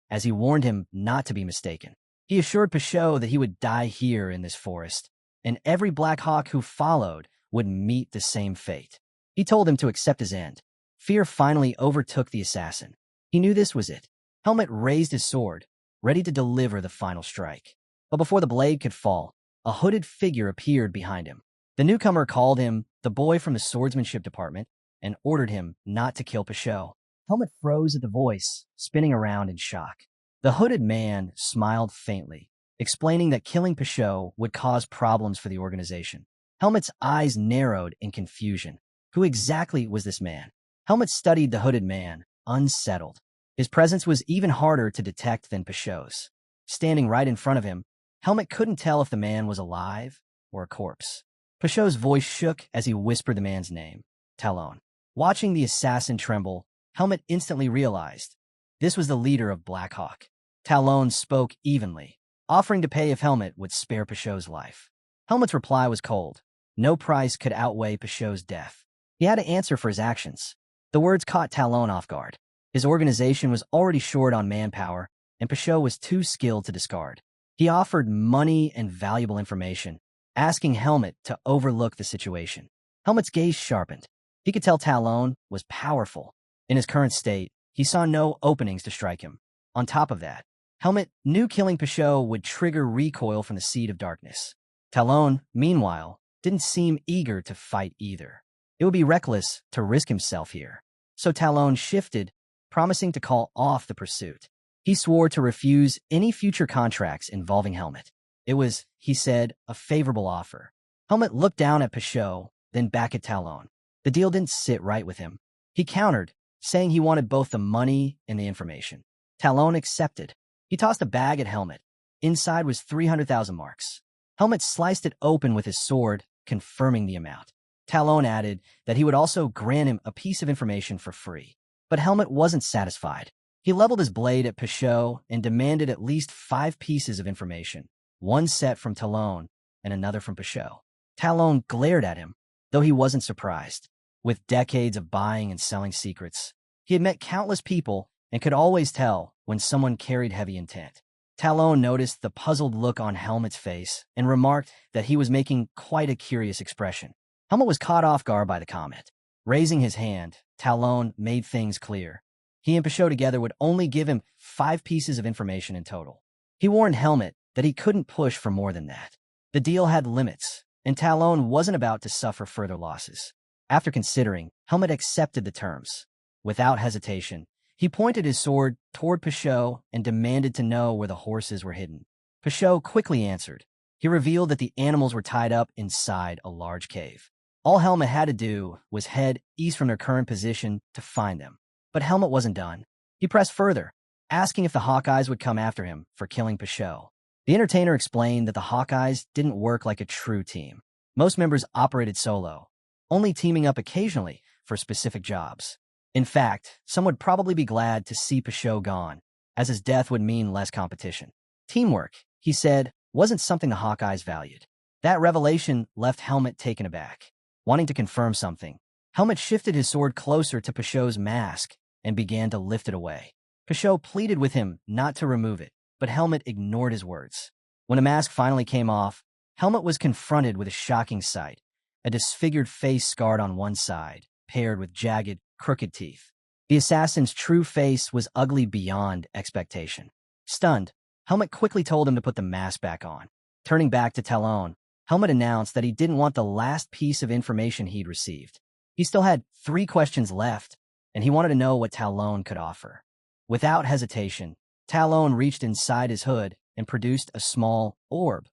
as he warned him not to be mistaken. He assured Pashot that he would die here in this forest, and every Black Hawk who followed would meet the same fate. He told him to accept his end. Fear finally overtook the assassin. He knew this was it. Helmet raised his sword, ready to deliver the final strike. But before the blade could fall, a hooded figure appeared behind him. The newcomer called him the boy from the swordsmanship department and ordered him not to kill Pashot. Helmet froze at the voice, spinning around in shock. The hooded man smiled faintly, explaining that killing Peugeot would cause problems for the organization. Helmet's eyes narrowed in confusion. Who exactly was this man? Helmet studied the hooded man, unsettled. His presence was even harder to detect than Peugeot's. Standing right in front of him, Helmet couldn't tell if the man was alive or a corpse. Peugeot's voice shook as he whispered the man's name, Talon. Watching the assassin tremble, Helmet instantly realized this was the leader of Black Hawk. Talon spoke evenly, offering to pay if Helmet would spare Peugeot's life. Helmet's reply was cold. No price could outweigh Peugeot's death. He had to answer for his actions. The words caught Talon off guard. His organization was already short on manpower, and Peugeot was too skilled to discard. He offered money and valuable information, asking Helmet to overlook the situation. Helmet's gaze sharpened. He could tell Talon was powerful. In his current state, he saw no openings to strike him. On top of that, Helmet knew killing Peugeot would trigger recoil from the Seed of Darkness. Talon, meanwhile, didn't seem eager to fight either. It would be reckless to risk himself here. So Talon shifted, promising to call off the pursuit. He swore to refuse any future contracts involving Helmet. It was, he said, a favorable offer. Helmet looked down at Peugeot, then back at Talon. The deal didn't sit right with him. He countered, saying he wanted both the money and the information. Talon accepted. He tossed a bag at Helmet. Inside was 300,000 marks. Helmet sliced it open with his sword, confirming the amount. Talon added that he would also grant him a piece of information for free. But Helmet wasn't satisfied. He leveled his blade at Peugeot and demanded at least 5 pieces of information, one set from Talon and another from Peugeot. Talon glared at him, though he wasn't surprised. With decades of buying and selling secrets, he had met countless people and could always tell when someone carried heavy intent. Talon noticed the puzzled look on Helmet's face and remarked that he was making quite a curious expression. Helmet was caught off guard by the comment. Raising his hand, Talon made things clear. He and Peugeot together would only give him 5 pieces of information in total. He warned Helmet that he couldn't push for more than that. The deal had limits, and Talon wasn't about to suffer further losses. After considering, Helmet accepted the terms. Without hesitation, he pointed his sword toward Peugeot and demanded to know where the horses were hidden. Peugeot quickly answered. He revealed that the animals were tied up inside a large cave. All Helmet had to do was head east from their current position to find them. But Helmet wasn't done. He pressed further, asking if the Hawkeyes would come after him for killing Peugeot. The entertainer explained that the Hawkeyes didn't work like a true team. Most members operated solo, only teaming up occasionally for specific jobs. In fact, some would probably be glad to see Peugeot gone, as his death would mean less competition. Teamwork, he said, wasn't something the Hawkeyes valued. That revelation left Helmet taken aback. Wanting to confirm something, Helmet shifted his sword closer to Peugeot's mask and began to lift it away. Peugeot pleaded with him not to remove it, but Helmet ignored his words. When the mask finally came off, Helmet was confronted with a shocking sight, a disfigured face scarred on one side, paired with jagged, crooked teeth. The assassin's true face was ugly beyond expectation. Stunned, Helmet quickly told him to put the mask back on. Turning back to Talon, Helmet announced that he didn't want the last piece of information he'd received. He still had 3 questions left, and he wanted to know what Talon could offer. Without hesitation, Talon reached inside his hood and produced a small orb,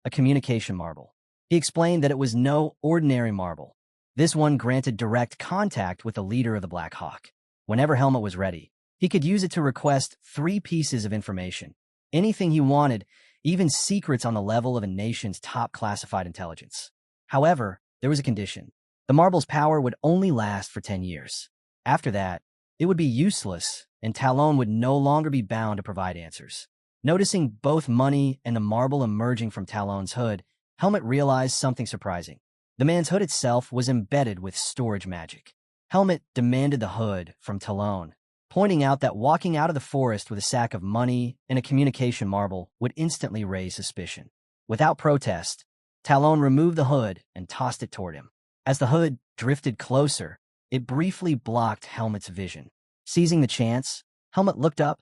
a communication marble. He explained that it was no ordinary marble. This one granted direct contact with the leader of the Black Hawk. Whenever Helmet was ready, he could use it to request 3 pieces of information. Anything he wanted, even secrets on the level of a nation's top classified intelligence. However, there was a condition. The marble's power would only last for 10 years. After that, it would be useless, and Talon would no longer be bound to provide answers. Noticing both money and the marble emerging from Talon's hood, Helmet realized something surprising. The man's hood itself was embedded with storage magic. Helmet demanded the hood from Talon, pointing out that walking out of the forest with a sack of money and a communication marble would instantly raise suspicion. Without protest, Talon removed the hood and tossed it toward him. As the hood drifted closer, it briefly blocked Helmet's vision. Seizing the chance, Helmet looked up,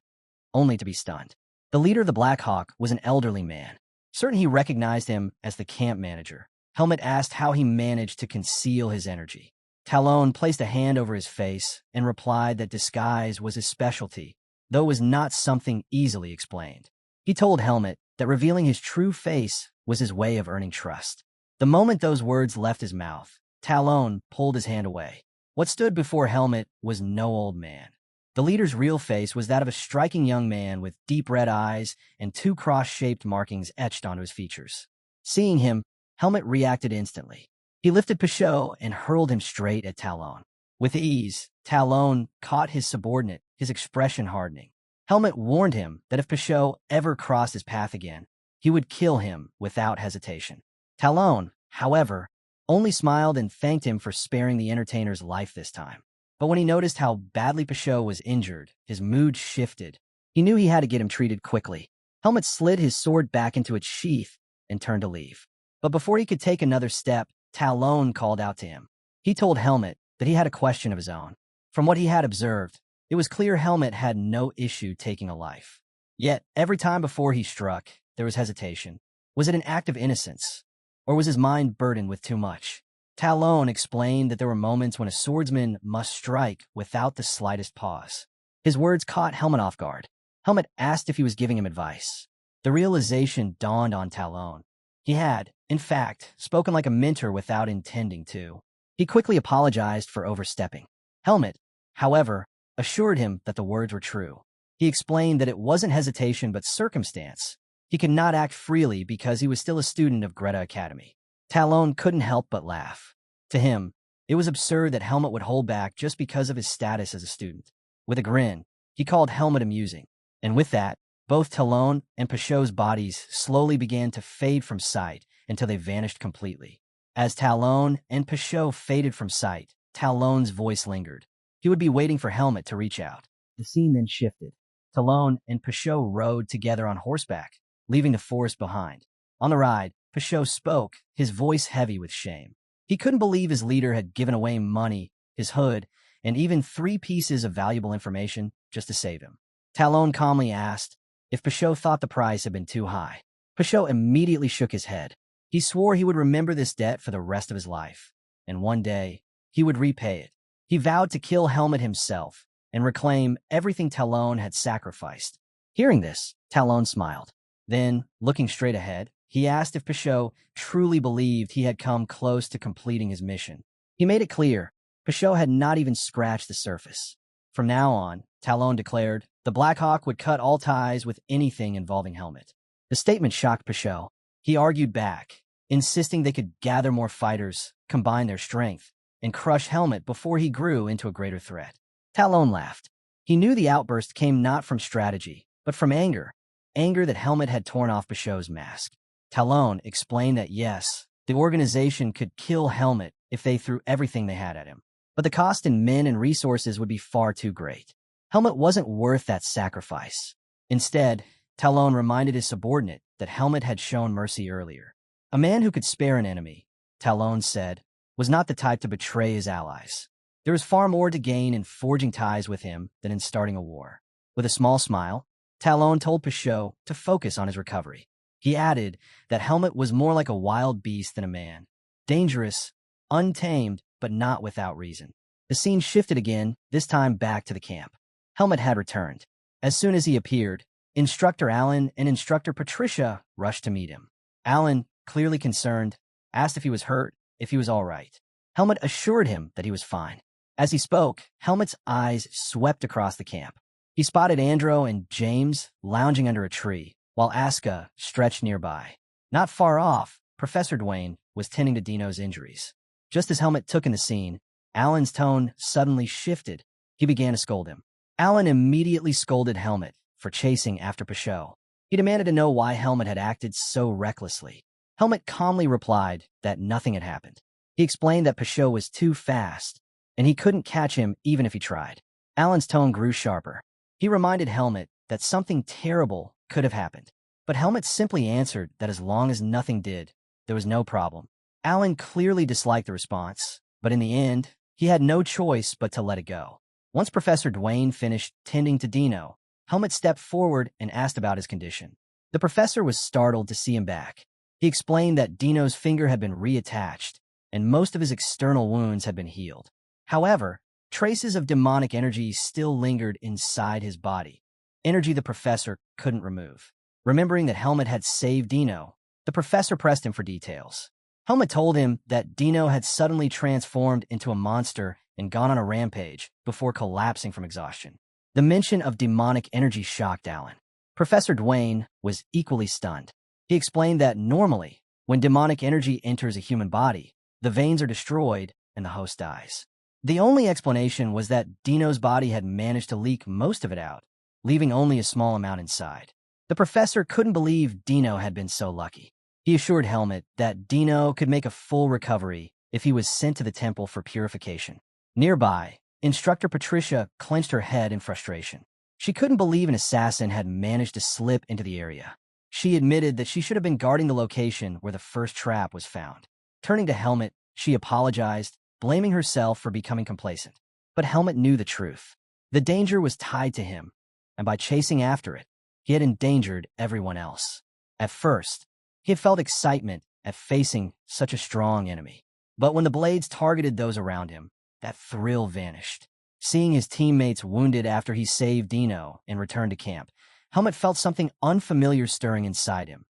only to be stunned. The leader of the Black Hawk was an elderly man. Certain he recognized him as the camp manager, Helmet asked how he managed to conceal his energy. Talon placed a hand over his face and replied that disguise was his specialty, though it was not something easily explained. He told Helmet that revealing his true face was his way of earning trust. The moment those words left his mouth, Talon pulled his hand away. What stood before Helmet was no old man. The leader's real face was that of a striking young man with deep red eyes and two cross-shaped markings etched onto his features. Seeing him, Helmet reacted instantly. He lifted Pichot and hurled him straight at Talon. With ease, Talon caught his subordinate, his expression hardening. Helmet warned him that if Pichot ever crossed his path again, he would kill him without hesitation. Talon, however, only smiled and thanked him for sparing the entertainer's life this time. But when he noticed how badly Pichot was injured, his mood shifted. He knew he had to get him treated quickly. Helmet slid his sword back into its sheath and turned to leave. But before he could take another step, Talon called out to him. He told Helmet that he had a question of his own. From what he had observed, it was clear Helmet had no issue taking a life. Yet, every time before he struck, there was hesitation. Was it an act of innocence? Or was his mind burdened with too much? Talon explained that there were moments when a swordsman must strike without the slightest pause. His words caught Helmet off guard. Helmet asked if he was giving him advice. The realization dawned on Talon. He had, in fact, spoken like a mentor without intending to. He quickly apologized for overstepping. Helmet, however, assured him that the words were true. He explained that it wasn't hesitation but circumstance. He could not act freely because he was still a student of Greta Academy. Talon couldn't help but laugh. To him, it was absurd that Helmet would hold back just because of his status as a student. With a grin, he called Helmet amusing. And with that, both Talon and Pichot's bodies slowly began to fade from sight until they vanished completely. As Talon and Pichot faded from sight, Talon's voice lingered. He would be waiting for Helmet to reach out. The scene then shifted. Talon and Pichot rode together on horseback, leaving the forest behind. On the ride, Pichot spoke, his voice heavy with shame. He couldn't believe his leader had given away money, his hood, and even 3 pieces of valuable information just to save him. Talon calmly asked if Pichot thought the price had been too high. Pichot immediately shook his head. He swore he would remember this debt for the rest of his life, and one day, he would repay it. He vowed to kill Helmet himself and reclaim everything Talon had sacrificed. Hearing this, Talon smiled. Then, looking straight ahead, he asked if Pichot truly believed he had come close to completing his mission. He made it clear, Pichot had not even scratched the surface. From now on, Talon declared, the Black Hawk would cut all ties with anything involving Helmet. The statement shocked Pichot. He argued back, insisting they could gather more fighters, combine their strength, and crush Helmet before he grew into a greater threat. Talon laughed. He knew the outburst came not from strategy, but from anger. Anger that Helmet had torn off Pichot's mask. Talon explained that yes, the organization could kill Helmet if they threw everything they had at him. But the cost in men and resources would be far too great. Helmet wasn't worth that sacrifice. Instead, Talon reminded his subordinate that Helmet had shown mercy earlier. A man who could spare an enemy, Talon said, was not the type to betray his allies. There was far more to gain in forging ties with him than in starting a war. With a small smile, Talon told Pichot to focus on his recovery. He added that Helmet was more like a wild beast than a man. Dangerous, untamed, but not without reason. The scene shifted again, this time back to the camp. Helmet had returned. As soon as he appeared, Instructor Alan and Instructor Patricia rushed to meet him. Alan, clearly concerned, asked if he was hurt, if he was all right. Helmet assured him that he was fine. As he spoke, Helmet's eyes swept across the camp. He spotted Andro and James lounging under a tree, while Aska stretched nearby. Not far off, Professor Dwayne was tending to Dino's injuries. Just as Helmet took in the scene, Alan's tone suddenly shifted. He began to scold him. Alan immediately scolded Helmet for chasing after Pichot. He demanded to know why Helmet had acted so recklessly. Helmet calmly replied that nothing had happened. He explained that Pichot was too fast, and he couldn't catch him even if he tried. Alan's tone grew sharper. He reminded Helmet that something terrible could have happened. But Helmet simply answered that as long as nothing did, there was no problem. Alan clearly disliked the response, but in the end, he had no choice but to let it go. Once Professor Dwayne finished tending to Dino, Helmet stepped forward and asked about his condition. The professor was startled to see him back. He explained that Dino's finger had been reattached, and most of his external wounds had been healed. However, traces of demonic energy still lingered inside his body, energy the professor couldn't remove. Remembering that Helmet had saved Dino, the professor pressed him for details. Helmet told him that Dino had suddenly transformed into a monster and gone on a rampage before collapsing from exhaustion. The mention of demonic energy shocked Alan. Professor Dwayne was equally stunned. He explained that normally, when demonic energy enters a human body, the veins are destroyed and the host dies. The only explanation was that Dino's body had managed to leak most of it out, leaving only a small amount inside. The professor couldn't believe Dino had been so lucky. He assured Helmet that Dino could make a full recovery if he was sent to the temple for purification. Nearby, Instructor Patricia clenched her head in frustration. She couldn't believe an assassin had managed to slip into the area. She admitted that she should have been guarding the location where the first trap was found. Turning to Helmet, she apologized, blaming herself for becoming complacent. But Helmet knew the truth. The danger was tied to him, and by chasing after it, he had endangered everyone else. At first, he had felt excitement at facing such a strong enemy. But when the blades targeted those around him, that thrill vanished. Seeing his teammates wounded after he saved Dino and returned to camp, Helmet felt something unfamiliar stirring inside him.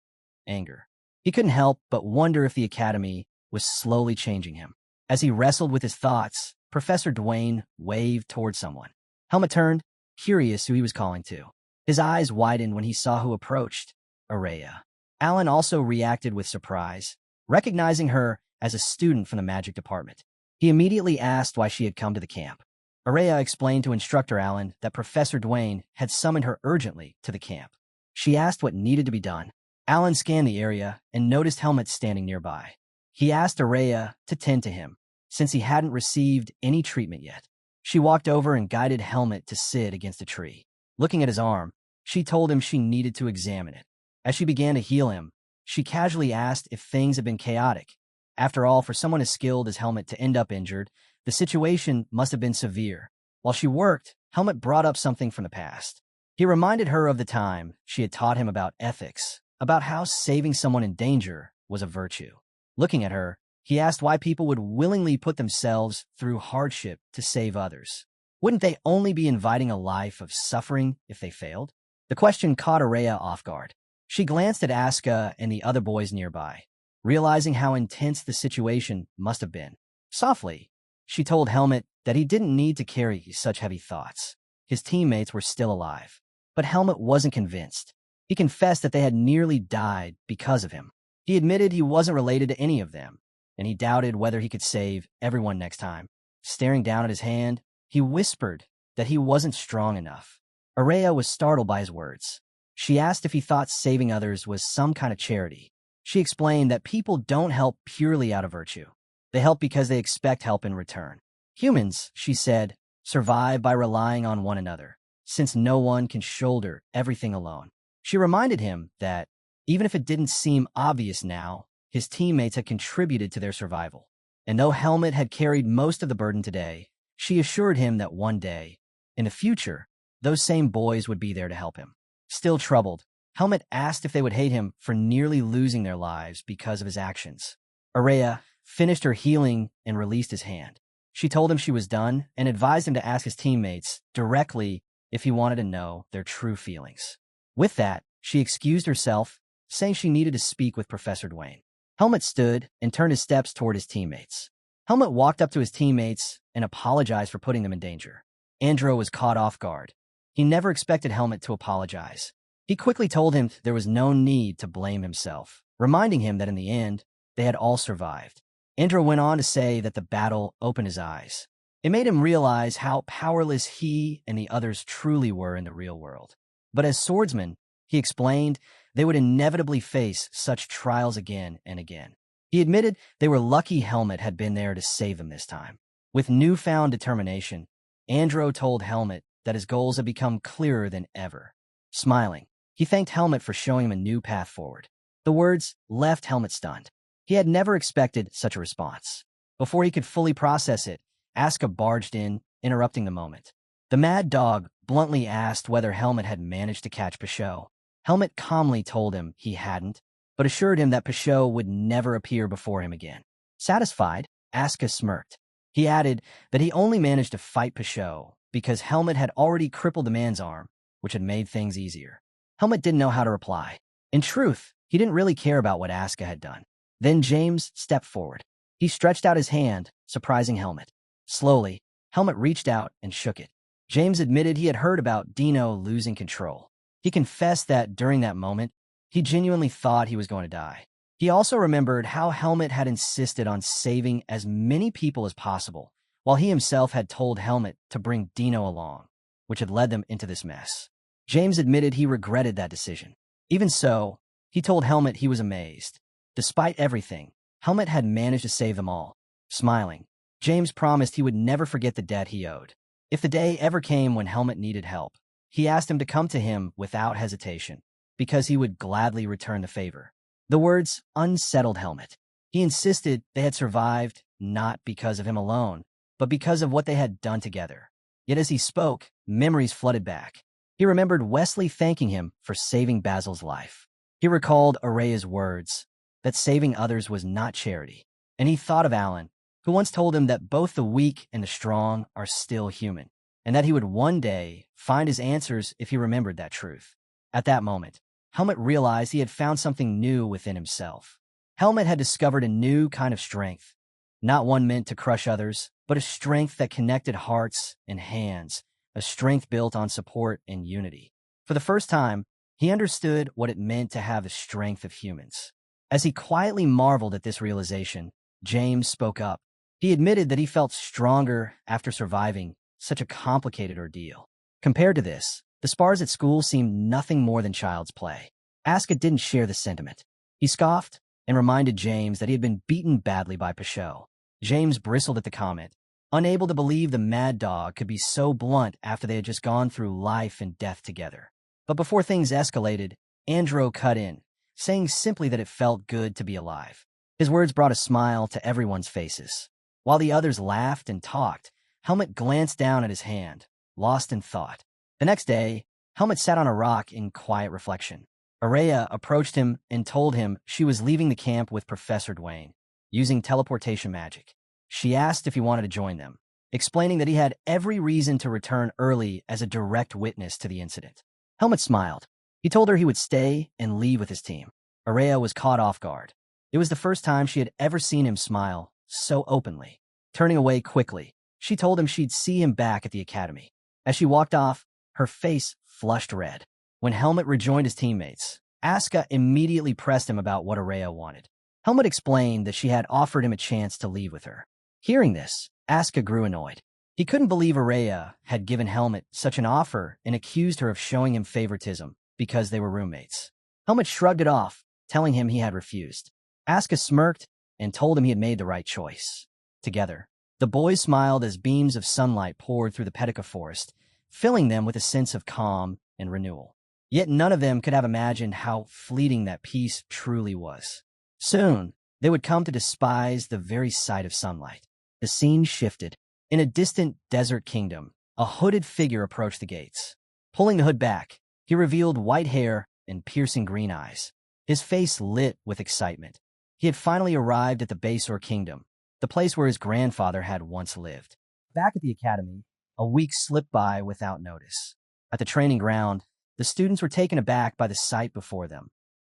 Anger. He couldn't help but wonder if the academy was slowly changing him. As he wrestled with his thoughts, Professor Dwayne waved toward someone. Helmet turned, curious who he was calling to. His eyes widened when he saw who approached. Araya. Alan also reacted with surprise, recognizing her as a student from the magic department. He immediately asked why she had come to the camp. Araya explained to Instructor Alan that Professor Dwayne had summoned her urgently to the camp. She asked what needed to be done. Alan scanned the area and noticed Helmet standing nearby. He asked Araya to tend to him, since he hadn't received any treatment yet. She walked over and guided Helmet to sit against a tree. Looking at his arm, she told him she needed to examine it. As she began to heal him, she casually asked if things had been chaotic. After all, for someone as skilled as Helmet to end up injured, the situation must have been severe. While she worked, Helmet brought up something from the past. He reminded her of the time she had taught him about ethics, about how saving someone in danger was a virtue. Looking at her, he asked why people would willingly put themselves through hardship to save others. Wouldn't they only be inviting a life of suffering if they failed? The question caught Araya off guard. She glanced at Asuka and the other boys nearby, realizing how intense the situation must have been. Softly, she told Helmet that he didn't need to carry such heavy thoughts. His teammates were still alive. But Helmet wasn't convinced. He confessed that they had nearly died because of him. He admitted he wasn't related to any of them, and he doubted whether he could save everyone next time. Staring down at his hand, he whispered that he wasn't strong enough. Araya was startled by his words. She asked if he thought saving others was some kind of charity. She explained that people don't help purely out of virtue. They help because they expect help in return. Humans, she said, survive by relying on one another, since no one can shoulder everything alone. She reminded him that, even if it didn't seem obvious now, his teammates had contributed to their survival. And though Helmet had carried most of the burden today, she assured him that one day, in the future, those same boys would be there to help him. Still troubled, Helmet asked if they would hate him for nearly losing their lives because of his actions. Araya finished her healing and released his hand. She told him she was done and advised him to ask his teammates directly if he wanted to know their true feelings. With that, she excused herself, saying she needed to speak with Professor Dwayne. Helmet stood and turned his steps toward his teammates. Helmet walked up to his teammates and apologized for putting them in danger. Andro was caught off guard. He never expected Helmet to apologize. He quickly told him there was no need to blame himself, reminding him that in the end, they had all survived. Andro went on to say that the battle opened his eyes. It made him realize how powerless he and the others truly were in the real world. But as swordsmen, he explained, they would inevitably face such trials again and again. He admitted they were lucky Helmet had been there to save them this time. With newfound determination, Andro told Helmet that his goals had become clearer than ever. Smiling, he thanked Helmet for showing him a new path forward. The words left Helmet stunned. He had never expected such a response. Before he could fully process it, Asuka barged in, interrupting the moment. The mad dog bluntly asked whether Helmet had managed to catch Peugeot. Helmet calmly told him he hadn't, but assured him that Peugeot would never appear before him again. Satisfied, Asuka smirked. He added that he only managed to fight Pashot because Helmet had already crippled the man's arm, which had made things easier. Helmet didn't know how to reply. In truth, he didn't really care about what Asuka had done. Then James stepped forward. He stretched out his hand, surprising Helmet. Slowly, Helmet reached out and shook it. James admitted he had heard about Dino losing control. He confessed that during that moment, he genuinely thought he was going to die. He also remembered how Helmet had insisted on saving as many people as possible, while he himself had told Helmet to bring Dino along, which had led them into this mess. James admitted he regretted that decision. Even so, he told Helmet he was amazed. Despite everything, Helmet had managed to save them all. Smiling, James promised he would never forget the debt he owed. If the day ever came when Helmet needed help, he asked him to come to him without hesitation, because he would gladly return the favor. The words unsettled Helmet. He insisted they had survived not because of him alone, but because of what they had done together. Yet as he spoke, memories flooded back. He remembered Wesley thanking him for saving Basil's life. He recalled Araya's words, that saving others was not charity. And he thought of Alan, who once told him that both the weak and the strong are still human, and that he would one day find his answers if he remembered that truth. At that moment, Helmet realized he had found something new within himself. Helmet had discovered a new kind of strength, not one meant to crush others, but a strength that connected hearts and hands, a strength built on support and unity. For the first time, he understood what it meant to have the strength of humans. As he quietly marveled at this realization, James spoke up. He admitted that he felt stronger after surviving such a complicated ordeal. Compared to this, the spars at school seemed nothing more than child's play. Asuka didn't share the sentiment. He scoffed and reminded James that he had been beaten badly by Pashot. James bristled at the comment, unable to believe the mad dog could be so blunt after they had just gone through life and death together. But before things escalated, Andro cut in, saying simply that it felt good to be alive. His words brought a smile to everyone's faces. While the others laughed and talked, Helmet glanced down at his hand, lost in thought. The next day, Helmet sat on a rock in quiet reflection. Araya approached him and told him she was leaving the camp with Professor Dwayne, using teleportation magic. She asked if he wanted to join them, explaining that he had every reason to return early as a direct witness to the incident. Helmet smiled. He told her he would stay and leave with his team. Araya was caught off guard. It was the first time she had ever seen him smile so openly. Turning away quickly, she told him she'd see him back at the academy. As she walked off, her face flushed red. When Helmet rejoined his teammates, Asuka immediately pressed him about what Araya wanted. Helmet explained that she had offered him a chance to leave with her. Hearing this, Asuka grew annoyed. He couldn't believe Araya had given Helmet such an offer and accused her of showing him favoritism because they were roommates. Helmet shrugged it off, telling him he had refused. Asuka smirked and told him he had made the right choice. Together, the boys smiled as beams of sunlight poured through the Petica forest, filling them with a sense of calm and renewal. Yet none of them could have imagined how fleeting that peace truly was. Soon, they would come to despise the very sight of sunlight. The scene shifted. In a distant desert kingdom, a hooded figure approached the gates. Pulling the hood back, he revealed white hair and piercing green eyes. His face lit with excitement. He had finally arrived at the Basor Kingdom, the place where his grandfather had once lived. Back at the academy, a week slipped by without notice. At the training ground, the students were taken aback by the sight before them.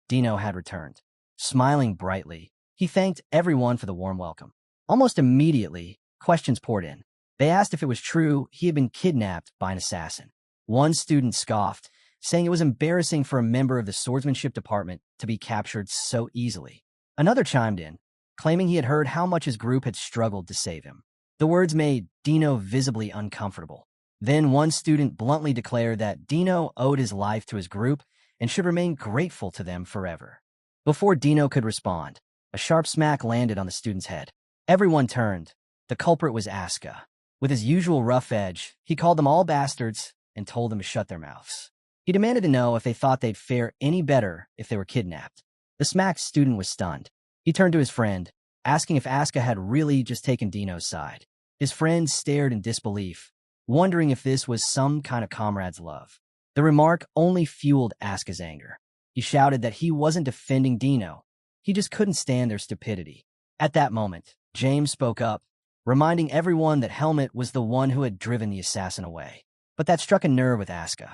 Dino had returned. Smiling brightly, he thanked everyone for the warm welcome. Almost immediately, questions poured in. They asked if it was true he had been kidnapped by an assassin. One student scoffed, saying it was embarrassing for a member of the swordsmanship department to be captured so easily. Another chimed in, claiming he had heard how much his group had struggled to save him. The words made Dino visibly uncomfortable. Then one student bluntly declared that Dino owed his life to his group and should remain grateful to them forever. Before Dino could respond, a sharp smack landed on the student's head. Everyone turned. The culprit was Asuka. With his usual rough edge, he called them all bastards and told them to shut their mouths. He demanded to know if they thought they'd fare any better if they were kidnapped. The smacked student was stunned. He turned to his friend, asking if Asuka had really just taken Dino's side. His friend stared in disbelief, wondering if this was some kind of comrade's love. The remark only fueled Asuka's anger. He shouted that he wasn't defending Dino. He just couldn't stand their stupidity. At that moment, James spoke up, reminding everyone that Helmet was the one who had driven the assassin away. But that struck a nerve with Asuka.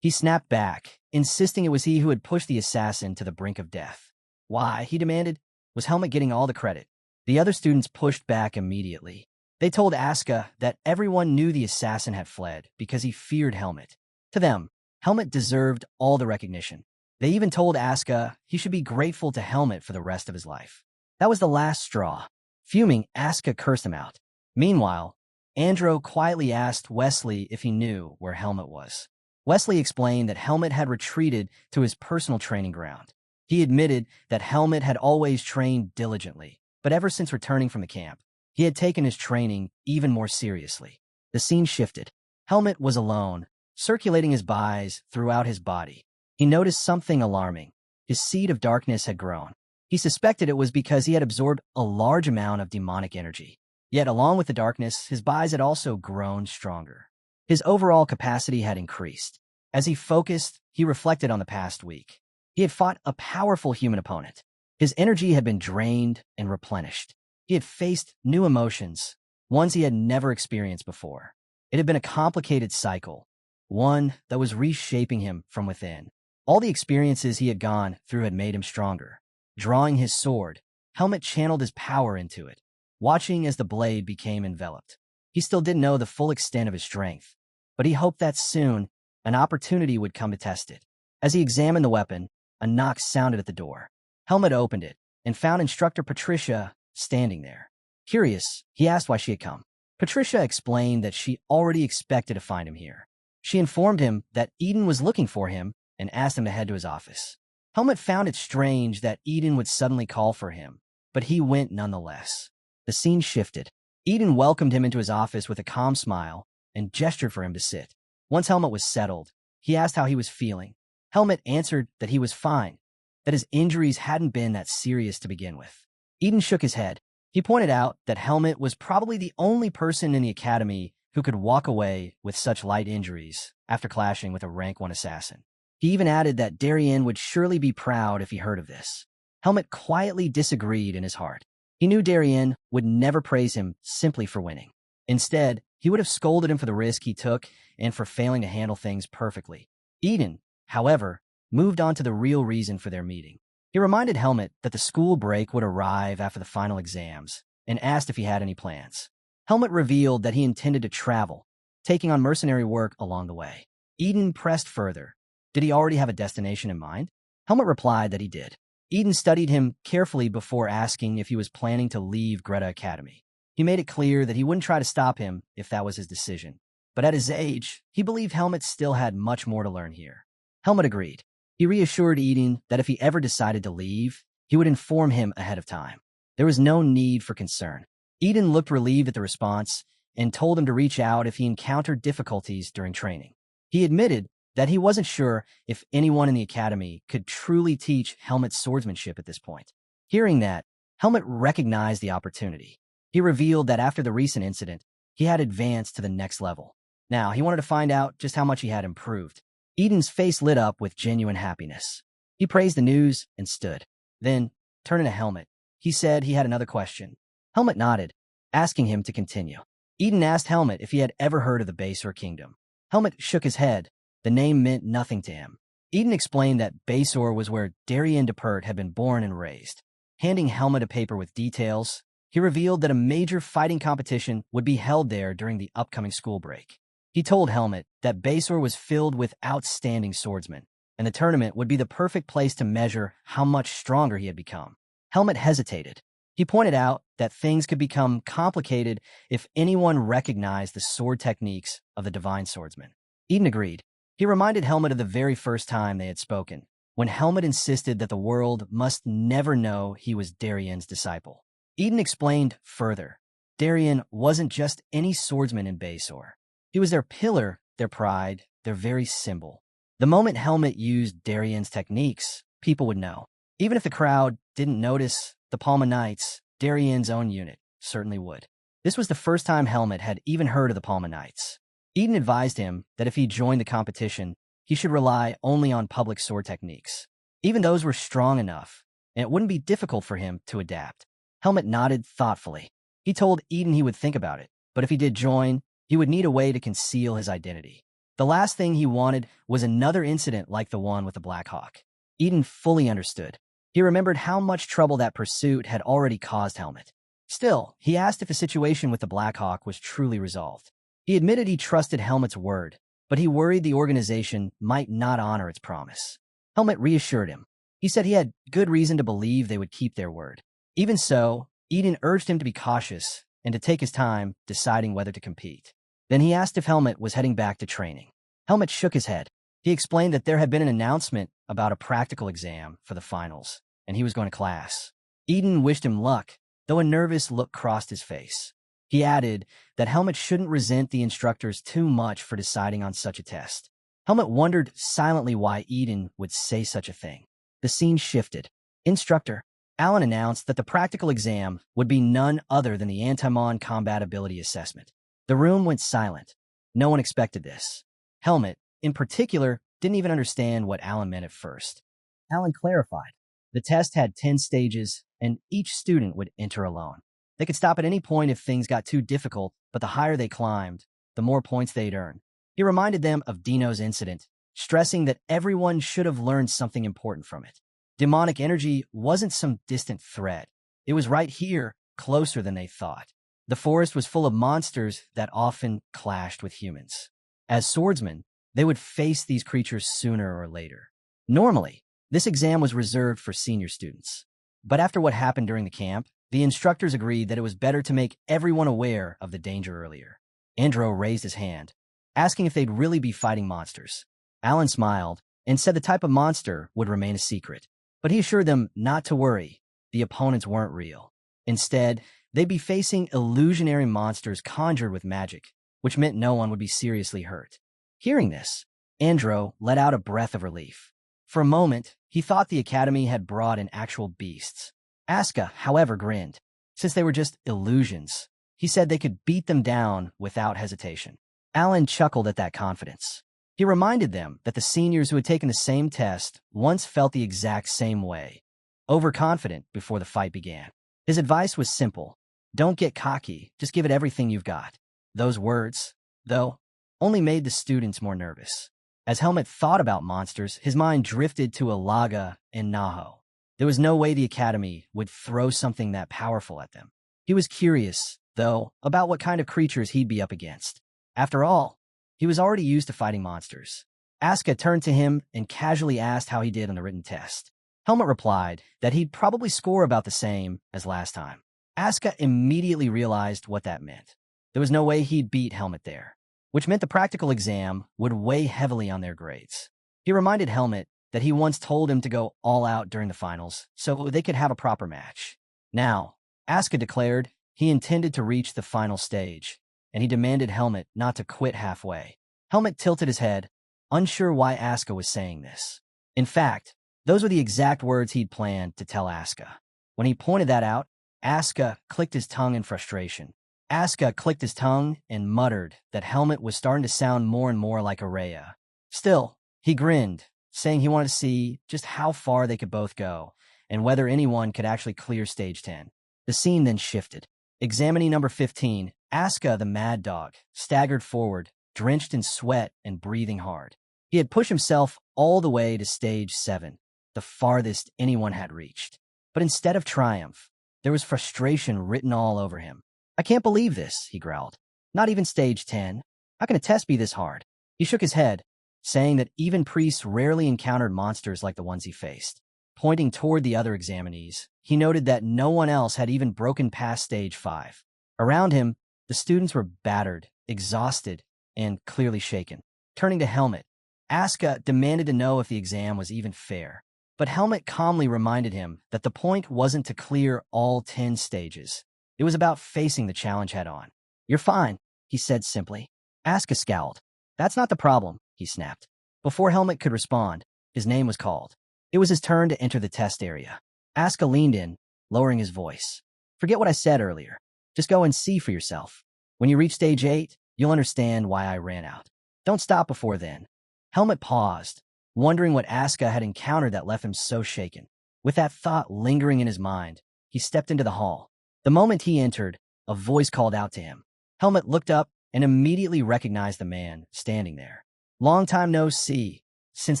He snapped back, insisting it was he who had pushed the assassin to the brink of death. Why, he demanded, was Helmet getting all the credit? The other students pushed back immediately. They told Asuka that everyone knew the assassin had fled because he feared Helmet. To them, Helmet deserved all the recognition. They even told Asuka he should be grateful to Helmet for the rest of his life. That was the last straw. Fuming, Asuka cursed him out. Meanwhile, Andro quietly asked Wesley if he knew where Helmet was. Wesley explained that Helmet had retreated to his personal training ground. He admitted that Helmet had always trained diligently, but ever since returning from the camp, he had taken his training even more seriously. The scene shifted. Helmet was alone, circulating his bise throughout his body. He noticed something alarming. His seed of darkness had grown. He suspected it was because he had absorbed a large amount of demonic energy. Yet along with the darkness, his bise had also grown stronger. His overall capacity had increased. As he focused, he reflected on the past week. He had fought a powerful human opponent. His energy had been drained and replenished. He had faced new emotions, ones he had never experienced before. It had been a complicated cycle, one that was reshaping him from within. All the experiences he had gone through had made him stronger. Drawing his sword, Helmet channeled his power into it, watching as the blade became enveloped. He still didn't know the full extent of his strength, but he hoped that soon an opportunity would come to test it. As he examined the weapon, a knock sounded at the door. Helmet opened it and found Instructor Patricia standing there. Curious, he asked why she had come. Patricia explained that she already expected to find him here. She informed him that Eden was looking for him and asked him to head to his office. Helmet found it strange that Eden would suddenly call for him, but he went nonetheless. The scene shifted. Eden welcomed him into his office with a calm smile and gestured for him to sit. Once Helmet was settled, he asked how he was feeling. Helmet answered that he was fine, that his injuries hadn't been that serious to begin with. Eden shook his head. He pointed out that Helmet was probably the only person in the academy who could walk away with such light injuries after clashing with a rank 1 assassin. He even added that Darienne would surely be proud if he heard of this. Helmet quietly disagreed in his heart. He knew Darienne would never praise him simply for winning. Instead, he would have scolded him for the risk he took and for failing to handle things perfectly. Eden, however, moved on to the real reason for their meeting. He reminded Helmet that the school break would arrive after the final exams and asked if he had any plans. Helmet revealed that he intended to travel, taking on mercenary work along the way. Eden pressed further. Did he already have a destination in mind? Helmet replied that he did. Eden studied him carefully before asking if he was planning to leave Greta Academy. He made it clear that he wouldn't try to stop him if that was his decision. But at his age, he believed Helmet still had much more to learn here. Helmet agreed. He reassured Eden that if he ever decided to leave, he would inform him ahead of time. There was no need for concern. Eden looked relieved at the response and told him to reach out if he encountered difficulties during training. He admitted that he wasn't sure if anyone in the academy could truly teach Helmet swordsmanship at this point. Hearing that, Helmet recognized the opportunity. He revealed that after the recent incident, he had advanced to the next level. Now, he wanted to find out just how much he had improved. Eden's face lit up with genuine happiness. He praised the news and stood. Then, turning to Helmet, he said he had another question. Helmet nodded, asking him to continue. Eden asked Helmet if he had ever heard of the Basor Kingdom. Helmet shook his head. The name meant nothing to him. Eden explained that Basor was where Darienne Depert had been born and raised. Handing Helmet a paper with details, he revealed that a major fighting competition would be held there during the upcoming school break. He told Helmet that Basor was filled with outstanding swordsmen, and the tournament would be the perfect place to measure how much stronger he had become. Helmet hesitated. He pointed out that things could become complicated if anyone recognized the sword techniques of the divine swordsman. Eden agreed. He reminded Helmet of the very first time they had spoken, when Helmet insisted that the world must never know he was Darienne's disciple. Eden explained further. Darienne wasn't just any swordsman in Basor. He was their pillar, their pride, their very symbol. The moment Helmet used Darienne's techniques, people would know. Even if the crowd didn't notice, the Palma Knights, Darienne's own unit, certainly would. This was the first time Helmet had even heard of the Palma Knights. Eden advised him that if he joined the competition, he should rely only on public sword techniques. Even those were strong enough, and it wouldn't be difficult for him to adapt. Helmet nodded thoughtfully. He told Eden he would think about it, but if he did join, he would need a way to conceal his identity. The last thing he wanted was another incident like the one with the Black Hawk. Eden fully understood. He remembered how much trouble that pursuit had already caused Helmet. Still, he asked if the situation with the Black Hawk was truly resolved. He admitted he trusted Helmet's word, but he worried the organization might not honor its promise. Helmet reassured him. He said he had good reason to believe they would keep their word. Even so, Eden urged him to be cautious and to take his time deciding whether to compete. Then he asked if Helmet was heading back to training. Helmet shook his head. He explained that there had been an announcement about a practical exam for the finals, and he was going to class. Eden wished him luck, though a nervous look crossed his face. He added that Helmet shouldn't resent the instructors too much for deciding on such a test. Helmet wondered silently why Eden would say such a thing. The scene shifted. Instructor Allen announced that the practical exam would be none other than the Antimon Combat Ability Assessment. The room went silent. No one expected this. Helmet, in particular, didn't even understand what Allen meant at first. Allen clarified. The test had 10 stages, and each student would enter alone. They could stop at any point if things got too difficult, but the higher they climbed, the more points they'd earn. He reminded them of Dino's incident, stressing that everyone should have learned something important from it. Demonic energy wasn't some distant threat. It was right here, closer than they thought. The forest was full of monsters that often clashed with humans. As swordsmen, they would face these creatures sooner or later. Normally, this exam was reserved for senior students. But after what happened during the camp, the instructors agreed that it was better to make everyone aware of the danger earlier. Andro raised his hand, asking if they'd really be fighting monsters. Allen smiled and said the type of monster would remain a secret. But he assured them not to worry. The opponents weren't real. Instead, they'd be facing illusionary monsters conjured with magic, which meant no one would be seriously hurt. Hearing this, Andro let out a breath of relief. For a moment, he thought the academy had brought in actual beasts. Asuka, however, grinned. Since they were just illusions, he said they could beat them down without hesitation. Allen chuckled at that confidence. He reminded them that the seniors who had taken the same test once felt the exact same way, overconfident before the fight began. His advice was simple. Don't get cocky, just give it everything you've got. Those words, though, only made the students more nervous. As Helmet thought about monsters, his mind drifted to Alaga and Nahu. There was no way the academy would throw something that powerful at them. He was curious, though, about what kind of creatures he'd be up against. After all, he was already used to fighting monsters. Asuka turned to him and casually asked how he did on the written test. Helmet replied that he'd probably score about the same as last time. Asuka immediately realized what that meant. There was no way he'd beat Helmet there, which meant the practical exam would weigh heavily on their grades. He reminded Helmet that he once told him to go all out during the finals so they could have a proper match. Now, Asuka declared he intended to reach the final stage, and he demanded Helmet not to quit halfway. Helmet tilted his head, unsure why Asuka was saying this. In fact, those were the exact words he'd planned to tell Asuka. When he pointed that out, Asuka clicked his tongue in frustration. Asuka clicked his tongue and muttered that Helmet was starting to sound more and more like Araya. Still, he grinned, saying he wanted to see just how far they could both go and whether anyone could actually clear stage 10. The scene then shifted. Examinee number 15, Asuka the Mad Dog, staggered forward, drenched in sweat and breathing hard. He had pushed himself all the way to stage 7, the farthest anyone had reached. But instead of triumph, there was frustration written all over him. I can't believe this, he growled. Not even stage 10. How can a test be this hard? He shook his head, saying that even priests rarely encountered monsters like the ones he faced. Pointing toward the other examinees, he noted that no one else had even broken past stage 5. Around him, the students were battered, exhausted, and clearly shaken. Turning to Helmet, Asuka demanded to know if the exam was even fair. But Helmet calmly reminded him that the point wasn't to clear all 10 stages. It was about facing the challenge head-on. You're fine, he said simply. Asuka scowled. That's not the problem, he snapped. Before Helmet could respond, his name was called. It was his turn to enter the test area. Asuka leaned in, lowering his voice. Forget what I said earlier. Just go and see for yourself. When you reach stage 8, you'll understand why I ran out. Don't stop before then. Helmet paused, wondering what Asuka had encountered that left him so shaken. With that thought lingering in his mind, he stepped into the hall. The moment he entered, a voice called out to him. Helmet looked up and immediately recognized the man standing there. "Long time no see, since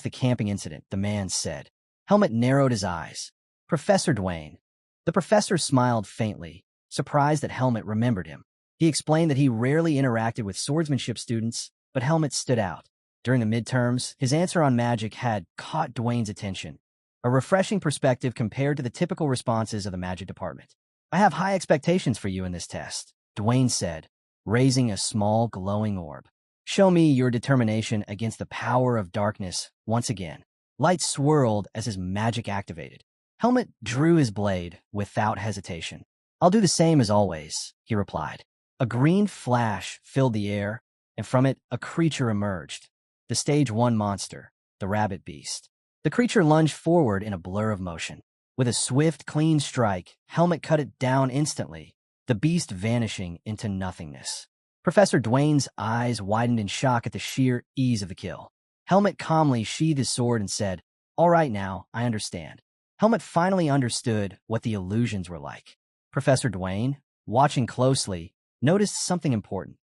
the camping incident," the man said. Helmet narrowed his eyes. "Professor Dwayne." The professor smiled faintly, surprised that Helmet remembered him. He explained that he rarely interacted with swordsmanship students, but Helmet stood out. During the midterms, his answer on magic had caught Dwayne's attention, a refreshing perspective compared to the typical responses of the magic department. "I have high expectations for you in this test," Dwayne said, raising a small glowing orb. "Show me your determination against the power of darkness once again." Light swirled as his magic activated. Helmet drew his blade without hesitation. "I'll do the same as always," he replied. A green flash filled the air, and from it a creature emerged. The Stage 1 monster, the rabbit beast. The creature lunged forward in a blur of motion. With a swift, clean strike, Helmet cut it down instantly, the beast vanishing into nothingness. Professor Dwayne's eyes widened in shock at the sheer ease of the kill. Helmet calmly sheathed his sword and said, "All right now, I understand." Helmet finally understood what the illusions were like. Professor Dwayne, watching closely, noticed something important.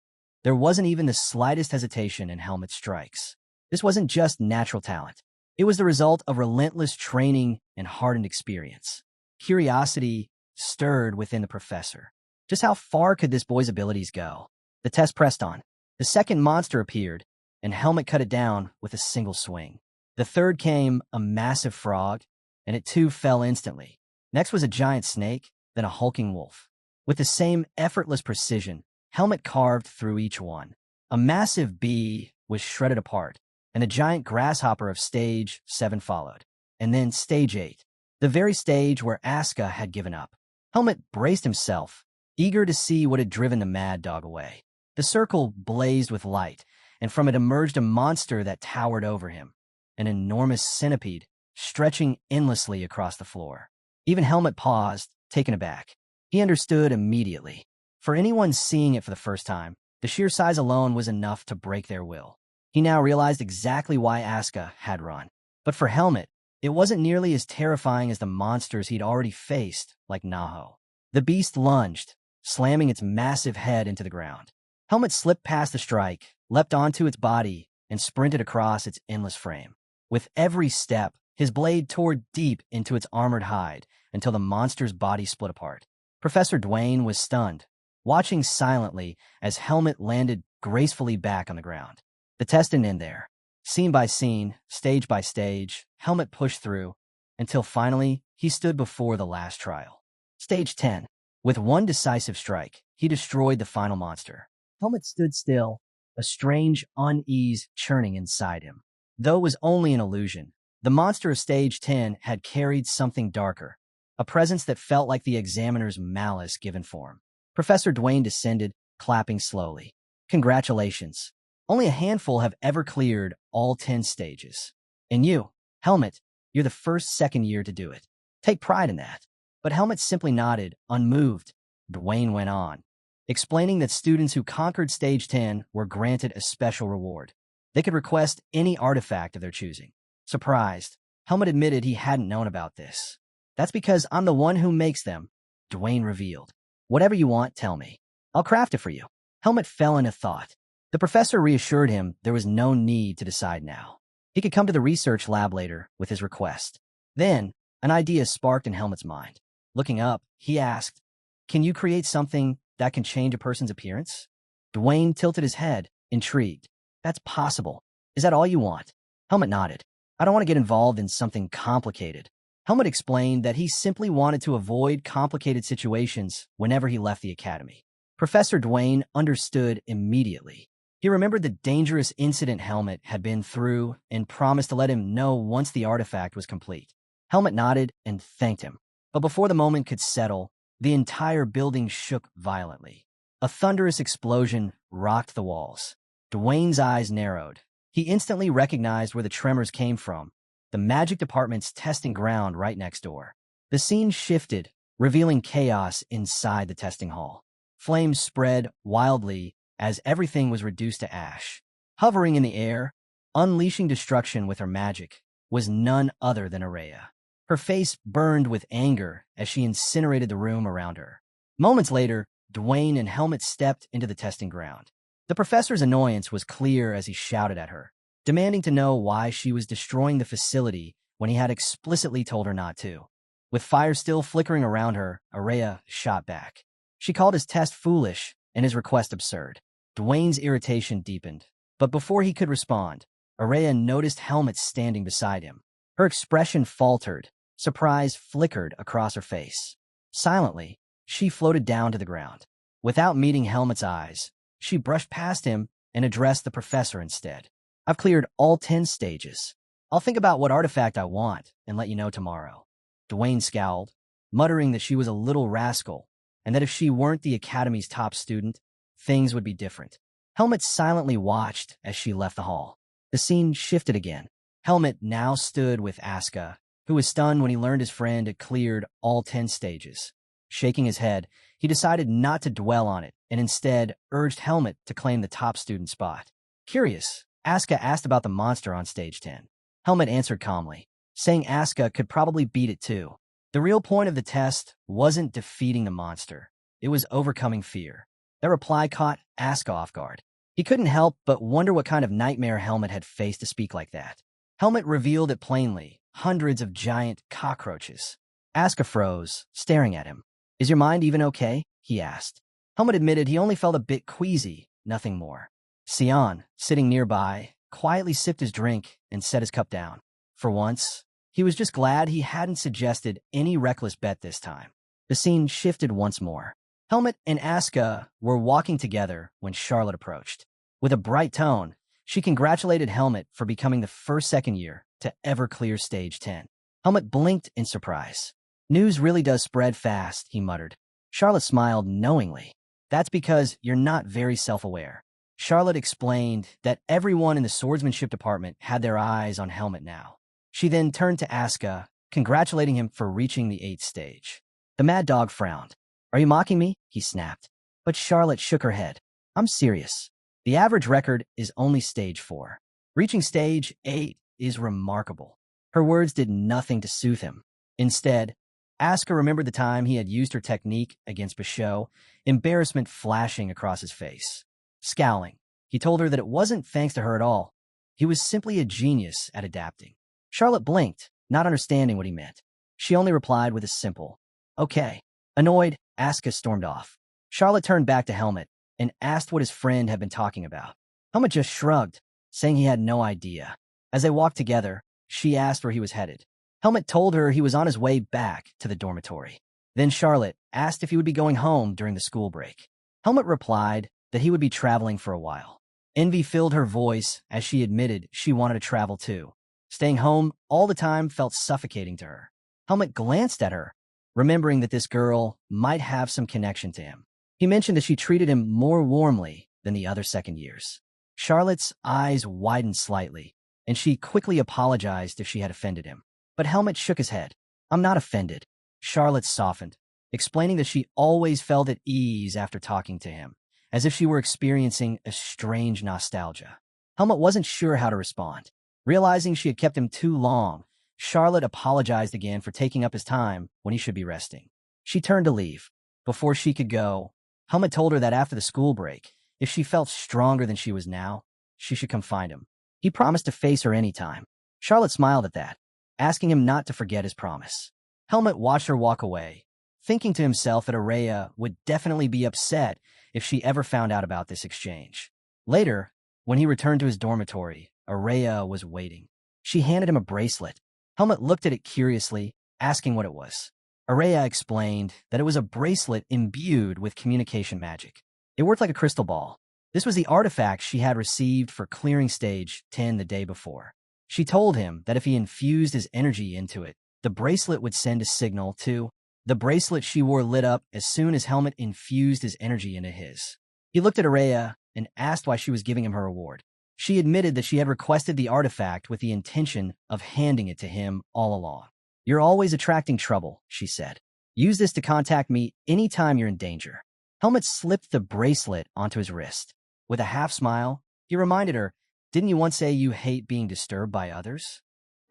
There wasn't even the slightest hesitation in Helmet's strikes. This wasn't just natural talent. It was the result of relentless training and hardened experience. Curiosity stirred within the professor. Just how far could this boy's abilities go? The test pressed on. The second monster appeared, and Helmet cut it down with a single swing. The third came, a massive frog, and it too fell instantly. Next was a giant snake, then a hulking wolf. With the same effortless precision, Helmet carved through each one. A massive bee was shredded apart, and a giant grasshopper of Stage 7 followed. And then Stage 8, the very stage where Asuka had given up. Helmet braced himself, eager to see what had driven the mad dog away. The circle blazed with light, and from it emerged a monster that towered over him, an enormous centipede stretching endlessly across the floor. Even Helmet paused, taken aback. He understood immediately. For anyone seeing it for the first time, the sheer size alone was enough to break their will. He now realized exactly why Asuka had run. But for Helmet, it wasn't nearly as terrifying as the monsters he'd already faced, like Nahu. The beast lunged, slamming its massive head into the ground. Helmet slipped past the strike, leapt onto its body, and sprinted across its endless frame. With every step, his blade tore deep into its armored hide until the monster's body split apart. Professor Dwayne was stunned, watching silently as Helmet landed gracefully back on the ground. The test didn't end there. Scene by scene, stage by stage, Helmet pushed through, until finally he stood before the last trial. Stage 10. With one decisive strike, he destroyed the final monster. Helmet stood still, a strange unease churning inside him. Though it was only an illusion, the monster of Stage 10 had carried something darker, a presence that felt like the examiner's malice given form. Professor Dwayne descended, clapping slowly. "Congratulations. Only a handful have ever cleared all 10 stages. And you, Helmet, you're the first second year to do it. Take pride in that." But Helmet simply nodded, unmoved. Dwayne went on, explaining that students who conquered Stage 10 were granted a special reward. They could request any artifact of their choosing. Surprised, Helmet admitted he hadn't known about this. "That's because I'm the one who makes them," Dwayne revealed. "Whatever you want, tell me. I'll craft it for you." Helmet fell into thought. The professor reassured him there was no need to decide now. He could come to the research lab later with his request. Then, an idea sparked in Helmet's mind. Looking up, he asked, "Can you create something that can change a person's appearance?" Dwayne tilted his head, intrigued. "That's possible. Is that all you want?" Helmet nodded. "I don't want to get involved in something complicated." Helmet explained that he simply wanted to avoid complicated situations whenever he left the academy. Professor Dwayne understood immediately. He remembered the dangerous incident Helmet had been through and promised to let him know once the artifact was complete. Helmet nodded and thanked him. But before the moment could settle, the entire building shook violently. A thunderous explosion rocked the walls. Dwayne's eyes narrowed. He instantly recognized where the tremors came from, the magic department's testing ground right next door. The scene shifted, revealing chaos inside the testing hall. Flames spread wildly as everything was reduced to ash. Hovering in the air, unleashing destruction with her magic, was none other than Araya. Her face burned with anger as she incinerated the room around her. Moments later, Dwayne and Helmet stepped into the testing ground. The professor's annoyance was clear as he shouted at her, demanding to know why she was destroying the facility when he had explicitly told her not to. With fire still flickering around her, Araya shot back. She called his test foolish and his request absurd. Dwayne's irritation deepened, but before he could respond, Araya noticed Helmet standing beside him. Her expression faltered, surprise flickered across her face. Silently, she floated down to the ground. Without meeting Helmet's eyes, she brushed past him and addressed the professor instead. I've cleared all 10 stages. I'll think about what artifact I want and let you know tomorrow. Dwayne scowled, muttering that she was a little rascal and that if she weren't the Academy's top student, things would be different. Helmet silently watched as she left the hall. The scene shifted again. Helmet now stood with Asuka, who was stunned when he learned his friend had cleared all 10 stages. Shaking his head, he decided not to dwell on it and instead urged Helmet to claim the top student spot. Curious, Asuka asked about the monster on stage 10. Helmet answered calmly, saying Asuka could probably beat it too. The real point of the test wasn't defeating the monster. It was overcoming fear. That reply caught Asuka off guard. He couldn't help but wonder what kind of nightmare Helmet had faced to speak like that. Helmet revealed it plainly, hundreds of giant cockroaches. Asuka froze, staring at him. Is your mind even okay? He asked. Helmet admitted he only felt a bit queasy, nothing more. Sion, sitting nearby, quietly sipped his drink and set his cup down. For once, he was just glad he hadn't suggested any reckless bet this time. The scene shifted once more. Helmet and Asuka were walking together when Charlotte approached. With a bright tone, she congratulated Helmet for becoming the first second year to ever clear stage 10. Helmet blinked in surprise. News really does spread fast, he muttered. Charlotte smiled knowingly. That's because you're not very self-aware. Charlotte explained that everyone in the swordsmanship department had their eyes on Helmet now. She then turned to Asuka, congratulating him for reaching the 8th stage. The Mad Dog frowned. Are you mocking me? He snapped. But Charlotte shook her head. I'm serious. The average record is only stage 4. Reaching stage 8 is remarkable. Her words did nothing to soothe him. Instead, Asuka remembered the time he had used her technique against Basho, embarrassment flashing across his face. Scowling, he told her that it wasn't thanks to her at all. He was simply a genius at adapting. Charlotte blinked, not understanding what he meant. She only replied with a simple, okay. Annoyed, Asuka stormed off. Charlotte turned back to Helmet and asked what his friend had been talking about. Helmet just shrugged, saying he had no idea. As they walked together, she asked where he was headed. Helmet told her he was on his way back to the dormitory. Then Charlotte asked if he would be going home during the school break. Helmet replied that he would be traveling for a while. Envy filled her voice as she admitted she wanted to travel too. Staying home all the time felt suffocating to her. Helmet glanced at her, remembering that this girl might have some connection to him. He mentioned that she treated him more warmly than the other second years. Charlotte's eyes widened slightly, and she quickly apologized if she had offended him. But Helmet shook his head. I'm not offended. Charlotte softened, explaining that she always felt at ease after talking to him, as if she were experiencing a strange nostalgia. Helmet wasn't sure how to respond. Realizing she had kept him too long, Charlotte apologized again for taking up his time when he should be resting. She turned to leave. Before she could go, Helmet told her that after the school break, if she felt stronger than she was now, she should come find him. He promised to face her anytime. Charlotte smiled at that, asking him not to forget his promise. Helmet watched her walk away, thinking to himself that Araya would definitely be upset if she ever found out about this exchange. Later, when he returned to his dormitory, Araya was waiting. She handed him a bracelet. Helmet looked at it curiously, asking what it was. Araya explained that it was a bracelet imbued with communication magic. It worked like a crystal ball. This was the artifact she had received for clearing stage 10 the day before. She told him that if he infused his energy into it, the bracelet would send a signal to. The bracelet she wore lit up as soon as Helmet infused his energy into his. He looked at Araya and asked why she was giving him her reward. She admitted that she had requested the artifact with the intention of handing it to him all along. You're always attracting trouble, she said. Use this to contact me anytime you're in danger. Helmet slipped the bracelet onto his wrist. With a half smile, he reminded her, didn't you once say you hate being disturbed by others?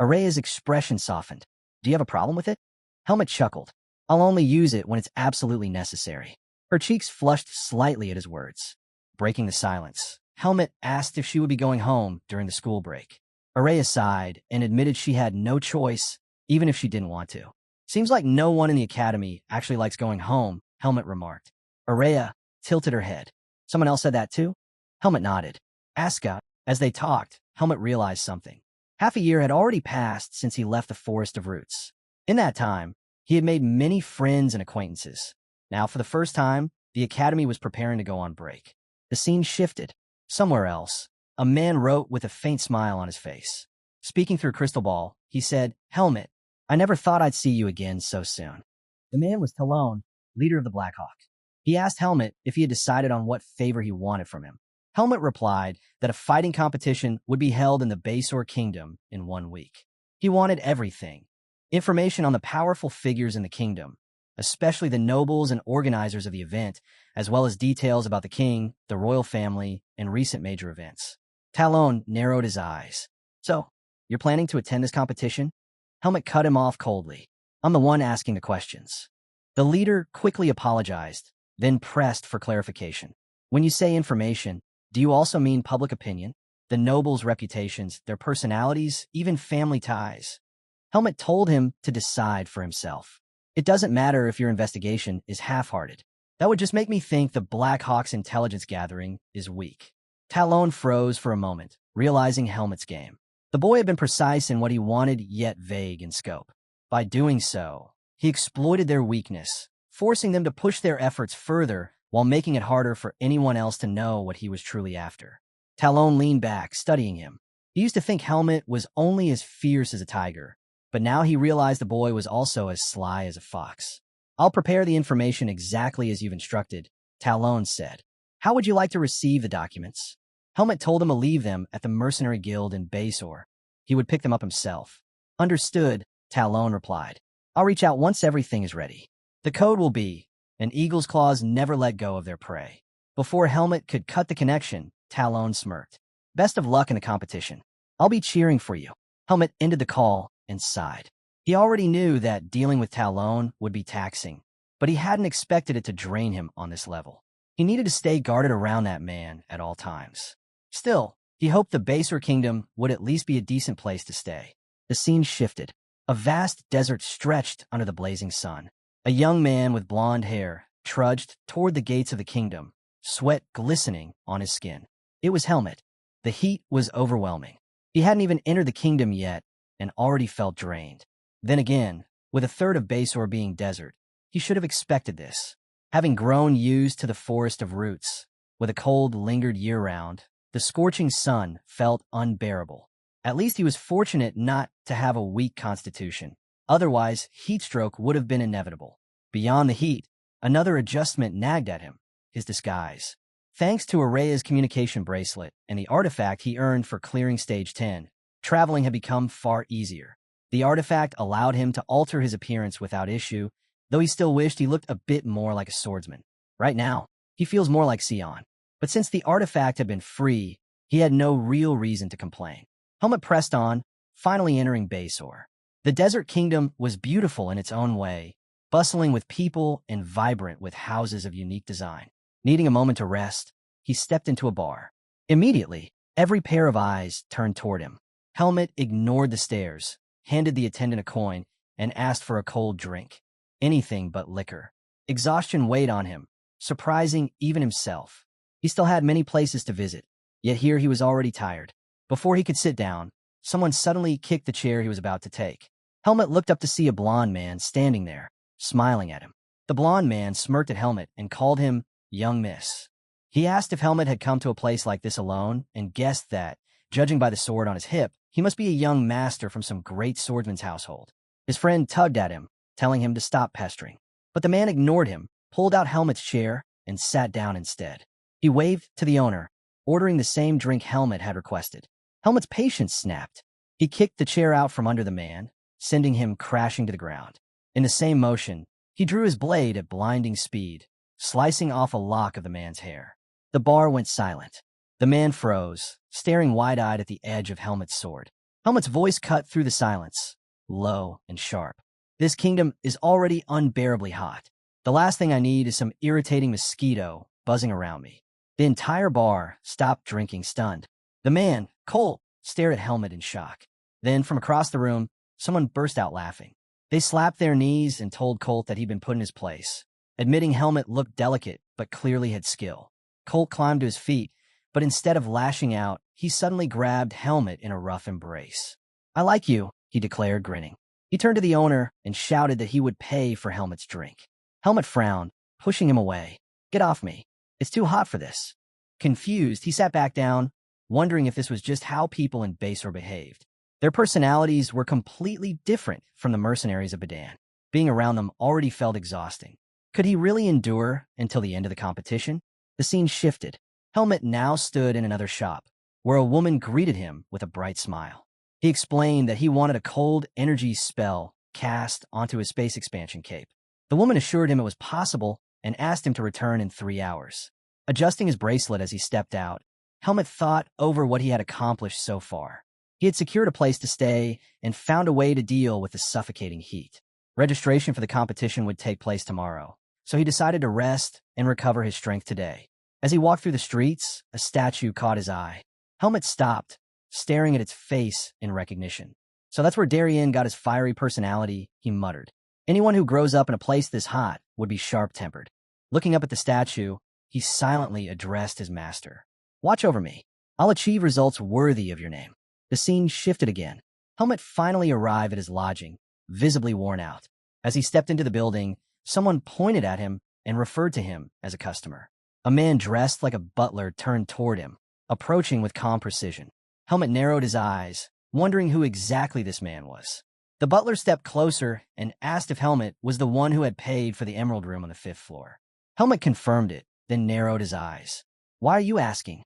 Araya's expression softened. Do you have a problem with it? Helmet chuckled. I'll only use it when it's absolutely necessary. Her cheeks flushed slightly at his words. Breaking the silence, Helmet asked if she would be going home during the school break. Araya sighed and admitted she had no choice, even if she didn't want to. Seems like no one in the academy actually likes going home, Helmet remarked. Araya tilted her head. Someone else said that too? Helmet nodded. Asuka, as they talked, Helmet realized something. Half a year had already passed since he left the Forest of Roots. In that time, he had made many friends and acquaintances. Now, for the first time, the academy was preparing to go on break. The scene shifted. Somewhere else, a man wrote with a faint smile on his face. Speaking through a crystal ball, he said, Helmet, I never thought I'd see you again so soon. The man was Talon, leader of the Black Hawk. He asked Helmet if he had decided on what favor he wanted from him. Helmet replied that a fighting competition would be held in the Basor Kingdom in 1 week. He wanted everything. Information on the powerful figures in the kingdom, especially the nobles and organizers of the event, as well as details about the king, the royal family, and recent major events. Talon narrowed his eyes. So, you're planning to attend this competition? Helmet cut him off coldly. I'm the one asking the questions. The leader quickly apologized, then pressed for clarification. When you say information, do you also mean public opinion? The nobles' reputations, their personalities, even family ties? Helmet told him to decide for himself. It doesn't matter if your investigation is half-hearted. That would just make me think the Black Hawk's intelligence gathering is weak. Talon froze for a moment, realizing Helmet's game. The boy had been precise in what he wanted, yet vague in scope. By doing so, he exploited their weakness, forcing them to push their efforts further while making it harder for anyone else to know what he was truly after. Talon leaned back, studying him. He used to think Helmet was only as fierce as a tiger, but now he realized the boy was also as sly as a fox. I'll prepare the information exactly as you've instructed, Talon said. How would you like to receive the documents? Helmet told him to leave them at the mercenary guild in Basor. He would pick them up himself. Understood, Talon replied. I'll reach out once everything is ready. The code will be, an eagle's claws never let go of their prey. Before Helmet could cut the connection, Talon smirked. Best of luck in the competition. I'll be cheering for you. Helmet ended the call and sighed. He already knew that dealing with Talon would be taxing, but he hadn't expected it to drain him on this level. He needed to stay guarded around that man at all times. Still, he hoped the Basor Kingdom would at least be a decent place to stay. The scene shifted. A vast desert stretched under the blazing sun. A young man with blonde hair trudged toward the gates of the kingdom, sweat glistening on his skin. It was Helmet. The heat was overwhelming. He hadn't even entered the kingdom yet and already felt drained. Then again, with a third of Basor being desert, he should have expected this. Having grown used to the Forest of Roots, where the cold lingered year-round, the scorching sun felt unbearable. At least he was fortunate not to have a weak constitution. Otherwise, heatstroke would have been inevitable. Beyond the heat, another adjustment nagged at him, his disguise. Thanks to Araya's communication bracelet and the artifact he earned for clearing Stage 10, traveling had become far easier. The artifact allowed him to alter his appearance without issue, though he still wished he looked a bit more like a swordsman. Right now, he feels more like Sion. But since the artifact had been free, he had no real reason to complain. Helmet pressed on, finally entering Basor. The Desert Kingdom was beautiful in its own way, bustling with people and vibrant with houses of unique design. Needing a moment to rest, he stepped into a bar. Immediately, every pair of eyes turned toward him. Helmet ignored the stares, handed the attendant a coin, and asked for a cold drink. Anything but liquor. Exhaustion weighed on him, surprising even himself. He still had many places to visit, yet here he was already tired. Before he could sit down, someone suddenly kicked the chair he was about to take. Helmet looked up to see a blond man standing there, smiling at him. The blond man smirked at Helmet and called him Young Miss. He asked if Helmet had come to a place like this alone and guessed that, judging by the sword on his hip, he must be a young master from some great swordsman's household. His friend tugged at him, telling him to stop pestering. But the man ignored him, pulled out Helmet's chair, and sat down instead. He waved to the owner, ordering the same drink Helmet had requested. Helmet's patience snapped. He kicked the chair out from under the man, sending him crashing to the ground. In the same motion, he drew his blade at blinding speed, slicing off a lock of the man's hair. The bar went silent. The man froze, staring wide-eyed at the edge of Helmet's sword. Helmet's voice cut through the silence, low and sharp. This kingdom is already unbearably hot. The last thing I need is some irritating mosquito buzzing around me. The entire bar stopped drinking, stunned. The man, Colt, stared at Helmet in shock. Then, from across the room, someone burst out laughing. They slapped their knees and told Colt that he'd been put in his place, admitting Helmet looked delicate but clearly had skill. Colt climbed to his feet, but instead of lashing out, he suddenly grabbed Helmet in a rough embrace. "I like you," he declared, grinning. He turned to the owner and shouted that he would pay for Helmet's drink. Helmet frowned, pushing him away. "Get off me. It's too hot for this." Confused, he sat back down, wondering if this was just how people in Basor behaved. Their personalities were completely different from the mercenaries of Bedan. Being around them already felt exhausting. Could he really endure until the end of the competition? The scene shifted. Helmet now stood in another shop, where a woman greeted him with a bright smile. He explained that he wanted a cold energy spell cast onto his space expansion cape. The woman assured him it was possible and asked him to return in 3 hours. Adjusting his bracelet as he stepped out, Helmet thought over what he had accomplished so far. He had secured a place to stay and found a way to deal with the suffocating heat. Registration for the competition would take place tomorrow, so he decided to rest and recover his strength today. As he walked through the streets, a statue caught his eye. Helmet stopped, staring at its face in recognition. "So that's where Darienne got his fiery personality," he muttered. "Anyone who grows up in a place this hot would be sharp-tempered." Looking up at the statue, he silently addressed his master. "Watch over me. I'll achieve results worthy of your name." The scene shifted again. Helmet finally arrived at his lodging, visibly worn out. As he stepped into the building, someone pointed at him and referred to him as a customer. A man dressed like a butler turned toward him, approaching with calm precision. Helmet narrowed his eyes, wondering who exactly this man was. The butler stepped closer and asked if Helmet was the one who had paid for the Emerald Room on the 5th floor. Helmet confirmed it, then narrowed his eyes. "Why are you asking?"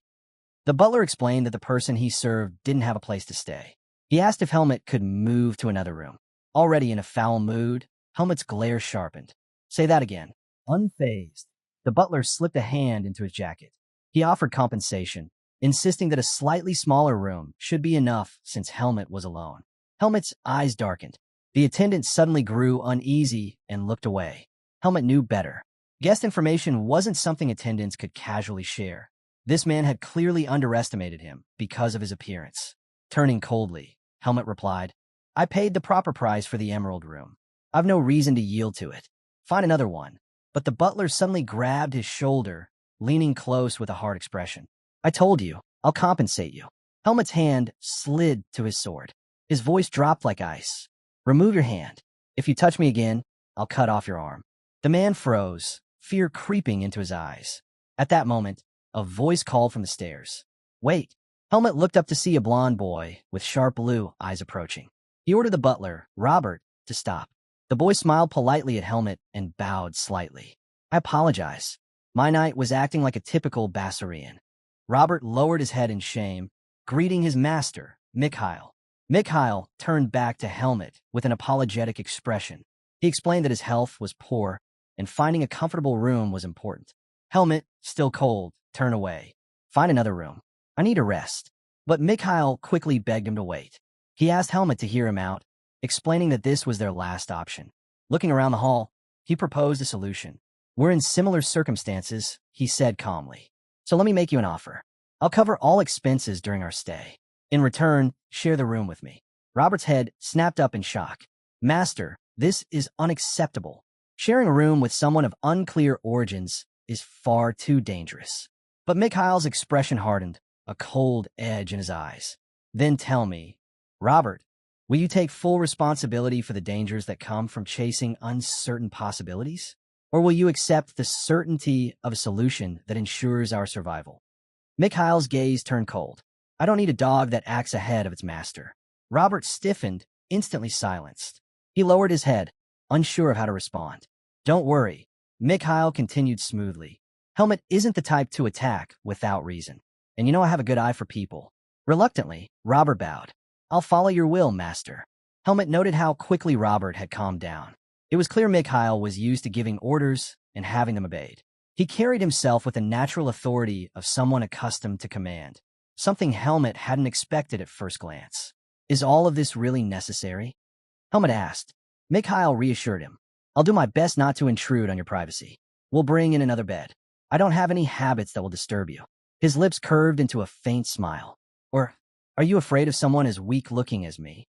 The butler explained that the person he served didn't have a place to stay. He asked if Helmet could move to another room. Already in a foul mood, Helmet's glare sharpened. "Say that again." Unfazed, the butler slipped a hand into his jacket. He offered compensation, insisting that a slightly smaller room should be enough since Helmet was alone. Helmet's eyes darkened. The attendant suddenly grew uneasy and looked away. Helmet knew better. Guest information wasn't something attendants could casually share. This man had clearly underestimated him because of his appearance. Turning coldly, Helmet replied, "I paid the proper price for the Emerald Room. I've no reason to yield to it. Find another one." But the butler suddenly grabbed his shoulder, leaning close with a hard expression. "I told you, I'll compensate you." Helmet's hand slid to his sword. His voice dropped like ice. "Remove your hand. If you touch me again, I'll cut off your arm." The man froze, fear creeping into his eyes. At that moment, a voice called from the stairs. "Wait." Helmet looked up to see a blond boy with sharp blue eyes approaching. He ordered the butler, Robert, to stop. The boy smiled politely at Helmet and bowed slightly. "I apologize. My knight was acting like a typical Basarian." Robert lowered his head in shame, greeting his master, Mikhail. Mikhail turned back to Helmet with an apologetic expression. He explained that his health was poor and finding a comfortable room was important. Helmet, still cold, turned away. "Find another room. I need a rest." But Mikhail quickly begged him to wait. He asked Helmet to hear him out, explaining that this was their last option. Looking around the hall, he proposed a solution. "We're in similar circumstances," he said calmly. "So let me make you an offer. I'll cover all expenses during our stay. In return, share the room with me." Robert's head snapped up in shock. "Master, this is unacceptable. Sharing a room with someone of unclear origins is far too dangerous." But Mikhail's expression hardened, a cold edge in his eyes. "Then tell me, Robert, will you take full responsibility for the dangers that come from chasing uncertain possibilities? Or will you accept the certainty of a solution that ensures our survival?" Mikhail's gaze turned cold. "I don't need a dog that acts ahead of its master." Robert stiffened, instantly silenced. He lowered his head, unsure of how to respond. "Don't worry," Mikhail continued smoothly. "Helmet isn't the type to attack without reason. And you know I have a good eye for people." Reluctantly, Robert bowed. "I'll follow your will, master." Helmet noted how quickly Robert had calmed down. It was clear Mikhail was used to giving orders and having them obeyed. He carried himself with the natural authority of someone accustomed to command, something Helmet hadn't expected at first glance. "Is all of this really necessary?" Helmet asked. Mikhail reassured him. I'll do my best not to intrude on your privacy. We'll bring in another bed. I don't have any habits that will disturb you. His lips curved into a faint smile. Or, are you afraid of someone as weak-looking as me?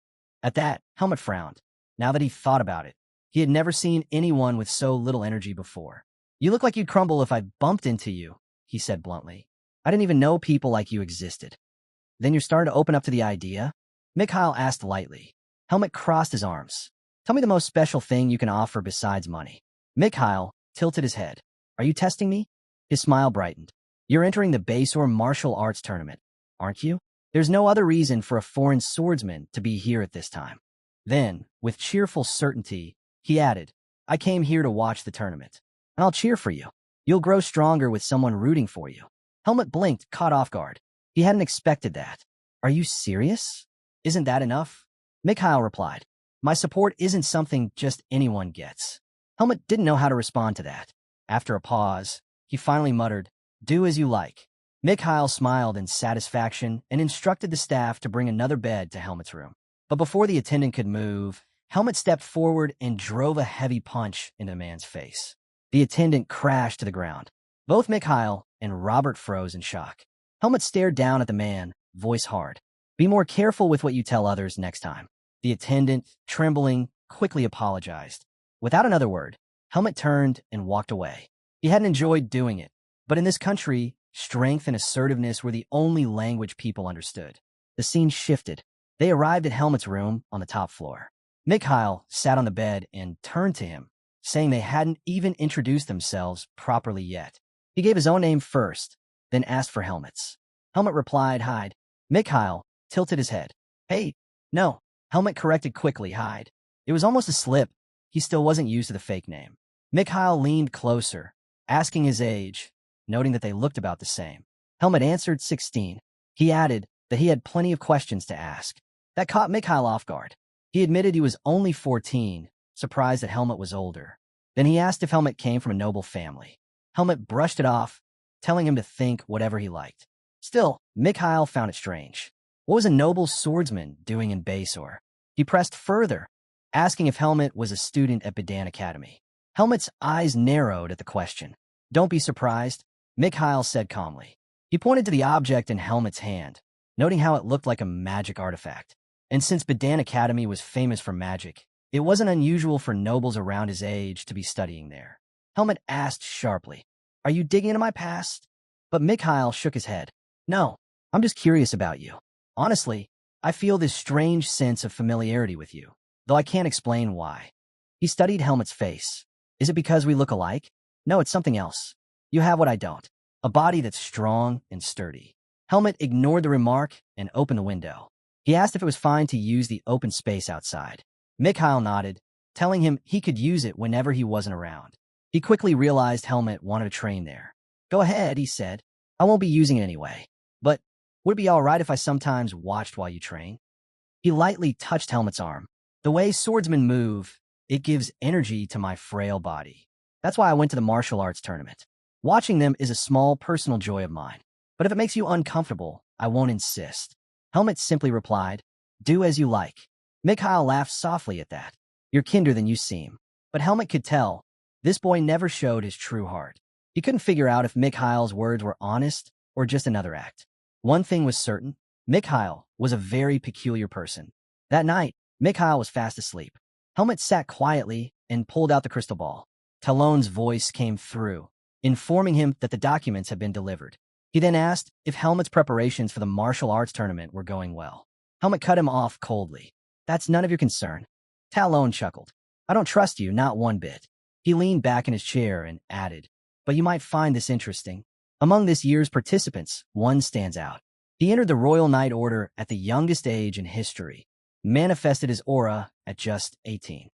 At that, Helmet frowned. Now that he thought about it, he had never seen anyone with so little energy before. You look like you'd crumble if I bumped into you, he said bluntly. I didn't even know people like you existed. Then you're starting to open up to the idea? Mikhail asked lightly. Helmet crossed his arms. Tell me the most special thing you can offer besides money. Mikhail tilted his head. Are you testing me? His smile brightened. You're entering the base or martial arts tournament, aren't you? There's no other reason for a foreign swordsman to be here at this time. Then, with cheerful certainty, he added, I came here to watch the tournament, and I'll cheer for you. You'll grow stronger with someone rooting for you. Helmet blinked, caught off guard. He hadn't expected that. Are you serious? Isn't that enough? Mikhail replied, my support isn't something just anyone gets. Helmet didn't know how to respond to that. After a pause, he finally muttered, do as you like. Mikhail smiled in satisfaction and instructed the staff to bring another bed to Helmet's room. But before the attendant could move, Helmet stepped forward and drove a heavy punch into the man's face. The attendant crashed to the ground. Both Mikhail and Robert froze in shock. Helmet stared down at the man, voice hard. Be more careful with what you tell others next time. The attendant, trembling, quickly apologized. Without another word, Helmet turned and walked away. He hadn't enjoyed doing it, but in this country, strength and assertiveness were the only language people understood. The scene shifted. They arrived at Helmet's room on the top floor. Mikhail sat on the bed and turned to him, saying they hadn't even introduced themselves properly yet. He gave his own name first, then asked for Helmet's. Helmet replied, Hyde. Mikhail tilted his head. Hey, no. Helmet corrected quickly, Hyde. It was almost a slip. He still wasn't used to the fake name. Mikhail leaned closer, asking his age, noting that they looked about the same. Helmet answered 16. He added that he had plenty of questions to ask. That caught Mikhail off guard. He admitted he was only 14, surprised that Helmet was older. Then he asked if Helmet came from a noble family. Helmet brushed it off, telling him to think whatever he liked. Still, Mikhail found it strange. What was a noble swordsman doing in Basor? He pressed further, asking if Helmet was a student at Bedan Academy. Helmet's eyes narrowed at the question. Don't be surprised, Mikhail said calmly. He pointed to the object in Helmet's hand, noting how it looked like a magic artifact. And since Bedan Academy was famous for magic, it wasn't unusual for nobles around his age to be studying there. Helmet asked sharply, Are you digging into my past? But Mikhail shook his head. No, I'm just curious about you. Honestly, I feel this strange sense of familiarity with you, though I can't explain why. He studied Helmet's face. Is it because we look alike? No, it's something else. You have what I don't. A body that's strong and sturdy. Helmet ignored the remark and opened the window. He asked if it was fine to use the open space outside. Mikhail nodded, telling him he could use it whenever he wasn't around. He quickly realized Helmet wanted to train there. Go ahead, he said. I won't be using it anyway. But would it be all right if I sometimes watched while you train? He lightly touched Helmet's arm. The way swordsmen move, it gives energy to my frail body. That's why I went to the martial arts tournament. Watching them is a small personal joy of mine. But if it makes you uncomfortable, I won't insist. Helmet simply replied, Do as you like. Mikhail laughed softly at that. You're kinder than you seem. But Helmet could tell, this boy never showed his true heart. He couldn't figure out if Mikhail's words were honest or just another act. One thing was certain, Mikhail was a very peculiar person. That night, Mikhail was fast asleep. Helmet sat quietly and pulled out the crystal ball. Talon's voice came through, informing him that the documents had been delivered. He then asked if Helmet's preparations for the martial arts tournament were going well. Helmet cut him off coldly. That's none of your concern. Talon chuckled. I don't trust you, not one bit. He leaned back in his chair and added, But you might find this interesting. Among this year's participants, one stands out. He entered the Royal Knight Order at the youngest age in history, manifested his aura at just 18.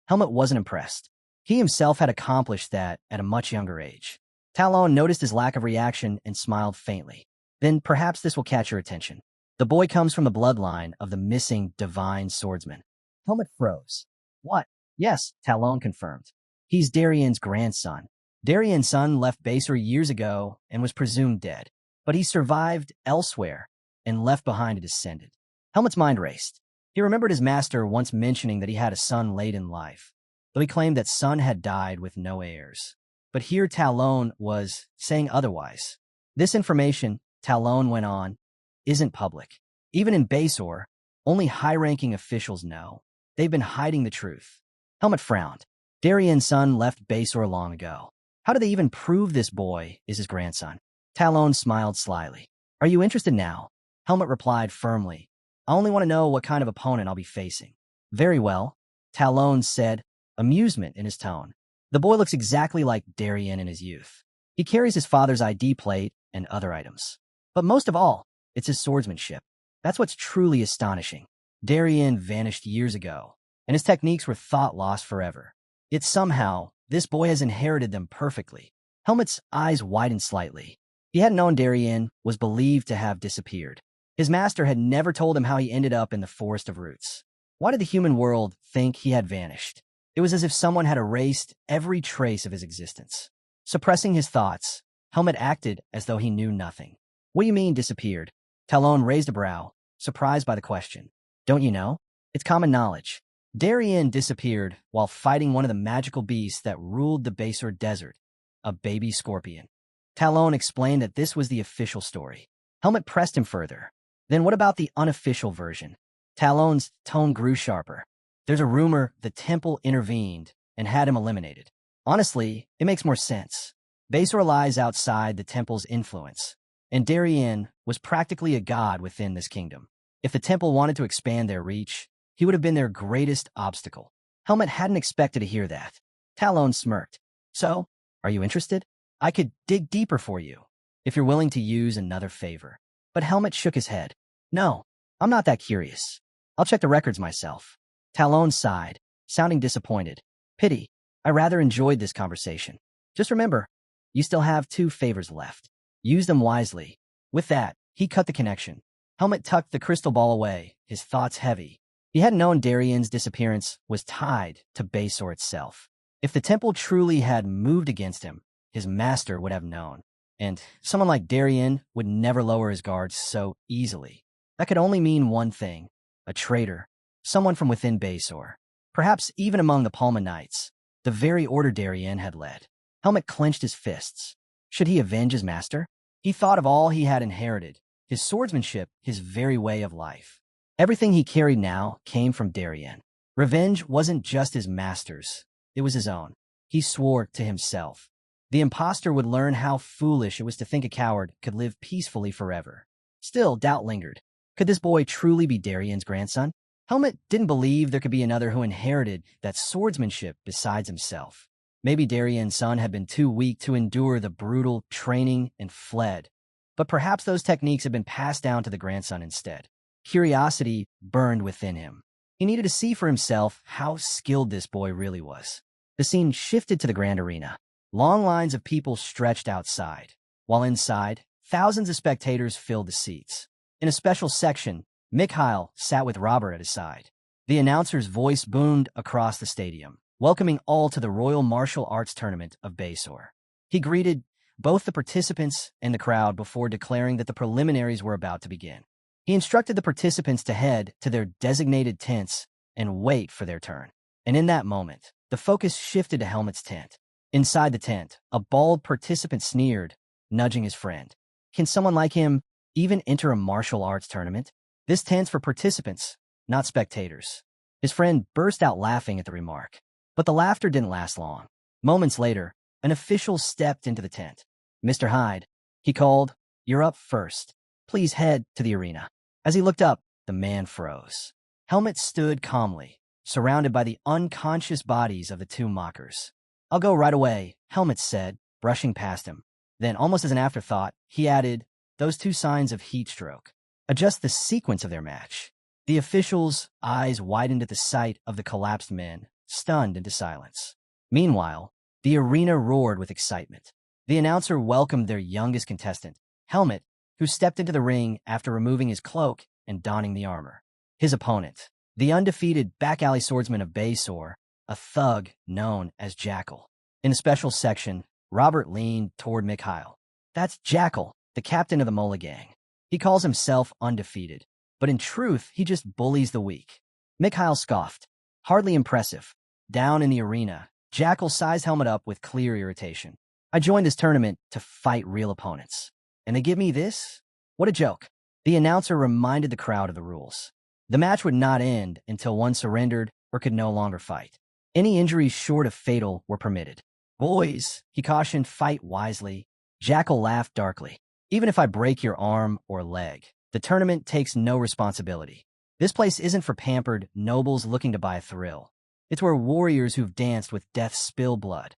Helmet wasn't impressed. He himself had accomplished that at a much younger age. Talon noticed his lack of reaction and smiled faintly. Then perhaps this will catch your attention. The boy comes from the bloodline of the missing divine swordsman. Helmet froze. What? Yes, Talon confirmed. He's Darienne's grandson. Darienne's son left Basor years ago and was presumed dead, but he survived elsewhere and left behind a descendant. Helmet's mind raced. He remembered his master once mentioning that he had a son late in life. though he claimed that son had died with no heirs. But here Talon was saying otherwise. This information, Talon went on, isn't public. Even in Basor, only high-ranking officials know. They've been hiding the truth. Helmet frowned. Darienne's son left Basor long ago. How do they even prove this boy is his grandson? Talon smiled slyly. Are you interested now? Helmet replied firmly. I only want to know what kind of opponent I'll be facing. Very well, Talon said, amusement in his tone. The boy looks exactly like Darienne in his youth. He carries his father's ID plate and other items. But most of all, it's his swordsmanship. That's what's truly astonishing. Darienne vanished years ago, and his techniques were thought lost forever. Yet somehow, this boy has inherited them perfectly. Helmet's eyes widened slightly. He hadn't known Darienne was believed to have disappeared. His master had never told him how he ended up in the Forest of Roots. Why did the human world think he had vanished? It was as if someone had erased every trace of his existence. Suppressing his thoughts, Helmet acted as though he knew nothing. What do you mean, disappeared? Talon raised a brow, surprised by the question. Don't you know? It's common knowledge. Darienne disappeared while fighting one of the magical beasts that ruled the Basor Desert, a baby scorpion. Talon explained that this was the official story. Helmet pressed him further. Then what about the unofficial version? Talon's tone grew sharper. There's a rumor the temple intervened and had him eliminated. Honestly, it makes more sense. Basor lies outside the temple's influence, and Darienne was practically a god within this kingdom. If the temple wanted to expand their reach, he would have been their greatest obstacle. Helmet hadn't expected to hear that. Talon smirked. So, are you interested? I could dig deeper for you, if you're willing to use another favor. But Helmet shook his head. No, I'm not that curious. I'll check the records myself. Talon sighed, sounding disappointed. Pity. I rather enjoyed this conversation. Just remember, you still have 2 favors left. Use them wisely. With that, he cut the connection. Helmet tucked the crystal ball away, his thoughts heavy. He hadn't known Darienne's disappearance was tied to Basor itself. If the temple truly had moved against him, his master would have known. And someone like Darienne would never lower his guards so easily. That could only mean one thing. A traitor. Someone from within Basor. Perhaps even among the Palma Knights. The very order Darienne had led. Helmet clenched his fists. Should he avenge his master? He thought of all he had inherited. His swordsmanship, his very way of life. Everything he carried now came from Darienne. Revenge wasn't just his master's. It was his own. He swore to himself. The imposter would learn how foolish it was to think a coward could live peacefully forever. Still, doubt lingered. Could this boy truly be Darienne's grandson? Helmet didn't believe there could be another who inherited that swordsmanship besides himself. Maybe Darienne's son had been too weak to endure the brutal training and fled. But perhaps those techniques had been passed down to the grandson instead. Curiosity burned within him. He needed to see for himself how skilled this boy really was. The scene shifted to the grand arena. Long lines of people stretched outside, while inside, thousands of spectators filled the seats. In a special section, Mikhail sat with Robert at his side. The announcer's voice boomed across the stadium, welcoming all to the Royal Martial Arts Tournament of Basor. He greeted both the participants and the crowd before declaring that the preliminaries were about to begin. He instructed the participants to head to their designated tents and wait for their turn. And in that moment, the focus shifted to Helmet's tent. Inside the tent, a bald participant sneered, nudging his friend. Can someone like him even enter a martial arts tournament? This tent's for participants, not spectators. His friend burst out laughing at the remark. But the laughter didn't last long. Moments later, an official stepped into the tent. Mr. Hyde, he called, you're up first. Please head to the arena. As he looked up, the man froze. Helmet stood calmly, surrounded by the unconscious bodies of the 2 mockers. I'll go right away, Helmet said, brushing past him. Then, almost as an afterthought, he added, those 2 signs of heat stroke. Adjust the sequence of their match. The official's eyes widened at the sight of the collapsed men, stunned into silence. Meanwhile, the arena roared with excitement. The announcer welcomed their youngest contestant, Helmet, who stepped into the ring after removing his cloak and donning the armor. His opponent, the undefeated back-alley swordsman of Basor, a thug known as Jackal. In a special section, Robert leaned toward Mikhail. That's Jackal, the captain of the Mola gang. He calls himself undefeated, but in truth, he just bullies the weak. Mikhail scoffed. Hardly impressive. Down in the arena, Jackal sized Helmet up with clear irritation. I joined this tournament to fight real opponents. And they give me this? What a joke. The announcer reminded the crowd of the rules. The match would not end until one surrendered or could no longer fight. Any injuries short of fatal were permitted. Boys, he cautioned, fight wisely. Jackal laughed darkly. Even if I break your arm or leg, the tournament takes no responsibility. This place isn't for pampered nobles looking to buy a thrill. It's where warriors who've danced with death spill blood.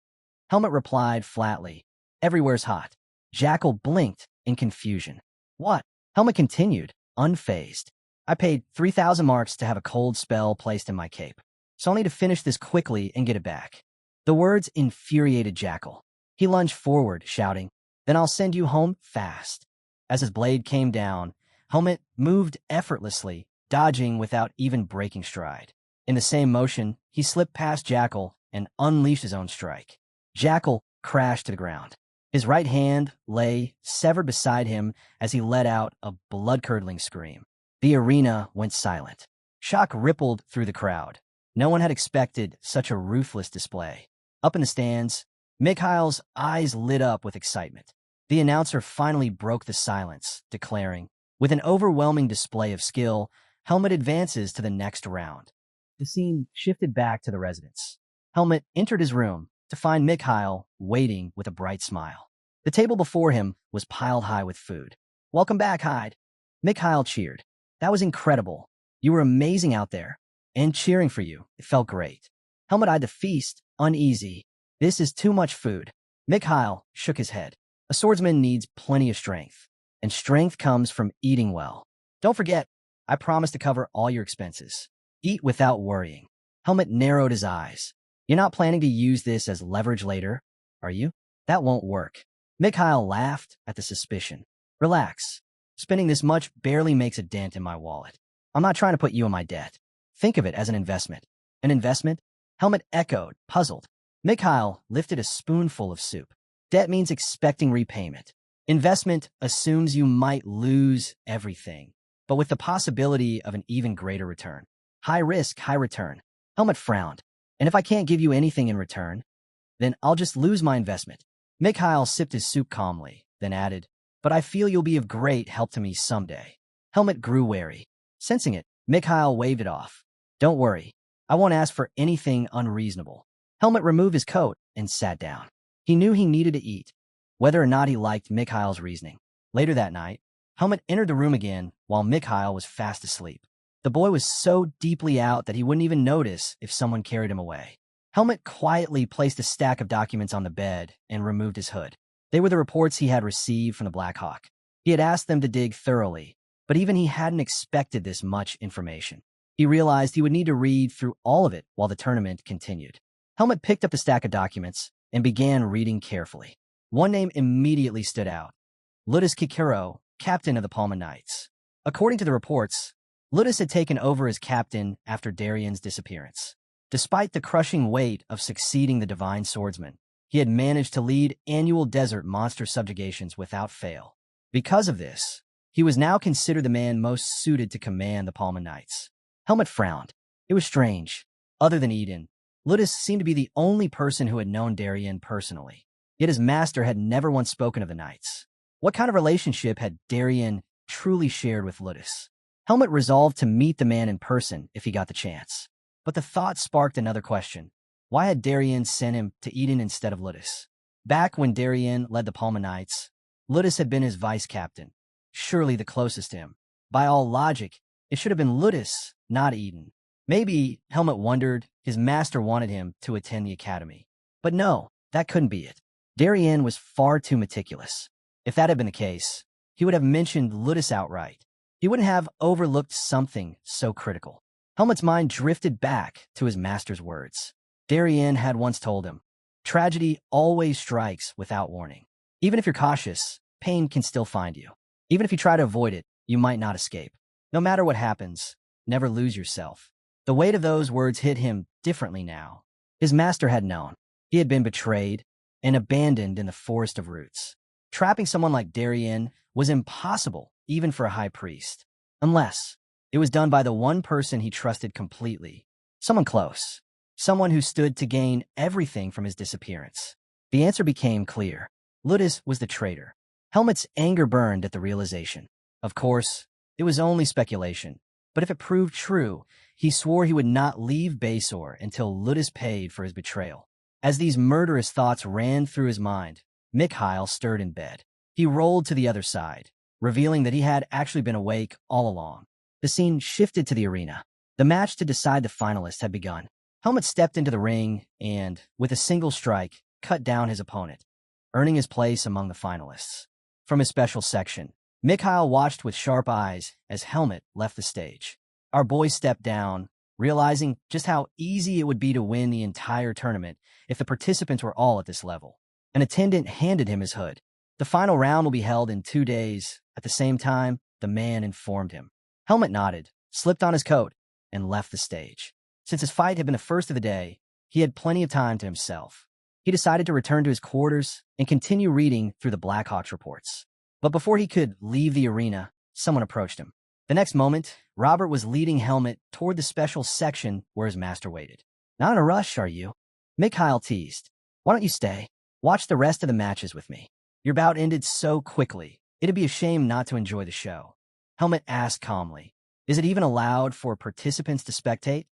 Helmet replied flatly, everywhere's hot. Jackal blinked in confusion. What? Helmet continued, unfazed. I paid 3,000 marks to have a cold spell placed in my cape, so I'll need to finish this quickly and get it back. The words infuriated Jackal. He lunged forward, shouting, then I'll send you home fast. As his blade came down, Helmet moved effortlessly, dodging without even breaking stride. In the same motion, he slipped past Jackal and unleashed his own strike. Jackal crashed to the ground. His right hand lay severed beside him as he let out a blood-curdling scream. The arena went silent. Shock rippled through the crowd. No one had expected such a ruthless display. Up in the stands, Mikhail's eyes lit up with excitement. The announcer finally broke the silence, declaring, with an overwhelming display of skill, Helmet advances to the next round. The scene shifted back to the residence. Helmet entered his room to find Mikhail waiting with a bright smile. The table before him was piled high with food. Welcome back, Hyde. Mikhail cheered. That was incredible. You were amazing out there. And cheering for you. It felt great. Helmet eyed the feast, uneasy. This is too much food. Mikhail shook his head. A swordsman needs plenty of strength. And strength comes from eating well. Don't forget, I promise to cover all your expenses. Eat without worrying. Helmet narrowed his eyes. You're not planning to use this as leverage later, are you? That won't work. Mikhail laughed at the suspicion. Relax. Spending this much barely makes a dent in my wallet. I'm not trying to put you in my debt. Think of it as an investment. An investment? Helmet echoed, puzzled. Mikhail lifted a spoonful of soup. Debt means expecting repayment. Investment assumes you might lose everything, but with the possibility of an even greater return. High risk, high return. Helmet frowned. And if I can't give you anything in return, then I'll just lose my investment. Mikhail sipped his soup calmly, then added, but I feel you'll be of great help to me someday. Helmet grew wary. Sensing it, Mikhail waved it off. Don't worry. I won't ask for anything unreasonable. Helmet removed his coat and sat down. He knew he needed to eat, whether or not he liked Mikhail's reasoning. Later that night, Helmet entered the room again while Mikhail was fast asleep. The boy was so deeply out that he wouldn't even notice if someone carried him away. Helmet quietly placed a stack of documents on the bed and removed his hood. They were the reports he had received from the Black Hawk. He had asked them to dig thoroughly, but even he hadn't expected this much information. He realized he would need to read through all of it while the tournament continued. Helmet picked up the stack of documents and began reading carefully. One name immediately stood out. Ludus Kikuro, captain of the Palma Knights. According to the reports, Ludus had taken over as captain after Darienne's disappearance. Despite the crushing weight of succeeding the Divine Swordsman, he had managed to lead annual desert monster subjugations without fail. Because of this, he was now considered the man most suited to command the Palma Knights. Helmet frowned. It was strange. Other than Eden, Ludus seemed to be the only person who had known Darienne personally. Yet his master had never once spoken of the Knights. What kind of relationship had Darienne truly shared with Ludus? Helmet resolved to meet the man in person if he got the chance. But the thought sparked another question. Why had Darienne sent him to Eden instead of Ludus? Back when Darienne led the Palma Knights, Ludus had been his vice-captain, surely the closest to him. By all logic, it should have been Ludus, not Eden. Maybe, Helmet wondered, his master wanted him to attend the academy. But no, that couldn't be it. Darienne was far too meticulous. If that had been the case, he would have mentioned Ludus outright. He wouldn't have overlooked something so critical. Helmet's mind drifted back to his master's words. Darienne had once told him, tragedy always strikes without warning. Even if you're cautious, pain can still find you. Even if you try to avoid it, you might not escape. No matter what happens, never lose yourself. The weight of those words hit him differently now. His master had known. He had been betrayed and abandoned in the forest of roots. Trapping someone like Darienne was impossible, even for a high priest. Unless it was done by the one person he trusted completely. Someone close. someone who stood to gain everything from his disappearance? The answer became clear. Ludus was the traitor. Helmet's anger burned at the realization. Of course, it was only speculation, but if it proved true, he swore he would not leave Basor until Ludus paid for his betrayal. As these murderous thoughts ran through his mind, Mikhail stirred in bed. He rolled to the other side, revealing that he had actually been awake all along. The scene shifted to the arena. The match to decide the finalists had begun. Helmet stepped into the ring and, with a single strike, cut down his opponent, earning his place among the finalists. From his special section, Mikhail watched with sharp eyes as Helmet left the stage. Our boy stepped down, realizing just how easy it would be to win the entire tournament if the participants were all at this level. An attendant handed him his hood. The final round will be held in 2 days. At the same time, the man informed him. Helmet nodded, slipped on his coat, and left the stage. Since his fight had been the first of the day, he had plenty of time to himself. He decided to return to his quarters and continue reading through the Blackhawks reports. But before he could leave the arena, someone approached him. The next moment, Robert was leading Helmet toward the special section where his master waited. "Not in a rush, are you?" Mikhail teased. "Why don't you stay? Watch the rest of the matches with me. Your bout ended so quickly, it'd be a shame not to enjoy the show." Helmet asked calmly. "Is it even allowed for participants to spectate?"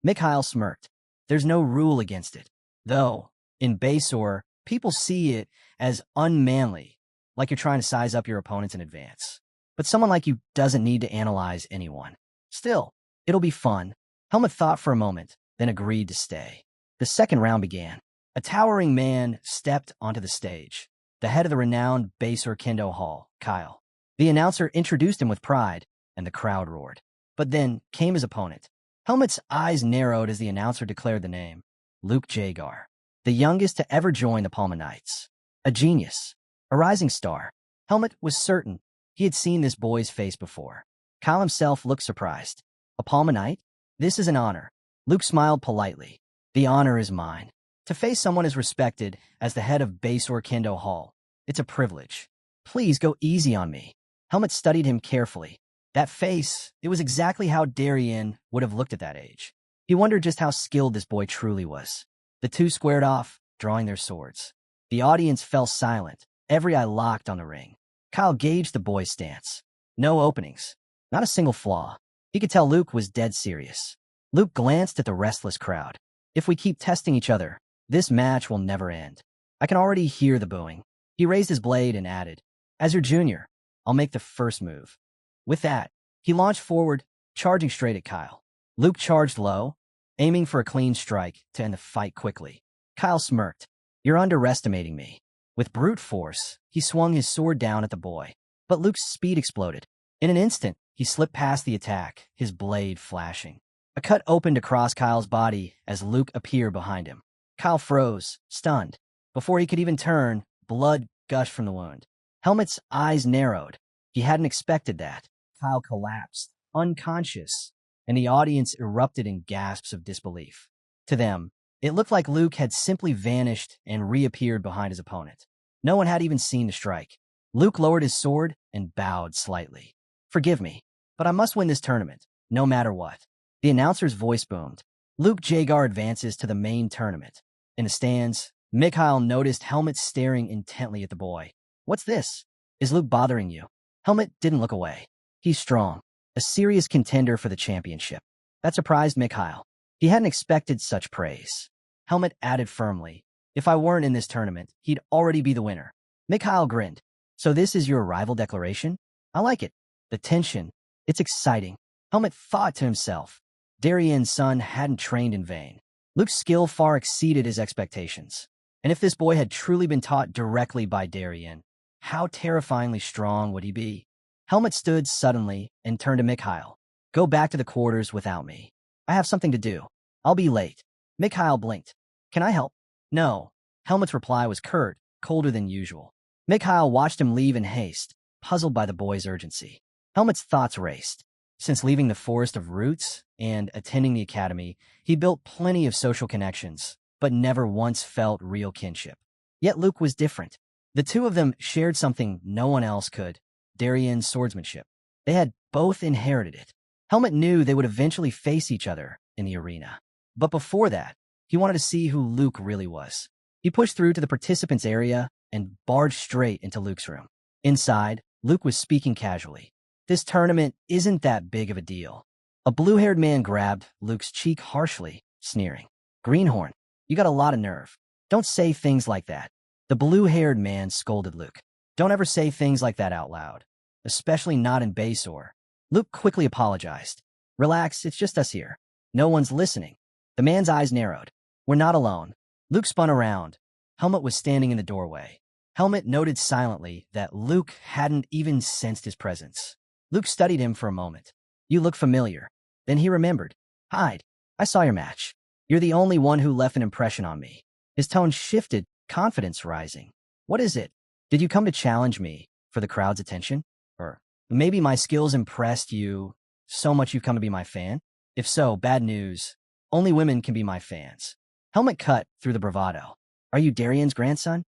Mikhail smirked. "There's no rule against it. Though, in Basor, people see it as unmanly, like you're trying to size up your opponents in advance. But someone like you doesn't need to analyze anyone. Still, it'll be fun." Helmet thought for a moment, then agreed to stay. The second round began. A towering man stepped onto the stage, the head of the renowned Basor Kendo Hall, Kyle. The announcer introduced him with pride, and the crowd roared. But then came his opponent. Helmet's eyes narrowed as the announcer declared the name. Luke Jagar, the youngest to ever join the Palma Knights. A genius, a rising star. Helmet was certain he had seen this boy's face before. Kyle himself looked surprised. "A Palma Knight? This is an honor." Luke smiled politely. "The honor is mine. To face someone as respected as the head of Basor Kendo Hall, it's a privilege. Please go easy on me." Helmet studied him carefully. That face, it was exactly how Darienne would have looked at that age. He wondered just how skilled this boy truly was. The two squared off, drawing their swords. The audience fell silent, every eye locked on the ring. Kyle gauged the boy's stance. No openings, not a single flaw. He could tell Luke was dead serious. Luke glanced at the restless crowd. "If we keep testing each other, this match will never end." I can already hear the booing. He raised his blade and added, "As your junior, I'll make the first move." With that, he launched forward, charging straight at Kyle. Luke charged low, aiming for a clean strike to end the fight quickly. Kyle smirked. "You're underestimating me." With brute force, he swung his sword down at the boy. But Luke's speed exploded. In an instant, he slipped past the attack, his blade flashing. A cut opened across Kyle's body as Luke appeared behind him. Kyle froze, stunned. Before he could even turn, blood gushed from the wound. Helmet's eyes narrowed. He hadn't expected that. Kyle collapsed, unconscious, and the audience erupted in gasps of disbelief. To them, it looked like Luke had simply vanished and reappeared behind his opponent. No one had even seen the strike. Luke lowered his sword and bowed slightly. "Forgive me, but I must win this tournament, no matter what." The announcer's voice boomed. Luke Jagar advances to the main tournament. In the stands, Mikhail noticed Helmet staring intently at the boy. "What's this? Is Luke bothering you?" Helmet didn't look away. "He's strong, a serious contender for the championship." That surprised Mikhail. He hadn't expected such praise. Helmet added firmly, "If I weren't in this tournament, he'd already be the winner." Mikhail grinned. "So this is your arrival declaration? I like it. The tension. It's exciting." Helmet thought to himself. Darienne's son hadn't trained in vain. Luke's skill far exceeded his expectations. And if this boy had truly been taught directly by Darienne, how terrifyingly strong would he be? Helmet stood suddenly and turned to Mikhail. "Go back to the quarters without me. I have something to do. I'll be late." Mikhail blinked. "Can I help?" "No." Helmet's reply was curt, colder than usual. Mikhail watched him leave in haste, puzzled by the boy's urgency. Helmet's thoughts raced. Since leaving the Forest of Roots and attending the academy, he built plenty of social connections, but never once felt real kinship. Yet Luke was different. The two of them shared something no one else could, Darienne's swordsmanship. They had both inherited it. Helmet knew they would eventually face each other in the arena. But before that, He wanted to see who Luke really was. He pushed through to the participants' area and barged straight into Luke's room. Inside, Luke was speaking casually. This tournament isn't that big of a deal. A blue-haired man grabbed Luke's cheek harshly, sneering. Greenhorn, you got a lot of nerve. Don't say things like that. The blue-haired man scolded Luke. Don't ever say things like that out loud, especially not in Basor. Luke quickly apologized. Relax, it's just us here. No one's listening. The man's eyes narrowed. We're not alone. Luke spun around. Helmut was standing in the doorway. Helmut noted silently that Luke hadn't even sensed his presence. Luke studied him for a moment. You look familiar. Then he remembered. Hyde, I saw your match. You're the only one who left an impression on me. His tone shifted, confidence rising. What is it? Did you come to challenge me for the crowd's attention? Or maybe my skills impressed you so much you've come to be my fan? If so, bad news. Only women can be my fans. Helmut cut through the bravado. Are you Darienne's grandson?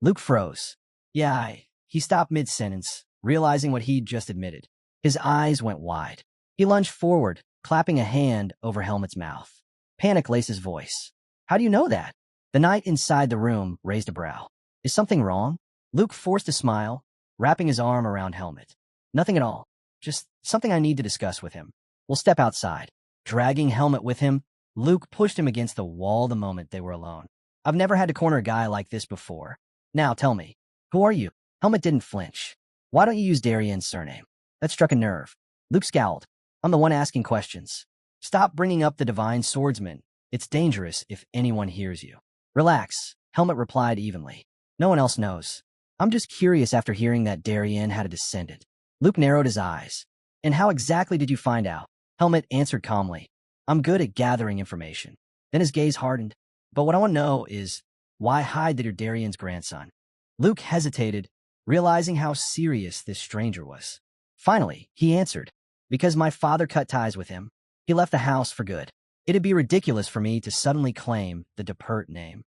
Luke froze. Yeah, he stopped mid-sentence, realizing what he'd just admitted. His eyes went wide. He lunged forward, clapping a hand over Helmut's mouth. Panic laced his voice. How do you know that? The knight inside the room raised a brow. Is something wrong? Luke forced a smile, wrapping his arm around Helmut. Nothing at all. Just something I need to discuss with him. We'll step outside. Dragging Helmut with him, Luke pushed him against the wall the moment they were alone. I've never had to corner a guy like this before. Now tell me, who are you? Helmut didn't flinch. Why don't you use Darienne's surname? That struck a nerve. Luke scowled. I'm the one asking questions. Stop bringing up the divine swordsman. It's dangerous if anyone hears you. Relax, Helmut replied evenly. No one else knows. I'm just curious after hearing that Darienne had a descendant. Luke narrowed his eyes. And how exactly did you find out? Helmut answered calmly. I'm good at gathering information. Then his gaze hardened. But what I want to know is, why hide that you're Darienne's grandson? Luke hesitated, realizing how serious this stranger was. Finally, he answered. Because my father cut ties with him. He left the house for good. It'd be ridiculous for me to suddenly claim the Depert name.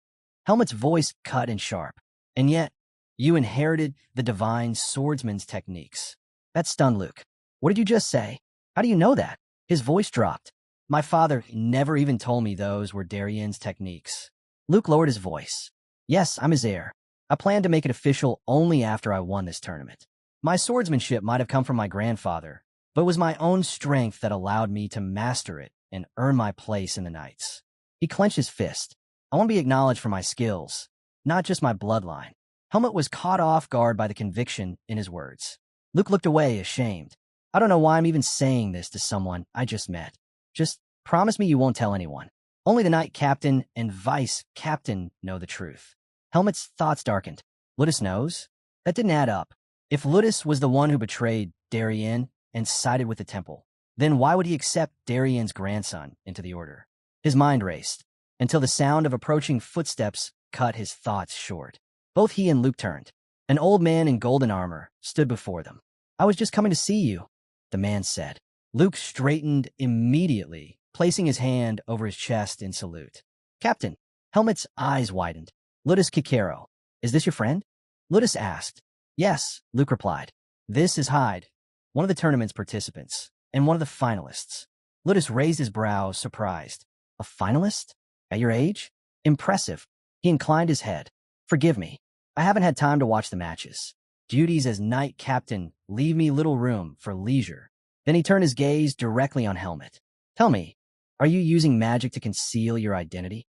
Helmut's voice cut and sharp. And yet, you inherited the divine swordsman's techniques. That stunned Luke. What did you just say? How do you know that? His voice dropped. My father never even told me those were Darienne's techniques. Luke lowered his voice. Yes, I'm his heir. I plan to make it official only after I won this tournament. My swordsmanship might have come from my grandfather, but it was my own strength that allowed me to master it and earn my place in the Knights. He clenched his fist. I want to be acknowledged for my skills, not just my bloodline. Helmut was caught off guard by the conviction in his words. Luke looked away, ashamed. I don't know why I'm even saying this to someone I just met. Just promise me you won't tell anyone. Only the Knight Captain and Vice Captain know the truth. Helmut's thoughts darkened. Ludus knows? That didn't add up. If Ludus was the one who betrayed Darienne and sided with the Temple, then why would he accept Darienne's grandson into the Order? His mind raced, until the sound of approaching footsteps cut his thoughts short. Both he and Luke turned. An old man in golden armor stood before them. I was just coming to see you, the man said. Luke straightened immediately, placing his hand over his chest in salute. Captain, Helmut's eyes widened. Ludus Kikero, is this your friend? Ludus asked. Yes, Luke replied. This is Hyde, one of the tournament's participants, and one of the finalists. Ludus raised his brows, surprised. A finalist? At your age? Impressive. He inclined his head. Forgive me. I haven't had time to watch the matches. Duties as Knight Captain leave me little room for leisure. Then he turned his gaze directly on Helmut. Tell me, are you using magic to conceal your identity?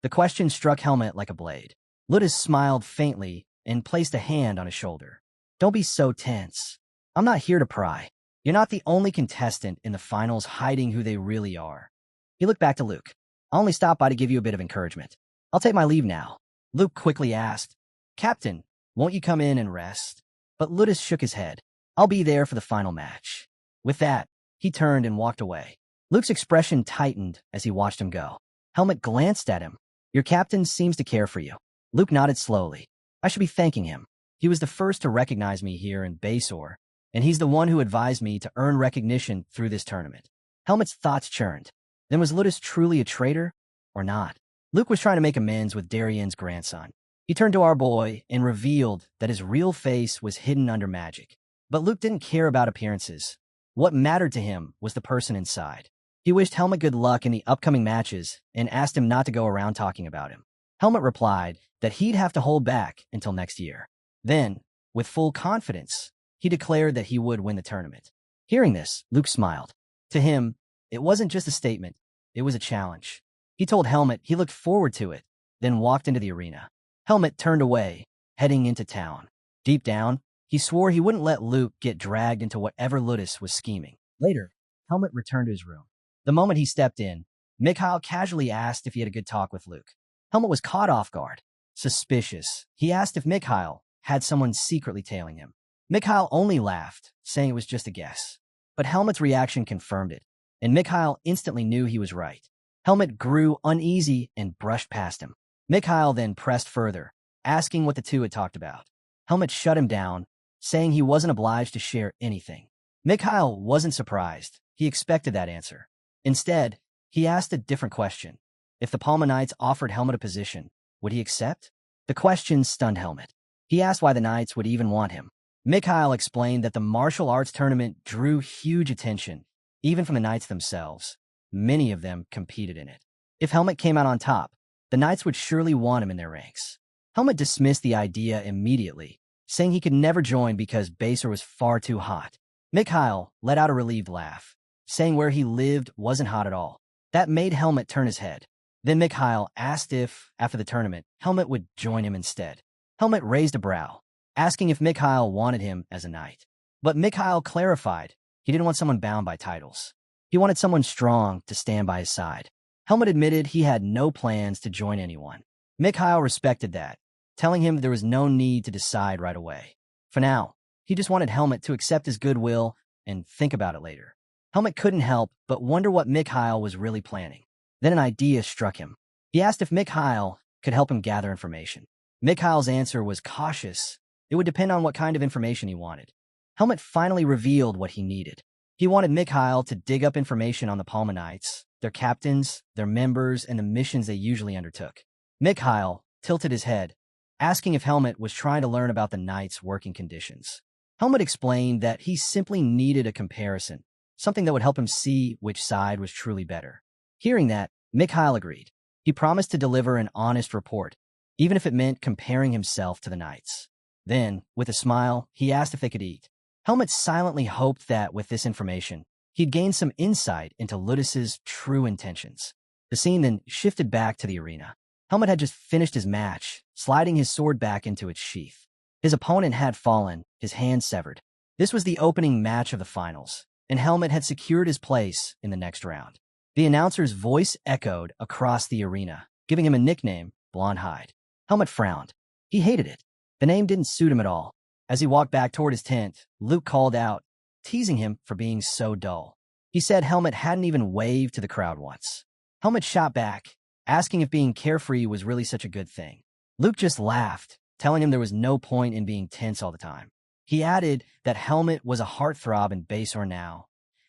The question struck Helmut like a blade. Ludus smiled faintly and placed a hand on his shoulder. Don't be so tense. I'm not here to pry. You're not the only contestant in the finals hiding who they really are. He looked back to Luke. I only stopped by to give you a bit of encouragement. I'll take my leave now. Luke quickly asked, Captain, won't you come in and rest? But Ludus shook his head. I'll be there for the final match. With that, he turned and walked away. Luke's expression tightened as he watched him go. Helmut glanced at him. Your captain seems to care for you. Luke nodded slowly. I should be thanking him. He was the first to recognize me here in Basor, and he's the one who advised me to earn recognition through this tournament. Helmut's thoughts churned. Then was Ludus truly a traitor, or not? Luke was trying to make amends with Darienne's grandson. He turned to our boy and revealed that his real face was hidden under magic. But Luke didn't care about appearances. What mattered to him was the person inside. He wished Helmet good luck in the upcoming matches and asked him not to go around talking about him. Helmet replied that he'd have to hold back until next year. Then, with full confidence, he declared that he would win the tournament. Hearing this, Luke smiled. To him, it wasn't just a statement, it was a challenge. He told Helmet he looked forward to it, then walked into the arena. Helmet turned away, heading into town. Deep down, he swore he wouldn't let Luke get dragged into whatever Ludus was scheming. Later, Helmet returned to his room. The moment he stepped in, Mikhail casually asked if he had a good talk with Luke. Helmet was caught off guard. Suspicious, he asked if Mikhail had someone secretly tailing him. Mikhail only laughed, saying it was just a guess. But Helmet's reaction confirmed it, and Mikhail instantly knew he was right. Helmet grew uneasy and brushed past him. Mikhail then pressed further, asking what the two had talked about. Helmet shut him down, saying he wasn't obliged to share anything. Mikhail wasn't surprised. He expected that answer. Instead, he asked a different question. If the Palma Knights offered Helmet a position, would he accept? The question stunned Helmet. He asked why the Knights would even want him. Mikhail explained that the martial arts tournament drew huge attention, even from the Knights themselves. Many of them competed in it. If Helmet came out on top, the Knights would surely want him in their ranks. Helmet dismissed the idea immediately, saying he could never join because Baser was far too hot. Mikhail let out a relieved laugh, saying where he lived wasn't hot at all. That made Helmet turn his head. Then Mikhail asked if, after the tournament, Helmet would join him instead. Helmet raised a brow, asking if Mikhail wanted him as a knight. But Mikhail clarified he didn't want someone bound by titles. He wanted someone strong to stand by his side. Helmet admitted he had no plans to join anyone. Mikhail respected that, telling him there was no need to decide right away. For now, he just wanted Helmet to accept his goodwill and think about it later. Helmet couldn't help but wonder what Mikhail was really planning. Then an idea struck him. He asked if Mikhail could help him gather information. Mikhail's answer was cautious. It would depend on what kind of information he wanted. Helmet finally revealed what he needed. He wanted Mikhail to dig up information on the Palma Knights, their captains, their members, and the missions they usually undertook. Mikhail tilted his head, asking if Helmet was trying to learn about the Knights' working conditions. Helmet explained that he simply needed a comparison, something that would help him see which side was truly better. Hearing that, Mikhail agreed. He promised to deliver an honest report, even if it meant comparing himself to the Knights. Then, with a smile, he asked if they could eat. Helmet silently hoped that, with this information, he'd gain some insight into Ludus's true intentions. The scene then shifted back to the arena. Helmet had just finished his match, sliding his sword back into its sheath. His opponent had fallen, his hand severed. This was the opening match of the finals, and Helmet had secured his place in the next round. The announcer's voice echoed across the arena, giving him a nickname, Blonde Hide. Helmet frowned. He hated it. The name didn't suit him at all. As he walked back toward his tent, Luke called out, teasing him for being so dull. He said Helmet hadn't even waved to the crowd once. Helmet shot back, asking if being carefree was really such a good thing. Luke just laughed, telling him there was no point in being tense all the time. He added that Helmet was a heartthrob in Baser now,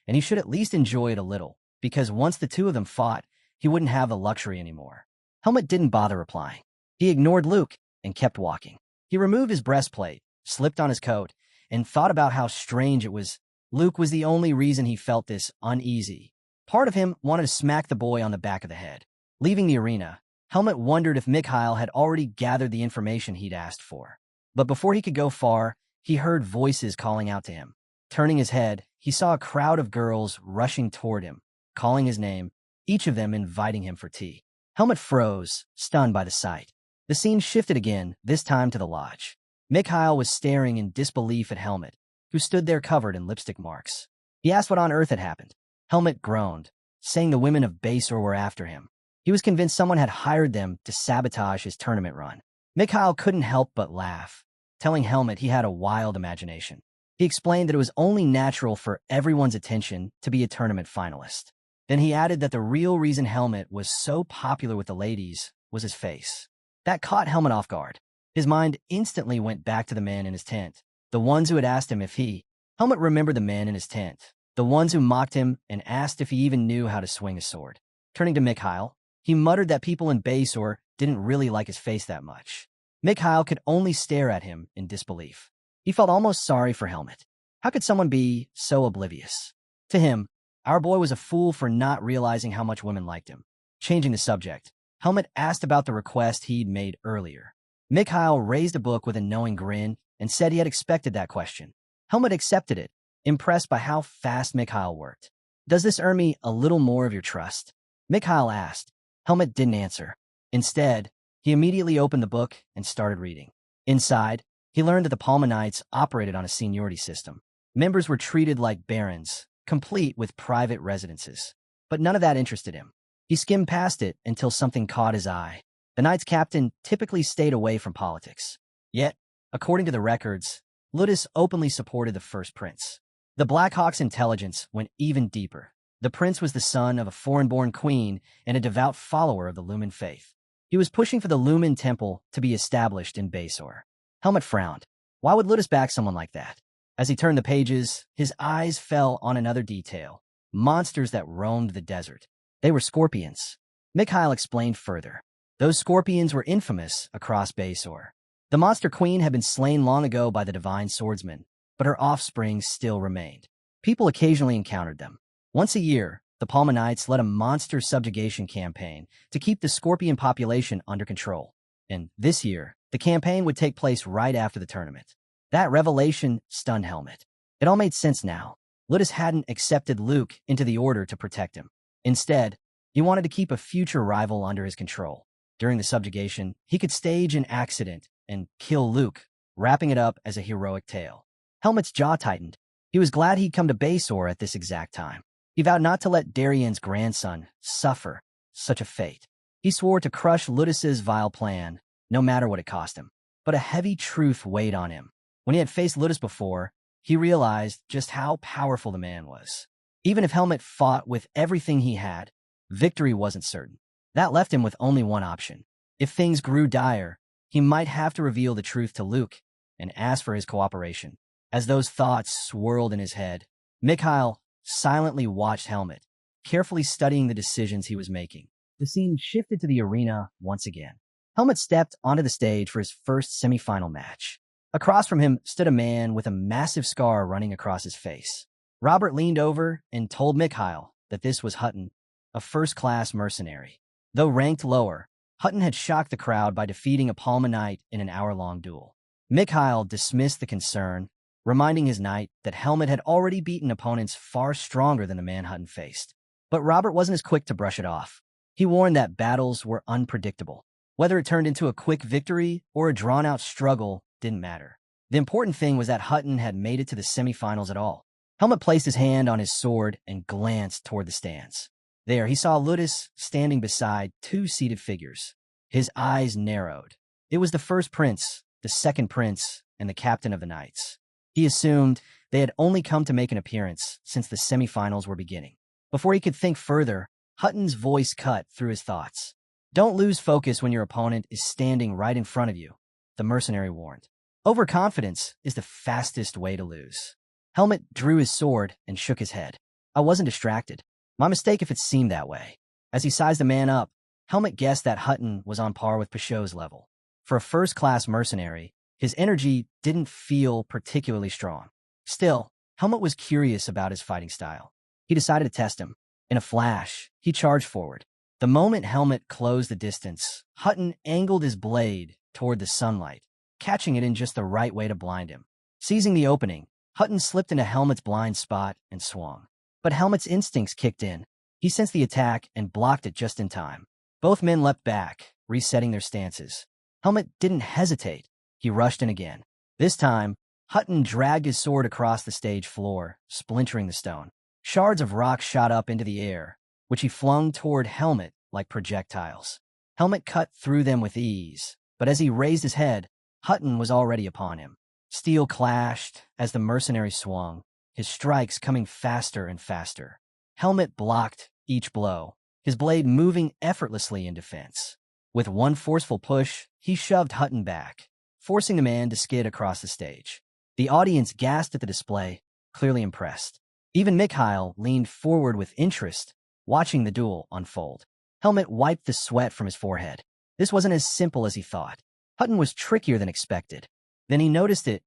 and he should at least enjoy it a little, because once the two of them fought, he wouldn't have the luxury anymore. Helmet didn't bother replying. He ignored Luke and kept walking. He removed his breastplate, slipped on his coat, and thought about how strange it was. Luke was the only reason he felt this uneasy. Part of him wanted to smack the boy on the back of the head. Leaving the arena, Helmet wondered if Mikhail had already gathered the information he'd asked for. But before he could go far, he heard voices calling out to him. Turning his head, he saw a crowd of girls rushing toward him, calling his name, each of them inviting him for tea. Helmet froze, stunned by the sight. The scene shifted again, this time to the lodge. Mikhail was staring in disbelief at Helmet, who stood there covered in lipstick marks. He asked what on earth had happened. Helmet groaned, saying the women of Baser were after him. He was convinced someone had hired them to sabotage his tournament run. Mikhail couldn't help but laugh, telling Helmet he had a wild imagination. He explained that it was only natural for everyone's attention to be a tournament finalist. Then he added that the real reason Helmet was so popular with the ladies was his face. That caught Helmet off guard. His mind instantly went back to the men in his tent, the ones who had asked him if he... Helmet remembered the men in his tent, the ones who mocked him and asked if he even knew how to swing a sword. Turning to Mikhail, he muttered that people in Baser didn't really like his face that much. Mikhail could only stare at him in disbelief. He felt almost sorry for Helmet. How could someone be so oblivious? To him, Our boy was a fool for not realizing how much women liked him. Changing the subject, Helmut asked about the request he'd made earlier. Mikhail raised a book with a knowing grin and said he had expected that question. Helmut accepted it, impressed by how fast Mikhail worked. Does this earn me a little more of your trust? Mikhail asked. Helmut didn't answer. Instead, he immediately opened the book and started reading. Inside, he learned that the Palma Knights operated on a seniority system. Members were treated like barons, complete with private residences. But none of that interested him. He skimmed past it until something caught his eye. The Knights captain typically stayed away from politics. Yet, according to the records, Ludus openly supported the first prince. The Blackhawks' intelligence went even deeper. The prince was the son of a foreign-born queen and a devout follower of the Lumen faith. He was pushing for the Lumen temple to be established in Basor. Helmut frowned. Why would Ludus back someone like that? As he turned the pages, his eyes fell on another detail. Monsters that roamed the desert. They were scorpions. Mikhail explained further. Those scorpions were infamous across Basor. The monster queen had been slain long ago by the divine swordsman, but her offspring still remained. People occasionally encountered them. Once a year, the Palma Knights led a monster subjugation campaign to keep the scorpion population under control. And this year, the campaign would take place right after the tournament. That revelation stunned Helmut. It all made sense now. Ludus hadn't accepted Luke into the order to protect him. Instead, he wanted to keep a future rival under his control. During the subjugation, he could stage an accident and kill Luke, wrapping it up as a heroic tale. Helmut's jaw tightened. He was glad he'd come to Basor at this exact time. He vowed not to let Darienne's grandson suffer such a fate. He swore to crush Ludus's vile plan, no matter what it cost him. But a heavy truth weighed on him. When he had faced Ludus before, he realized just how powerful the man was. Even if Helmut fought with everything he had, victory wasn't certain. That left him with only one option. If things grew dire, he might have to reveal the truth to Luke and ask for his cooperation. As those thoughts swirled in his head, Mikhail silently watched Helmut, carefully studying the decisions he was making. The scene shifted to the arena once again. Helmut stepped onto the stage for his first semifinal match. Across from him stood a man with a massive scar running across his face. Robert leaned over and told Mikhail that this was Hutton, a first-class mercenary. Though ranked lower, Hutton had shocked the crowd by defeating a Palma Knight in an hour-long duel. Mikhail dismissed the concern, reminding his knight that Helmut had already beaten opponents far stronger than the man Hutton faced. But Robert wasn't as quick to brush it off. He warned that battles were unpredictable. Whether it turned into a quick victory or a drawn-out struggle didn't matter. The important thing was that Hutton had made it to the semifinals at all. Helmut placed his hand on his sword and glanced toward the stands. There, he saw Ludus standing beside two seated figures. His eyes narrowed. It was the first prince, the second prince, and the captain of the Knights. He assumed they had only come to make an appearance since the semifinals were beginning. Before he could think further, Hutton's voice cut through his thoughts. Don't lose focus when your opponent is standing right in front of you, the mercenary warned. Overconfidence is the fastest way to lose. Helmut drew his sword and shook his head. I wasn't distracted. My mistake if it seemed that way. As he sized the man up, Helmut guessed that Hutton was on par with Peugeot's level. For a first-class mercenary, his energy didn't feel particularly strong. Still, Helmut was curious about his fighting style. He decided to test him. In a flash, he charged forward. The moment Helmut closed the distance, Hutton angled his blade toward the sunlight, catching it in just the right way to blind him. Seizing the opening, Hutton slipped into Helmut's blind spot and swung. But Helmut's instincts kicked in. He sensed the attack and blocked it just in time. Both men leapt back, resetting their stances. Helmut didn't hesitate. He rushed in again. This time, Hutton dragged his sword across the stage floor, splintering the stone. Shards of rock shot up into the air, which he flung toward Helmut like projectiles. Helmut cut through them with ease, but as he raised his head, Hutton was already upon him. Steel clashed as the mercenary swung, his strikes coming faster and faster. Helmut blocked each blow, his blade moving effortlessly in defense. With one forceful push, he shoved Hutton back, forcing the man to skid across the stage. The audience gasped at the display, clearly impressed. Even Mikhail leaned forward with interest, watching the duel unfold. Helmut wiped the sweat from his forehead. This wasn't as simple as he thought. Hutton was trickier than expected. Then he noticed it.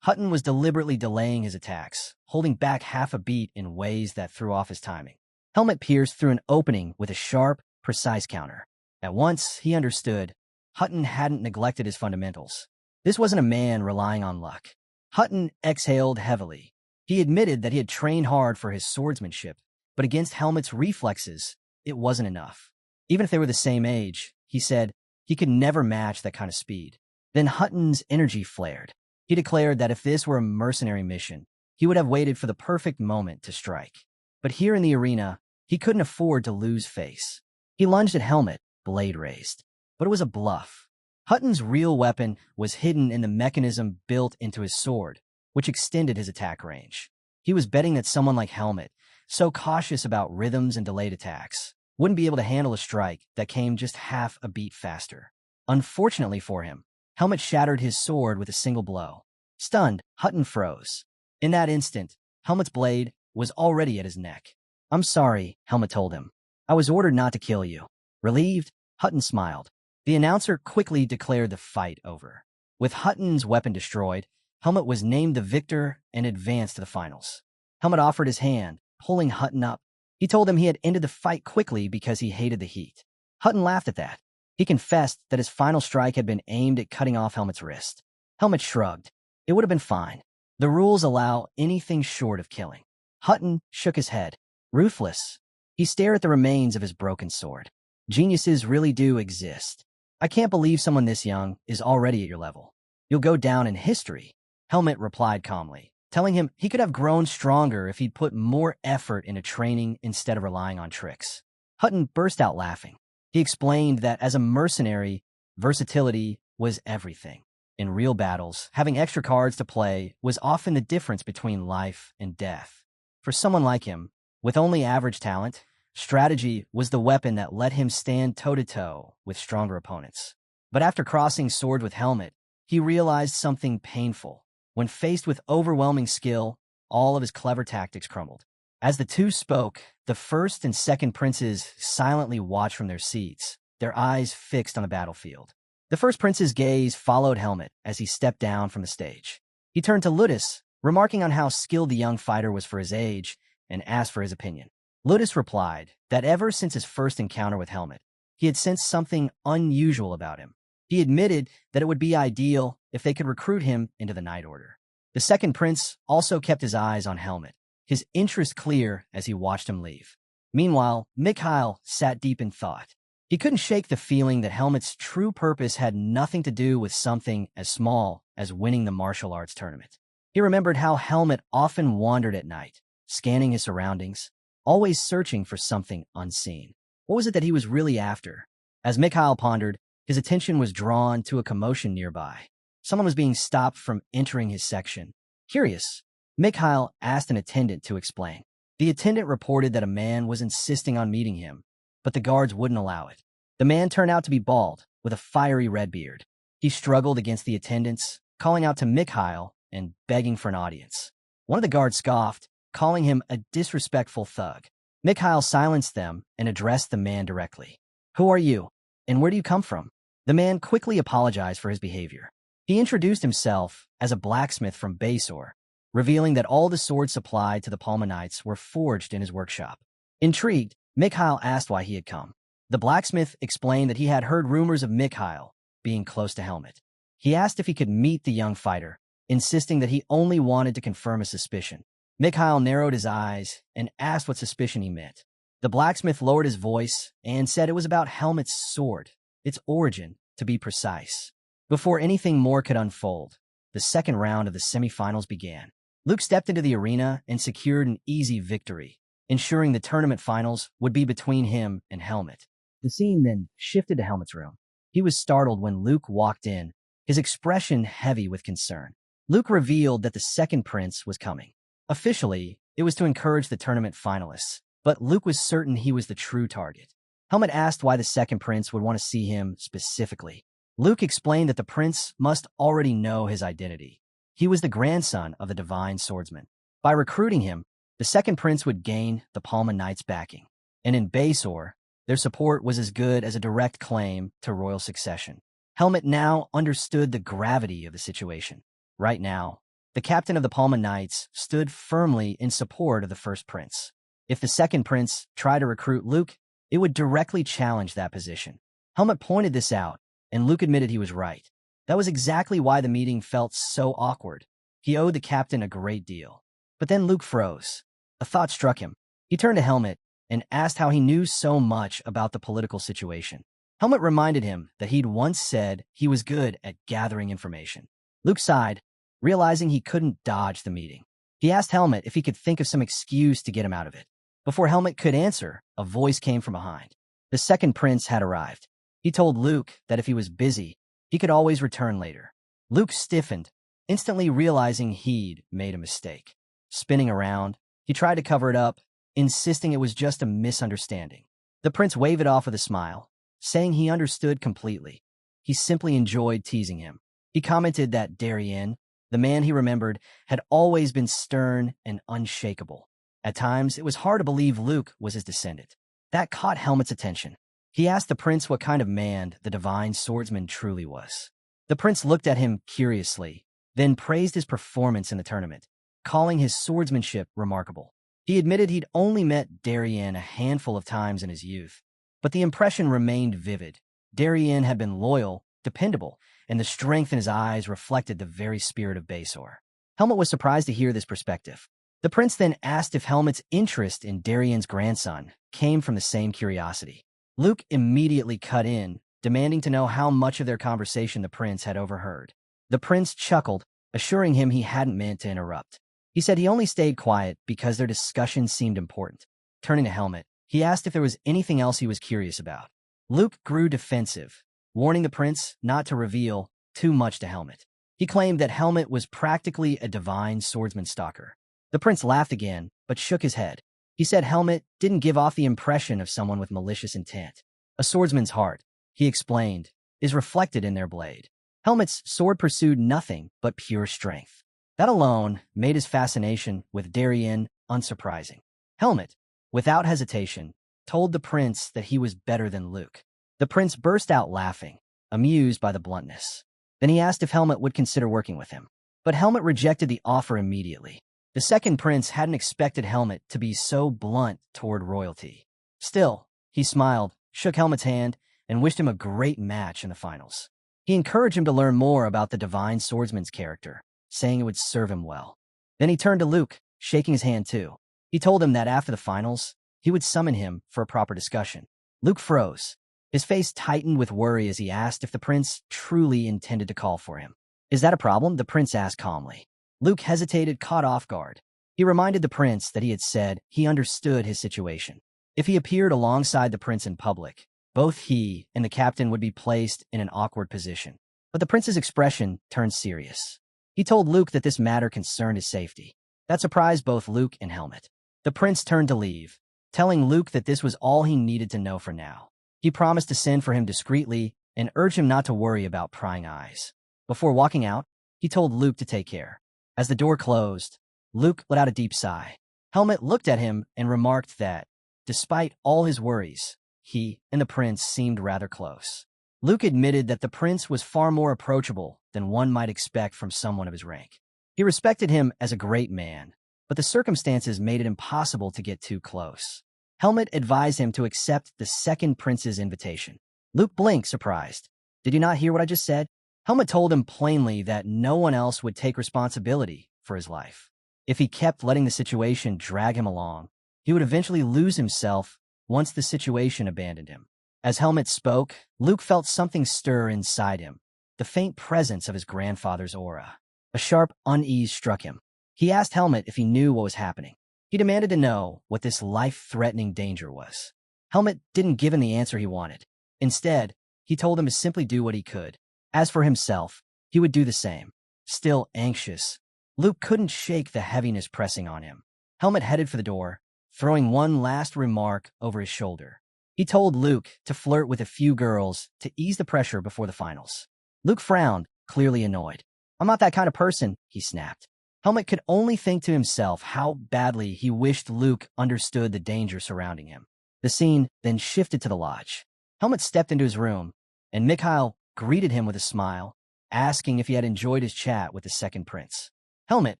Hutton was deliberately delaying his attacks, holding back half a beat in ways that threw off his timing. Helmet pierced through an opening with a sharp, precise counter. At once, he understood. Hutton hadn't neglected his fundamentals. This wasn't a man relying on luck. Hutton exhaled heavily. He admitted that he had trained hard for his swordsmanship, but against Helmet's reflexes, it wasn't enough. Even if they were the same age, he said, he could never match that kind of speed. Then Hutton's energy flared. He declared that if this were a mercenary mission, he would have waited for the perfect moment to strike. But here in the arena, he couldn't afford to lose face. He lunged at Helmet, blade raised. But it was a bluff. Hutton's real weapon was hidden in the mechanism built into his sword, which extended his attack range. He was betting that someone like Helmet, so cautious about rhythms and delayed attacks, wouldn't be able to handle a strike that came just half a beat faster. Unfortunately for him, Helmet shattered his sword with a single blow. Stunned, Hutton froze. In that instant, Helmet's blade was already at his neck. "I'm sorry," Helmet told him. "I was ordered not to kill you." Relieved, Hutton smiled. The announcer quickly declared the fight over. With Hutton's weapon destroyed, Helmet was named the victor and advanced to the finals. Helmet offered his hand, pulling Hutton up. He told him he had ended the fight quickly because he hated the heat. Hutton laughed at that. He confessed that his final strike had been aimed at cutting off Helmet's wrist. Helmet shrugged. It would have been fine. The rules allow anything short of killing. Hutton shook his head. Ruthless. He stared at the remains of his broken sword. Geniuses really do exist. I can't believe someone this young is already at your level. You'll go down in history, Helmet replied calmly, telling him he could have grown stronger if he'd put more effort into training instead of relying on tricks. Hutton burst out laughing. He explained that as a mercenary, versatility was everything. In real battles, having extra cards to play was often the difference between life and death. For someone like him, with only average talent, strategy was the weapon that let him stand toe-to-toe with stronger opponents. But after crossing swords with Helmet, he realized something painful. When faced with overwhelming skill, all of his clever tactics crumbled. As the two spoke, the first and second princes silently watched from their seats, their eyes fixed on the battlefield. The first prince's gaze followed Helmet as he stepped down from the stage. He turned to Ludus, remarking on how skilled the young fighter was for his age, and asked for his opinion. Ludus replied that ever since his first encounter with Helmet, he had sensed something unusual about him. He admitted that it would be ideal if they could recruit him into the Night Order. The second prince also kept his eyes on Helmet, his interest clear as he watched him leave. Meanwhile, Mikhail sat deep in thought. He couldn't shake the feeling that Helmet's true purpose had nothing to do with something as small as winning the martial arts tournament. He remembered how Helmet often wandered at night, scanning his surroundings, always searching for something unseen. What was it that he was really after? As Mikhail pondered, his attention was drawn to a commotion nearby. Someone was being stopped from entering his section. Curious, Mikhail asked an attendant to explain. The attendant reported that a man was insisting on meeting him, but the guards wouldn't allow it. The man turned out to be bald, with a fiery red beard. He struggled against the attendants, calling out to Mikhail and begging for an audience. One of the guards scoffed, calling him a disrespectful thug. Mikhail silenced them and addressed the man directly. "Who are you, and where do you come from?" The man quickly apologized for his behavior. He introduced himself as a blacksmith from Basor, revealing that all the swords supplied to the Palmanites were forged in his workshop. Intrigued, Mikhail asked why he had come. The blacksmith explained that he had heard rumors of Mikhail being close to Helmet. He asked if he could meet the young fighter, insisting that he only wanted to confirm a suspicion. Mikhail narrowed his eyes and asked what suspicion he meant. The blacksmith lowered his voice and said it was about Helmet's sword, its origin, to be precise. Before anything more could unfold, the second round of the semifinals began. Luke stepped into the arena and secured an easy victory, ensuring the tournament finals would be between him and Helmet. The scene then shifted to Helmet's room. He was startled when Luke walked in, his expression heavy with concern. Luke revealed that the second prince was coming. Officially, it was to encourage the tournament finalists, but Luke was certain he was the true target. Helmet asked why the second prince would want to see him specifically. Luke explained that the prince must already know his identity. He was the grandson of the divine swordsman. By recruiting him, the second prince would gain the Palma Knights' backing. And in Basor, their support was as good as a direct claim to royal succession. Helmet now understood the gravity of the situation. Right now, The captain of the Palma Knights stood firmly in support of the first prince. If the second prince tried to recruit Luke, it would directly challenge that position. Helmut pointed this out, and Luke admitted he was right. That was exactly why the meeting felt so awkward. He owed the captain a great deal. But then Luke froze. A thought struck him. He turned to Helmut and asked how he knew so much about the political situation. Helmut reminded him that he'd once said he was good at gathering information. Luke sighed, realizing he couldn't dodge the meeting. He asked Helmut if he could think of some excuse to get him out of it. Before Helmut could answer, a voice came from behind. The second prince had arrived. He told Luke that if he was busy, he could always return later. Luke stiffened, instantly realizing he'd made a mistake. Spinning around, he tried to cover it up, insisting it was just a misunderstanding. The prince waved it off with a smile, saying he understood completely. He simply enjoyed teasing him. He commented that Darienne, the man he remembered, had always been stern and unshakable. At times, it was hard to believe Luke was his descendant. That caught Helmut's attention. He asked the prince what kind of man the divine swordsman truly was. The prince looked at him curiously, then praised his performance in the tournament, calling his swordsmanship remarkable. He admitted he'd only met Darienne a handful of times in his youth, but the impression remained vivid. Darienne had been loyal, dependable, and the strength in his eyes reflected the very spirit of Basor. Helmut was surprised to hear this perspective. The prince then asked if Helmut's interest in Darienne's grandson came from the same curiosity. Luke immediately cut in, demanding to know how much of their conversation the prince had overheard. The prince chuckled, assuring him he hadn't meant to interrupt. He said he only stayed quiet because their discussion seemed important. Turning to Helmut, he asked if there was anything else he was curious about. Luke grew defensive, warning the prince not to reveal too much to Helmut. He claimed that Helmut was practically a divine swordsman stalker. The prince laughed again, but shook his head. He said Helmut didn't give off the impression of someone with malicious intent. A swordsman's heart, he explained, is reflected in their blade. Helmut's sword pursued nothing but pure strength. That alone made his fascination with Darienne unsurprising. Helmut, without hesitation, told the prince that he was better than Luke. The prince burst out laughing, amused by the bluntness. Then he asked if Helmut would consider working with him. But Helmut rejected the offer immediately. The second prince hadn't expected Helmut to be so blunt toward royalty. Still, he smiled, shook Helmut's hand, and wished him a great match in the finals. He encouraged him to learn more about the divine swordsman's character, saying it would serve him well. Then he turned to Luke, shaking his hand too. He told him that after the finals, he would summon him for a proper discussion. Luke froze. His face tightened with worry as he asked if the prince truly intended to call for him. "Is that a problem?" the prince asked calmly. Luke hesitated, caught off guard. He reminded the prince that he had said he understood his situation. If he appeared alongside the prince in public, both he and the captain would be placed in an awkward position. But the prince's expression turned serious. He told Luke that this matter concerned his safety. That surprised both Luke and Helmut. The prince turned to leave, telling Luke that this was all he needed to know for now. He promised to send for him discreetly and urged him not to worry about prying eyes. Before walking out, he told Luke to take care. As the door closed, Luke let out a deep sigh. Helmut looked at him and remarked that, despite all his worries, he and the prince seemed rather close. Luke admitted that the prince was far more approachable than one might expect from someone of his rank. He respected him as a great man, but the circumstances made it impossible to get too close. Helmut advised him to accept the second prince's invitation. Luke blinked, surprised. "Did you not hear what I just said?" Helmut told him plainly that no one else would take responsibility for his life. If he kept letting the situation drag him along, he would eventually lose himself once the situation abandoned him. As Helmut spoke, Luke felt something stir inside him, the faint presence of his grandfather's aura. A sharp unease struck him. He asked Helmut if he knew what was happening. He demanded to know what this life-threatening danger was. Helmut didn't give him the answer he wanted. Instead, he told him to simply do what he could. As for himself, he would do the same. Still anxious, Luke couldn't shake the heaviness pressing on him. Helmut headed for the door, throwing one last remark over his shoulder. He told Luke to flirt with a few girls to ease the pressure before the finals. Luke frowned, clearly annoyed. "I'm not that kind of person," he snapped. Helmut could only think to himself how badly he wished Luke understood the danger surrounding him. The scene then shifted to the lodge. Helmut stepped into his room, and Mikhail greeted him with a smile, asking if he had enjoyed his chat with the second prince. Helmet,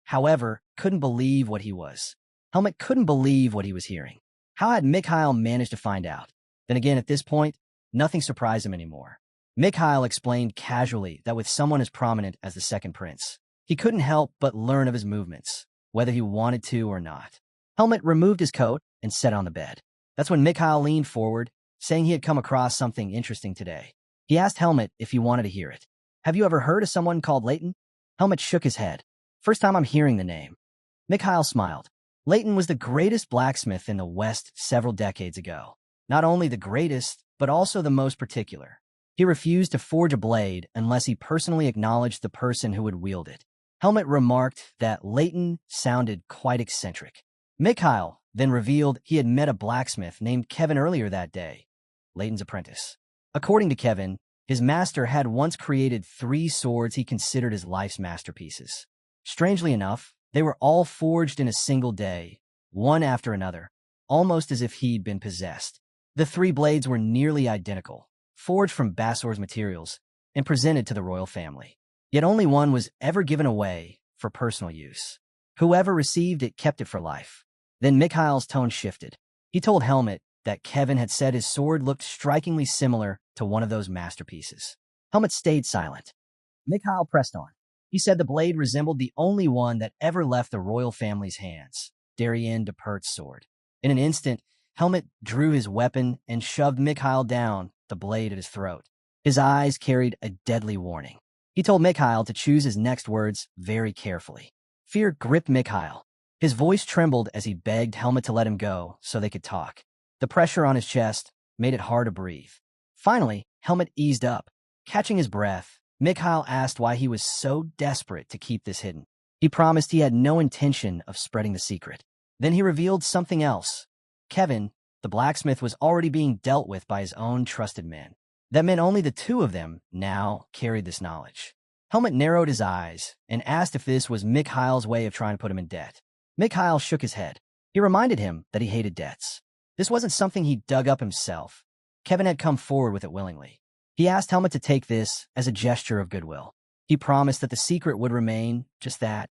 however, couldn't believe what he was. Helmet couldn't believe what he was hearing. How had Mikhail managed to find out? Then again, at this point, nothing surprised him anymore. Mikhail explained casually that with someone as prominent as the second prince, he couldn't help but learn of his movements, whether he wanted to or not. Helmet removed his coat and sat on the bed. That's when Mikhail leaned forward, saying he had come across something interesting today. He asked Helmet if he wanted to hear it. Have you ever heard of someone called Leighton? Helmet shook his head. First time I'm hearing the name. Mikhail smiled. Leighton was the greatest blacksmith in the West several decades ago. Not only the greatest, but also the most particular. He refused to forge a blade unless he personally acknowledged the person who would wield it. Helmet remarked that Leighton sounded quite eccentric. Mikhail then revealed he had met a blacksmith named Kevin earlier that day, Leighton's apprentice. According to Kevin, his master had once created 3 swords he considered his life's masterpieces. Strangely enough, they were all forged in a single day, one after another, almost as if he'd been possessed. The 3 blades were nearly identical, forged from Bassor's materials, and presented to the royal family. Yet only one was ever given away for personal use. Whoever received it kept it for life. Then Mikhail's tone shifted. He told Helmet that Kevin had said his sword looked strikingly similar to one of those masterpieces. Helmet stayed silent. Mikhail pressed on. He said the blade resembled the only one that ever left the royal family's hands, Darienne de Pert's sword. In an instant, Helmet drew his weapon and shoved Mikhail down, the blade at his throat. His eyes carried a deadly warning. He told Mikhail to choose his next words very carefully. Fear gripped Mikhail. His voice trembled as he begged Helmet to let him go so they could talk. The pressure on his chest made it hard to breathe. Finally, Helmet eased up. Catching his breath, Mikhail asked why he was so desperate to keep this hidden. He promised he had no intention of spreading the secret. Then he revealed something else. Kevin, the blacksmith, was already being dealt with by his own trusted men. That meant only the 2 of them now carried this knowledge. Helmet narrowed his eyes and asked if this was Mikhail's way of trying to put him in debt. Mikhail shook his head. He reminded him that he hated debts. This wasn't something he dug up himself. Kevin had come forward with it willingly. He asked Helmet to take this as a gesture of goodwill. He promised that the secret would remain just that,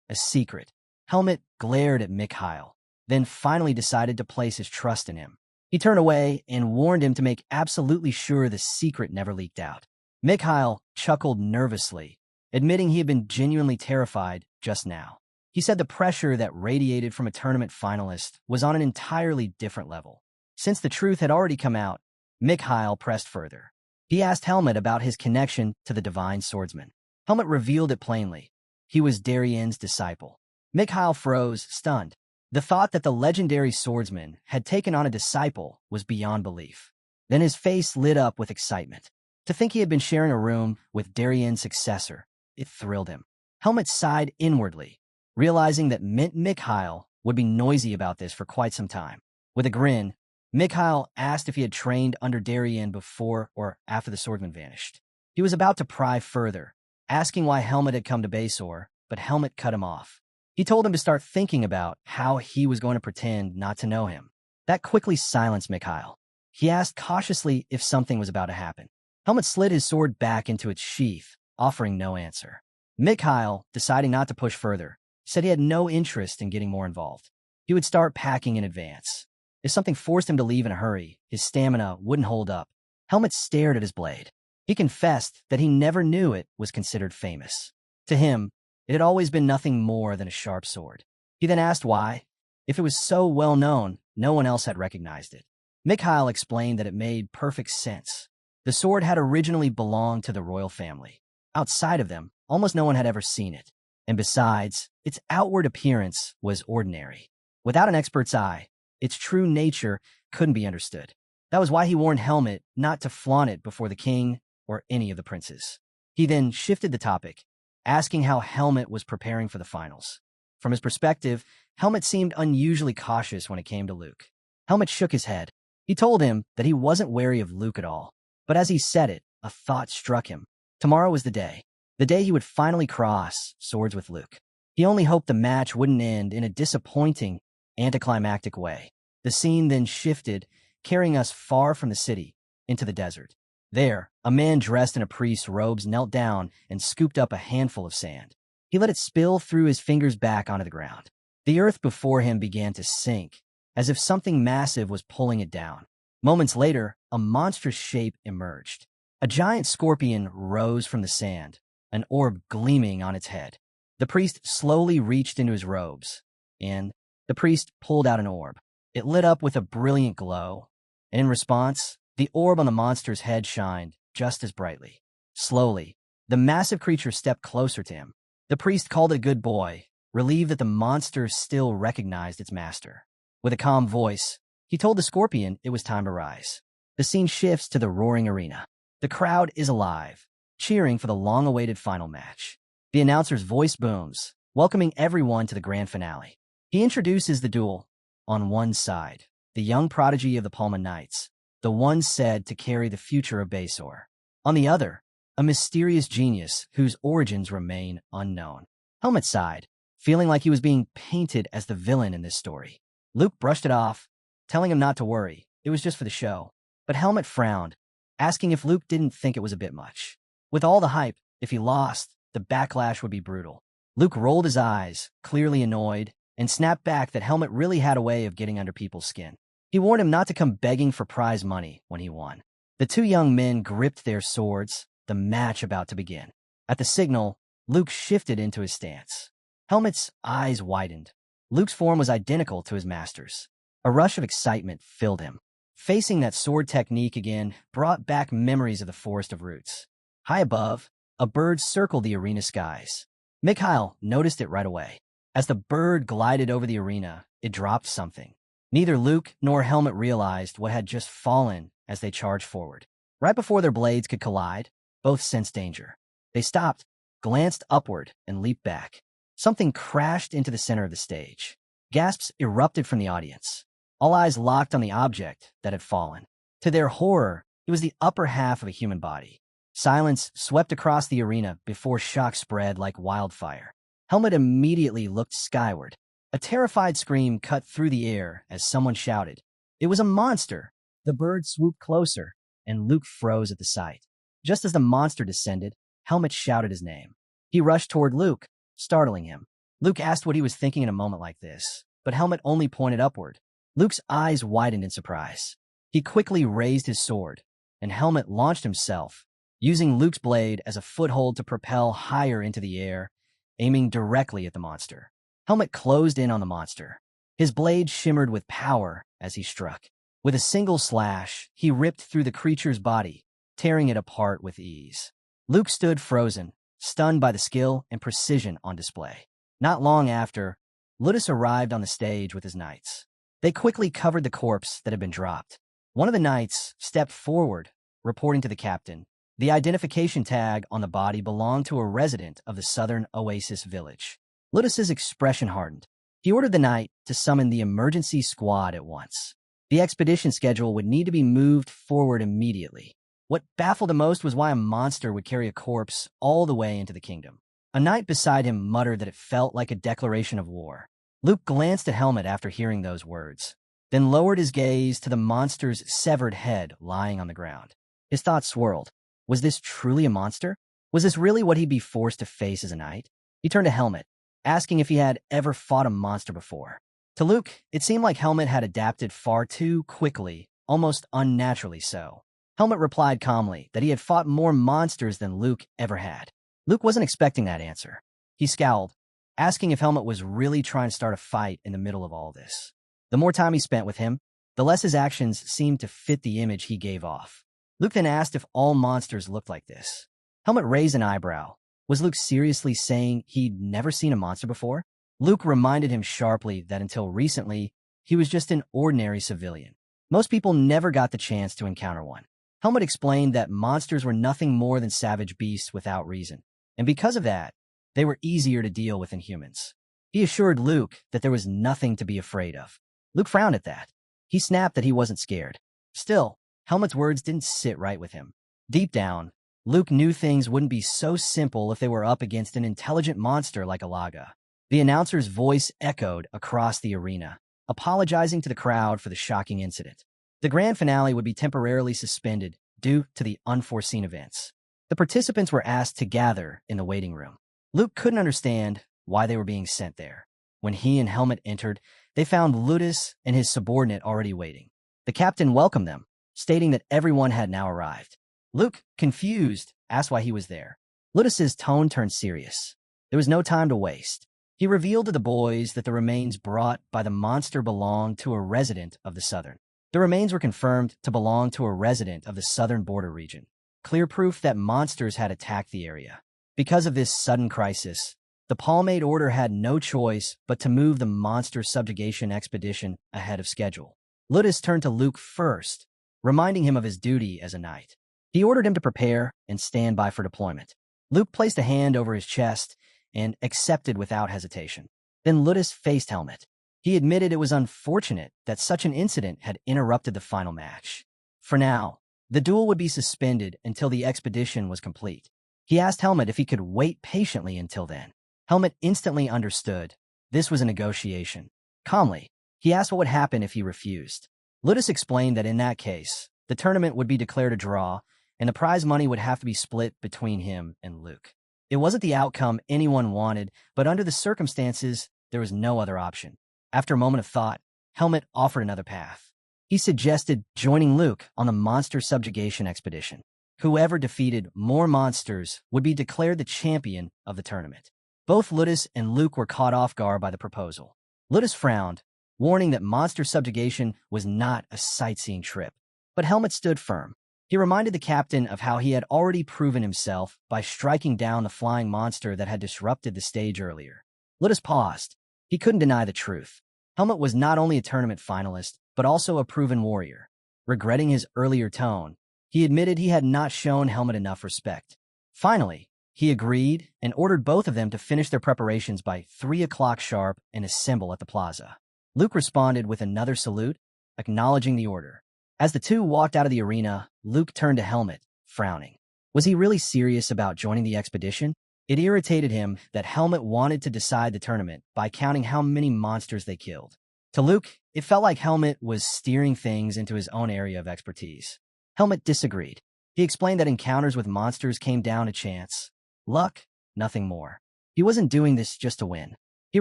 a secret. Helmet glared at Mikhail, then finally decided to place his trust in him. He turned away and warned him to make absolutely sure the secret never leaked out. Mikhail chuckled nervously, admitting he had been genuinely terrified just now. He said the pressure that radiated from a tournament finalist was on an entirely different level. Since the truth had already come out, Mikhail pressed further. He asked Helmet about his connection to the divine swordsman. Helmet revealed it plainly. He was Darienne's disciple. Mikhail froze, stunned. The thought that the legendary swordsman had taken on a disciple was beyond belief. Then his face lit up with excitement. To think he had been sharing a room with Darienne's successor, it thrilled him. Helmet sighed inwardly, realizing that meant Mikhail would be noisy about this for quite some time. With a grin, Mikhail asked if he had trained under Darienne before or after the swordsman vanished. He was about to pry further, asking why Helmet had come to Basor, but Helmet cut him off. He told him to start thinking about how he was going to pretend not to know him. That quickly silenced Mikhail. He asked cautiously if something was about to happen. Helmet slid his sword back into its sheath, offering no answer. Mikhail, deciding not to push further, said he had no interest in getting more involved. He would start packing in advance. If something forced him to leave in a hurry, his stamina wouldn't hold up. Helmet stared at his blade. He confessed that he never knew it was considered famous. To him, it had always been nothing more than a sharp sword. He then asked why. If it was so well known, no one else had recognized it. Mikhail explained that it made perfect sense. The sword had originally belonged to the royal family. Outside of them, almost no one had ever seen it. And besides, its outward appearance was ordinary. Without an expert's eye, its true nature couldn't be understood. That was why he warned Helmet not to flaunt it before the king or any of the princes. He then shifted the topic, asking how Helmet was preparing for the finals. From his perspective, Helmet seemed unusually cautious when it came to Luke. Helmet shook his head. He told him that he wasn't wary of Luke at all. But as he said it, a thought struck him. Tomorrow was the day he would finally cross swords with Luke. He only hoped the match wouldn't end in a disappointing, anticlimactic way. The scene then shifted, carrying us far from the city, into the desert. There, a man dressed in a priest's robes knelt down and scooped up a handful of sand. He let it spill through his fingers back onto the ground. The earth before him began to sink, as if something massive was pulling it down. Moments later, a monstrous shape emerged. A giant scorpion rose from the sand, an orb gleaming on its head. The priest slowly reached into his robes, and the priest pulled out an orb. It lit up with a brilliant glow, and in response, the orb on the monster's head shined just as brightly. Slowly, the massive creature stepped closer to him. The priest called it a good boy, relieved that the monster still recognized its master. With a calm voice, he told the scorpion it was time to rise. The scene shifts to the roaring arena. The crowd is alive, cheering for the long-awaited final match. The announcer's voice booms, welcoming everyone to the grand finale. He introduces the duel. On one side, the young prodigy of the Palma Knights, the one said to carry the future of Basor. On the other, a mysterious genius whose origins remain unknown. Helmet sighed, feeling like he was being painted as the villain in this story. Luke brushed it off, telling him not to worry, it was just for the show. But Helmet frowned, asking if Luke didn't think it was a bit much. With all the hype, if he lost, the backlash would be brutal. Luke rolled his eyes, clearly annoyed, and snapped back that Helmet really had a way of getting under people's skin. He warned him not to come begging for prize money when he won. The two young men gripped their swords, the match about to begin. At the signal, Luke shifted into his stance. Helmet's eyes widened. Luke's form was identical to his master's. A rush of excitement filled him. Facing that sword technique again brought back memories of the Forest of Roots. High above, a bird circled the arena skies. Mikhail noticed it right away. As the bird glided over the arena, it dropped something. Neither Luke nor Helmet realized what had just fallen as they charged forward. Right before their blades could collide, both sensed danger. They stopped, glanced upward, and leaped back. Something crashed into the center of the stage. Gasps erupted from the audience. All eyes locked on the object that had fallen. To their horror, it was the upper half of a human body. Silence swept across the arena before shock spread like wildfire. Helmet immediately looked skyward. A terrified scream cut through the air as someone shouted. It was a monster! The bird swooped closer, and Luke froze at the sight. Just as the monster descended, Helmet shouted his name. He rushed toward Luke, startling him. Luke asked what he was thinking in a moment like this, but Helmet only pointed upward. Luke's eyes widened in surprise. He quickly raised his sword, and Helmet launched himself, using Luke's blade as a foothold to propel higher into the air, aiming directly at the monster. Helmet closed in on the monster. His blade shimmered with power as he struck. With a single slash, he ripped through the creature's body, tearing it apart with ease. Luke stood frozen, stunned by the skill and precision on display. Not long after, Ludus arrived on the stage with his knights. They quickly covered the corpse that had been dropped. One of the knights stepped forward, reporting to the captain. The identification tag on the body belonged to a resident of the southern oasis village. Ludus's expression hardened. He ordered the knight to summon the emergency squad at once. The expedition schedule would need to be moved forward immediately. What baffled him most was why a monster would carry a corpse all the way into the kingdom. A knight beside him muttered that it felt like a declaration of war. Luke glanced at Helmet after hearing those words, then lowered his gaze to the monster's severed head lying on the ground. His thoughts swirled. Was this truly a monster? Was this really what he'd be forced to face as a knight? He turned to Helmet, asking if he had ever fought a monster before. To Luke, it seemed like Helmet had adapted far too quickly, almost unnaturally so. Helmet replied calmly that he had fought more monsters than Luke ever had. Luke wasn't expecting that answer. He scowled, asking if Helmet was really trying to start a fight in the middle of all this. The more time he spent with him, the less his actions seemed to fit the image he gave off. Luke then asked if all monsters looked like this. Helmet raised an eyebrow. Was Luke seriously saying he'd never seen a monster before? Luke reminded him sharply that until recently, he was just an ordinary civilian. Most people never got the chance to encounter one. Helmet explained that monsters were nothing more than savage beasts without reason, and because of that, they were easier to deal with than humans. He assured Luke that there was nothing to be afraid of. Luke frowned at that. He snapped that he wasn't scared. Still, Helmet's words didn't sit right with him. Deep down, Luke knew things wouldn't be so simple if they were up against an intelligent monster like Alaga. The announcer's voice echoed across the arena, apologizing to the crowd for the shocking incident. The grand finale would be temporarily suspended due to the unforeseen events. The participants were asked to gather in the waiting room. Luke couldn't understand why they were being sent there. When he and Helmet entered, they found Ludus and his subordinate already waiting. The captain welcomed them, stating that everyone had now arrived. Luke, confused, asked why he was there. Ludus's tone turned serious. There was no time to waste. He revealed to the boys that the remains brought by the monster belonged to a resident of the southern. The remains were confirmed to belong to a resident of the southern border region. Clear proof that monsters had attacked the area. Because of this sudden crisis, the Palmade Order had no choice but to move the monster subjugation expedition ahead of schedule. Ludus turned to Luke first, reminding him of his duty as a knight. He ordered him to prepare and stand by for deployment. Luke placed a hand over his chest and accepted without hesitation. Then Ludus faced Helmet. He admitted it was unfortunate that such an incident had interrupted the final match. For now, the duel would be suspended until the expedition was complete. He asked Helmet if he could wait patiently until then. Helmet instantly understood. This was a negotiation. Calmly, he asked what would happen if he refused. Ludus explained that in that case, the tournament would be declared a draw, and the prize money would have to be split between him and Luke. It wasn't the outcome anyone wanted, but under the circumstances, there was no other option. After a moment of thought, Helmet offered another path. He suggested joining Luke on the monster subjugation expedition. Whoever defeated more monsters would be declared the champion of the tournament. Both Ludus and Luke were caught off guard by the proposal. Ludus frowned, warning that monster subjugation was not a sightseeing trip. But Helmet stood firm. He reminded the captain of how he had already proven himself by striking down the flying monster that had disrupted the stage earlier. Ludus paused. He couldn't deny the truth. Helmet was not only a tournament finalist, but also a proven warrior. Regretting his earlier tone, he admitted he had not shown Helmet enough respect. Finally, he agreed and ordered both of them to finish their preparations by 3 o'clock sharp and assemble at the plaza. Luke responded with another salute, acknowledging the order. As the two walked out of the arena, Luke turned to Helmet, frowning. Was he really serious about joining the expedition? It irritated him that Helmet wanted to decide the tournament by counting how many monsters they killed. To Luke, it felt like Helmet was steering things into his own area of expertise. Helmet disagreed. He explained that encounters with monsters came down to chance. Luck, nothing more. He wasn't doing this just to win. He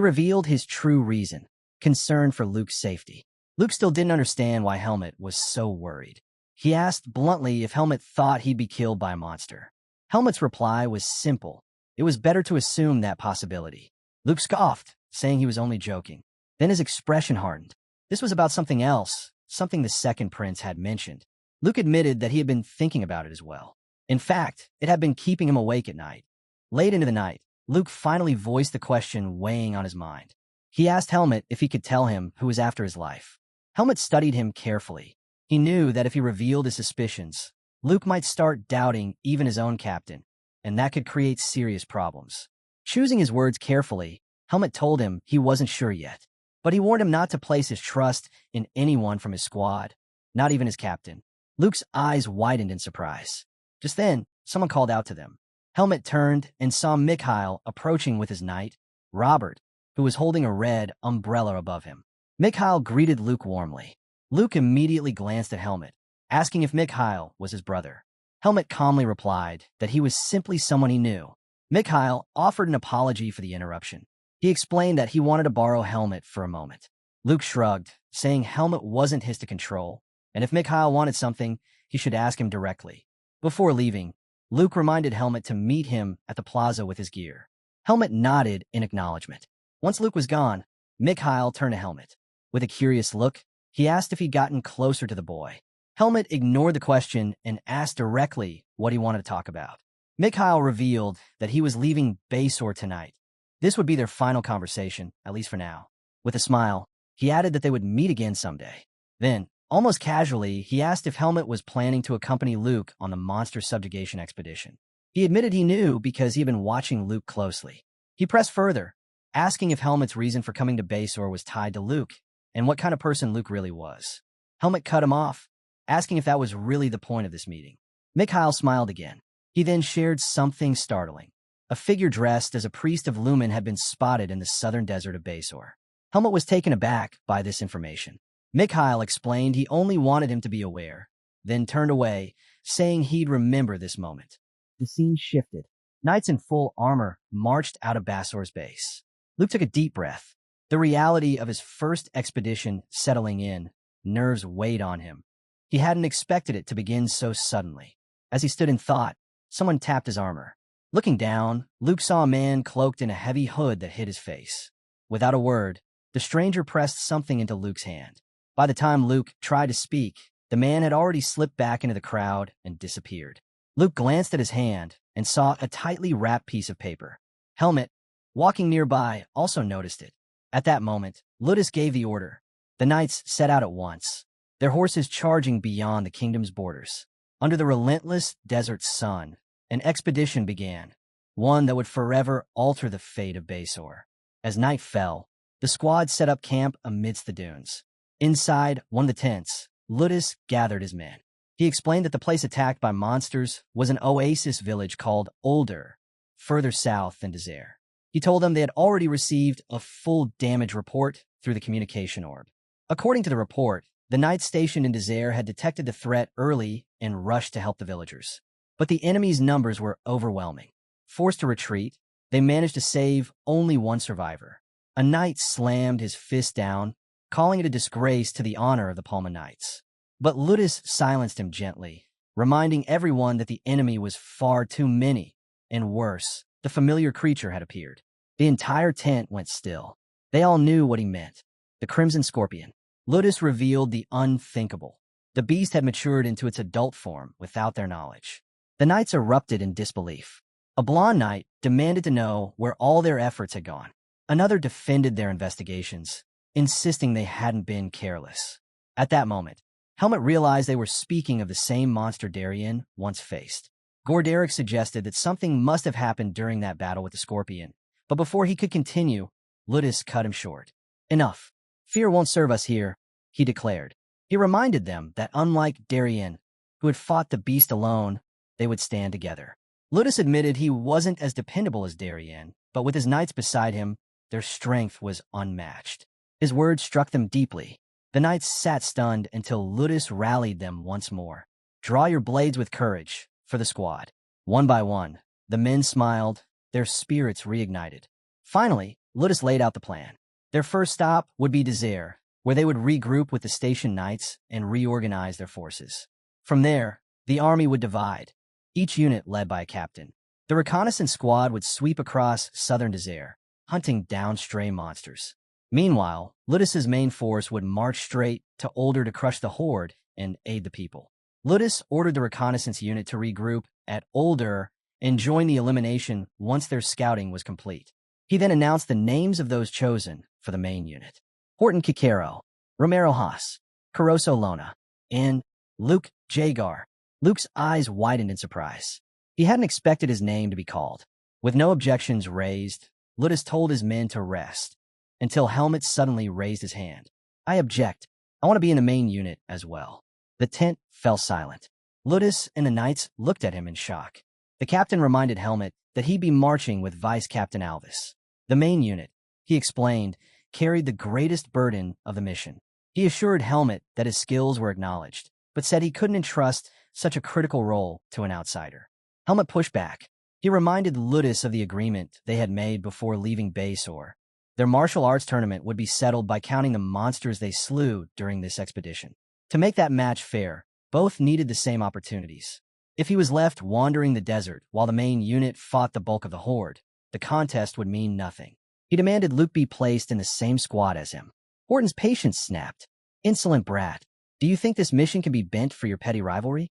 revealed his true reason, concern for Luke's safety. Luke still didn't understand why Helmet was so worried. He asked bluntly if Helmet thought he'd be killed by a monster. Helmet's reply was simple. It was better to assume that possibility. Luke scoffed, saying he was only joking. Then his expression hardened. This was about something else, something the second prince had mentioned. Luke admitted that he had been thinking about it as well. In fact, it had been keeping him awake at night. Late into the night, Luke finally voiced the question weighing on his mind. He asked Helmet if he could tell him who was after his life. Helmet studied him carefully. He knew that if he revealed his suspicions, Luke might start doubting even his own captain, and that could create serious problems. Choosing his words carefully, Helmet told him he wasn't sure yet, but he warned him not to place his trust in anyone from his squad, not even his captain. Luke's eyes widened in surprise. Just then, someone called out to them. Helmet turned and saw Mikhail approaching with his knight, Robert, who was holding a red umbrella above him. Mikhail greeted Luke warmly. Luke immediately glanced at Helmet, asking if Mikhail was his brother. Helmet calmly replied that he was simply someone he knew. Mikhail offered an apology for the interruption. He explained that he wanted to borrow Helmet for a moment. Luke shrugged, saying Helmet wasn't his to control, and if Mikhail wanted something, he should ask him directly. Before leaving, Luke reminded Helmet to meet him at the plaza with his gear. Helmet nodded in acknowledgement. Once Luke was gone, Mikhail turned to Helmet. With a curious look, he asked if he'd gotten closer to the boy. Helmet ignored the question and asked directly what he wanted to talk about. Mikhail revealed that he was leaving Basor tonight. This would be their final conversation, at least for now. With a smile, he added that they would meet again someday. Then, almost casually, he asked if Helmet was planning to accompany Luke on the monster subjugation expedition. He admitted he knew because he had been watching Luke closely. He pressed further, asking if Helmet's reason for coming to Basor was tied to Luke, and what kind of person Luke really was. Helmet cut him off, asking if that was really the point of this meeting. Mikhail smiled again. He then shared something startling. A figure dressed as a priest of Lumen had been spotted in the southern desert of Basor. Helmet was taken aback by this information. Mikhail explained he only wanted him to be aware, then turned away, saying he'd remember this moment. The scene shifted. Knights in full armor marched out of Bassor's base. Luke took a deep breath. The reality of his first expedition settling in, nerves weighed on him. He hadn't expected it to begin so suddenly. As he stood in thought, someone tapped his armor. Looking down, Luke saw a man cloaked in a heavy hood that hid his face. Without a word, the stranger pressed something into Luke's hand. By the time Luke tried to speak, the man had already slipped back into the crowd and disappeared. Luke glanced at his hand and saw a tightly wrapped piece of paper. Helmet, walking nearby, also noticed it. At that moment, Ludus gave the order. The knights set out at once, their horses charging beyond the kingdom's borders. Under the relentless desert sun, an expedition began, one that would forever alter the fate of Basor. As night fell, the squad set up camp amidst the dunes. Inside one of the tents, Ludus gathered his men. He explained that the place attacked by monsters was an oasis village called Older, further south than Desert. He told them they had already received a full damage report through the communication orb. According to the report, the knights stationed in Desert had detected the threat early and rushed to help the villagers. But the enemy's numbers were overwhelming. Forced to retreat, they managed to save only one survivor. A knight slammed his fist down, calling it a disgrace to the honor of the Palma Knights. But Ludus silenced him gently, reminding everyone that the enemy was far too many, and worse, the familiar creature had appeared. The entire tent went still. They all knew what he meant. The Crimson Scorpion. Ludus revealed the unthinkable. The beast had matured into its adult form without their knowledge. The knights erupted in disbelief. A blonde knight demanded to know where all their efforts had gone. Another defended their investigations, insisting they hadn't been careless. At that moment, Helmet realized they were speaking of the same monster Darienne once faced. Gorderic suggested that something must have happened during that battle with the Scorpion, but before he could continue, Ludus cut him short. Enough. Fear won't serve us here, he declared. He reminded them that unlike Darienne, who had fought the beast alone, they would stand together. Ludus admitted he wasn't as dependable as Darienne, but with his knights beside him, their strength was unmatched. His words struck them deeply. The knights sat stunned until Ludus rallied them once more. Draw your blades with courage, for the squad. One by one, the men smiled, their spirits reignited. Finally, Ludus laid out the plan. Their first stop would be Desert, where they would regroup with the station knights and reorganize their forces. From there, the army would divide, each unit led by a captain. The reconnaissance squad would sweep across southern Desert, hunting down stray monsters. Meanwhile, Ludus's main force would march straight to Older to crush the horde and aid the people. Ludus ordered the reconnaissance unit to regroup at Older and join the elimination once their scouting was complete. He then announced the names of those chosen for the main unit. Horton Kikero, Romero Haas, Caroso Lona, and Luke Jagar. Luke's eyes widened in surprise. He hadn't expected his name to be called. With no objections raised, Ludus told his men to rest, until Helmet suddenly raised his hand. I object. I want to be in the main unit as well. The tent fell silent. Ludus and the knights looked at him in shock. The captain reminded Helmet that he'd be marching with Vice Captain Alvis. The main unit, he explained, carried the greatest burden of the mission. He assured Helmet that his skills were acknowledged, but said he couldn't entrust such a critical role to an outsider. Helmet pushed back. He reminded Ludus of the agreement they had made before leaving Basor. Their martial arts tournament would be settled by counting the monsters they slew during this expedition. To make that match fair, both needed the same opportunities. If he was left wandering the desert while the main unit fought the bulk of the horde, the contest would mean nothing. He demanded Luke be placed in the same squad as him. Horton's patience snapped. Insolent brat, do you think this mission can be bent for your petty rivalry?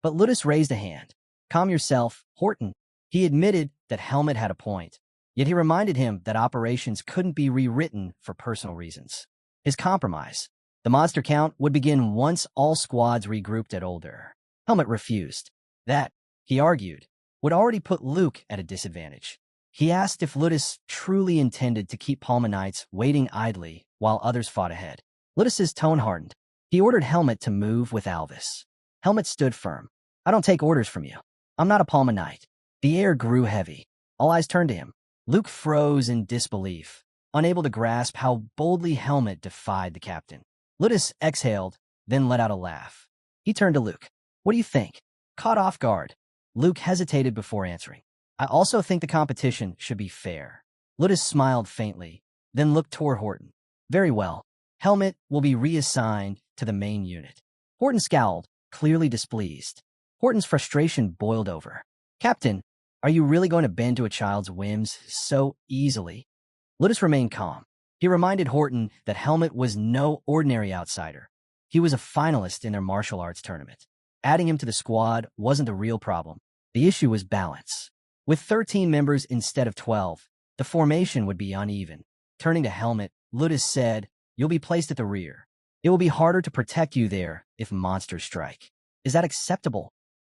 But Ludus raised a hand. Calm yourself, Horton. He admitted that Helmet had a point, yet he reminded him that operations couldn't be rewritten for personal reasons. His compromise, the monster count, would begin once all squads regrouped at Older. Helmet refused. That, he argued, would already put Luke at a disadvantage. He asked if Ludus truly intended to keep Palma Knights waiting idly while others fought ahead. Ludus's tone hardened. He ordered Helmet to move with Alvis. Helmet stood firm. I don't take orders from you. I'm not a Palma Knight. The air grew heavy. All eyes turned to him. Luke froze in disbelief, unable to grasp how boldly Helmet defied the captain. Ludus exhaled, then let out a laugh. He turned to Luke. What do you think? Caught off guard, Luke hesitated before answering. I also think the competition should be fair. Ludus smiled faintly, then looked toward Horton. Very well. Helmet will be reassigned to the main unit. Horton scowled, clearly displeased. Horton's frustration boiled over. Captain, are you really going to bend to a child's whims so easily? Ludus remained calm. He reminded Horton that Helmet was no ordinary outsider. He was a finalist in their martial arts tournament. Adding him to the squad wasn't the real problem. The issue was balance. With 13 members instead of 12, the formation would be uneven. Turning to Helmet, Ludus said, "You'll be placed at the rear. It will be harder to protect you there if monsters strike. Is that acceptable?"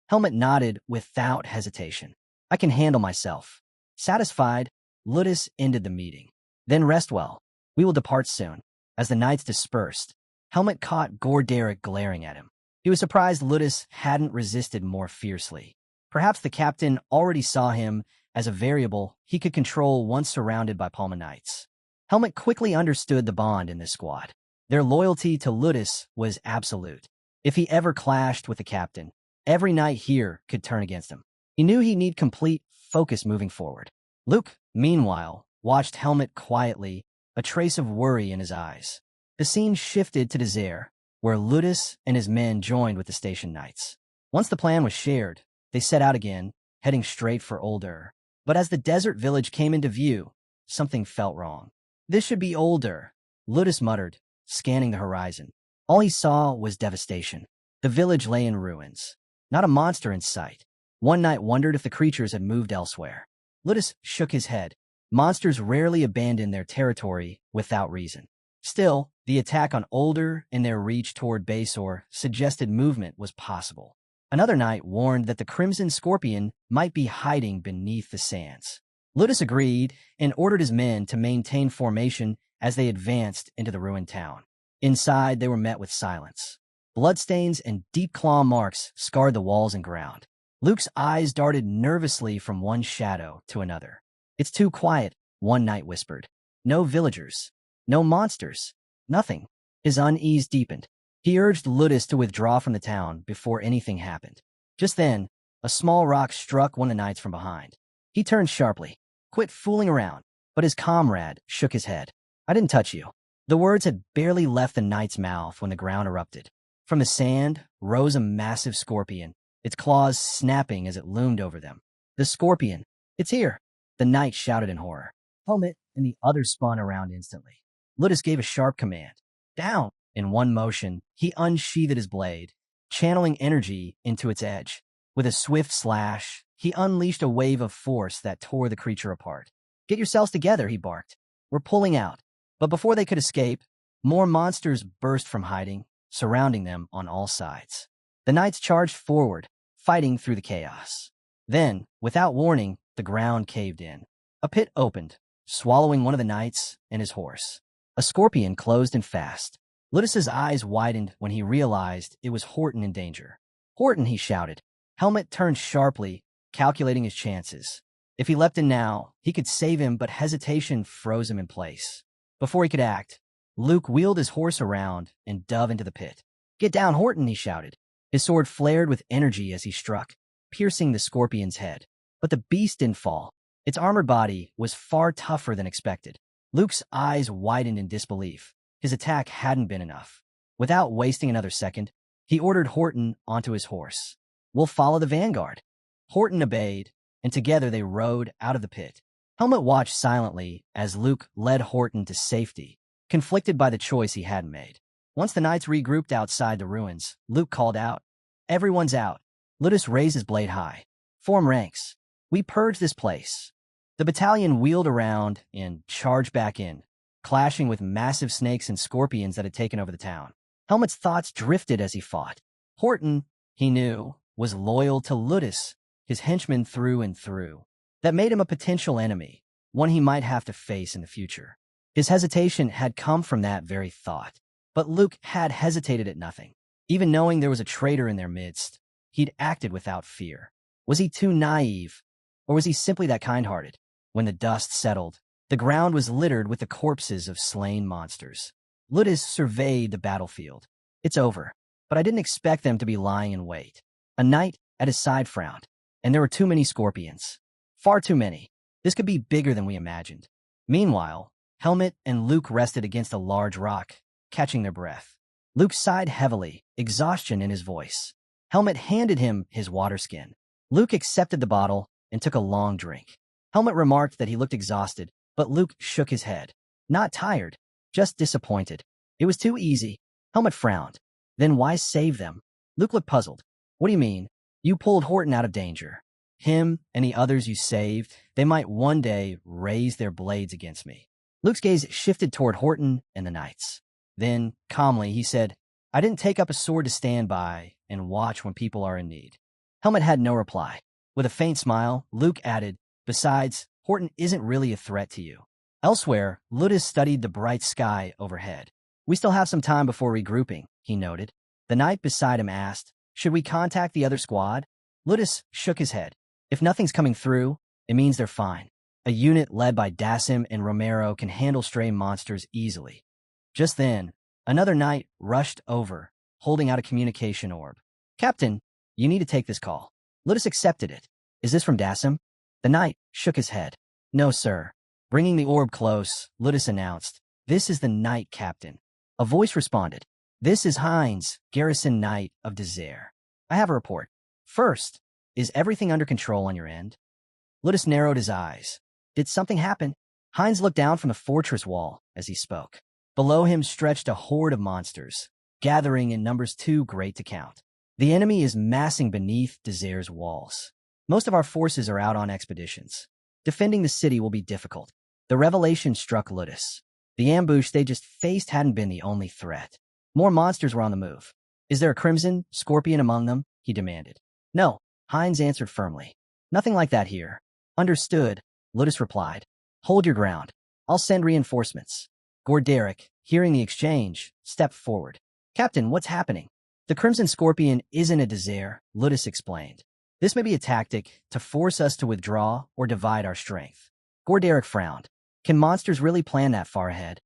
Helmet nodded without hesitation. "I can handle myself." Satisfied, Ludus ended the meeting. "Then rest well. We will depart soon." As the knights dispersed, Helmet caught Gorderic glaring at him. He was surprised Ludus hadn't resisted more fiercely. Perhaps the captain already saw him as a variable he could control once surrounded by Palma Knights. Helmet quickly understood the bond in this squad. Their loyalty to Ludus was absolute. If he ever clashed with the captain, every knight here could turn against him. He knew he'd need complete focus moving forward. Luke, meanwhile, watched Helmet quietly, a trace of worry in his eyes. The scene shifted to Desert, where Ludus and his men joined with the station knights. Once the plan was shared, they set out again, heading straight for Older. But as the desert village came into view, something felt wrong. "This should be Older," Ludus muttered, scanning the horizon. All he saw was devastation. The village lay in ruins. Not a monster in sight. One knight wondered if the creatures had moved elsewhere. Ludus shook his head. Monsters rarely abandon their territory without reason. Still, the attack on Older and their reach toward Basor suggested movement was possible. Another knight warned that the Crimson Scorpion might be hiding beneath the sands. Ludus agreed and ordered his men to maintain formation as they advanced into the ruined town. Inside, they were met with silence. Bloodstains and deep claw marks scarred the walls and ground. Luke's eyes darted nervously from one shadow to another. "It's too quiet," one knight whispered. "No villagers. No monsters. Nothing." His unease deepened. He urged Ludus to withdraw from the town before anything happened. Just then, a small rock struck one of the knights from behind. He turned sharply. "Quit fooling around." But his comrade shook his head. "I didn't touch you." The words had barely left the knight's mouth when the ground erupted. From the sand rose a massive scorpion, its claws snapping as it loomed over them. "The scorpion! It's here!" the knight shouted in horror. Helmet and the others spun around instantly. Ludus gave a sharp command. "Down!" In one motion, he unsheathed his blade, channeling energy into its edge. With a swift slash, he unleashed a wave of force that tore the creature apart. "Get yourselves together," he barked. "We're pulling out." But before they could escape, more monsters burst from hiding, surrounding them on all sides. The knights charged forward, fighting through the chaos. Then, without warning, the ground caved in. A pit opened, swallowing one of the knights and his horse. A scorpion closed in fast. Ludus's eyes widened when he realized it was Horton in danger. "Horton!" he shouted. Helmet turned sharply, calculating his chances. If he leapt in now, he could save him, but hesitation froze him in place. Before he could act, Luke wheeled his horse around and dove into the pit. "Get down, Horton!" he shouted. His sword flared with energy as he struck, piercing the scorpion's head. But the beast didn't fall. Its armored body was far tougher than expected. Luke's eyes widened in disbelief. His attack hadn't been enough. Without wasting another second, he ordered Horton onto his horse. "We'll follow the vanguard." Horton obeyed, and together they rode out of the pit. Helmet watched silently as Luke led Horton to safety, conflicted by the choice he hadn't made. Once the knights regrouped outside the ruins, Luke called out, "Everyone's out." Ludus raised his blade high. "Form ranks. We purge this place." The battalion wheeled around and charged back in, clashing with massive snakes and scorpions that had taken over the town. Helmet's thoughts drifted as he fought. Horton, he knew, was loyal to Ludus, his henchman through and through. That made him a potential enemy, one he might have to face in the future. His hesitation had come from that very thought. But Luke had hesitated at nothing. Even knowing there was a traitor in their midst, he'd acted without fear. Was he too naive, or was he simply that kind-hearted? When the dust settled, the ground was littered with the corpses of slain monsters. Ludus surveyed the battlefield. "It's over, but I didn't expect them to be lying in wait." A knight at his side frowned, "And there were too many scorpions." Far too many. This could be bigger than we imagined. Meanwhile, Helmet and Luke rested against a large rock, catching their breath. Luke sighed heavily, exhaustion in his voice. Helmet handed him his water skin. Luke accepted the bottle and took a long drink. Helmet remarked that he looked exhausted, but Luke shook his head. Not tired, just disappointed. It was too easy. Helmet frowned. Then why save them? Luke looked puzzled. What do you mean? You pulled Horton out of danger. Him and the others you saved, they might one day raise their blades against me. Luke's gaze shifted toward Horton and the knights. Then, calmly, he said, I didn't take up a sword to stand by and watch when people are in need. Helmet had no reply. With a faint smile, Luke added, besides, Horton isn't really a threat to you. Elsewhere, Ludus studied the bright sky overhead. We still have some time before regrouping, he noted. The knight beside him asked, should we contact the other squad? Ludus shook his head. If nothing's coming through, it means they're fine. A unit led by Dasim and Romero can handle stray monsters easily. Just then, another knight rushed over, holding out a communication orb. Captain, you need to take this call. Ludus accepted it. Is this from Dasim? The knight shook his head. No, sir. Bringing the orb close, Ludus announced, this is the knight captain. A voice responded. This is Heinz, garrison knight of Desert. I have a report. First, is everything under control on your end? Ludus narrowed his eyes. Did something happen? Heinz looked down from the fortress wall as he spoke. Below him stretched a horde of monsters, gathering in numbers too great to count. The enemy is massing beneath Desert's walls. Most of our forces are out on expeditions. Defending the city will be difficult. The revelation struck Ludus. The ambush they just faced hadn't been the only threat. More monsters were on the move. Is there a crimson scorpion among them? He demanded. No, Heinz answered firmly. Nothing like that here. Understood, Ludus replied. Hold your ground. I'll send reinforcements. Gorderic, hearing the exchange, stepped forward. Captain, what's happening? The Crimson Scorpion isn't a Desert, Ludus explained. This may be a tactic to force us to withdraw or divide our strength. Gorderic frowned. Can monsters really plan that far ahead?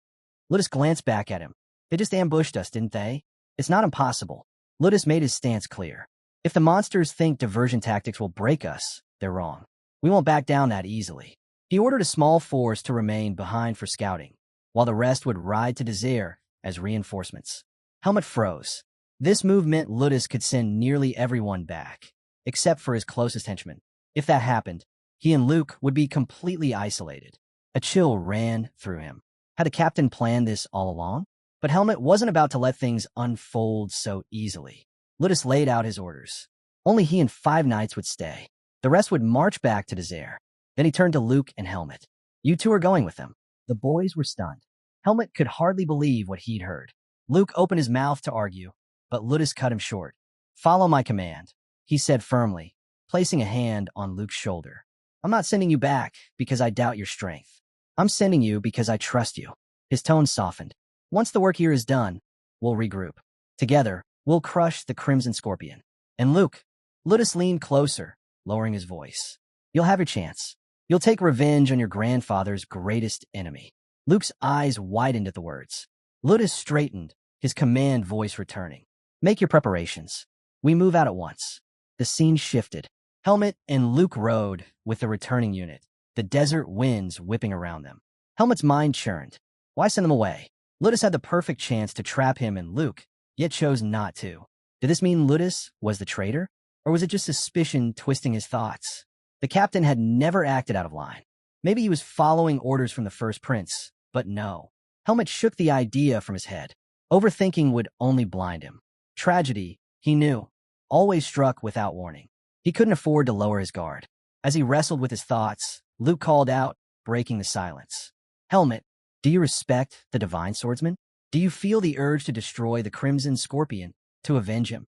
Ludus glanced back at him. They just ambushed us, didn't they? It's not impossible. Ludus made his stance clear. If the monsters think diversion tactics will break us, they're wrong. We won't back down that easily. He ordered a small force to remain behind for scouting, while the rest would ride to Desert as reinforcements. Helmet froze. This move meant Ludus could send nearly everyone back, except for his closest henchmen. If that happened, he and Luke would be completely isolated. A chill ran through him. Had the captain planned this all along? But Helmet wasn't about to let things unfold so easily. Ludus laid out his orders. Only he and 5 knights would stay. The rest would march back to Desert. Then he turned to Luke and Helmet. You two are going with them. The boys were stunned. Helmet could hardly believe what he'd heard. Luke opened his mouth to argue, but Ludus cut him short. Follow my command, he said firmly, placing a hand on Luke's shoulder. I'm not sending you back because I doubt your strength. I'm sending you because I trust you. His tone softened. Once the work here is done, we'll regroup. Together, we'll crush the Crimson Scorpion. And Luke, Ludus leaned closer, lowering his voice. You'll have your chance. You'll take revenge on your grandfather's greatest enemy. Luke's eyes widened at the words. Ludus straightened, his command voice returning. Make your preparations. We move out at once. The scene shifted. Helmet and Luke rode with the returning unit, the desert winds whipping around them. Helmet's mind churned. Why send them away? Ludus had the perfect chance to trap him and Luke, yet chose not to. Did this mean Ludus was the traitor? Or was it just suspicion twisting his thoughts? The captain had never acted out of line. Maybe he was following orders from the First Prince, but no. Helmet shook the idea from his head. Overthinking would only blind him. Tragedy, he knew, always struck without warning. He couldn't afford to lower his guard. As he wrestled with his thoughts, Luke called out, breaking the silence. Helmet, do you respect the Divine Swordsman? Do you feel the urge to destroy the Crimson Scorpion, to avenge him?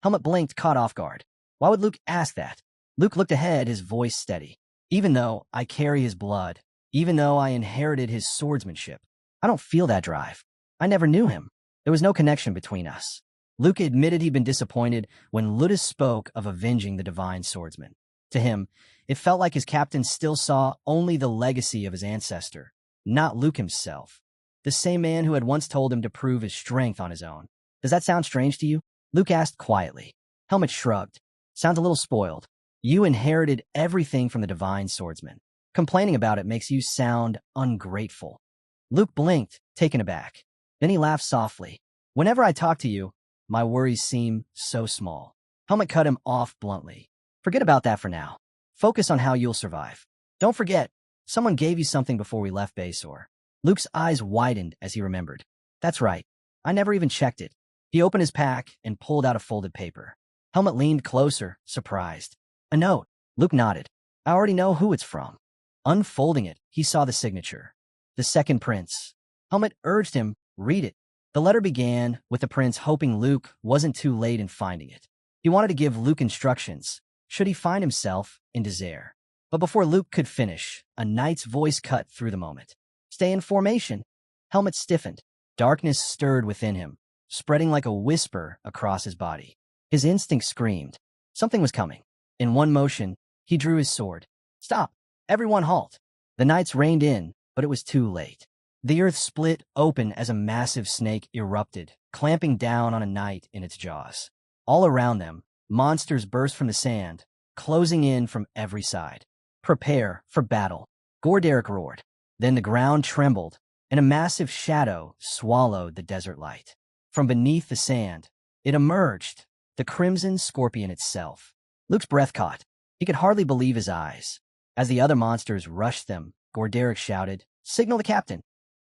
Helmet blinked, caught off guard. Why would Luke ask that? Luke looked ahead, his voice steady. Even though I carry his blood, even though I inherited his swordsmanship, I don't feel that drive. I never knew him. There was no connection between us. Luke admitted he'd been disappointed when Ludus spoke of avenging the Divine Swordsman. To him, it felt like his captain still saw only the legacy of his ancestor, not Luke himself, the same man who had once told him to prove his strength on his own. Does that sound strange to you? Luke asked quietly. Helmet shrugged. Sounds a little spoiled. You inherited everything from the divine swordsman. Complaining about it makes you sound ungrateful. Luke blinked, taken aback. Then he laughed softly. Whenever I talk to you, my worries seem so small. Helmet cut him off bluntly. Forget about that for now. Focus on how you'll survive. Don't forget, someone gave you something before we left Basor. Luke's eyes widened as he remembered. That's right. I never even checked it. He opened his pack and pulled out a folded paper. Helmet leaned closer, surprised. A note. Luke nodded. I already know who it's from. Unfolding it, he saw the signature. The second prince. Helmet urged him, read it. The letter began with the prince hoping Luke wasn't too late in finding it. He wanted to give Luke instructions, should he find himself in desert. But before Luke could finish, a knight's voice cut through the moment. Stay in formation. Helmet stiffened. Darkness stirred within him, spreading like a whisper across his body. His instinct screamed. Something was coming. In one motion, he drew his sword. Stop! Everyone halt! The knights reined in, but it was too late. The earth split open as a massive snake erupted, clamping down on a knight in its jaws. All around them, monsters burst from the sand, closing in from every side. Prepare for battle. Gorderic roared. Then the ground trembled, and a massive shadow swallowed the desert light. From beneath the sand, it emerged, the crimson scorpion itself. Luke's breath caught. He could hardly believe his eyes. As the other monsters rushed them, Gorderic shouted, Signal the captain.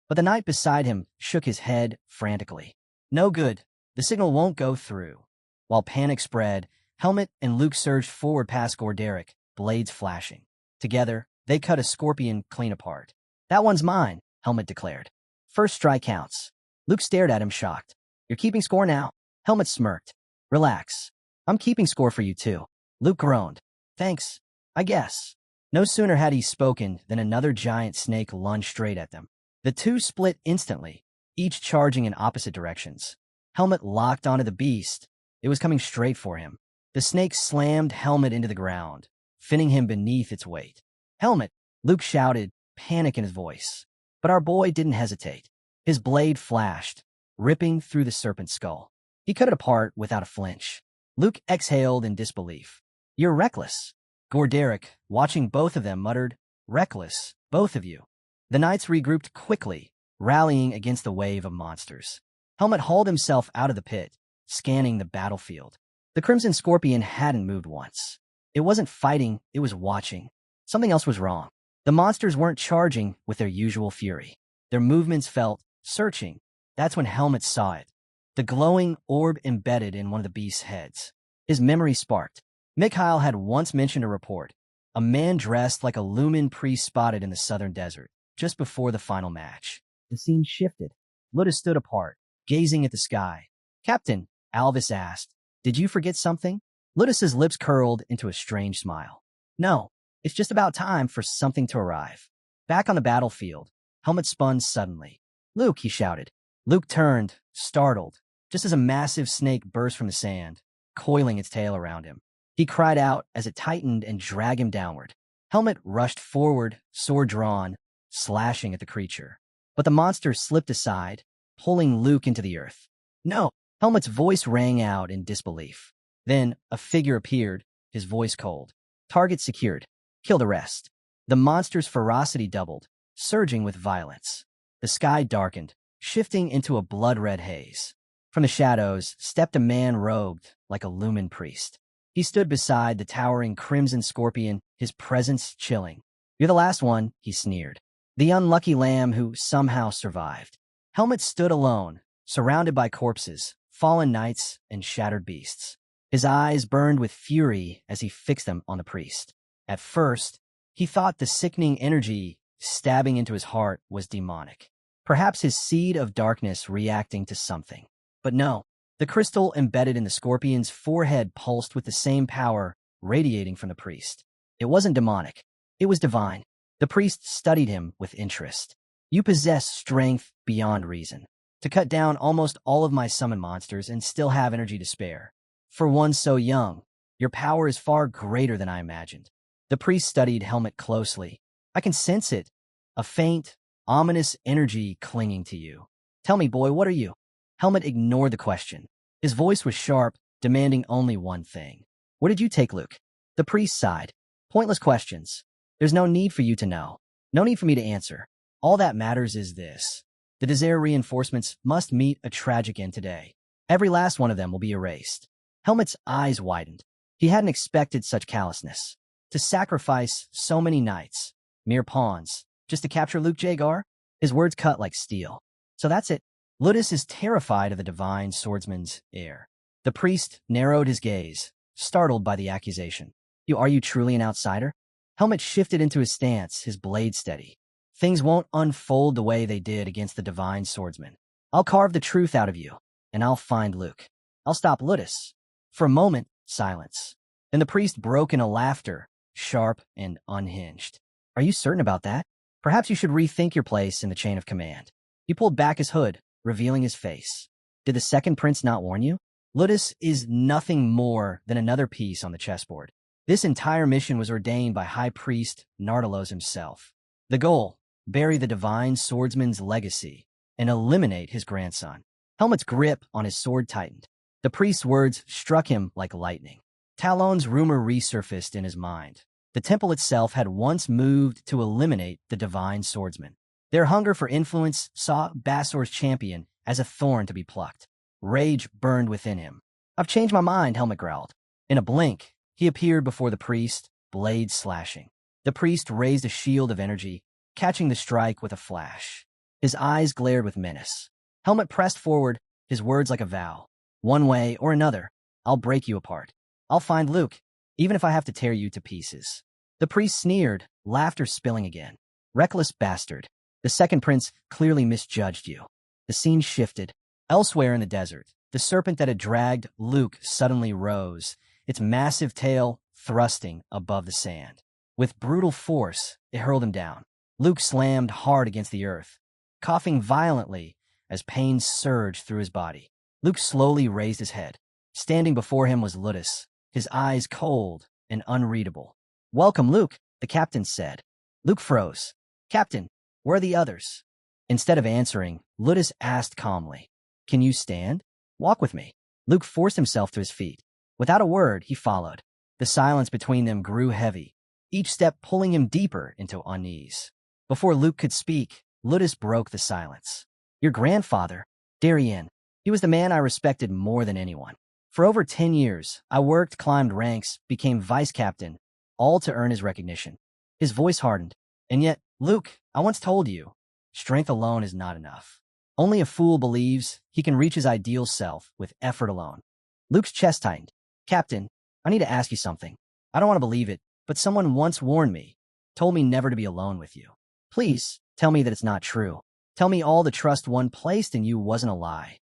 But the knight beside him shook his head frantically. No good. The signal won't go through. While panic spread, Helmet and Luke surged forward past Gorderic, blades flashing. Together, they cut a scorpion clean apart. That one's mine, Helmet declared. First strike counts. Luke stared at him shocked. You're keeping score now? Helmet smirked. Relax. I'm keeping score for you too. Luke groaned. Thanks, I guess. No sooner had he spoken than another giant snake lunged straight at them. The two split instantly, each charging in opposite directions. Helmet locked onto the beast. It was coming straight for him. The snake slammed Helmet into the ground, finning him beneath its weight. Helmet, Luke shouted, panic in his voice. But our boy didn't hesitate. His blade flashed, ripping through the serpent's skull. He cut it apart without a flinch. Luke exhaled in disbelief. You're reckless. Gorderic, watching both of them, muttered, Reckless, both of you. The knights regrouped quickly, rallying against the wave of monsters. Helmet hauled himself out of the pit, scanning the battlefield. The Crimson Scorpion hadn't moved once. It wasn't fighting, it was watching. Something else was wrong. The monsters weren't charging with their usual fury. Their movements felt searching. That's when Helmet saw it. The glowing orb embedded in one of the beast's heads. His memory sparked. Mikhail had once mentioned a report. A man dressed like a Lumen priest spotted in the southern desert, just before the final match. The scene shifted. Luda stood apart, gazing at the sky. Captain, Alvis asked, did you forget something? Ludus's lips curled into a strange smile. No, it's just about time for something to arrive. Back on the battlefield, Helmet spun suddenly. Luke, he shouted. Luke turned, startled, just as a massive snake burst from the sand, coiling its tail around him. He cried out as it tightened and dragged him downward. Helmet rushed forward, sword drawn, slashing at the creature. But the monster slipped aside, pulling Luke into the earth. No! Helmet's voice rang out in disbelief. Then a figure appeared, his voice cold. Target secured. Kill the rest. The monster's ferocity doubled, surging with violence. The sky darkened, shifting into a blood-red haze. From the shadows stepped a man robed like a Lumen priest. He stood beside the towering Crimson Scorpion, his presence chilling. You're the last one, he sneered. The unlucky lamb who somehow survived. Helmet stood alone, surrounded by corpses, fallen knights, and shattered beasts. His eyes burned with fury as he fixed them on the priest. At first, he thought the sickening energy stabbing into his heart was demonic. Perhaps his seed of darkness reacting to something. But no. The crystal embedded in the scorpion's forehead pulsed with the same power radiating from the priest. It wasn't demonic. It was divine. The priest studied him with interest. You possess strength beyond reason. To cut down almost all of my summon monsters and still have energy to spare. For one so young, your power is far greater than I imagined. The priest studied Helmet closely. I can sense it. A faint, ominous energy clinging to you. Tell me, boy, what are you? Helmet ignored the question. His voice was sharp, demanding only one thing. What did you take, Luke? The priest sighed. Pointless questions. There's no need for you to know. No need for me to answer. All that matters is this. The Desire reinforcements must meet a tragic end today. Every last one of them will be erased. Helmet's eyes widened. He hadn't expected such callousness. To sacrifice so many knights, mere pawns, just to capture Luke Jagar? His words cut like steel. So that's it. Ludus is terrified of the divine swordsman's heir. The priest narrowed his gaze, startled by the accusation. Are you truly an outsider? Helmet shifted into his stance, his blade steady. Things won't unfold the way they did against the divine swordsman. I'll carve the truth out of you, and I'll find Luke. I'll stop Ludus. For a moment, silence. Then the priest broke into laughter, sharp and unhinged. Are you certain about that? Perhaps you should rethink your place in the chain of command. He pulled back his hood, revealing his face. Did the second prince not warn you? Ludus is nothing more than another piece on the chessboard. This entire mission was ordained by High Priest Nardalos himself. The goal, bury the divine swordsman's legacy and eliminate his grandson. Helmet's grip on his sword tightened. The priest's words struck him like lightning. Talon's rumor resurfaced in his mind. The temple itself had once moved to eliminate the divine swordsman. Their hunger for influence saw Bassor's champion as a thorn to be plucked. Rage burned within him. I've changed my mind, Helmet growled. In a blink, he appeared before the priest, blade slashing. The priest raised a shield of energy, catching the strike with a flash. His eyes glared with menace. Helmet pressed forward, his words like a vow. One way or another, I'll break you apart. I'll find Luke, even if I have to tear you to pieces. The priest sneered, laughter spilling again. Reckless bastard. The second prince clearly misjudged you. The scene shifted. Elsewhere in the desert, the serpent that had dragged Luke suddenly rose, its massive tail thrusting above the sand. With brutal force, it hurled him down. Luke slammed hard against the earth, coughing violently as pain surged through his body. Luke slowly raised his head. Standing before him was Ludus, his eyes cold and unreadable. Welcome, Luke, the captain said. Luke froze. Captain, where are the others? Instead of answering, Ludus asked calmly, Can you stand? Walk with me. Luke forced himself to his feet. Without a word, he followed. The silence between them grew heavy, each step pulling him deeper into unease. Before Luke could speak, Ludus broke the silence. Your grandfather, Darienne, he was the man I respected more than anyone. For over 10 years, I worked, climbed ranks, became vice captain, all to earn his recognition. His voice hardened. And yet, Luke, I once told you, strength alone is not enough. Only a fool believes he can reach his ideal self with effort alone. Luke's chest tightened. Captain, I need to ask you something. I don't want to believe it, but someone once warned me, told me never to be alone with you. Please, tell me that it's not true. Tell me all the trust one placed in you wasn't a lie.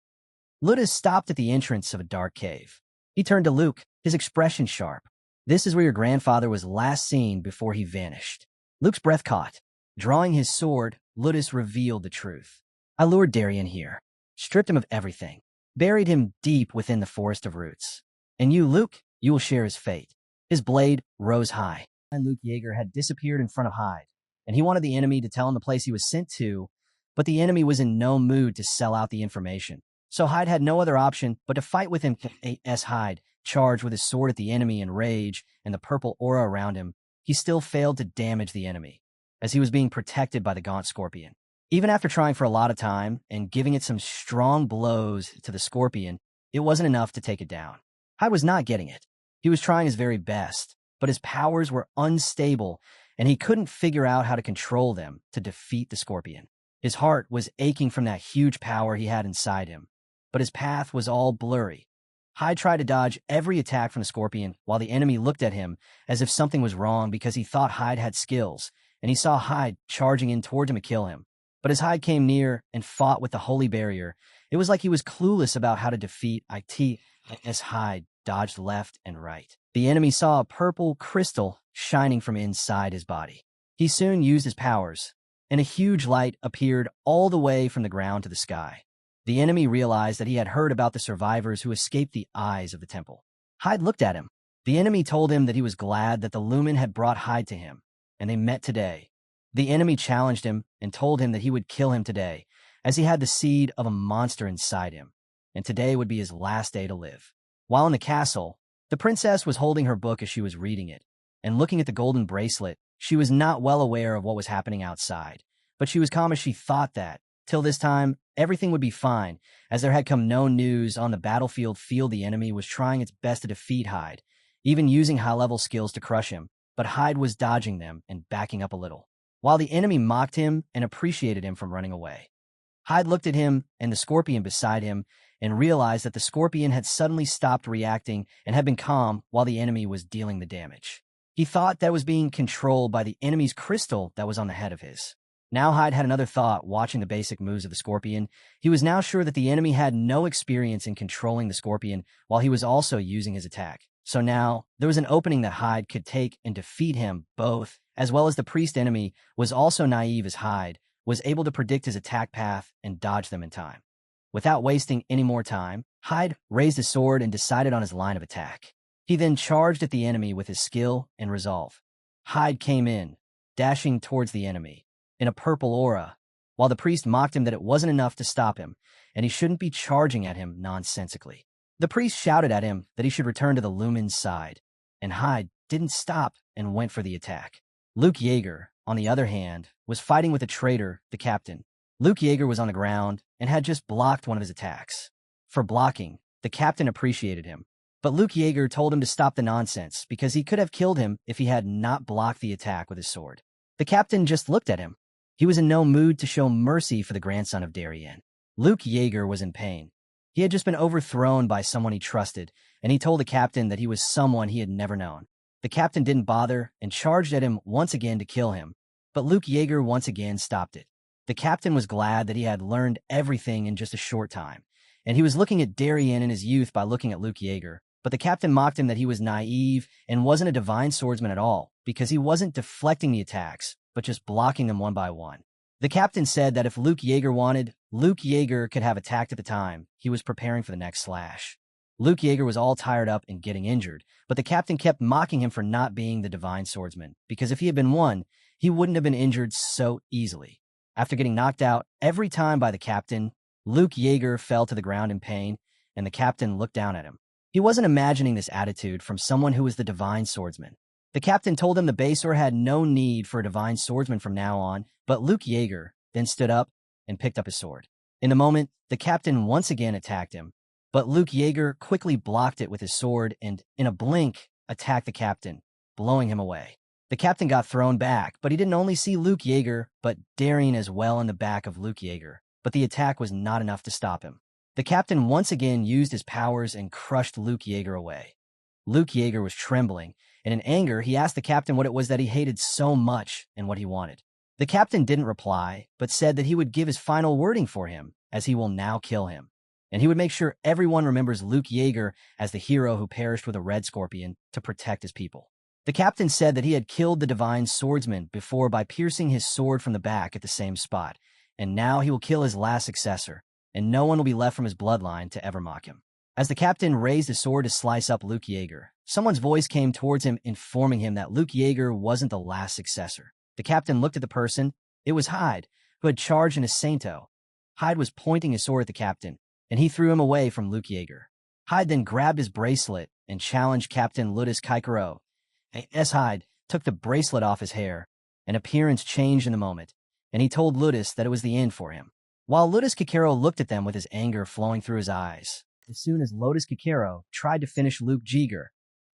Ludus stopped at the entrance of a dark cave. He turned to Luke, his expression sharp. This is where your grandfather was last seen before he vanished. Luke's breath caught. Drawing his sword, Ludus revealed the truth. I lured Darienne here, stripped him of everything, buried him deep within the forest of roots. And you, Luke, you will share his fate. His blade rose high, and Luke Yeager had disappeared in front of Hyde, and he wanted the enemy to tell him the place he was sent to, but the enemy was in no mood to sell out the information. So Hyde had no other option but to fight with him. As Hyde charged with his sword at the enemy in rage and the purple aura around him, he still failed to damage the enemy, as he was being protected by the gaunt scorpion. Even after trying for a lot of time and giving it some strong blows to the scorpion, it wasn't enough to take it down. Hyde was not getting it. He was trying his very best, but his powers were unstable, and he couldn't figure out how to control them to defeat the scorpion. His heart was aching from that huge power he had inside him, but his path was all blurry. Hyde tried to dodge every attack from the scorpion while the enemy looked at him as if something was wrong because he thought Hyde had skills, and he saw Hyde charging in toward him to kill him. But as Hyde came near and fought with the holy barrier, it was like he was clueless about how to defeat it. As Hyde dodged left and right, the enemy saw a purple crystal shining from inside his body. He soon used his powers, and a huge light appeared all the way from the ground to the sky. The enemy realized that he had heard about the survivors who escaped the eyes of the temple. Hyde looked at him. The enemy told him that he was glad that the Lumen had brought Hyde to him, and they met today. The enemy challenged him and told him that he would kill him today, as he had the seed of a monster inside him, and today would be his last day to live. While in the castle, the princess was holding her book as she was reading it, and looking at the golden bracelet, she was not well aware of what was happening outside. But she was calm as she thought that, till this time, everything would be fine, as there had come no news on the battlefield. The enemy was trying its best to defeat Hyde, even using high-level skills to crush him, but Hyde was dodging them and backing up a little, while the enemy mocked him and appreciated him from running away. Hyde looked at him and the scorpion beside him and realized that the scorpion had suddenly stopped reacting and had been calm while the enemy was dealing the damage. He thought that was being controlled by the enemy's crystal that was on the head of his. Now Hyde had another thought watching the basic moves of the scorpion. He was now sure that the enemy had no experience in controlling the scorpion while he was also using his attack. So now, there was an opening that Hyde could take and defeat him both, as well as the priest enemy was also naive as Hyde was able to predict his attack path and dodge them in time. Without wasting any more time, Hyde raised his sword and decided on his line of attack. He then charged at the enemy with his skill and resolve. Hyde came in, dashing towards the enemy, in a purple aura, while the priest mocked him that it wasn't enough to stop him, and he shouldn't be charging at him nonsensically. The priest shouted at him that he should return to the lumen's side, and Hyde didn't stop and went for the attack. Luke Yeager, on the other hand, was fighting with a traitor, the captain. Luke Yeager was on the ground and had just blocked one of his attacks. For blocking, the captain appreciated him, but Luke Yeager told him to stop the nonsense because he could have killed him if he had not blocked the attack with his sword. The captain just looked at him. He was in no mood to show mercy for the grandson of Darienne. Luke Yeager was in pain. He had just been overthrown by someone he trusted, and he told the captain that he was someone he had never known. The captain didn't bother and charged at him once again to kill him, but Luke Yeager once again stopped it. The captain was glad that he had learned everything in just a short time, and he was looking at Darienne in his youth by looking at Luke Yeager, but the captain mocked him that he was naive and wasn't a divine swordsman at all because he wasn't deflecting the attacks, but just blocking them one by one. The captain said that if Luke Yeager wanted, Luke Yeager could have attacked at the time he was preparing for the next slash. Luke Yeager was all tired up and getting injured, but the captain kept mocking him for not being the divine swordsman, because if he had been one, he wouldn't have been injured so easily. After getting knocked out every time by the captain, Luke Yeager fell to the ground in pain, and the captain looked down at him. He wasn't imagining this attitude from someone who was the divine swordsman. The captain told him the Basor had no need for a divine swordsman from now on, but Luke Yeager then stood up and picked up his sword. In the moment, the captain once again attacked him, but Luke Yeager quickly blocked it with his sword and, in a blink, attacked the captain, blowing him away. The captain got thrown back, but he didn't only see Luke Yeager, but Darienne as well in the back of Luke Yeager, but the attack was not enough to stop him. The captain once again used his powers and crushed Luke Yeager away. Luke Yeager was trembling, and in anger, he asked the captain what it was that he hated so much and what he wanted. The captain didn't reply, but said that he would give his final wording for him, as he will now kill him. And he would make sure everyone remembers Luke Yeager as the hero who perished with a red scorpion to protect his people. The captain said that he had killed the divine swordsman before by piercing his sword from the back at the same spot, and now he will kill his last successor, and no one will be left from his bloodline to ever mock him. As the captain raised his sword to slice up Luke Yeager, someone's voice came towards him informing him that Luke Yeager wasn't the last successor. The captain looked at the person. It was Hyde, who had charged in his Sainto. Hyde was pointing his sword at the captain, and he threw him away from Luke Yeager. Hyde then grabbed his bracelet and challenged Captain Ludus Kaikaro. As Hyde took the bracelet off his hair, an appearance changed in the moment, and he told Ludus that it was the end for him. While Ludus Kikero looked at them with his anger flowing through his eyes, as soon as Ludus Kikero tried to finish Luke Yeager,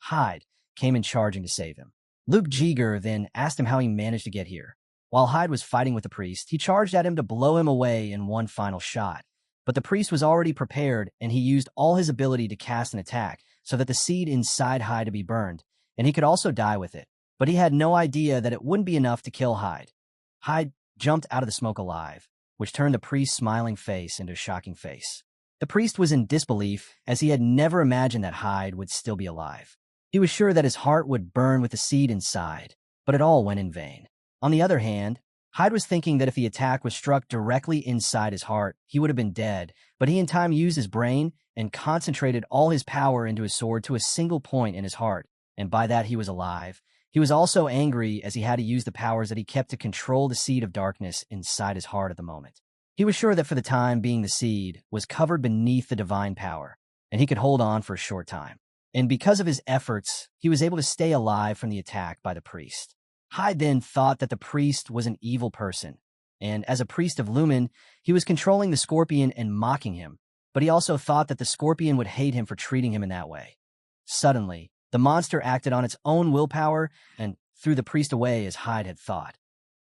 Hyde came in charging to save him. Luke Yeager then asked him how he managed to get here. While Hyde was fighting with the priest, he charged at him to blow him away in one final shot. But the priest was already prepared, and he used all his ability to cast an attack so that the seed inside Hyde to be burned, and he could also die with it. But he had no idea that it wouldn't be enough to kill Hyde. Hyde jumped out of the smoke alive, which turned the priest's smiling face into a shocking face. The priest was in disbelief, as he had never imagined that Hyde would still be alive. He was sure that his heart would burn with the seed inside, but it all went in vain. On the other hand, Hyde was thinking that if the attack was struck directly inside his heart, he would have been dead, but he in time used his brain and concentrated all his power into his sword to a single point in his heart, and by that he was alive. He was also angry as he had to use the powers that he kept to control the seed of darkness inside his heart at the moment. He was sure that for the time being the seed was covered beneath the divine power, and he could hold on for a short time. and because of his efforts, he was able to stay alive from the attack by the priest. Hyde then thought that the priest was an evil person, and as a priest of Lumen, he was controlling the scorpion and mocking him, but he also thought that the scorpion would hate him for treating him in that way. Suddenly, the monster acted on its own willpower and threw the priest away as Hyde had thought.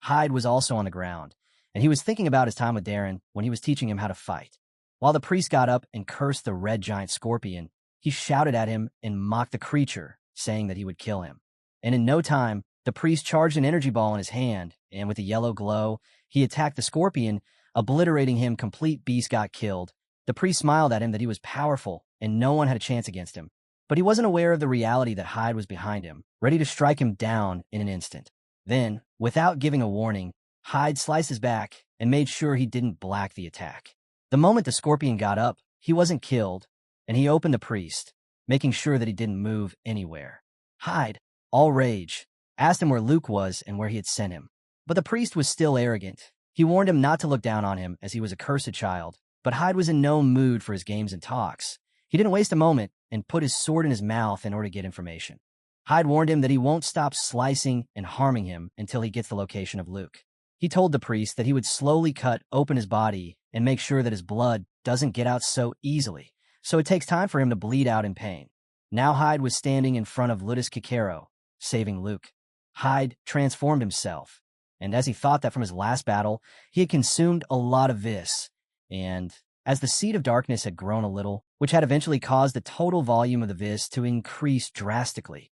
Hyde was also on the ground, and he was thinking about his time with Darienne when he was teaching him how to fight. While the priest got up and cursed the red giant scorpion, he shouted at him and mocked the creature, saying that he would kill him. And in no time, the priest charged an energy ball in his hand, and with a yellow glow, he attacked the scorpion, obliterating him. Complete beast got killed. The priest smiled at him that he was powerful, and no one had a chance against him. But he wasn't aware of the reality that Hyde was behind him, ready to strike him down in an instant. Then, without giving a warning, Hyde sliced his back and made sure he didn't black the attack. The moment the scorpion got up, he wasn't killed, and he opened the priest, making sure that he didn't move anywhere. Hyde, all rage, asked him where Luke was and where he had sent him. But the priest was still arrogant. He warned him not to look down on him as he was a cursed child, but Hyde was in no mood for his games and talks. He didn't waste a moment and put his sword in his mouth in order to get information. Hyde warned him that he won't stop slicing and harming him until he gets the location of Luke. He told the priest that he would slowly cut open his body and make sure that his blood doesn't get out so easily, so it takes time for him to bleed out in pain. Now Hyde was standing in front of Ludus Kikero, saving Luke. Hyde transformed himself, and as he thought that from his last battle, he had consumed a lot of vis, and as the seed of darkness had grown a little, which had eventually caused the total volume of the vis to increase drastically,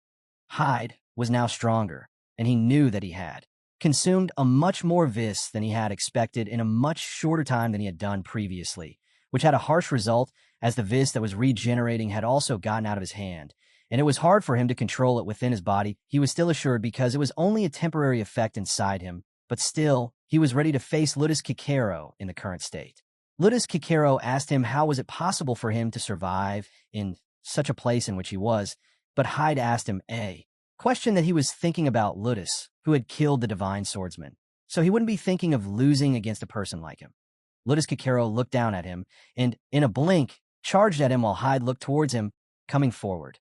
Hyde was now stronger, and he knew that he had consumed a much more vis than he had expected in a much shorter time than he had done previously, which had a harsh result as the vis that was regenerating had also gotten out of his hand, and it was hard for him to control it within his body. He was still assured because it was only a temporary effect inside him, but still, he was ready to face Ludus Kikero in the current state. Ludus Kikero asked him how was it possible for him to survive in such a place in which he was, but Hyde asked him a question that he was thinking about Ludus, who had killed the divine swordsman, so he wouldn't be thinking of losing against a person like him. Ludus Kikero looked down at him, and in a blink, charged at him while Hyde looked towards him, coming forward.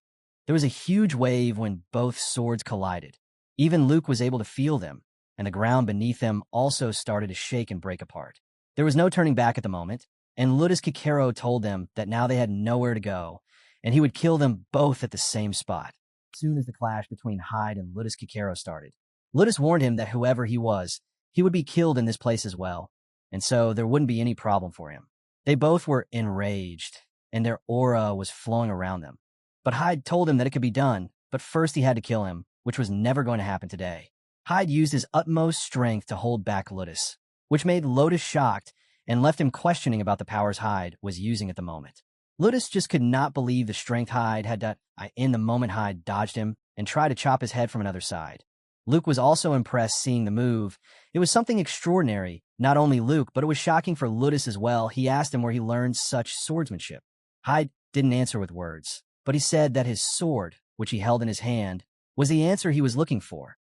There was a huge wave when both swords collided. Even Luke was able to feel them, and the ground beneath them also started to shake and break apart. There was no turning back at the moment, and Ludus Kikero told them that now they had nowhere to go, and he would kill them both at the same spot. As soon as the clash between Hyde and Ludus Kikero started, Ludus warned him that whoever he was, he would be killed in this place as well, and so there wouldn't be any problem for him. They both were enraged, and their aura was flowing around them. But Hyde told him that it could be done, but first he had to kill him, which was never going to happen today. Hyde used his utmost strength to hold back Ludus, which made Ludus shocked and left him questioning about the powers Hyde was using at the moment. Ludus just could not believe the strength Hyde had done. In the moment Hyde dodged him and tried to chop his head from another side. Luke was also impressed seeing the move. It was something extraordinary. Not only Luke, but it was shocking for Ludus as well. He asked him where he learned such swordsmanship. Hyde didn't answer with words, but he said that his sword, which he held in his hand, was the answer he was looking for.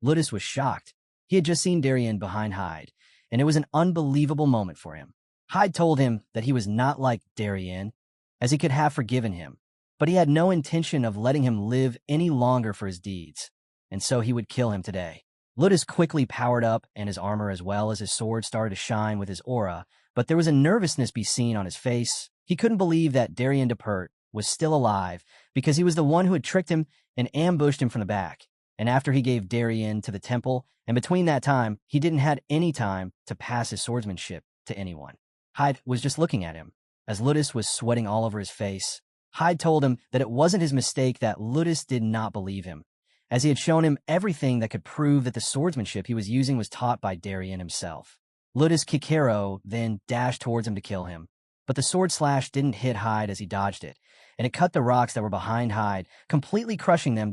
Ludus was shocked. He had just seen Darienne behind Hyde, and it was an unbelievable moment for him. Hyde told him that he was not like Darienne, as he could have forgiven him, but he had no intention of letting him live any longer for his deeds, and so he would kill him today. Ludus quickly powered up, and his armor as well as his sword started to shine with his aura, but there was a nervousness be seen on his face. He couldn't believe that Darienne Depert was still alive because he was the one who had tricked him and ambushed him from the back. And after he gave Darienne to the temple, and between that time, he didn't have any time to pass his swordsmanship to anyone. Hyde was just looking at him. As Ludus was sweating all over his face, Hyde told him that it wasn't his mistake that Ludus did not believe him, as he had shown him everything that could prove that the swordsmanship he was using was taught by Darienne himself. Ludus Kikero then dashed towards him to kill him, but the sword slash didn't hit Hyde as he dodged it, and it cut the rocks that were behind Hyde, completely crushing them.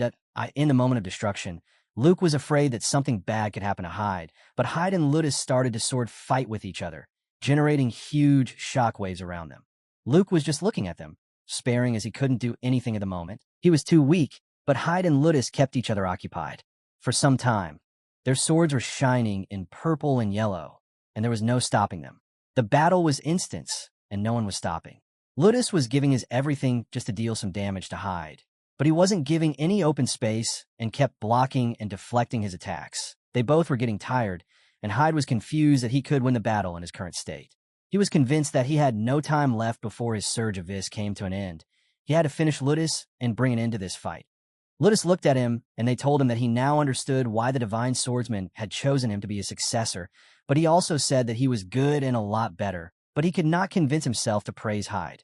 In the moment of destruction, Luke was afraid that something bad could happen to Hyde, but Hyde and Ludus started to sword fight with each other, generating huge shockwaves around them. Luke was just looking at them, sparing as he couldn't do anything at the moment. He was too weak, but Hyde and Ludus kept each other occupied. For some time, their swords were shining in purple and yellow, and there was no stopping them. The battle was instant, and no one was stopping. Ludus was giving his everything just to deal some damage to Hyde, but he wasn't giving any open space and kept blocking and deflecting his attacks. They both were getting tired, and Hyde was confused that he could win the battle in his current state. He was convinced that he had no time left before his surge of Vis came to an end. He had to finish Ludus and bring an end to this fight. Ludus looked at him, and they told him that he now understood why the Divine Swordsman had chosen him to be his successor, but he also said that he was good and a lot better, but he could not convince himself to praise Hyde.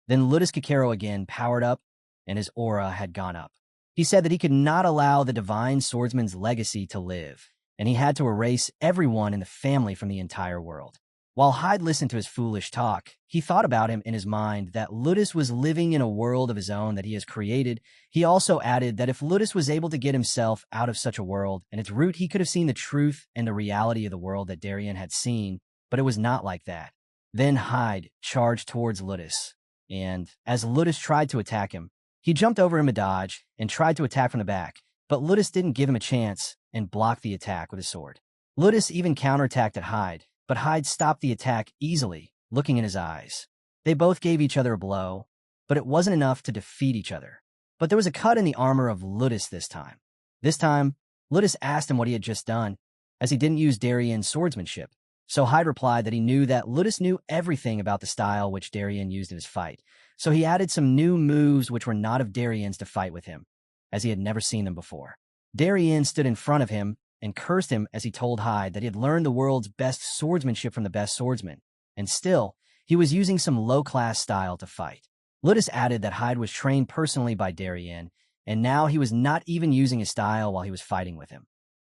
Then Ludus Kikero again powered up, and his aura had gone up. He said that he could not allow the Divine Swordsman's legacy to live, and he had to erase everyone in the family from the entire world. While Hyde listened to his foolish talk, he thought about him in his mind that Ludus was living in a world of his own that he has created. He also added that if Ludus was able to get himself out of such a world and its root, he could have seen the truth and the reality of the world that Darienne had seen, but it was not like that. Then Hyde charged towards Ludus, and as Ludus tried to attack him, he jumped over him a dodge and tried to attack from the back, but Ludus didn't give him a chance and blocked the attack with his sword. Ludus even counterattacked at Hyde, but Hyde stopped the attack easily, looking in his eyes. They both gave each other a blow, but it wasn't enough to defeat each other. But there was a cut in the armor of Ludus this time. This time, Ludus asked him what he had just done, as he didn't use Darienne's swordsmanship. So Hyde replied that he knew that Ludus knew everything about the style which Darienne used in his fight, so he added some new moves which were not of Darienne's to fight with him, as he had never seen them before. Darienne stood in front of him and cursed him as he told Hyde that he had learned the world's best swordsmanship from the best swordsman, and still, he was using some low-class style to fight. Ludus added that Hyde was trained personally by Darienne, and now he was not even using his style while he was fighting with him.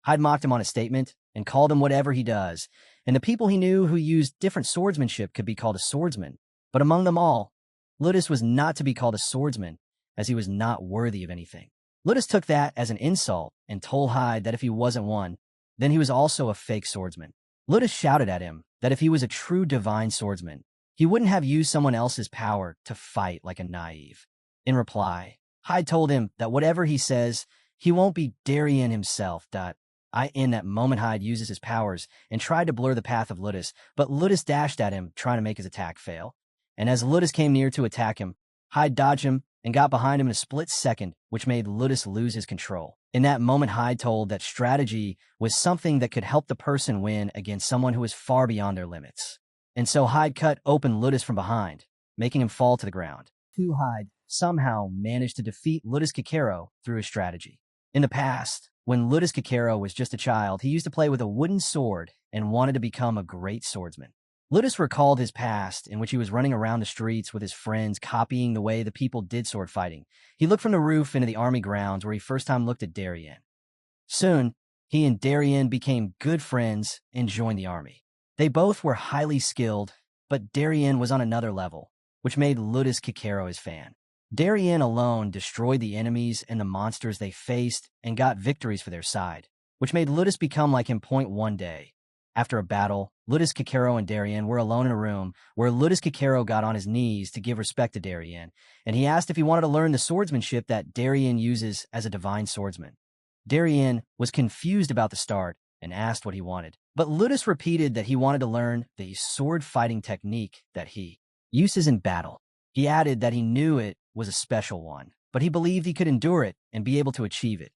Hyde mocked him on a statement and called him whatever he does, and the people he knew who used different swordsmanship could be called a swordsman, but among them all, Ludus was not to be called a swordsman, as he was not worthy of anything. Ludus took that as an insult and told Hyde that if he wasn't one, then he was also a fake swordsman. Ludus shouted at him that if he was a true divine swordsman, he wouldn't have used someone else's power to fight like a naive. In reply, Hyde told him that whatever he says, he won't be Darienne himself. In that moment, Hyde uses his powers and tried to blur the path of Ludus, but Ludus dashed at him, trying to make his attack fail. And as Ludus came near to attack him, Hyde dodged him and got behind him in a split second, which made Ludus lose his control. In that moment, Hyde told that strategy was something that could help the person win against someone who was far beyond their limits. And so Hyde cut open Ludus from behind, making him fall to the ground. Hyde somehow managed to defeat Ludus Kikero through his strategy. In the past, when Ludus Kikero was just a child, he used to play with a wooden sword and wanted to become a great swordsman. Ludus recalled his past, in which he was running around the streets with his friends, copying the way the people did sword fighting. He looked from the roof into the army grounds where he first time looked at Darienne. Soon, he and Darienne became good friends and joined the army. They both were highly skilled, but Darienne was on another level, which made Ludus Kikero his fan. Darienne alone destroyed the enemies and the monsters they faced and got victories for their side, which made Ludus become like him. One day, after a battle, Ludus Kikero and Darienne were alone in a room where Ludus Kikero got on his knees to give respect to Darienne, and he asked if he wanted to learn the swordsmanship that Darienne uses as a divine swordsman. Darienne was confused about the start and asked what he wanted, but Ludus repeated that he wanted to learn the sword-fighting technique that he uses in battle. He added that he knew it was a special one, but he believed he could endure it and be able to achieve it.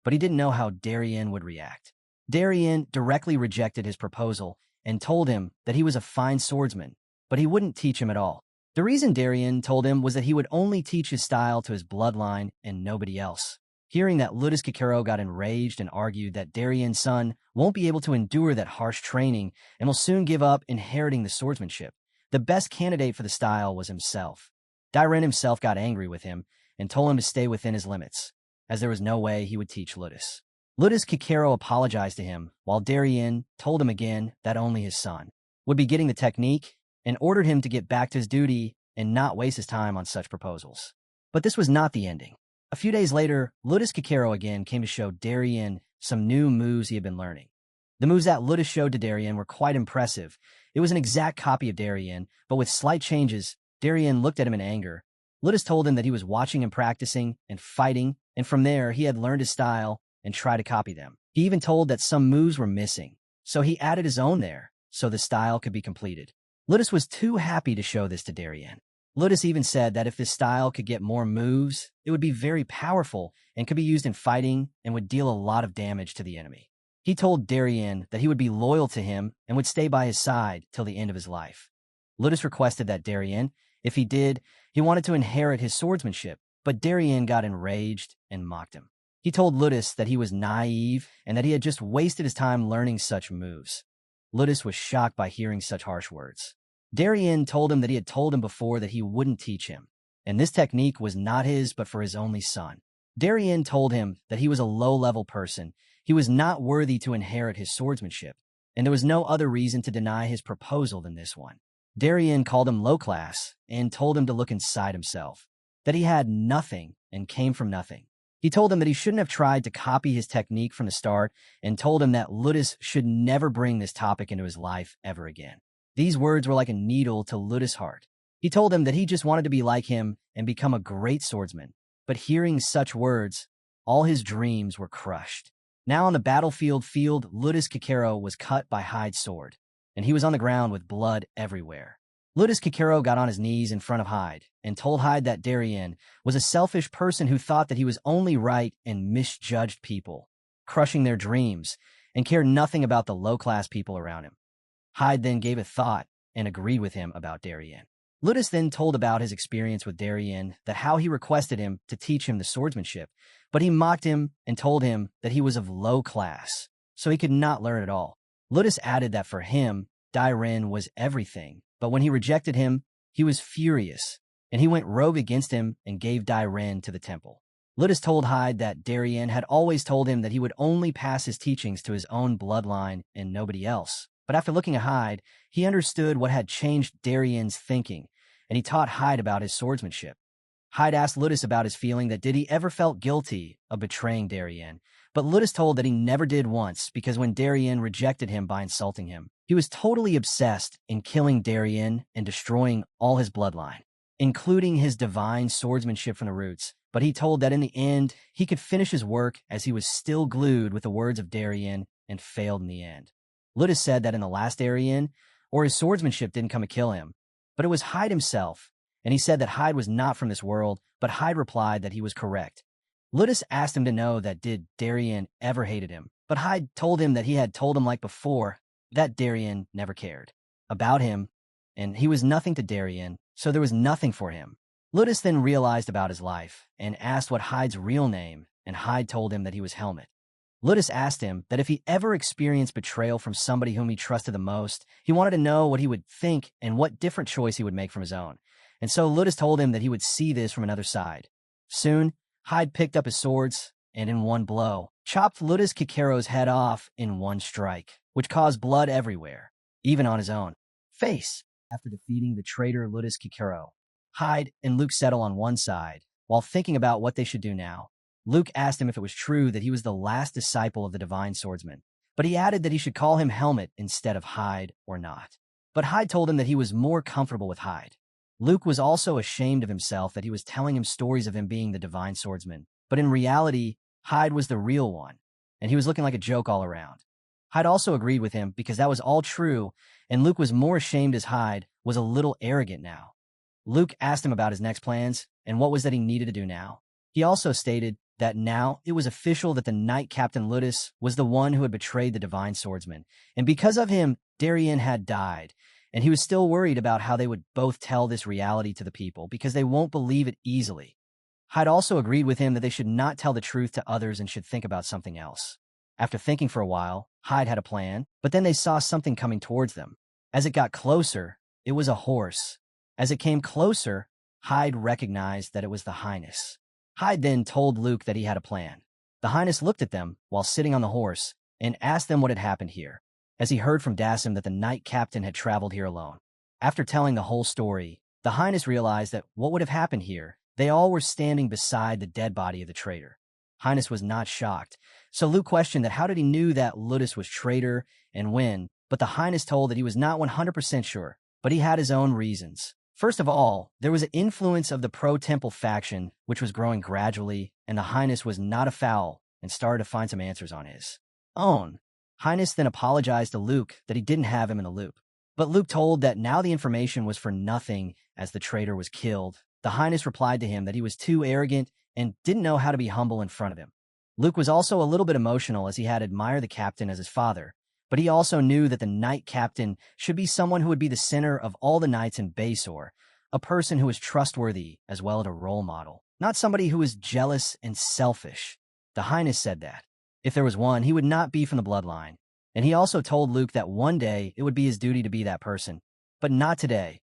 But he didn't know how Darienne would react. Darienne directly rejected his proposal and told him that he was a fine swordsman, but he wouldn't teach him at all. The reason Darienne told him was that he would only teach his style to his bloodline and nobody else. Hearing that, Ludus Kikero got enraged and argued that Darienne's son won't be able to endure that harsh training and will soon give up inheriting the swordsmanship. The best candidate for the style was himself. Darienne himself got angry with him and told him to stay within his limits, as there was no way he would teach Ludus. Ludus Kikero apologized to him, while Darienne told him again that only his son would be getting the technique and ordered him to get back to his duty and not waste his time on such proposals. But this was not the ending. A few days later, Ludus Kikero again came to show Darienne some new moves he had been learning. The moves that Ludus showed to Darienne were quite impressive. It was an exact copy of Darienne, but with slight changes. Darienne looked at him in anger. Ludus told him that he was watching him practicing and fighting, and from there he had learned his style and tried to copy them. He even told that some moves were missing, so he added his own there, so the style could be completed. Ludus was too happy to show this to Darienne. Ludus even said that if this style could get more moves, it would be very powerful and could be used in fighting and would deal a lot of damage to the enemy. He told Darienne that he would be loyal to him and would stay by his side till the end of his life. Ludus requested that Darienne, if he did, he wanted to inherit his swordsmanship, but Darienne got enraged and mocked him. He told Ludus that he was naive and that he had just wasted his time learning such moves. Ludus was shocked by hearing such harsh words. Darienne told him that he had told him before that he wouldn't teach him, and this technique was not his but for his only son. Darienne told him that he was a low-level person, he was not worthy to inherit his swordsmanship, and there was no other reason to deny his proposal than this one. Darienne called him low-class and told him to look inside himself, that he had nothing and came from nothing. He told him that he shouldn't have tried to copy his technique from the start and told him that Ludus should never bring this topic into his life ever again. These words were like a needle to Ludus' heart. He told him that he just wanted to be like him and become a great swordsman, but hearing such words, all his dreams were crushed. Now on the battlefield, Ludus Kikero was cut by Hyde's sword, and he was on the ground with blood everywhere. Ludus Kikero got on his knees in front of Hyde and told Hyde that Darienne was a selfish person who thought that he was only right and misjudged people, crushing their dreams, and cared nothing about the low-class people around him. Hyde then gave it thought and agreed with him about Darienne. Ludus then told about his experience with Darienne, that how he requested him to teach him the swordsmanship, but he mocked him and told him that he was of low class, so he could not learn at all. Ludus added that for him, Darienne was everything, but when he rejected him, he was furious, and he went rogue against him and gave Darienne to the temple. Ludus told Hyde that Darienne had always told him that he would only pass his teachings to his own bloodline and nobody else. But after looking at Hyde, he understood what had changed Darienne's thinking, and he taught Hyde about his swordsmanship. Hyde asked Ludus about his feeling that did he ever felt guilty of betraying Darienne, but Ludus told that he never did once because when Darienne rejected him by insulting him, he was totally obsessed in killing Darienne and destroying all his bloodline, including his divine swordsmanship from the roots, but he told that in the end, he could finish his work as he was still glued with the words of Darienne and failed in the end. Ludus said that in the last Darienne, or his swordsmanship didn't come to kill him, but it was Hyde himself, and he said that Hyde was not from this world, but Hyde replied that he was correct. Ludus asked him to know that did Darienne ever hated him, but Hyde told him that he had told him like before that Darienne never cared about him, and he was nothing to Darienne, so there was nothing for him. Ludus then realized about his life and asked what Hyde's real name, and Hyde told him that he was Helmet. Ludus asked him that if he ever experienced betrayal from somebody whom he trusted the most, he wanted to know what he would think and what different choice he would make from his own. And so Ludus told him that he would see this from another side. Soon, Hyde picked up his swords and in one blow, chopped Ludus Kikero's head off in one strike, which caused blood everywhere, even on his own face. After defeating the traitor Ludus Kikero, Hyde and Luke settle on one side, while thinking about what they should do now. Luke asked him if it was true that he was the last disciple of the divine swordsman, but he added that he should call him Helmet instead of Hyde or not. But Hyde told him that he was more comfortable with Hyde. Luke was also ashamed of himself that he was telling him stories of him being the divine swordsman, but in reality, Hyde was the real one, and he was looking like a joke all around. Hyde also agreed with him because that was all true, and Luke was more ashamed as Hyde was a little arrogant now. Luke asked him about his next plans and what was that he needed to do now. He also stated that now it was official that the Knight Captain Ludus was the one who had betrayed the divine swordsman, and because of him, Darienne had died, and he was still worried about how they would both tell this reality to the people because they won't believe it easily. Hyde also agreed with him that they should not tell the truth to others and should think about something else. After thinking for a while, Hyde had a plan, but then they saw something coming towards them. As it got closer, it was a horse. As it came closer, Hyde recognized that it was the Highness. Hyde then told Luke that he had a plan. The Highness looked at them while sitting on the horse and asked them what had happened here, as he heard from Dasim that the Knight Captain had traveled here alone. After telling the whole story, the Highness realized that what would have happened here, they all were standing beside the dead body of the traitor. Highness was not shocked, so Luke questioned that how did he knew that Ludus was traitor and when, but the Highness told that he was not 100% sure, but he had his own reasons. First of all, there was an influence of the pro-temple faction, which was growing gradually, and the Highness was not a foul and started to find some answers on his own. Highness then apologized to Luke that he didn't have him in the loop. But Luke told that now the information was for nothing as the traitor was killed. The Highness replied to him that he was too arrogant and didn't know how to be humble in front of him. Luke was also a little bit emotional as he had admired the captain as his father, but he also knew that the knight captain should be someone who would be the center of all the knights in Basor, a person who was trustworthy as well as a role model, not somebody who was jealous and selfish. The Highness said that if there was one, he would not be from the bloodline, and he also told Luke that one day it would be his duty to be that person, but not today.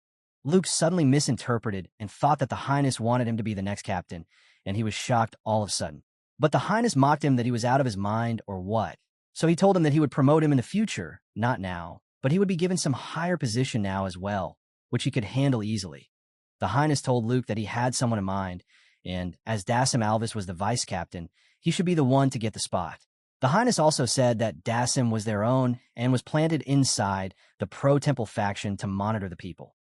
Luke suddenly misinterpreted and thought that the Highness wanted him to be the next captain, and he was shocked all of a sudden. But the Highness mocked him that he was out of his mind or what. So he told him that he would promote him in the future, not now, but he would be given some higher position now as well, which he could handle easily. The Highness told Luke that he had someone in mind, and as Dasim Alvis was the vice captain, he should be the one to get the spot. The Highness also said that Dasim was their own and was planted inside the pro-temple faction to monitor the people.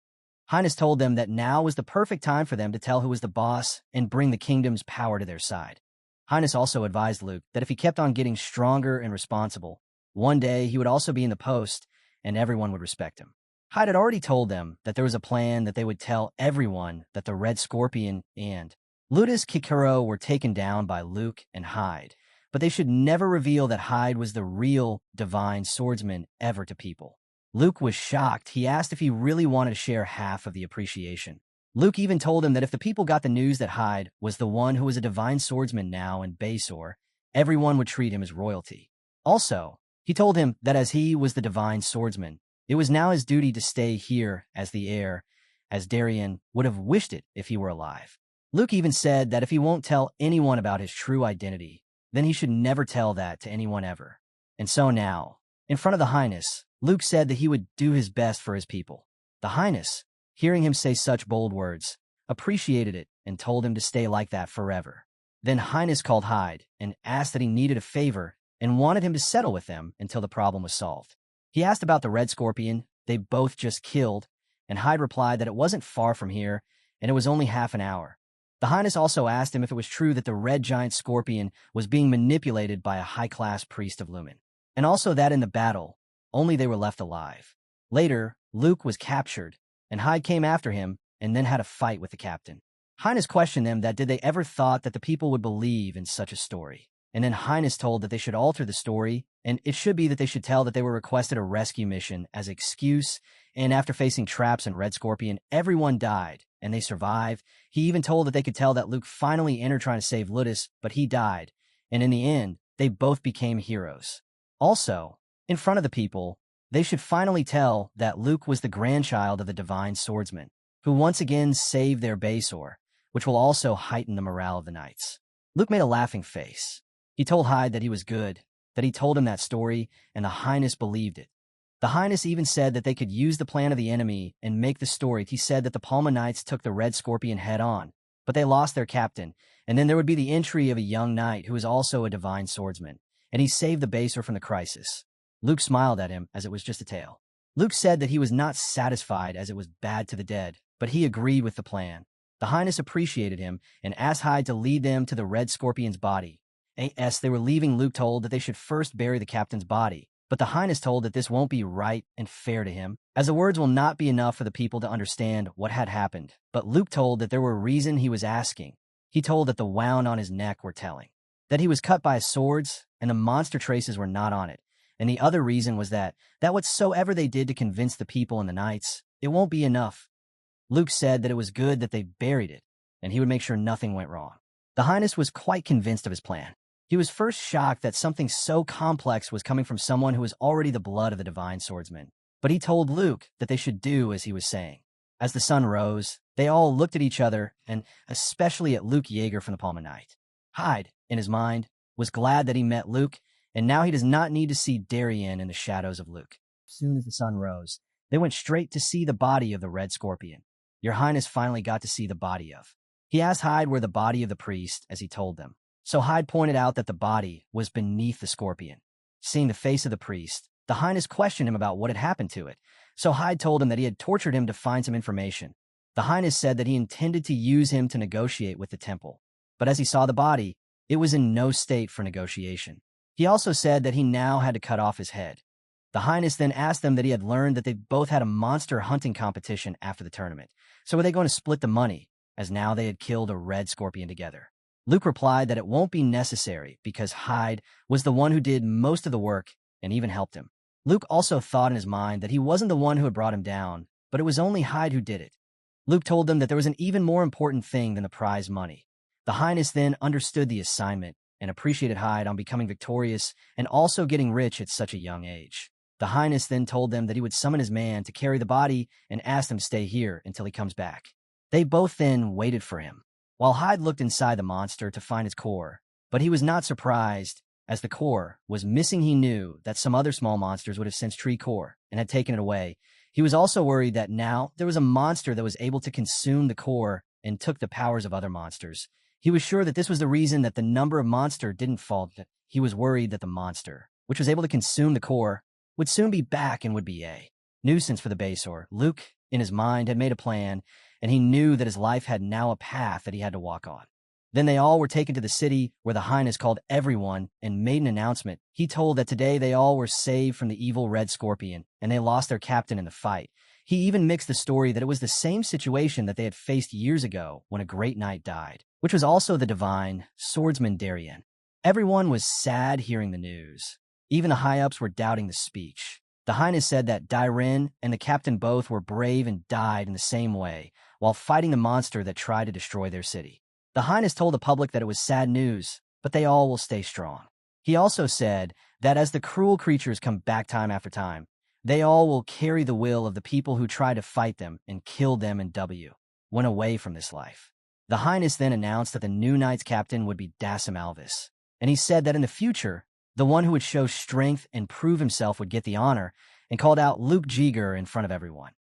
Highness told them that now was the perfect time for them to tell who was the boss and bring the kingdom's power to their side. Highness also advised Luke that if he kept on getting stronger and responsible, one day he would also be in the post and everyone would respect him. Hyde had already told them that there was a plan that they would tell everyone that the Red Scorpion and Ludus Kikuro were taken down by Luke and Hyde, but they should never reveal that Hyde was the real divine swordsman ever to people. Luke was shocked. He asked if he really wanted to share half of the appreciation. Luke even told him that if the people got the news that Hyde was the one who was a divine swordsman now in Basor, everyone would treat him as royalty. Also, he told him that as he was the divine swordsman, it was now his duty to stay here as the heir, as Darienne would have wished it if he were alive. Luke even said that if he won't tell anyone about his true identity, then he should never tell that to anyone ever. And so now, in front of the Highness, Luke said that he would do his best for his people. The Highness, hearing him say such bold words, appreciated it and told him to stay like that forever. Then Highness called Hyde and asked that he needed a favor and wanted him to settle with them until the problem was solved. He asked about the Red Scorpion they both just killed, and Hyde replied that it wasn't far from here and it was only half an hour. The Highness also asked him if it was true that the Red Giant Scorpion was being manipulated by a high-class priest of Lumen, and also that in the battle, only they were left alive. Later, Luke was captured, and Hyde came after him and then had a fight with the captain. Highness questioned them that did they ever thought that the people would believe in such a story. And then Highness told that they should alter the story, and it should be that they should tell that they were requested a rescue mission as excuse, and after facing traps and Red Scorpion, everyone died, and they survived. He even told that they could tell that Luke finally entered trying to save Ludus, but he died, and in the end, they both became heroes. Also, in front of the people, they should finally tell that Luke was the grandchild of the divine swordsman, who once again saved their Basor, which will also heighten the morale of the knights. Luke made a laughing face. He told Hyde that he was good, that he told him that story, and the Highness believed it. The Highness even said that they could use the plan of the enemy and make the story. He said that the Palma Knights took the Red Scorpion head-on, but they lost their captain, and then there would be the entry of a young knight who is also a divine swordsman, and he saved the Basor from the crisis. Luke smiled at him as it was just a tale. Luke said that he was not satisfied as it was bad to the dead, but he agreed with the plan. The Highness appreciated him and asked Hyde to lead them to the Red Scorpion's body. As they were leaving, Luke told that they should first bury the captain's body, but the Highness told that this won't be right and fair to him, as the words will not be enough for the people to understand what had happened. But Luke told that there were reasons he was asking. He told that the wound on his neck were telling, that he was cut by swords and the monster traces were not on it, and the other reason was that whatsoever they did to convince the people and the knights, it won't be enough. Luke said that it was good that they buried it, and he would make sure nothing went wrong. The Highness was quite convinced of his plan. He was first shocked that something so complex was coming from someone who was already the blood of the divine swordsman, but he told Luke that they should do as he was saying. As the sun rose, they all looked at each other, and especially at Luke Yeager from the Palma Knight. Hyde, in his mind, was glad that he met Luke, and now he does not need to see Darienne in the shadows of Luke. As soon as the sun rose, they went straight to see the body of the Red Scorpion. Your Highness finally got to see the body of. He asked Hyde where the body of the priest, as he told them. So Hyde pointed out that the body was beneath the scorpion. Seeing the face of the priest, the Highness questioned him about what had happened to it. So Hyde told him that he had tortured him to find some information. The Highness said that he intended to use him to negotiate with the temple. But as he saw the body, it was in no state for negotiation. He also said that he now had to cut off his head. The Highness then asked them that he had learned that they both had a monster hunting competition after the tournament. So were they going to split the money, as now they had killed a red scorpion together? Luke replied that it won't be necessary because Hyde was the one who did most of the work and even helped him. Luke also thought in his mind that he wasn't the one who had brought him down, but it was only Hyde who did it. Luke told them that there was an even more important thing than the prize money. The Highness then understood the assignment and appreciated Hyde on becoming victorious and also getting rich at such a young age. The Highness then told them that he would summon his man to carry the body and asked them to stay here until he comes back. They both then waited for him, while Hyde looked inside the monster to find its core, but he was not surprised. As the core was missing, he knew that some other small monsters would have sensed tree core and had taken it away. He was also worried that now there was a monster that was able to consume the core and took the powers of other monsters. He was sure that this was the reason that the number of monster didn't fall. He was worried that the monster, which was able to consume the core, would soon be back and would be a nuisance for the Basor. Luke, in his mind, had made a plan, and he knew that his life had now a path that he had to walk on. Then they all were taken to the city, where the Highness called everyone and made an announcement. He told that today they all were saved from the evil Red Scorpion, and they lost their captain in the fight. He even mixed the story that it was the same situation that they had faced years ago when a great knight died, which was also the divine swordsman Darienne. Everyone was sad hearing the news. Even the high-ups were doubting the speech. The Highness said that Darienne and the captain both were brave and died in the same way, while fighting the monster that tried to destroy their city. The Highness told the public that it was sad news, but they all will stay strong. He also said that as the cruel creatures come back time after time, they all will carry the will of the people who try to fight them and kill them and went away from this life. The Highness then announced that the new knight's captain would be Dasim Alvis, and he said that in the future, the one who would show strength and prove himself would get the honor, and called out Luke Jeager in front of everyone.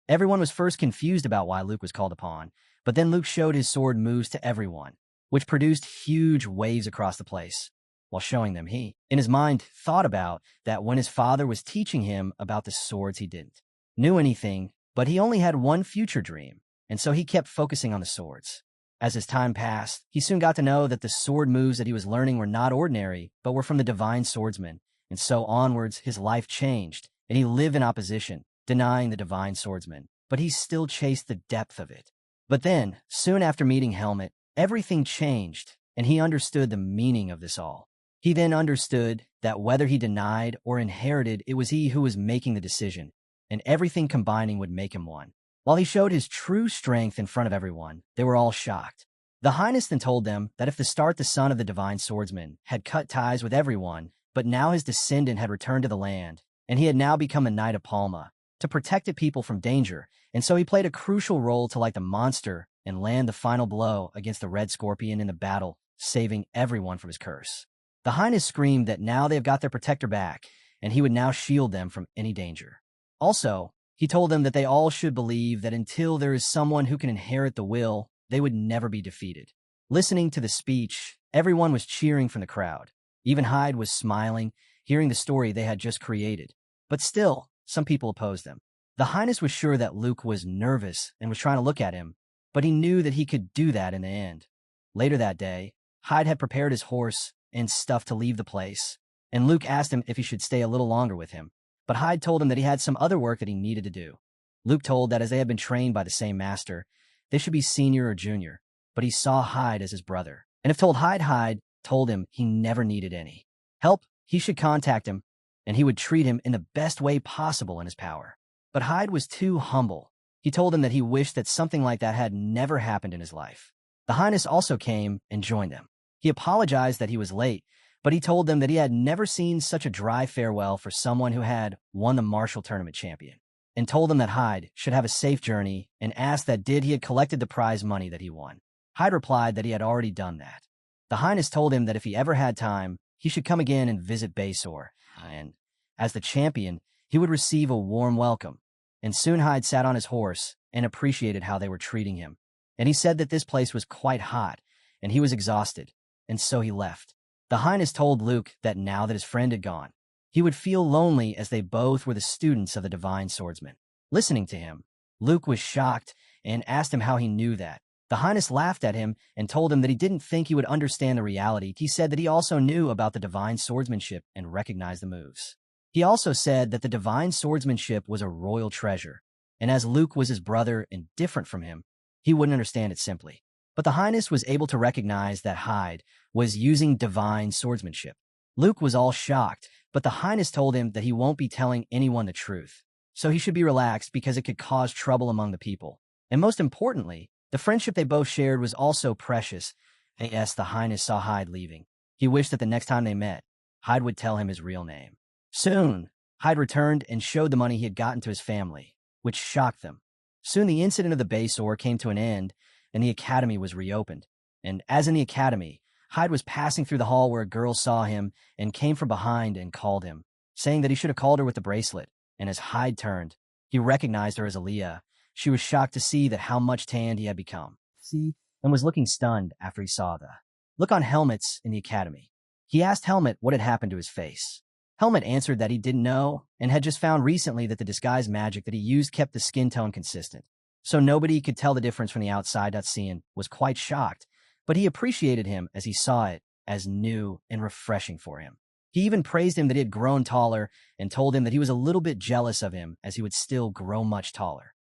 Everyone was first confused about why Luke was called upon, but then Luke showed his sword moves to everyone, which produced huge waves across the place. While showing them, he, in his mind, thought about that when his father was teaching him about the swords, he didn't knew anything, but he only had one future dream, and so he kept focusing on the swords. As his time passed, he soon got to know that the sword moves that he was learning were not ordinary, but were from the divine swordsman, and so onwards his life changed, and he lived in opposition, denying the divine swordsman, but he still chased the depth of it. But then, soon after meeting Helmet, everything changed, and he understood the meaning of this all. He then understood that whether he denied or inherited, it was he who was making the decision, and everything combining would make him one. While he showed his true strength in front of everyone, they were all shocked. The Highness then told them that if the start the son of the divine swordsman had cut ties with everyone, but now his descendant had returned to the land, and he had now become a Knight of Palma, to protect the people from danger, and so he played a crucial role to light the monster and land the final blow against the Red Scorpion in the battle, saving everyone from his curse. The Highness screamed that now they have got their protector back, and he would now shield them from any danger. Also, he told them that they all should believe that until there is someone who can inherit the will, they would never be defeated. Listening to the speech, everyone was cheering from the crowd. Even Hyde was smiling, hearing the story they had just created. But still, some people opposed them. The Highness was sure that Luke was nervous and was trying to look at him, but he knew that he could do that in the end. Later that day, Hyde had prepared his horse and stuff to leave the place, and Luke asked him if he should stay a little longer with him, but Hyde told him that he had some other work that he needed to do. Luke told that as they had been trained by the same master, they should be senior or junior, but he saw Hyde as his brother, and if told Hyde told him he never needed any help, he should contact him, and he would treat him in the best way possible in his power. But Hyde was too humble. He told him that he wished that something like that had never happened in his life. The Highness also came and joined them. He apologized that he was late, but he told them that he had never seen such a dry farewell for someone who had won the martial tournament champion, and told them that Hyde should have a safe journey and asked that he had collected the prize money that he won. Hyde replied that he had already done that. The Highness told him that if he ever had time, he should come again and visit Basor, and as the champion, he would receive a warm welcome. And soon Hyde sat on his horse and appreciated how they were treating him. And he said that this place was quite hot, and he was exhausted, and so he left. The Highness told Luke that now that his friend had gone, he would feel lonely as they both were the students of the divine swordsman. Listening to him, Luke was shocked and asked him how he knew that. The Highness laughed at him and told him that he didn't think he would understand the reality. He said that he also knew about the divine swordsmanship and recognized the moves. He also said that the divine swordsmanship was a royal treasure, and as Luke was his brother and different from him, he wouldn't understand it simply. But the Highness was able to recognize that Hyde was using divine swordsmanship. Luke was all shocked, but the Highness told him that he won't be telling anyone the truth, so he should be relaxed because it could cause trouble among the people. And most importantly, the friendship they both shared was also precious. As the Highness saw Hyde leaving, he wished that the next time they met, Hyde would tell him his real name. Soon, Hyde returned and showed the money he had gotten to his family, which shocked them. Soon the incident of the base ore came to an end, and the academy was reopened. And as in the academy, Hyde was passing through the hall where a girl saw him and came from behind and called him, saying that he should have called her with the bracelet. And as Hyde turned, he recognized her as Aaliyah. She was shocked to see that how much tanned he had become, and was looking stunned after he saw the look on Helmet's in the academy. He asked Helmet what had happened to his face. Helmet answered that he didn't know and had just found recently that the disguise magic that he used kept the skin tone consistent, so nobody could tell the difference from the outside. Cian was quite shocked, but he appreciated him as he saw it as new and refreshing for him. He even praised him that he had grown taller and told him that he was a little bit jealous of him as he would still grow much taller.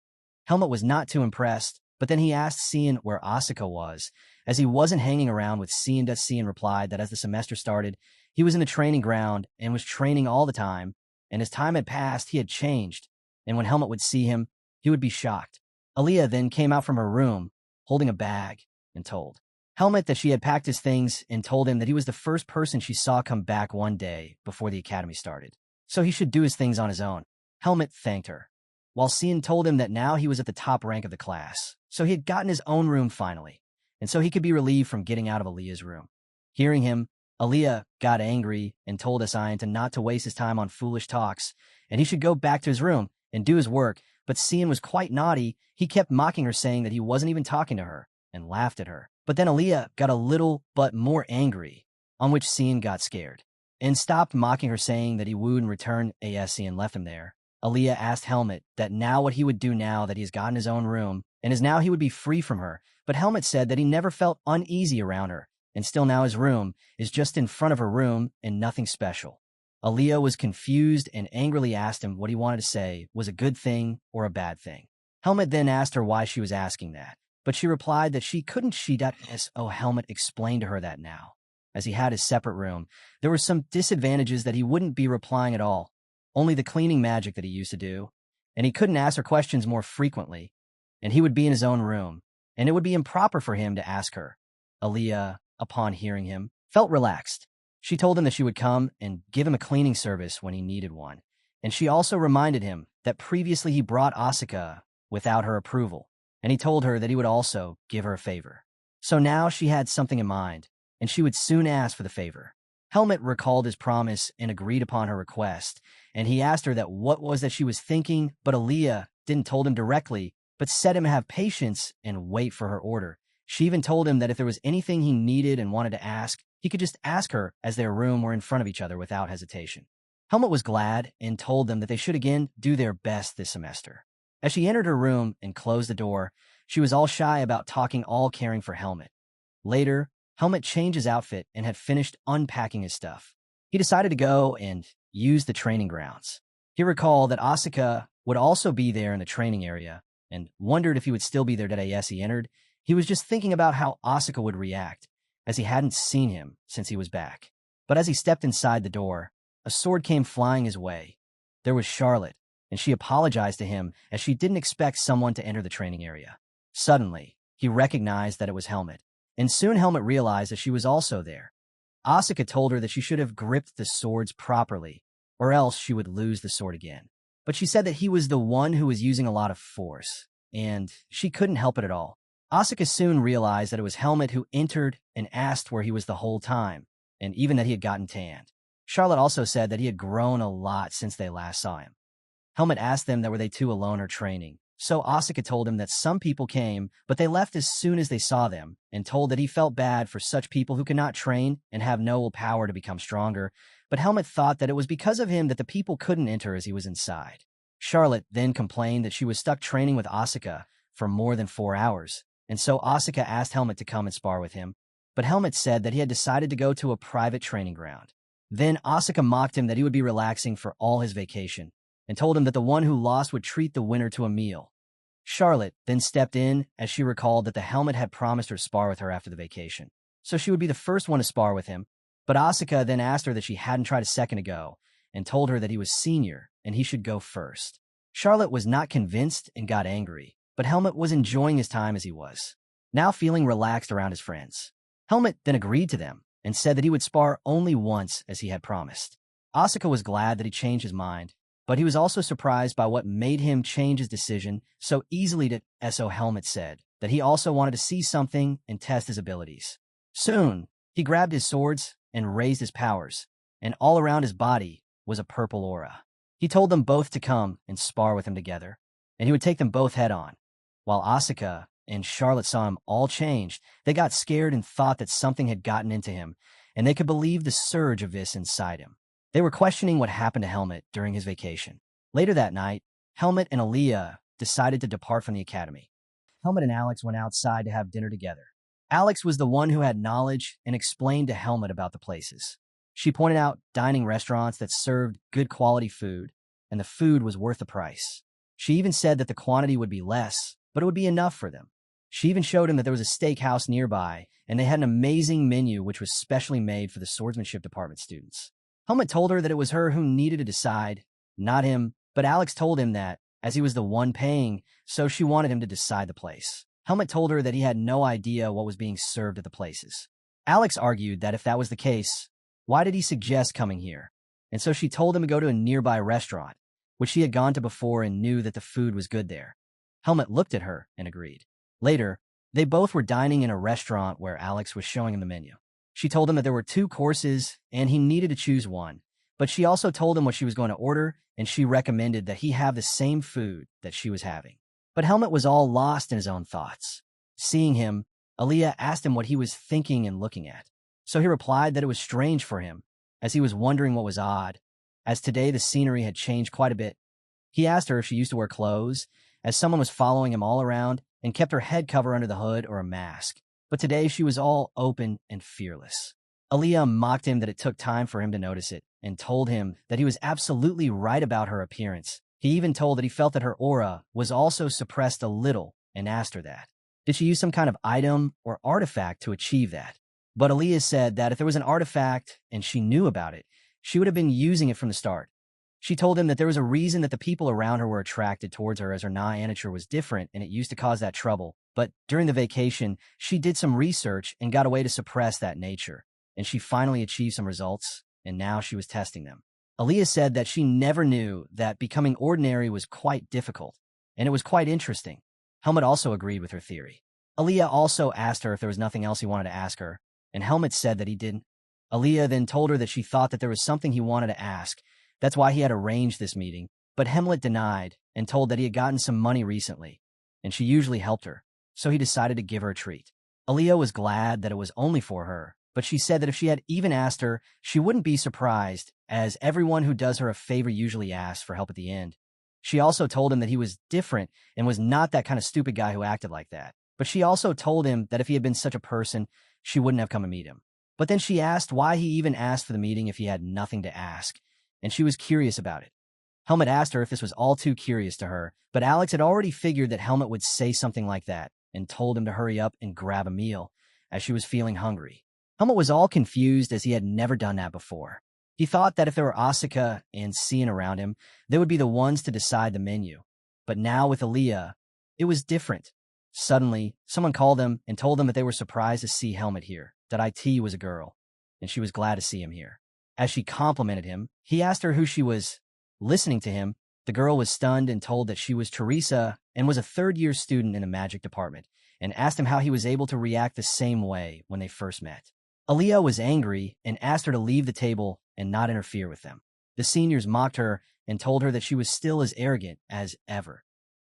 Helmet was not too impressed, but then he asked Cian where Asuka was, as he wasn't hanging around with Cian. Cian replied that as the semester started, he was in the training ground and was training all the time, and as time had passed, he had changed, and when Helmet would see him, he would be shocked. Aaliyah then came out from her room, holding a bag, and told Helmet that she had packed his things and told him that he was the first person she saw come back one day before the academy started, so he should do his things on his own. Helmet thanked her, while Cian told him that now he was at the top rank of the class, so he had gotten his own room finally, and so he could be relieved from getting out of Aaliyah's room. Hearing him, Aaliyah got angry and told Cian to not to waste his time on foolish talks, and he should go back to his room and do his work, but Cian was quite naughty. He kept mocking her, saying that he wasn't even talking to her, and laughed at her. But then Aaliyah got a little but more angry, on which Cian got scared, and stopped mocking her, saying that he would in return. Cian left him there. Aaliyah asked Helmet that now what he would do now that he's gotten his own room, and as now he would be free from her, but Helmet said that he never felt uneasy around her, and still now his room is just in front of her room and nothing special. Aaliyah was confused and angrily asked him what he wanted to say was a good thing or a bad thing. Helmet then asked her why she was asking that, but she replied that she couldn't. Helmet explained to her that now, as he had his separate room, there were some disadvantages that he wouldn't be replying at all, only the cleaning magic that he used to do, and he couldn't ask her questions more frequently, and he would be in his own room, and it would be improper for him to ask her. Aaliyah, upon hearing him, felt relaxed. She told him that she would come and give him a cleaning service when he needed one, and she also reminded him that previously he brought Asuka without her approval, and he told her that he would also give her a favor. So now she had something in mind, and she would soon ask for the favor. Helmet recalled his promise and agreed upon her request, and he asked her that what was that she was thinking, but Aaliyah didn't told him directly, but said him have patience and wait for her order. She even told him that if there was anything he needed and wanted to ask, he could just ask her as their room were in front of each other without hesitation. Helmet was glad and told them that they should again do their best this semester. As she entered her room and closed the door, she was all shy about talking, all caring for Helmet. Later, Helmet changed his outfit and had finished unpacking his stuff. He decided to go and use the training grounds. He recalled that Asuka would also be there in the training area and wondered if he would still be there today. Yes, he entered. He was just thinking about how Asuka would react, as he hadn't seen him since he was back. But as he stepped inside the door, a sword came flying his way. There was Charlotte, and she apologized to him as she didn't expect someone to enter the training area. Suddenly, he recognized that it was Helmet, and soon Helmet realized that she was also there. Asuka told her that she should have gripped the swords properly, or else she would lose the sword again. But she said that he was the one who was using a lot of force, and she couldn't help it at all. Asuka soon realized that it was Helmet who entered and asked where he was the whole time, and even that he had gotten tanned. Charlotte also said that he had grown a lot since they last saw him. Helmet asked them that were they two alone or training, so Asuka told him that some people came, but they left as soon as they saw them, and told that he felt bad for such people who could not train and have no power to become stronger, but Helmet thought that it was because of him that the people couldn't enter as he was inside. Charlotte then complained that she was stuck training with Asuka for more than 4 hours, and so Asuka asked Helmet to come and spar with him, but Helmet said that he had decided to go to a private training ground. Then Asuka mocked him that he would be relaxing for all his vacation, and told him that the one who lost would treat the winner to a meal. Charlotte then stepped in as she recalled that the helmet had promised her to spar with her after the vacation, so she would be the first one to spar with him, but Asuka then asked her that she hadn't tried a second ago, and told her that he was senior and he should go first. Charlotte was not convinced and got angry, but Helmet was enjoying his time as he was, now feeling relaxed around his friends. Helmet then agreed to them and said that he would spar only once as he had promised. Asuka was glad that he changed his mind, but he was also surprised by what made him change his decision so easily to So Helmet said that he also wanted to see something and test his abilities. Soon, he grabbed his swords and raised his powers, and all around his body was a purple aura. He told them both to come and spar with him together, and he would take them both head-on. While Asuka and Charlotte saw him all changed, they got scared and thought that something had gotten into him, and they could believe the surge of this inside him. They were questioning what happened to Helmet during his vacation. Later that night, Helmet and Aaliyah decided to depart from the academy. Helmet and Alex went outside to have dinner together. Alex was the one who had knowledge and explained to Helmet about the places. She pointed out dining restaurants that served good quality food, and the food was worth the price. She even said that the quantity would be less, but it would be enough for them. She even showed him that there was a steakhouse nearby, and they had an amazing menu which was specially made for the swordsmanship department students. Helmet told her that it was her who needed to decide, not him, but Alex told him that, as he was the one paying, so she wanted him to decide the place. Helmet told her that he had no idea what was being served at the places. Alex argued that if that was the case, why did he suggest coming here? And so she told him to go to a nearby restaurant, which she had gone to before and knew that the food was good there. Helmet looked at her and agreed. Later, they both were dining in a restaurant where Alex was showing him the menu. She told him that there were 2 courses and he needed to choose one, but she also told him what she was going to order, and she recommended that he have the same food that she was having. But Helmet was all lost in his own thoughts. Seeing him, Aaliyah asked him what he was thinking and looking at. So he replied that it was strange for him, as he was wondering what was odd, as today the scenery had changed quite a bit. He asked her if she used to wear clothes, as someone was following him all around and kept her head cover under the hood or a mask. But today she was all open and fearless. Aaliyah mocked him that it took time for him to notice it, and told him that he was absolutely right about her appearance. He even told that he felt that her aura was also suppressed a little, and asked her that. Did she use some kind of item or artifact to achieve that? But Aaliyah said that if there was an artifact and she knew about it, she would have been using it from the start. She told him that there was a reason that the people around her were attracted towards her, as her nature was different and it used to cause that trouble. But during the vacation, she did some research and got a way to suppress that nature, and she finally achieved some results, and now she was testing them. Aaliyah said that she never knew that becoming ordinary was quite difficult, and it was quite interesting. Helmet also agreed with her theory. Aaliyah also asked her if there was nothing else he wanted to ask her, and Helmet said that he didn't. Aaliyah then told her that she thought that there was something he wanted to ask. That's why he had arranged this meeting, but Helmet denied and told that he had gotten some money recently, and she usually helped her, so he decided to give her a treat. Aaliyah was glad that it was only for her, but she said that if she had even asked her, she wouldn't be surprised, as everyone who does her a favor usually asks for help at the end. She also told him that he was different and was not that kind of stupid guy who acted like that. But she also told him that if he had been such a person, she wouldn't have come to meet him. But then she asked why he even asked for the meeting if he had nothing to ask, and she was curious about it. Helmet asked her if this was all too curious to her, but Alex had already figured that Helmet would say something like that, and told him to hurry up and grab a meal, as she was feeling hungry. Helmet was all confused, as he had never done that before. He thought that if there were Asuka and Cian around him, they would be the ones to decide the menu. But now with Aaliyah, it was different. Suddenly, someone called them and told them that they were surprised to see Helmet here, that IT was a girl, and she was glad to see him here. As she complimented him, he asked her who she was. Listening to him, the girl was stunned and told that she was Teresa and was a third-year student in the magic department, and asked him how he was able to react the same way when they first met. Aaliyah was angry and asked her to leave the table and not interfere with them. The seniors mocked her and told her that she was still as arrogant as ever.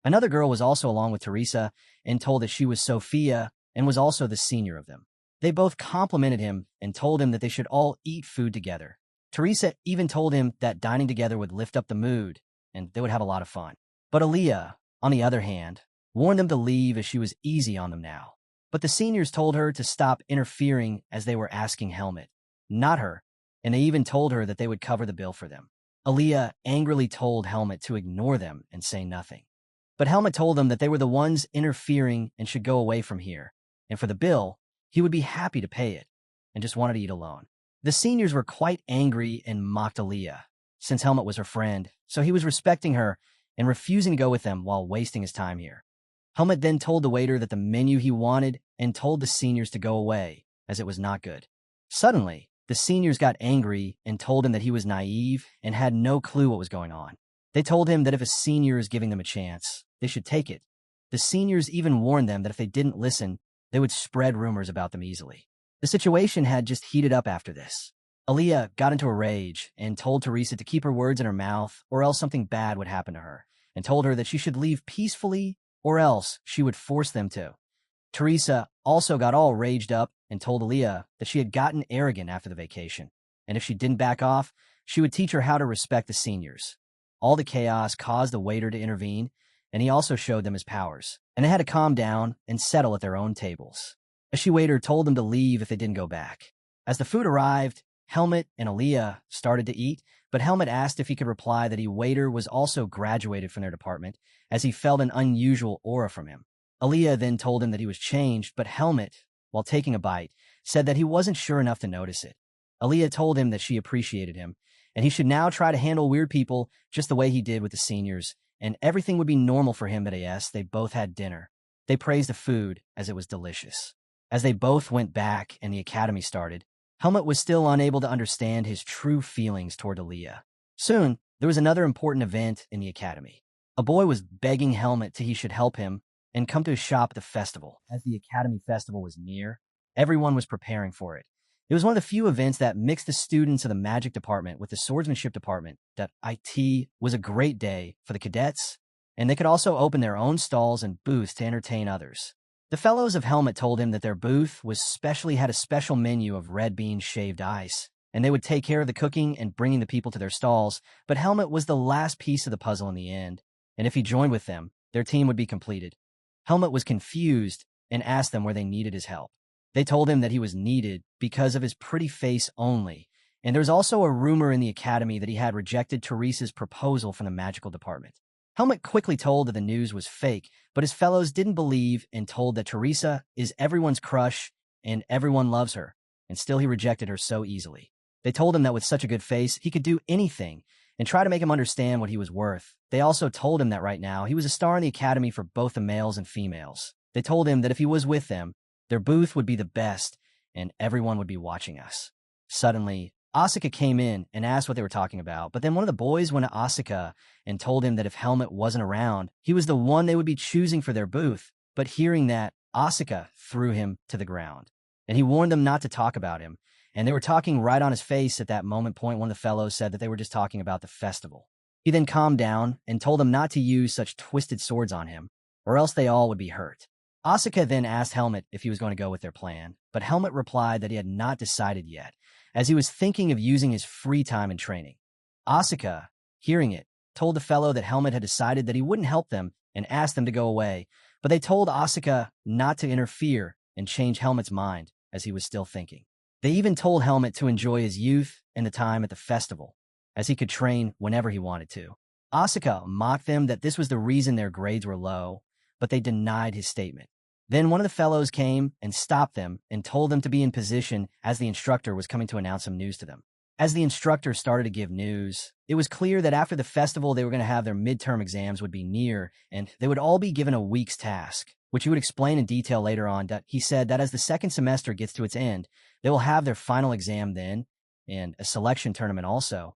Another girl was also along with Teresa and told that she was Sophia and was also the senior of them. They both complimented him and told him that they should all eat food together. Teresa even told him that dining together would lift up the mood and they would have a lot of fun. But Aaliyah, on the other hand, warned them to leave as she was easy on them now. But the seniors told her to stop interfering as they were asking Helmet, not her. and they even told her that they would cover the bill for them. Aaliyah angrily told Helmet to ignore them and say nothing. But Helmet told them that they were the ones interfering and should go away from here, and for the bill, he would be happy to pay it, and just wanted to eat alone. The seniors were quite angry and mocked Aaliyah, since Helmet was her friend, so he was respecting her and refusing to go with them while wasting his time here. Helmet then told the waiter that the menu he wanted and told the seniors to go away, as it was not good. Suddenly, the seniors got angry and told him that he was naive and had no clue what was going on. They told him that if a senior is giving them a chance, they should take it. The seniors even warned them that if they didn't listen, they would spread rumors about them easily. The situation had just heated up after this. Aaliyah got into a rage and told Teresa to keep her words in her mouth or else something bad would happen to her, and told her that she should leave peacefully or else she would force them to. Teresa also got all raged up and told Aaliyah that she had gotten arrogant after the vacation, and if she didn't back off, she would teach her how to respect the seniors. All the chaos caused the waiter to intervene, and he also showed them his powers, and they had to calm down and settle at their own tables. The waiter told them to leave if they didn't go back. As the food arrived, Helmet and Aaliyah started to eat, but Helmet asked if he could reply that waiter was also graduated from their department, as he felt an unusual aura from him. Aaliyah then told him that he was changed, but Helmet, while taking a bite, said that he wasn't sure enough to notice it. Aaliyah told him that she appreciated him, and he should now try to handle weird people just the way he did with the seniors, and everything would be normal for him. But yes, they both had dinner. They praised the food as it was delicious. As they both went back and the academy started, Helmet was still unable to understand his true feelings toward Aaliyah. Soon, there was another important event in the academy. A boy was begging Helmet he should help him and come to his shop at the festival. As the academy festival was near, everyone was preparing for it. It was one of the few events that mixed the students of the magic department with the swordsmanship department. That IT was a great day for the cadets, and they could also open their own stalls and booths to entertain others. The fellows of Helmet told him that their booth had a special menu of red bean shaved ice, and they would take care of the cooking and bringing the people to their stalls, but Helmet was the last piece of the puzzle in the end, and if he joined with them, their team would be completed. Helmet was confused and asked them where they needed his help. They told him that he was needed because of his pretty face only, and there was also a rumor in the academy that he had rejected Teresa's proposal from the magical department. Helmet quickly told that the news was fake, but his fellows didn't believe and told that Teresa is everyone's crush and everyone loves her, and still he rejected her so easily. They told him that with such a good face, he could do anything and try to make him understand what he was worth. They also told him that right now he was a star in the academy for both the males and females. They told him that if he was with them, their booth would be the best and everyone would be watching us. Suddenly, Asuka came in and asked what they were talking about, but then one of the boys went to Asuka and told him that if Helmet wasn't around, he was the one they would be choosing for their booth. But hearing that, Asuka threw him to the ground, and he warned them not to talk about him, and they were talking right on his face. At that moment, one of the fellows said that they were just talking about the festival. He then calmed down and told them not to use such twisted swords on him, or else they all would be hurt. Asuka then asked Helmet if he was going to go with their plan, but Helmet replied that he had not decided yet, as he was thinking of using his free time in training. Asuka, hearing it, told the fellow that Helmet had decided that he wouldn't help them and asked them to go away, but they told Asuka not to interfere and change Helmet's mind, as he was still thinking. They even told Helmet to enjoy his youth and the time at the festival, as he could train whenever he wanted to. Asuka mocked them that this was the reason their grades were low, but they denied his statement. Then one of the fellows came and stopped them and told them to be in position as the instructor was coming to announce some news to them. As the instructor started to give news, it was clear that after the festival they were going to have their midterm exams would be near, and they would all be given a week's task, which he would explain in detail later on. That he said that as the second semester gets to its end, they will have their final exam then, and a selection tournament also.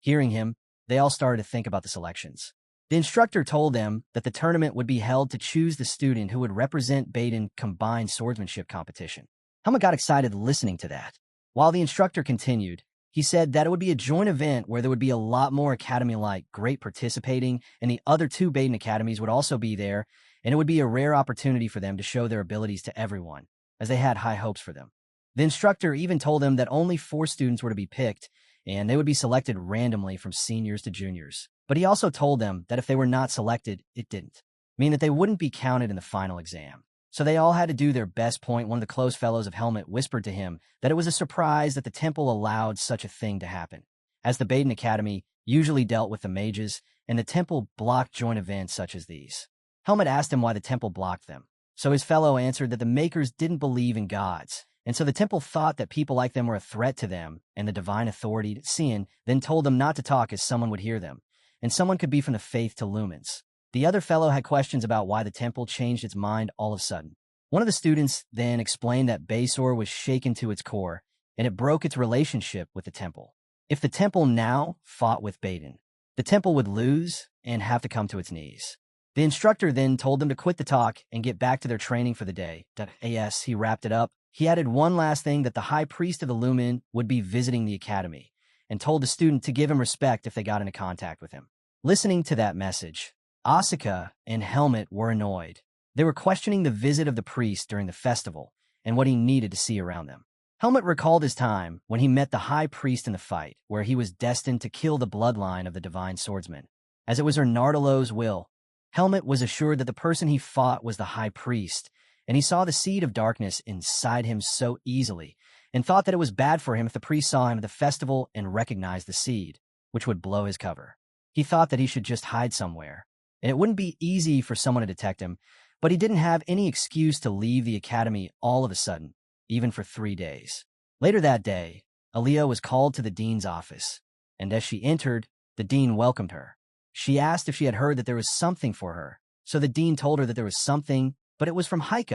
Hearing him, they all started to think about the selections. The instructor told them that the tournament would be held to choose the student who would represent Baden combined swordsmanship competition. Helmet got excited listening to that. While the instructor continued, he said that it would be a joint event where there would be a lot more academy-like great participating, and the other two Baden academies would also be there, and it would be a rare opportunity for them to show their abilities to everyone, as they had high hopes for them. The instructor even told them that only 4 students were to be picked, and they would be selected randomly from seniors to juniors. But he also told them that if they were not selected, it didn't mean that they wouldn't be counted in the final exam. So they all had to do their best. One of the close fellows of Helmet whispered to him that it was a surprise that the temple allowed such a thing to happen, as the Baden Academy usually dealt with the mages, and the temple blocked joint events such as these. Helmet asked him why the temple blocked them. So his fellow answered that the makers didn't believe in gods, and so the temple thought that people like them were a threat to them, and the divine authority, Cian, then told them not to talk as someone would hear them, and someone could be from the faith to lumens. The other fellow had questions about why the temple changed its mind all of a sudden. One of the students then explained that Basor was shaken to its core, and it broke its relationship with the temple. If the temple now fought with Baden, the temple would lose and have to come to its knees. The instructor then told them to quit the talk and get back to their training for the day. As he wrapped it up, he added one last thing, that the high priest of the Lumen would be visiting the academy, and told the student to give him respect if they got into contact with him. Listening to that message, Asuka and Helmet were annoyed. They were questioning the visit of the priest during the festival and what he needed to see around them. Helmet recalled his time when he met the high priest in the fight, where he was destined to kill the bloodline of the divine swordsman. As it was Nardalo's will, Helmet was assured that the person he fought was the high priest, and he saw the seed of darkness inside him so easily, and thought that it was bad for him if the priest saw him at the festival and recognized the seed, which would blow his cover. He thought that he should just hide somewhere, and it wouldn't be easy for someone to detect him, but he didn't have any excuse to leave the academy all of a sudden, even for 3 days. Later that day, Aaliyah was called to the dean's office, and as she entered, the dean welcomed her. She asked if she had heard that there was something for her, so the dean told her that there was something, but it was from Heike,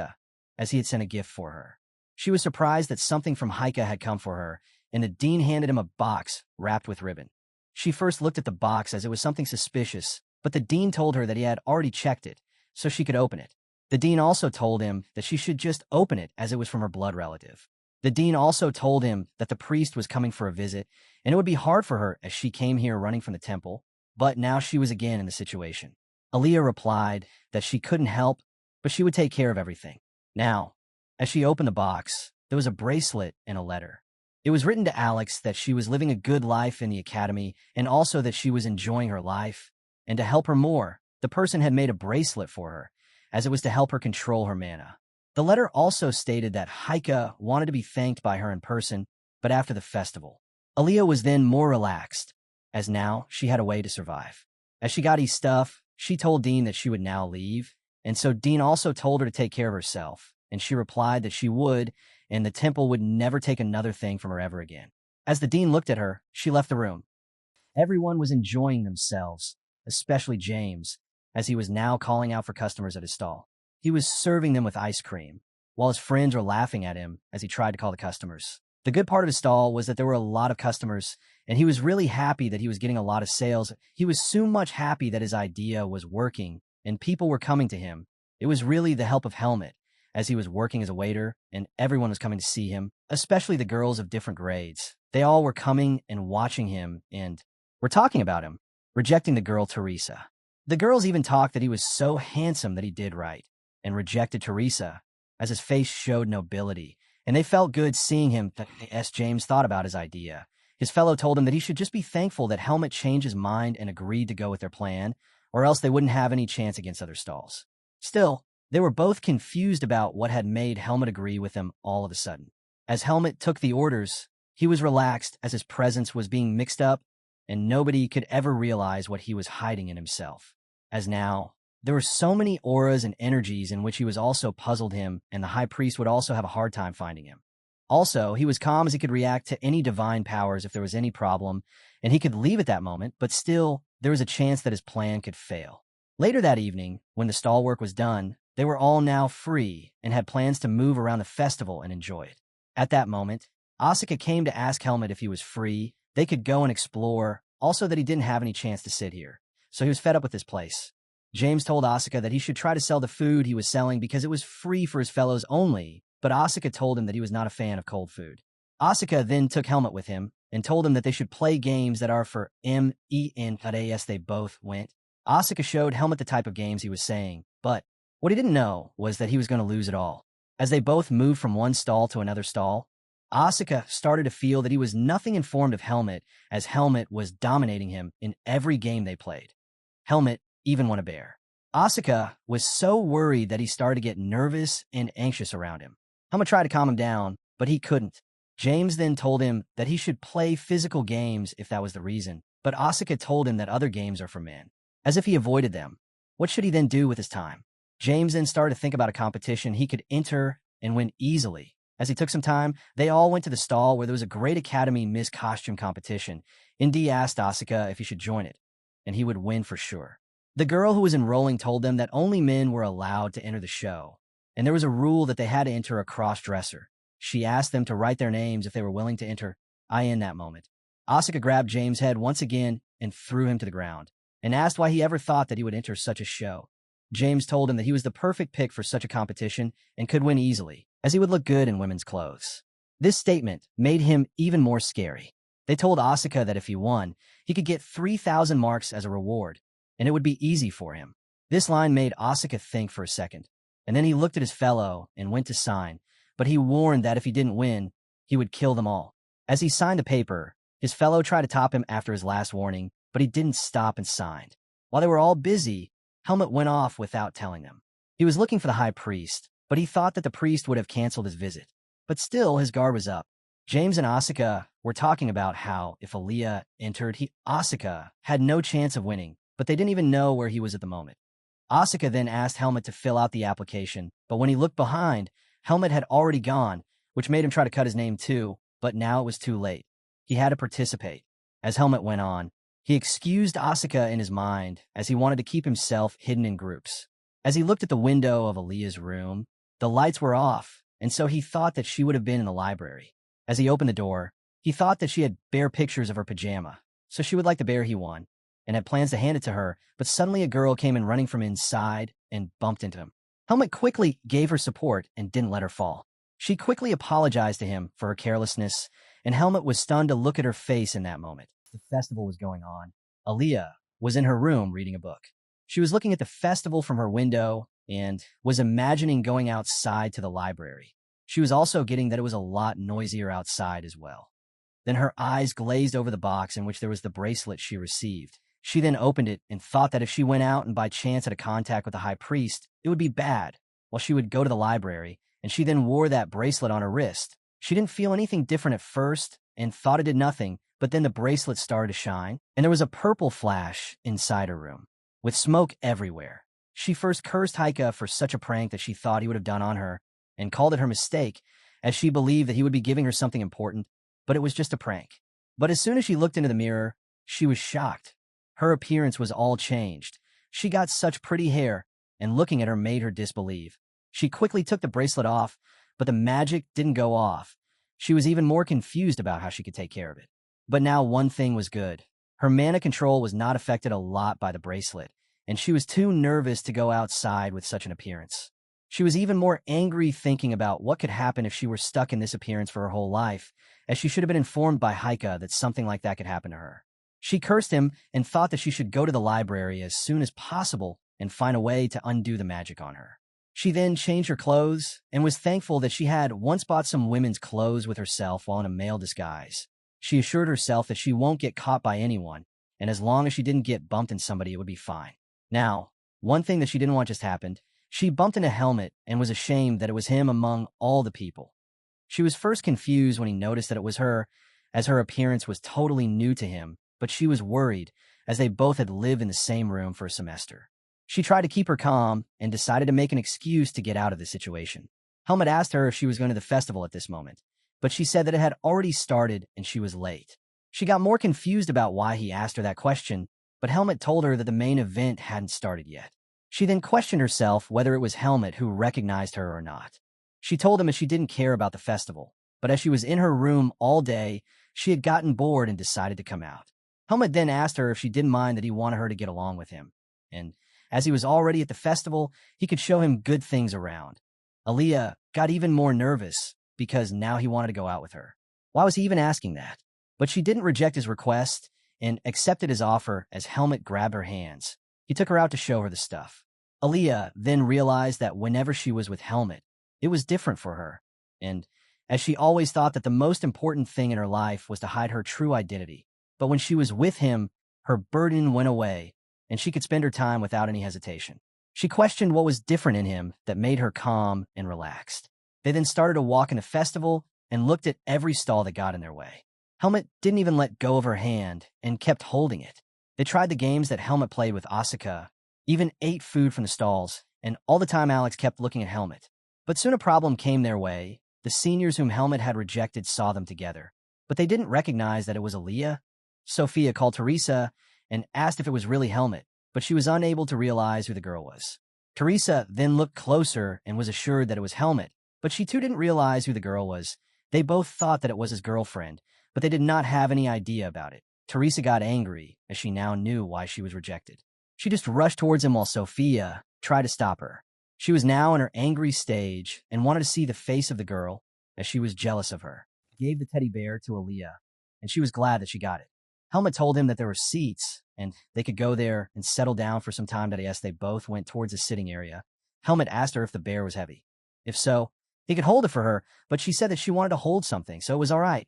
as he had sent a gift for her. She was surprised that something from Heike had come for her, and the dean handed him a box wrapped with ribbon. She first looked at the box as it was something suspicious, but the dean told her that he had already checked it, so she could open it. The dean also told him that she should just open it as it was from her blood relative. The dean also told him that the priest was coming for a visit, and it would be hard for her as she came here running from the temple, but now she was again in the situation. Aaliyah replied that she couldn't help, but she would take care of everything. Now, as she opened the box, there was a bracelet and a letter. It was written to Alex that she was living a good life in the academy, and also that she was enjoying her life, and to help her more, the person had made a bracelet for her, as it was to help her control her mana. The letter also stated that Heike wanted to be thanked by her in person, but after the festival. Aaliyah was then more relaxed, as now she had a way to survive. As she got his stuff, she told Dean that she would now leave, and so Dean also told her to take care of herself, and she replied that she would, and the temple would never take another thing from her ever again. As the dean looked at her, she left the room. Everyone was enjoying themselves, especially James, as he was now calling out for customers at his stall. He was serving them with ice cream, while his friends were laughing at him as he tried to call the customers. The good part of his stall was that there were a lot of customers, and he was really happy that he was getting a lot of sales. He was so much happy that his idea was working, and people were coming to him. It was really the help of Helmet, as he was working as a waiter, and everyone was coming to see him, especially the girls of different grades. They all were coming and watching him, and were talking about him, rejecting the girl Teresa. The girls even talked that he was so handsome that he did right, and rejected Teresa, as his face showed nobility, and they felt good seeing him. As James thought about his idea, his fellow told him that he should just be thankful that Helmet changed his mind and agreed to go with their plan, or else they wouldn't have any chance against other stalls. Still, they were both confused about what had made Helmet agree with them all of a sudden. As Helmet took the orders, he was relaxed as his presence was being mixed up, and nobody could ever realize what he was hiding in himself. As now, there were so many auras and energies in which he was also puzzled him, and the high priest would also have a hard time finding him. Also, he was calm as he could react to any divine powers if there was any problem, and he could leave at that moment, but still, there was a chance that his plan could fail. Later that evening, when the stall work was done, they were all now free and had plans to move around the festival and enjoy it. At that moment, Asuka came to ask Helmet if he was free. They could go and explore, also that he didn't have any chance to sit here, so he was fed up with this place. James told Asuka that he should try to sell the food he was selling because it was free for his fellows only, but Asuka told him that he was not a fan of cold food. Asuka then took Helmet with him and told him that they should play games that are for MEN. They both went. Asuka showed Helmet the type of games he was saying, but what he didn't know was that he was going to lose it all. As they both moved from one stall to another stall, Asuka started to feel that he was nothing informed of Helmet, as Helmet was dominating him in every game they played. Helmet even won a bear. Asuka was so worried that he started to get nervous and anxious around him. Helmut tried to calm him down, but he couldn't. James then told him that he should play physical games if that was the reason, but Asuka told him that other games are for men, as if he avoided them. What should he then do with his time? James then started to think about a competition he could enter and win easily. As he took some time, they all went to the stall where there was a Great Academy Miss Costume competition. Indy asked Asuka if he should join it, and he would win for sure. The girl who was enrolling told them that only men were allowed to enter the show, and there was a rule that they had to enter a cross-dresser. She asked them to write their names if they were willing to enter. In that moment, Asuka grabbed James' head once again and threw him to the ground, and asked why he ever thought that he would enter such a show. James told him that he was the perfect pick for such a competition and could win easily, as he would look good in women's clothes. This statement made him even more scary. They told Asuka that if he won, he could get 3,000 marks as a reward, and it would be easy for him. This line made Asuka think for a second, and then he looked at his fellow and went to sign, but he warned that if he didn't win, he would kill them all. As he signed the paper, his fellow tried to top him after his last warning, but he didn't stop and signed. While they were all busy, Helmut went off without telling them. He was looking for the high priest, but he thought that the priest would have canceled his visit. But still, his guard was up. James and Asuka were talking about how if Aaliyah entered, Asuka had no chance of winning, but they didn't even know where he was at the moment. Asuka then asked Helmut to fill out the application, but when he looked behind, Helmut had already gone, which made him try to cut his name too, but now it was too late. He had to participate. As Helmut went on, he excused Asuka in his mind as he wanted to keep himself hidden in groups. As he looked at the window of Aaliyah's room, the lights were off, and so he thought that she would have been in the library. As he opened the door, he thought that she had bare pictures of her pajama, so she would like the bear he won, and had plans to hand it to her, but suddenly a girl came in running from inside and bumped into him. Helmut quickly gave her support and didn't let her fall. She quickly apologized to him for her carelessness, and Helmut was stunned to look at her face in that moment. The festival was going on. Aaliyah was in her room reading a book. She was looking at the festival from her window and was imagining going outside to the library. She was also getting that it was a lot noisier outside as well. Then her eyes glazed over the box in which there was the bracelet she received. She then opened it and thought that if she went out and by chance had a contact with the high priest, it would be bad. While she would go to the library, and she then wore that bracelet on her wrist. She didn't feel anything different at first and thought it did nothing, but then the bracelet started to shine, and there was a purple flash inside her room, with smoke everywhere. She first cursed Heike for such a prank that she thought he would have done on her, and called it her mistake, as she believed that he would be giving her something important, but it was just a prank. But as soon as she looked into the mirror, she was shocked. Her appearance was all changed. She got such pretty hair, and looking at her made her disbelieve. She quickly took the bracelet off, but the magic didn't go off. She was even more confused about how she could take care of it. But now one thing was good. Her mana control was not affected a lot by the bracelet, and she was too nervous to go outside with such an appearance. She was even more angry thinking about what could happen if she were stuck in this appearance for her whole life, as she should have been informed by Heike that something like that could happen to her. She cursed him and thought that she should go to the library as soon as possible and find a way to undo the magic on her. She then changed her clothes and was thankful that she had once bought some women's clothes with herself while in a male disguise. She assured herself that she won't get caught by anyone, and as long as she didn't get bumped into somebody, it would be fine. Now, one thing that she didn't want just happened. She bumped into Helmut and was ashamed that it was him among all the people. She was first confused when he noticed that it was her, as her appearance was totally new to him, but she was worried, as they both had lived in the same room for a semester. She tried to keep her calm and decided to make an excuse to get out of the situation. Helmut asked her if she was going to the festival at this moment, but she said that it had already started and she was late. She got more confused about why he asked her that question, but Helmut told her that the main event hadn't started yet. She then questioned herself whether it was Helmut who recognized her or not. She told him that she didn't care about the festival, but as she was in her room all day, she had gotten bored and decided to come out. Helmut then asked her if she didn't mind that he wanted her to get along with him, and as he was already at the festival, he could show him good things around. Aaliyah got even more nervous because now he wanted to go out with her. Why was he even asking that? But she didn't reject his request and accepted his offer as Helmut grabbed her hands. He took her out to show her the stuff. Aaliyah then realized that whenever she was with Helmut, it was different for her, and as she always thought that the most important thing in her life was to hide her true identity. But when she was with him, her burden went away, and she could spend her time without any hesitation. She questioned what was different in him that made her calm and relaxed. They then started a walk in the festival and looked at every stall that got in their way. Helmet didn't even let go of her hand and kept holding it. They tried the games that Helmet played with Asuka, even ate food from the stalls, and all the time Alex kept looking at Helmet. But soon a problem came their way. The seniors whom Helmet had rejected saw them together, but they didn't recognize that it was Aaliyah. Sophia called Teresa and asked if it was really Helmet, but she was unable to realize who the girl was. Teresa then looked closer and was assured that it was Helmet, but she too didn't realize who the girl was. They both thought that it was his girlfriend, but they did not have any idea about it. Teresa got angry, as she now knew why she was rejected. She just rushed towards him while Sophia tried to stop her. She was now in her angry stage and wanted to see the face of the girl, as she was jealous of her. She gave the teddy bear to Aaliyah, and she was glad that she got it. Helmet told him that there were seats, and they could go there and settle down for some time. Yes, they both went towards a sitting area. Helmet asked her if the bear was heavy. If so, he could hold it for her, but she said that she wanted to hold something, so it was all right.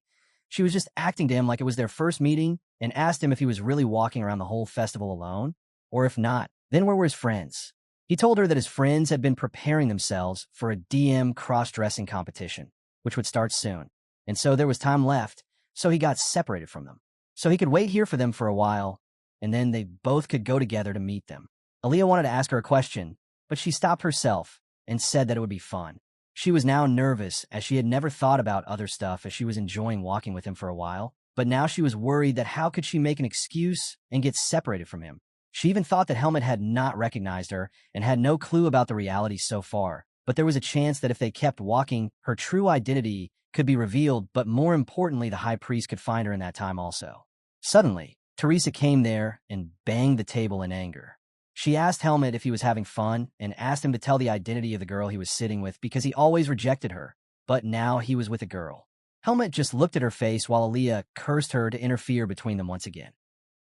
She was just acting to him like it was their first meeting and asked him if he was really walking around the whole festival alone, or if not, then where were his friends? He told her that his friends had been preparing themselves for a DM cross-dressing competition, which would start soon, and so there was time left, so he got separated from them. So he could wait here for them for a while, and then they both could go together to meet them. Aaliyah wanted to ask her a question, but she stopped herself and said that it would be fun. She was now nervous, as she had never thought about other stuff as she was enjoying walking with him for a while, but now she was worried that how could she make an excuse and get separated from him. She even thought that Helmet had not recognized her and had no clue about the reality so far, but there was a chance that if they kept walking, her true identity could be revealed, but more importantly, the high priest could find her in that time also. Suddenly, Teresa came there and banged the table in anger. She asked Helmet if he was having fun and asked him to tell the identity of the girl he was sitting with because he always rejected her, but now he was with a girl. Helmet just looked at her face while Aaliyah cursed her to interfere between them once again.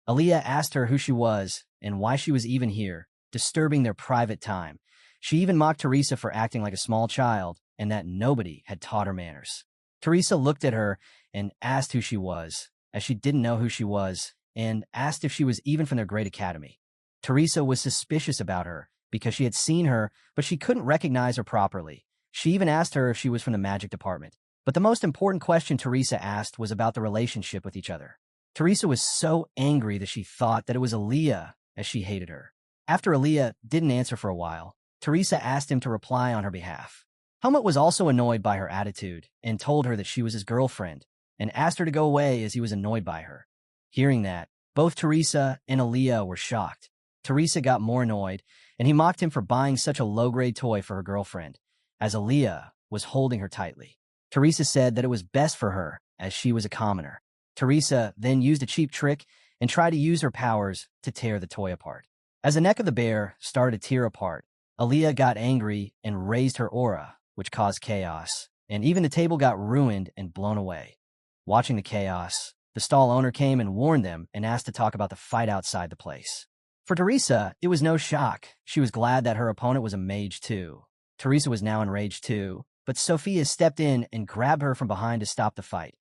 Aaliyah asked her who she was and why she was even here, disturbing their private time. She even mocked Teresa for acting like a small child and that nobody had taught her manners. Teresa looked at her and asked who she was, as she didn't know who she was, and asked if she was even from their great academy. Teresa was suspicious about her because she had seen her, but she couldn't recognize her properly. She even asked her if she was from the magic department. But the most important question Teresa asked was about the relationship with each other. Teresa was so angry that she thought that it was Aaliyah, as she hated her. After Aaliyah didn't answer for a while, Teresa asked him to reply on her behalf. Helmet was also annoyed by her attitude and told her that she was his girlfriend and asked her to go away as he was annoyed by her. Hearing that, both Teresa and Aaliyah were shocked. Teresa got more annoyed, and he mocked him for buying such a low-grade toy for her girlfriend, as Aaliyah was holding her tightly. Teresa said that it was best for her, as she was a commoner. Teresa then used a cheap trick and tried to use her powers to tear the toy apart. As the neck of the bear started to tear apart, Aaliyah got angry and raised her aura, which caused chaos, and even the table got ruined and blown away. Watching the chaos, the stall owner came and warned them and asked to talk about the fight outside the place. For Teresa, it was no shock. She was glad that her opponent was a mage too. Teresa was now enraged too, but Sophia stepped in and grabbed her from behind to stop the fight.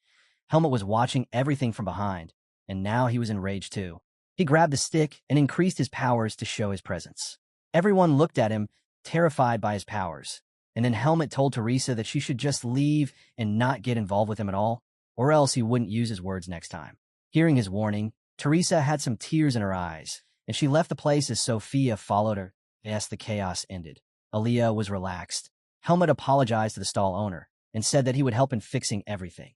Helmet was watching everything from behind, and now he was enraged too. He grabbed the stick and increased his powers to show his presence. Everyone looked at him, terrified by his powers, and then Helmet told Teresa that she should just leave and not get involved with him at all, or else he wouldn't use his words next time. Hearing his warning, Teresa had some tears in her eyes, and she left the place as Sophia followed her. Yes, the chaos ended. Aaliyah was relaxed. Helmet apologized to the stall owner and said that he would help in fixing everything.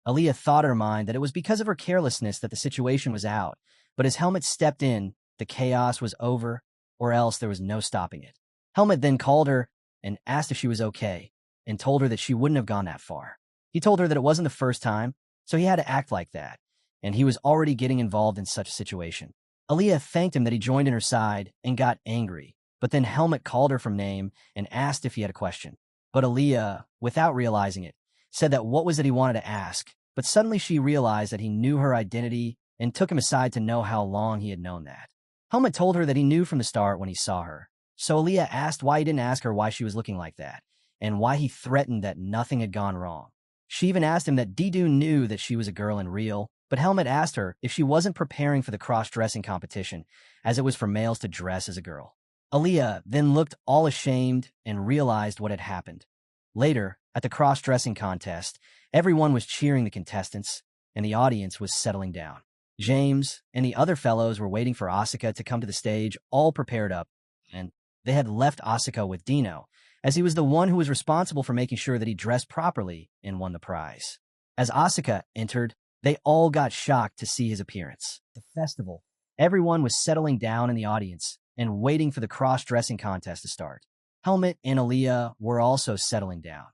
Aaliyah thought in her mind that it was because of her carelessness that the situation was out, but as Helmet stepped in, the chaos was over, or else there was no stopping it. Helmet then called her and asked if she was okay, and told her that she wouldn't have gone that far. He told her that it wasn't the first time, so he had to act like that, and he was already getting involved in such a situation. Aaliyah thanked him that he joined in her side and got angry, but then Helmet called her from name and asked if he had a question. But Aaliyah, without realizing it, said that what was that he wanted to ask, but suddenly she realized that he knew her identity and took him aside to know how long he had known that. Helmet told her that he knew from the start when he saw her, so Aaliyah asked why he didn't ask her why she was looking like that, and why he threatened that nothing had gone wrong. She even asked him that Didu knew that she was a girl in real, but Helmet asked her if she wasn't preparing for the cross-dressing competition, as it was for males to dress as a girl. Aaliyah then looked all ashamed and realized what had happened. Later, at the cross-dressing contest, everyone was cheering the contestants, and the audience was settling down. James and the other fellows were waiting for Asuka to come to the stage, all prepared up, and they had left Asuka with Dino, as he was the one who was responsible for making sure that he dressed properly and won the prize. As Asuka entered, they all got shocked to see his appearance. At the festival, everyone was settling down in the audience and waiting for the cross-dressing contest to start. Helmet and Aaliyah were also settling down.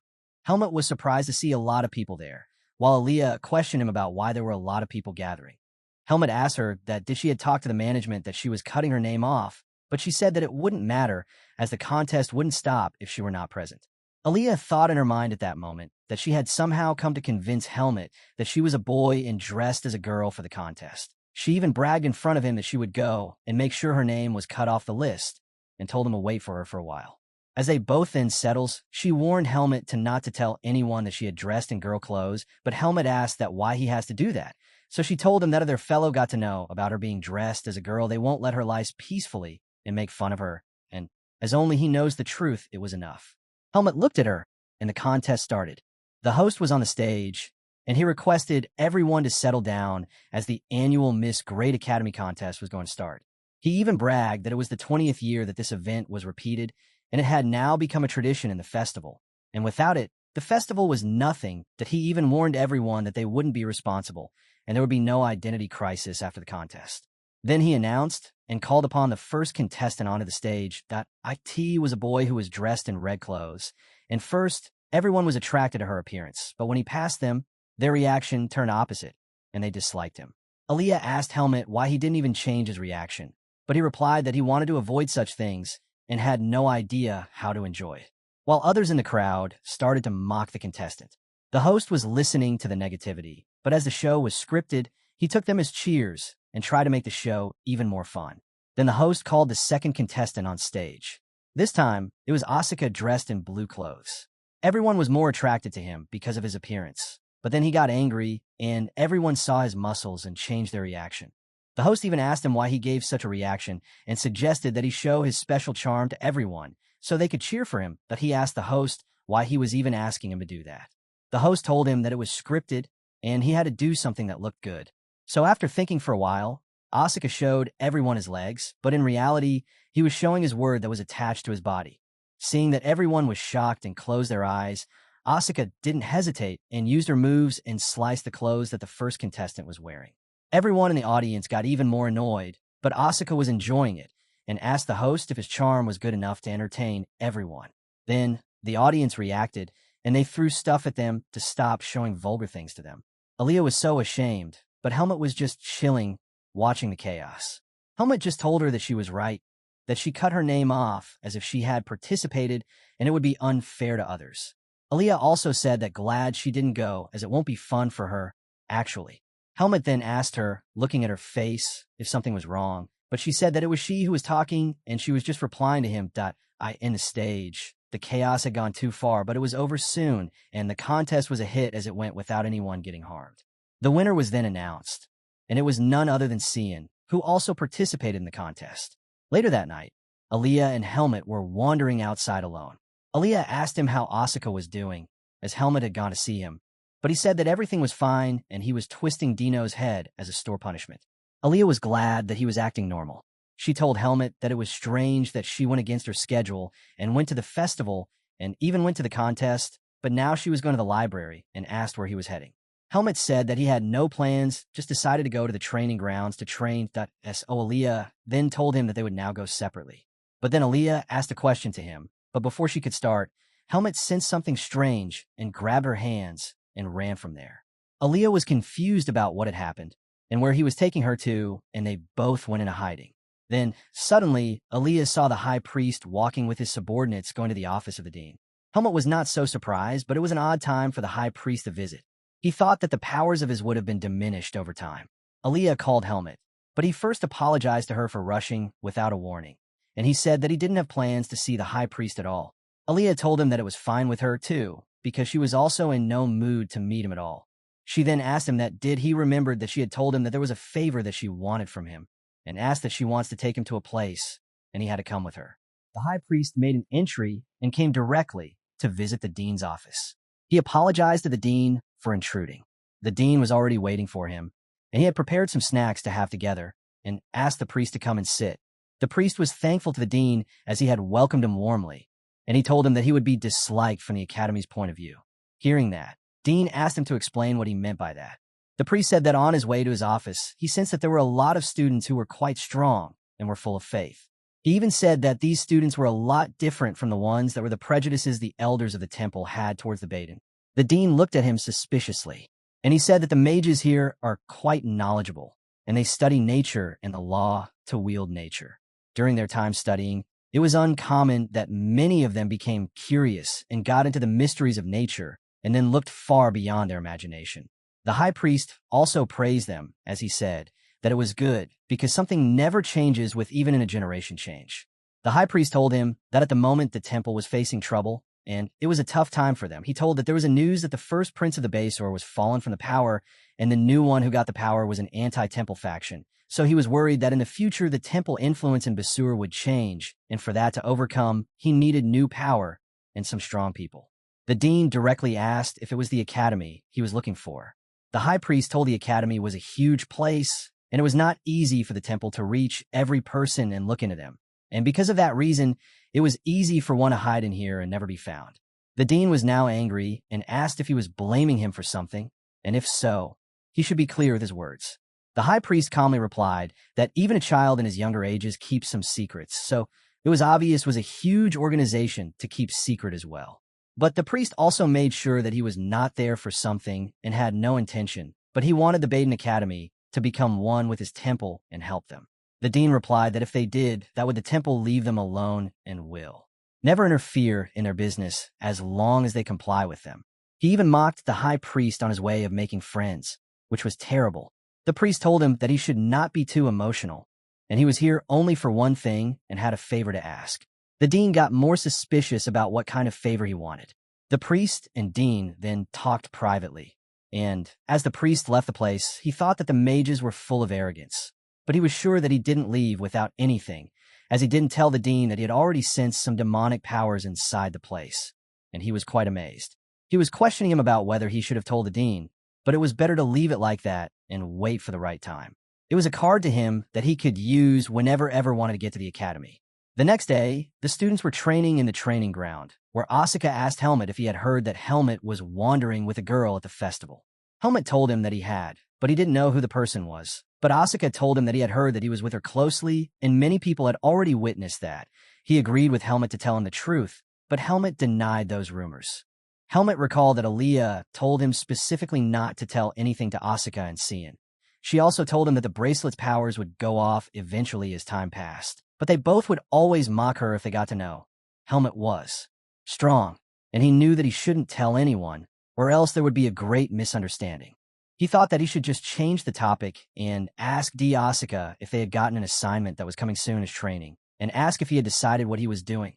Helmet was surprised to see a lot of people there, while Aaliyah questioned him about why there were a lot of people gathering. Helmet asked her that did she had talked to the management that she was cutting her name off, but she said that it wouldn't matter as the contest wouldn't stop if she were not present. Aaliyah thought in her mind at that moment that she had somehow come to convince Helmet that she was a boy and dressed as a girl for the contest. She even bragged in front of him that she would go and make sure her name was cut off the list and told him to wait for her for a while. As they both then settles, she warned Helmet not to tell anyone that she had dressed in girl clothes, but Helmet asked that why he has to do that. So she told him that if their fellow got to know about her being dressed as a girl, they won't let her lie peacefully and make fun of her, and as only he knows the truth, it was enough. Helmet looked at her, and the contest started. The host was on the stage, and he requested everyone to settle down as the annual Miss Great Academy contest was going to start. He even bragged that it was the 20th year that this event was repeated, and it had now become a tradition in the festival. And without it, the festival was nothing, that he even warned everyone that they wouldn't be responsible, and there would be no identity crisis after the contest. Then he announced and called upon the first contestant onto the stage that IT was a boy who was dressed in red clothes, and first, everyone was attracted to her appearance, but when he passed them, their reaction turned opposite, and they disliked him. Aaliyah asked Helmet why he didn't even change his reaction, but he replied that he wanted to avoid such things and had no idea how to enjoy it. While others in the crowd started to mock the contestant, the host was listening to the negativity, but as the show was scripted, he took them as cheers and tried to make the show even more fun. Then the host called the second contestant on stage. This time, it was Asuka dressed in blue clothes. Everyone was more attracted to him because of his appearance, but then he got angry, and everyone saw his muscles and changed their reaction. The host even asked him why he gave such a reaction and suggested that he show his special charm to everyone so they could cheer for him, but he asked the host why he was even asking him to do that. The host told him that it was scripted and he had to do something that looked good. So after thinking for a while, Asuka showed everyone his legs, but in reality, he was showing his word that was attached to his body. Seeing that everyone was shocked and closed their eyes, Asuka didn't hesitate and used her moves and sliced the clothes that the first contestant was wearing. Everyone in the audience got even more annoyed, but Asuka was enjoying it and asked the host if his charm was good enough to entertain everyone. Then the audience reacted, and they threw stuff at them to stop showing vulgar things to them. Aaliyah was so ashamed, but Helmet was just chilling, watching the chaos. Helmet just told her that she was right, that she cut her name off as if she had participated and it would be unfair to others. Aaliyah also said that glad she didn't go as it won't be fun for her, actually. Helmet then asked her, looking at her face, if something was wrong, but she said that it was she who was talking and she was just replying to him that in the stage. The chaos had gone too far, but it was over soon, and the contest was a hit as it went without anyone getting harmed. The winner was then announced, and it was none other than Cian, who also participated in the contest. Later that night, Aaliyah and Helmet were wandering outside alone. Aaliyah asked him how Asuka was doing, as Helmet had gone to see him, but he said that everything was fine and he was twisting Dino's head as a store punishment. Aaliyah was glad that he was acting normal. She told Helmet that it was strange that she went against her schedule and went to the festival and even went to the contest, but now she was going to the library and asked where he was heading. Helmet said that he had no plans, just decided to go to the training grounds to train. Aaliyah then told him that they would now go separately. But then Aaliyah asked a question to him, but before she could start, Helmet sensed something strange and grabbed her hands and ran from there. Aaliyah was confused about what had happened and where he was taking her to, and they both went into hiding. Then, suddenly, Aaliyah saw the high priest walking with his subordinates going to the office of the dean. Helmet was not so surprised, but it was an odd time for the high priest to visit. He thought that the powers of his would have been diminished over time. Aaliyah called Helmet, but he first apologized to her for rushing without a warning, and he said that he didn't have plans to see the high priest at all. Aaliyah told him that it was fine with her, too, because she was also in no mood to meet him at all. She then asked him that did he remembered that she had told him that there was a favor that she wanted from him, and asked if she wants to take him to a place, and he had to come with her. the high priest made an entry and came directly to visit the dean's office. He apologized to the dean for intruding. The dean was already waiting for him, and he had prepared some snacks to have together and asked the priest to come and sit. The priest was thankful to the dean as he had welcomed him warmly, and he told him that he would be disliked from the academy's point of view. Hearing that, Dean asked him to explain what he meant by that. The priest said that on his way to his office, he sensed that there were a lot of students who were quite strong and were full of faith. He even said that these students were a lot different from the ones that were the prejudices the elders of the temple had towards the Baden. The dean looked at him suspiciously, and he said that the mages here are quite knowledgeable, and they study nature and the law to wield nature. During their time studying, it was uncommon that many of them became curious and got into the mysteries of nature and then looked far beyond their imagination. The high priest also praised them, as he said, that it was good because something never changes with even a generation change. The high priest told him that at the moment the temple was facing trouble, and it was a tough time for them. He told that there was a news that the first prince of the Basor was fallen from the power, and the new one who got the power was an anti-temple faction. So he was worried that in the future the temple influence in Basur would change, and for that to overcome, he needed new power and some strong people. The dean directly asked if it was the academy he was looking for. The high priest told the academy was a huge place, and it was not easy for the temple to reach every person and look into them. And because of that reason, it was easy for one to hide in here and never be found. The dean was now angry and asked if he was blaming him for something, and if so, he should be clear with his words. The high priest calmly replied that even a child in his younger ages keeps some secrets, so it was obvious it was a huge organization to keep secret as well. But the priest also made sure that he was not there for something and had no intention, but he wanted the Baden Academy to become one with his temple and help them. The dean replied that if they did, that would the temple leave them alone and will never interfere in their business as long as they comply with them. He even mocked the high priest on his way of making friends, which was terrible. The priest told him that he should not be too emotional, and he was here only for one thing and had a favor to ask. The dean got more suspicious about what kind of favor he wanted. The priest and dean then talked privately, and as the priest left the place, he thought that the mages were full of arrogance. But he was sure that he didn't leave without anything, as he didn't tell the dean that he had already sensed some demonic powers inside the place, and he was quite amazed. He was questioning him about whether he should have told the dean, but it was better to leave it like that and wait for the right time. It was a card to him that he could use whenever ever wanted to get to the academy. The next day, the students were training in the training ground, where Asuka asked Helmet if he had heard that Helmet was wandering with a girl at the festival. Helmet told him that he had, but he didn't know who the person was. But Asuka told him that he had heard that he was with her closely, and many people had already witnessed that. He agreed with Helmet to tell him the truth, but Helmet denied those rumors. Helmet recalled that Aaliyah told him specifically not to tell anything to Asuka and Cian. She also told him that the bracelet's powers would go off eventually as time passed, but they both would always mock her if they got to know. Helmet was strong, and he knew that he shouldn't tell anyone, or else there would be a great misunderstanding. He thought that he should just change the topic and ask Asuka if they had gotten an assignment that was coming soon as training, and ask if he had decided what he was doing.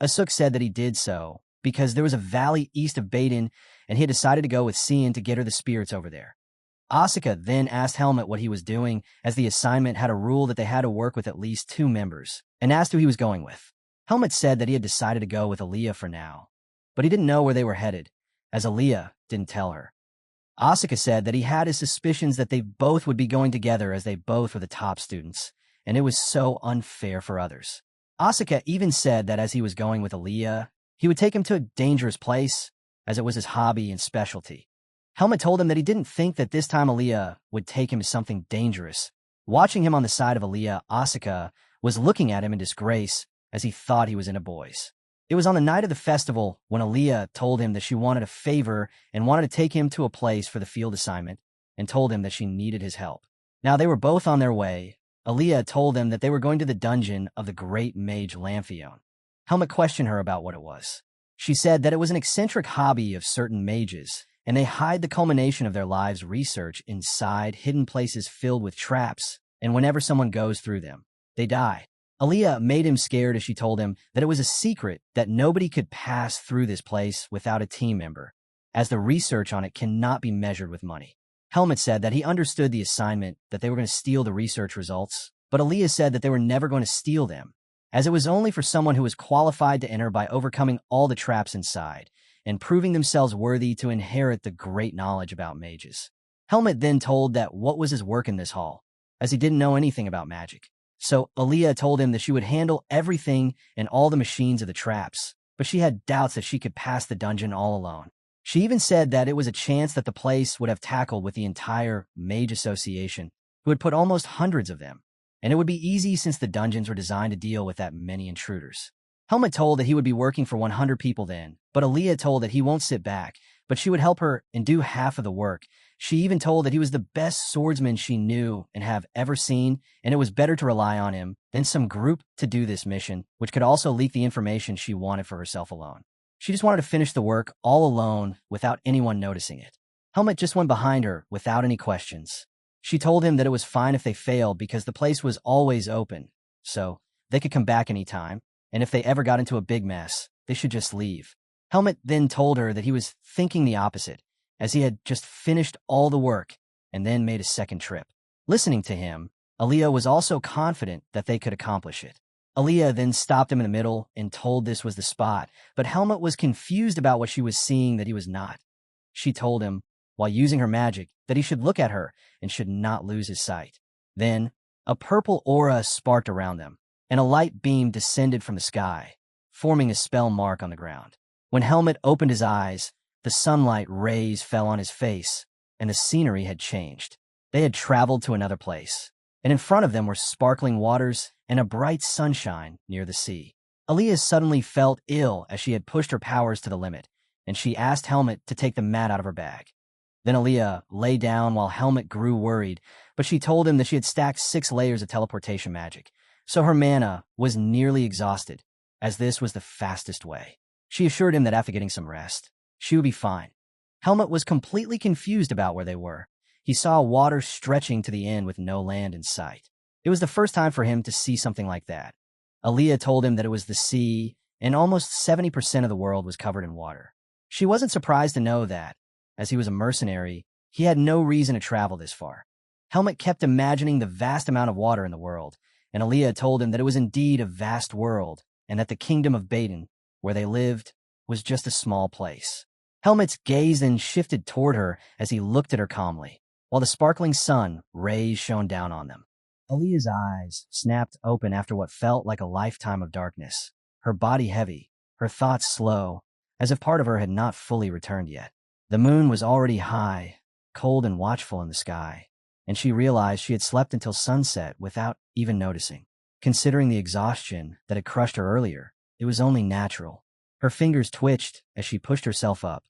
Asuk said that he did so, because there was a valley east of Baden, and he had decided to go with Cian to get her the spirits over there. Asuka then asked Helmet what he was doing, as the assignment had a rule that they had to work with at least 2 members, and asked who he was going with. Helmet said that he had decided to go with Aaliyah for now, but he didn't know where they were headed, as Aaliyah didn't tell her. Asuka said that he had his suspicions that they both would be going together as they both were the top students, and it was so unfair for others. Asuka even said that as he was going with Aaliyah, he would take him to a dangerous place, as it was his hobby and specialty. Helmet told him that he didn't think that this time Aaliyah would take him to something dangerous. Watching him on the side of Aaliyah, Asuka was looking at him in disgrace as he thought he was in a boy's. It was on the night of the festival when Aaliyah told him that she wanted a favor and wanted to take him to a place for the field assignment, and told him that she needed his help. Now they were both on their way. Aaliyah told them that they were going to the dungeon of the great mage Lamphion. Helmet questioned her about what it was. She said that it was an eccentric hobby of certain mages, and they hide the culmination of their lives' research inside hidden places filled with traps, and whenever someone goes through them, they die. Aaliyah made him scared as she told him that it was a secret that nobody could pass through this place without a team member, as the research on it cannot be measured with money. Helmet said that he understood the assignment, that they were going to steal the research results, but Aaliyah said that they were never going to steal them, as it was only for someone who was qualified to enter by overcoming all the traps inside and proving themselves worthy to inherit the great knowledge about mages. Helmut then told that what was his work in this hall, as he didn't know anything about magic. So Aaliyah told him that she would handle everything and all the machines of the traps, but she had doubts that she could pass the dungeon all alone. She even said that it was a chance that the place would have tackled with the entire Mage Association, who had put almost hundreds of them, and it would be easy since the dungeons were designed to deal with that many intruders. Helmut told that he would be working for 100 people then, but Aaliyah told that he won't sit back, but she would help her and do half of the work. She even told that he was the best swordsman she knew and have ever seen, and it was better to rely on him than some group to do this mission, which could also leak the information she wanted for herself alone. She just wanted to finish the work all alone without anyone noticing it. Helmut just went behind her without any questions. She told him that it was fine if they failed because the place was always open, so they could come back anytime, and if they ever got into a big mess, they should just leave. Helmut then told her that he was thinking the opposite, as he had just finished all the work and then made a second trip. Listening to him, Aaliyah was also confident that they could accomplish it. Aaliyah then stopped him in the middle and told this was the spot, but Helmut was confused about what she was seeing that he was not. She told him, while using her magic, that he should look at her and should not lose his sight. Then, a purple aura sparked around them, and a light beam descended from the sky, forming a spell mark on the ground. When Helmut opened his eyes, the sunlight rays fell on his face, and the scenery had changed. They had traveled to another place, and in front of them were sparkling waters and a bright sunshine near the sea. Aaliyah suddenly felt ill as she had pushed her powers to the limit, and she asked Helmut to take the mat out of her bag. Then Aaliyah lay down while Helmut grew worried, but she told him that she had stacked 6 layers of teleportation magic, so her mana was nearly exhausted, as this was the fastest way. She assured him that after getting some rest, she would be fine. Helmut was completely confused about where they were. He saw water stretching to the end with no land in sight. It was the first time for him to see something like that. Aaliyah told him that it was the sea, and almost 70% of the world was covered in water. She wasn't surprised to know that, as he was a mercenary, he had no reason to travel this far. Helmut kept imagining the vast amount of water in the world, and Aaliyah told him that it was indeed a vast world, and that the kingdom of Baden, where they lived, was just a small place. Helmut's gaze then shifted toward her as he looked at her calmly, while the sparkling sun rays shone down on them. Aaliyah's eyes snapped open after what felt like a lifetime of darkness, her body heavy, her thoughts slow, as if part of her had not fully returned yet. The moon was already high, cold and watchful in the sky, and she realized she had slept until sunset without even noticing. Considering the exhaustion that had crushed her earlier, it was only natural. Her fingers twitched as she pushed herself up,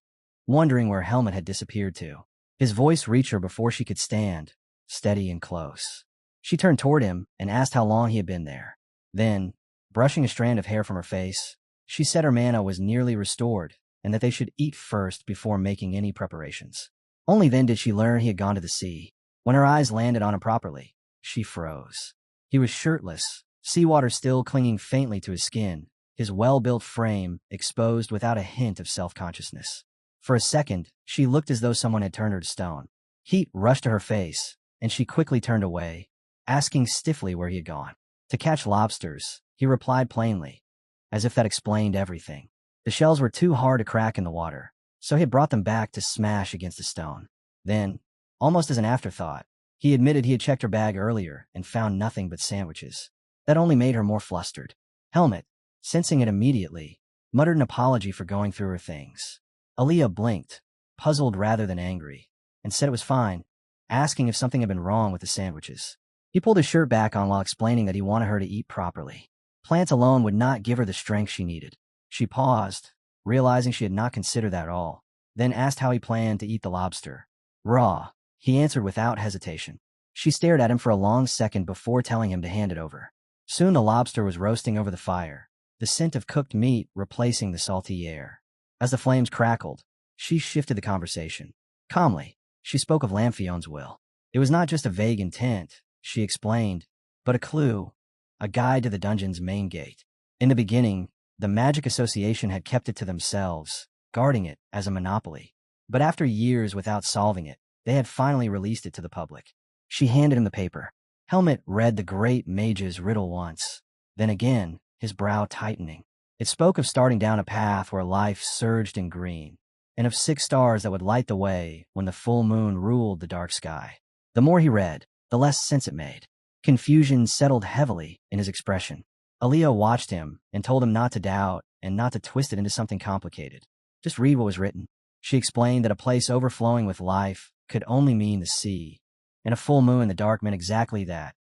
wondering where Helmut had disappeared to. His voice reached her before she could stand, steady and close. She turned toward him and asked how long he had been there. Then, brushing a strand of hair from her face, she said her mana was nearly restored and that they should eat first before making any preparations. Only then did she learn he had gone to the sea. When her eyes landed on him properly, she froze. He was shirtless, seawater still clinging faintly to his skin, his well-built frame exposed without a hint of self-consciousness. For a second, she looked as though someone had turned her to stone. Heat rushed to her face, and she quickly turned away, asking stiffly where he had gone. To catch lobsters, he replied plainly, as if that explained everything. The shells were too hard to crack in the water, so he had brought them back to smash against a stone. Then, almost as an afterthought, he admitted he had checked her bag earlier and found nothing but sandwiches. That only made her more flustered. Helmut, sensing it immediately, muttered an apology for going through her things. Aaliyah blinked, puzzled rather than angry, and said it was fine, asking if something had been wrong with the sandwiches. He pulled his shirt back on while explaining that he wanted her to eat properly. Plants alone would not give her the strength she needed. She paused, realizing she had not considered that at all, then asked how he planned to eat the lobster. Raw, he answered without hesitation. She stared at him for a long second before telling him to hand it over. Soon the lobster was roasting over the fire, the scent of cooked meat replacing the salty air. As the flames crackled, she shifted the conversation. Calmly, she spoke of Lamphion's will. It was not just a vague intent, she explained, but a clue, a guide to the dungeon's main gate. In the beginning, the Magic Association had kept it to themselves, guarding it as a monopoly. But after years without solving it, they had finally released it to the public. She handed him the paper. Helmut read the great mage's riddle once, then again, his brow tightening. It spoke of starting down a path where life surged in green, and of 6 stars that would light the way when the full moon ruled the dark sky. The more he read, the less sense it made. Confusion settled heavily in his expression. Aaliyah watched him and told him not to doubt and not to twist it into something complicated. Just read what was written. She explained that a place overflowing with life could only mean the sea, and a full moon in the dark meant exactly that,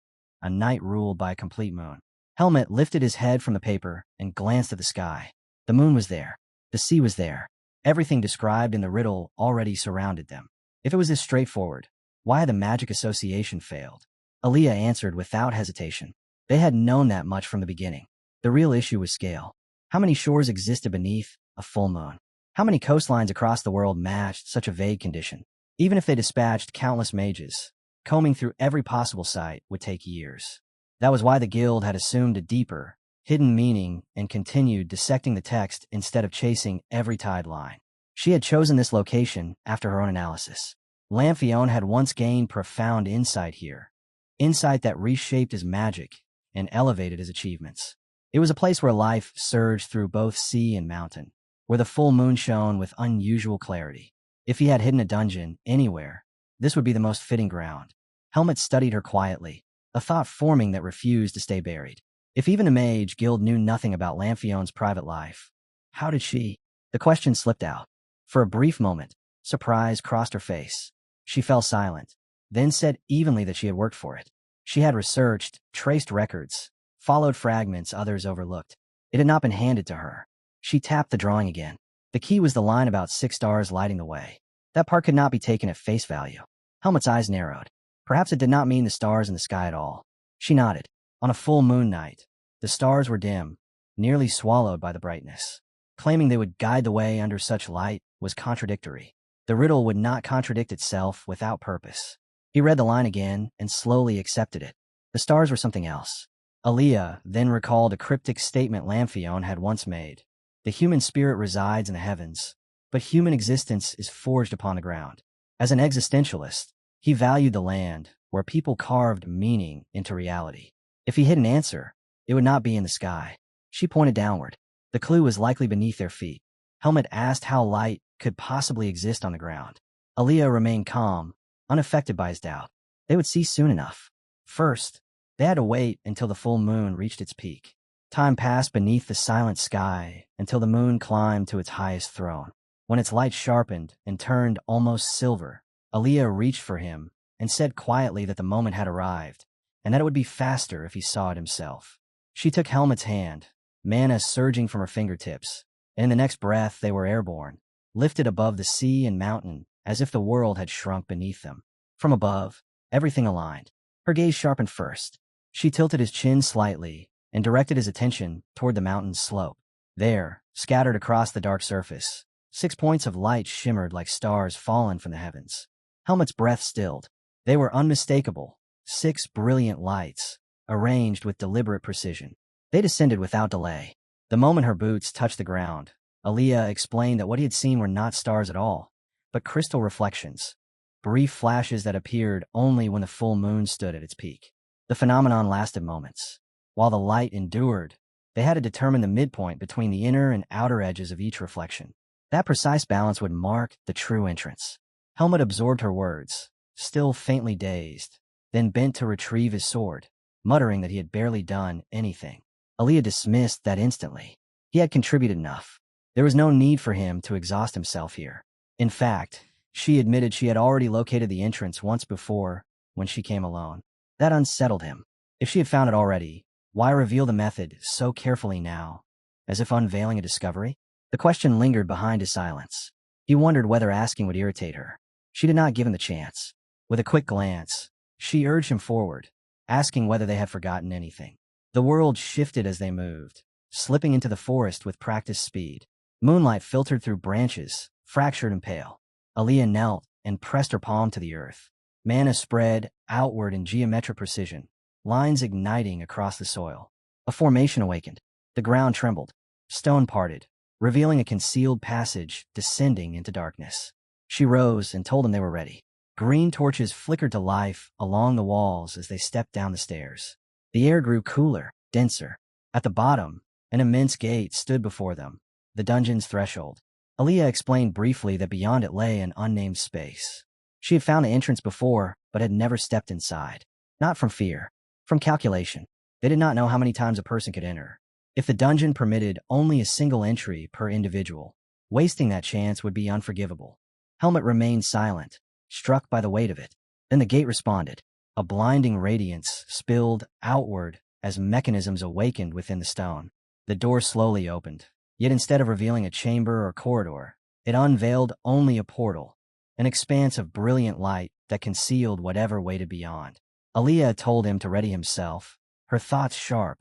a night ruled by a complete moon. Helmut lifted his head from the paper and glanced at the sky. The moon was there. The sea was there. Everything described in the riddle already surrounded them. If it was this straightforward, why had the magic association failed? Aaliyah answered without hesitation. They had known that much from the beginning. The real issue was scale. How many shores existed beneath a full moon? How many coastlines across the world matched such a vague condition? Even if they dispatched countless mages, combing through every possible site would take years. That was why the guild had assumed a deeper, hidden meaning and continued dissecting the text instead of chasing every tide line. She had chosen this location after her own analysis. Lamphion had once gained profound insight here, insight that reshaped his magic and elevated his achievements. It was a place where life surged through both sea and mountain, where the full moon shone with unusual clarity. If he had hidden a dungeon anywhere, this would be the most fitting ground. Helmut studied her quietly, a thought forming that refused to stay buried. If even the mage guild knew nothing about Lamphion's private life, how did she? The question slipped out. For a brief moment, surprise crossed her face. She fell silent, then said evenly that she had worked for it. She had researched, traced records, followed fragments others overlooked. It had not been handed to her. She tapped the drawing again. The key was the line about 6 stars lighting the way. That part could not be taken at face value. Helmut's eyes narrowed. Perhaps it did not mean the stars in the sky at all. She nodded. On a full moon night, the stars were dim, nearly swallowed by the brightness. Claiming they would guide the way under such light was contradictory. The riddle would not contradict itself without purpose. He read the line again and slowly accepted it. The stars were something else. Aaliyah then recalled a cryptic statement Lamphion had once made. The human spirit resides in the heavens, but human existence is forged upon the ground. As an existentialist, he valued the land, where people carved meaning into reality. If he hid an answer, it would not be in the sky. She pointed downward. The clue was likely beneath their feet. Helmut asked how light could possibly exist on the ground. Aaliyah remained calm, unaffected by his doubt. They would see soon enough. First, they had to wait until the full moon reached its peak. Time passed beneath the silent sky until the moon climbed to its highest throne. When its light sharpened and turned almost silver, Aaliyah reached for him and said quietly that the moment had arrived, and that it would be faster if he saw it himself. She took Helmut's hand, mana surging from her fingertips, and in the next breath they were airborne, lifted above the sea and mountain as if the world had shrunk beneath them. From above, everything aligned. Her gaze sharpened first. She tilted his chin slightly and directed his attention toward the mountain's slope. There, scattered across the dark surface, 6 points of light shimmered like stars fallen from the heavens. Helmut's breath stilled. They were unmistakable, 6 brilliant lights, arranged with deliberate precision. They descended without delay. The moment her boots touched the ground, Aaliyah explained that what he had seen were not stars at all, but crystal reflections, brief flashes that appeared only when the full moon stood at its peak. The phenomenon lasted moments. While the light endured, they had to determine the midpoint between the inner and outer edges of each reflection. That precise balance would mark the true entrance. Helmut absorbed her words, still faintly dazed, then bent to retrieve his sword, muttering that he had barely done anything. Aaliyah dismissed that instantly. He had contributed enough. There was no need for him to exhaust himself here. In fact, she admitted she had already located the entrance once before when she came alone. That unsettled him. If she had found it already, why reveal the method so carefully now, as if unveiling a discovery? The question lingered behind his silence. He wondered whether asking would irritate her. She did not give him the chance. With a quick glance, she urged him forward, asking whether they had forgotten anything. The world shifted as they moved, slipping into the forest with practiced speed. Moonlight filtered through branches, fractured and pale. Aaliyah knelt and pressed her palm to the earth. Mana spread outward in geometric precision, lines igniting across the soil. A formation awakened. The ground trembled. Stone parted, revealing a concealed passage descending into darkness. She rose and told them they were ready. Green torches flickered to life along the walls as they stepped down the stairs. The air grew cooler, denser. At the bottom, An immense gate stood before them, the dungeon's threshold. Aaliyah explained briefly that beyond it lay an unnamed space. She had found the entrance before, but had never stepped inside. Not from fear, from calculation. They did not know how many times a person could enter. If the dungeon permitted only a single entry per individual, wasting that chance would be unforgivable. Helmet remained silent, struck by the weight of it. Then the gate responded. A blinding radiance spilled outward as mechanisms awakened within the stone. The door slowly opened, yet instead of revealing a chamber or corridor, it unveiled only a portal, an expanse of brilliant light that concealed whatever waited beyond. Aaliyah told him to ready himself, her thoughts sharp.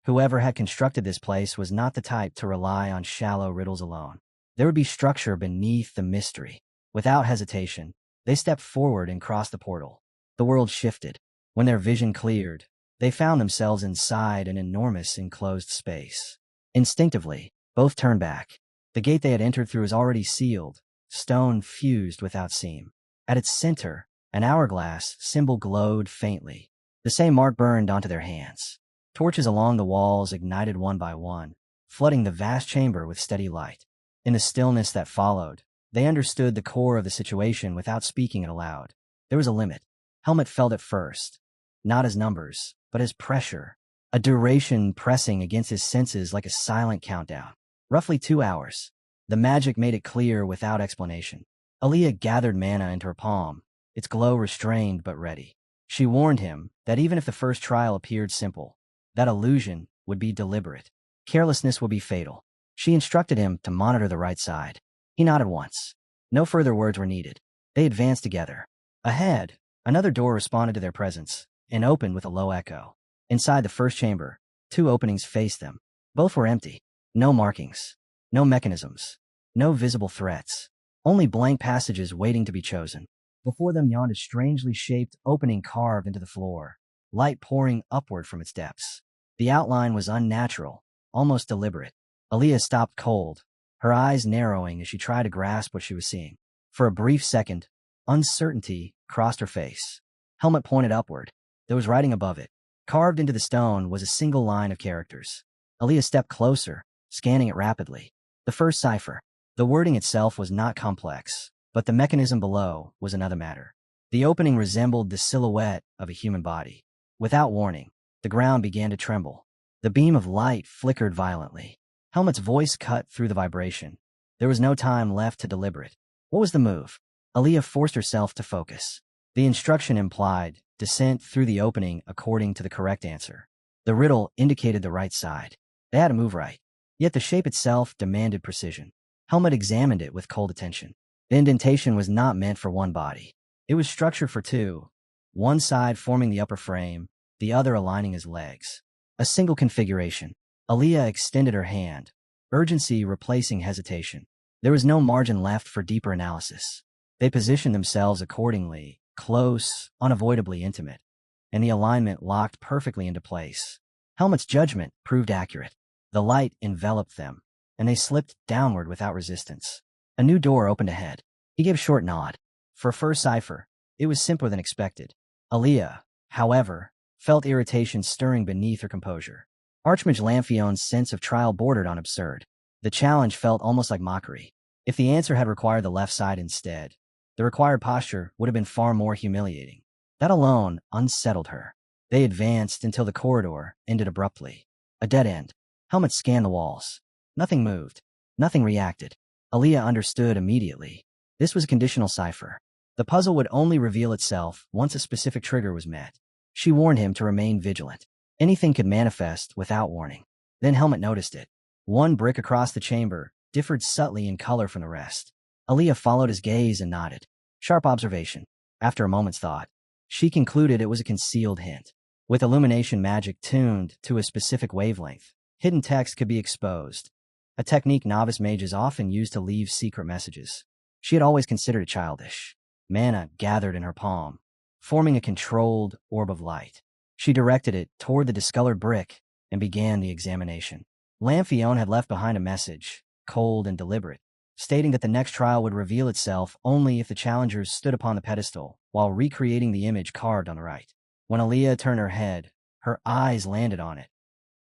Whoever had constructed this place was not the type to rely on shallow riddles alone. There would be structure beneath the mystery. Without hesitation, they stepped forward and crossed the portal. The world shifted. When their vision cleared, they found themselves inside an enormous enclosed space. Instinctively, both turned back. The gate they had entered through was already sealed, stone fused without seam. At its center, an hourglass symbol glowed faintly. The same mark burned onto their hands. Torches along the walls ignited one by one, flooding the vast chamber with steady light. In the stillness that followed, they understood the core of the situation without speaking it aloud. There was a limit. Helmet felt it first, not as numbers, but as pressure, a duration pressing against his senses like a silent countdown. Roughly 2 hours. The magic made it clear without explanation. Aaliyah gathered mana into her palm, its glow restrained but ready. She warned him that even if the first trial appeared simple, that illusion would be deliberate. Carelessness would be fatal. She instructed him to monitor the right side. He nodded once. No further words were needed. They advanced together. Ahead, another door responded to their presence and opened with a low echo. Inside the first chamber, 2 openings faced them. Both were empty. No markings. No mechanisms. No visible threats. Only blank passages waiting to be chosen. Before them yawned a strangely shaped opening carved into the floor, light pouring upward from its depths. The outline was unnatural, almost deliberate. Aaliyah stopped cold, her eyes narrowing as she tried to grasp what she was seeing. For a brief second, uncertainty crossed her face. Helmet pointed upward. There was writing above it. Carved into the stone was a single line of characters. Aaliyah stepped closer, scanning it rapidly. The first cipher. The wording itself was not complex, but the mechanism below was another matter. The opening resembled the silhouette of a human body. Without warning, the ground began to tremble. The beam of light flickered violently. Helmet's voice cut through the vibration. There was no time left to deliberate. What was the move? Aaliyah forced herself to focus. The instruction implied descent through the opening according to the correct answer. The riddle indicated the right side. They had to move right. Yet the shape itself demanded precision. Helmet examined it with cold attention. The indentation was not meant for one body. It was structured for 2, one side forming the upper frame, the other aligning his legs. A single configuration. Aaliyah extended her hand, urgency replacing hesitation. There was no margin left for deeper analysis. They positioned themselves accordingly, close, unavoidably intimate, and the alignment locked perfectly into place. Helmet's judgment proved accurate. The light enveloped them, and they slipped downward without resistance. A new door opened ahead. He gave a short nod. For a first cipher, it was simpler than expected. Aaliyah, however, felt irritation stirring beneath her composure. Archmage Lamphion's sense of trial bordered on absurd. The challenge felt almost like mockery. If the answer had required the left side instead, the required posture would have been far more humiliating. That alone unsettled her. They advanced until the corridor ended abruptly. A dead end. Helmet scanned the walls. Nothing moved. Nothing reacted. Aaliyah understood immediately. This was a conditional cipher. The puzzle would only reveal itself once a specific trigger was met. She warned him to remain vigilant. Anything could manifest without warning. Then Helmet noticed it. One brick across the chamber differed subtly in color from the rest. Aaliyah followed his gaze and nodded. Sharp observation. After a moment's thought, she concluded it was a concealed hint. With illumination magic tuned to a specific wavelength, hidden text could be exposed, a technique novice mages often use to leave secret messages. She had always considered it childish. Mana gathered in her palm, forming a controlled orb of light. She directed it toward the discolored brick and began the examination. Lamphion had left behind a message, cold and deliberate, stating that the next trial would reveal itself only if the challengers stood upon the pedestal while recreating the image carved on the right. When Aaliyah turned her head, her eyes landed on it,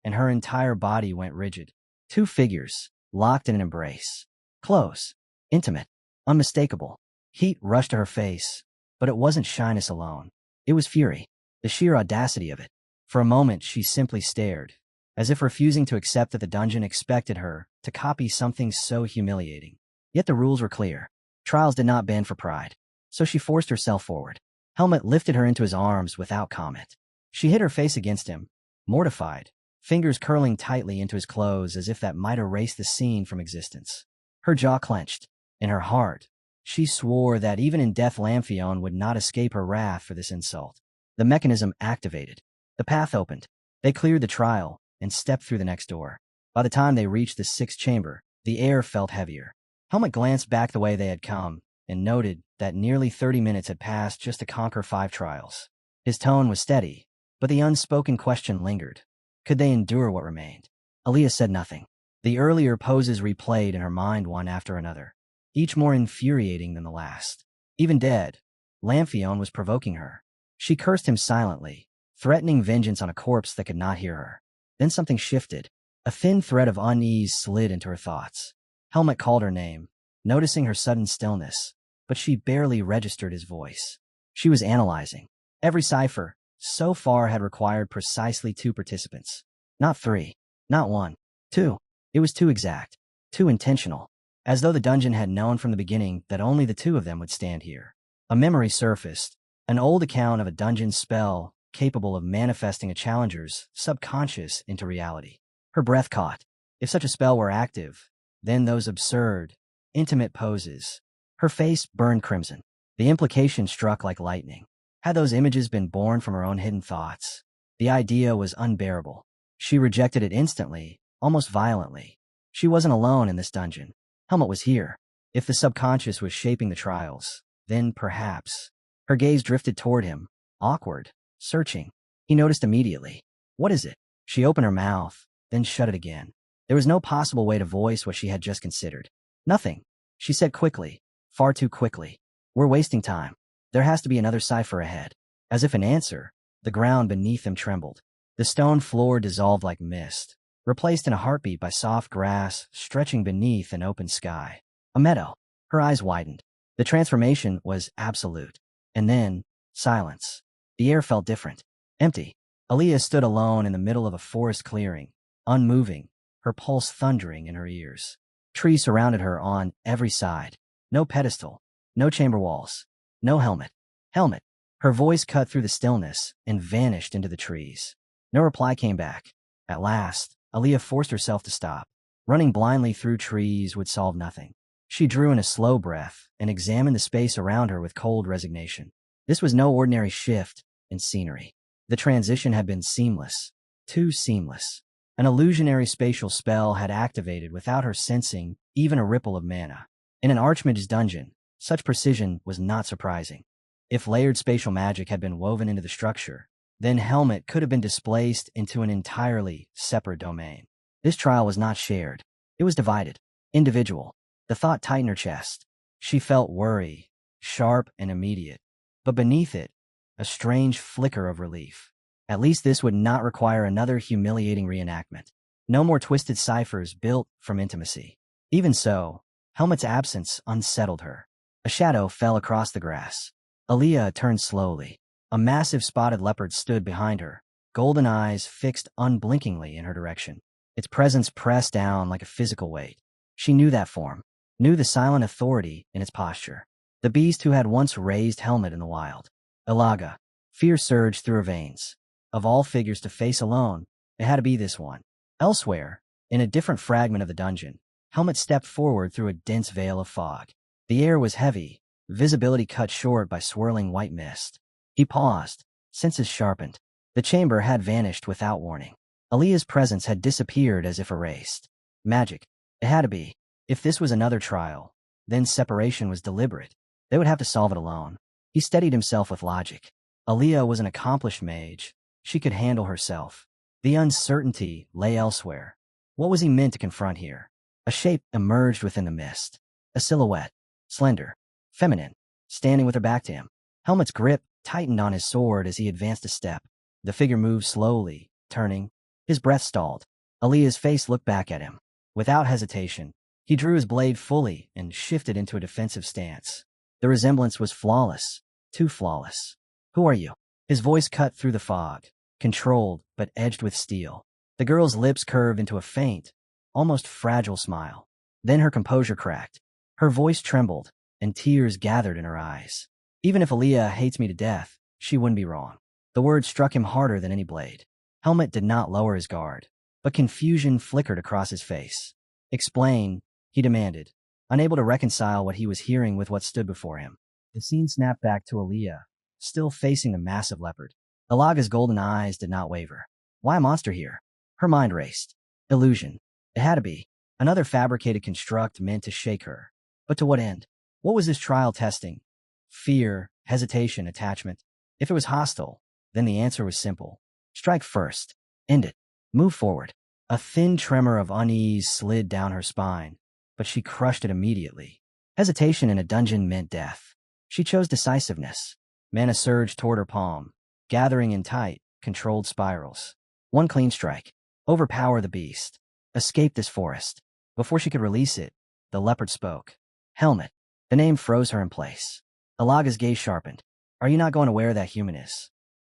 and her entire body went rigid. Two figures, locked in an embrace. Close, intimate, unmistakable. Heat rushed to her face, but it wasn't shyness alone. It was fury, the sheer audacity of it. For a moment, she simply stared, as if refusing to accept that the dungeon expected her to copy something so humiliating. Yet the rules were clear. Trials did not bend for pride. So she forced herself forward. Helmut lifted her into his arms without comment. She hid her face against him, mortified, fingers curling tightly into his clothes as if that might erase the scene from existence. Her jaw clenched. In her heart, she swore that even in death Lamphion would not escape her wrath for this insult. The mechanism activated. The path opened. They cleared the trial and stepped through the next door. By the time they reached the sixth chamber, the air felt heavier. Helmut glanced back the way they had come and noted that nearly 30 minutes had passed just to conquer 5 trials. His tone was steady, but the unspoken question lingered. Could they endure what remained? Aaliyah said nothing. The earlier poses replayed in her mind one after another, each more infuriating than the last. Even dead, Lamphion was provoking her. She cursed him silently, threatening vengeance on a corpse that could not hear her. Then something shifted. A thin thread of unease slid into her thoughts. Helmut called her name, noticing her sudden stillness, but she barely registered his voice. She was analyzing. Every cipher, so far, had required precisely 2 participants. Not 3, not 1, 2. It was too exact, too intentional, as though the dungeon had known from the beginning that only the 2 of them would stand here. A memory surfaced, an old account of a dungeon spell capable of manifesting a challenger's subconscious into reality. Her breath caught. If such a spell were active, then those absurd, intimate poses. Her face burned crimson. The implication struck like lightning. Had those images been born from her own hidden thoughts? The idea was unbearable. She rejected it instantly, almost violently. She wasn't alone in this dungeon. Helmut was here. If the subconscious was shaping the trials, then perhaps. Her gaze drifted toward him, awkward, searching. He noticed immediately. What is it? She opened her mouth, then shut it again. There was no possible way to voice what she had just considered. Nothing, she said quickly, far too quickly. We're wasting time. There has to be another cipher ahead. As if in answer, the ground beneath them trembled. The stone floor dissolved like mist, replaced in a heartbeat by soft grass stretching beneath an open sky. A meadow. Her eyes widened. The transformation was absolute. And then, silence. The air felt different. Empty. Aaliyah stood alone in the middle of a forest clearing, unmoving, her pulse thundering in her ears. Trees surrounded her on every side. No pedestal. No chamber walls. No helmet. Helmet. Her voice cut through the stillness and vanished into the trees. No reply came back. At last, Aaliyah forced herself to stop. Running blindly through trees would solve nothing. She drew in a slow breath and examined the space around her with cold resignation. This was no ordinary shift in scenery. The transition had been seamless. Too seamless. An illusionary spatial spell had activated without her sensing even a ripple of mana. In an archmage's dungeon, such precision was not surprising. If layered spatial magic had been woven into the structure, then Helmut could have been displaced into an entirely separate domain. This trial was not shared. It was divided. Individual. The thought tightened her chest. She felt worry, sharp and immediate. But beneath it, a strange flicker of relief. At least this would not require another humiliating reenactment. No more twisted ciphers built from intimacy. Even so, Helmut's absence unsettled her. A shadow fell across the grass. Aaliyah turned slowly. A massive spotted leopard stood behind her, golden eyes fixed unblinkingly in her direction. Its presence pressed down like a physical weight. She knew that form, knew the silent authority in its posture. The beast who had once raised Helmut in the wild. Ilaga. Fear surged through her veins. Of all figures to face alone, it had to be this one. Elsewhere, in a different fragment of the dungeon, Helmut stepped forward through a dense veil of fog. The air was heavy, visibility cut short by swirling white mist. He paused, senses sharpened. The chamber had vanished without warning. Aaliyah's presence had disappeared as if erased. Magic. It had to be. If this was another trial, then separation was deliberate. They would have to solve it alone. He steadied himself with logic. Aaliyah was an accomplished mage. She could handle herself. The uncertainty lay elsewhere. What was he meant to confront here? A shape emerged within the mist. A silhouette. Slender. Feminine. Standing with her back to him. Helmut's grip tightened on his sword as he advanced a step. The figure moved slowly, turning, His breath stalled. Aaliyah's face looked back at him. Without hesitation, he drew his blade fully and shifted into a defensive stance. The resemblance was flawless, too flawless. "Who are you?" His voice cut through the fog, controlled but edged with steel. The girl's lips curved into a faint, almost fragile smile. Then her composure cracked. Her voice trembled, and tears gathered in her eyes. "Even if Aaliyah hates me to death, she wouldn't be wrong." The word struck him harder than any blade. Helmet did not lower his guard, but confusion flickered across his face. "Explain," he demanded, unable to reconcile what he was hearing with what stood before him. The scene snapped back to Aaliyah, still facing the massive leopard. Alaga's golden eyes did not waver. Why a monster here? Her mind raced. Illusion. It had to be. Another fabricated construct meant to shake her. But to what end? What was this trial testing? Fear, hesitation, attachment. If it was hostile, then the answer was simple. Strike first. End it. Move forward. A thin tremor of unease slid down her spine, but she crushed it immediately. Hesitation in a dungeon meant death. She chose decisiveness. Mana surged toward her palm, gathering in tight, controlled spirals. One clean strike. Overpower the beast. Escape this forest. Before she could release it, the leopard spoke. "Helmet." The name froze her in place. Alaga's gaze sharpened. "Are you not going to where that human is?"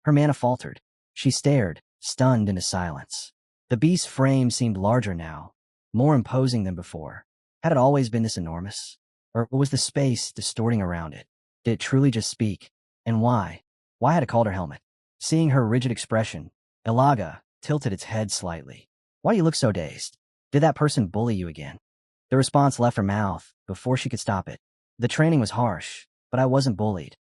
Her mana faltered. She stared, stunned into silence. The beast's frame seemed larger now, more imposing than before. Had it always been this enormous? Or was the space distorting around it? Did it truly just speak? And why? Why had it called her Helmet? Seeing her rigid expression, Alaga tilted its head slightly. "Why do you look so dazed? Did that person bully you again?" The response left her mouth before she could stop it. "The training was harsh, but I wasn't bullied."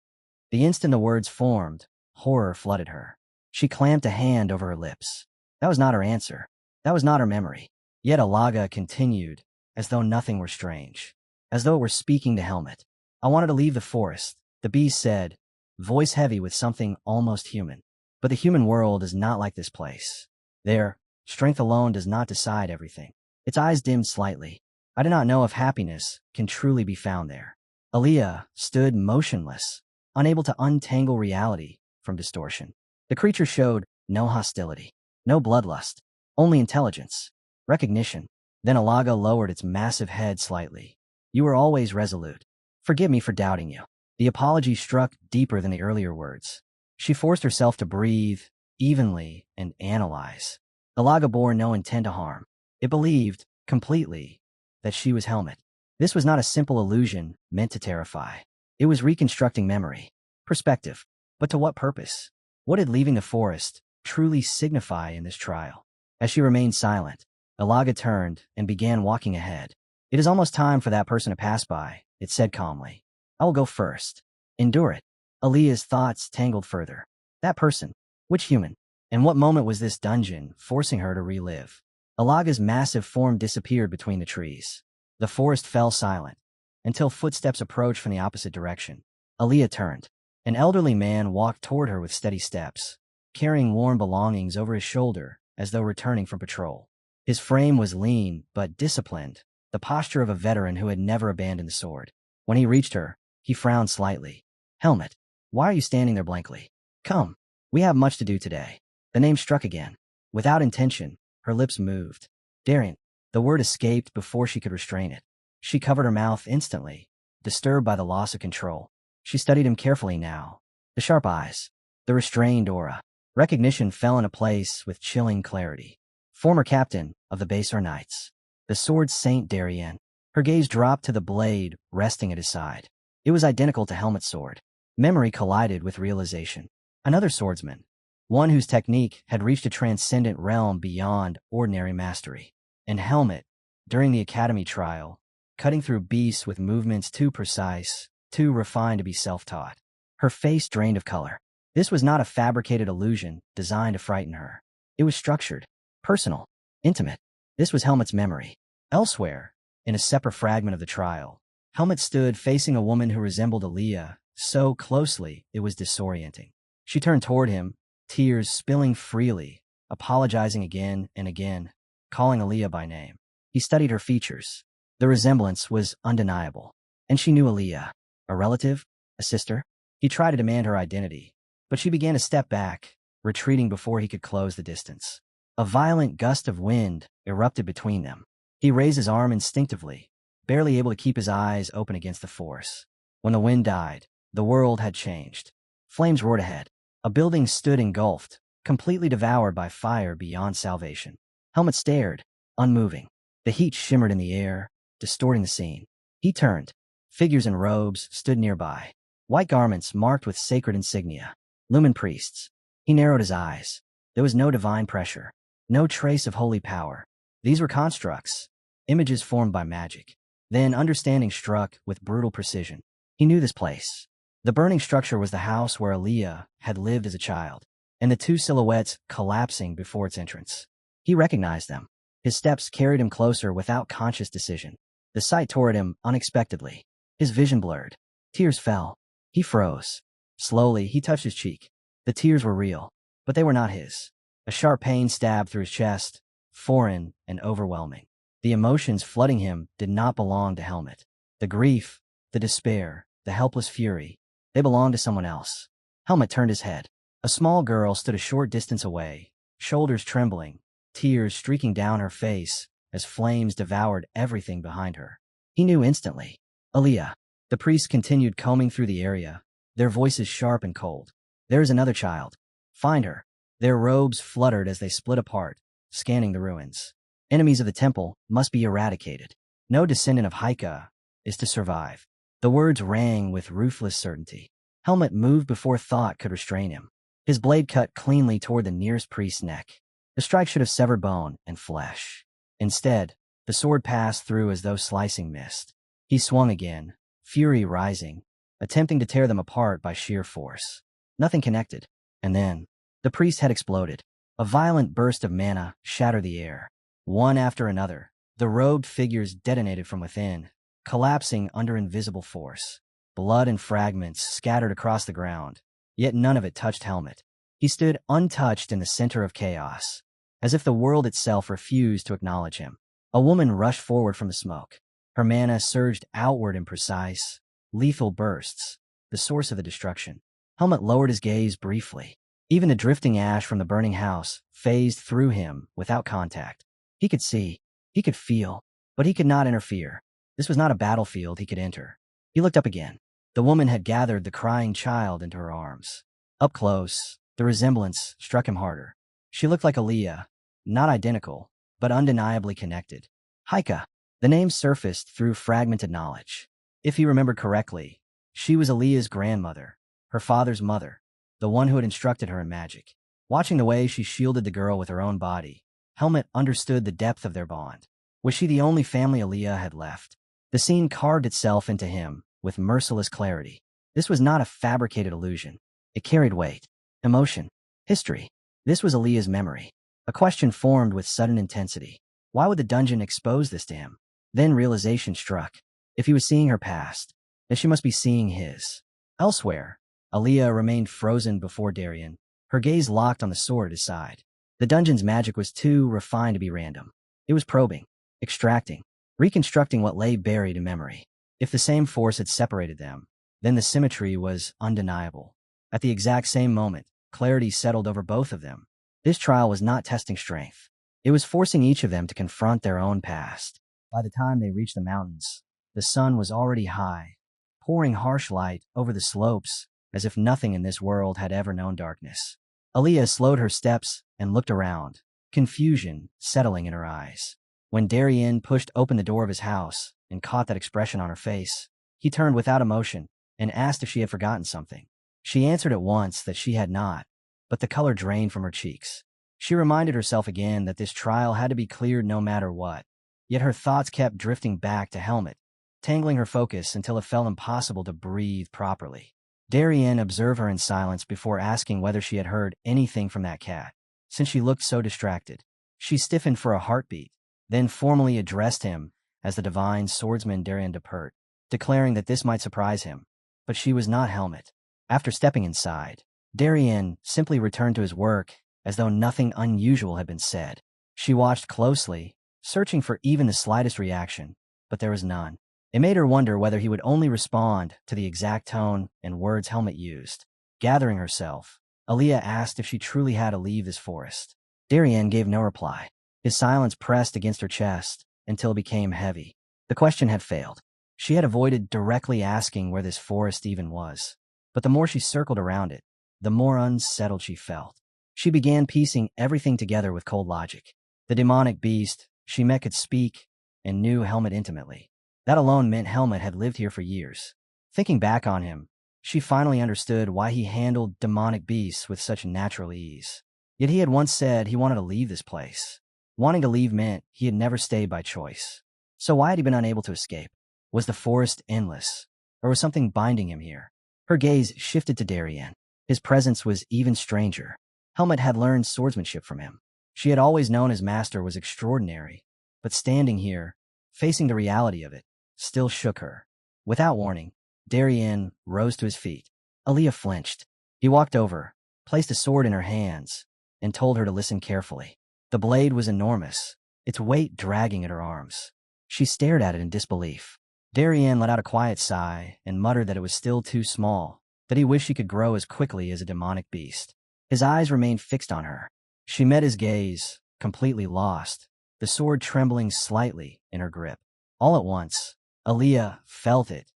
The instant the words formed, horror flooded her. She clamped a hand over her lips. That was not her answer. That was not her memory. Yet Alaga continued, as though nothing were strange, as though it were speaking to Helmet. "I wanted to leave the forest," the beast said, voice heavy with something almost human. "But the human world is not like this place. There, strength alone does not decide everything." Its eyes dimmed slightly. "I do not know if happiness can truly be found there." Aaliyah stood motionless, unable to untangle reality from distortion. The creature showed no hostility, no bloodlust, only intelligence, recognition. Then Alaga lowered its massive head slightly. "You were always resolute. Forgive me for doubting you." The apology struck deeper than the earlier words. She forced herself to breathe evenly and analyze. Alaga bore no intent to harm. It believed, completely, that she was Helmet. This was not a simple illusion meant to terrify. It was reconstructing memory, perspective. But to what purpose? What did leaving the forest truly signify in this trial? As she remained silent, Alaga turned and began walking ahead. "It is almost time for that person to pass by," it said calmly. "I will go first. Endure it." Aaliyah's thoughts tangled further. That person? Which human? And what moment was this dungeon forcing her to relive? Alaga's massive form disappeared between the trees. The forest fell silent, until footsteps approached from the opposite direction. Aaliyah turned. An elderly man walked toward her with steady steps, carrying worn belongings over his shoulder as though returning from patrol. His frame was lean but disciplined, the posture of a veteran who had never abandoned the sword. When he reached her, he frowned slightly. "Helmet, why are you standing there blankly? Come, we have much to do today." The name struck again. Without intention, her lips moved. "Darienne." The word escaped before she could restrain it. She covered her mouth instantly, disturbed by the loss of control. She studied him carefully now. The sharp eyes, the restrained aura. Recognition fell into place with chilling clarity. Former captain of the Basar Knights. The sword Saint Darienne. Her gaze dropped to the blade resting at his side. It was identical to Helmet's sword. Memory collided with realization. Another swordsman. One whose technique had reached a transcendent realm beyond ordinary mastery. And Helmet, during the academy trial, cutting through beasts with movements too precise, too refined to be self-taught. Her face drained of color. This was not a fabricated illusion designed to frighten her. It was structured, personal, intimate. This was Helmet's memory. Elsewhere, in a separate fragment of the trial, Helmet stood facing a woman who resembled Aaliyah so closely it was disorienting. She turned toward him, tears spilling freely, apologizing again and again, calling Aaliyah by name. He studied her features. The resemblance was undeniable. And she knew Aaliyah. A relative? A sister? He tried to demand her identity, but she began to step back, retreating before he could close the distance. A violent gust of wind erupted between them. He raised his arm instinctively, barely able to keep his eyes open against the force. When the wind died, the world had changed. Flames roared ahead. A building stood engulfed, completely devoured by fire beyond salvation. Helmet stared, unmoving. The heat shimmered in the air, distorting the scene. He turned. Figures in robes stood nearby. White garments marked with sacred insignia. Lumen priests. He narrowed his eyes. There was no divine pressure, no trace of holy power. These were constructs, images formed by magic. Then understanding struck with brutal precision. He knew this place. The burning structure was the house where Aaliyah had lived as a child, and the two silhouettes collapsing before its entrance. He recognized them. His steps carried him closer without conscious decision. The sight tore at him unexpectedly. His vision blurred. Tears fell. He froze. Slowly, he touched his cheek. The tears were real, but they were not his. A sharp pain stabbed through his chest, foreign and overwhelming. The emotions flooding him did not belong to Helmet. The grief, the despair, the helpless fury, they belonged to someone else. Helmet turned his head. A small girl stood a short distance away, shoulders trembling, tears streaking down her face as flames devoured everything behind her. He knew instantly. Aaliyah. The priests continued combing through the area, their voices sharp and cold. There is another child. Find her. Their robes fluttered as they split apart, scanning the ruins. Enemies of the temple must be eradicated. No descendant of Haika is to survive. The words rang with ruthless certainty. Helmet moved before thought could restrain him. His blade cut cleanly toward the nearest priest's neck. The strike should have severed bone and flesh. Instead, the sword passed through as though slicing mist. He swung again, fury rising, attempting to tear them apart by sheer force. Nothing connected. And then, the priest had exploded. A violent burst of mana shattered the air. One after another, the robed figures detonated from within, collapsing under invisible force. Blood and fragments scattered across the ground, yet none of it touched Helmet. He stood untouched in the center of chaos, as if the world itself refused to acknowledge him. A woman rushed forward from the smoke. Her mana surged outward in precise, lethal bursts, the source of the destruction. Helmet lowered his gaze briefly. Even the drifting ash from the burning house phased through him without contact. He could see, he could feel, but he could not interfere. This was not a battlefield he could enter. He looked up again. The woman had gathered the crying child into her arms. Up close, the resemblance struck him harder. She looked like Aaliyah, not identical, but undeniably connected. Haika. The name surfaced through fragmented knowledge. If he remembered correctly, she was Aaliyah's grandmother, her father's mother, the one who had instructed her in magic. Watching the way she shielded the girl with her own body, Helmet understood the depth of their bond. Was she the only family Aaliyah had left? The scene carved itself into him with merciless clarity. This was not a fabricated illusion. It carried weight, emotion, history. This was Aaliyah's memory. A question formed with sudden intensity. Why would the dungeon expose this to him? Then realization struck. If he was seeing her past, then she must be seeing his. Elsewhere, Aaliyah remained frozen before Darienne, her gaze locked on the sword at his side. The dungeon's magic was too refined to be random. It was probing, extracting, reconstructing what lay buried in memory. If the same force had separated them, then the symmetry was undeniable. At the exact same moment, clarity settled over both of them. This trial was not testing strength. It was forcing each of them to confront their own past. By the time they reached the mountains, the sun was already high, pouring harsh light over the slopes as if nothing in this world had ever known darkness. Aaliyah slowed her steps and looked around, confusion settling in her eyes. When Darienne pushed open the door of his house and caught that expression on her face, he turned without emotion and asked if she had forgotten something. She answered at once that she had not, but the color drained from her cheeks. She reminded herself again that this trial had to be cleared no matter what. Yet her thoughts kept drifting back to Helmet, tangling her focus until it felt impossible to breathe properly. Darienne observed her in silence before asking whether she had heard anything from that cat. Since she looked so distracted, she stiffened for a heartbeat, then formally addressed him as the divine swordsman Darienne Depert, declaring that this might surprise him. But she was not Helmet. After stepping inside, Darienne simply returned to his work as though nothing unusual had been said. She watched closely, searching for even the slightest reaction, but there was none. It made her wonder whether he would only respond to the exact tone and words Helmet used. Gathering herself, Aaliyah asked if she truly had to leave this forest. Darienne gave no reply. His silence pressed against her chest until it became heavy. The question had failed. She had avoided directly asking where this forest even was. But the more she circled around it, the more unsettled she felt. She began piecing everything together with cold logic. The demonic beast she met could speak and knew Helmut intimately. That alone meant Helmut had lived here for years. Thinking back on him, she finally understood why he handled demonic beasts with such natural ease. Yet he had once said he wanted to leave this place. Wanting to leave meant he had never stayed by choice. So why had he been unable to escape? Was the forest endless, or was something binding him here? Her gaze shifted to Darienne. His presence was even stranger. Helmut had learned swordsmanship from him. She had always known his master was extraordinary, but standing here, facing the reality of it, still shook her. Without warning, Darienne rose to his feet. Aaliyah flinched. He walked over, placed a sword in her hands, and told her to listen carefully. The blade was enormous, its weight dragging at her arms. She stared at it in disbelief. Darienne let out a quiet sigh and muttered that it was still too small, that he wished he could grow as quickly as a demonic beast. His eyes remained fixed on her. She met his gaze, completely lost, the sword trembling slightly in her grip. All at once, Aaliyah felt it,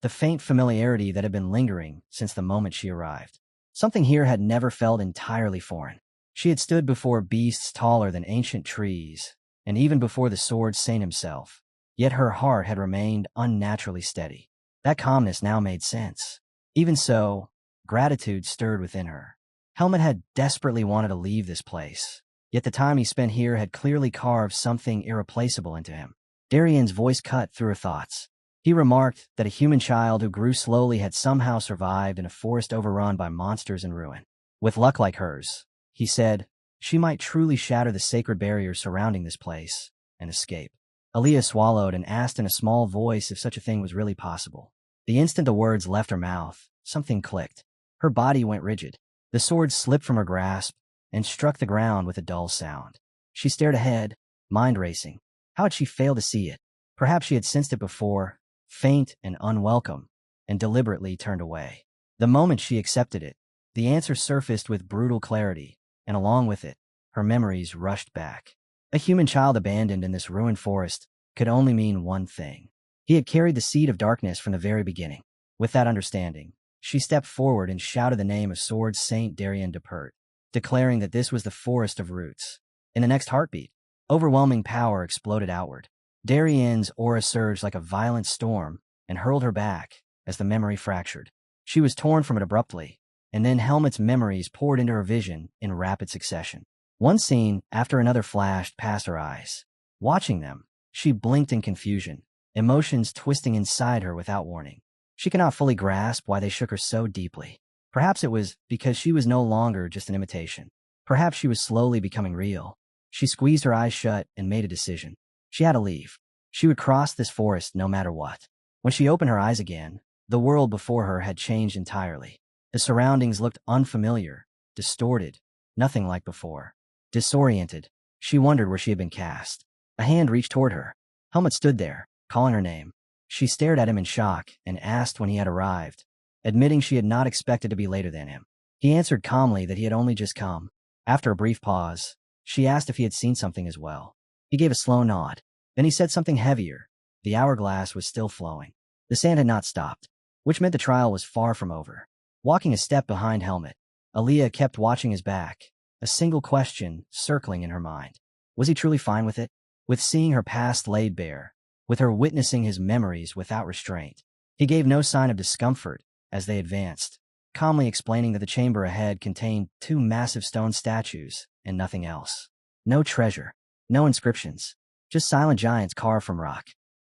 the faint familiarity that had been lingering since the moment she arrived. Something here had never felt entirely foreign. She had stood before beasts taller than ancient trees, and even before the sword saint himself, yet her heart had remained unnaturally steady. That calmness now made sense. Even so, gratitude stirred within her. Helmut had desperately wanted to leave this place, yet the time he spent here had clearly carved something irreplaceable into him. Darienne's voice cut through her thoughts. He remarked that a human child who grew slowly had somehow survived in a forest overrun by monsters and ruin. With luck like hers, he said, she might truly shatter the sacred barriers surrounding this place and escape. Aaliyah swallowed and asked in a small voice if such a thing was really possible. The instant the words left her mouth, something clicked. Her body went rigid. The sword slipped from her grasp and struck the ground with a dull sound. She stared ahead, mind racing. How had she failed to see it? Perhaps she had sensed it before, faint and unwelcome, and deliberately turned away. The moment she accepted it, the answer surfaced with brutal clarity, and along with it, her memories rushed back. A human child abandoned in this ruined forest could only mean one thing. He had carried the seed of darkness from the very beginning. With that understanding, she stepped forward and shouted the name of Sword Saint Darienne Depert, declaring that this was the forest of roots. In the next heartbeat, overwhelming power exploded outward. Darienne's aura surged like a violent storm and hurled her back as the memory fractured. She was torn from it abruptly, and then Helmut's memories poured into her vision in rapid succession. One scene after another flashed past her eyes. Watching them, she blinked in confusion, emotions twisting inside her without warning. She could not fully grasp why they shook her so deeply. Perhaps it was because she was no longer just an imitation. Perhaps she was slowly becoming real. She squeezed her eyes shut and made a decision. She had to leave. She would cross this forest no matter what. When she opened her eyes again, the world before her had changed entirely. The surroundings looked unfamiliar, distorted, nothing like before. Disoriented, she wondered where she had been cast. A hand reached toward her. Helmut stood there, calling her name. She stared at him in shock and asked when he had arrived, admitting she had not expected to be later than him. He answered calmly that he had only just come. After a brief pause, she asked if he had seen something as well. He gave a slow nod. Then he said something heavier. The hourglass was still flowing. The sand had not stopped, which meant the trial was far from over. Walking a step behind Helmut, Aaliyah kept watching his back, a single question circling in her mind. Was he truly fine with it? With seeing her past laid bare, with her witnessing his memories without restraint? He gave no sign of discomfort as they advanced, calmly explaining that the chamber ahead contained 2 massive stone statues and nothing else. No treasure, no inscriptions, just silent giants carved from rock.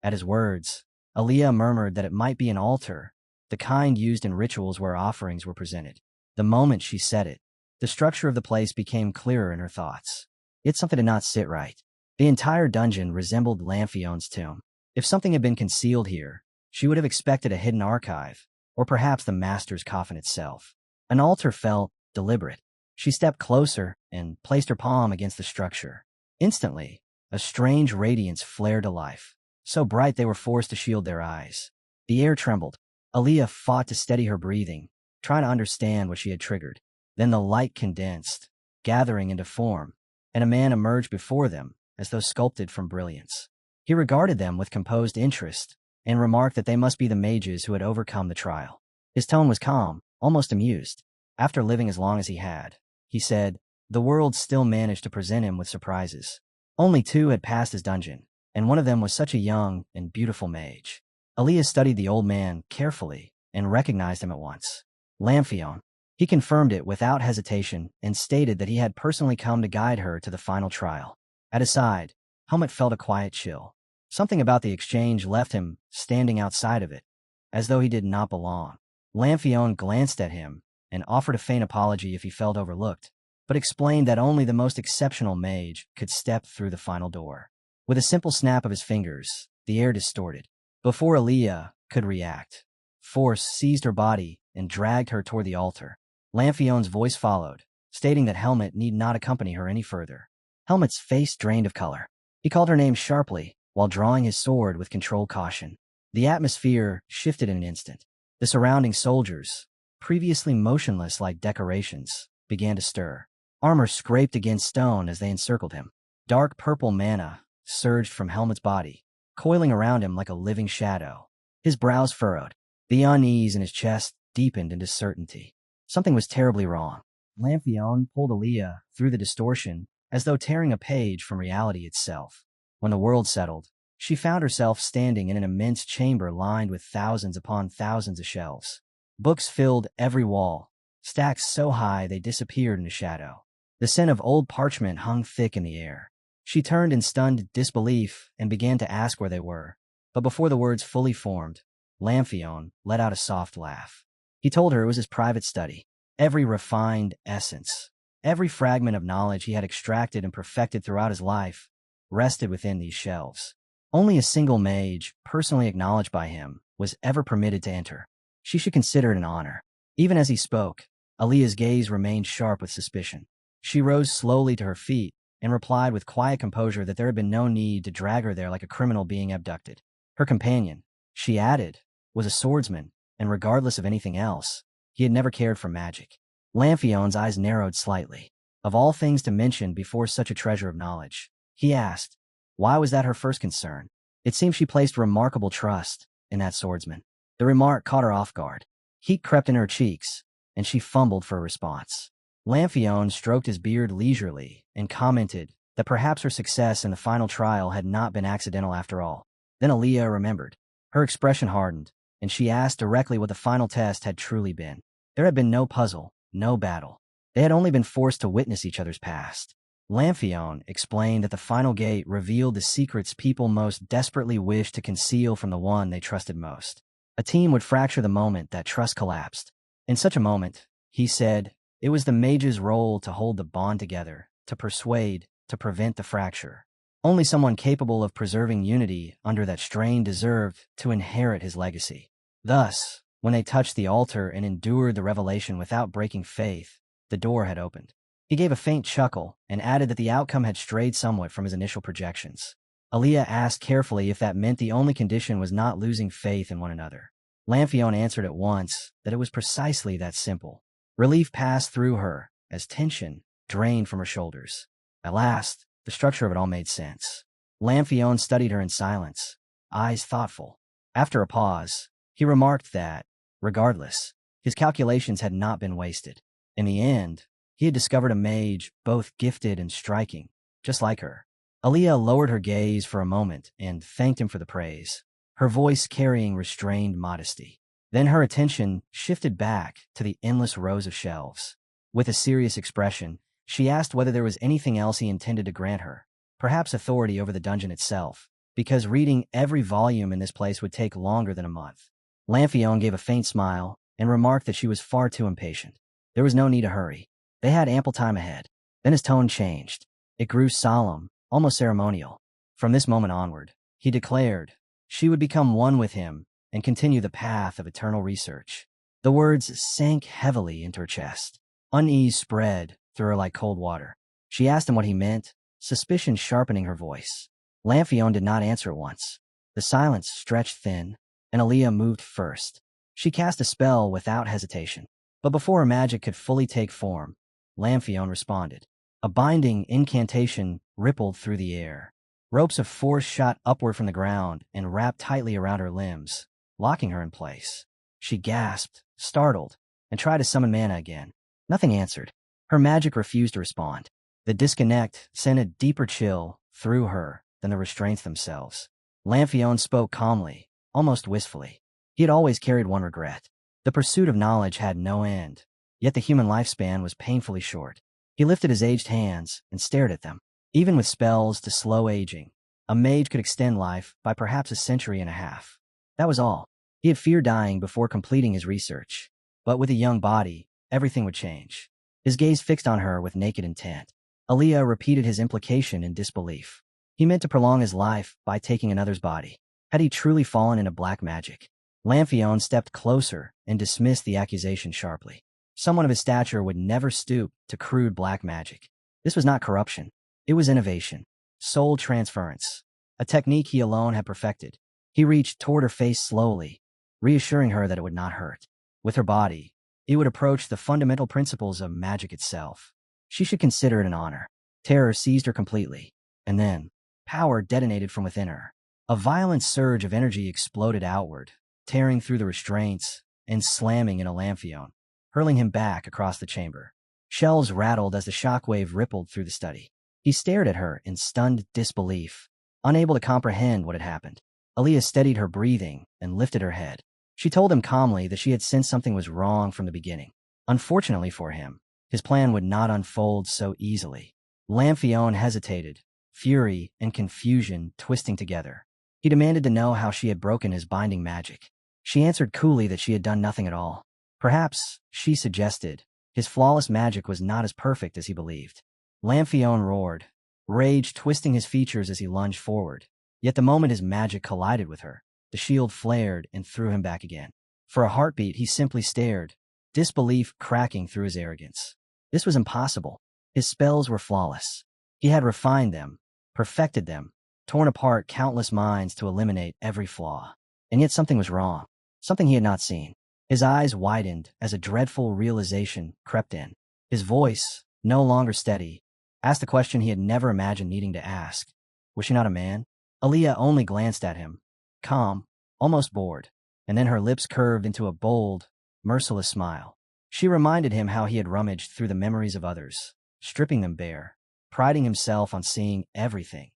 At his words, Aaliyah murmured that it might be an altar, the kind used in rituals where offerings were presented. The moment she said it, the structure of the place became clearer in her thoughts. Yet something did not sit right. The entire dungeon resembled Lamphion's tomb. If something had been concealed here, she would have expected a hidden archive, or perhaps the master's coffin itself. An altar felt deliberate. She stepped closer and placed her palm against the structure. Instantly, a strange radiance flared to life, so bright they were forced to shield their eyes. The air trembled. Aaliyah fought to steady her breathing, trying to understand what she had triggered. Then the light condensed, gathering into form, and a man emerged before them as though sculpted from brilliance. He regarded them with composed interest and remarked that they must be the mages who had overcome the trial. His tone was calm, almost amused. After living as long as he had, he said, the world still managed to present him with surprises. Only 2 had passed his dungeon, and one of them was such a young and beautiful mage. Aaliyah studied the old man carefully and recognized him at once. Lamphion. He confirmed it without hesitation and stated that he had personally come to guide her to the final trial. At his side, Helmut felt a quiet chill. Something about the exchange left him standing outside of it, as though he did not belong. Lamphion glanced at him and offered a faint apology if he felt overlooked, but explained that only the most exceptional mage could step through the final door. With a simple snap of his fingers, the air distorted. Before Aaliyah could react, force seized her body and dragged her toward the altar. Lamphion's voice followed, stating that Helmut need not accompany her any further. Helmut's face drained of color. He called her name sharply, while drawing his sword with controlled caution. The atmosphere shifted in an instant. The surrounding soldiers, previously motionless like decorations, began to stir. Armor scraped against stone as they encircled him. Dark purple mana surged from Helmut's body, coiling around him like a living shadow. His brows furrowed. The unease in his chest deepened into certainty. Something was terribly wrong. Lamphion pulled Aaliyah through the distortion, as though tearing a page from reality itself. When the world settled, she found herself standing in an immense chamber lined with thousands upon thousands of shelves. Books filled every wall, stacks so high they disappeared into shadow. The scent of old parchment hung thick in the air. She turned in stunned disbelief and began to ask where they were. But before the words fully formed, Lamphion let out a soft laugh. He told her it was his private study. Every refined essence, every fragment of knowledge he had extracted and perfected throughout his life, rested within these shelves. Only a single mage, personally acknowledged by him, was ever permitted to enter. She should consider it an honor. Even as he spoke, Aaliyah's gaze remained sharp with suspicion. She rose slowly to her feet and replied with quiet composure that there had been no need to drag her there like a criminal being abducted. Her companion, she added, was a swordsman, and regardless of anything else, he had never cared for magic. Lamphion's eyes narrowed slightly. Of all things to mention before such a treasure of knowledge, he asked, why was that her first concern? It seemed she placed remarkable trust in that swordsman. The remark caught her off guard. Heat crept in her cheeks, and she fumbled for a response. Lamphion stroked his beard leisurely and commented that perhaps her success in the final trial had not been accidental after all. Then Aaliyah remembered. Her expression hardened, and she asked directly what the final test had truly been. There had been no puzzle, no battle. They had only been forced to witness each other's past. Lamphion explained that the final gate revealed the secrets people most desperately wished to conceal from the one they trusted most. A team would fracture the moment that trust collapsed. In such a moment, he said, it was the mage's role to hold the bond together, to persuade, to prevent the fracture. Only someone capable of preserving unity under that strain deserved to inherit his legacy. Thus, when they touched the altar and endured the revelation without breaking faith, the door had opened. He gave a faint chuckle and added that the outcome had strayed somewhat from his initial projections. Aaliyah asked carefully if that meant the only condition was not losing faith in one another. Lamphion answered at once that it was precisely that simple. Relief passed through her as tension drained from her shoulders. At last, the structure of it all made sense. Lamphion studied her in silence, eyes thoughtful. After a pause, he remarked that, regardless, his calculations had not been wasted. In the end, he had discovered a mage both gifted and striking, just like her. Aaliyah lowered her gaze for a moment and thanked him for the praise, her voice carrying restrained modesty. Then her attention shifted back to the endless rows of shelves. With a serious expression, she asked whether there was anything else he intended to grant her, perhaps authority over the dungeon itself, because reading every volume in this place would take longer than a month. Lamphion gave a faint smile and remarked that she was far too impatient. There was no need to hurry. They had ample time ahead. Then his tone changed. It grew solemn, almost ceremonial. From this moment onward, he declared, she would become one with him and continue the path of eternal research. The words sank heavily into her chest. Unease spread through her like cold water. She asked him what he meant, suspicion sharpening her voice. Lamphion did not answer at once. The silence stretched thin, and Aaliyah moved first. She cast a spell without hesitation. But before her magic could fully take form, Lamphion responded. A binding incantation rippled through the air. Ropes of force shot upward from the ground and wrapped tightly around her limbs, locking her in place. She gasped, startled, and tried to summon mana again. Nothing answered. Her magic refused to respond. The disconnect sent a deeper chill through her than the restraints themselves. Lamphion spoke calmly, almost wistfully. He had always carried one regret. The pursuit of knowledge had no end, yet the human lifespan was painfully short. He lifted his aged hands and stared at them. Even with spells to slow aging, a mage could extend life by perhaps a century and a half. That was all. He had feared dying before completing his research. But with a young body, everything would change. His gaze fixed on her with naked intent. Aaliyah repeated his implication in disbelief. He meant to prolong his life by taking another's body. Had he truly fallen into black magic? Lamphion stepped closer and dismissed the accusation sharply. Someone of his stature would never stoop to crude black magic. This was not corruption. It was innovation. Soul transference. A technique he alone had perfected. He reached toward her face slowly, reassuring her that it would not hurt. With her body, it would approach the fundamental principles of magic itself. She should consider it an honor. Terror seized her completely. And then, power detonated from within her. A violent surge of energy exploded outward, tearing through the restraints and slamming into Lamphion, hurling him back across the chamber. Shelves rattled as the shockwave rippled through the study. He stared at her in stunned disbelief, unable to comprehend what had happened. Aaliyah steadied her breathing and lifted her head. She told him calmly that she had sensed something was wrong from the beginning. Unfortunately for him, his plan would not unfold so easily. Lamphion hesitated, fury and confusion twisting together. He demanded to know how she had broken his binding magic. She answered coolly that she had done nothing at all. Perhaps, she suggested, his flawless magic was not as perfect as he believed. Lamphion roared, rage twisting his features as he lunged forward. Yet the moment his magic collided with her, the shield flared and threw him back again. For a heartbeat, he simply stared, disbelief cracking through his arrogance. This was impossible. His spells were flawless. He had refined them, perfected them, torn apart countless minds to eliminate every flaw. And yet something was wrong, something he had not seen. His eyes widened as a dreadful realization crept in. His voice, no longer steady, asked the question he had never imagined needing to ask. Was she not a man? Aaliyah only glanced at him, calm, almost bored, and then her lips curved into a bold, merciless smile. She reminded him how he had rummaged through the memories of others, stripping them bare, priding himself on seeing everything.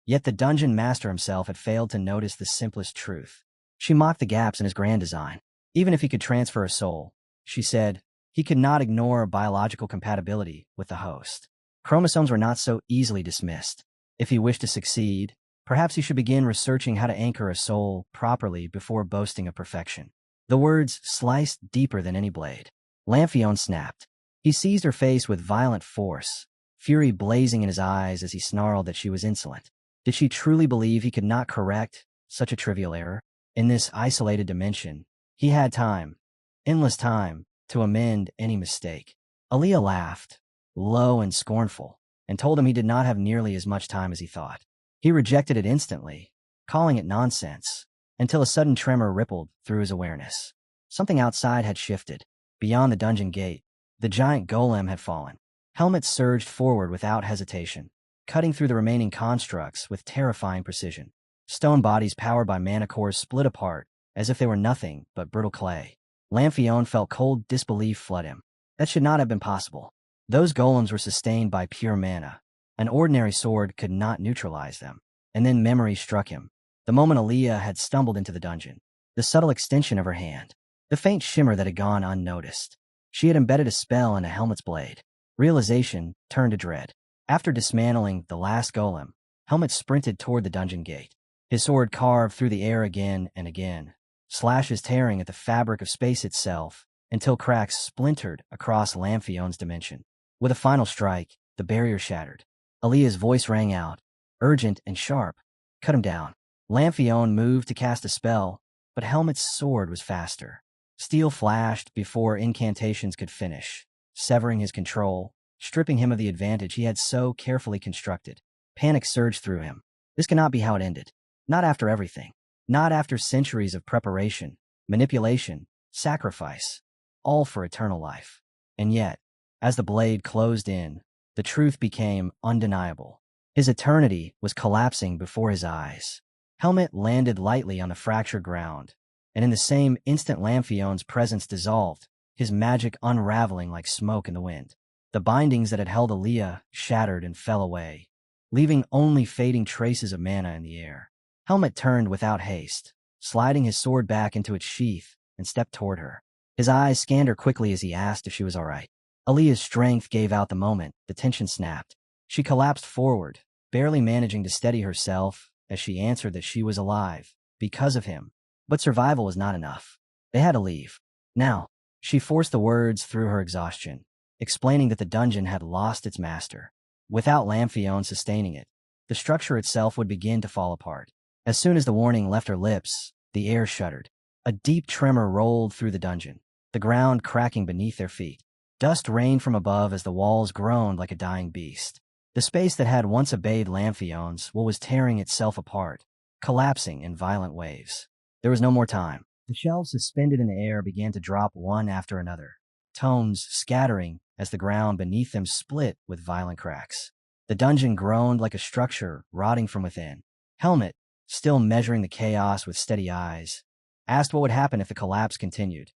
Yet the dungeon master himself had failed to notice the simplest truth. She mocked the gaps in his grand design. Even if he could transfer a soul, she said, he could not ignore biological compatibility with the host. Chromosomes were not so easily dismissed. If he wished to succeed, perhaps he should begin researching how to anchor a soul properly before boasting of perfection. The words sliced deeper than any blade. Lamphion snapped. He seized her face with violent force, fury blazing in his eyes as he snarled that she was insolent. Did she truly believe he could not correct such a trivial error? In this isolated dimension, he had time, endless time, to amend any mistake. Aaliyah laughed, low and scornful, and told him he did not have nearly as much time as he thought. He rejected it instantly, calling it nonsense, until a sudden tremor rippled through his awareness. Something outside had shifted. Beyond the dungeon gate, the giant golem had fallen. Helmets surged forward without hesitation, cutting through the remaining constructs with terrifying precision. Stone bodies powered by mana cores split apart, as if they were nothing but brittle clay. Lamphion felt cold disbelief flood him. That should not have been possible. Those golems were sustained by pure mana. An ordinary sword could not neutralize them. And then memory struck him. The moment Aaliyah had stumbled into the dungeon. The subtle extension of her hand. The faint shimmer that had gone unnoticed. She had embedded a spell in a helmet's blade. Realization turned to dread. After dismantling the last golem, Helmet sprinted toward the dungeon gate. His sword carved through the air again and again, slashes tearing at the fabric of space itself until cracks splintered across Lamphion's dimension. With a final strike, the barrier shattered. Aaliyah's voice rang out, urgent and sharp. Cut him down. Lamphion moved to cast a spell, but Helmet's sword was faster. Steel flashed before incantations could finish, severing his control, stripping him of the advantage he had so carefully constructed. Panic surged through him. This cannot be how it ended. Not after everything. Not after centuries of preparation, manipulation, sacrifice, all for eternal life. And yet, as the blade closed in, The truth became undeniable. His eternity was collapsing before his eyes. Helmet landed lightly on the fractured ground, and in the same instant Lamphion's presence dissolved, his magic unraveling like smoke in the wind. The bindings that had held Aaliyah shattered and fell away, leaving only fading traces of mana in the air. Helmet turned without haste, sliding his sword back into its sheath, and stepped toward her. His eyes scanned her quickly as he asked if she was all right. Aaliyah's strength gave out the moment the tension snapped. She collapsed forward, barely managing to steady herself as she answered that she was alive, because of him. But survival was not enough. They had to leave. Now, she forced the words through her exhaustion, explaining that the dungeon had lost its master. Without Lamphion sustaining it, the structure itself would begin to fall apart. As soon as the warning left her lips, the air shuddered. A deep tremor rolled through the dungeon, the ground cracking beneath their feet. Dust rained from above as the walls groaned like a dying beast. The space that had once obeyed Lamphion's was tearing itself apart, collapsing in violent waves. There was no more time. The shelves suspended in the air began to drop one after another, tones scattering as the ground beneath them split with violent cracks. The dungeon groaned like a structure rotting from within. Helmet, still measuring the chaos with steady eyes, asked what would happen if the collapse continued,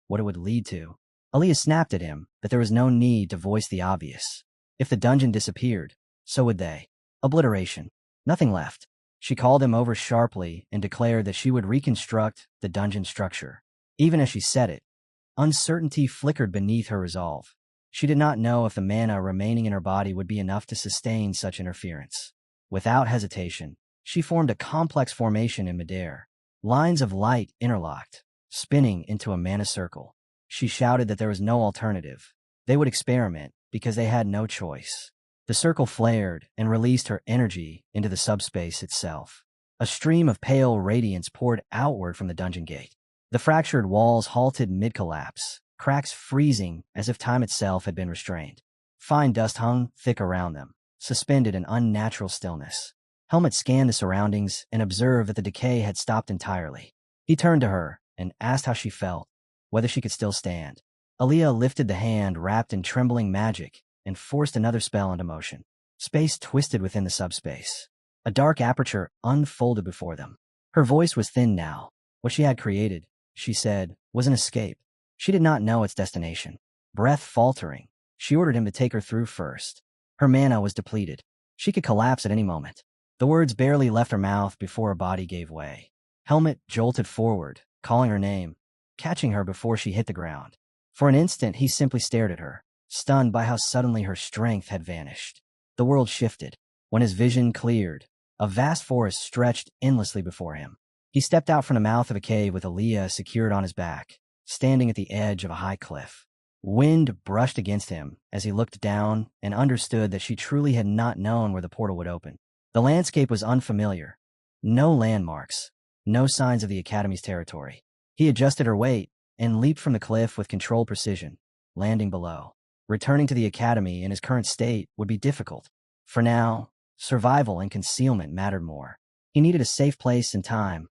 what it would lead to. Aaliyah snapped at him that there was no need to voice the obvious. If the dungeon disappeared, so would they. Obliteration. Nothing left. She called him over sharply and declared that she would reconstruct the dungeon structure. Even as she said it, uncertainty flickered beneath her resolve. She did not know if the mana remaining in her body would be enough to sustain such interference. Without hesitation, she formed a complex formation in midair. Lines of light interlocked, spinning into a mana circle. She shouted that there was no alternative. They would experiment because they had no choice. The circle flared and released her energy into the subspace itself. A stream of pale radiance poured outward from the dungeon gate. The fractured walls halted mid-collapse, cracks freezing as if time itself had been restrained. Fine dust hung thick around them, suspended in unnatural stillness. Helmet scanned the surroundings and observed that the decay had stopped entirely. He turned to her and asked how she felt, whether she could still stand. Aaliyah lifted the hand wrapped in trembling magic and forced another spell into motion. Space twisted within the subspace. A dark aperture unfolded before them. Her voice was thin now. What she had created, she said, was an escape. She did not know its destination. Breath faltering, she ordered him to take her through first. Her mana was depleted. She could collapse at any moment. The words barely left her mouth before her body gave way. Helmet jolted forward, calling her name, catching her before she hit the ground. For an instant, he simply stared at her, stunned by how suddenly her strength had vanished. The world shifted. When his vision cleared, a vast forest stretched endlessly before him. He stepped out from the mouth of a cave with Aaliyah secured on his back, standing at the edge of a high cliff. Wind brushed against him as he looked down and understood that she truly had not known where the portal would open. The landscape was unfamiliar. No landmarks, no signs of the Academy's territory. He adjusted her weight and leaped from the cliff with controlled precision, landing below. Returning to the Academy in his current state would be difficult. For now, survival and concealment mattered more. He needed a safe place and time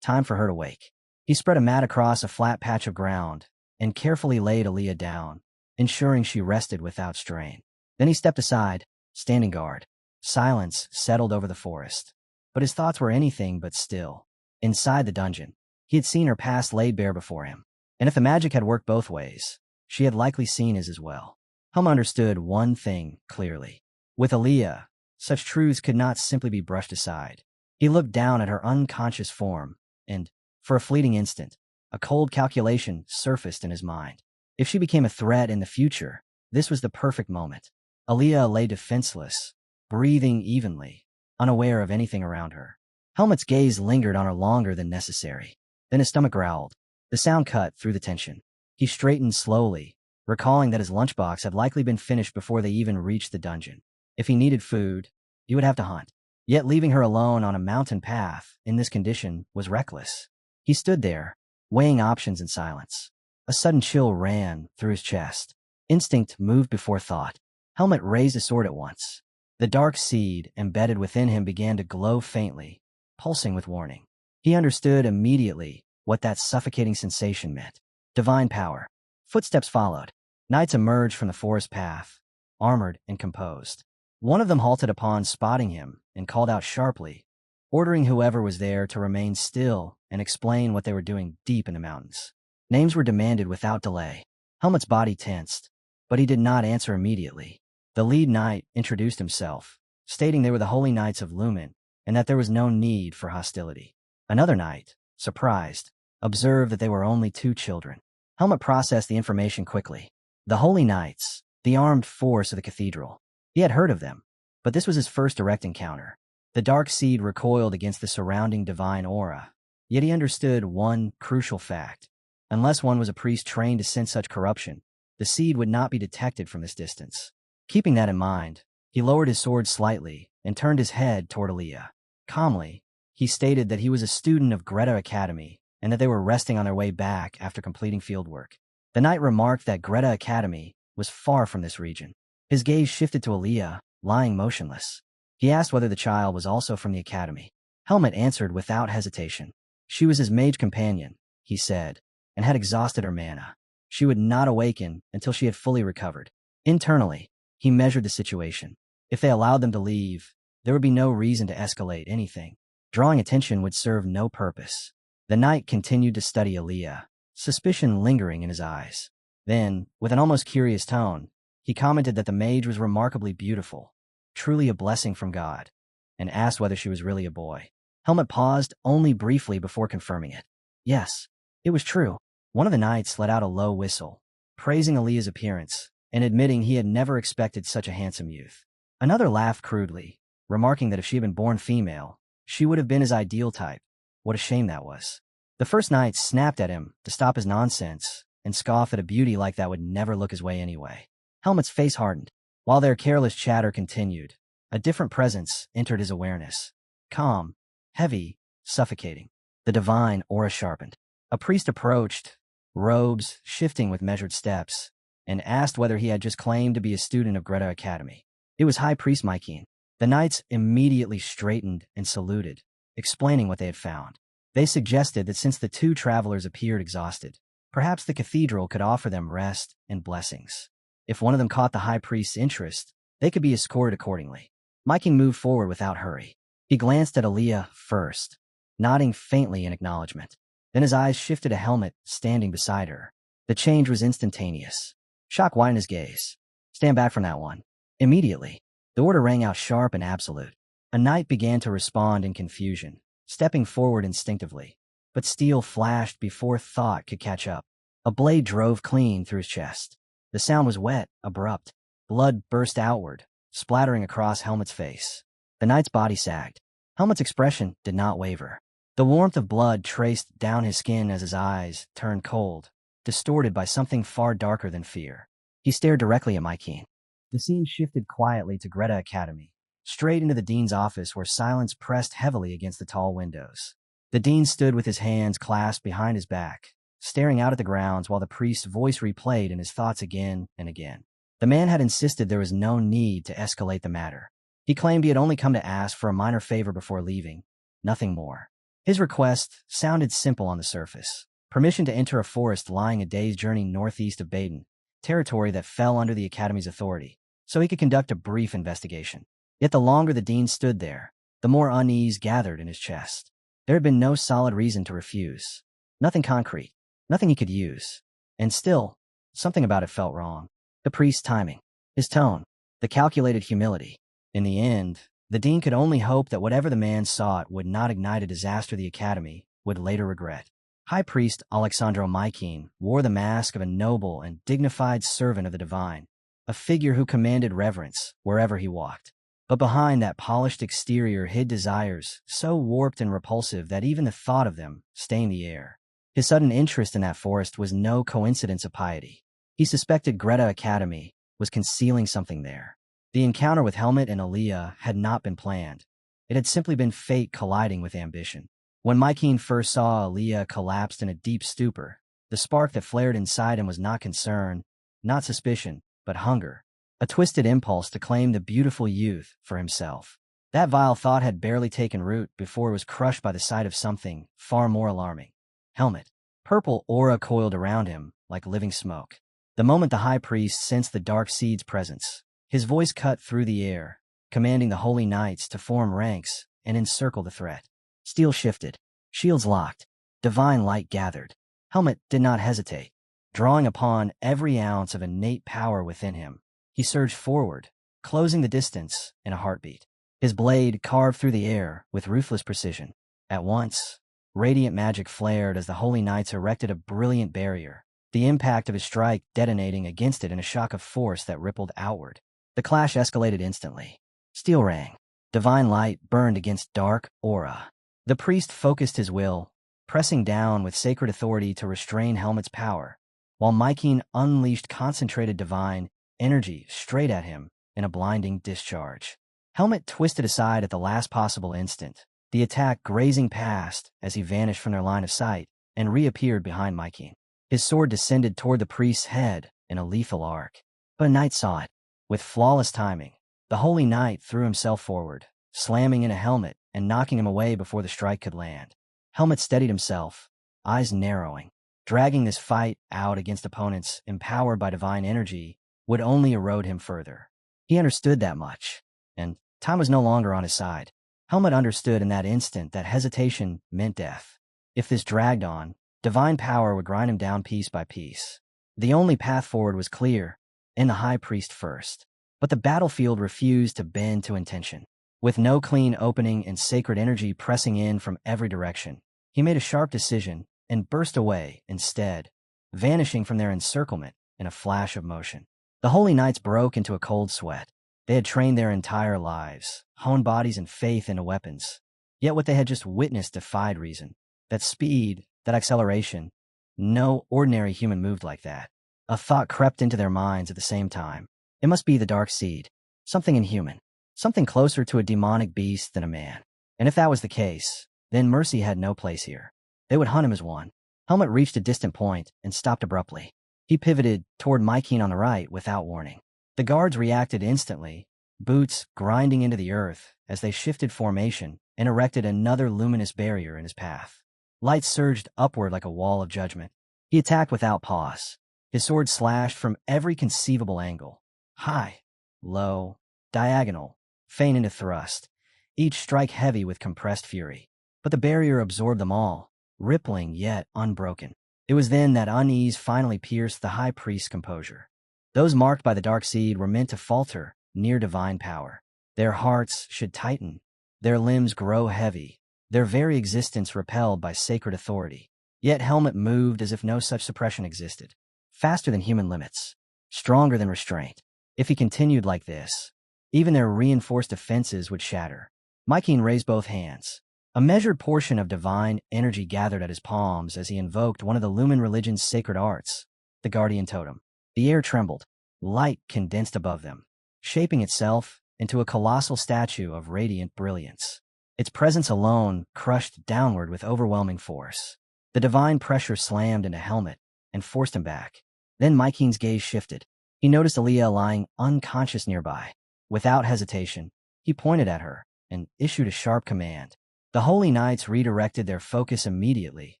for her to wake. He spread a mat across a flat patch of ground and carefully laid Aaliyah down, ensuring she rested without strain. Then he stepped aside, standing guard. Silence settled over the forest, but his thoughts were anything but still. Inside the dungeon, he had seen her past laid bare before him, and if the magic had worked both ways, she had likely seen his as well. Helm understood one thing clearly. With Aaliyah, such truths could not simply be brushed aside. He looked down at her unconscious form, and, for a fleeting instant, a cold calculation surfaced in his mind. If she became a threat in the future, this was the perfect moment. Aaliyah lay defenseless, breathing evenly, unaware of anything around her. Helmet's gaze lingered on her longer than necessary. Then his stomach growled. The sound cut through the tension. He straightened slowly, recalling that his lunchbox had likely been finished before they even reached the dungeon. If he needed food, he would have to hunt. Yet leaving her alone on a mountain path in this condition was reckless. He stood there, weighing options in silence. A sudden chill ran through his chest. Instinct moved before thought. Helmet raised his sword at once. The dark seed embedded within him began to glow faintly, pulsing with warning. He understood immediately what that suffocating sensation meant. Divine power. Footsteps followed. Knights emerged from the forest path, armored and composed. One of them halted upon spotting him and called out sharply, ordering whoever was there to remain still and explain what they were doing deep in the mountains. Names were demanded without delay. Helmet's body tensed, but he did not answer immediately. The lead knight introduced himself, stating they were the Holy Knights of Lumen and that there was no need for hostility. Another knight, surprised, observed that they were only 2 children. Helmet processed the information quickly. The Holy Knights, the armed force of the cathedral. He had heard of them, but this was his first direct encounter. The dark seed recoiled against the surrounding divine aura, yet he understood one crucial fact. Unless one was a priest trained to sense such corruption, the seed would not be detected from this distance. Keeping that in mind, he lowered his sword slightly and turned his head toward Aaliyah. Calmly, he stated that he was a student of Greta Academy and that they were resting on their way back after completing fieldwork. The knight remarked that Greta Academy was far from this region. His gaze shifted to Aaliyah, lying motionless. He asked whether the child was also from the academy. Helmet answered without hesitation. She was his mage companion, he said, and had exhausted her mana. She would not awaken until she had fully recovered. Internally, he measured the situation. If they allowed them to leave, there would be no reason to escalate anything. Drawing attention would serve no purpose. The knight continued to study Aaliyah, suspicion lingering in his eyes. Then, with an almost curious tone, he commented that the mage was remarkably beautiful, truly a blessing from God, and asked whether she was really a boy. Helmet paused only briefly before confirming it. Yes, it was true. One of the knights let out a low whistle, praising Aaliyah's appearance and admitting he had never expected such a handsome youth. Another laughed crudely, remarking that if she had been born female, she would have been his ideal type. What a shame that was. The first knight snapped at him to stop his nonsense and scoffed that a beauty like that would never look his way anyway. Helmet's face hardened. While their careless chatter continued, a different presence entered his awareness. Calm, heavy, suffocating. The divine aura sharpened. A priest approached, robes shifting with measured steps, and asked whether he had just claimed to be a student of Greta Academy. It was High Priest Mykin. The knights immediately straightened and saluted, explaining what they had found. They suggested that since the 2 travelers appeared exhausted, perhaps the cathedral could offer them rest and blessings. If one of them caught the high priest's interest, they could be escorted accordingly. Mykin moved forward without hurry. He glanced at Aaliyah first, nodding faintly in acknowledgement. Then his eyes shifted to Helmet standing beside her. The change was instantaneous. Shock widened his gaze. Stand back from that one. Immediately, the order rang out sharp and absolute. A knight began to respond in confusion, stepping forward instinctively. But steel flashed before thought could catch up. A blade drove clean through his chest. The sound was wet, abrupt. Blood burst outward, splattering across Helmet's face. The knight's body sagged. Helmet's expression did not waver. The warmth of blood traced down his skin as his eyes turned cold, distorted by something far darker than fear. He stared directly at Mykin. The scene shifted quietly to Greta Academy, straight into the dean's office where silence pressed heavily against the tall windows. The dean stood with his hands clasped behind his back, staring out at the grounds while the priest's voice replayed in his thoughts again and again. The man had insisted there was no need to escalate the matter. He claimed he had only come to ask for a minor favor before leaving, nothing more. His request sounded simple on the surface. Permission to enter a forest lying a day's journey northeast of Baden, territory that fell under the Academy's authority, so he could conduct a brief investigation. Yet the longer the dean stood there, the more unease gathered in his chest. There had been no solid reason to refuse. Nothing concrete. Nothing he could use. And still, something about it felt wrong. The priest's timing, his tone, the calculated humility. In the end, the dean could only hope that whatever the man sought would not ignite a disaster the Academy would later regret. High Priest Alexandro Mykin wore the mask of a noble and dignified servant of the divine, a figure who commanded reverence wherever he walked. But behind that polished exterior hid desires so warped and repulsive that even the thought of them stained the air. His sudden interest in that forest was no coincidence of piety. He suspected Greta Academy was concealing something there. The encounter with Helmet and Aaliyah had not been planned. It had simply been fate colliding with ambition. When Mykin first saw Aaliyah collapsed in a deep stupor, the spark that flared inside him was not concern, not suspicion, but hunger, a twisted impulse to claim the beautiful youth for himself. That vile thought had barely taken root before it was crushed by the sight of something far more alarming. Helmet. Purple aura coiled around him like living smoke. The moment the high priest sensed the dark seed's presence, His voice cut through the air, commanding the holy knights to form ranks and encircle the threat. Steel shifted, shields locked, divine light gathered. Helmet did not hesitate. Drawing upon every ounce of innate power within him, he surged forward, closing the distance in a heartbeat. His blade carved through the air with ruthless precision. At once, radiant magic flared as the holy knights erected a brilliant barrier, the impact of his strike detonating against it in a shock of force that rippled outward. The clash escalated instantly. Steel rang. Divine light burned against dark aura. The priest focused his will, pressing down with sacred authority to restrain Helmet's power, while Mykeen unleashed concentrated divine energy straight at him in a blinding discharge. Helmet twisted aside at the last possible instant, the attack grazing past as he vanished from their line of sight and reappeared behind Mykeen. His sword descended toward the priest's head in a lethal arc. But a knight saw it. With flawless timing, the holy knight threw himself forward, slamming into Helmet and knocking him away before the strike could land. Helmet steadied himself, eyes narrowing. Dragging this fight out against opponents empowered by divine energy would only erode him further. He understood that much, and time was no longer on his side. Helmet understood in that instant that hesitation meant death. If this dragged on, divine power would grind him down piece by piece. The only path forward was clear, and the high priest first. But the battlefield refused to bend to intention. With no clean opening and sacred energy pressing in from every direction, he made a sharp decision and burst away instead, vanishing from their encirclement in a flash of motion. The holy knights broke into a cold sweat. They had trained their entire lives, honed bodies and faith into weapons. Yet what they had just witnessed defied reason. That speed, that acceleration, no ordinary human moved like that. A thought crept into their minds at the same time. It must be the dark seed, something inhuman, something closer to a demonic beast than a man. And if that was the case, then mercy had no place here. They would hunt him as one. Helmet reached a distant point and stopped abruptly. He pivoted toward Mykeen on the right without warning. The guards reacted instantly, boots grinding into the earth as they shifted formation and erected another luminous barrier in his path. Light surged upward like a wall of judgment. He attacked without pause. His sword slashed from every conceivable angle. High, low, diagonal, feint into thrust, each strike heavy with compressed fury. But the barrier absorbed them all, rippling yet unbroken. It was then that unease finally pierced the high priest's composure. Those marked by the dark seed were meant to falter near divine power. Their hearts should tighten, their limbs grow heavy, their very existence repelled by sacred authority. Yet Helmet moved as if no such suppression existed. Faster than human limits, stronger than restraint. If he continued like this, even their reinforced defenses would shatter. Mykeen raised both hands. A measured portion of divine energy gathered at his palms as he invoked one of the Lumen religion's sacred arts, the Guardian Totem. The air trembled, light condensed above them, shaping itself into a colossal statue of radiant brilliance. Its presence alone crushed downward with overwhelming force. The divine pressure slammed into Helmet and forced him back. Then Mykeen's gaze shifted. He noticed Aaliyah lying unconscious nearby. Without hesitation, he pointed at her and issued a sharp command. The Holy Knights redirected their focus immediately,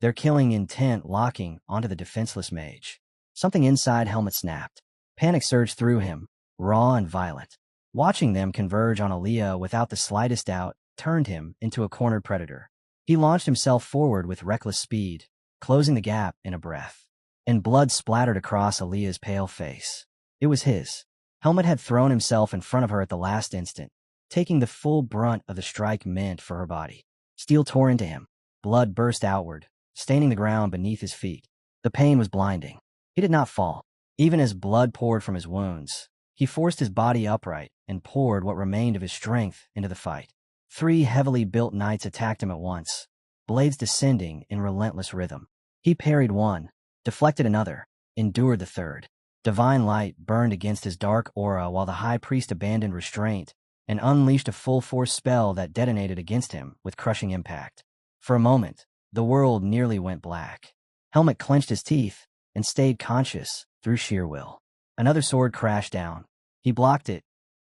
their killing intent locking onto the defenseless mage. Something inside Helmet snapped. Panic surged through him, raw and violent. Watching them converge on Aaliyah without the slightest doubt turned him into a cornered predator. He launched himself forward with reckless speed, closing the gap in a breath. And blood splattered across Aaliyah's pale face. It was his. Helmet had thrown himself in front of her at the last instant, taking the full brunt of the strike meant for her body. Steel tore into him. Blood burst outward, staining the ground beneath his feet. The pain was blinding. He did not fall. Even as blood poured from his wounds, he forced his body upright and poured what remained of his strength into the fight. 3 heavily built knights attacked him at once, blades descending in relentless rhythm. He parried one, deflected another, endured the third. Divine light burned against his dark aura while the high priest abandoned restraint and unleashed a full-force spell that detonated against him with crushing impact. For a moment, the world nearly went black. Helmet clenched his teeth and stayed conscious through sheer will. Another sword crashed down. He blocked it,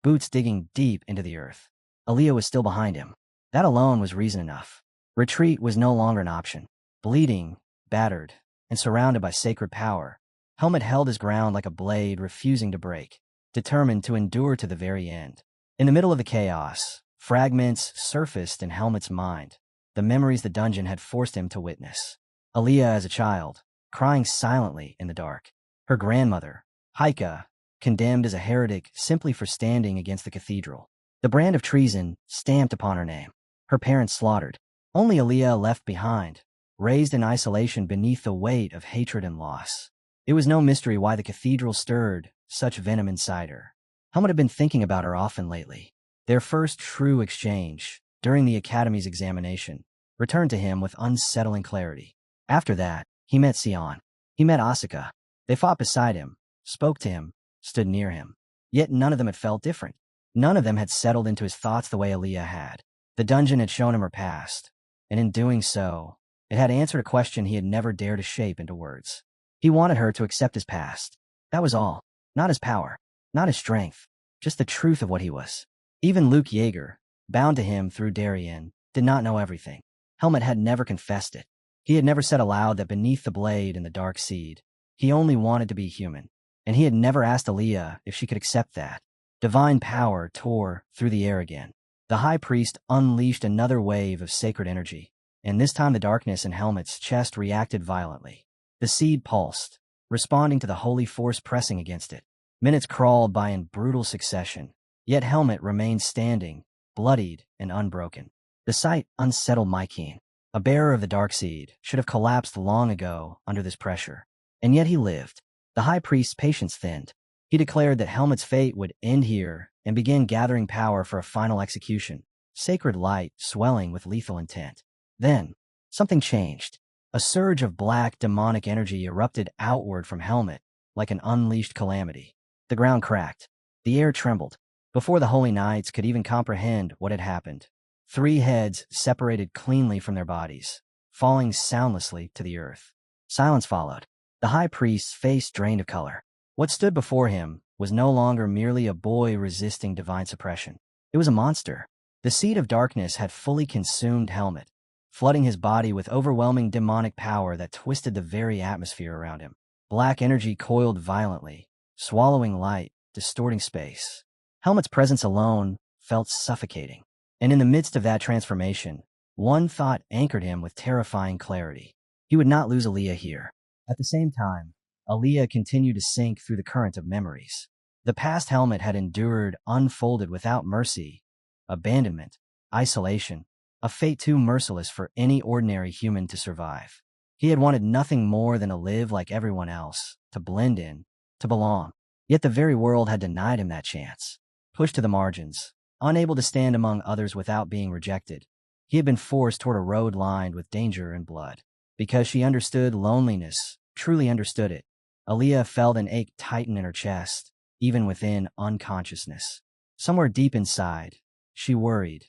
boots digging deep into the earth. Aaliyah was still behind him. That alone was reason enough. Retreat was no longer an option. Bleeding, battered, and surrounded by sacred power, Helmet held his ground like a blade refusing to break. determined to endure to the very end. In the middle of the chaos, fragments surfaced in Helmut's mind, the memories the dungeon had forced him to witness. Aaliyah as a child, crying silently in the dark. Her grandmother, Heike, condemned as a heretic simply for standing against the cathedral. The brand of treason stamped upon her name. Her parents slaughtered. Only Aaliyah left behind, raised in isolation beneath the weight of hatred and loss. It was no mystery why the cathedral stirred such venom inside her. Helmut had been thinking about her often lately. Their first true exchange, during the Academy's examination, returned to him with unsettling clarity. After that, he met Sion. He met Asuka. They fought beside him, spoke to him, stood near him. Yet none of them had felt different. None of them had settled into his thoughts the way Aaliyah had. The dungeon had shown him her past, and in doing so, it had answered a question he had never dared to shape into words. He wanted her to accept his past. That was all. Not his power, not his strength, just the truth of what he was. Even Luke Yeager, bound to him through Darienne, did not know everything. Helmut had never confessed it. He had never said aloud that beneath the blade and the dark seed, he only wanted to be human. And he had never asked Aaliyah if she could accept that. Divine power tore through the air again. The high priest unleashed another wave of sacred energy, and this time the darkness in Helmut's chest reacted violently. The seed pulsed, responding to the holy force pressing against it. Minutes crawled by in brutal succession, yet Helmut remained standing, bloodied and unbroken. The sight unsettled Mykeen. A bearer of the dark seed should have collapsed long ago under this pressure. And yet he lived. The high priest's patience thinned. He declared that Helmut's fate would end here and began gathering power for a final execution, sacred light swelling with lethal intent. Then, something changed. A surge of black demonic energy erupted outward from Helmut like an unleashed calamity. The ground cracked. The air trembled. Before the holy knights could even comprehend what had happened, 3 heads separated cleanly from their bodies, falling soundlessly to the earth. Silence followed. The high priest's face drained of color. What stood before him was no longer merely a boy resisting divine suppression. It was a monster. The seed of darkness had fully consumed Helmut, flooding his body with overwhelming demonic power that twisted the very atmosphere around him. Black energy coiled violently, swallowing light, distorting space. Helmut's presence alone felt suffocating. And in the midst of that transformation, one thought anchored him with terrifying clarity. He would not lose Aaliyah here. At the same time, Aaliyah continued to sink through the current of memories. The past Helmut had endured unfolded without mercy, abandonment, isolation, a fate too merciless for any ordinary human to survive. He had wanted nothing more than to live like everyone else, to blend in, to belong. Yet the very world had denied him that chance. Pushed to the margins, unable to stand among others without being rejected, he had been forced toward a road lined with danger and blood. Because she understood loneliness, truly understood it, Aaliyah felt an ache tighten in her chest, even within unconsciousness. Somewhere deep inside, she worried,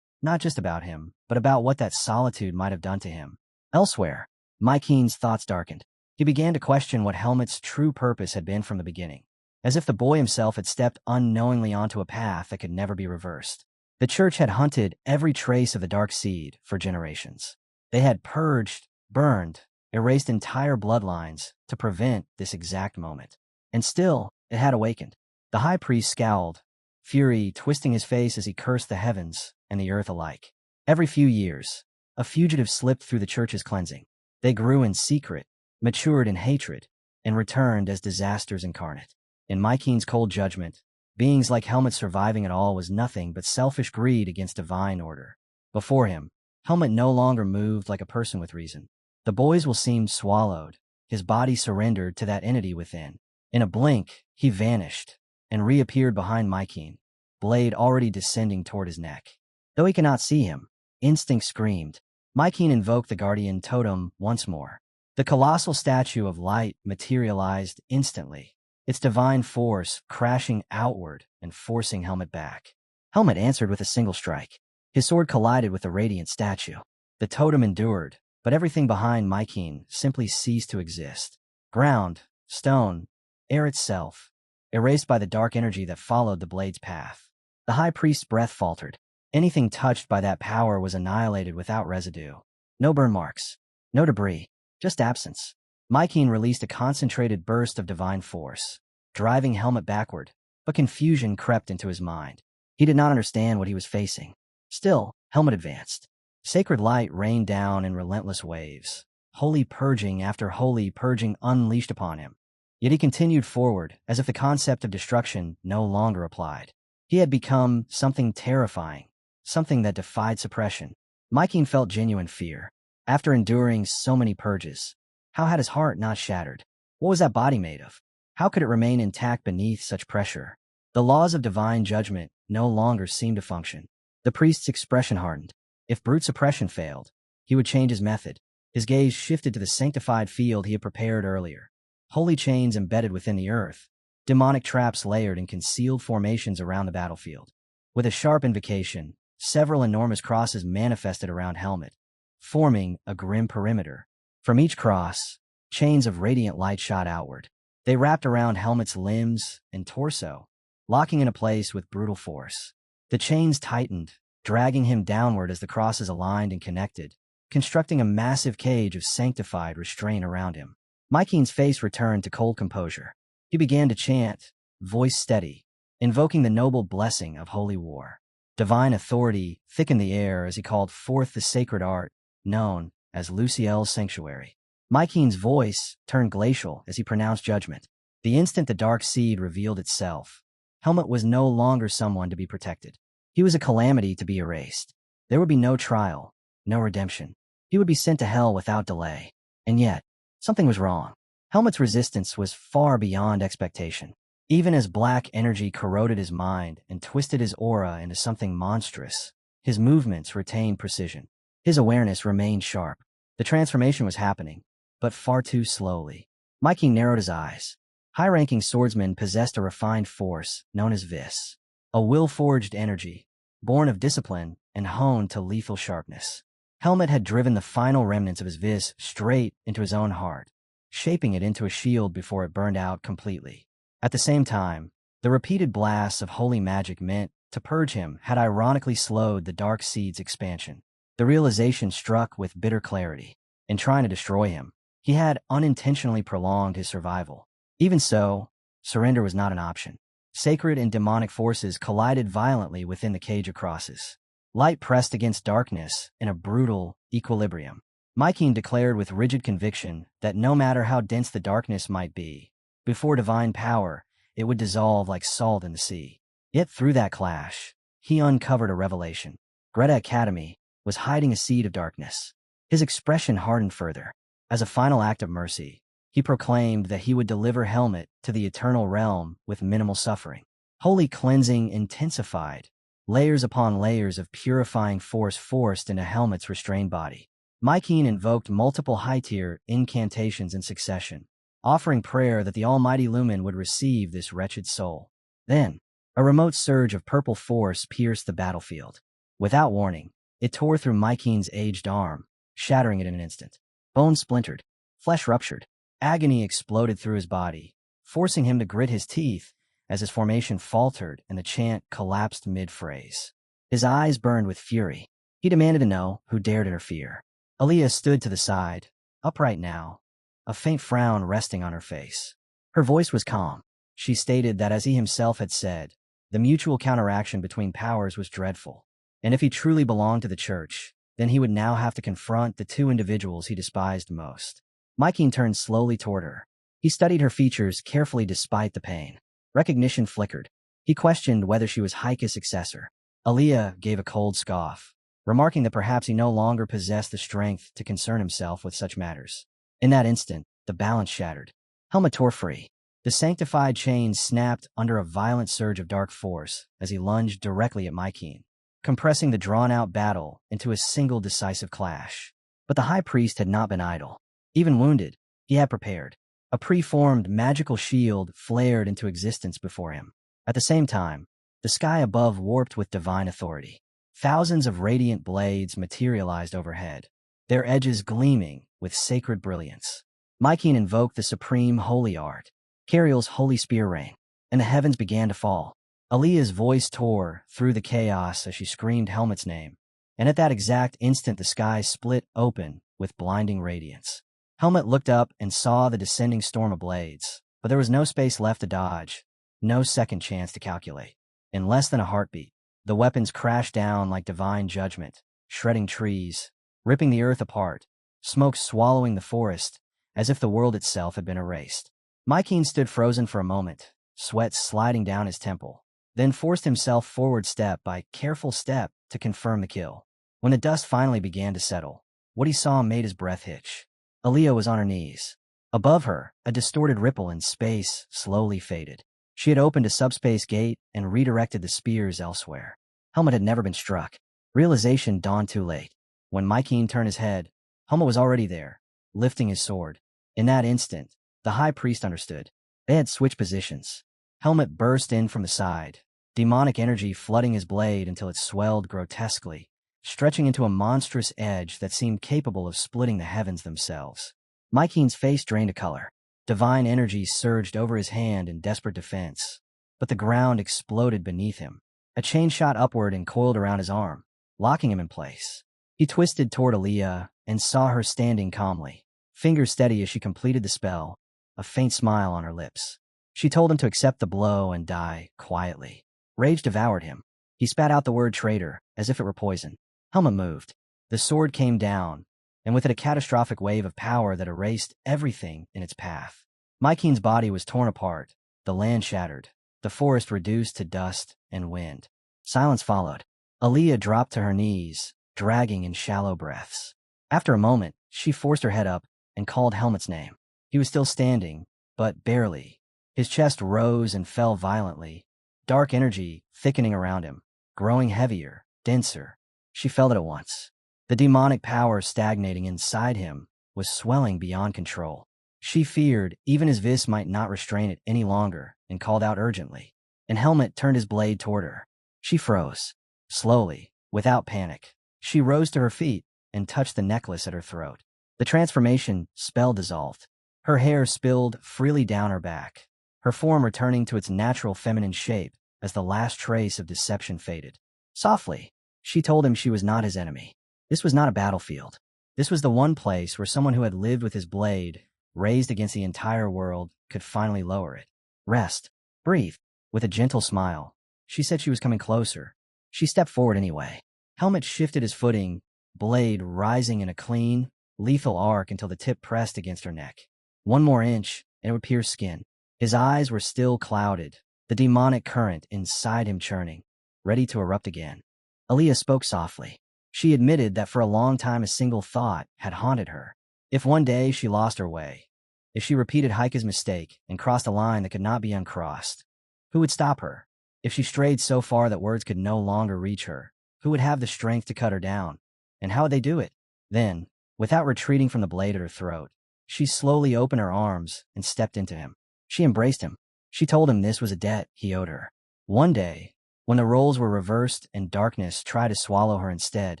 not just about him, but about what that solitude might have done to him. Elsewhere, Mykeen's thoughts darkened. He began to question what Helmut's true purpose had been from the beginning, as if the boy himself had stepped unknowingly onto a path that could never be reversed. The church had hunted every trace of the dark seed for generations. They had purged, burned, erased entire bloodlines to prevent this exact moment. And still, it had awakened. The high priest scowled, fury twisting his face as he cursed the heavens and the earth alike. Every few years, a fugitive slipped through the church's cleansing. They grew in secret, matured in hatred, and returned as disasters incarnate. In Mykeen's cold judgment, beings like Helmut surviving at all was nothing but selfish greed against divine order. Before him, Helmut no longer moved like a person with reason. The boy's will seemed swallowed, his body surrendered to that entity within. In a blink, he vanished, and reappeared behind Mykeen, blade already descending toward his neck. Though he could not see him, instinct screamed. Mykeen invoked the guardian totem once more. The colossal statue of light materialized instantly, its divine force crashing outward and forcing Helmut back. Helmut answered with a single strike. His sword collided with the radiant statue. The totem endured, but everything behind Mykeen simply ceased to exist. Ground, stone, air itself, erased by the dark energy that followed the blade's path. The high priest's breath faltered. Anything touched by that power was annihilated without residue. No burn marks, no debris, just absence. Mykeen released a concentrated burst of divine force, driving Helmut backward, but confusion crept into his mind. He did not understand what he was facing. Still, Helmet advanced. Sacred light rained down in relentless waves. Holy purging after holy purging unleashed upon him. Yet he continued forward, as if the concept of destruction no longer applied. He had become something terrifying, something that defied suppression. Mykin felt genuine fear. After enduring so many purges, how had his heart not shattered? What was that body made of? How could it remain intact beneath such pressure? The laws of divine judgment no longer seemed to function. The priest's expression hardened. If brute suppression failed, he would change his method. His gaze shifted to the sanctified field he had prepared earlier. Holy chains embedded within the earth, demonic traps layered in concealed formations around the battlefield. With a sharp invocation, several enormous crosses manifested around Helmet, forming a grim perimeter. From each cross, chains of radiant light shot outward. They wrapped around Helmet's limbs and torso, locking into place with brutal force. The chains tightened, dragging him downward as the crosses aligned and connected, constructing a massive cage of sanctified restraint around him. Mykin's face returned to cold composure. He began to chant, voice steady, invoking the noble blessing of holy war. Divine authority thickened the air as he called forth the sacred art, known as Luciel's sanctuary. Mykin's voice turned glacial as he pronounced judgment. The instant the dark seed revealed itself, Helmet was no longer someone to be protected. He was a calamity to be erased. There would be no trial, no redemption. He would be sent to hell without delay. And yet, something was wrong. Helmet's resistance was far beyond expectation. Even as black energy corroded his mind and twisted his aura into something monstrous, his movements retained precision. His awareness remained sharp. The transformation was happening, but far too slowly. Mykin narrowed his eyes. High-ranking swordsmen possessed a refined force known as vis, a will-forged energy, born of discipline and honed to lethal sharpness. Helmet had driven the final remnants of his vis straight into his own heart, shaping it into a shield before it burned out completely. At the same time, the repeated blasts of holy magic meant to purge him had ironically slowed the dark seed's expansion. The realization struck with bitter clarity. In trying to destroy him, he had unintentionally prolonged his survival. Even so, surrender was not an option. Sacred and demonic forces collided violently within the cage of crosses. Light pressed against darkness in a brutal equilibrium. Mykin declared with rigid conviction that no matter how dense the darkness might be, before divine power, it would dissolve like salt in the sea. Yet through that clash, he uncovered a revelation. Greta Academy was hiding a seed of darkness. His expression hardened further. As a final act of mercy, he proclaimed that he would deliver Helmet to the eternal realm with minimal suffering. Holy cleansing intensified, layers upon layers of purifying force forced into Helmet's restrained body. Mykin invoked multiple high-tier incantations in succession, offering prayer that the almighty Lumen would receive this wretched soul. Then, a remote surge of purple force pierced the battlefield. Without warning, it tore through Mykin's aged arm, shattering it in an instant. Bone splintered, flesh ruptured, agony exploded through his body, forcing him to grit his teeth as his formation faltered and the chant collapsed mid-phrase. His eyes burned with fury. He demanded to know who dared interfere. Aaliyah stood to the side, upright now, a faint frown resting on her face. Her voice was calm. She stated that as he himself had said, the mutual counteraction between powers was dreadful, and if he truly belonged to the church, then he would now have to confront the two individuals he despised most. Mykin turned slowly toward her. He studied her features carefully despite the pain. Recognition flickered. He questioned whether she was Heike's successor. Aaliyah gave a cold scoff, remarking that perhaps he no longer possessed the strength to concern himself with such matters. In that instant, the balance shattered. Helmet tore free. The sanctified chains snapped under a violent surge of dark force as he lunged directly at Mykin, compressing the drawn-out battle into a single decisive clash. But the high priest had not been idle. Even wounded, he had prepared. A preformed magical shield flared into existence before him. At the same time, the sky above warped with divine authority. Thousands of radiant blades materialized overhead, their edges gleaming with sacred brilliance. Mykin invoked the supreme holy art, Cariel's holy spear rain, and the heavens began to fall. Aaliyah's voice tore through the chaos as she screamed Helmet's name, and at that exact instant the sky split open with blinding radiance. Helmet looked up and saw the descending storm of blades, but there was no space left to dodge. No second chance to calculate. In less than a heartbeat, the weapons crashed down like divine judgment, shredding trees, ripping the earth apart, smoke swallowing the forest, as if the world itself had been erased. Mykeem stood frozen for a moment, sweat sliding down his temple, then forced himself forward step by careful step to confirm the kill. When the dust finally began to settle, what he saw made his breath hitch. Aaliyah was on her knees. Above her, a distorted ripple in space slowly faded. She had opened a subspace gate and redirected the spears elsewhere. Helmut had never been struck. Realization dawned too late. When Mykeem turned his head, Helmut was already there, lifting his sword. In that instant, the high priest understood. They had switched positions. Helmut burst in from the side, demonic energy flooding his blade until it swelled grotesquely, stretching into a monstrous edge that seemed capable of splitting the heavens themselves. Mykeem's face drained a color. Divine energy surged over his hand in desperate defense, but the ground exploded beneath him. A chain shot upward and coiled around his arm, locking him in place. He twisted toward Aaliyah and saw her standing calmly, fingers steady as she completed the spell, a faint smile on her lips. She told him to accept the blow and die quietly. Rage devoured him. He spat out the word traitor, as if it were poison. Helmut moved. The sword came down, and with it a catastrophic wave of power that erased everything in its path. Mykeem's body was torn apart, the land shattered, the forest reduced to dust and wind. Silence followed. Aaliyah dropped to her knees, dragging in shallow breaths. After a moment, she forced her head up and called Helmut's name. He was still standing, but barely. His chest rose and fell violently, dark energy thickening around him, growing heavier, denser. She felt it at once. The demonic power stagnating inside him was swelling beyond control. She feared even his vis might not restrain it any longer and called out urgently. And Helmut turned his blade toward her. She froze. Slowly, without panic, she rose to her feet and touched the necklace at her throat. The transformation spell dissolved. Her hair spilled freely down her back, her form returning to its natural feminine shape as the last trace of deception faded. Softly, she told him she was not his enemy. This was not a battlefield. This was the one place where someone who had lived with his blade, raised against the entire world, could finally lower it. Rest. Breathe. With a gentle smile, she said she was coming closer. She stepped forward anyway. Helmut shifted his footing, blade rising in a clean, lethal arc until the tip pressed against her neck. One more inch, and it would pierce skin. His eyes were still clouded, the demonic current inside him churning, ready to erupt again. Aaliyah spoke softly. She admitted that for a long time a single thought had haunted her. If one day she lost her way, if she repeated Heike's mistake and crossed a line that could not be uncrossed, who would stop her? If she strayed so far that words could no longer reach her, who would have the strength to cut her down? And how would they do it? Then, without retreating from the blade at her throat, she slowly opened her arms and stepped into him. She embraced him. She told him this was a debt he owed her. One day, when the roles were reversed and darkness tried to swallow her instead,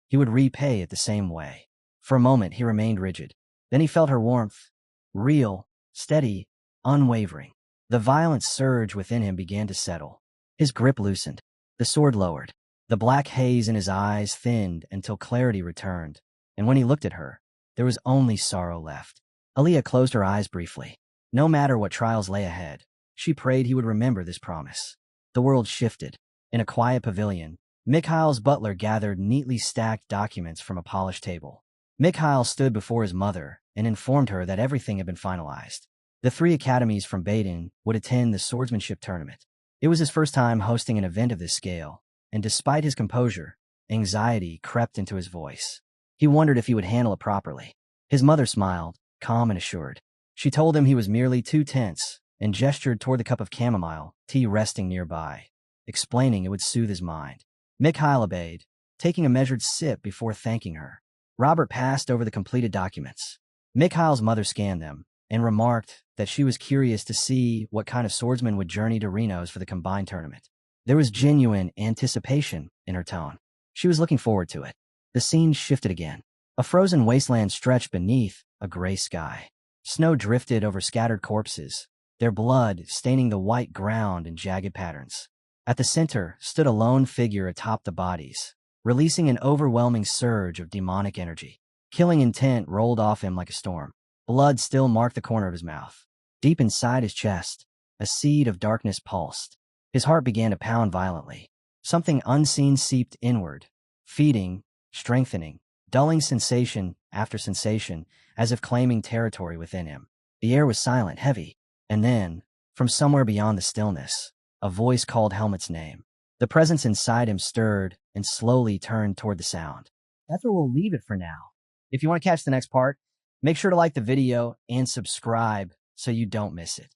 he would repay it the same way. For a moment, he remained rigid. Then he felt her warmth, real, steady, unwavering. The violent surge within him began to settle. His grip loosened. The sword lowered. The black haze in his eyes thinned until clarity returned. And when he looked at her, there was only sorrow left. Aaliyah closed her eyes briefly. No matter what trials lay ahead, she prayed he would remember this promise. The world shifted. In a quiet pavilion, Mikhail's butler gathered neatly stacked documents from a polished table. Mikhail stood before his mother and informed her that everything had been finalized. The 3 academies from Baden would attend the swordsmanship tournament. It was his first time hosting an event of this scale, and despite his composure, anxiety crept into his voice. He wondered if he would handle it properly. His mother smiled, calm and assured. She told him he was merely too tense and gestured toward the cup of chamomile tea resting nearby, explaining it would soothe his mind. Mikhail obeyed, taking a measured sip before thanking her. Robert passed over the completed documents. Mikhail's mother scanned them and remarked that she was curious to see what kind of swordsman would journey to Reno's for the combined tournament. There was genuine anticipation in her tone. She was looking forward to it. The scene shifted again. A frozen wasteland stretched beneath a gray sky. Snow drifted over scattered corpses, their blood staining the white ground in jagged patterns. At the center stood a lone figure atop the bodies, releasing an overwhelming surge of demonic energy. Killing intent rolled off him like a storm. Blood still marked the corner of his mouth. Deep inside his chest, A seed of darkness pulsed. His heart began to pound violently. Something unseen seeped inward, feeding, strengthening, dulling sensation after sensation, as if claiming territory within him. The air was silent, heavy, and then, from somewhere beyond the stillness, a voice called Helmut's name. The presence inside him stirred and slowly turned toward the sound. That's where we'll leave it for now. If you want to catch the next part, make sure to like the video and subscribe so you don't miss it.